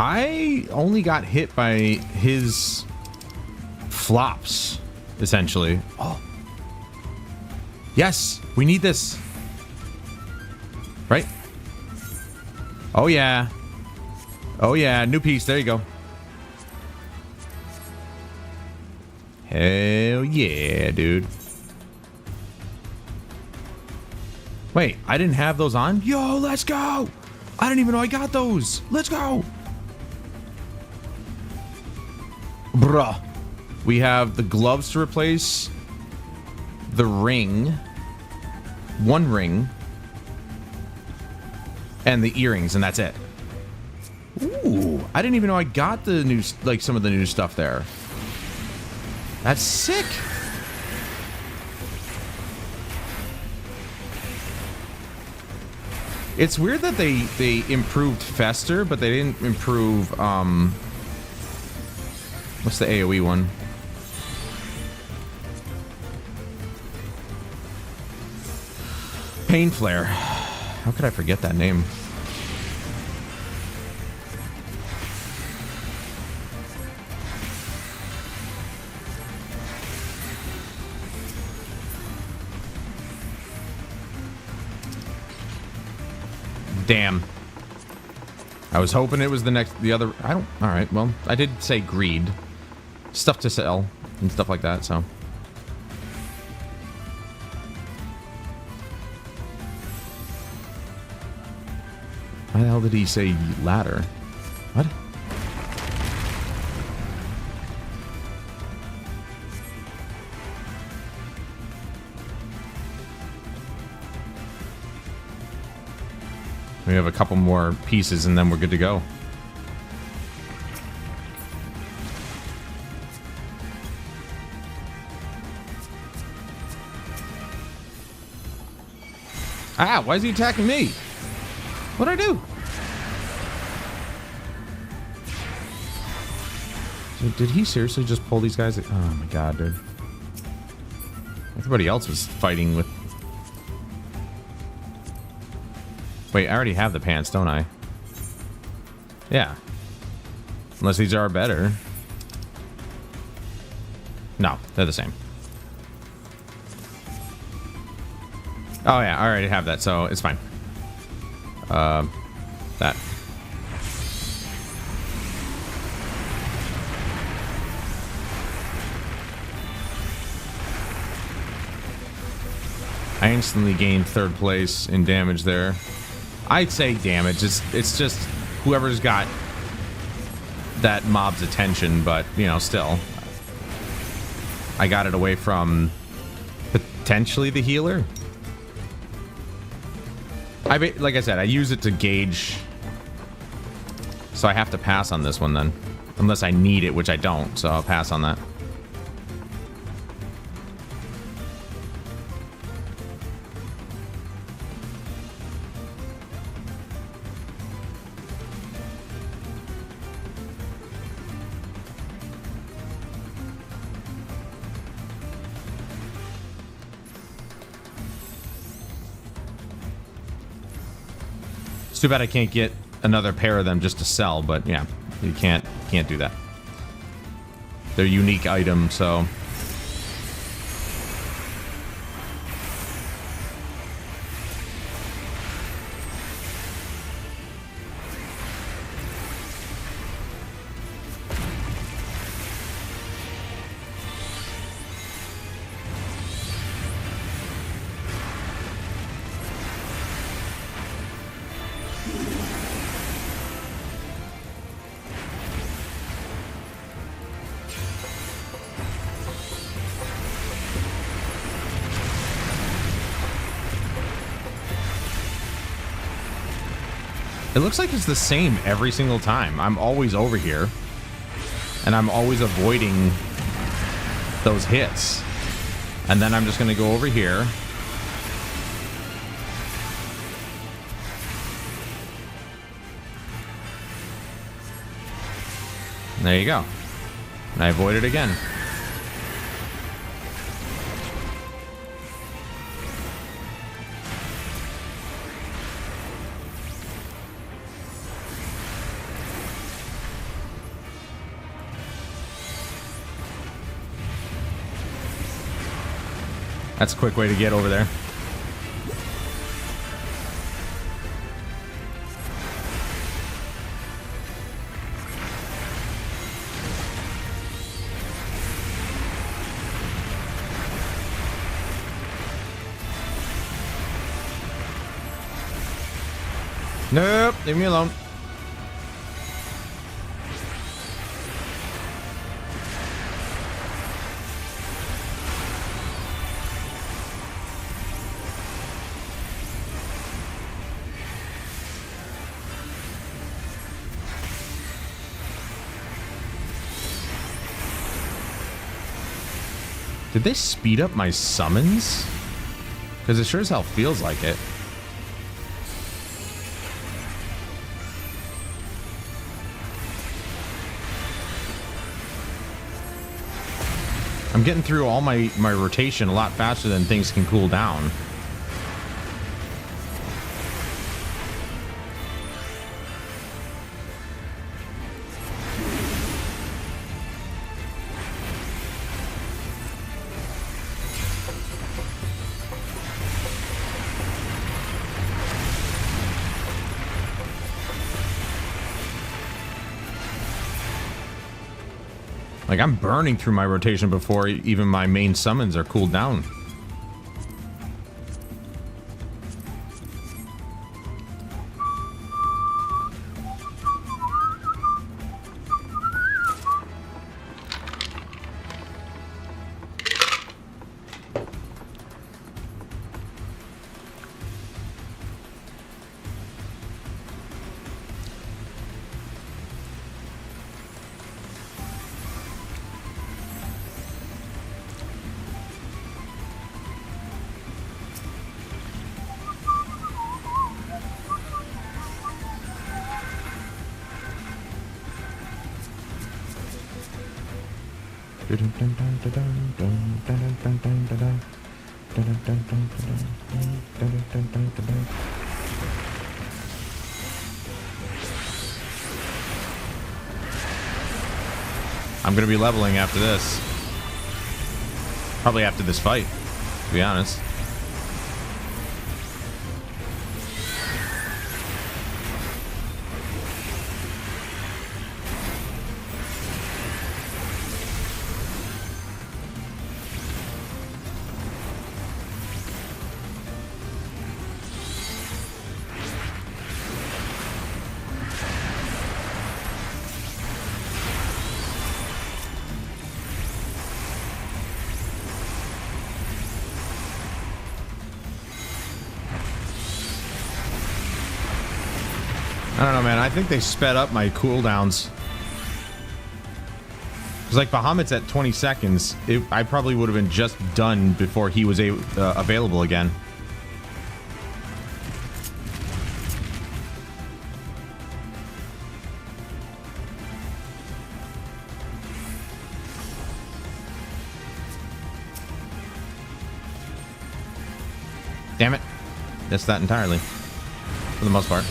I only got hit by his flops, essentially. Oh. Yes, we need this. Right? Oh, yeah. Oh, yeah. New piece. There you go. Hell yeah, dude. Wait, I didn't have those on? Yo, let's go! I didn't even know I got those. Let's go! Bruh. We have the gloves to replace, the ring, one ring, and the earrings, and that's it. Ooh, I didn't even know I got the new, like, some of the new stuff there. That's sick. It's weird that they improved Fester, but they didn't improve, what's the AoE one? Pain Flare. How could I forget that name? Damn. I was hoping it was the other. I don't. All right. Well, I did say greed. Stuff to sell and stuff like that, so. Why the hell did he say ladder? What? We have a couple more pieces and then we're good to go. Ah, why is he attacking me? What'd I do? Did he seriously just pull these guys? Oh my god, dude. Everybody else was fighting with... Wait, I already have the pants, don't I? Yeah. Unless these are better. No, they're the same. Oh yeah, I already have that, so it's fine. That. I instantly gained 3rd place in damage there. I'd say damage. It's just whoever's got that mob's attention, but you know, still, I got it away from potentially the healer. Like I said, I use it to gauge, so I have to pass on this one then, unless I need it, which I don't. So I'll pass on that. It's too bad I can't get another pair of them just to sell, but yeah, you can't do that. They're unique items, so. It looks like it's the same every single time. I'm always over here, and I'm always avoiding those hits. And then I'm just going to go over here. And there you go. And I avoid it again. That's a quick way to get over there. Nope, leave me alone. Did they speed up my summons? Because it sure as hell feels like it. I'm getting through all my rotation a lot faster than things can cool down. Like, I'm burning through my rotation before even my main summons are cooled down. I'm gonna be leveling after this. Probably after this fight, to be honest. I don't know, man. I think they sped up my cooldowns. Because, like, Bahamut's at 20 seconds. I probably would have been just done before he was available again. Damn it. Missed that entirely. For the most part.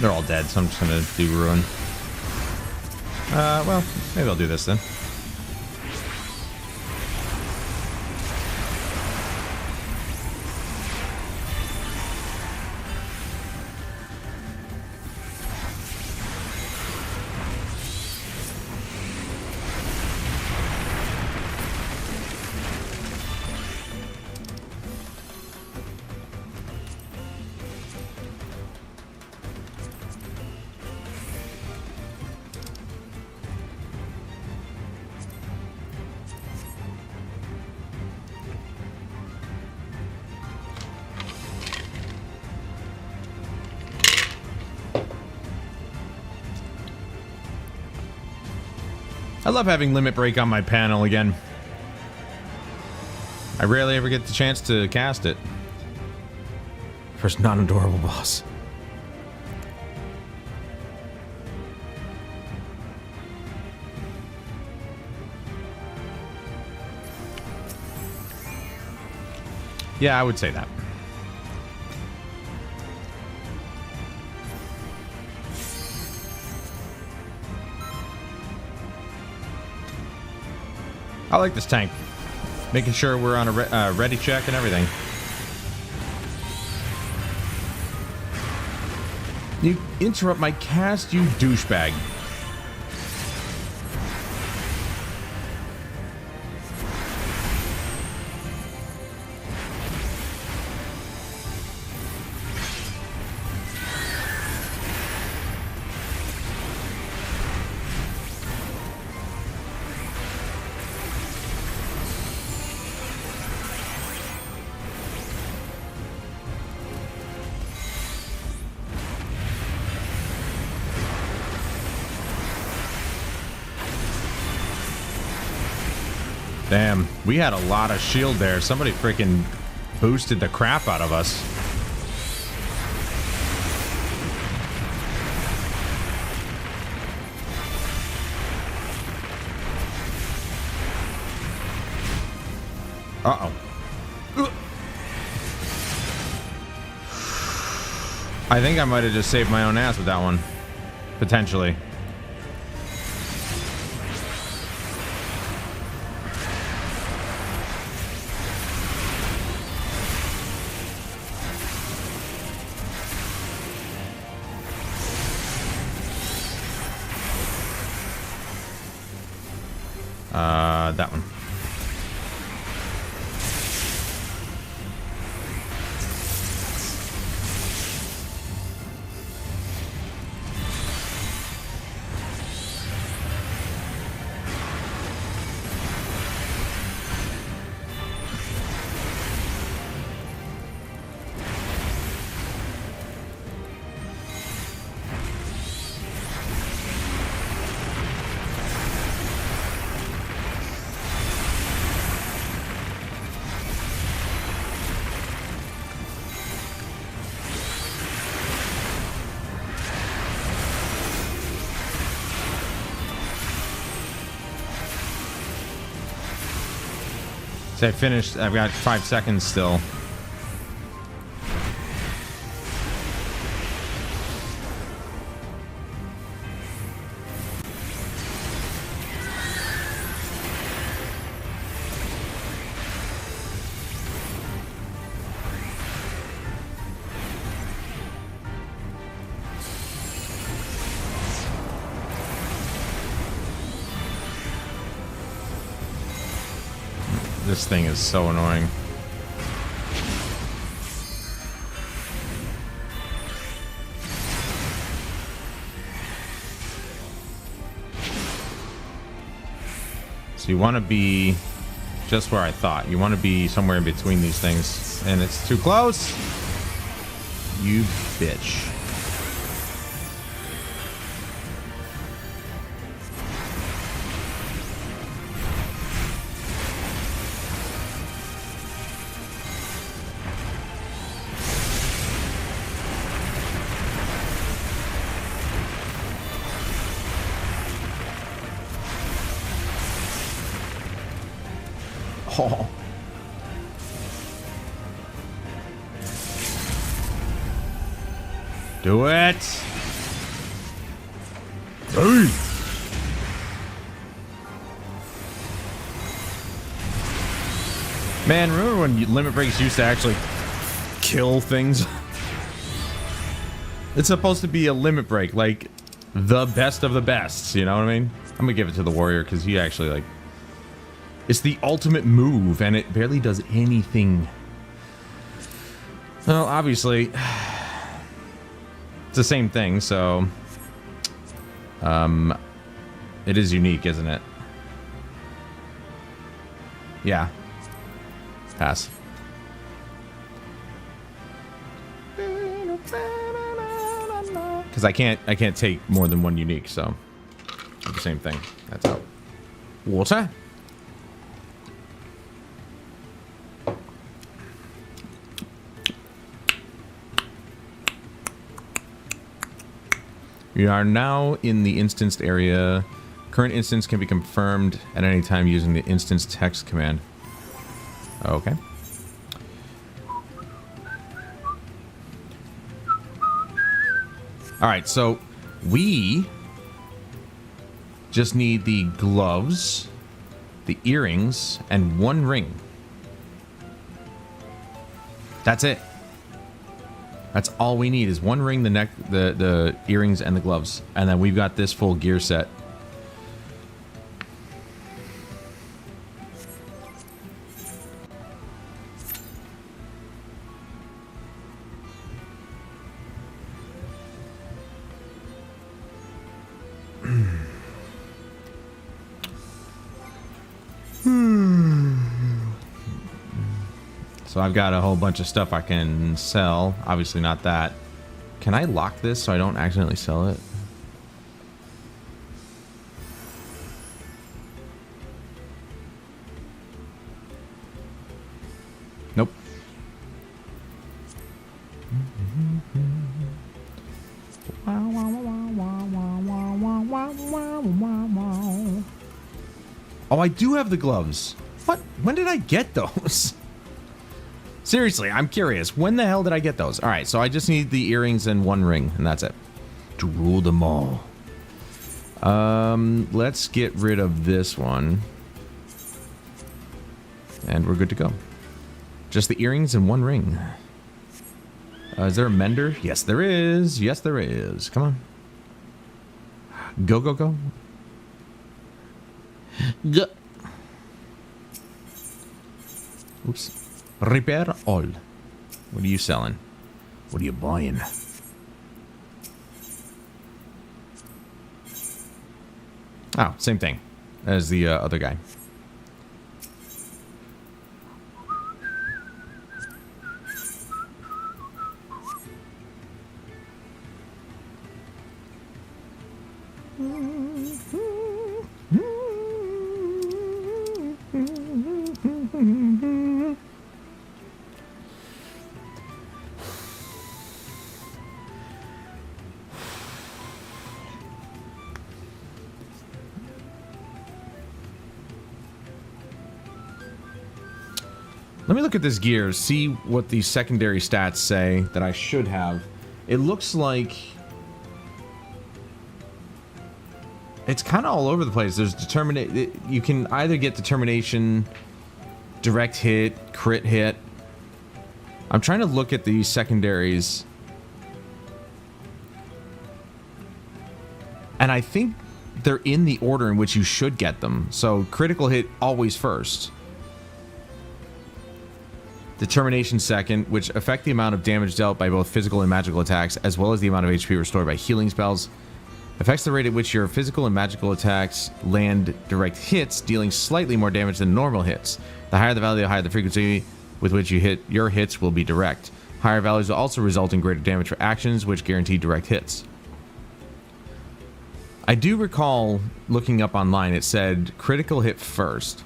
They're all dead, so I'm just gonna do Ruin. Well, maybe I'll do this then. I love having Limit Break on my panel again. I rarely ever get the chance to cast it. First non-adorable boss. Yeah, I would say that. I like this tank. Making sure we're on a ready check and everything. You interrupt my cast, you douchebag. Damn, we had a lot of shield there. Somebody freaking boosted the crap out of us. Uh-oh. I think I might have just saved my own ass with that one. Potentially. That one. I finished. I've got 5 seconds still. This thing is so annoying. So you want to be just where I thought. You want to be somewhere in between these things. And it's too close. You bitch. Oh. Do it. Hey. Man, remember when limit breaks used to actually kill things? It's supposed to be a limit break, like the best of the best, you know what I mean? I'm gonna give it to the warrior because he actually, like, it's the ultimate move, and it barely does anything. Well, obviously, it's the same thing, so... it is unique, isn't it? Yeah. Pass. Because I can't take more than one unique, so... the same thing. That's out. Water? We are now in the instanced area. Current instance can be confirmed at any time using the instance text command. Okay. Alright, so we just need the gloves, the earrings, and one ring. That's it. That's all we need is one ring, the earrings, and the gloves. And then we've got this full gear set. So I've got a whole bunch of stuff I can sell. Obviously not that. Can I lock this so I don't accidentally sell it? Nope. Oh, I do have the gloves. What? When did I get those? Seriously, I'm curious. When the hell did I get those? All right, so I just need the earrings and one ring, and that's it. To rule them all. Let's get rid of this one. And we're good to go. Just the earrings and one ring. Is there a mender? Yes, there is. Yes, there is. Come on. Go, go, go. Go. Oops. Repair all. What are you selling? What are you buying? Oh, same thing as the other guy. Let me look at this gear, see what the secondary stats say that I should have. It looks like it's kind of all over the place. There's you can either get determination, direct hit, crit hit. I'm trying to look at the secondaries. And I think they're in the order in which you should get them. So critical hit always first. Determination second, which affect the amount of damage dealt by both physical and magical attacks, as well as the amount of HP restored by healing spells. Affects the rate at which your physical and magical attacks land direct hits, dealing slightly more damage than normal hits. The higher the value, the higher the frequency with which you hit your hits will be direct. Higher values will also result in greater damage for actions, which guarantee direct hits. I do recall looking up online, it said critical hit first.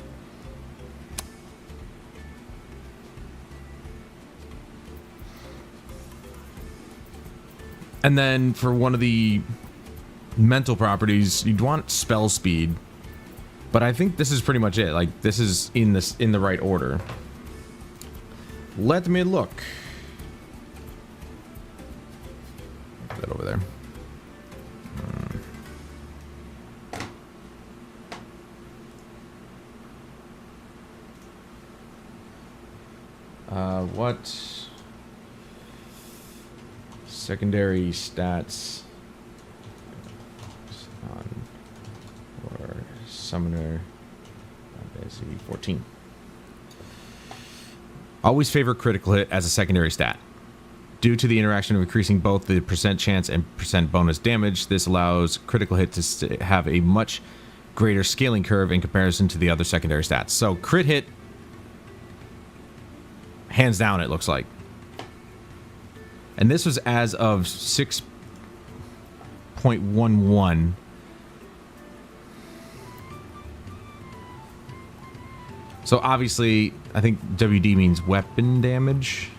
And then for one of the mental properties, you'd want spell speed. But I think this is pretty much it. Like, this is in the right order. Let me look. Put that over there. What secondary stats on or summoner? 14. Always favor critical hit as a secondary stat. Due to the interaction of increasing both the percent chance and percent bonus damage, this allows critical hit to have a much greater scaling curve in comparison to the other secondary stats. So crit hit, hands down, it looks like. And this was as of 6.11. So obviously, I think WD means weapon damage.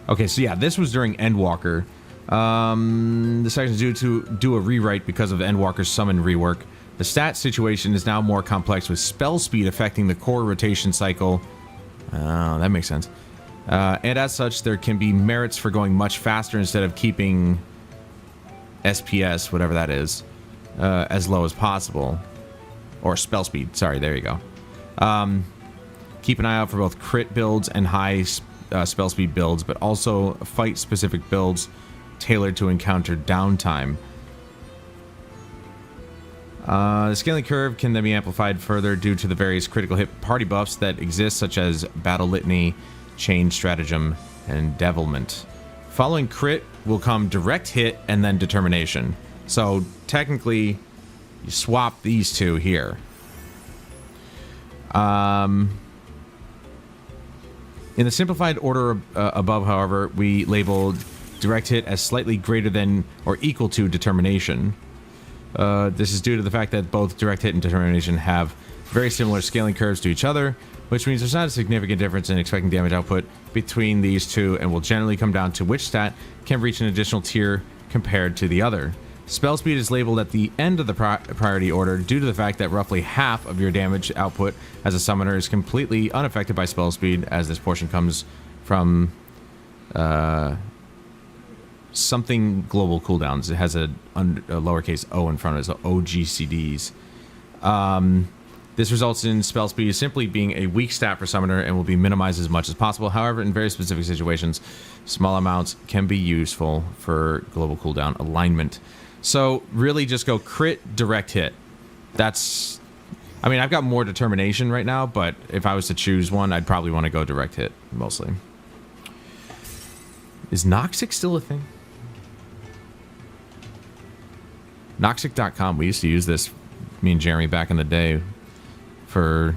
Okay, so yeah, this was during Endwalker. The section is due to do a rewrite because of Endwalker's summon rework. The stat situation is now more complex with spell speed affecting the core rotation cycle. Oh, that makes sense. And as such, there can be merits for going much faster instead of keeping SPS, whatever that is, as low as possible. Or spell speed. Sorry, there you go. Keep an eye out for both crit builds and high spell speed builds, but also fight-specific builds tailored to encounter downtime. The scaling curve can then be amplified further due to the various critical hit party buffs that exist, such as Battle Litany, Chain Stratagem, and Devilment. Following crit will come direct hit and then determination. So technically, you swap these two here. In the simplified order above, however, we labeled direct hit as slightly greater than or equal to determination. This is due to the fact that both direct hit and determination have very similar scaling curves to each other, which means there's not a significant difference in expecting damage output between these two and will generally come down to which stat can reach an additional tier compared to the other. Spell speed is labeled at the end of the priority order due to the fact that roughly half of your damage output as a summoner is completely unaffected by spell speed, as this portion comes from something global cooldowns. It has a lowercase o in front of it, so OGCDs. This results in spell speed simply being a weak stat for summoner and will be minimized as much as possible. However, in very specific situations, small amounts can be useful for global cooldown alignment. So really just go crit, direct hit. That's, I mean, I've got more determination right now, but if I was to choose one, I'd probably want to go direct hit mostly. Is Noxic still a thing? Noxic.com. We used to use this, me and Jeremy, back in the day for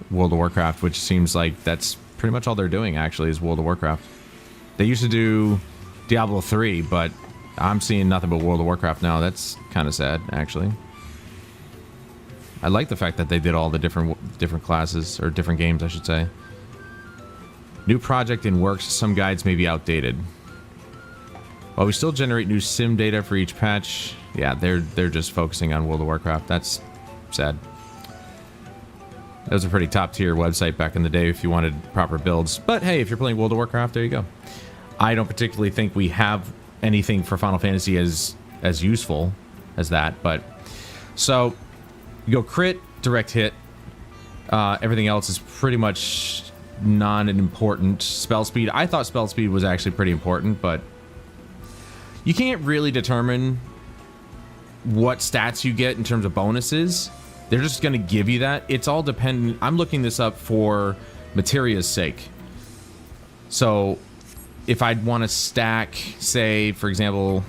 World of Warcraft, which seems like that's pretty much all they're doing, actually, is World of Warcraft. They used to do Diablo 3, but I'm seeing nothing but World of Warcraft now. That's kind of sad, actually. I like the fact that they did all the different classes, or different games, I should say. New project in works. Some guides may be outdated. While we still generate new sim data for each patch, yeah, they're just focusing on World of Warcraft. That's sad. That was a pretty top-tier website back in the day if you wanted proper builds. But hey, if you're playing World of Warcraft, there you go. I don't particularly think we have anything for Final Fantasy as useful as that, but so you go crit, direct hit. Everything else is pretty much non-important. Spell speed, I thought spell speed was actually pretty important, but you can't really determine what stats you get in terms of bonuses. They're just going to give you that. It's all dependent. I'm looking this up for Materia's sake. So if I'd want to stack, say, for example,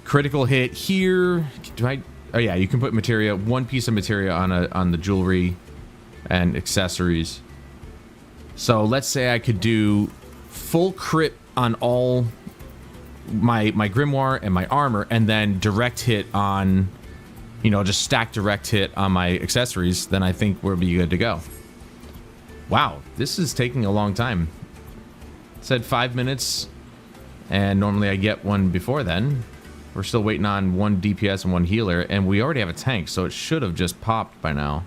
critical hit here. Do I? Oh yeah, you can put materia, one piece of materia on the jewelry and accessories. So let's say I could do full crit on all my grimoire and my armor, and then direct hit on, you know, just stack direct hit on my accessories. Then I think we'll be good to go. Wow, this is taking a long time. It said 5 minutes, and normally I get one before then. We're still waiting on one DPS and one healer, and we already have a tank, so it should have just popped by now,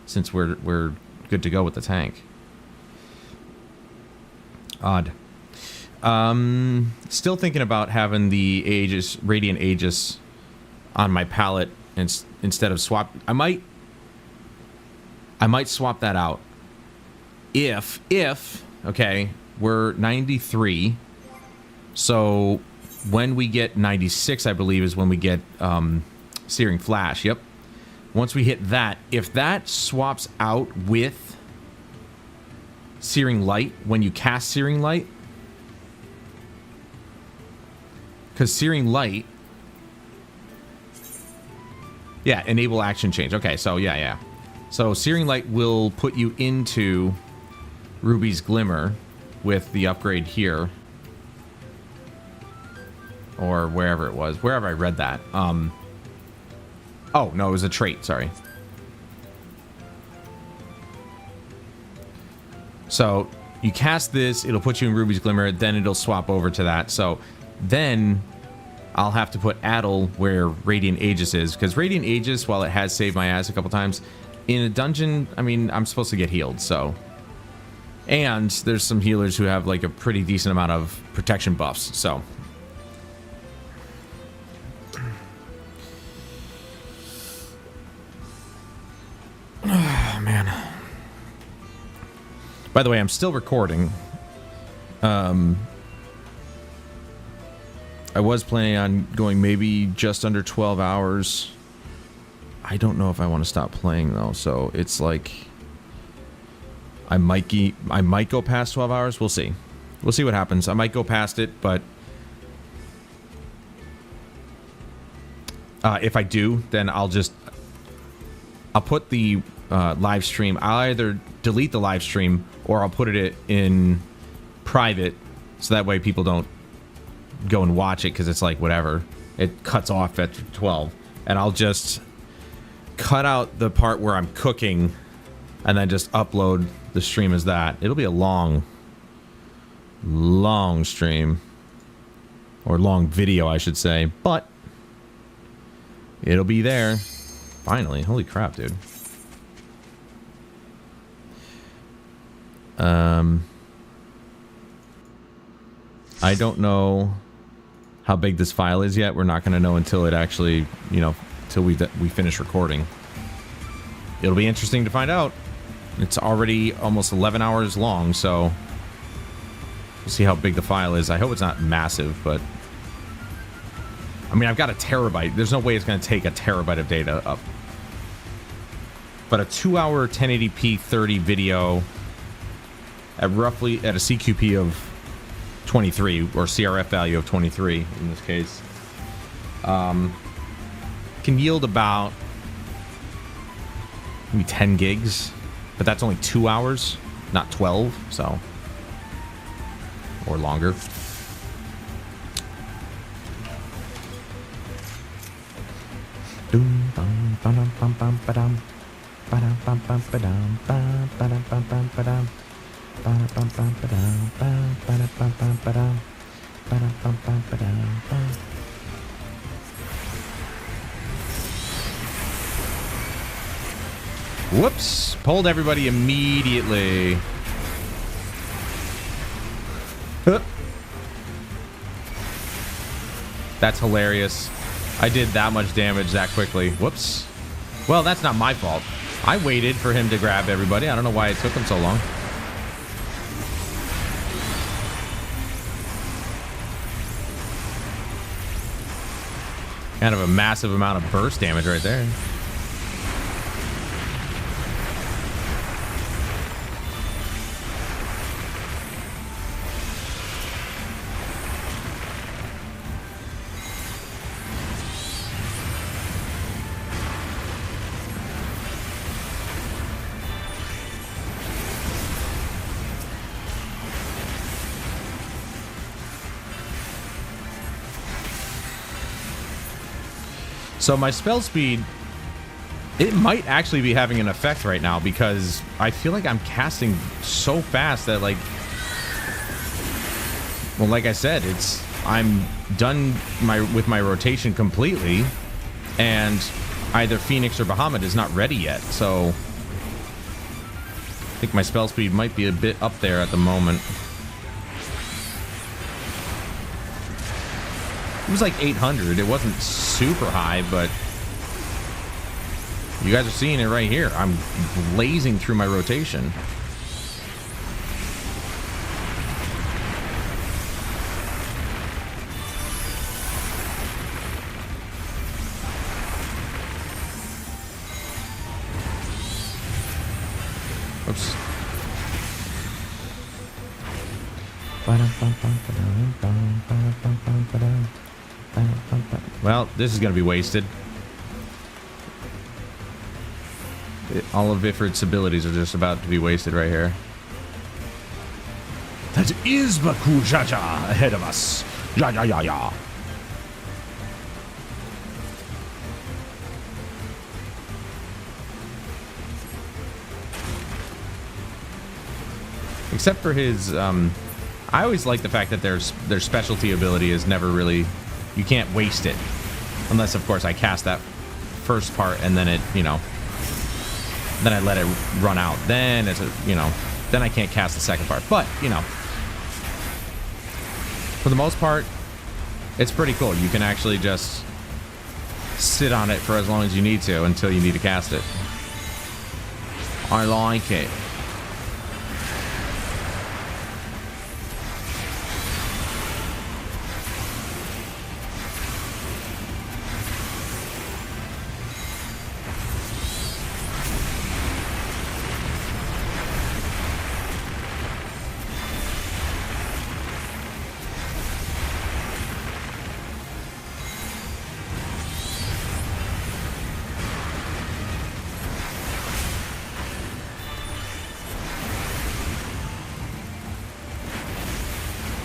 since we're good to go with the tank. Odd. Still thinking about having the Aegis, Radiant Aegis, on my palette instead of swap. I might swap that out. If okay, we're 93, so when we get 96, I believe, is when we get Searing Flash. Yep. Once we hit that, if that swaps out with Searing Light, when you cast Searing Light, because Searing Light, yeah, enable action change. Okay, so yeah. So Searing Light will put you into Ruby's Glimmer with the upgrade here. Or wherever it was. Wherever I read that. Oh, no, it was a trait. Sorry. So, you cast this, it'll put you in Ruby's Glimmer, then it'll swap over to that. So then I'll have to put Adel where Radiant Aegis is, because Radiant Aegis, while it has saved my ass a couple times, in a dungeon, I mean, I'm supposed to get healed, so. And there's some healers who have like a pretty decent amount of protection buffs, so. Oh, man. By the way, I'm still recording. I was planning on going maybe just under 12 hours. I don't know if I want to stop playing though, so it's like I might go past 12 hours. We'll see. We'll see what happens. I might go past it, but if I do, then I'll put the live stream. I'll either delete the live stream or I'll put it in private, so that way people don't go and watch it, because it's like whatever, it cuts off at 12, and I'll just cut out the part where I'm cooking and then just upload the stream as that. It'll be a long stream, or long video I should say, but it'll be there finally. Holy crap, dude. I don't know how big this file is yet. We're not going to know until it actually, you know, till we finish recording. It'll be interesting to find out. It's already almost 11 hours long, so we'll see how big the file is. I hope it's not massive, but I mean, I've got a terabyte. There's no way it's going to take a terabyte of data up. But a 2-hour 1080p 30 video at roughly at a CQP of 23, or CRF value of 23 in this case, can yield about maybe 10 gigs, but that's only 2 hours, not 12, so, or longer. Whoops! Pulled everybody immediately. Huh. That's hilarious. I did that much damage that quickly. Whoops. Well, that's not my fault. I waited for him to grab everybody. I don't know why it took him so long. Kind of a massive amount of burst damage right there. So my spell speed, it might actually be having an effect right now, because I feel like I'm casting so fast that, like, well, like I said, I'm done with my rotation completely, and either Phoenix or Bahamut is not ready yet, so I think my spell speed might be a bit up there at the moment. It was like 800. It wasn't super high, but you guys are seeing it right here. I'm blazing through my rotation. Oops. Well, this is going to be wasted. All of Ifrit's abilities are just about to be wasted right here. That is Baku Jaja ahead of us. Ya ya ya ya. Except for his, I always like the fact that their specialty ability is never really, you can't waste it. Unless, of course, I cast that first part and then it, you know, then I let it run out. Then it's a, you know, then I can't cast the second part. But, you know, for the most part, it's pretty cool. You can actually just sit on it for as long as you need to until you need to cast it. I like it.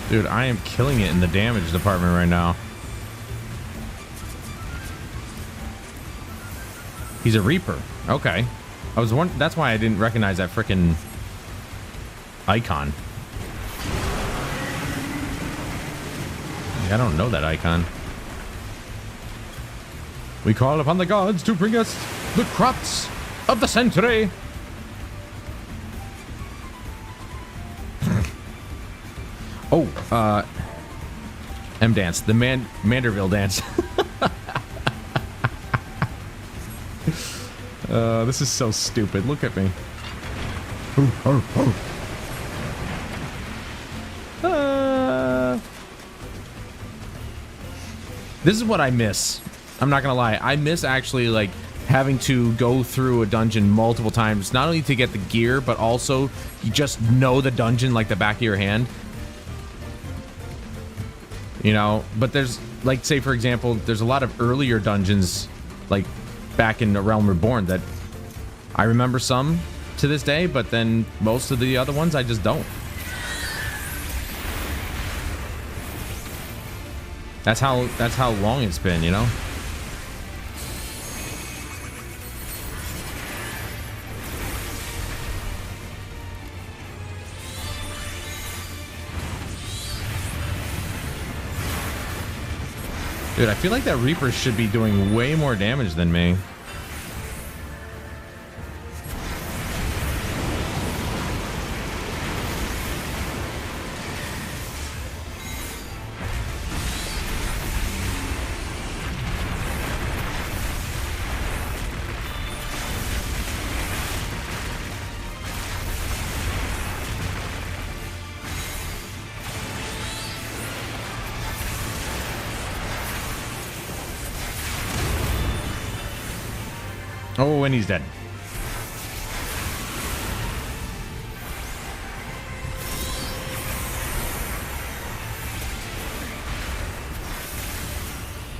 Dude, I am killing it in the damage department right now. He's a Reaper. Okay. I was wondering, that's why I didn't recognize that frickin' icon. I don't know that icon. We call upon the gods to bring us the crops of the century. Oh, M dance, the Manderville dance. This is so stupid. Look at me. This is what I miss. I'm not gonna lie. I miss actually like having to go through a dungeon multiple times, not only to get the gear, but also you just know the dungeon like the back of your hand. You know, but there's, like, say, for example, there's a lot of earlier dungeons, like, back in The Realm Reborn that I remember some to this day, but then most of the other ones I just don't. That's how long it's been, you know? Dude, I feel like that Reaper should be doing way more damage than me. Oh, and he's dead.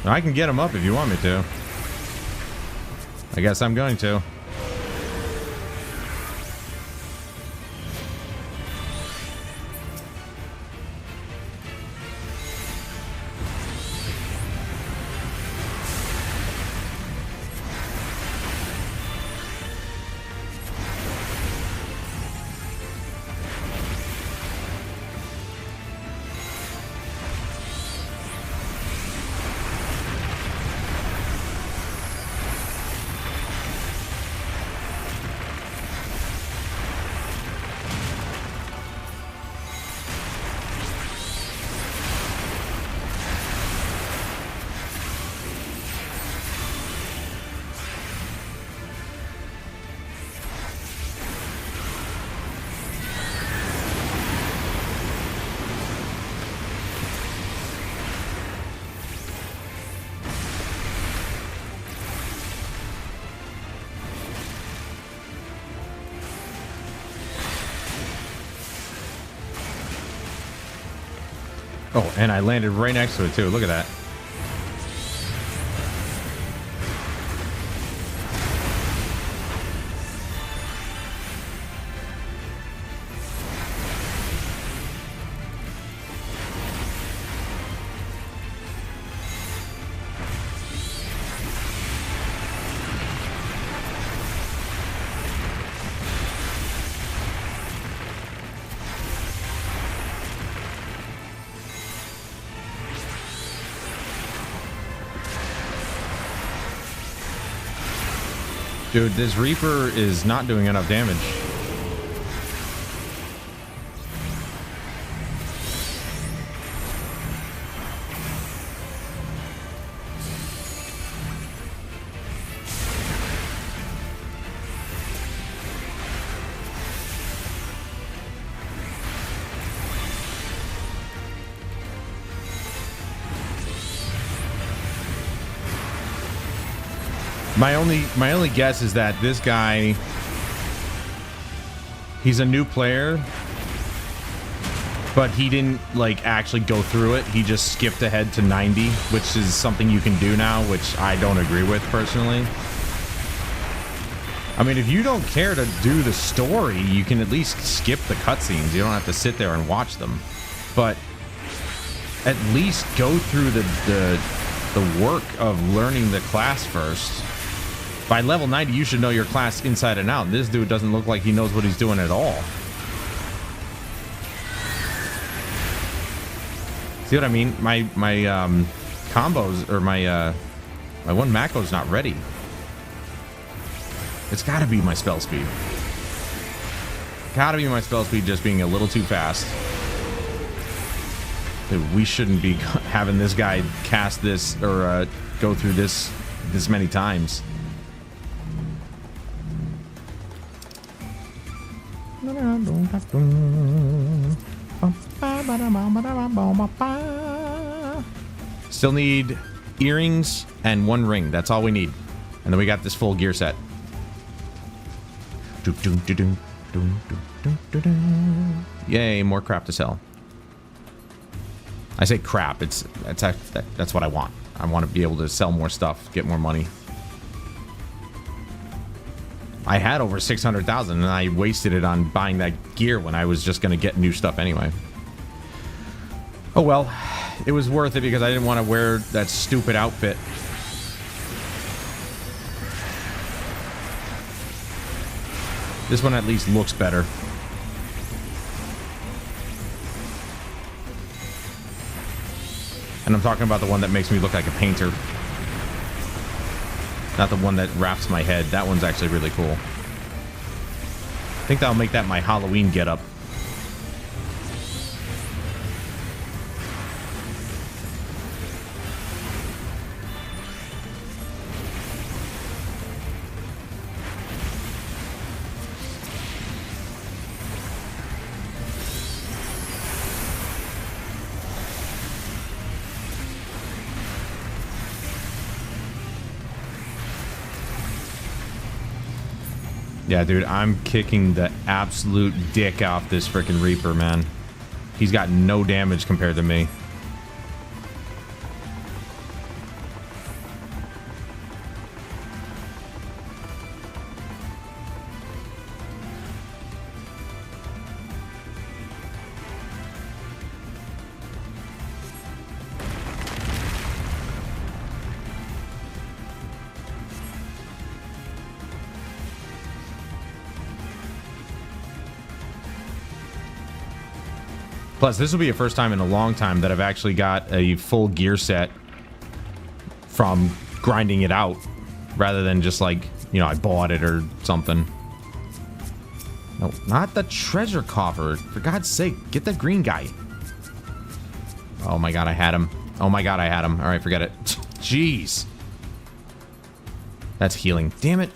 I can get him up if you want me to. I guess I'm going to. Oh, and I landed right next to it too. Look at that. Dude, this Reaper is not doing enough damage. My only guess is that this guy, he's a new player, but he didn't like actually go through it. He just skipped ahead to 90, which is something you can do now, which I don't agree with personally. I mean, if you don't care to do the story, you can at least skip the cutscenes. You don't have to sit there and watch them, but at least go through the work of learning the class first. By level 90, you should know your class inside and out. This dude doesn't look like he knows what he's doing at all. See what I mean? My combos, or my one macro's not ready. It's gotta be my spell speed. Gotta be my spell speed just being a little too fast. We shouldn't be having this guy cast this, or go through this many times. Still need earrings and one ring. That's all we need. And then we got this full gear set. Yay, more crap to sell. I say crap. That's what I want. I want to be able to sell more stuff, get more money. I had over 600,000 and I wasted it on buying that gear when I was just going to get new stuff anyway. Oh well, it was worth it because I didn't want to wear that stupid outfit. This one at least looks better. And I'm talking about the one that makes me look like a painter. Not the one that wraps my head. That one's actually really cool. I think that'll make that my Halloween getup. Yeah, dude, I'm kicking the absolute dick off this freaking Reaper, man. He's got no damage compared to me. Plus, this will be the first time in a long time that I've actually got a full gear set from grinding it out, rather than just like, you know, I bought it or something. No, not the treasure coffer. For God's sake, get the green guy. Oh my god, I had him. Oh my god, I had him. Alright, forget it. Jeez. That's healing. Damn it.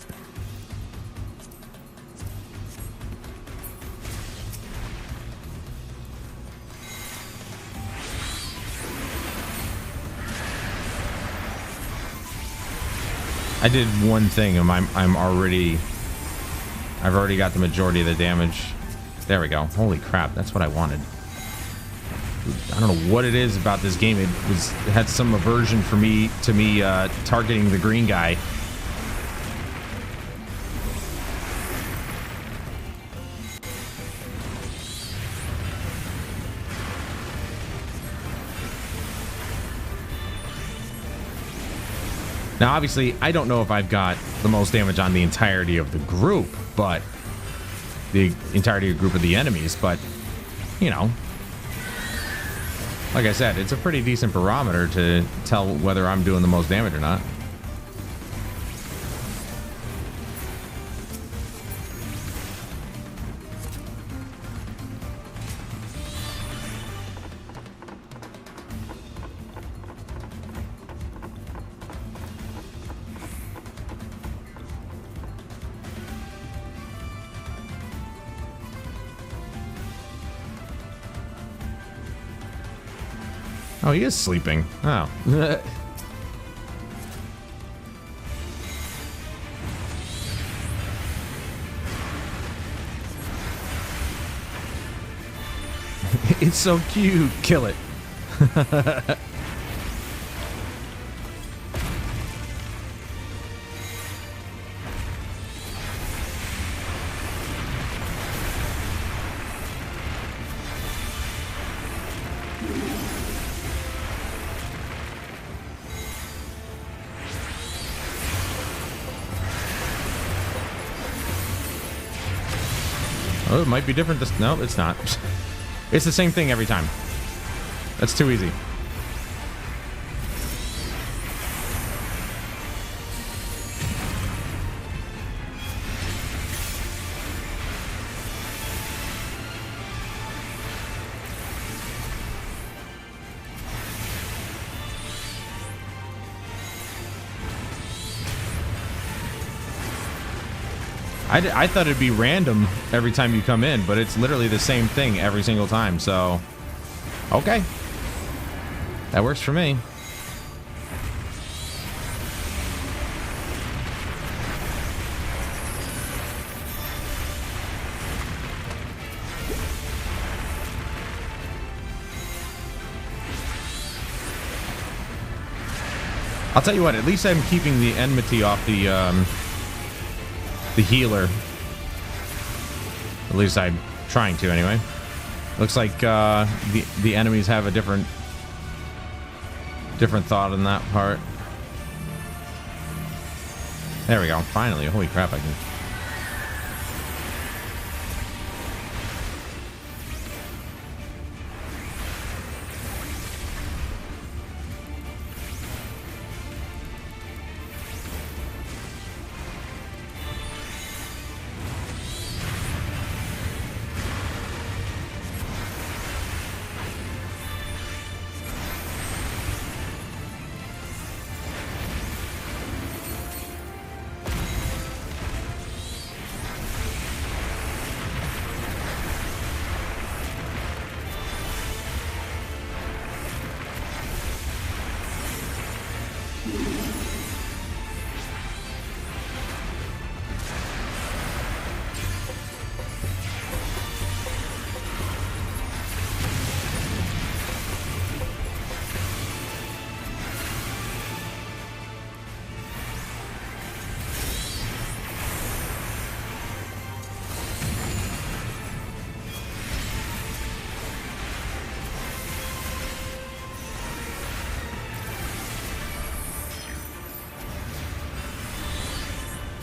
I did one thing and I've already got the majority of the damage. There we go. Holy crap, that's what I wanted. I don't know what it is about this game. It had some aversion for me targeting the green guy. Now, obviously, I don't know if I've got the most damage on the entirety of the group, but the entirety of the group of the enemies, but, you know, like I said, it's a pretty decent barometer to tell whether I'm doing the most damage or not. Oh, he is sleeping. Oh. It's so cute. Kill it. Oh, it might be different this... No, it's not. It's the same thing every time. That's too easy. I thought it'd be random every time you come in, but it's literally the same thing every single time, so... Okay. That works for me. I'll tell you what, at least I'm keeping the enmity off the healer. At least I'm trying to, anyway. Looks like the enemies have a different thought on that part. There we go. Finally. Holy crap, I can...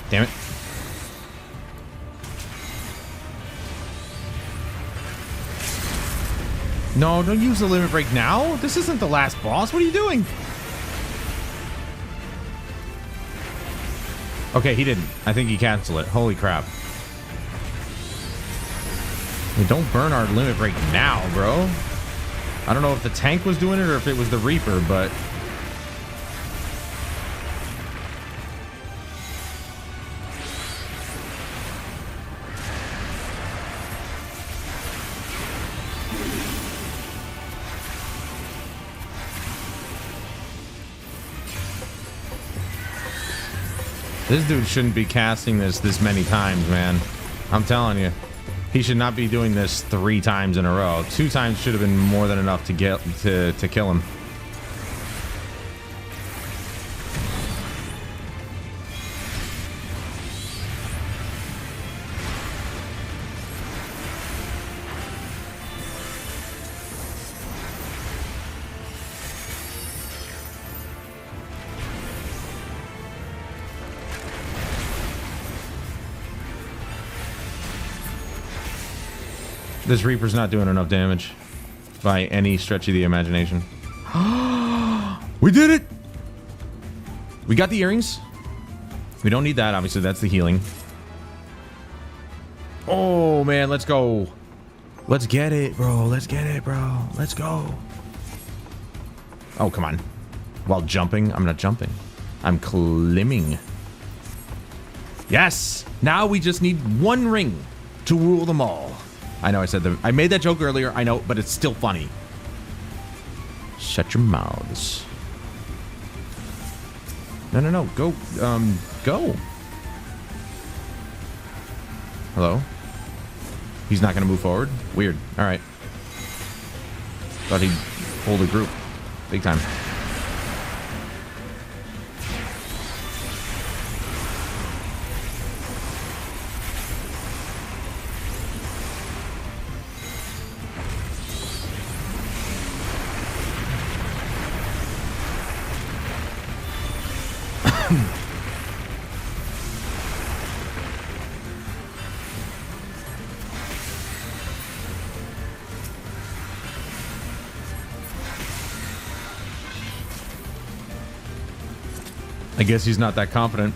Damn it. No, don't use the limit break now. This isn't the last boss. What are you doing? Okay, he didn't. I think he canceled it. Holy crap. Hey, don't burn our limit break now, bro. I don't know if the tank was doing it or if it was the Reaper, but... This dude shouldn't be casting this many times, man. I'm telling you. He should not be doing this 3 times in a row. 2 times should have been more than enough to get to kill him. This Reaper's not doing enough damage by any stretch of the imagination. We did it! We got the earrings. We don't need that, obviously. That's the healing. Oh, man. Let's go. Let's get it, bro. Let's get it, bro. Let's go. Oh, come on. While jumping. I'm not jumping. I'm climbing. Yes! Now we just need 1 ring to rule them all. I know I said that. I made that joke earlier. I know, but it's still funny. Shut your mouths. No. Go. Go. Hello? He's not going to move forward? Weird. All right. Thought he'd hold a group. Big time. I guess he's not that confident,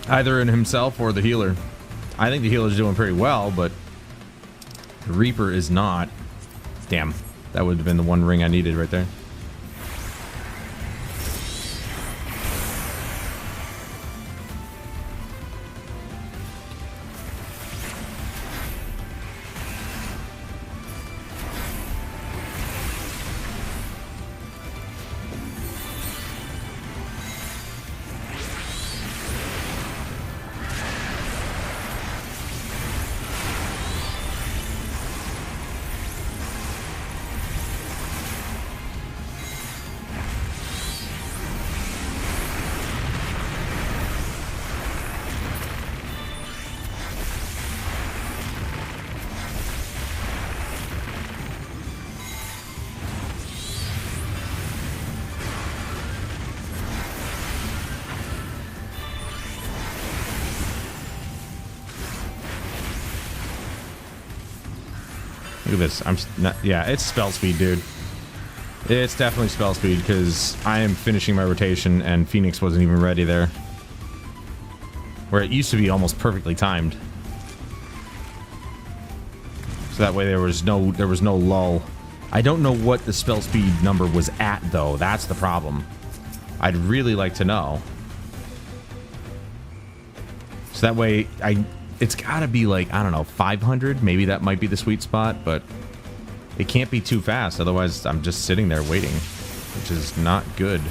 either in himself or the healer. I think the healer's doing pretty well, but the Reaper is not. Damn, that would have been the one ring I needed right there. Look at this. I'm not, yeah, it's spell speed, dude. It's definitely spell speed because I am finishing my rotation and Phoenix wasn't even ready there. Where it used to be almost perfectly timed. So that way there was no lull. I don't know what the spell speed number was at though. That's the problem. I'd really like to know. So that way it's gotta be like, I don't know, 500? Maybe that might be the sweet spot, but it can't be too fast. Otherwise, I'm just sitting there waiting, which is not good.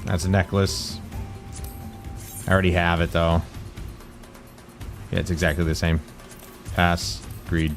That's a necklace. I already have it, though. Yeah, it's exactly the same. Pass. Agreed.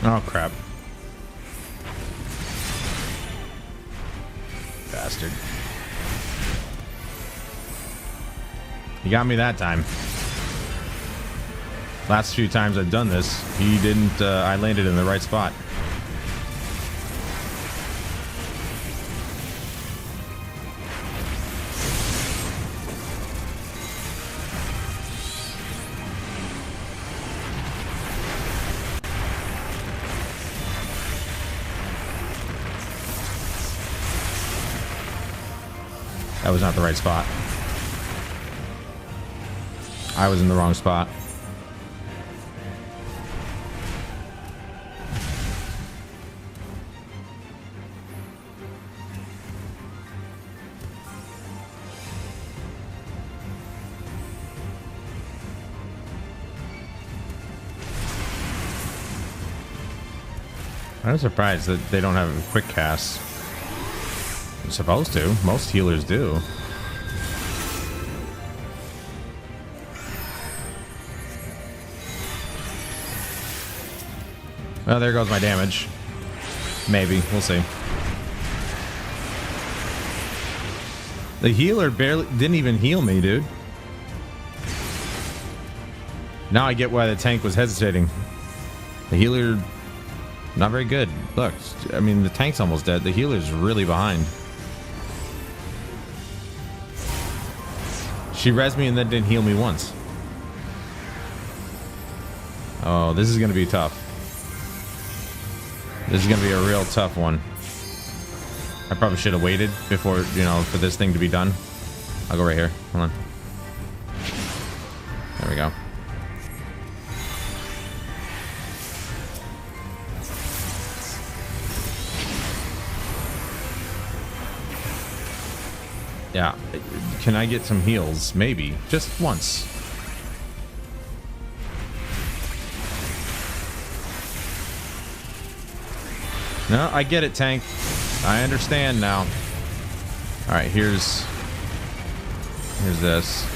Oh, crap. Bastard. He got me that time. Last few times I've done this, he didn't, I landed in the right spot. That was not the right spot. I was in the wrong spot. I'm surprised that they don't have a quick cast. They're supposed to. Most healers do. Well, there goes my damage. Maybe. We'll see. The healer didn't even heal me, dude. Now I get why the tank was hesitating. The healer, not very good. Look, I mean, the tank's almost dead. The healer's really behind. She rezzed me and then didn't heal me once. Oh, this is going to be tough. This is going to be a real tough one. I probably should have waited before, you know, for this thing to be done. I'll go right here. Hold on. There we go. Yeah. Can I get some heals? Maybe. Just once. No, I get it, tank. I understand now. Alright, here's this.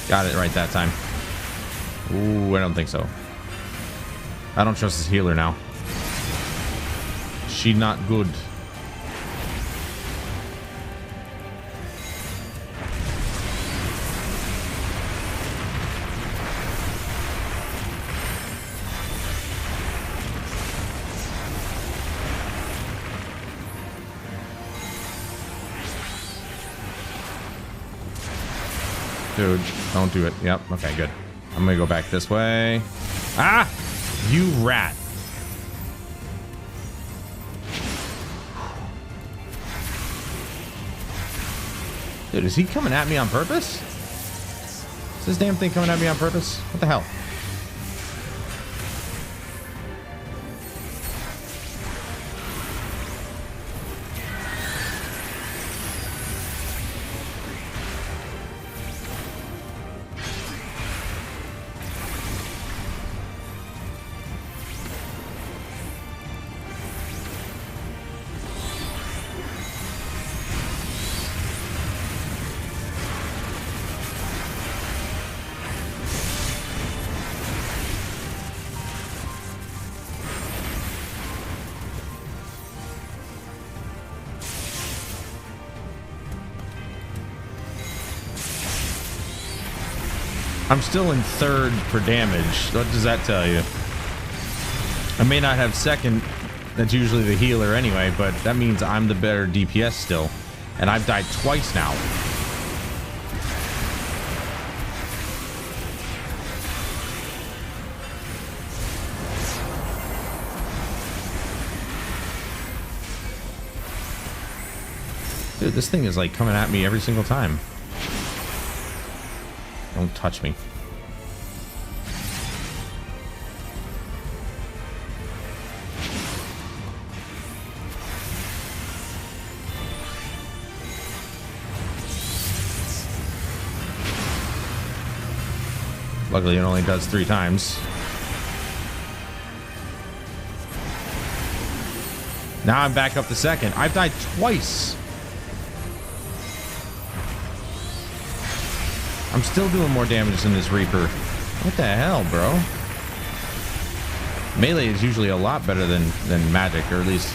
Got it right that time. Ooh, I don't think so. I don't trust this healer now. She not good. Dude, don't do it. Yep, okay, good. I'm gonna go back this way. Ah! You rat. Dude, is he coming at me on purpose? Is this damn thing coming at me on purpose? What the hell? I'm still in third for damage. What does that tell you? I may not have second. That's usually the healer anyway, but that means I'm the better DPS still. And I've died twice now. Dude, this thing is like coming at me every single time. Don't touch me. Luckily, it only does 3 times. Now I'm back up to second. I've died twice. I'm still doing more damage than this Reaper. What the hell, bro? Melee is usually a lot better than magic, or at least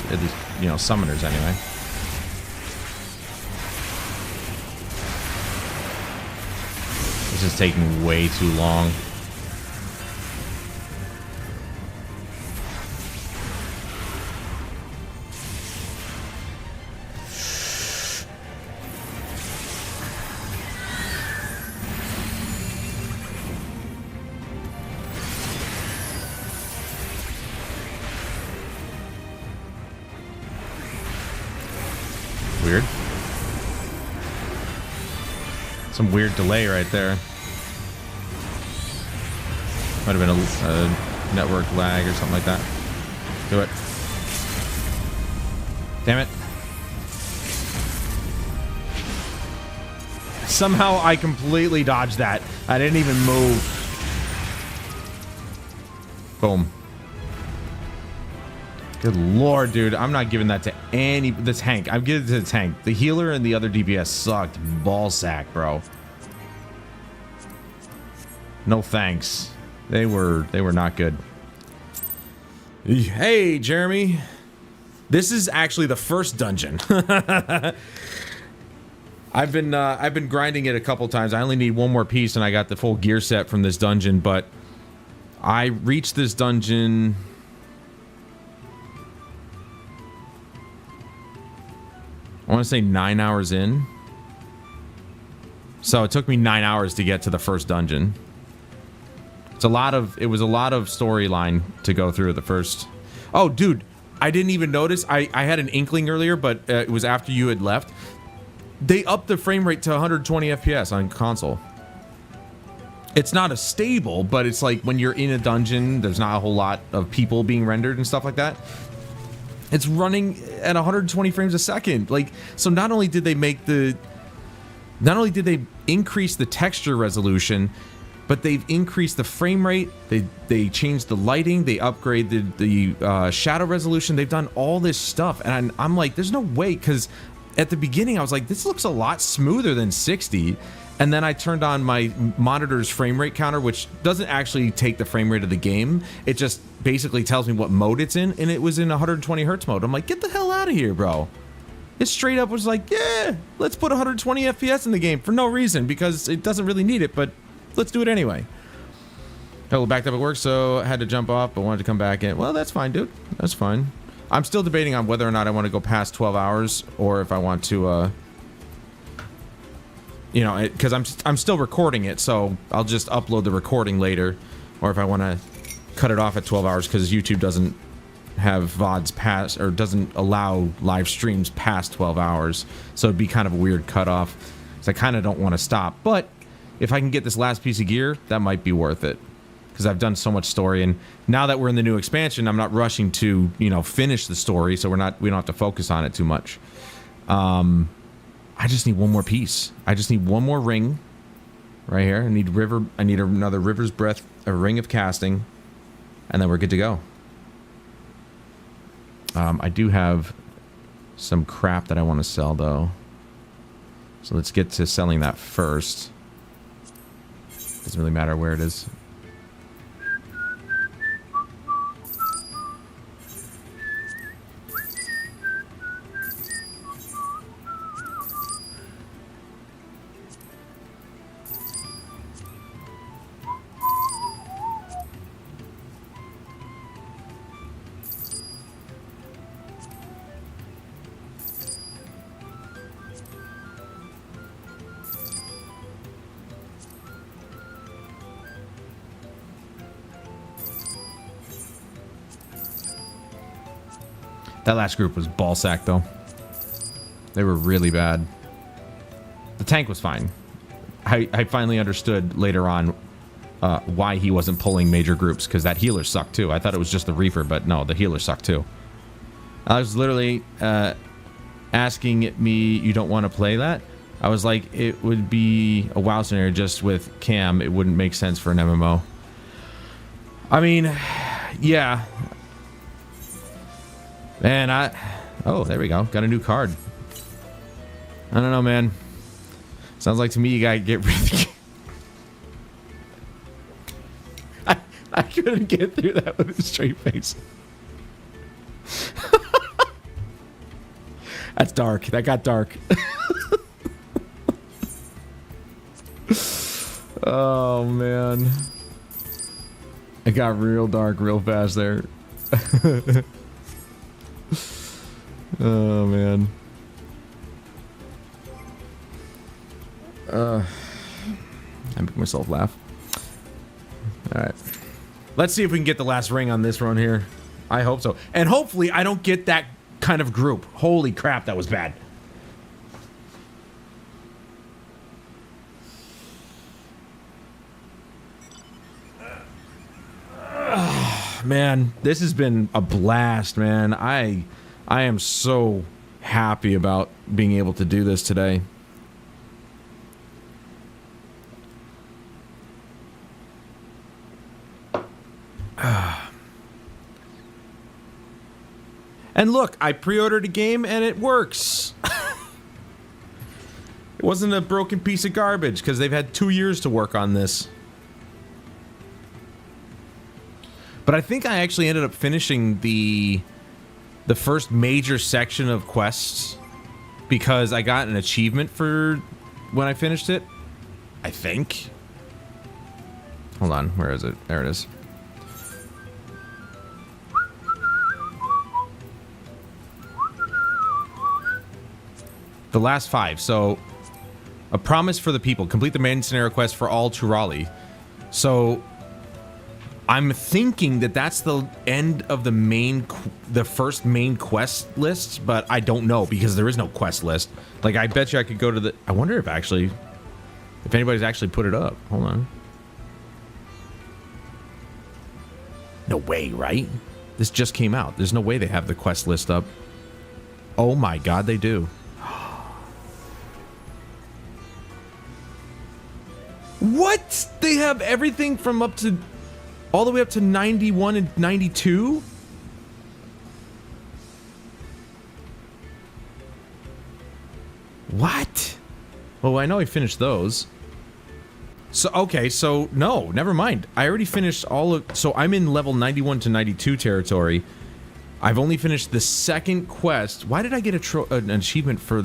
you know, summoners anyway. This is taking way too long. Weird. Some weird delay right there. Might have been a network lag or something like that. Do it. Damn it. Somehow I completely dodged that. I didn't even move. Boom. Good lord, dude. I'm not giving that to any... The tank. I'm giving it to the tank. The healer and the other DPS sucked. Ballsack, bro. No thanks. They were not good. Hey, Jeremy. This is actually the first dungeon. I've been grinding it a couple times. I only need one more piece and I got the full gear set from this dungeon, but I reached this dungeon... I want to say 9 hours in. So it took me 9 hours to get to the first dungeon. It was a lot of storyline to go through the first. Oh, dude, I didn't even notice. I had an inkling earlier, but it was after you had left. They upped the frame rate to 120 FPS on console. It's not a stable, but it's like when you're in a dungeon, there's not a whole lot of people being rendered and stuff like that. It's running at 120 frames a second. Like, so not only did they increase the texture resolution, but they've increased the frame rate. They changed the lighting. They upgraded the shadow resolution. They've done all this stuff, and I'm like, there's no way, because at the beginning I was like, this looks a lot smoother than 60. And then I turned on my monitor's frame rate counter, which doesn't actually take the frame rate of the game. It just basically tells me what mode it's in, and it was in 120 hertz mode. I'm like, get the hell out of here, bro. It straight up was like, yeah, let's put 120 FPS in the game for no reason, because it doesn't really need it, but let's do it anyway. I backed up at work, so I had to jump off, but wanted to come back in. Well, that's fine, dude. That's fine. I'm still debating on whether or not I want to go past 12 hours, or if I want to, you know, because I'm still recording it, so I'll just upload the recording later, or if I want to cut it off at 12 hours because YouTube doesn't have VODs past, or doesn't allow live streams past 12 hours, so it'd be kind of a weird cutoff. So I kind of don't want to stop, but if I can get this last piece of gear, that might be worth it, because I've done so much story, and now that we're in the new expansion, I'm not rushing to, you know, finish the story, so we don't have to focus on it too much. I just need one more piece. I just need one more ring right here. I need another River's Breath, a ring of casting, and then we're good to go. I do have some crap that I want to sell, though. So let's get to selling that first. Doesn't really matter where it is. That last group was ballsack, though. They were really bad. The tank was fine. I finally understood later on why he wasn't pulling major groups, because that healer sucked too. I thought it was just the Reaper, but no, the healer sucked too. I was literally asking me, you don't want to play that? I was like, it would be a WoW scenario just with Cam. It wouldn't make sense for an MMO. I mean, yeah. Man, oh, there we go. Got a new card. I don't know, man. Sounds like to me you gotta get really... couldn't get through that with a straight face. That's dark. That got dark. Oh, man. It got real dark real fast there. Oh, man. I make myself laugh. Alright. Let's see if we can get the last ring on this run here. I hope so. And hopefully I don't get that kind of group. Holy crap, that was bad. Man, this has been a blast, man. I am so happy about being able to do this today. And look, I pre-ordered a game and it works. It wasn't a broken piece of garbage because they've had 2 years to work on this. But I think I actually ended up finishing the first major section of quests because I got an achievement for when I finished it. I think. Hold on, where is it? There it is. The last 5. So, a promise for the people. Complete the main scenario quest for all Turali. So, I'm thinking that that's the end of the first main quest list, but I don't know because there is no quest list. Like, I bet you I could go to the... I wonder if anybody's actually put it up. Hold on. No way, right? This just came out. There's no way they have the quest list up. Oh my god, they do. What? They have everything from up to... all the way up to 91 and 92? What? Well, I know I finished those. So, okay, so, no, never mind. I already finished all of... So, I'm in level 91 to 92 territory. I've only finished the second quest. Why did I get an achievement for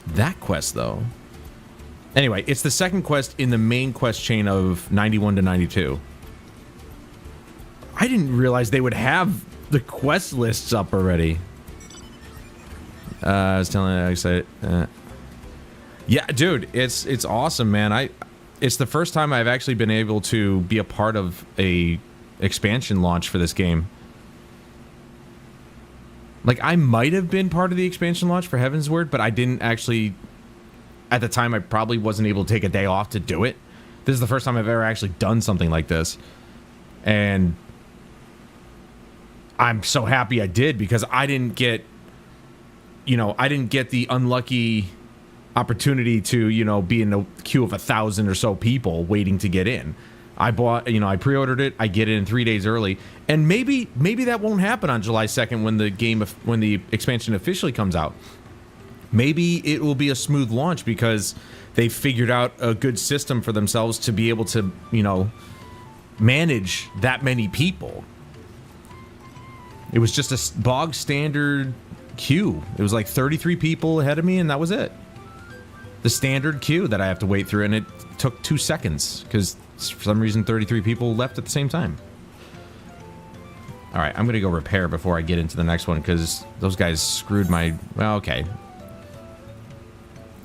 that quest, though? Anyway, it's the second quest in the main quest chain of 91 to 92. I didn't realize they would have the quest lists up already. I was telling you, I said, yeah, dude, it's awesome, man. It's the first time I've actually been able to be a part of a expansion launch for this game. Like, I might have been part of the expansion launch for Heaven's Word, but I didn't actually... At the time, I probably wasn't able to take a day off to do it. This is the first time I've ever actually done something like this. And I'm so happy I did because I didn't get... You know, I didn't get the unlucky opportunity to, you know, be in a queue of 1,000 or so people waiting to get in. I bought, you know, I pre-ordered it. I get it in 3 days early. And maybe that won't happen on July 2nd when the expansion officially comes out. Maybe it will be a smooth launch because they've figured out a good system for themselves to be able to, you know, manage that many people. It was just a bog standard queue. It was like 33 people ahead of me, and that was it. The standard queue that I have to wait through, and it took 2 seconds because for some reason 33 people left at the same time. All right, I'm gonna go repair before I get into the next one because those guys screwed my... Well, okay.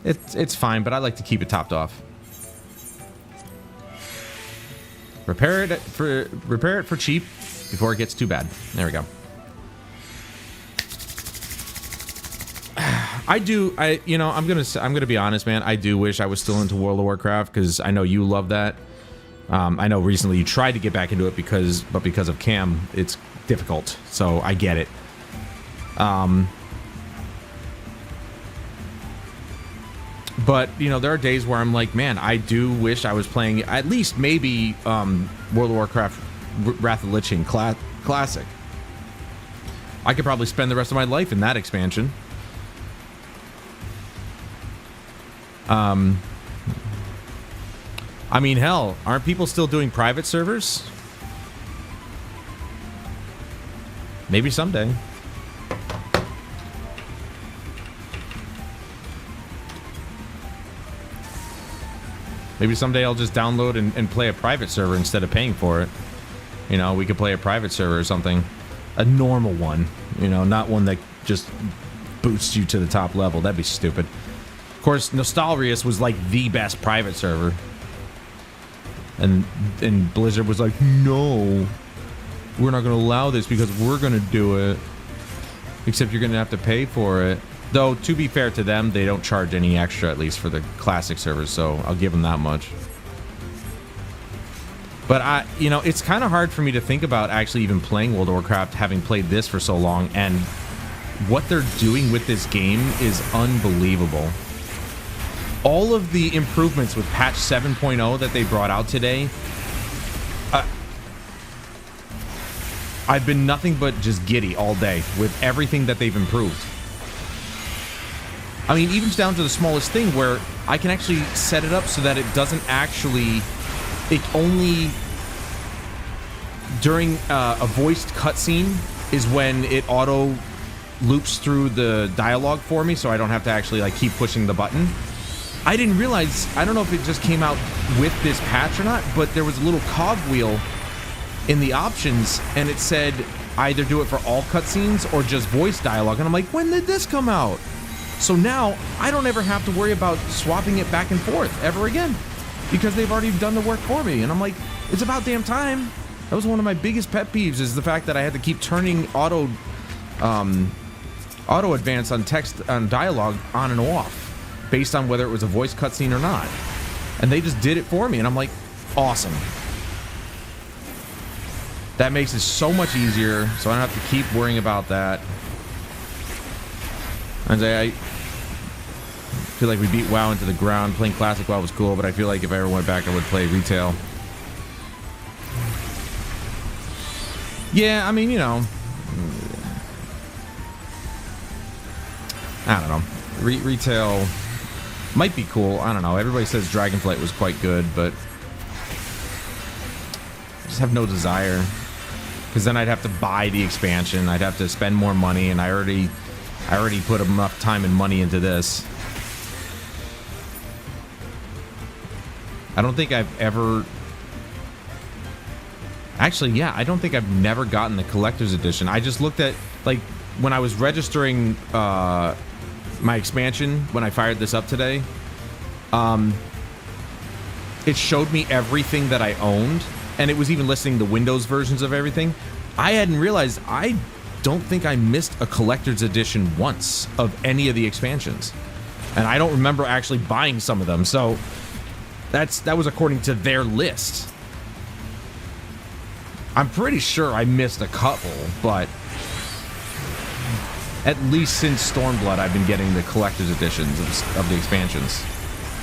It's fine, but I like to keep it topped off. Repair it for cheap before it gets too bad. There we go. You know, I'm gonna be honest, man. I do wish I was still into World of Warcraft because I know you love that. I know recently you tried to get back into it because of Cam, it's difficult. So I get it. But, you know, there are days where I'm like, man, I do wish I was playing at least maybe World of Warcraft Wrath of the Lich King Classic. I could probably spend the rest of my life in that expansion. I mean, hell, aren't people still doing private servers? Maybe someday. Maybe someday I'll just download and play a private server instead of paying for it. You know, we could play a private server or something. A normal one. You know, not one that just boosts you to the top level. That'd be stupid. Of course, Nostalrius was like the best private server. And Blizzard was like, no, we're not going to allow this because we're going to do it. Except you're going to have to pay for it. Though, to be fair to them, they don't charge any extra, at least for the classic servers, so I'll give them that much. But you know, it's kind of hard for me to think about actually even playing World of Warcraft, having played this for so long, and what they're doing with this game is unbelievable. All of the improvements with patch 7.0 that they brought out today, I've been nothing but just giddy all day with everything that they've improved. I mean, even down to the smallest thing where I can actually set it up so that it doesn't actually... It only... During a voiced cutscene is when it auto loops through the dialogue for me, so I don't have to actually like keep pushing the button. I didn't realize... I don't know if it just came out with this patch or not, but there was a little cogwheel in the options, and it said either do it for all cutscenes or just voice dialogue. And I'm like, when did this come out? So now, I don't ever have to worry about swapping it back and forth ever again. Because they've already done the work for me. And I'm like, it's about damn time. That was one of my biggest pet peeves, is the fact that I had to keep turning auto advance on text, on dialogue on and off. Based on whether it was a voice cutscene or not. And they just did it for me. And I'm like, awesome. That makes it so much easier. So I don't have to keep worrying about that. I feel like we beat WoW into the ground. Playing Classic WoW was cool, but I feel like if I ever went back, I would play retail. Yeah, I mean, you know. I don't know. Retail might be cool. I don't know. Everybody says Dragonflight was quite good, but I just have no desire. Because then I'd have to buy the expansion. I'd have to spend more money, and I already put enough time and money into this. I don't think I've ever... Actually, yeah, I don't think I've never gotten the collector's edition. I just looked at, like, when I was registering my expansion, when I fired this up today, it showed me everything that I owned, and it was even listing the Windows versions of everything. I hadn't realized I don't think I missed a collector's edition once of any of the expansions, and I don't remember actually buying some of them. So that was according to their list. I'm pretty sure I missed a couple, but at least since Stormblood, I've been getting the collector's editions of the expansions,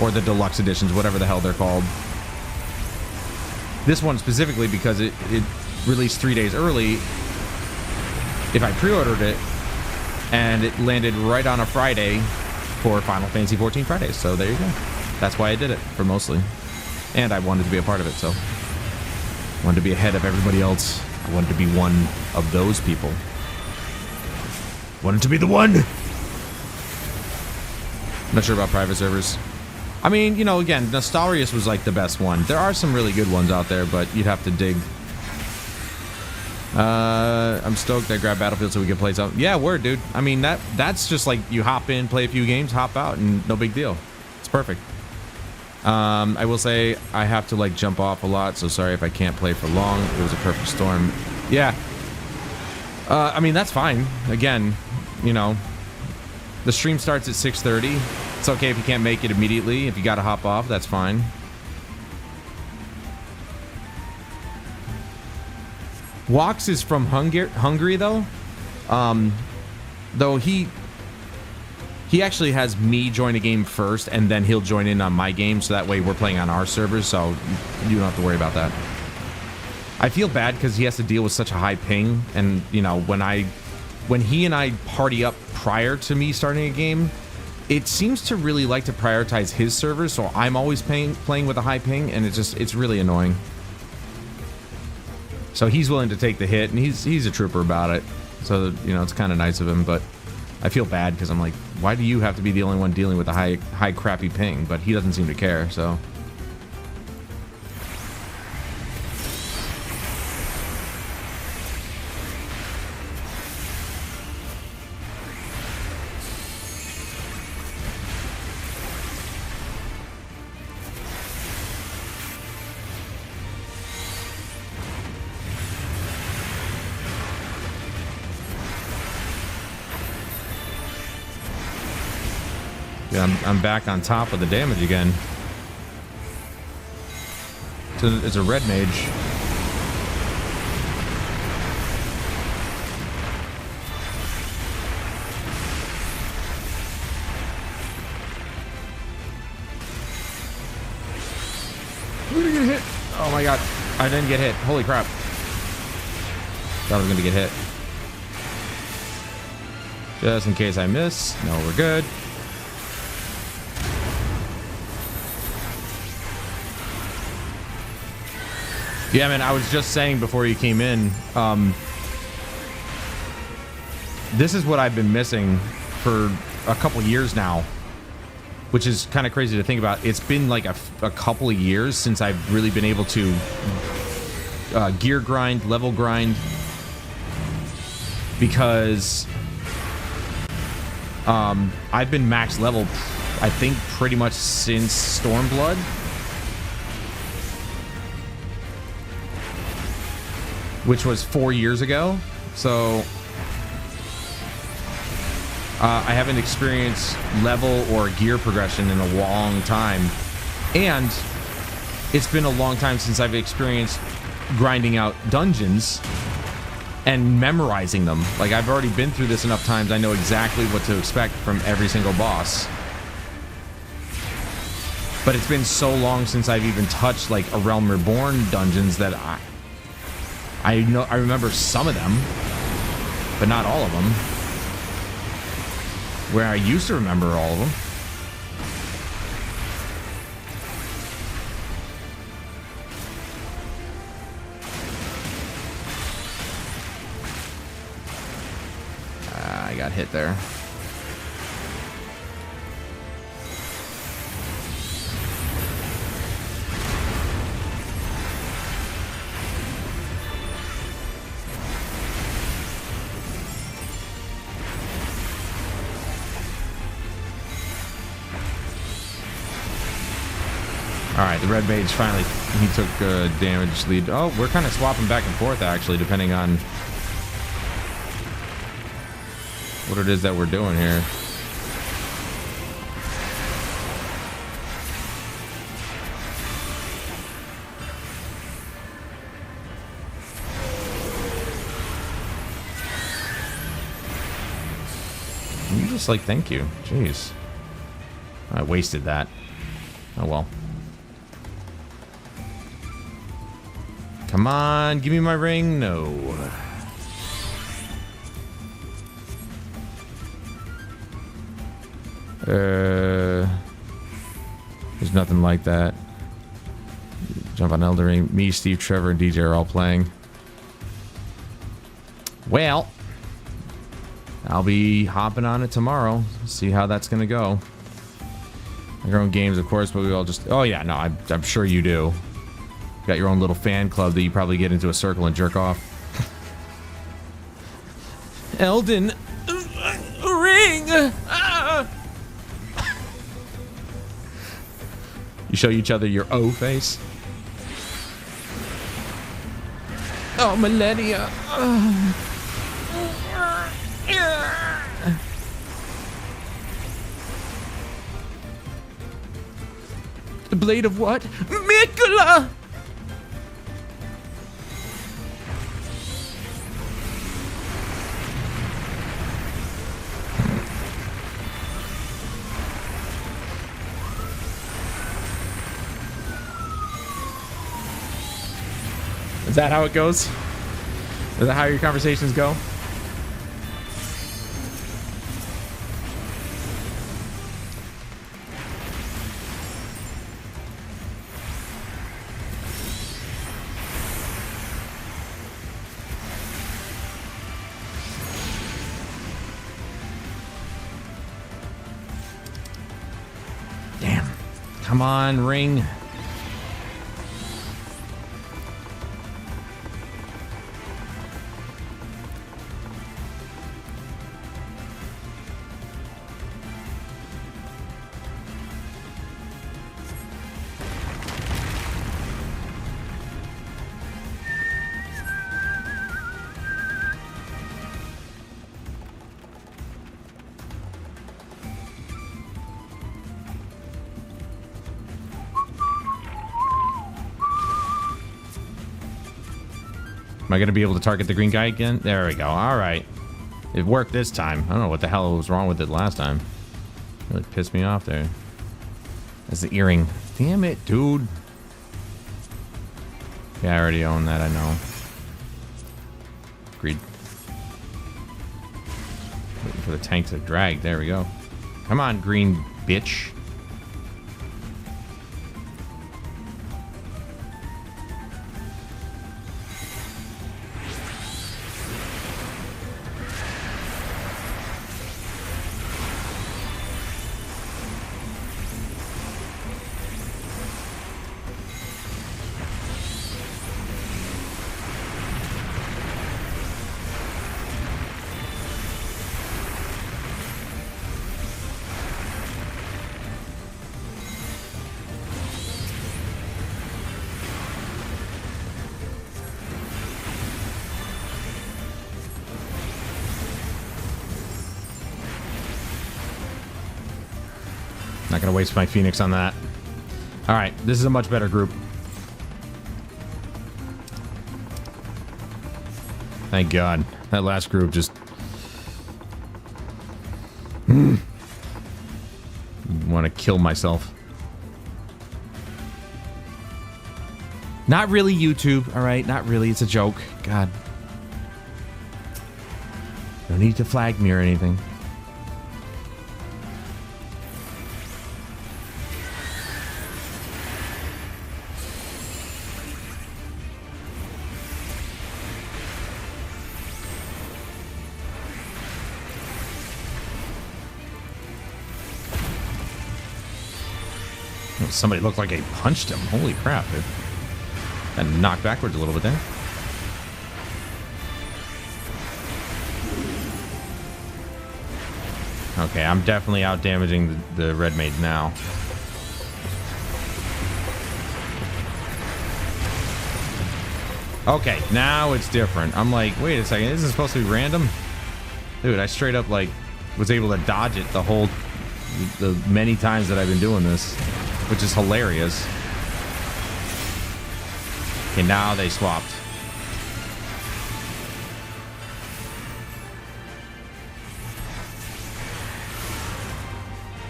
or the deluxe editions, whatever the hell they're called. This one specifically because it released 3 days early. If I pre-ordered it, and it landed right on a Friday for Final Fantasy XIV Fridays. So there you go. That's why I did it, for mostly. And I wanted to be a part of it, so. I wanted to be ahead of everybody else. I wanted to be one of those people. Wanted to be the one! I'm not sure about private servers. I mean, you know, again, Nostalrius was like the best one. There are some really good ones out there, but you'd have to dig. I'm stoked I grabbed Battlefield so we can play something. Yeah, word, dude. I mean, that's just like you hop in, play a few games, hop out, and no big deal. It's perfect. I will say I have to like jump off a lot, so sorry if I can't play for long. It was a perfect storm. Yeah. I mean, that's fine. Again, you know, the stream starts at 6:30. It's okay if you can't make it immediately. If you gotta hop off, that's fine. Wax is from Hungary though. Though he actually has me join a game first, and then he'll join in on my game, so that way we're playing on our servers, so you don't have to worry about that. I feel bad because he has to deal with such a high ping, and you know, when he and I party up prior to me starting a game, it seems to really like to prioritize his servers, so I'm always playing with a high ping, and it's really annoying. So he's willing to take the hit, and he's a trooper about it. So, you know, it's kind of nice of him, but I feel bad because I'm like, why do you have to be the only one dealing with a high crappy ping? But he doesn't seem to care, so. Yeah, I'm back on top of the damage again. It's a red mage. We're gonna get hit. Oh my god. I didn't get hit. Holy crap. Thought I was gonna get hit. Just in case I miss. No, we're good. Yeah, man, I was just saying before you came in, this is what I've been missing for a couple years now, which is kind of crazy to think about. It's been like a couple of years since I've really been able to gear grind, level grind, because I've been max level, I think, pretty much since Stormblood. Which was 4 years ago, so I haven't experienced level or gear progression in a long time, and it's been a long time since I've experienced grinding out dungeons and memorizing them. Like, I've already been through this enough times, I know exactly what to expect from every single boss. But it's been so long since I've even touched like a Realm Reborn dungeons that I remember some of them, but not all of them. Where I used to remember all of them. I got hit there. Alright, the red mage finally, he took damage lead. Oh, we're kind of swapping back and forth, actually, depending on what it is that we're doing here. I'm just like, thank you. Jeez. I wasted that. Oh well. Come on, give me my ring. No. There's nothing like that. Jump on Elden Ring. Me, Steve, Trevor, and DJ are all playing. Well, I'll be hopping on it tomorrow. See how that's gonna go. Your own games, of course, but we all just... Oh yeah, no, I'm sure you do. You got your own little fan club that you probably get into a circle and jerk off. Elden Ring. You show each other your O face. Oh, millennia. The blade of what? Mikula! Is that how it goes? Is that how your conversations go? Come on, ring. Am I going to be able to target the green guy again? There we go. All right. It worked this time. I don't know what the hell was wrong with it last time. Really pissed me off there. That's the earring. Damn it, dude. Yeah, I already own that, I know. Agreed. Waiting for the tank to drag. There we go. Come on, green bitch. Not gonna waste my Phoenix on that. All right, this is a much better group. Thank God. That last group just... want to kill myself. Not really YouTube, all right? Not really. It's a joke. God. No need to flag me or anything. Somebody looked like they punched him. Holy crap, dude. Got knocked backwards a little bit there. Okay, I'm definitely out damaging the red mage now. Okay, now it's different. I'm like, wait a second, this is supposed to be random? Dude, I straight up like was able to dodge it the many times that I've been doing this. Which is hilarious. Okay, now they swapped.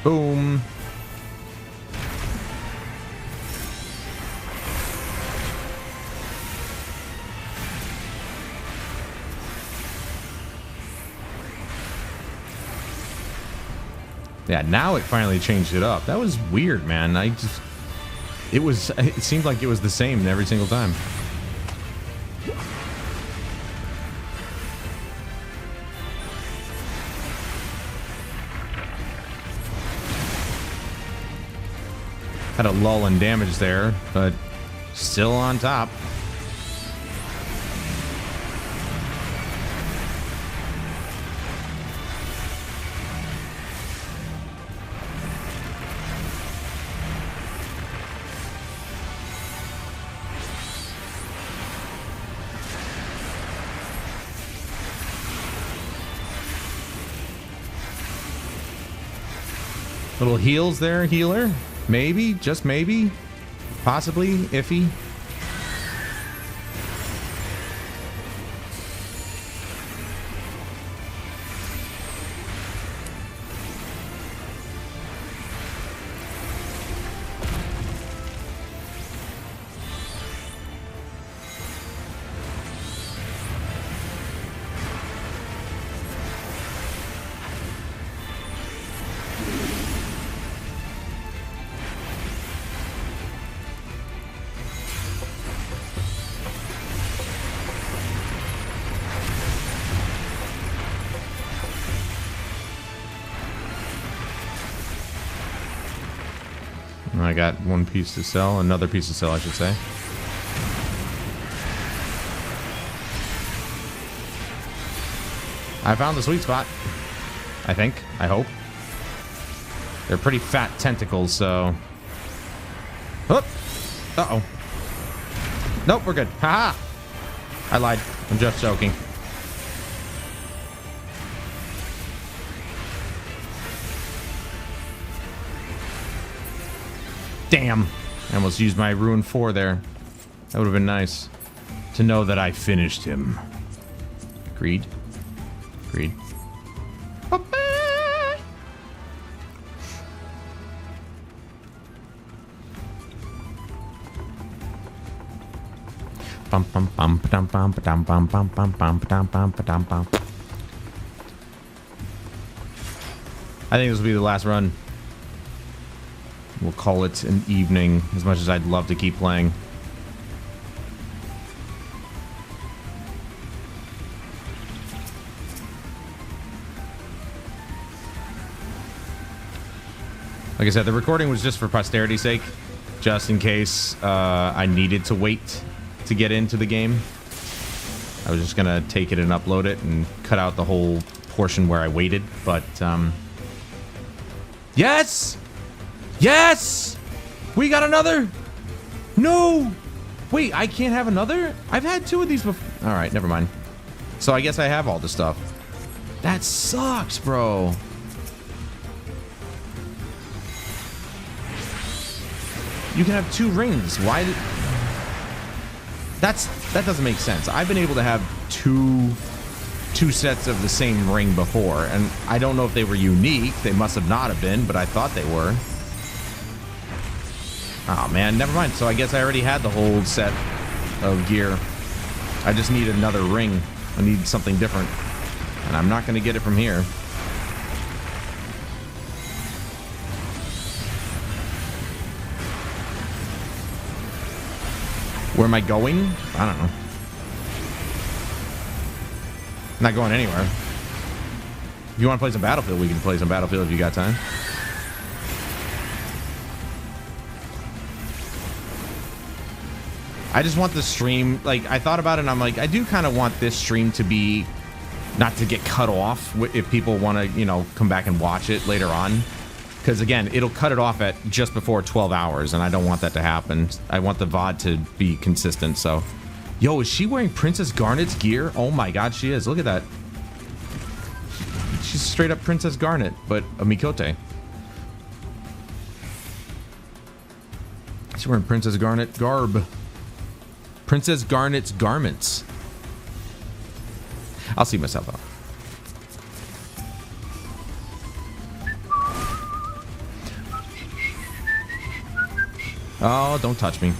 Boom. Yeah, now it finally changed it up. That was weird, man. It seemed like it was the same every single time. Had a lull in damage there, but still on top. Little heals there, healer. Maybe, just maybe. Possibly, iffy. I got one piece to sell. Another piece to sell, I should say. I found the sweet spot. I think. I hope. They're pretty fat tentacles, so... Oh! Uh-oh. Nope, we're good. Haha! I lied. I'm just joking. Damn. I almost used my Rune 4 there. That would have been nice. To know that I finished him. Agreed. Agreed. Bum bum bum bum bum bum bum bum bum bum bum bum bum. I think this will be the last run. We'll call it an evening, as much as I'd love to keep playing. Like I said, the recording was just for posterity's sake, just in case I needed to wait to get into the game. I was just gonna take it and upload it and cut out the whole portion where I waited, but yes! Yes! We got another! No! Wait, I can't have another? I've had 2 of these before. Alright, never mind. So I guess I have all the stuff. That sucks, bro. You can have 2 rings. Why did... That doesn't make sense. I've been able to have two sets of the same ring before, and I don't know if they were unique. They must have not have been, but I thought they were. Oh man, never mind. So I guess I already had the whole set of gear. I just need another ring. I need something different, and I'm not going to get it from here. Where am I going? I don't know. I'm not going anywhere. If you want to play some Battlefield, we can play some Battlefield if you got time. I just want the stream, like, I thought about it and I'm like, I do kind of want this stream to be, not to get cut off if people want to, you know, come back and watch it later on. Because again, it'll cut it off at just before 12 hours, and I don't want that to happen. I want the VOD to be consistent, so. Yo, is she wearing Princess Garnet's gear? Oh my god, she is. Look at that. She's straight up Princess Garnet, but a Mikote. She's wearing Princess Garnet garb. Princess Garnet's garments. I'll see myself out. Oh, don't touch me.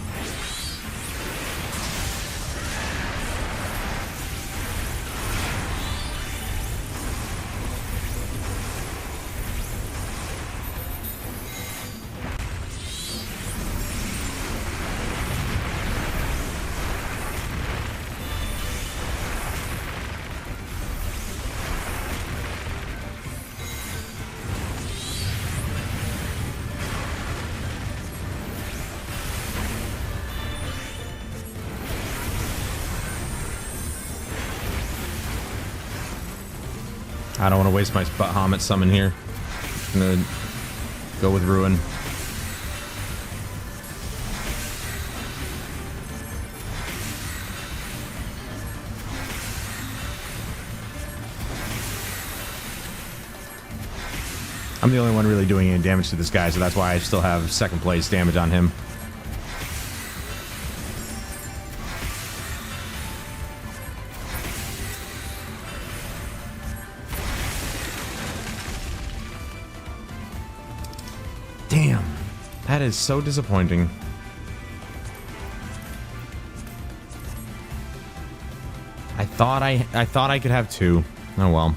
I don't want to waste my Bahamut summon here. I'm gonna go with Ruin. I'm the only one really doing any damage to this guy, so that's why I still have second place damage on him. Damn, that is so disappointing. I thought I could have 2. Oh well.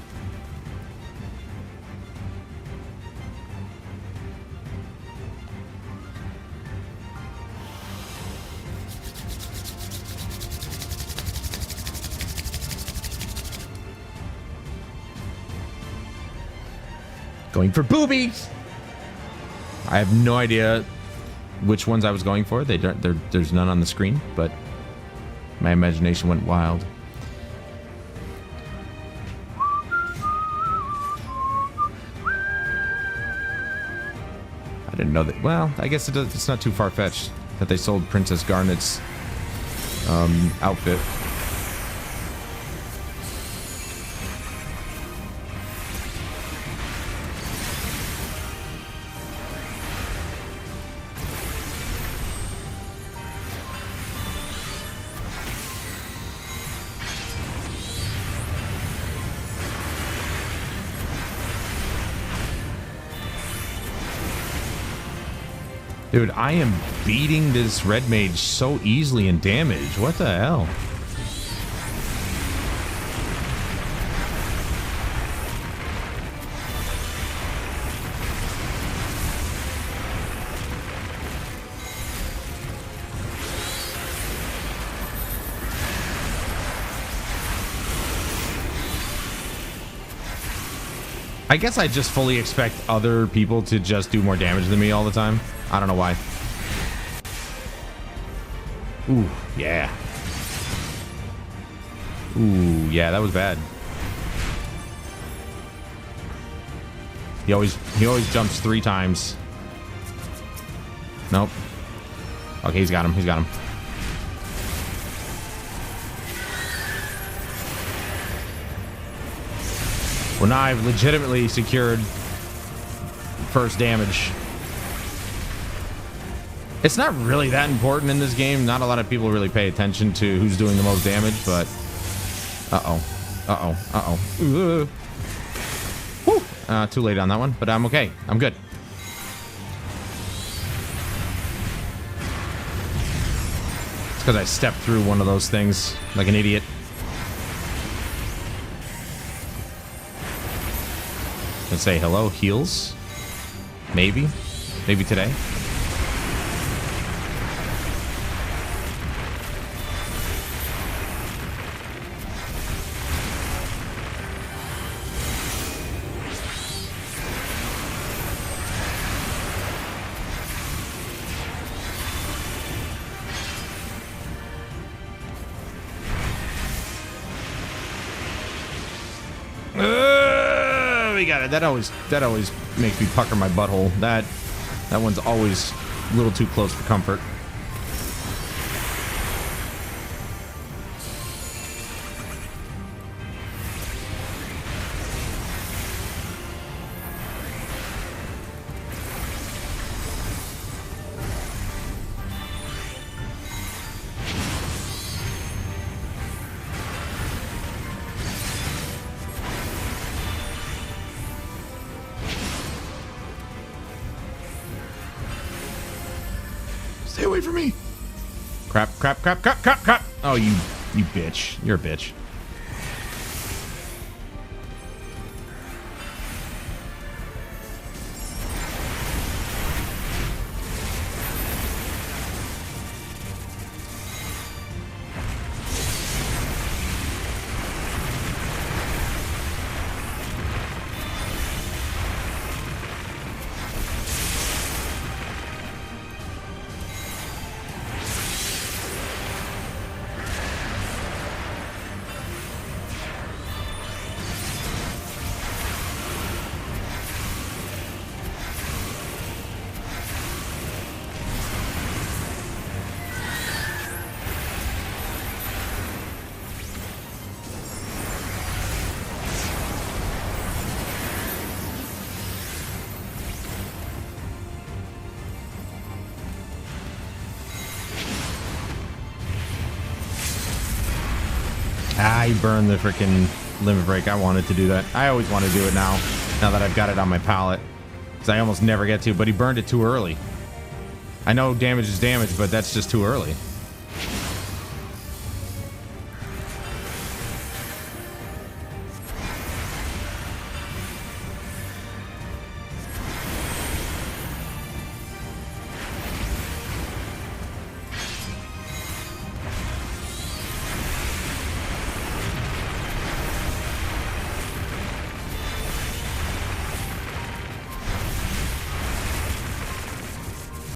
Going for boobies. I have no idea which ones I was going for. There's none on the screen, but my imagination went wild. I didn't know that. Well, I guess it's not too far-fetched that they sold Princess Garnet's outfit. Dude, I am beating this red mage so easily in damage. What the hell? I guess I just fully expect other people to just do more damage than me all the time. I don't know why. Ooh, yeah. Ooh, yeah, that was bad. He always jumps 3 times. Nope. Okay, he's got him. He's got him. Well, now I've legitimately secured first damage. It's not really that important in this game. Not a lot of people really pay attention to who's doing the most damage, but... Uh-oh. Uh-oh. Uh-oh. Woo! Too late on that one, but I'm okay. I'm good. It's because I stepped through one of those things like an idiot. Let's say hello, heals. Maybe. Maybe today. We got it. That always makes me pucker my butthole. That one's always a little too close for comfort. Stay away from me. Crap. Oh, you bitch. You're a bitch. I burned the freaking limit break. I wanted to do that. I always want to do it now that I've got it on my palette. Because I almost never get to, but he burned it too early. I know damage is damage, but that's just too early.